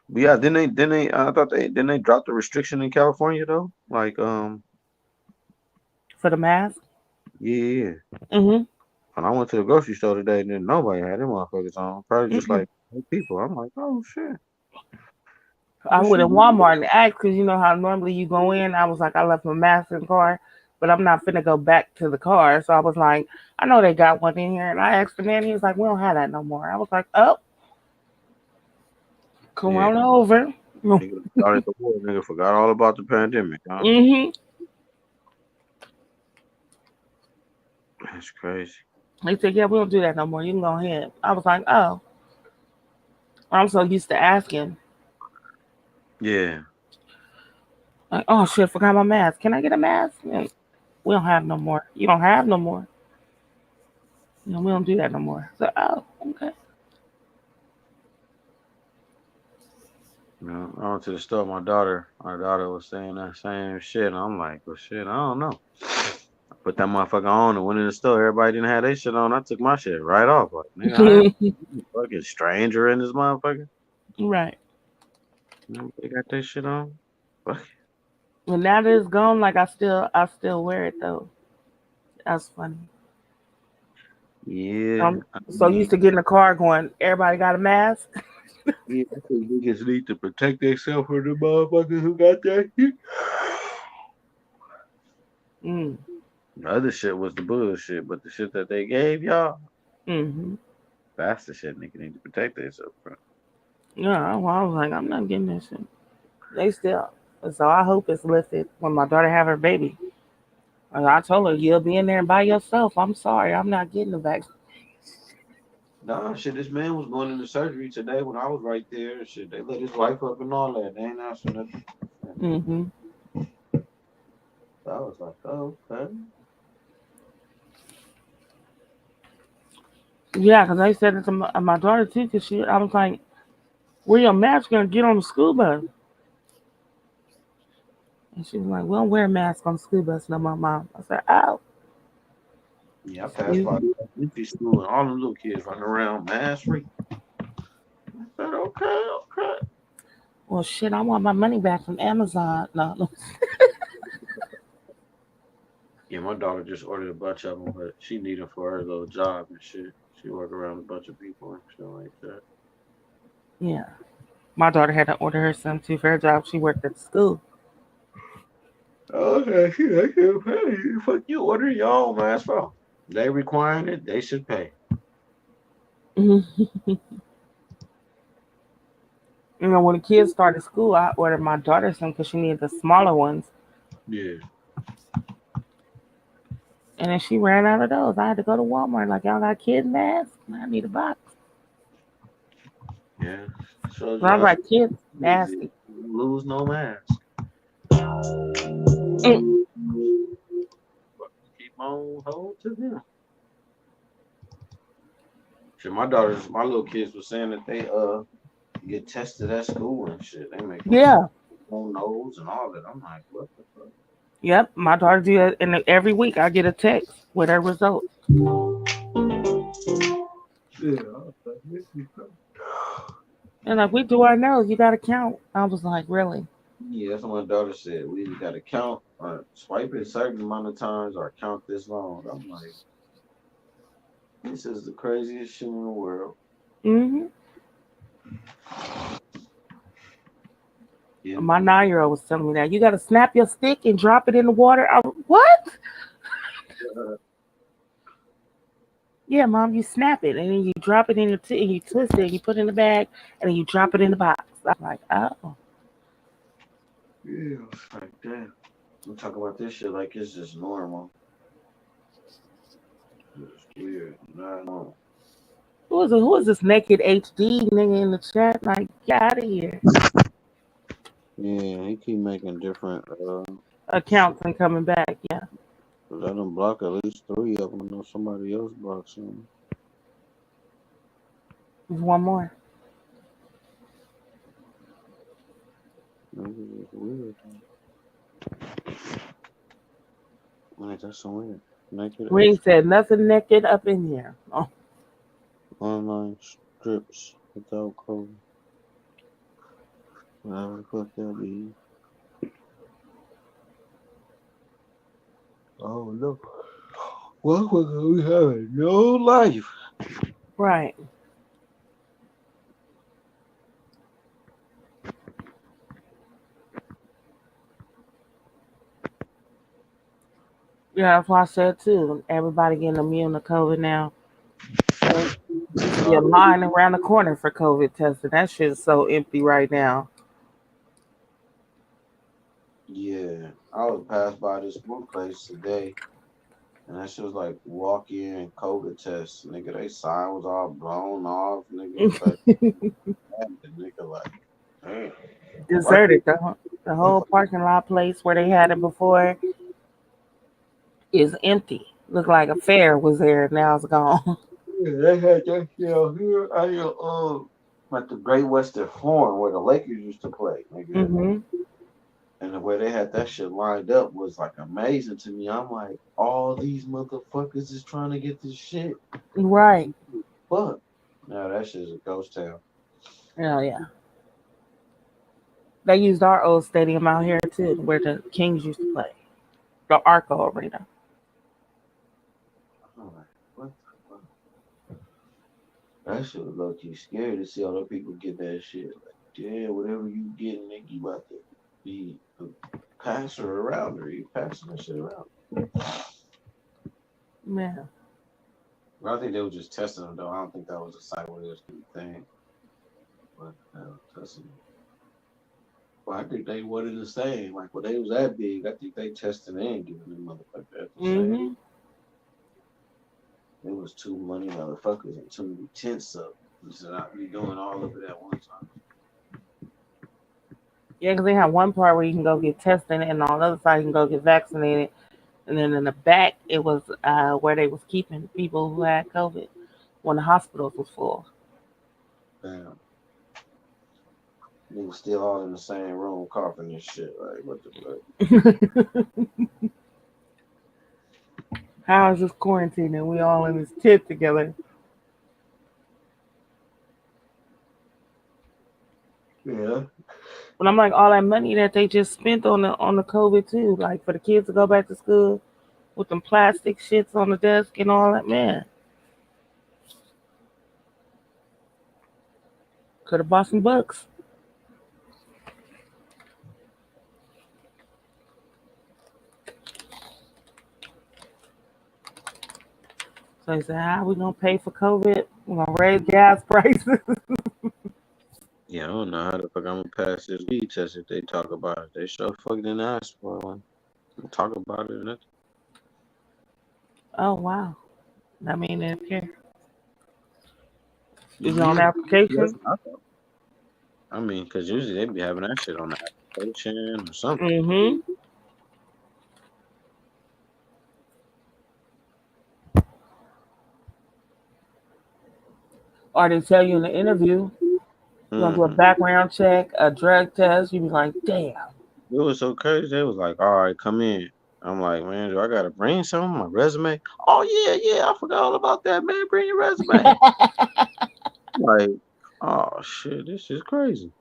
But yeah, I thought didn't they drop the restriction in California though? Like
For the mask?
Yeah.
Mm-hmm.
When I went to the grocery store today, then nobody had them motherfuckers on. Probably just like 8 people. I'm like, oh shit.
I went in Walmart and asked because you know how normally you go in. I was like, I left my mask in the car, but I'm not finna go back to the car. So I was like, I know they got one in here, and I asked the man. He was like, we don't have that no more. I was like, oh, come on over.
Nigga started the war. Nigga forgot all about the pandemic. Huh?
Mm-hmm.
That's crazy.
They said, yeah, we don't do that no more. You can go ahead. I was like, oh. I'm so used to asking.
Yeah.
Like, oh shit, forgot my mask. Can I get a mask? And we don't have no more. You don't have no more. You know, we don't do that no more. So, oh, okay.
You know, I went to the store. My daughter was saying that same shit. And I'm like, well, shit, I don't know. I put that motherfucker on and went in the store. Everybody didn't have their shit on. I took my shit right off. Like, nigga, I ain't a fucking stranger in this motherfucker.
Right.
They got their shit on. Fuck.
Well, now that it's gone, like I still wear it though. That's funny.
Yeah.
I'm so used to getting in the car going, everybody got a mask.
Yeah, I think niggas need to protect themselves from the motherfuckers who got that shit.
Mm.
The other shit was the bullshit, but the shit that they gave y'all, that's the shit niggas need to protect themselves from.
Yeah, well, I was like, I'm not getting that shit. They still. So I hope it's lifted when my daughter have her baby. And I told her, you'll be in there by yourself. I'm sorry, I'm not getting the vaccine.
Nah, shit, this man was going into surgery today when I was right there. Shit, they let his wife up and all that. They ain't asking nothing.
Mm-hmm.
So I was like, oh, okay.
Yeah, because I said it to my daughter too. Cause I was like, "Where your mask gonna get on the school bus?" And she was like, "We don't wear masks on the school bus no more, Mom." I said, "Oh."
Yeah, I passed by elementary school and all them little kids running around mask free. I said, okay.
Well, shit, I want my money back from Amazon. No.
Yeah, my daughter just ordered a bunch of them, but she need them for her little job and shit. She work around a bunch of people and shit like that.
Yeah. My daughter had to order her some too for her job. She worked at the school.
Okay, shit, I can't pay. Fuck you, order your own mask for. They requiring it, they should pay.
You know, when the kids started school, I ordered my daughter some because she needed the smaller ones.
Yeah.
And then she ran out of those. I had to go to Walmart. Like, y'all got kids masks? I need a box.
Yeah. So
I was like, kids nasty.
Lose no mask. Keep on hold to them. Shit, my little kids were saying that they get tested at school and shit. They make on nose and all that. I'm like, what the fuck?
Yep, my daughter do that, and every week I get a text with her results.
Yeah.
And like, we do our nose, you gotta count. I was like, really?
Yeah, that's what my daughter said. We either gotta count or swipe it a certain amount of times or count this long. I'm like, this is the craziest shit in the world.
Mm-hmm. Yeah. My 9-year-old was telling me that you gotta snap your stick and drop it in the water. What? Yeah, Mom, you snap it and then you drop it in your and you twist it, and you put it in the bag, and then you drop it in the box. I'm like, oh.
Yeah, it's like damn. We talk about this shit like it's just normal. It's weird, not normal.
Who is this naked HD nigga in the chat? Like, get out of here.
Yeah, he keep making different
accounts and coming back. Yeah.
Let them block at least 3 of them. I know somebody else blocks them.
There's one more.
Niggas is weird. Like, that's so weird. Naked
We ain't said nothing naked up in here. Oh.
online strips without code. Whatever the fuck that be. Oh no. What was we having? No life.
Right. Yeah, that's why I said too. Everybody getting immune to COVID now. Used to be a line around the corner for COVID testing. That shit is so empty right now.
Yeah, I was passed by this one place today, and that shit was like walk in COVID test. Nigga, they sign was all blown off. Nigga, like, the nigga, like, damn.
Deserted. The whole parking lot place where they had it before is empty. Looked like a fair was there. Now it's gone.
Yeah, they had that shit out here. Like the Great Western Forum where the Lakers used to play, nigga.
Mm-hmm.
And the way they had that shit lined up was like amazing to me. I'm like, all these motherfuckers is trying to get this shit.
Right.
Fuck. Now that shit is a ghost town.
Hell yeah. They used our old stadium out here too, where the Kings used to play. The Arco Arena.
I'm like, what the fuck? That shit was low-key scary to see all the people get that shit. Like, yeah, whatever you get, nigga, you about to be a passer around her. You passing that shit around.
Man.
Well, I think they were just testing them, though. I don't think that was a site where they was doing a thing. But testing them. Well, I think they wanted the same. Like, when they was that big, I think they tested and giving them motherfuckers the same. There was too many motherfuckers and too many tents up. We said I'd be doing all of it at one time.
Yeah, because they have one part where you can go get tested, and on the other side you can go get vaccinated. And then in the back, it was where they was keeping people who had COVID when the hospitals was full.
Damn. They were still all in the same room coughing and shit. Like, what the fuck?
How is this quarantine and we all in this tent together?
Yeah.
But I'm like, all that money that they just spent on the COVID too, like for the kids to go back to school with them plastic shits on the desk and all that, man. Could have bought some books. So he said, how are we going to pay for COVID? We're going to raise gas prices.
Yeah, I don't know how the fuck I'm gonna pass this weed test if they talk about it. They sure fucking didn't ask for one. Talk about it or nothing.
Oh, wow. I mean, they don't care. Is it on the application?
I mean, because usually they be having that shit on the application or something.
Mm-hmm. Or they tell you in the interview, you're going to do a background check, a drug test. You be like, damn.
It was so crazy. They was like, all right, come in. I'm like, man, do I got to bring something? My resume? Oh, yeah, I forgot all about that, man. Bring your resume. Like, oh, shit, this is crazy.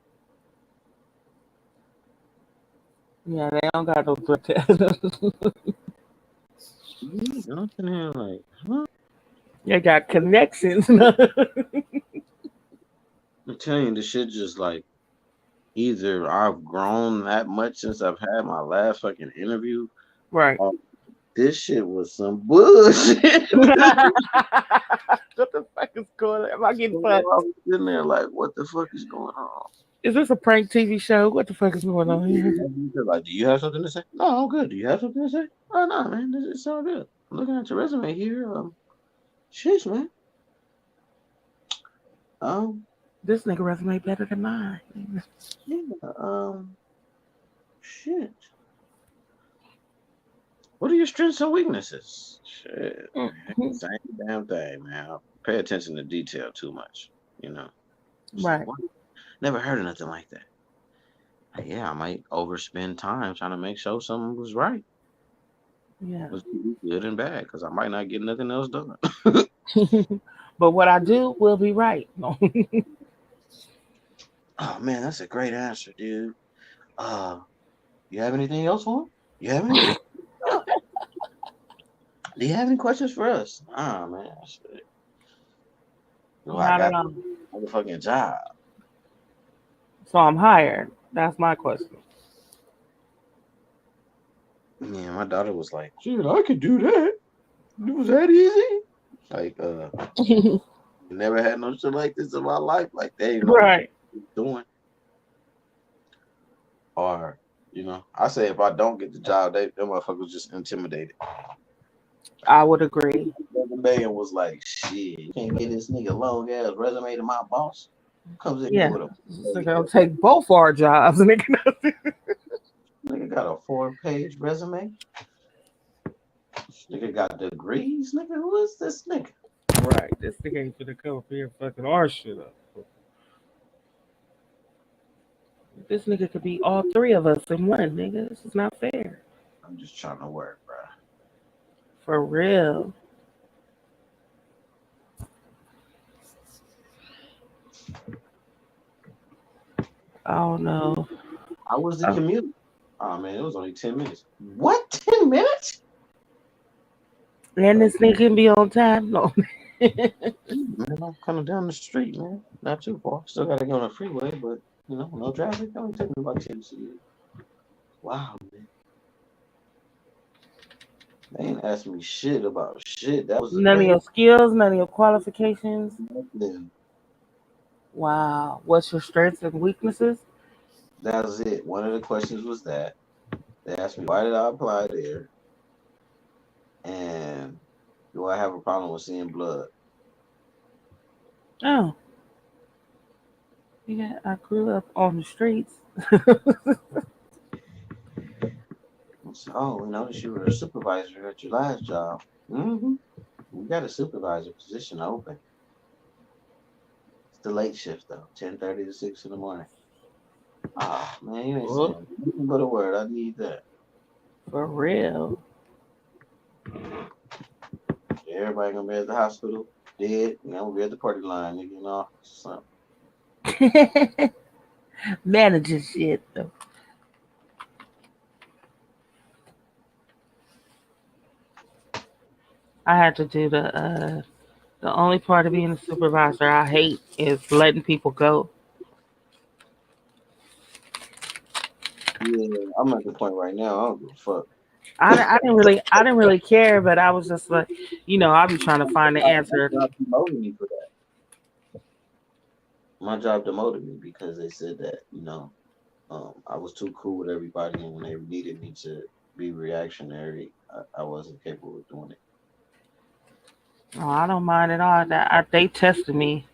Yeah, they don't got no drug test.
Nothing here, like, huh?
They got connections.
I'm telling you, this shit just like, either I've grown that much since I've had my last fucking interview.
Right.
This shit was some bullshit.
What the fuck is going on? Am I getting fucked?
I was sitting there like, what the fuck is going on?
Is this a prank TV show? What the fuck is going on here?
Like, do you have something to say? No, I'm good. Do you have something to say? Oh, no, man. This is so good. I'm looking at your resume here. Shit, man.
This nigga resume better than mine.
Yeah, shit. What are your strengths and weaknesses? Shit,
Mhm.
same damn thing, man. Pay attention to detail too much, you know. It's like,
Right.
what? Never heard of nothing like that. Like, yeah, I might overspend time trying to make sure something was right.
Yeah.
Was good and bad because I might not get nothing else done.
But what I do will be right. No.
Oh man, that's a great answer, dude. You have anything else for him? You have anything? Do you have any questions for us? Ah man, shit. Well, I
Not at
got
all.
a motherfucking job.
So I'm hired. That's my question.
Yeah, my daughter was like, "Shit, I could do that. It was that easy." Like, never had no shit like this in my life. Like, they ain't know what
Right.
they're doing. Or, you know, I say if I don't get the job, them motherfuckers just intimidated.
I would agree.
And was like, "Shit, you can't get this nigga long ass resume to my boss. Who comes in here
Yeah.
with a
So they'll take both our jobs.
nigga got a 4-page resume? Nigga got degrees? Nigga, who is this nigga?"
Right. This nigga ain't gonna come up here and fucking our shit up. This nigga could be all three of us in one, nigga. This is not fair.
I'm just trying to work, bro.
For real. I don't know.
How was the commute? Oh man, it was only 10 minutes. What? 10 minutes?
And this nigga can be on time. No.
Man, I'm coming down the street, man. Not too far. Still gotta go on the freeway, but you know, no traffic. Only take me about 10 minutes. Wow, man. They ain't asked me shit about shit. That was
None of your skills, none of your qualifications.
nothing.
Wow. What's your strengths and weaknesses?
That was it. One of the questions was that. They asked me why did I apply there? And do I have a problem with seeing blood?
Oh. Yeah, I grew up on the streets.
Oh, we noticed you were a supervisor at your last job. Mm-hmm. We got a supervisor position open. It's the late shift though, 10:30 to 6 in the morning. Oh man, you ain't saying nothing but a word. I need that.
For real.
Everybody gonna be at the hospital, dead. You know, we're at the party line, nigga, you know, something.
Managing shit though. I had to do the only part of being a supervisor I hate is letting people go.
Yeah, I'm at the point right now. I don't give a fuck.
I didn't really care, but I was just like, I'll be trying to find the answer.
My job demoted me for that. My job demoted me because they said that, I was too cool with everybody, and when they needed me to be reactionary, I wasn't capable of doing it.
Oh, I don't mind at all. They tested me.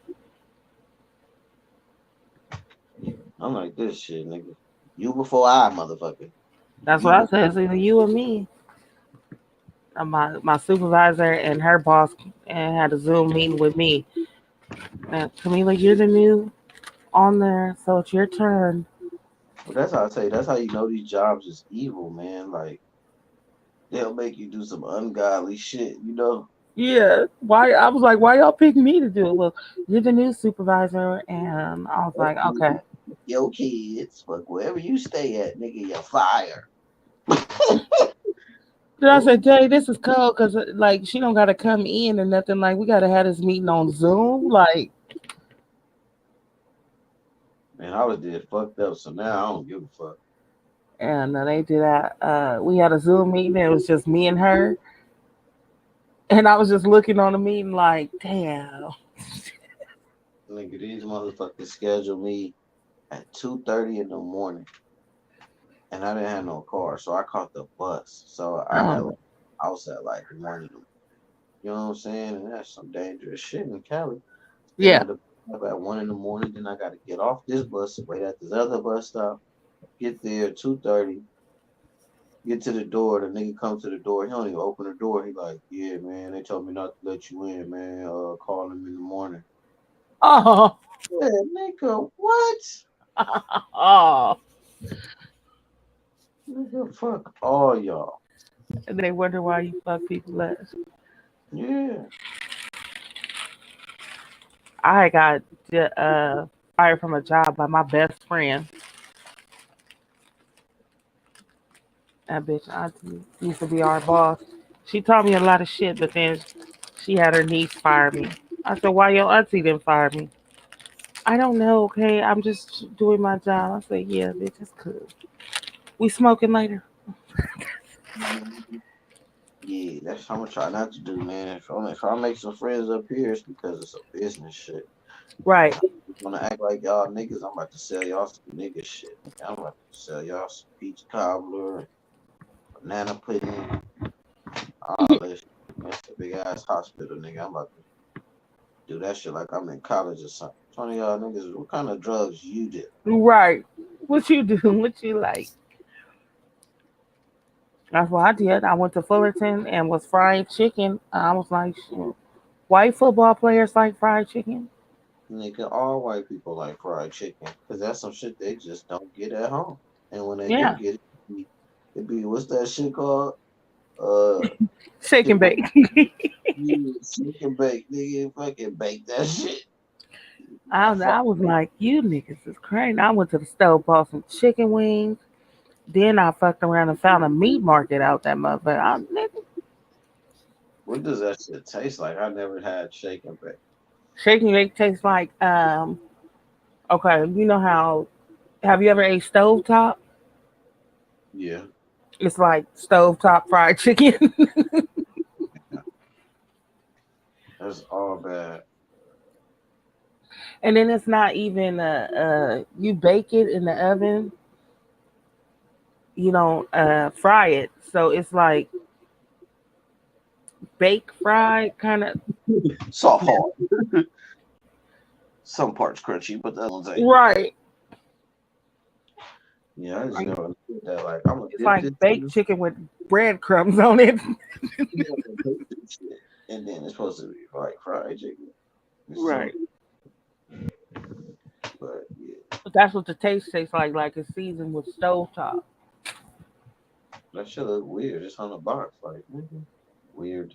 I'm like, this shit, nigga. You before I, motherfucker.
That's what I said. It's either you or me. My supervisor and her boss and had a Zoom meeting with me. Camila, you're the new on there, so it's your turn.
But that's how I say. That's how you know these jobs is evil, man. Like they'll make you do some ungodly shit,
Yeah. Why? I was like, why y'all pick me to do it? Well, you're the new supervisor, and I was like, okay.
Yo, kids, fuck wherever you stay at, nigga, you're fired.
Then I said, Jay, this is cold because like she don't gotta come in or nothing. Like we gotta have this meeting on Zoom. Like,
man, I was dead fucked up, so now I don't give a fuck.
And they did that. We had a Zoom meeting. It was just me and her, and I was just looking on the meeting like, damn.
Nigga, these motherfuckers scheduled me at 2:30 in the morning, and I didn't have no car, so I caught the bus. So I was at like 1 in the, you know what I'm saying? And that's some dangerous shit in Cali.
Yeah.
Up at 1 in the morning, then I got to get off this bus, wait at this other bus stop, get there at 2:30, Get to the door. The nigga comes to the door. He don't even open the door. He like, yeah, man. They told me not to let you in, man. Call him in the morning.
Oh.
Yeah, nigga, what?
Oh.
Nigga, fuck all y'all.
And they wonder why you fuck people less.
Yeah.
I got fired from a job by my best friend. That bitch auntie used to be our boss. She taught me a lot of shit, but then she had her niece fire me. I said, why your auntie didn't fire me? I don't know, okay? I'm just doing my job. I said, yeah, bitch, it's cool. We smoking later.
Yeah, that's how I'm gonna try not to do, man. If I make some friends up here, it's because it's a business shit.
Right.
I'm gonna act like y'all niggas. I'm about to sell y'all some nigga shit. I'm about to sell y'all some peach cobbler, banana pudding, all this shit. It's a big ass hospital, nigga. I'm about to do that shit like I'm in college or something. One of y'all niggas, what kind of drugs you do?
Right. What you do? What you like? That's what I did. I went to Fullerton and was frying chicken. I was like, shit. White football players like fried chicken.
Nigga, all white people like fried chicken because that's some shit they just don't get at home. And when they
Yeah.
do get it, it be what's that shit called?
Shake and bake.
Shake and bake, nigga. Fucking bake that shit.
I was like, you niggas is crazy. I went to the stove, bought some chicken wings. Then I fucked around and found a meat market out that motherfucker.
What does that shit taste like? I never had shake and bake.
Shake and bake tastes like okay, you know how have you ever ate stovetop?
Yeah.
It's like stovetop fried chicken.
That's all bad.
And then it's not even you bake it in the oven. You don't fry it. So it's like bake fried kind of
soft hard. Some parts crunchy, but the other ones ain't.
Right.
Yeah, I just never did that. Like I'm gonna
It's like
dip
baked chicken with breadcrumbs on it.
and then it's supposed to be like fried chicken.
Right.
But yeah.
But that's what the taste tastes like it's seasoned with stovetop.
That shit look weird. It's on the box. Like weird.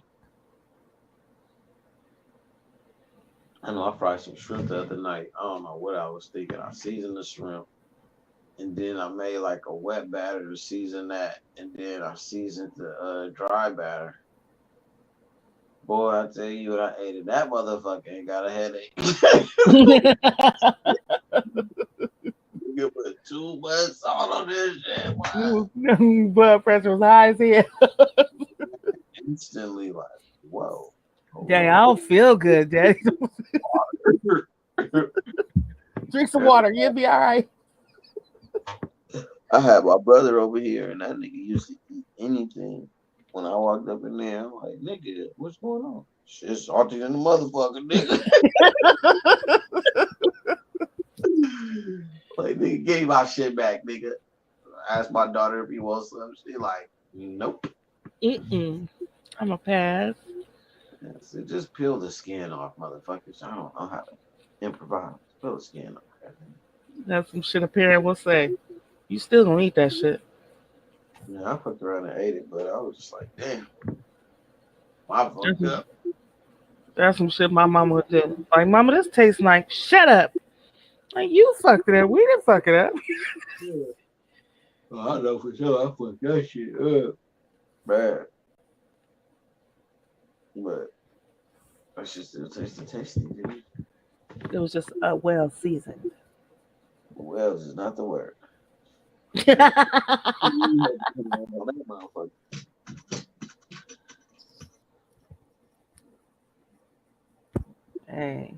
I know I fried some shrimp the other night. I don't know what I was thinking. I seasoned the shrimp. And then I made like a wet batter to season that. And then I seasoned the dry batter. Boy, I tell you what I ate it. That motherfucker ain't got a headache. You put too much salt on this shit.
Blood pressure was high as hell.
Instantly like, whoa.
Daddy, I don't feel good, Daddy. Drink some water. You'll be all right.
I had my brother over here, and that nigga used to eat anything. When I walked up in there, I'm like, nigga, what's going on? Shit's salty than the motherfucker, nigga. Like, nigga, give my shit back, nigga. I asked my daughter if he wants some. She like, nope.
I'm a pass.
So just peel the skin off, motherfuckers. I don't know how to improvise. Peel the skin off.
That's some shit a parent will say. You still gonna eat that shit.
Yeah, I fucked around and ate it, but I was just like, damn. I fucked up.
That's some shit my mama would do. Like, mama, this tastes like, shut up. Like, you fucked it up. We didn't fuck it up.
Yeah. Well, I know for sure I fucked that shit up. Bad. But that shit still tasted tasty, dude.
It was just well seasoned.
Well is not the word.
Hey.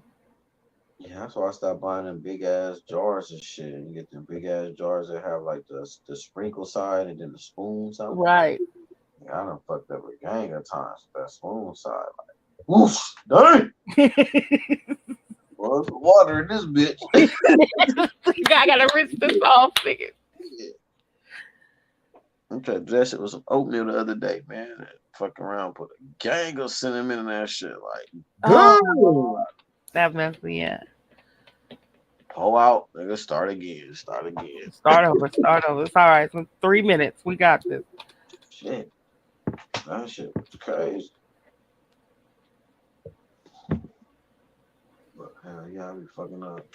Yeah, that's why I stopped buying them big ass jars and shit. You get them big ass jars that have like the sprinkle side and then the spoon side.
Right.
Yeah, I done fucked up a gang of times with that spoon side. Like, whoosh, dang. Well, some water in this bitch.
I gotta rinse this off, nigga.
Okay, that shit was some oatmeal the other day, man. Fuck around, put a gang of cinnamon in that shit. Like,
Oh, that messed me up.
pull out, nigga, start again. Start again.
Start over. Start over. It's all right. It's 3 minutes. We got this.
Shit. That shit was crazy. But hell yeah, I be fucking up.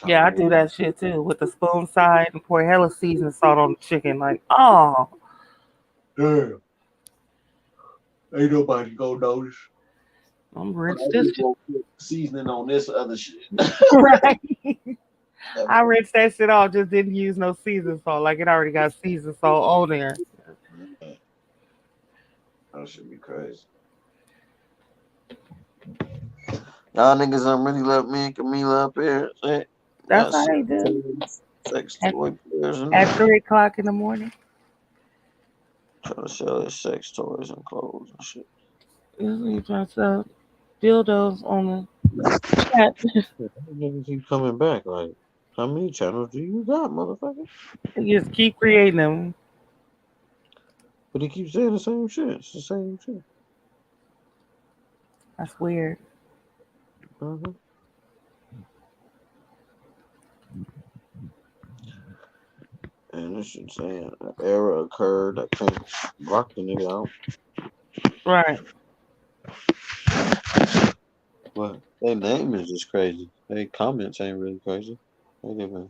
Yeah, I do that shit too with the spoon side and pour hella seasoning salt on the chicken. Like, oh,
Damn. Ain't nobody gonna notice.
I'm rich this shit.
Seasoning on this other shit.
Right. I rinsed that shit off, just didn't use no season salt. Like it already got season salt on there.
That should be crazy. Y'all niggas don't really love me and Camila up here.
That's how they do.
Sex toy players and
At 3 o'clock in the morning.
trying to sell their sex toys and clothes and shit.
You trying to sell dildos on the chat.
Niggas keep coming back. Like, how many channels do you got, motherfucker?
You just keep creating them.
But he keeps saying the same shit. It's the same shit.
That's weird.
Mm-hmm. And this shit saying an error occurred. I can't block the nigga out.
Right.
But their name is just crazy. Their comments ain't really crazy. They giving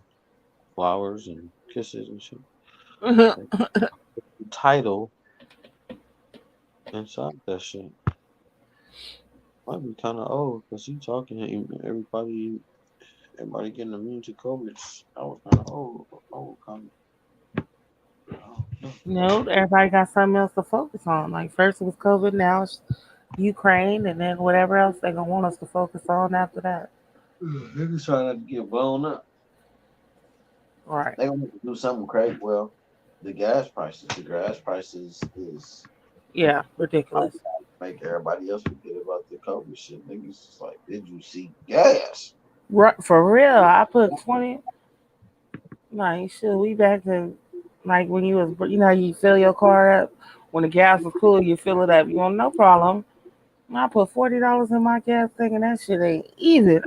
flowers and kisses and shit. The title inside that shit might be kind of old because he talking and everybody getting immune to COVID. I was kind of old comment.
No, everybody got something else to focus on. Like first it was COVID, now it's Ukraine, and then whatever else they're gonna want us to focus on after that.
Niggas trying not to get blown up.
Right.
They gonna do something crazy. Well, the gas prices is
ridiculous.
Make everybody else forget about the COVID shit. Niggas is like, did you see gas?
Right, for real. I put 20. Like shit, we back to like when you was, how you fill your car up when the gas was cool, you fill it up. You want no problem. I put $40 in my gas tank and that shit ain't even.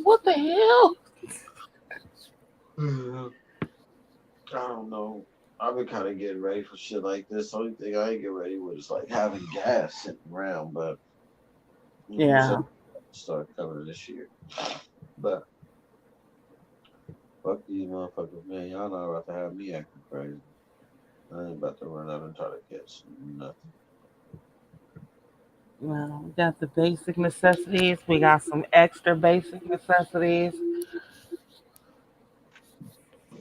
What the hell?
I don't know. I've been kind of getting ready for shit like this. The only thing I ain't get ready with is like having gas sitting around, but start coming this year. But fuck these motherfuckers, man. Y'all not about to have me acting crazy. I ain't about to run out and try to catch nothing.
Well, we got the basic necessities. We got some extra basic necessities.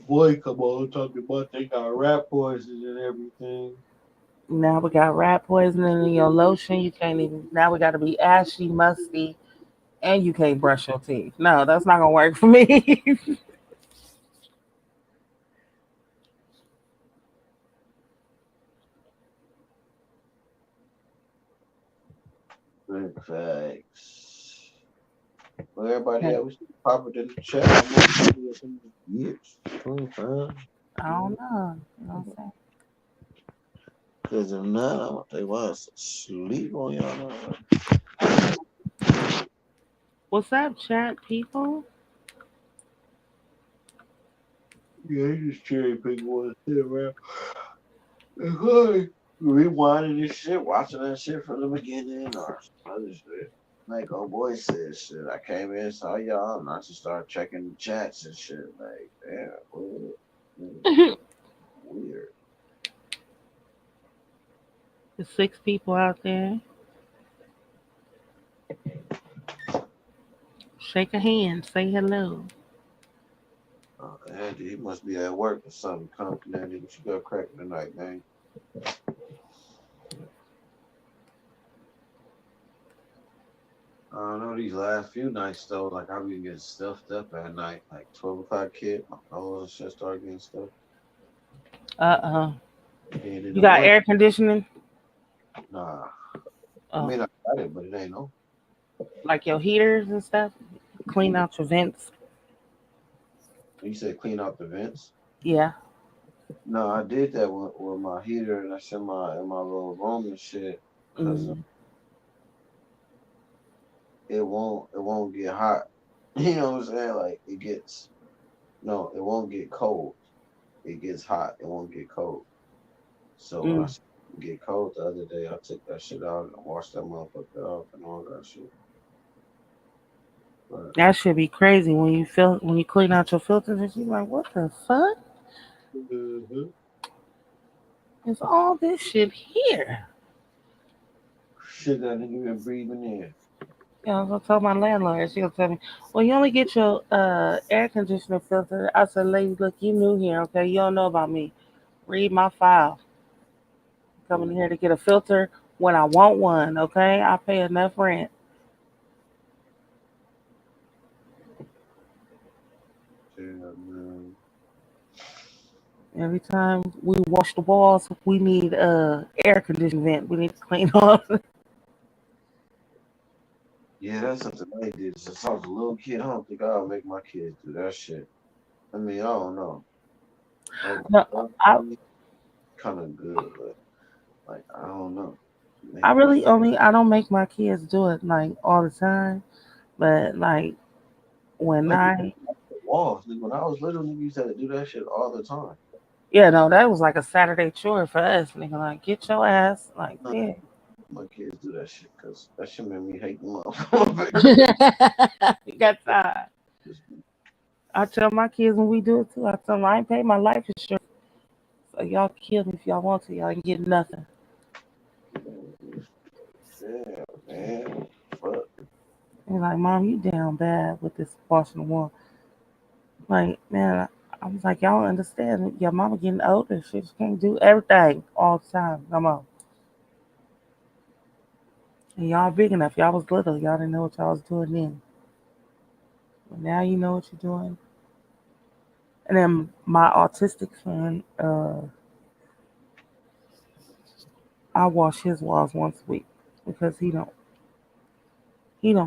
Boy, come on, talking about they got rat poison and everything.
Now we got rat poisoning in your lotion. You can't even. Now we got to be ashy, musty, and you can't brush your teeth. No, that's not gonna work for me.
Big facts. Well, everybody else popping in the chat. Years. 25.
I don't know. You know what I'm saying?
Because if not, they want us to sleep on y'all.
What's up, chat people?
Yeah, you just cherry pick one sit around. Rewinding this shit, watching that shit from the beginning, or other shit. Like old boy said, shit. I came in, saw y'all, and I just started checking the chats and shit. Like, damn, weird.
There's 6 people out there. Shake a hand, say hello.
Andy, he must be at work or something. Come, Andy, what you got cracking tonight, man? I don't know, these last few nights though, like I've been getting stuffed up at night, like 12 o'clock kid, my nose and shit start getting stuffed.
You got air conditioning?
Nah. I mean, I got it, but it ain't no.
Like your heaters and stuff? Clean out your vents.
You said clean out the vents?
Yeah.
No, I did that with my heater that's in my little room and shit. Cause it won't get hot. You know what I'm saying? Like it won't get cold. It gets hot. It won't get cold. So when I get cold the other day, I took that shit out and washed that motherfucker off and all that shit. But
That should be crazy when you clean out your filters and you're like, what the fuck? Is all this shit here?
Shit that nigga been breathing in.
Yeah, I was gonna tell my landlord. She gonna tell me, well, you only get your air conditioner filter. I said, lady, look, you new here, okay? You don't know about me. Read my file. Coming here to get a filter when I want one, okay? I pay enough rent.
Yeah, man.
Every time we wash the walls, we need air conditioning vent. We need to clean off.
Yeah, that's something I did since I was a little kid. I don't think I'll make my kids do that shit. I mean, I don't know. Like,
No,
kind of good, but like, I don't know.
I don't make my kids do it like all the time, but like when
walls. When I was little, nigga used to do that shit all the time.
yeah, no, that was like a Saturday chore for us, nigga. Like, get your ass, like, yeah.
My kids do that shit because that shit made me hate them up.
You got time. I tell my kids when we do it too. I tell them I ain't pay my life insurance, so y'all kill me if y'all want to. Y'all ain't get nothing.
Yeah, man. Fuck.
And like, mom, you down bad with this washing the wall. Like, man, I was like, y'all understand? Your mama getting older. She just can't do everything all the time. Come on. And y'all big enough. Y'all was little. Y'all didn't know what y'all was doing then. But now you know what you're doing. And then my autistic son, I wash his walls once a week because he don't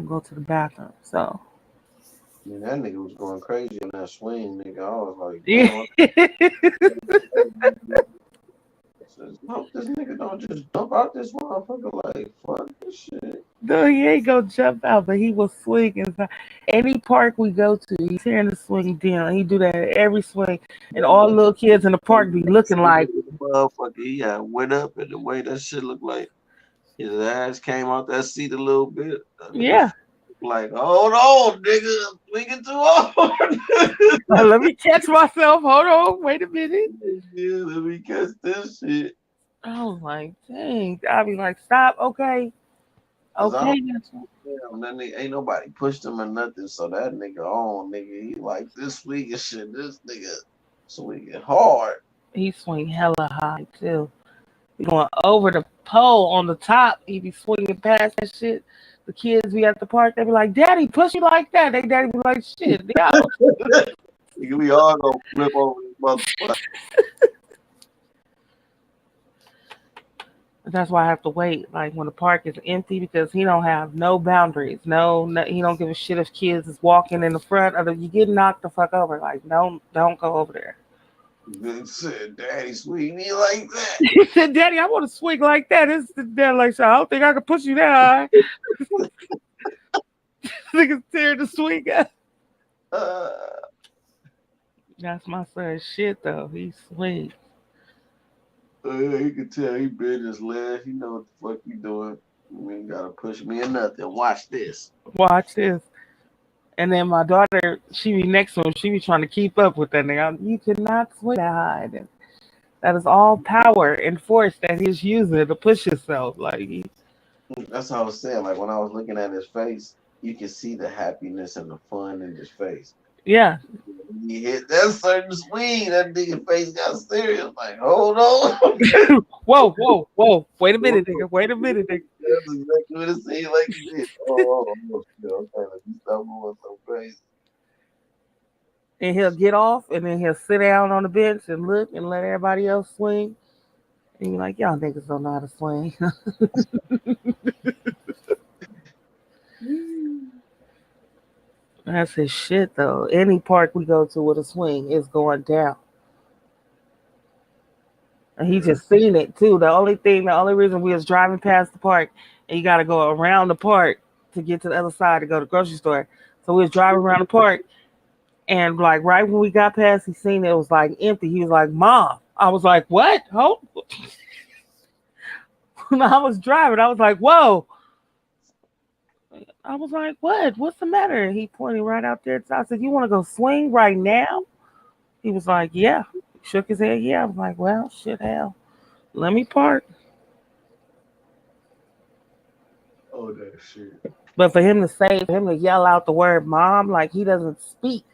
go to the bathroom. So
I mean, that nigga was going crazy in that swing, nigga. I was like,
yeah.
damn. Hope this nigga don't just dump out this motherfucker like fuck this shit.
No, he ain't gonna jump out, but he will swing inside. Any park we go to, he's hearing the swing down. He do that at every swing, and all the little kids in the park be looking like
motherfucker. He went up, and the way that shit looked like his ass came out that seat a little bit.
Yeah.
Like, hold on, nigga, I'm swinging too hard.
Let me catch myself. Hold on, wait a minute.
Yeah, let me catch this shit.
Oh my dang! I'll be like, stop, okay. Okay,
damn, that nigga ain't nobody pushed him or nothing. So that nigga he like this swinging shit. This nigga swinging hard.
he swing hella high too. He going over the pole on the top. He be swinging past that shit. The kids be at the park. They be like, "Daddy, push you like that." They daddy be like, "Shit, yo."
We all gonna flip over this motherfucker.
That's why I have to wait, like when the park is empty, because he don't have no boundaries. No, he don't give a shit if kids is walking in the front or you get knocked the fuck over. Like, don't go over there.
Good said, Daddy, swing me like that.
He said, "Daddy, I want to swing like that." It's the dad like, so I don't think I can push you that high. Niggas tearing the swing up. That's my son's shit though. He swings.
You can tell he been his legs. He know what the fuck he doing. You ain't gotta push me or nothing. Watch this.
Watch this. And then my daughter, she be next to him. She be trying to keep up with that nigga. You cannot swing that high. That is all power and force that he's using to push himself. Like
that's what I was saying. Like when I was looking at his face, you can see the happiness and the fun in his face.
Yeah.
He hit that certain swing, that nigga face got serious. Like, hold on.
whoa. Wait a minute, nigga.
That's exactly what it seemed like he did. Oh, okay. Let me stop moving so crazy.
And he'll get off, and then he'll sit down on the bench and look and let everybody else swing. And you're like, y'all niggas don't know how to swing. That's his shit, though. Any park we go to with a swing is going down. And he just seen it too. The only reason we was driving past the park, and you got to go around the park to get to the other side to go to the grocery store. So we was driving around the park, and like right when we got past, he seen it was like empty. He was like, "Mom," I was like, "What?" Oh, when I was driving, I was like, "Whoa." I was like, "What? What's the matter?" He pointed right out there. I said, "You want to go swing right now?" He was like, "Yeah." He shook his head. Yeah. I was like, "Well, shit, hell. Let me park."
Oh, that shit.
But for him to yell out the word "mom," like he doesn't speak.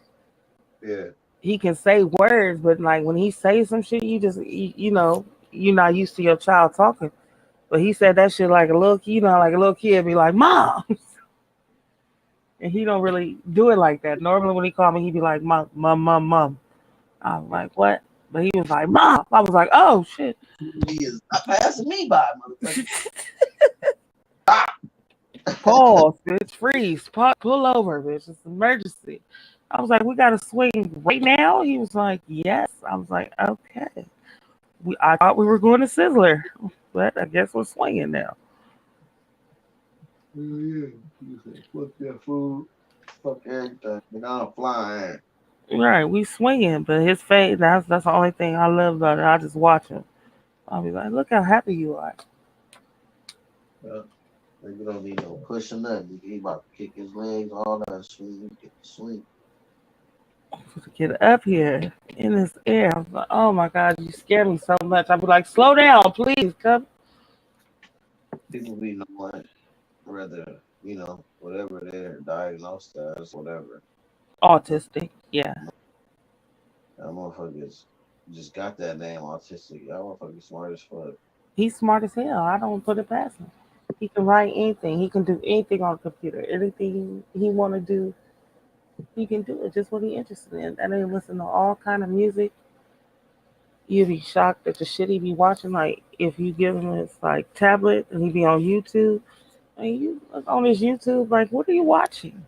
Yeah.
He can say words, but like when he says some shit, you know, you're not used to your child talking. But he said that shit like a little, like a little kid be like, "Mom," and he don't really do it like that. Normally when he called me, he'd be like, "Mom, mom, mom, mom." I was like, "What?" But he was like, "Mom." I was like, "Oh shit."
He is not passing me by, motherfucker.
Pause, bitch. Freeze. Pull over, bitch. It's an emergency. I was like, "We got to swing right now?" He was like, "Yes." I was like, "Okay." I thought we were going to Sizzler, but I guess we're swinging now.
Yeah. You say, fuck that food. Fuck everything. And I'm flying.
Right, we swinging, but his face, that's the only thing I love about it. I just watch him. I'll be like, "Look how happy you are."
Yeah. You don't need no pushing nothing. He about to kick his legs, all that swing. Get the swing.
To get up here in this air, I was like, "Oh my God, you scare me so much." I'd be like, "Slow down, please, come."
People be knowing whether, whatever they're diagnosed as, whatever.
Autistic, yeah.
That motherfuckers just got that name autistic. That motherfucker smart as fuck.
He's smart as hell. I don't put it past him. He can write anything. He can do anything on the computer. Anything he want to do, he can do it. Just what he interested in. And then listen to all kind of music. You'd be shocked at the shit he be watching. Like if you give him his like tablet and he be on YouTube, and you look on his YouTube, like what are you watching?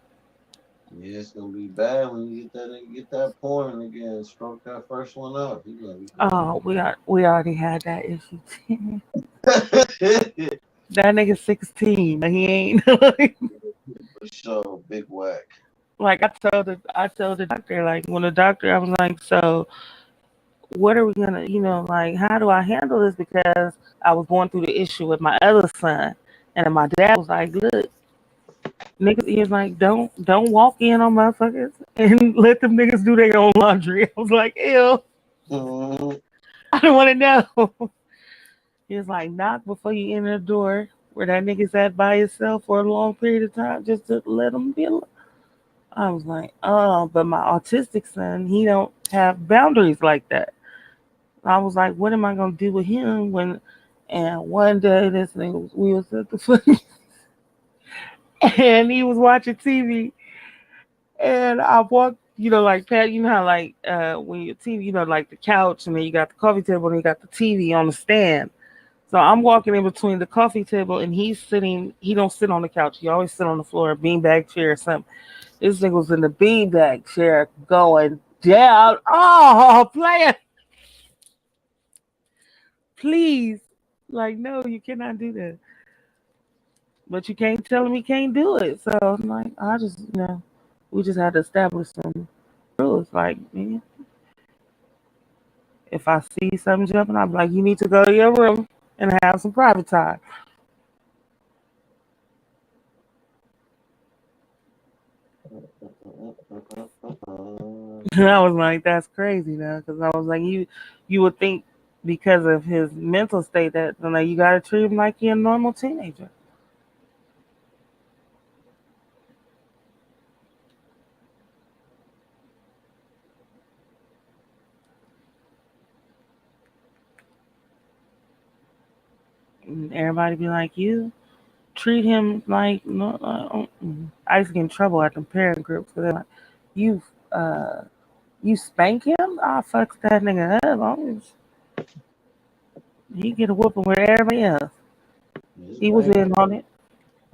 Yeah, it's gonna be bad when you get that porn again. Stroke that first one up. He gonna be
Oh, we already had that issue. That nigga 16. He ain't
for sure big whack.
like I told the doctor, like when the doctor I was like, "So what are we gonna, like how do I handle this?" Because I was going through the issue with my other son, and then my dad was like, "Look, niggas," he was like, don't walk in on motherfuckers and let them niggas do their own laundry." I was like, "Ew, I don't want to know." He was like, "Knock before you enter the door where that nigga's at by himself for a long period of time, just to let him be alone." I was like, "Oh," but my autistic son, he don't have boundaries like that. I was like, "What am I gonna do with him when?" And one day, this thing, we was at the foot, and he was watching TV, and I walked, like Pat, you know how like when your TV, like the couch, and then you got the coffee table, and you got the TV on the stand. So I'm walking in between the coffee table, and he's sitting. He don't sit on the couch. He always sit on the floor, beanbag chair or something. This thing was in the beanbag chair, going down. Oh, player, please, like no, you cannot do that. But you can't tell him he can't do it. So I'm like, I just, we just had to establish some rules. Like, man, if I see something jumping, I'm like, you need to go to your room and have some private time. And I was like, that's crazy now, because I was like, you would think because of his mental state that like you gotta treat him like you're a normal teenager. And everybody be like, you treat him like no. I used to get in trouble at the parent groups because they're like, you uh you spank him? I fuck that nigga up. He get a whooping with everybody else. He was in on it.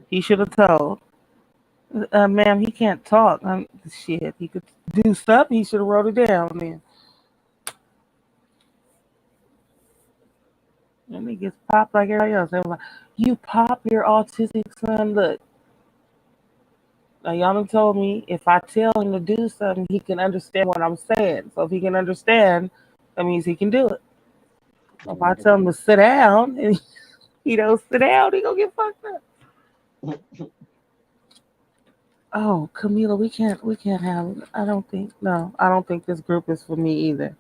He should have told. Ma'am, he can't talk. Shit, he could do something. He should have wrote it down then. And he gets popped like everybody else. They were like, you pop your autistic son. Look, now y'all done told me if I tell him to do something, he can understand what I'm saying. So if he can understand, that means he can do it. If I tell him to sit down and he don't sit down, he gonna get fucked up. Oh, Camila, we can't have. I don't think this group is for me either.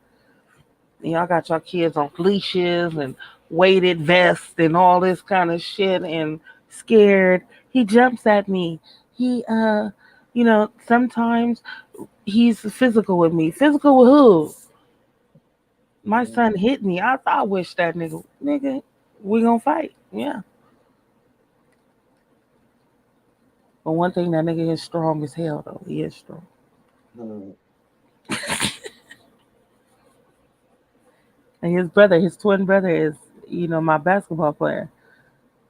Y'all got your kids on leashes and weighted vests and all this kind of shit and scared. He jumps at me. He sometimes he's physical with me. Physical with who? My son hit me. I wish that nigga, we gonna fight. Yeah. But one thing, that nigga is strong as hell though. He is strong. And his twin brother is, my basketball player.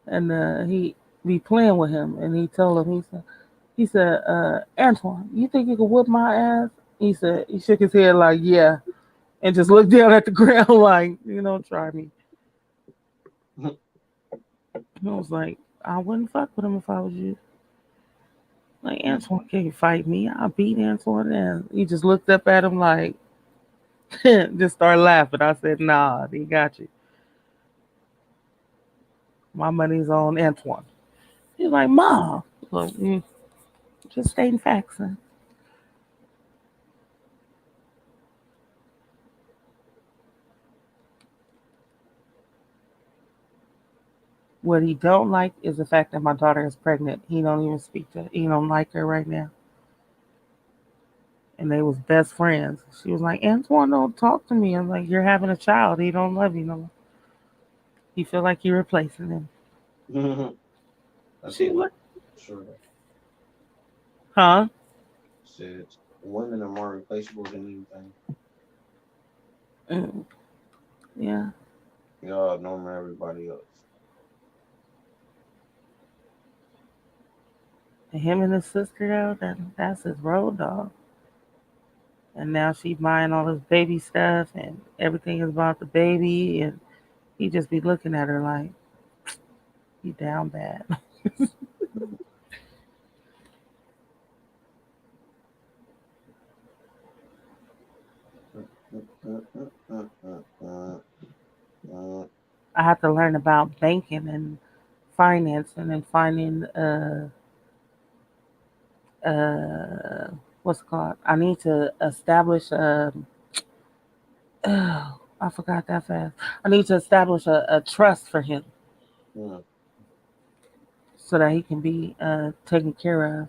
And he be playing with him and he told him, he said, Antoine, you think you can whoop my ass? He said, he shook his head like, yeah, and just looked down at the ground like, try me. I was like, I wouldn't fuck with him if I was you. Like, Antoine can't fight me. I'll beat Antoine. And he just looked up at him like, just started laughing. I said, nah, he got you. My money's on Antoine. He's like, Mom. Like, just stating facts, son. What he don't like is the fact that my daughter is pregnant. He don't even he don't like her right now. And they was best friends. She was like, Antoine, don't talk to me. I'm like, you're having a child. He don't love you no more. He feel like you're replacing him. She what?
Sure.
Huh?
Said women are more replaceable than
anything. Yeah.
Y'all know everybody else.
And him and his sister though, that's his road dog. And now she buying all this baby stuff and everything is about the baby, and he just be looking at her like, you down bad. I have to learn about banking and financing and finding what's it called? I need to establish I forgot that fast. I need to establish a trust for him. So that he can be taken care of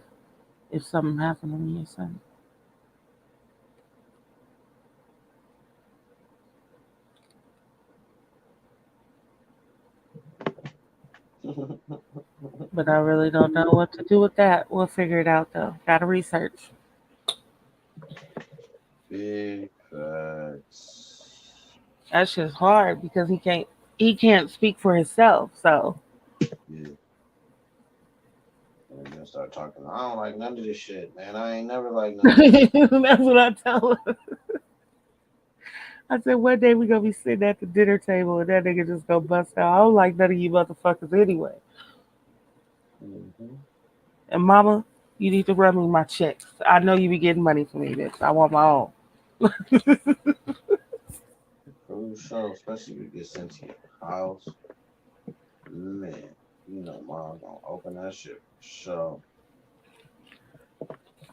if something happened to me or something. But I really don't know what to do with that. We'll figure it out though. Gotta research.
Big facts.
That's just hard because he can't speak for himself. So
yeah. And then start talking. I don't like none of this shit, man. I ain't never like none of this.
That's what I tell him. I said one day we gonna be sitting at the dinner table and that nigga just gonna bust out. I don't like none of you motherfuckers anyway. And mama, you need to run me my checks. I know you be getting money from me, bitch. I want my own.
For sure, especially if you get sent to your house. Man, mom's gonna open that shit for sure.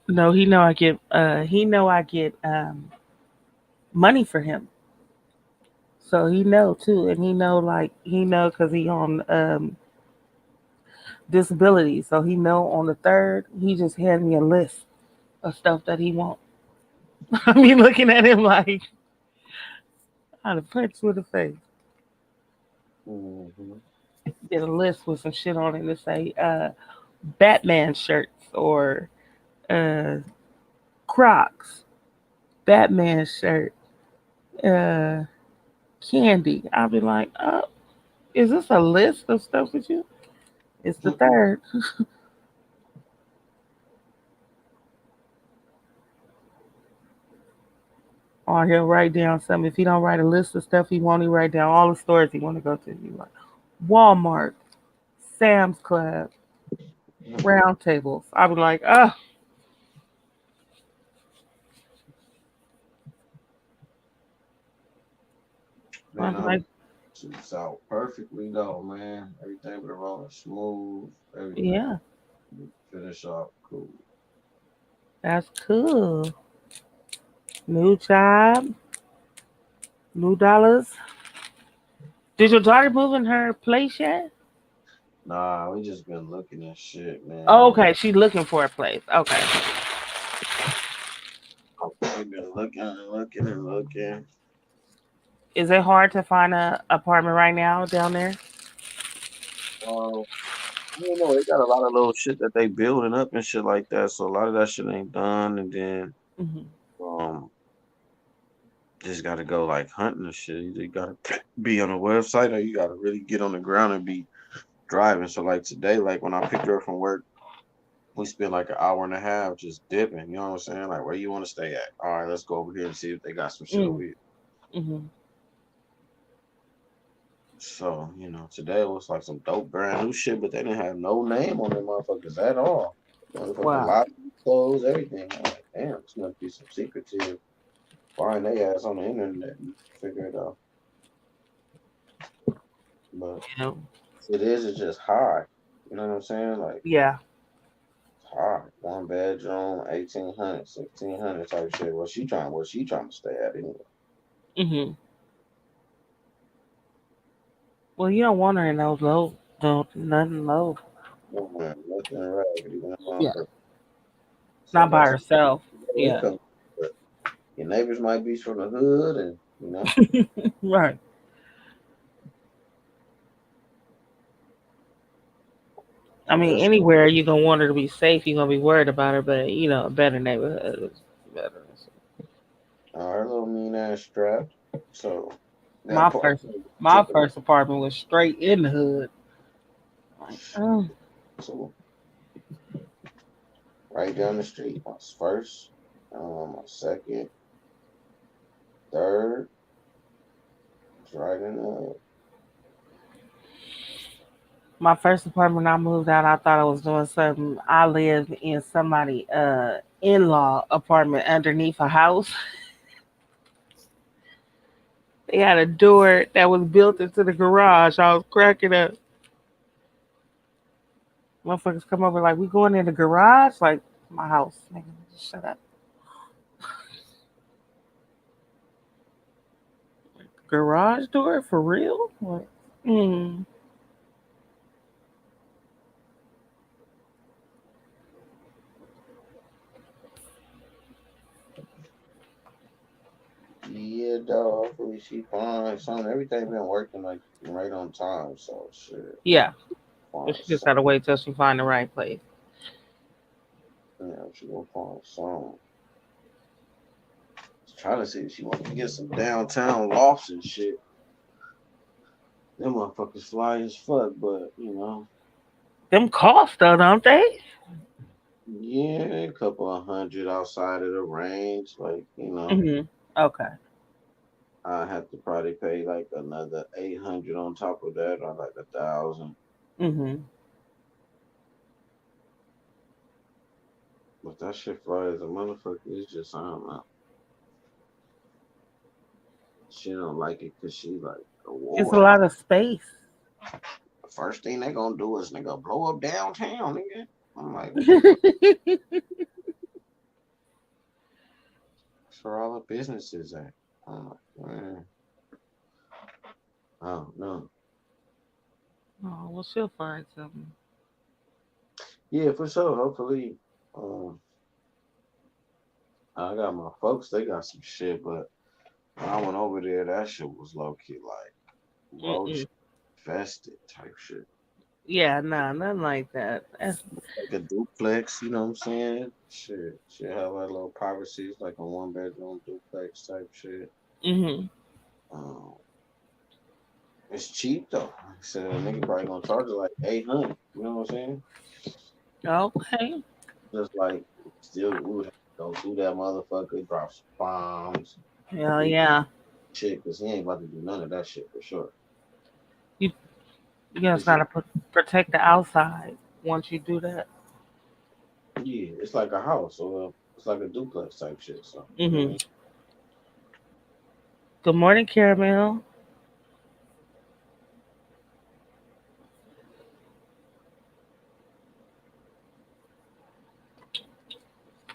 No, he know I get money for him. So he know too, and he know because he on disability. So he know on the 3rd, he just had me a list of stuff that he want. I mean, looking at him like I'd have punched with a face. Get a list with some shit on it to say Batman shirts or Crocs, Batman shirt, candy. I'll be like, oh, is this a list of stuff with you? It's the 3rd. Or he'll write down something. If he don't write a list of stuff he want, he write down all the stores he want to go to. He like Walmart, Sam's Club, Round Tables. I was like, oh,
Man, I'm it's out perfectly though, man. Everything been rolling smooth. Everything.
yeah,
Finish off cool.
that's cool. New job, new dollars. Did your daughter move in her place yet?
Nah, we just been looking at shit,
Oh,
man.
okay, she's looking for a place. Okay.
We been looking and looking and looking.
Is it hard to find a apartment right now down there?
I don't know. They got a lot of little shit that they building up and shit like that. So a lot of that shit ain't done. And then um just gotta go like hunting and shit. You gotta be on a website or you gotta really get on the ground and be driving. So like today, like when I picked her up from work, we spent like an hour and a half just dipping. You know what I'm saying? Like where you want to stay at? All right, let's go over here and see if they got some shit over here. So, you know, today it was like some dope brand new shit, but they didn't have no name on them motherfuckers at all. Motherfucking lot clothes, everything. I'm like, damn, this must be some secretive. Find they ass on the internet and figure it out. But it is, it's just high. You know what I'm saying? Like,
yeah.
It's high. One bedroom, 1,800, 1,600 type shit. Where she trying to stay at anyway.
Well, you don't want her in those low, nothing low.
No man, nothing raggedy.
Yeah.
So
Not by herself. Yeah.
Your neighbors might be from the hood, and you know.
Right. I mean, anywhere you're gonna want her to be safe, you're gonna be worried about her, but you know, a better neighborhood is better.
Her little mean ass strapped. So
My first apartment was straight in the hood. Like, oh.
So right down the street. My first, my second, third. It's right in the.
My first apartment, I moved out. I thought I was doing something. I lived in somebody in-law apartment underneath a house. They had a door that was built into the garage. I was cracking up. Motherfuckers come over like, we going in the garage? Like, my house. Nigga, just shut up. Garage door? For real? Like,
Yeah, dog. Hopefully she fine. Son, everything been working like right on time. So shit.
Yeah. But she just gotta wait till she find the right place.
Yeah, she gonna find some. Trying to see if she want to get some downtown lofts and shit. Them motherfuckers fly as fuck, but you know.
Them cost though, don't they?
Yeah, a couple of $100 outside of the range, like you know.
Okay.
I have to probably pay like another 800 on top of that, or like 1,000. But that shit fly as a motherfucker. It's just I don't know. She don't like it because she like a war.
It's a lot of space.
The first thing they gonna do is nigga blow up downtown, nigga. I'm like, that's where all the businesses at. I'm like, man. I don't know.
Oh, well, she'll find something.
Yeah, for sure. Hopefully, I got my folks. They got some shit, but when I went over there, that shit was low key like roach infested type shit.
Yeah, nah, nothing like that. That's
like a duplex, you know what I'm saying? Shit have like little privacy, it's like a 1-bedroom duplex type shit. It's cheap though. Like I said, a nigga probably gonna charge it like 800. You know what I'm saying?
Okay.
Just like still we would have to go through that motherfucker, drop some bombs,
Hell yeah.
Shit, because he ain't about to do none of that shit for sure.
You just gotta protect the outside once you do that.
Yeah, it's like a house or it's like a duplex type shit. So.
Mm-hmm. Good morning, Caramel.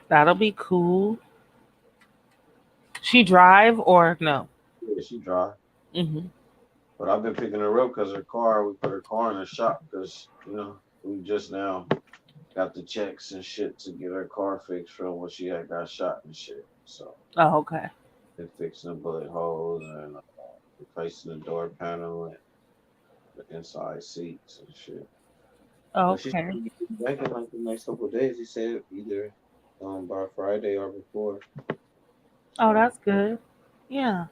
That'll be cool. She drive or no?
Yeah, she drive.
Mm-hmm.
But I've been picking her up because we put her car in the shop because, we just now got the checks and shit to get her car fixed from when she had got shot and shit. So.
Oh, okay.
They're fixing the bullet holes and replacing the door panel and the inside seats and shit.
Oh,
But she's
okay.
back in like the next couple of days. He said either by Friday or before.
Oh, that's good. Yeah.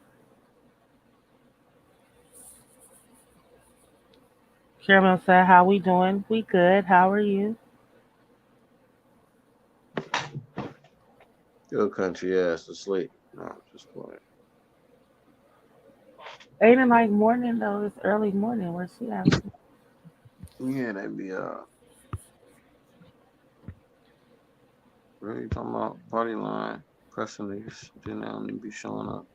Caramel said, "How we doing? We good. How are you?"
Good country ass asleep. No, just playing.
Ain't it like morning though? It's early morning. Where's she at?
Yeah, they be really talking about party line pressing niggas. Then they don't even be showing up.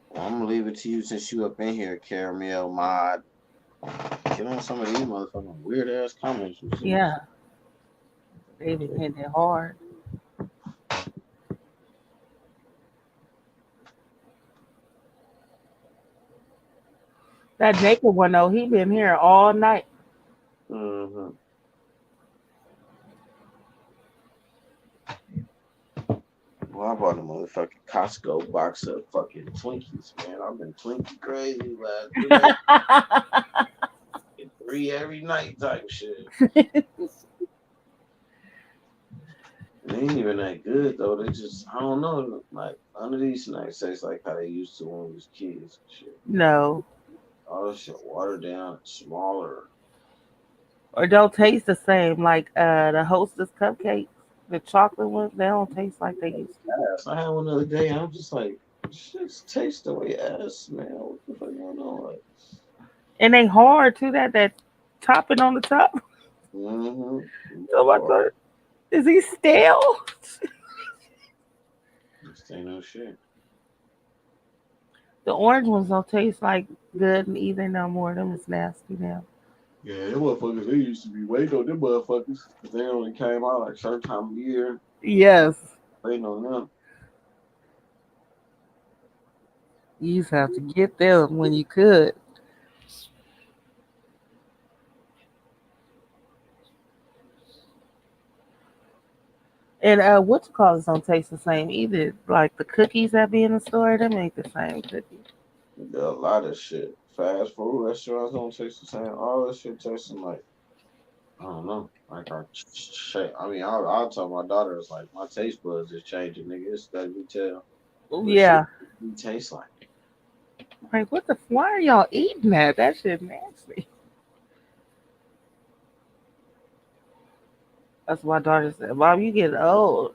Well, I'm gonna leave it to you since you up in here, Caramel Mod. Get on some of these motherfucking weird ass comments.
Yeah. They be hitting it hard. That Jacob one though, he been here all night.
Mm-hmm. Well, I bought a motherfucking Costco box of fucking Twinkies, man. I've been Twinkie crazy last 2 days. 3 every night type shit. They ain't even that good though. They just, I don't know, like none of these snacks taste like how they used to when we was kids and shit.
No.
All this shit watered down, smaller.
Or don't taste the same. Like the Hostess cupcakes, the chocolate ones, they don't taste like they used to.
I had one the other day. I'm just like, shit tastes the way ass smell. What the fuck going on? Like,
And they hard too. That topping on the top.
mm-hmm.
Oh my god, is he stale?
This ain't no shit.
The orange ones don't taste like good either no more. Them is nasty now.
Yeah, them motherfuckers, they used to be waiting on them motherfuckers. They only came out like certain time of year.
Yes.
Waiting on them.
You used to have to get them when you could. And what you call it don't taste the same either. Like the cookies that be in the store, they make the same cookies.
A lot of shit. Fast food restaurants don't taste the same. All that shit tasting like, I don't know. Like I mean, I'll tell my daughter, it's like my taste buds is changing, nigga. It's that you tell.
Yeah.
It tastes like.
Like what the? Why are y'all eating that? That shit nasty. That's what my daughter said. Mom, you getting old.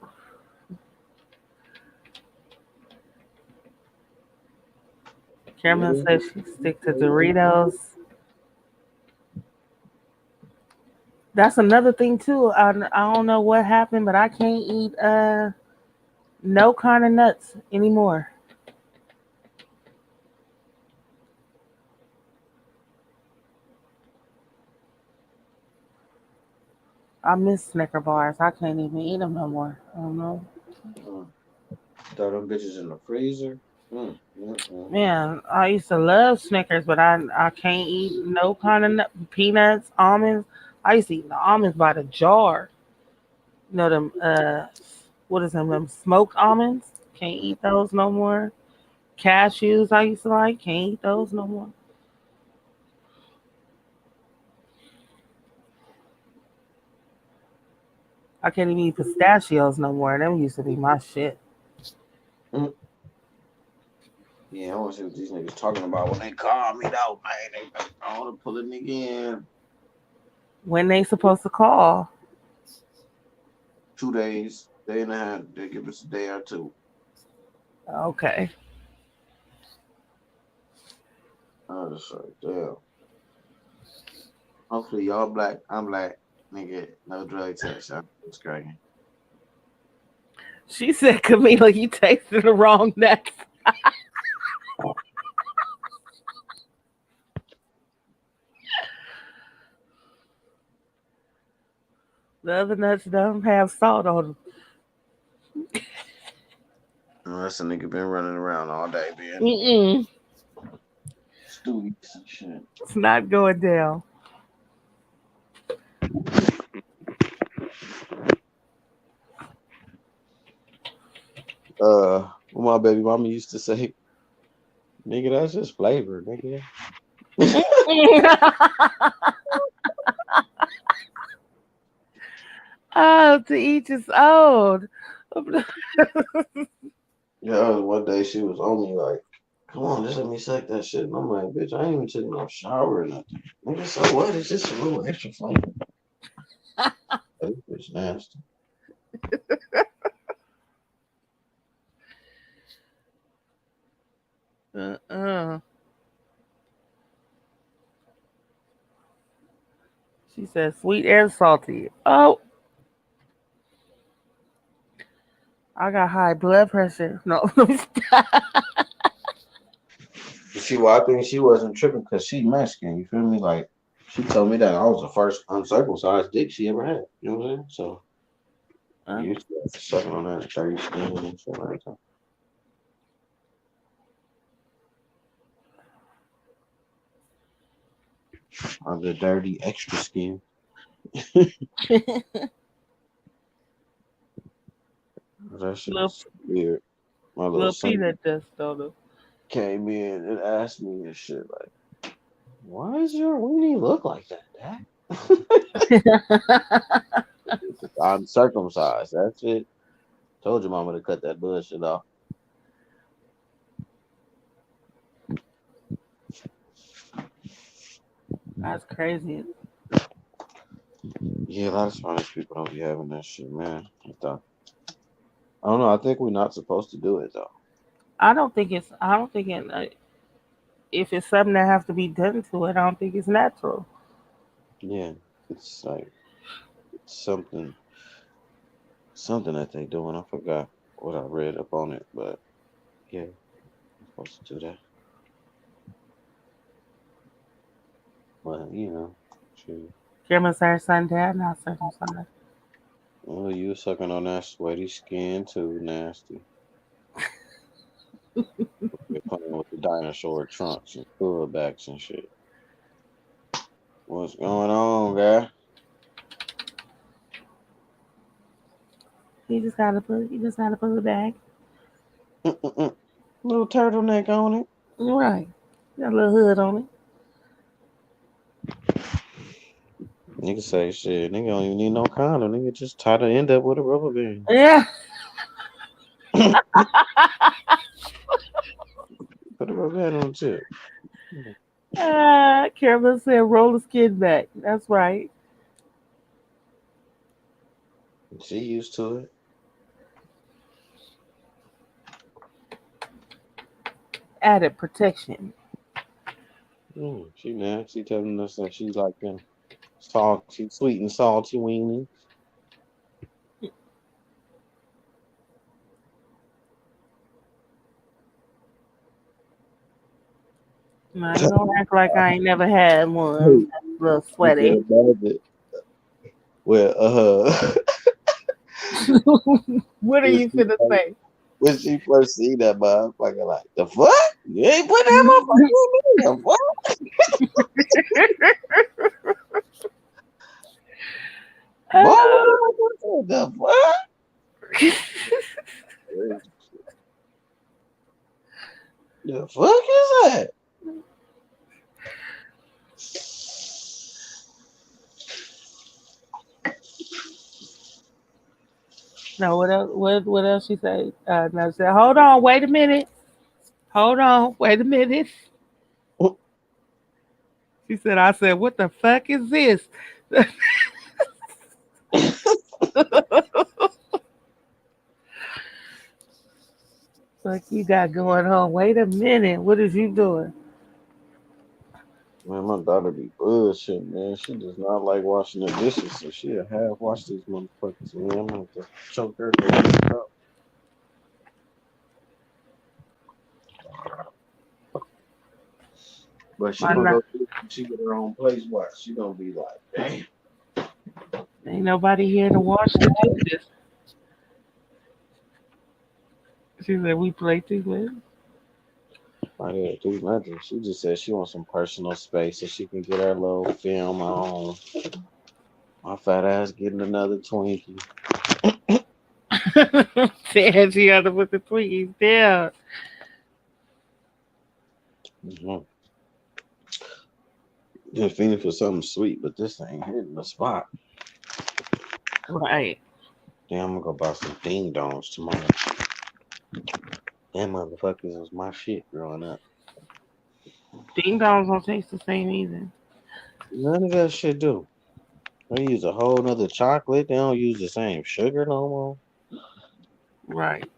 Caramel says she stick to Doritos. That's another thing too. I don't know what happened, but I can't eat no kind of nuts anymore. I miss Snicker bars. I can't even eat them no more. I don't know.
Throw them bitches in the freezer.
Man, I used to love Snickers, but I can't eat no kind of peanuts, almonds. I used to eat the almonds by the jar. You know them what is them smoked almonds? Can't eat those no more. Cashews I used to like, can't eat those no more. I can't even eat pistachios no more. Them used to be my shit.
Yeah, I want to see what these niggas talking about when they call me though, man. I want to pull a nigga in.
When they supposed to call?
2 days, day and a half. They give us a day or two.
Okay.
I was just like, damn. Hopefully y'all black, I'm black, nigga. No drug test. I'm just cracking.
She said, Camila, you tasted the wrong nuts. The other nuts don't have salt on them.
That's a nigga been running around all day, man. Students and shit.
It's not going down.
My baby mama used to say, nigga, that's just flavor, nigga.
Oh, to each his own.
Yeah, one day she was on me like, come on, just let me suck that shit. And I'm like, bitch, I ain't even taking no shower or nothing. Nigga, so what? It's just a little extra flavor. That bitch nasty.
She said sweet and salty. Oh, I got high blood pressure. No.
See, well, I think she wasn't tripping because she Mexican. You feel me? Like, she told me that I was the first uncircumcised dick she ever had. You know what I'm saying? So, you used to sucking on that dirty skin and shit like that. On the dirty extra skin. That shit was weird. My little son
peanut dust on them.
Came in and asked me this shit like, why does your weenie look like that, Dad? I'm circumcised. That's it. Told your mama to cut that bullshit off.
That's crazy.
Yeah, a lot of Spanish people don't be having that shit, man. I don't know. I think we're not supposed to do it though.
I don't think it. If it's something that has to be done to it, I don't think it's natural.
Yeah, it's like something that they doing. I forgot what I read up on it, but yeah, I'm supposed to do that. But you know, shoot.
Gemma's her son, Dad, not circumcised.
Oh, you sucking on that sweaty skin too, nasty. You're playing with the dinosaur trunks and pullbacks and shit. What's going on, guy?
He just got to put it back.
Little turtleneck on it.
Right. Got a little hood on it.
Nigga say shit. Nigga don't even need no condom. Nigga just tie the end up with a rubber band.
Yeah.
Put a rubber band on the tip.
Carolyn said roll the skin back. That's right.
She used to it.
Added protection.
She nasty. She telling us that she's like them salty, sweet and salty weenie.
I ain't gonna act like I ain't never had one. That's a little sweaty.
Well,
what are you finna say?
When she first seen that motherfucker, like, the fuck? You ain't put that motherfucker in me? The fuck? The fuck is that?
No, what else? What else she say? No, she said, hold on, wait a minute. Hold on, wait a minute. She said, I said, what the fuck is this? What you got going on? Wait a minute. What is you doing?
Man, my daughter be bullshit, man. She does not like washing the dishes, so she'll half wash these motherfuckers. Man, I'm gonna have to choke her up. But she gonna go through when she get her own place watch. She gonna be like, damn.
Ain't nobody here to wash the dishes. She said we play too much.
I didn't do nothing. She just said she wants some personal space so she can get her little film on. My fat ass getting another Twinkie.
Said she had to put the Twinkies down.
Mm-hmm. Just feeling for something sweet, but this ain't hitting the spot.
Right.
Damn, I'm gonna go buy some ding dongs tomorrow. Them motherfuckers was my shit growing up.
Ding dongs don't taste the same either.
None of that shit do. They use a whole nother chocolate. They don't use the same sugar no more.
Right.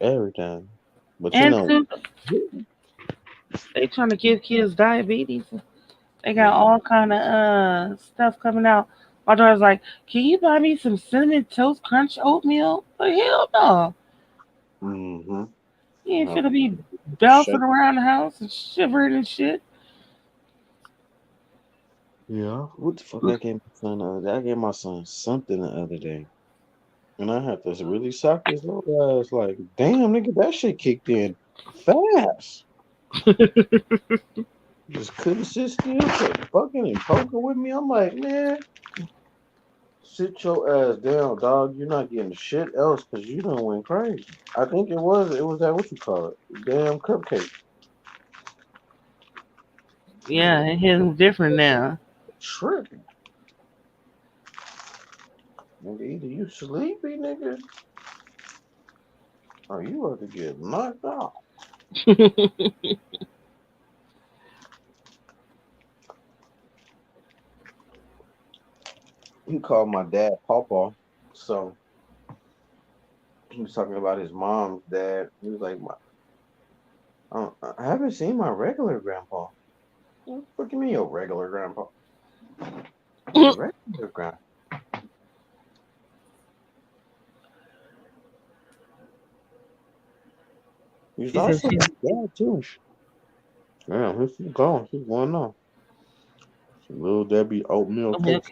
Everything. But you
And
know,
too, they trying to give kids diabetes. They got all kind of stuff coming out. My daughter's like, "Can you buy me some cinnamon toast crunch oatmeal?" But hell no.
mm-hmm.
You ain't
No.
finna be bouncing around the house and shivering and shit.
Yeah. What the fuck I gave my son the other day? I gave my son something the other day. And I had to really sock his little ass like, damn, nigga, that shit kicked in fast. Just couldn't sit still, kept fucking and poking with me. I'm like, man, sit your ass down, dog. You're not getting shit else because you done went crazy. I think it was that, what you call it? Damn cupcake.
Yeah, it hits different now.
Tripping. Nigga, either you sleepy, nigga, or you about to get knocked out. He called my dad Pawpaw. So he was talking about his mom's dad. He was like, I haven't seen my regular grandpa. What the fuck you mean your regular grandpa? Regular grandpa. He's also my dad too. Yeah, he's gone. He's going on. Little Debbie oatmeal cakes.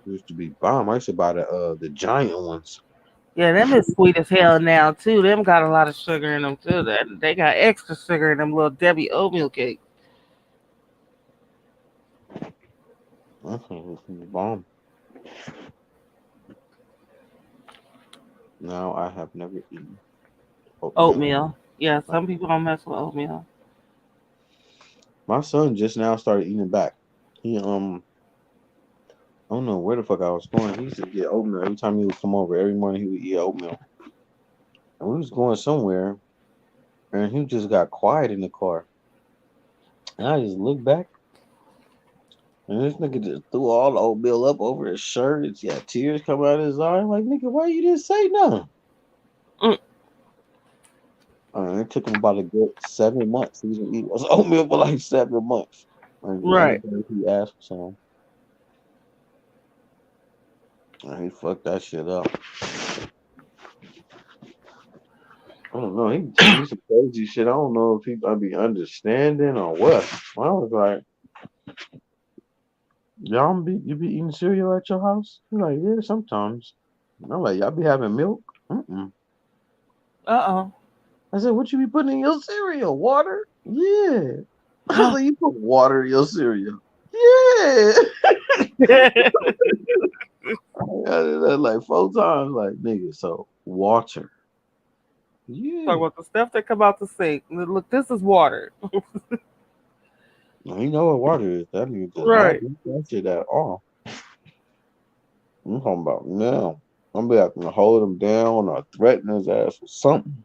Used to be bomb. I used to buy the giant ones.
Yeah, them is sweet as hell now too. Them got a lot of sugar in them too. They got extra sugar in them little Debbie oatmeal cakes.
Bomb. No, I have never eaten
oatmeal. Yeah, some people don't mess with oatmeal.
My son just now started eating back. He I don't know where the fuck I was going. He used to get oatmeal every time he would come over. Every morning he would eat oatmeal. And we was going somewhere, and he just got quiet in the car. And I just looked back, and this nigga just threw all the oatmeal up over his shirt. He got tears coming out of his eye. I'm like, nigga, why you didn't say nothing? It took him about a good 7 months. He didn't eat oatmeal for like 7 months.
Right.
He asked for some. And he fucked that shit up. I don't know. He tell me some crazy shit. I don't know if people I be understanding or what. I was like, you be eating cereal at your house? He's like, yeah, sometimes. And I'm like, y'all be having milk? I said, what you be putting in your cereal? Water? Yeah. I was like, you put water in your cereal? Yeah. I did that like 4 times. Like, nigga, so water. Yeah.
Talk about the stuff that come out the sink. Look, this is water.
You know what water is. That nigga does not drink that shit at all. I'm talking about now. I'm be having to hold him down or threaten his ass with something.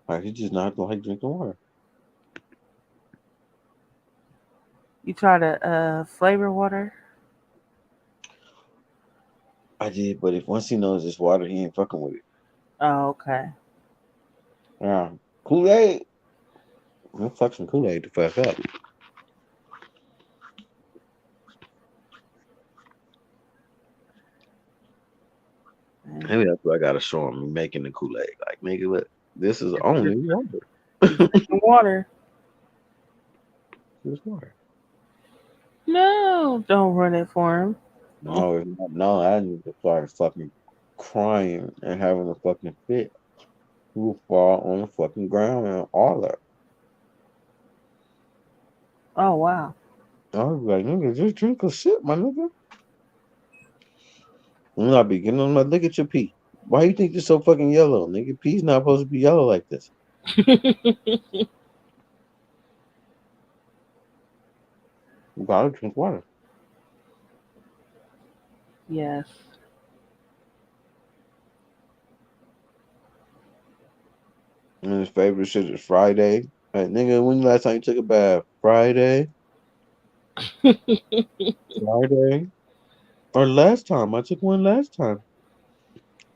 Like he just not like drinking water.
You try to flavor water?
I did, but if once he knows it's water, he ain't fucking with it.
Oh, okay.
Yeah. Kool-Aid. We'll fuck some Kool-Aid to fuck up. Maybe that's what I gotta show him. Making the Kool-Aid. Like, nigga, look, this is only water.
Drinking water.
It's water.
No, don't run it for him.
No, it's not, no, I need to start fucking crying and having a fucking fit. He will fall on the fucking ground and all that.
Oh wow.
I was like, nigga, just drink a sip, my nigga. And I be getting on my look at your pee. Why you think it's so fucking yellow? Nigga, pee's not supposed to be yellow like this. You gotta drink water.
Yes.
And his favorite shit is Friday. Like, nigga, when the last time you took a bath? Friday? Friday? Or last time? I took one last time.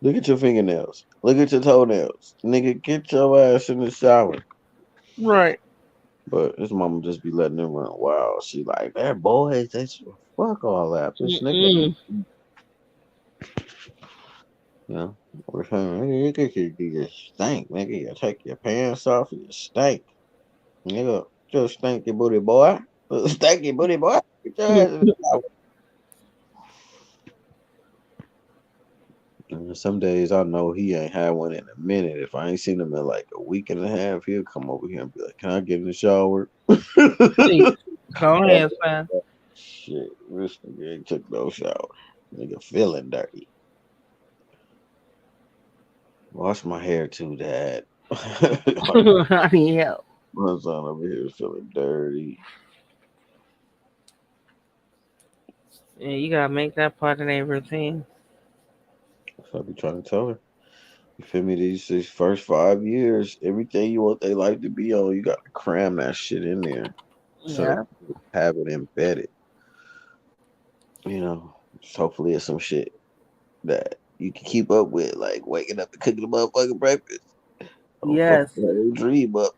Look at your fingernails. Look at your toenails. Nigga, get your ass in the shower.
Right.
But his mama just be letting him run wild. She like, they're boys. They should fuck all that. This nigga. You know, we're saying, nigga, you stink. Nigga, you take your pants off, you stink. Nigga, just stinky booty boy. Stinky booty boy. Get your ass in the shower. And some days I know he ain't had one in a minute. If I ain't seen him in like a week and a half, he'll come over here and be like, "Can I get in the shower?"
Go ahead, man.
Shit, this nigga ain't took no shower. Nigga feeling dirty. Wash my hair too, Dad.
I need help.
My son over here is feeling dirty.
Yeah, you gotta make that part of their routine.
So I be trying to tell her. You feel me? These first 5 years, everything you want their life to be on, you got to cram that shit in there. So
Yeah.
have it embedded. You know, hopefully it's some shit that you can keep up with, like waking up and cooking a motherfucking breakfast.
Yes.
Dream up.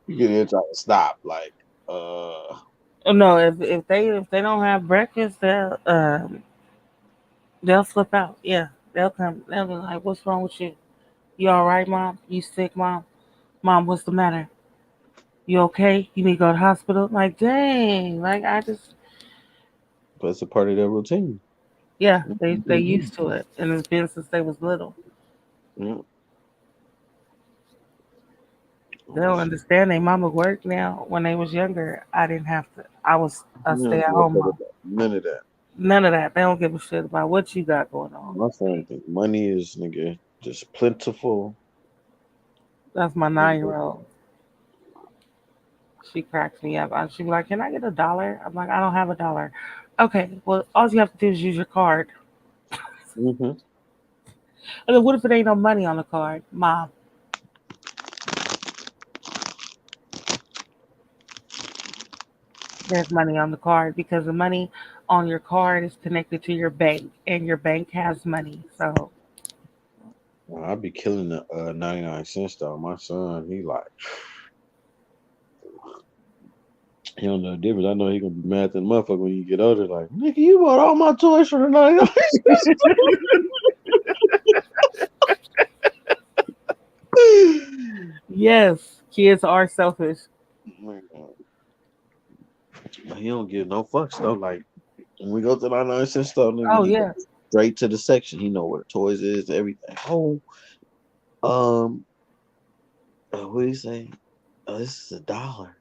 You can try to stop. Like,
No, if they don't have breakfast, they'll flip out. Yeah, they'll come. They'll be like, "What's wrong with you? You all right, Mom? You sick, Mom? Mom, what's the matter? You okay? You need to go to the hospital?" Like, dang, like I just.
That's a part of their routine.
Yeah, they used to it, and it's been since they was little.
Mm.
They don't understand. They mama worked now. When they was younger, I didn't have to. I was a stay at home mom.
None of that.
None of that. They don't give a shit about what you got going on.
My son think money is, nigga, just plentiful.
That's my 9-year-old. She cracks me up. She be like, "Can I get $1?" I'm like, "I don't have $1." Okay, well, all you have to do is use your card.
Mm-hmm.
And then what if it ain't no money on the card, Mom? There's money on the card because the money on your card is connected to your bank, and your bank has money. So
I be killing the 99 cents though. My son, he like, he don't know the difference. I know he gonna be mad at the motherfucker when you get older. Like, nigga, you bought all my toys for the 99 cents.
yes, kids are selfish.
But he don't give no fucks though. Like, when we go to the 99 cent store, nigga,
Oh
he
yeah,
go straight to the section. He know where the toys is, everything. Oh, what do you say? Oh, this is $1.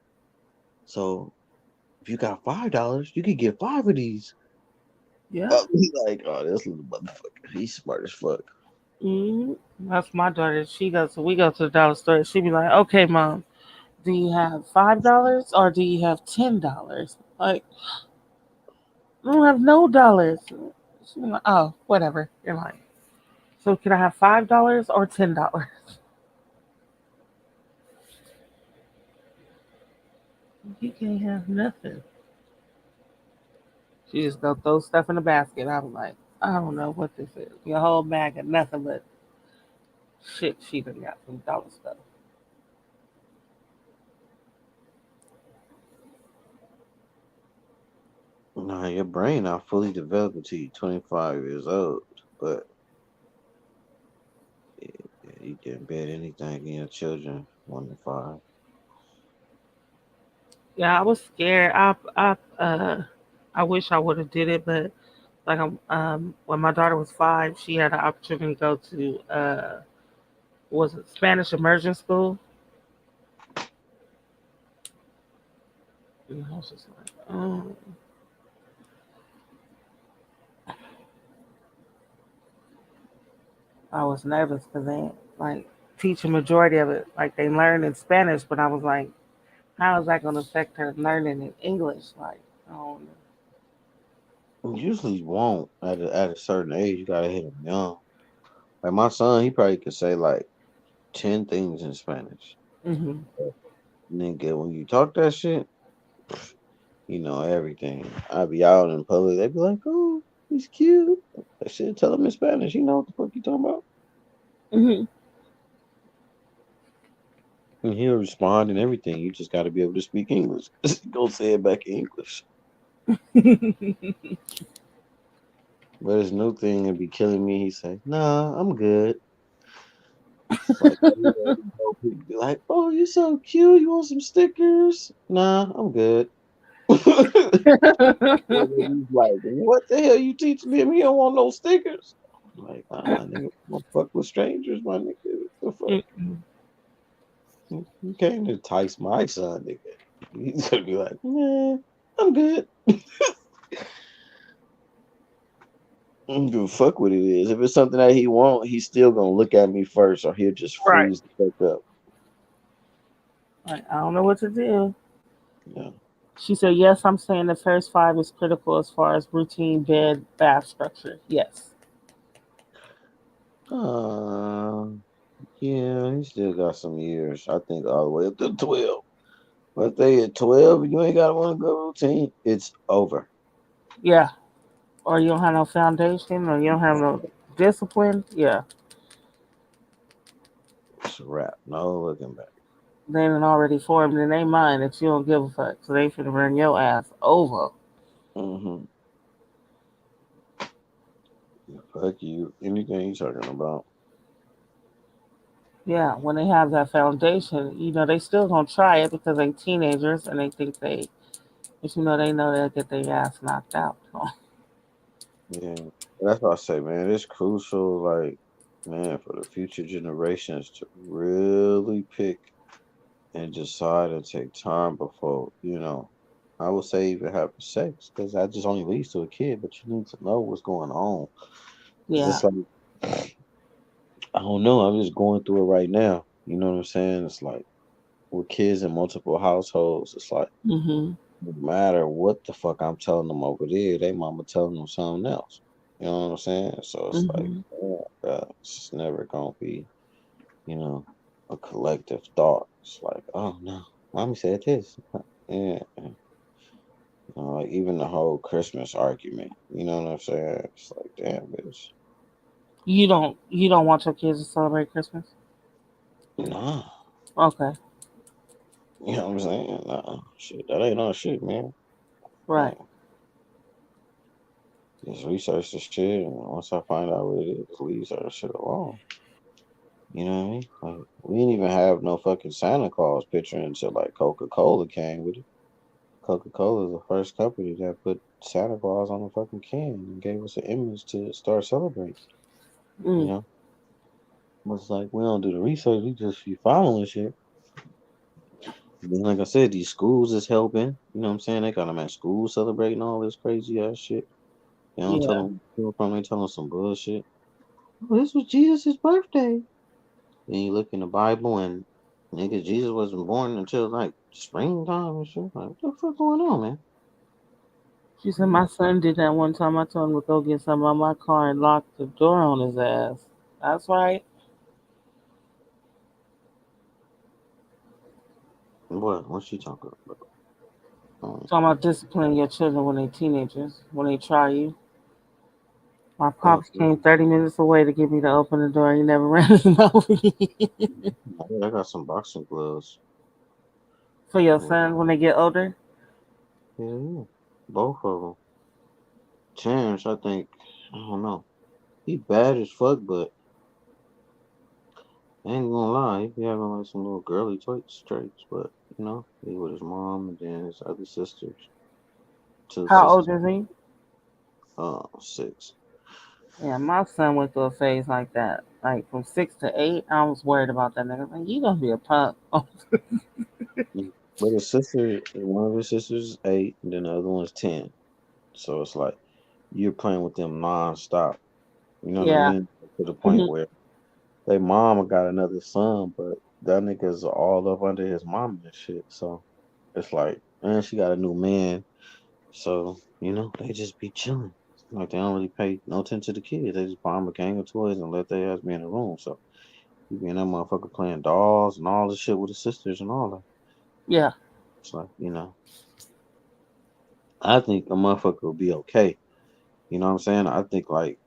So if you got $5, you could get 5 of these.
Yeah.
He's like, oh, this little motherfucker. He's smart as fuck.
That's my daughter. We go to the dollar store. She be like, "Okay, Mom, do you have $5 or do you have $10?" Like, I don't have no dollars. She be like, "Oh, whatever." You're like, "So can I have $5 or $10?" You can't have nothing. She just go throw stuff in the basket. I'm like, I don't know what this is. Your whole bag of nothing but shit. She done got some dollar stuff.
Nah, your brain not fully developed until you're 25 years old. But yeah, you can bet anything in your children 1 to 5.
Yeah, I was scared. I wish I would have did it, but like when my daughter was 5, she had the opportunity to go to was it Spanish immersion school? And I was just like, oh. I was nervous because they like teach a majority of it like they learn in Spanish, but I was like, how is that going to affect her learning in English? Like, I don't
Usually won't at a certain age. You gotta hit them young. Like my son, he probably could say like 10 things in Spanish.
know.
Nigga, when you talk that shit, you know everything. I be out in public, they be like, "Oh, he's cute." I should tell him in Spanish. You know what the fuck you talking about?
Mm-hmm.
And he'll respond and everything. You just got to be able to speak English. Go say it back in English. But his new thing would be killing me. He say, "Nah, I'm good." It's like, people be like, "Oh, you so cute. You want some stickers?" Nah, I'm good. He's like, "What the hell you teaching me? He don't want no stickers." I'm like, nigga, don't fuck with strangers, my nigga. What the fuck? You can't entice my son, nigga. He's gonna be like, "Nah, I'm good." I don't give a fuck what it is. If it's something that he want, he's still gonna look at me first, or he'll just
Right.
freeze the fuck up.
Like, I don't know what to do.
Yeah.
She said, yes, I'm saying the first 5 is critical as far as routine, bed, bath structure. Yes.
Yeah, he still got some years. I think all the way up to 12. But they at 12, you ain't got one good routine. It's over.
Yeah. Or you don't have no foundation, or you don't have no discipline. Yeah.
It's a wrap. No looking back.
They done already formed in their mind that you don't give a fuck. So they finna run your ass over.
Mm-hmm. Fuck you. Anything you talking about?
Yeah, when they have that foundation, they still gonna try it because they teenagers and they think but they know they'll get their ass knocked out. So.
Yeah. That's what I say, man. It's crucial, like, man, for the future generations to really pick and decide and take time before, I would say even having sex, because that just only leads to a kid, but you need to know what's going on. Because
Yeah.
it's like, I don't know, I'm just going through it right now. You know what I'm saying? It's like with kids in multiple households, it's like
Mm-hmm.
no matter what the fuck I'm telling them over there, they mama telling them something else. You know what I'm saying? So it's like,
Mm-hmm.
it's never gonna be, you know, a collective thought. It's like, oh no, mommy said this. Yeah. Like even the whole Christmas argument. You know what I'm saying? It's like, damn, bitch.
You don't want your kids to celebrate Christmas?
Nah.
Okay.
You know what I'm saying? Nah. Shit, that ain't no shit, man.
Right.
Like, just research the shit, and once I find out what it is, leave that shit alone. You know what I mean? Like, we didn't even have no fucking Santa Claus picture until like Coca-Cola came with it. Coca-Cola is the first company that put Santa Claus on the fucking can and gave us an image to start celebrating. You
Mm.
know? It's like we don't do the research, we just be following shit. And then, like I said, these schools is helping. You know what I'm saying? They got them at school celebrating all this crazy ass shit. They don't tell
Yeah.
them they tell them some bullshit. Oh, this was Jesus' birthday. Then you look in the Bible and nigga, Jesus wasn't born until like springtime and shit. Like, what the fuck going on, man?
She said my son did that one time. I told him to go get something out my car and lock the door on his ass. That's right.
What? What's she talking about?
Talking about disciplining your children when they're teenagers, when they try you. My
Oh,
pops came 30 minutes away to get me to open the door. He never ran his mouth.
I got some boxing gloves.
For your son when they get older?
Yeah, both of them. Terrence, I think, I don't know. He bad as fuck, but I ain't gonna lie, he be having like some little girly traits, but he with his mom and then his other sisters. Two
How
sisters.
old is he?
6.
Yeah, my son went through a phase like that. Like from 6 to 8, I was worried about that nigga. Like, you gonna be a punk.
But his sister, one of his sisters is 8, and then the other one's 10. So it's like you're playing with them nonstop. You know what I
Yeah.
mean? To the point where they mama got another son, but that nigga's all up under his mama and shit. So it's like, and she got a new man. So, they just be chilling. Like they don't really pay no attention to the kids. They just buy them a gang of toys and let their ass be in the room. So you be in that motherfucker playing dolls and all the shit with his sisters and all that.
Yeah.
It's like, I think a motherfucker will be okay. You know what I'm saying? I think like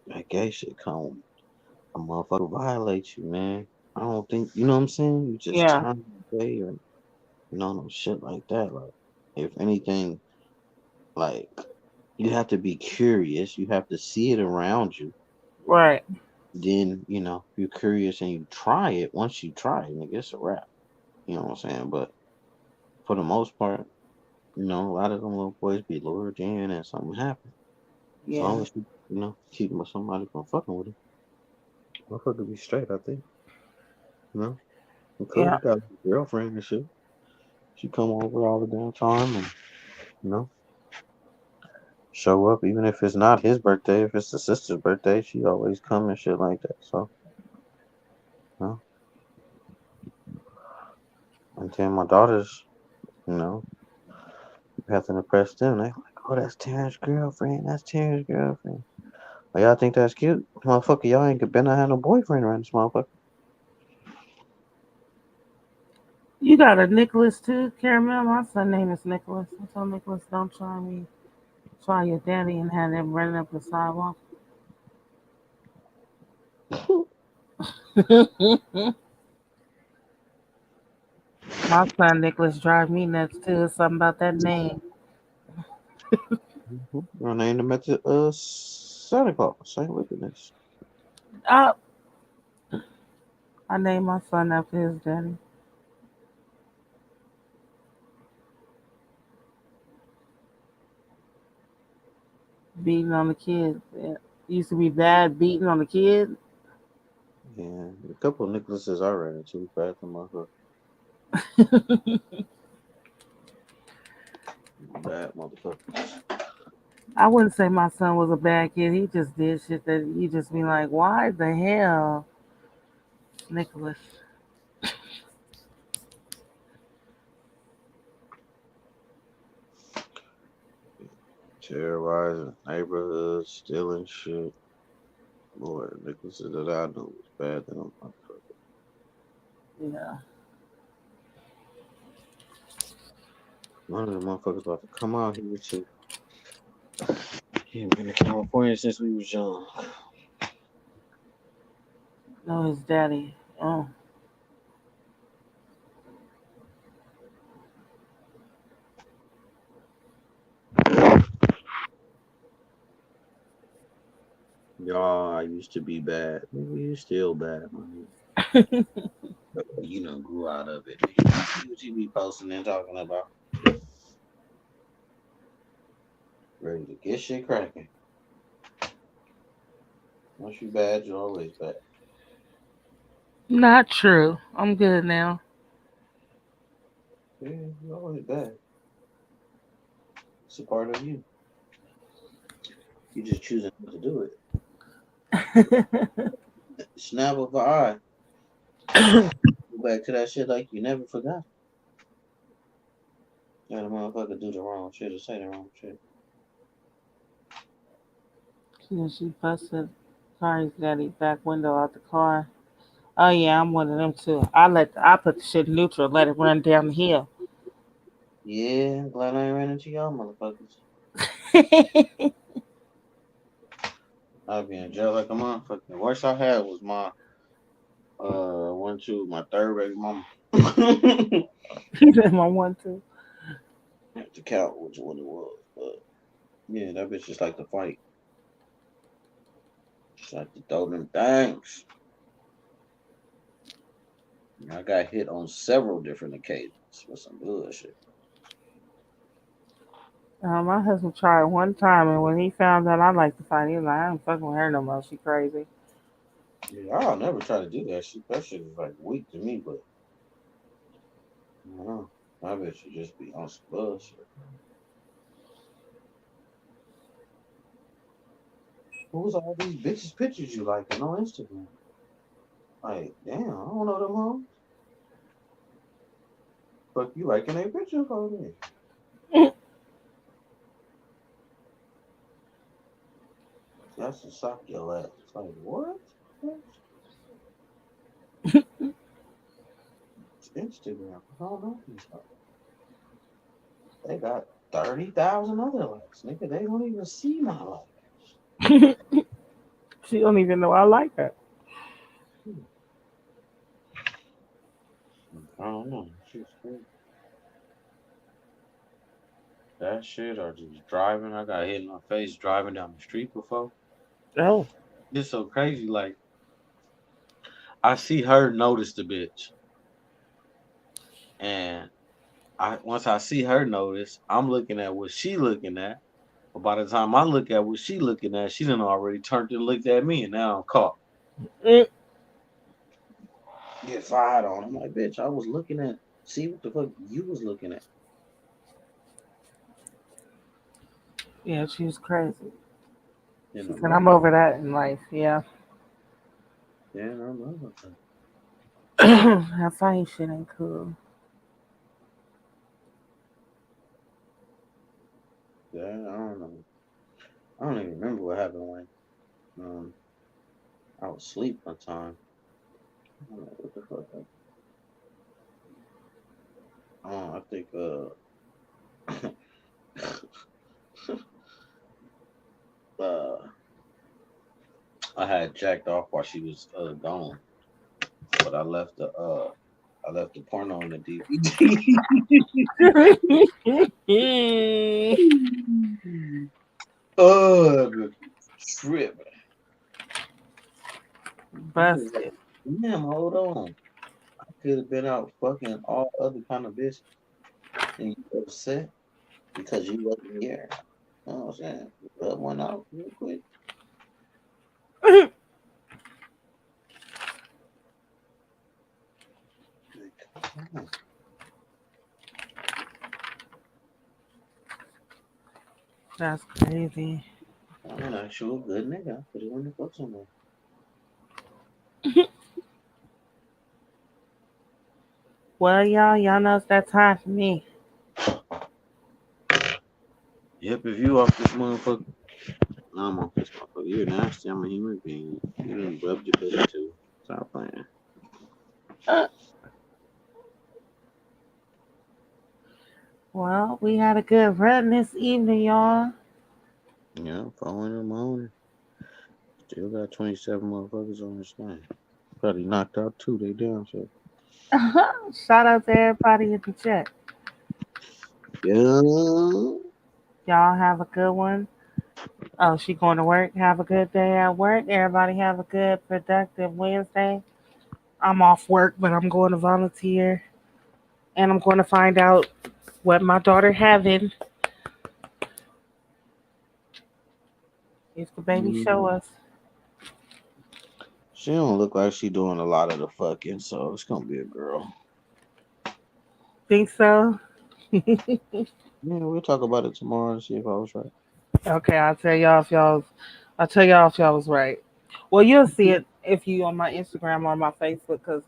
that gay shit come a motherfucker violate you, man. I don't think you know what I'm saying? You just
Yeah.
turn gay or no shit like that. Like if anything, like you have to be curious. You have to see it around you.
Right.
Then, you're curious and you try it. Once you try it, nigga, it's a wrap. You know what I'm saying? But for the most part, a lot of them little boys be lured in and something happen. As
Yeah.
long as you, keep somebody from fucking with him, motherfucker be straight, I think. Because
Yeah.
he got a girlfriend and shit. She come over all the damn time and, you know, show up. Even if it's not his birthday, if it's the sister's birthday, she always come and shit like that. So, you know. And then my daughters, you know, have to impress them. They like, oh, that's Terrence's girlfriend. That's Terrence's girlfriend. Like, y'all think that's cute? Motherfucker, y'all ain't better not have no boyfriend around this motherfucker.
You got a Nicholas too, Caramel? My son's name is Nicholas. I told Nicholas, don't try me. Try your daddy and have him running up the sidewalk. My son Nicholas drive me nuts too. It's something about that name.
I named him at the Santa Claus. Saint Wickedness.
I named my son after his daddy. Beating on the kids. It used to be bad beating on the kids.
Yeah, a couple of Nicholases I ran into back in my hood. Bad motherfuckers.
I wouldn't say my son was a bad kid. He just did shit that you just be like, why the hell, Nicholas?
Terrorizing neighborhoods, stealing shit. Boy, Nicholases that I knew was bad than them motherfuckers.
Yeah.
One of the motherfuckers about to come out here too. He ain't been to California since we was young.
No, his daddy. Oh.
Y'all, I used to be bad. Maybe you still bad, man. Grew out of it. See what you be posting and talking about. Ready to get shit cracking. Once you bad, you're always bad.
Not true. I'm good now.
Yeah, you're always bad. It's a part of you. You just choosing not to do it. Snap of an eye. Go back to that shit like you never forgot. Let a motherfucker do the wrong shit or say the wrong shit.
Yeah, she busted Kari's daddy back window out the car. Oh yeah, I'm one of them too. I put the shit neutral, let it run down the hill.
Yeah, I'm glad I ain't ran into y'all motherfuckers. I'd be in jail like a motherfucker. The worst I had was my my third baby mama.
My 1, 2.
I have to count which one it was, but yeah, that bitch just like to fight. Just like to throw them things. I got hit on several different occasions with some bullshit.
My husband tried one time, and when he found out I like to fight, he was like, I ain't fucking with her no more. She crazy.
Yeah, I'll never try to do that shit. That shit is like weak to me, but I don't know. I bet you just be on some bullshit. Who's all these bitches pictures you liking on Instagram? Like, damn, I don't know them hoes. Fuck you liking their pictures for me. That's to suck your ass. It's like, what? It's Instagram. I don't know these hoes. They got 30,000 other likes. Nigga, they don't even see my likes.
She don't even know I like her.
I don't know. She's crazy. That shit or just driving. I got hit in my face driving down the street before.
Oh.
It's so crazy. Like, I see her notice the bitch. And once I see her notice, I'm looking at what she looking at. But by the time I look at what she looking at, she done already turned and looked at me, and now I'm caught. Get fired on. I'm like, bitch, I was looking at, see what the fuck you was looking at.
Yeah, she was crazy.
You
She
know,
said, I'm over that in life. Yeah.
Yeah, I'm over that.
That fighting shit ain't cool.
Yeah, I don't know. I don't even remember what happened when I was asleep one time. I don't know what the fuck happened. I think I had jacked off while she was gone, but I left the porno on the DVD. Trip.
Busted.
Damn, hold on. I could have been out fucking all other kind of bitches, and you upset because you wasn't here. You know what I'm saying? Rub one out real quick.
That's crazy.
I'm an actual good nigga. I could have won the fuck somewhere.
Well, y'all know it's that time for me.
Yep, if you off this motherfucker, I'm off this motherfucker. You're nasty. I'm a human being. You done rubbed your pussy too. Stop playing.
Well, we had a good run this evening, y'all.
Yeah, 4 in the morning. Still got 27 motherfuckers on this thing. Probably knocked out 2. They down, so.
Shout out to everybody in the chat.
Yeah.
Y'all have a good one. Oh, she going to work. Have a good day at work. Everybody have a good, productive Wednesday. I'm off work, but I'm going to volunteer. And I'm going to find out what my daughter having. If the baby show us.
She don't look like she doing a lot of the fucking, so it's gonna be a girl.
Think so?
Yeah, we'll talk about it tomorrow and see if I was right.
Okay, I'll tell y'all if y'all was right. Well, you'll see it if you on my Instagram or my Facebook, because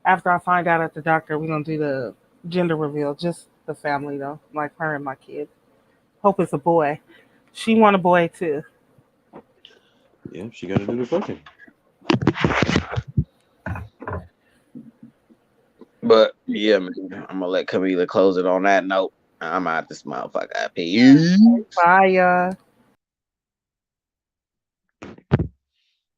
after I find out at the doctor, we're gonna do the gender reveal. Just the family though, like her and my kid. Hope it's a boy. She want a boy too.
Yeah, she gotta do the fucking. But yeah, man, I'm gonna let Camila close it on that note. I'm out this motherfucker. Peace.
Bye, y'all.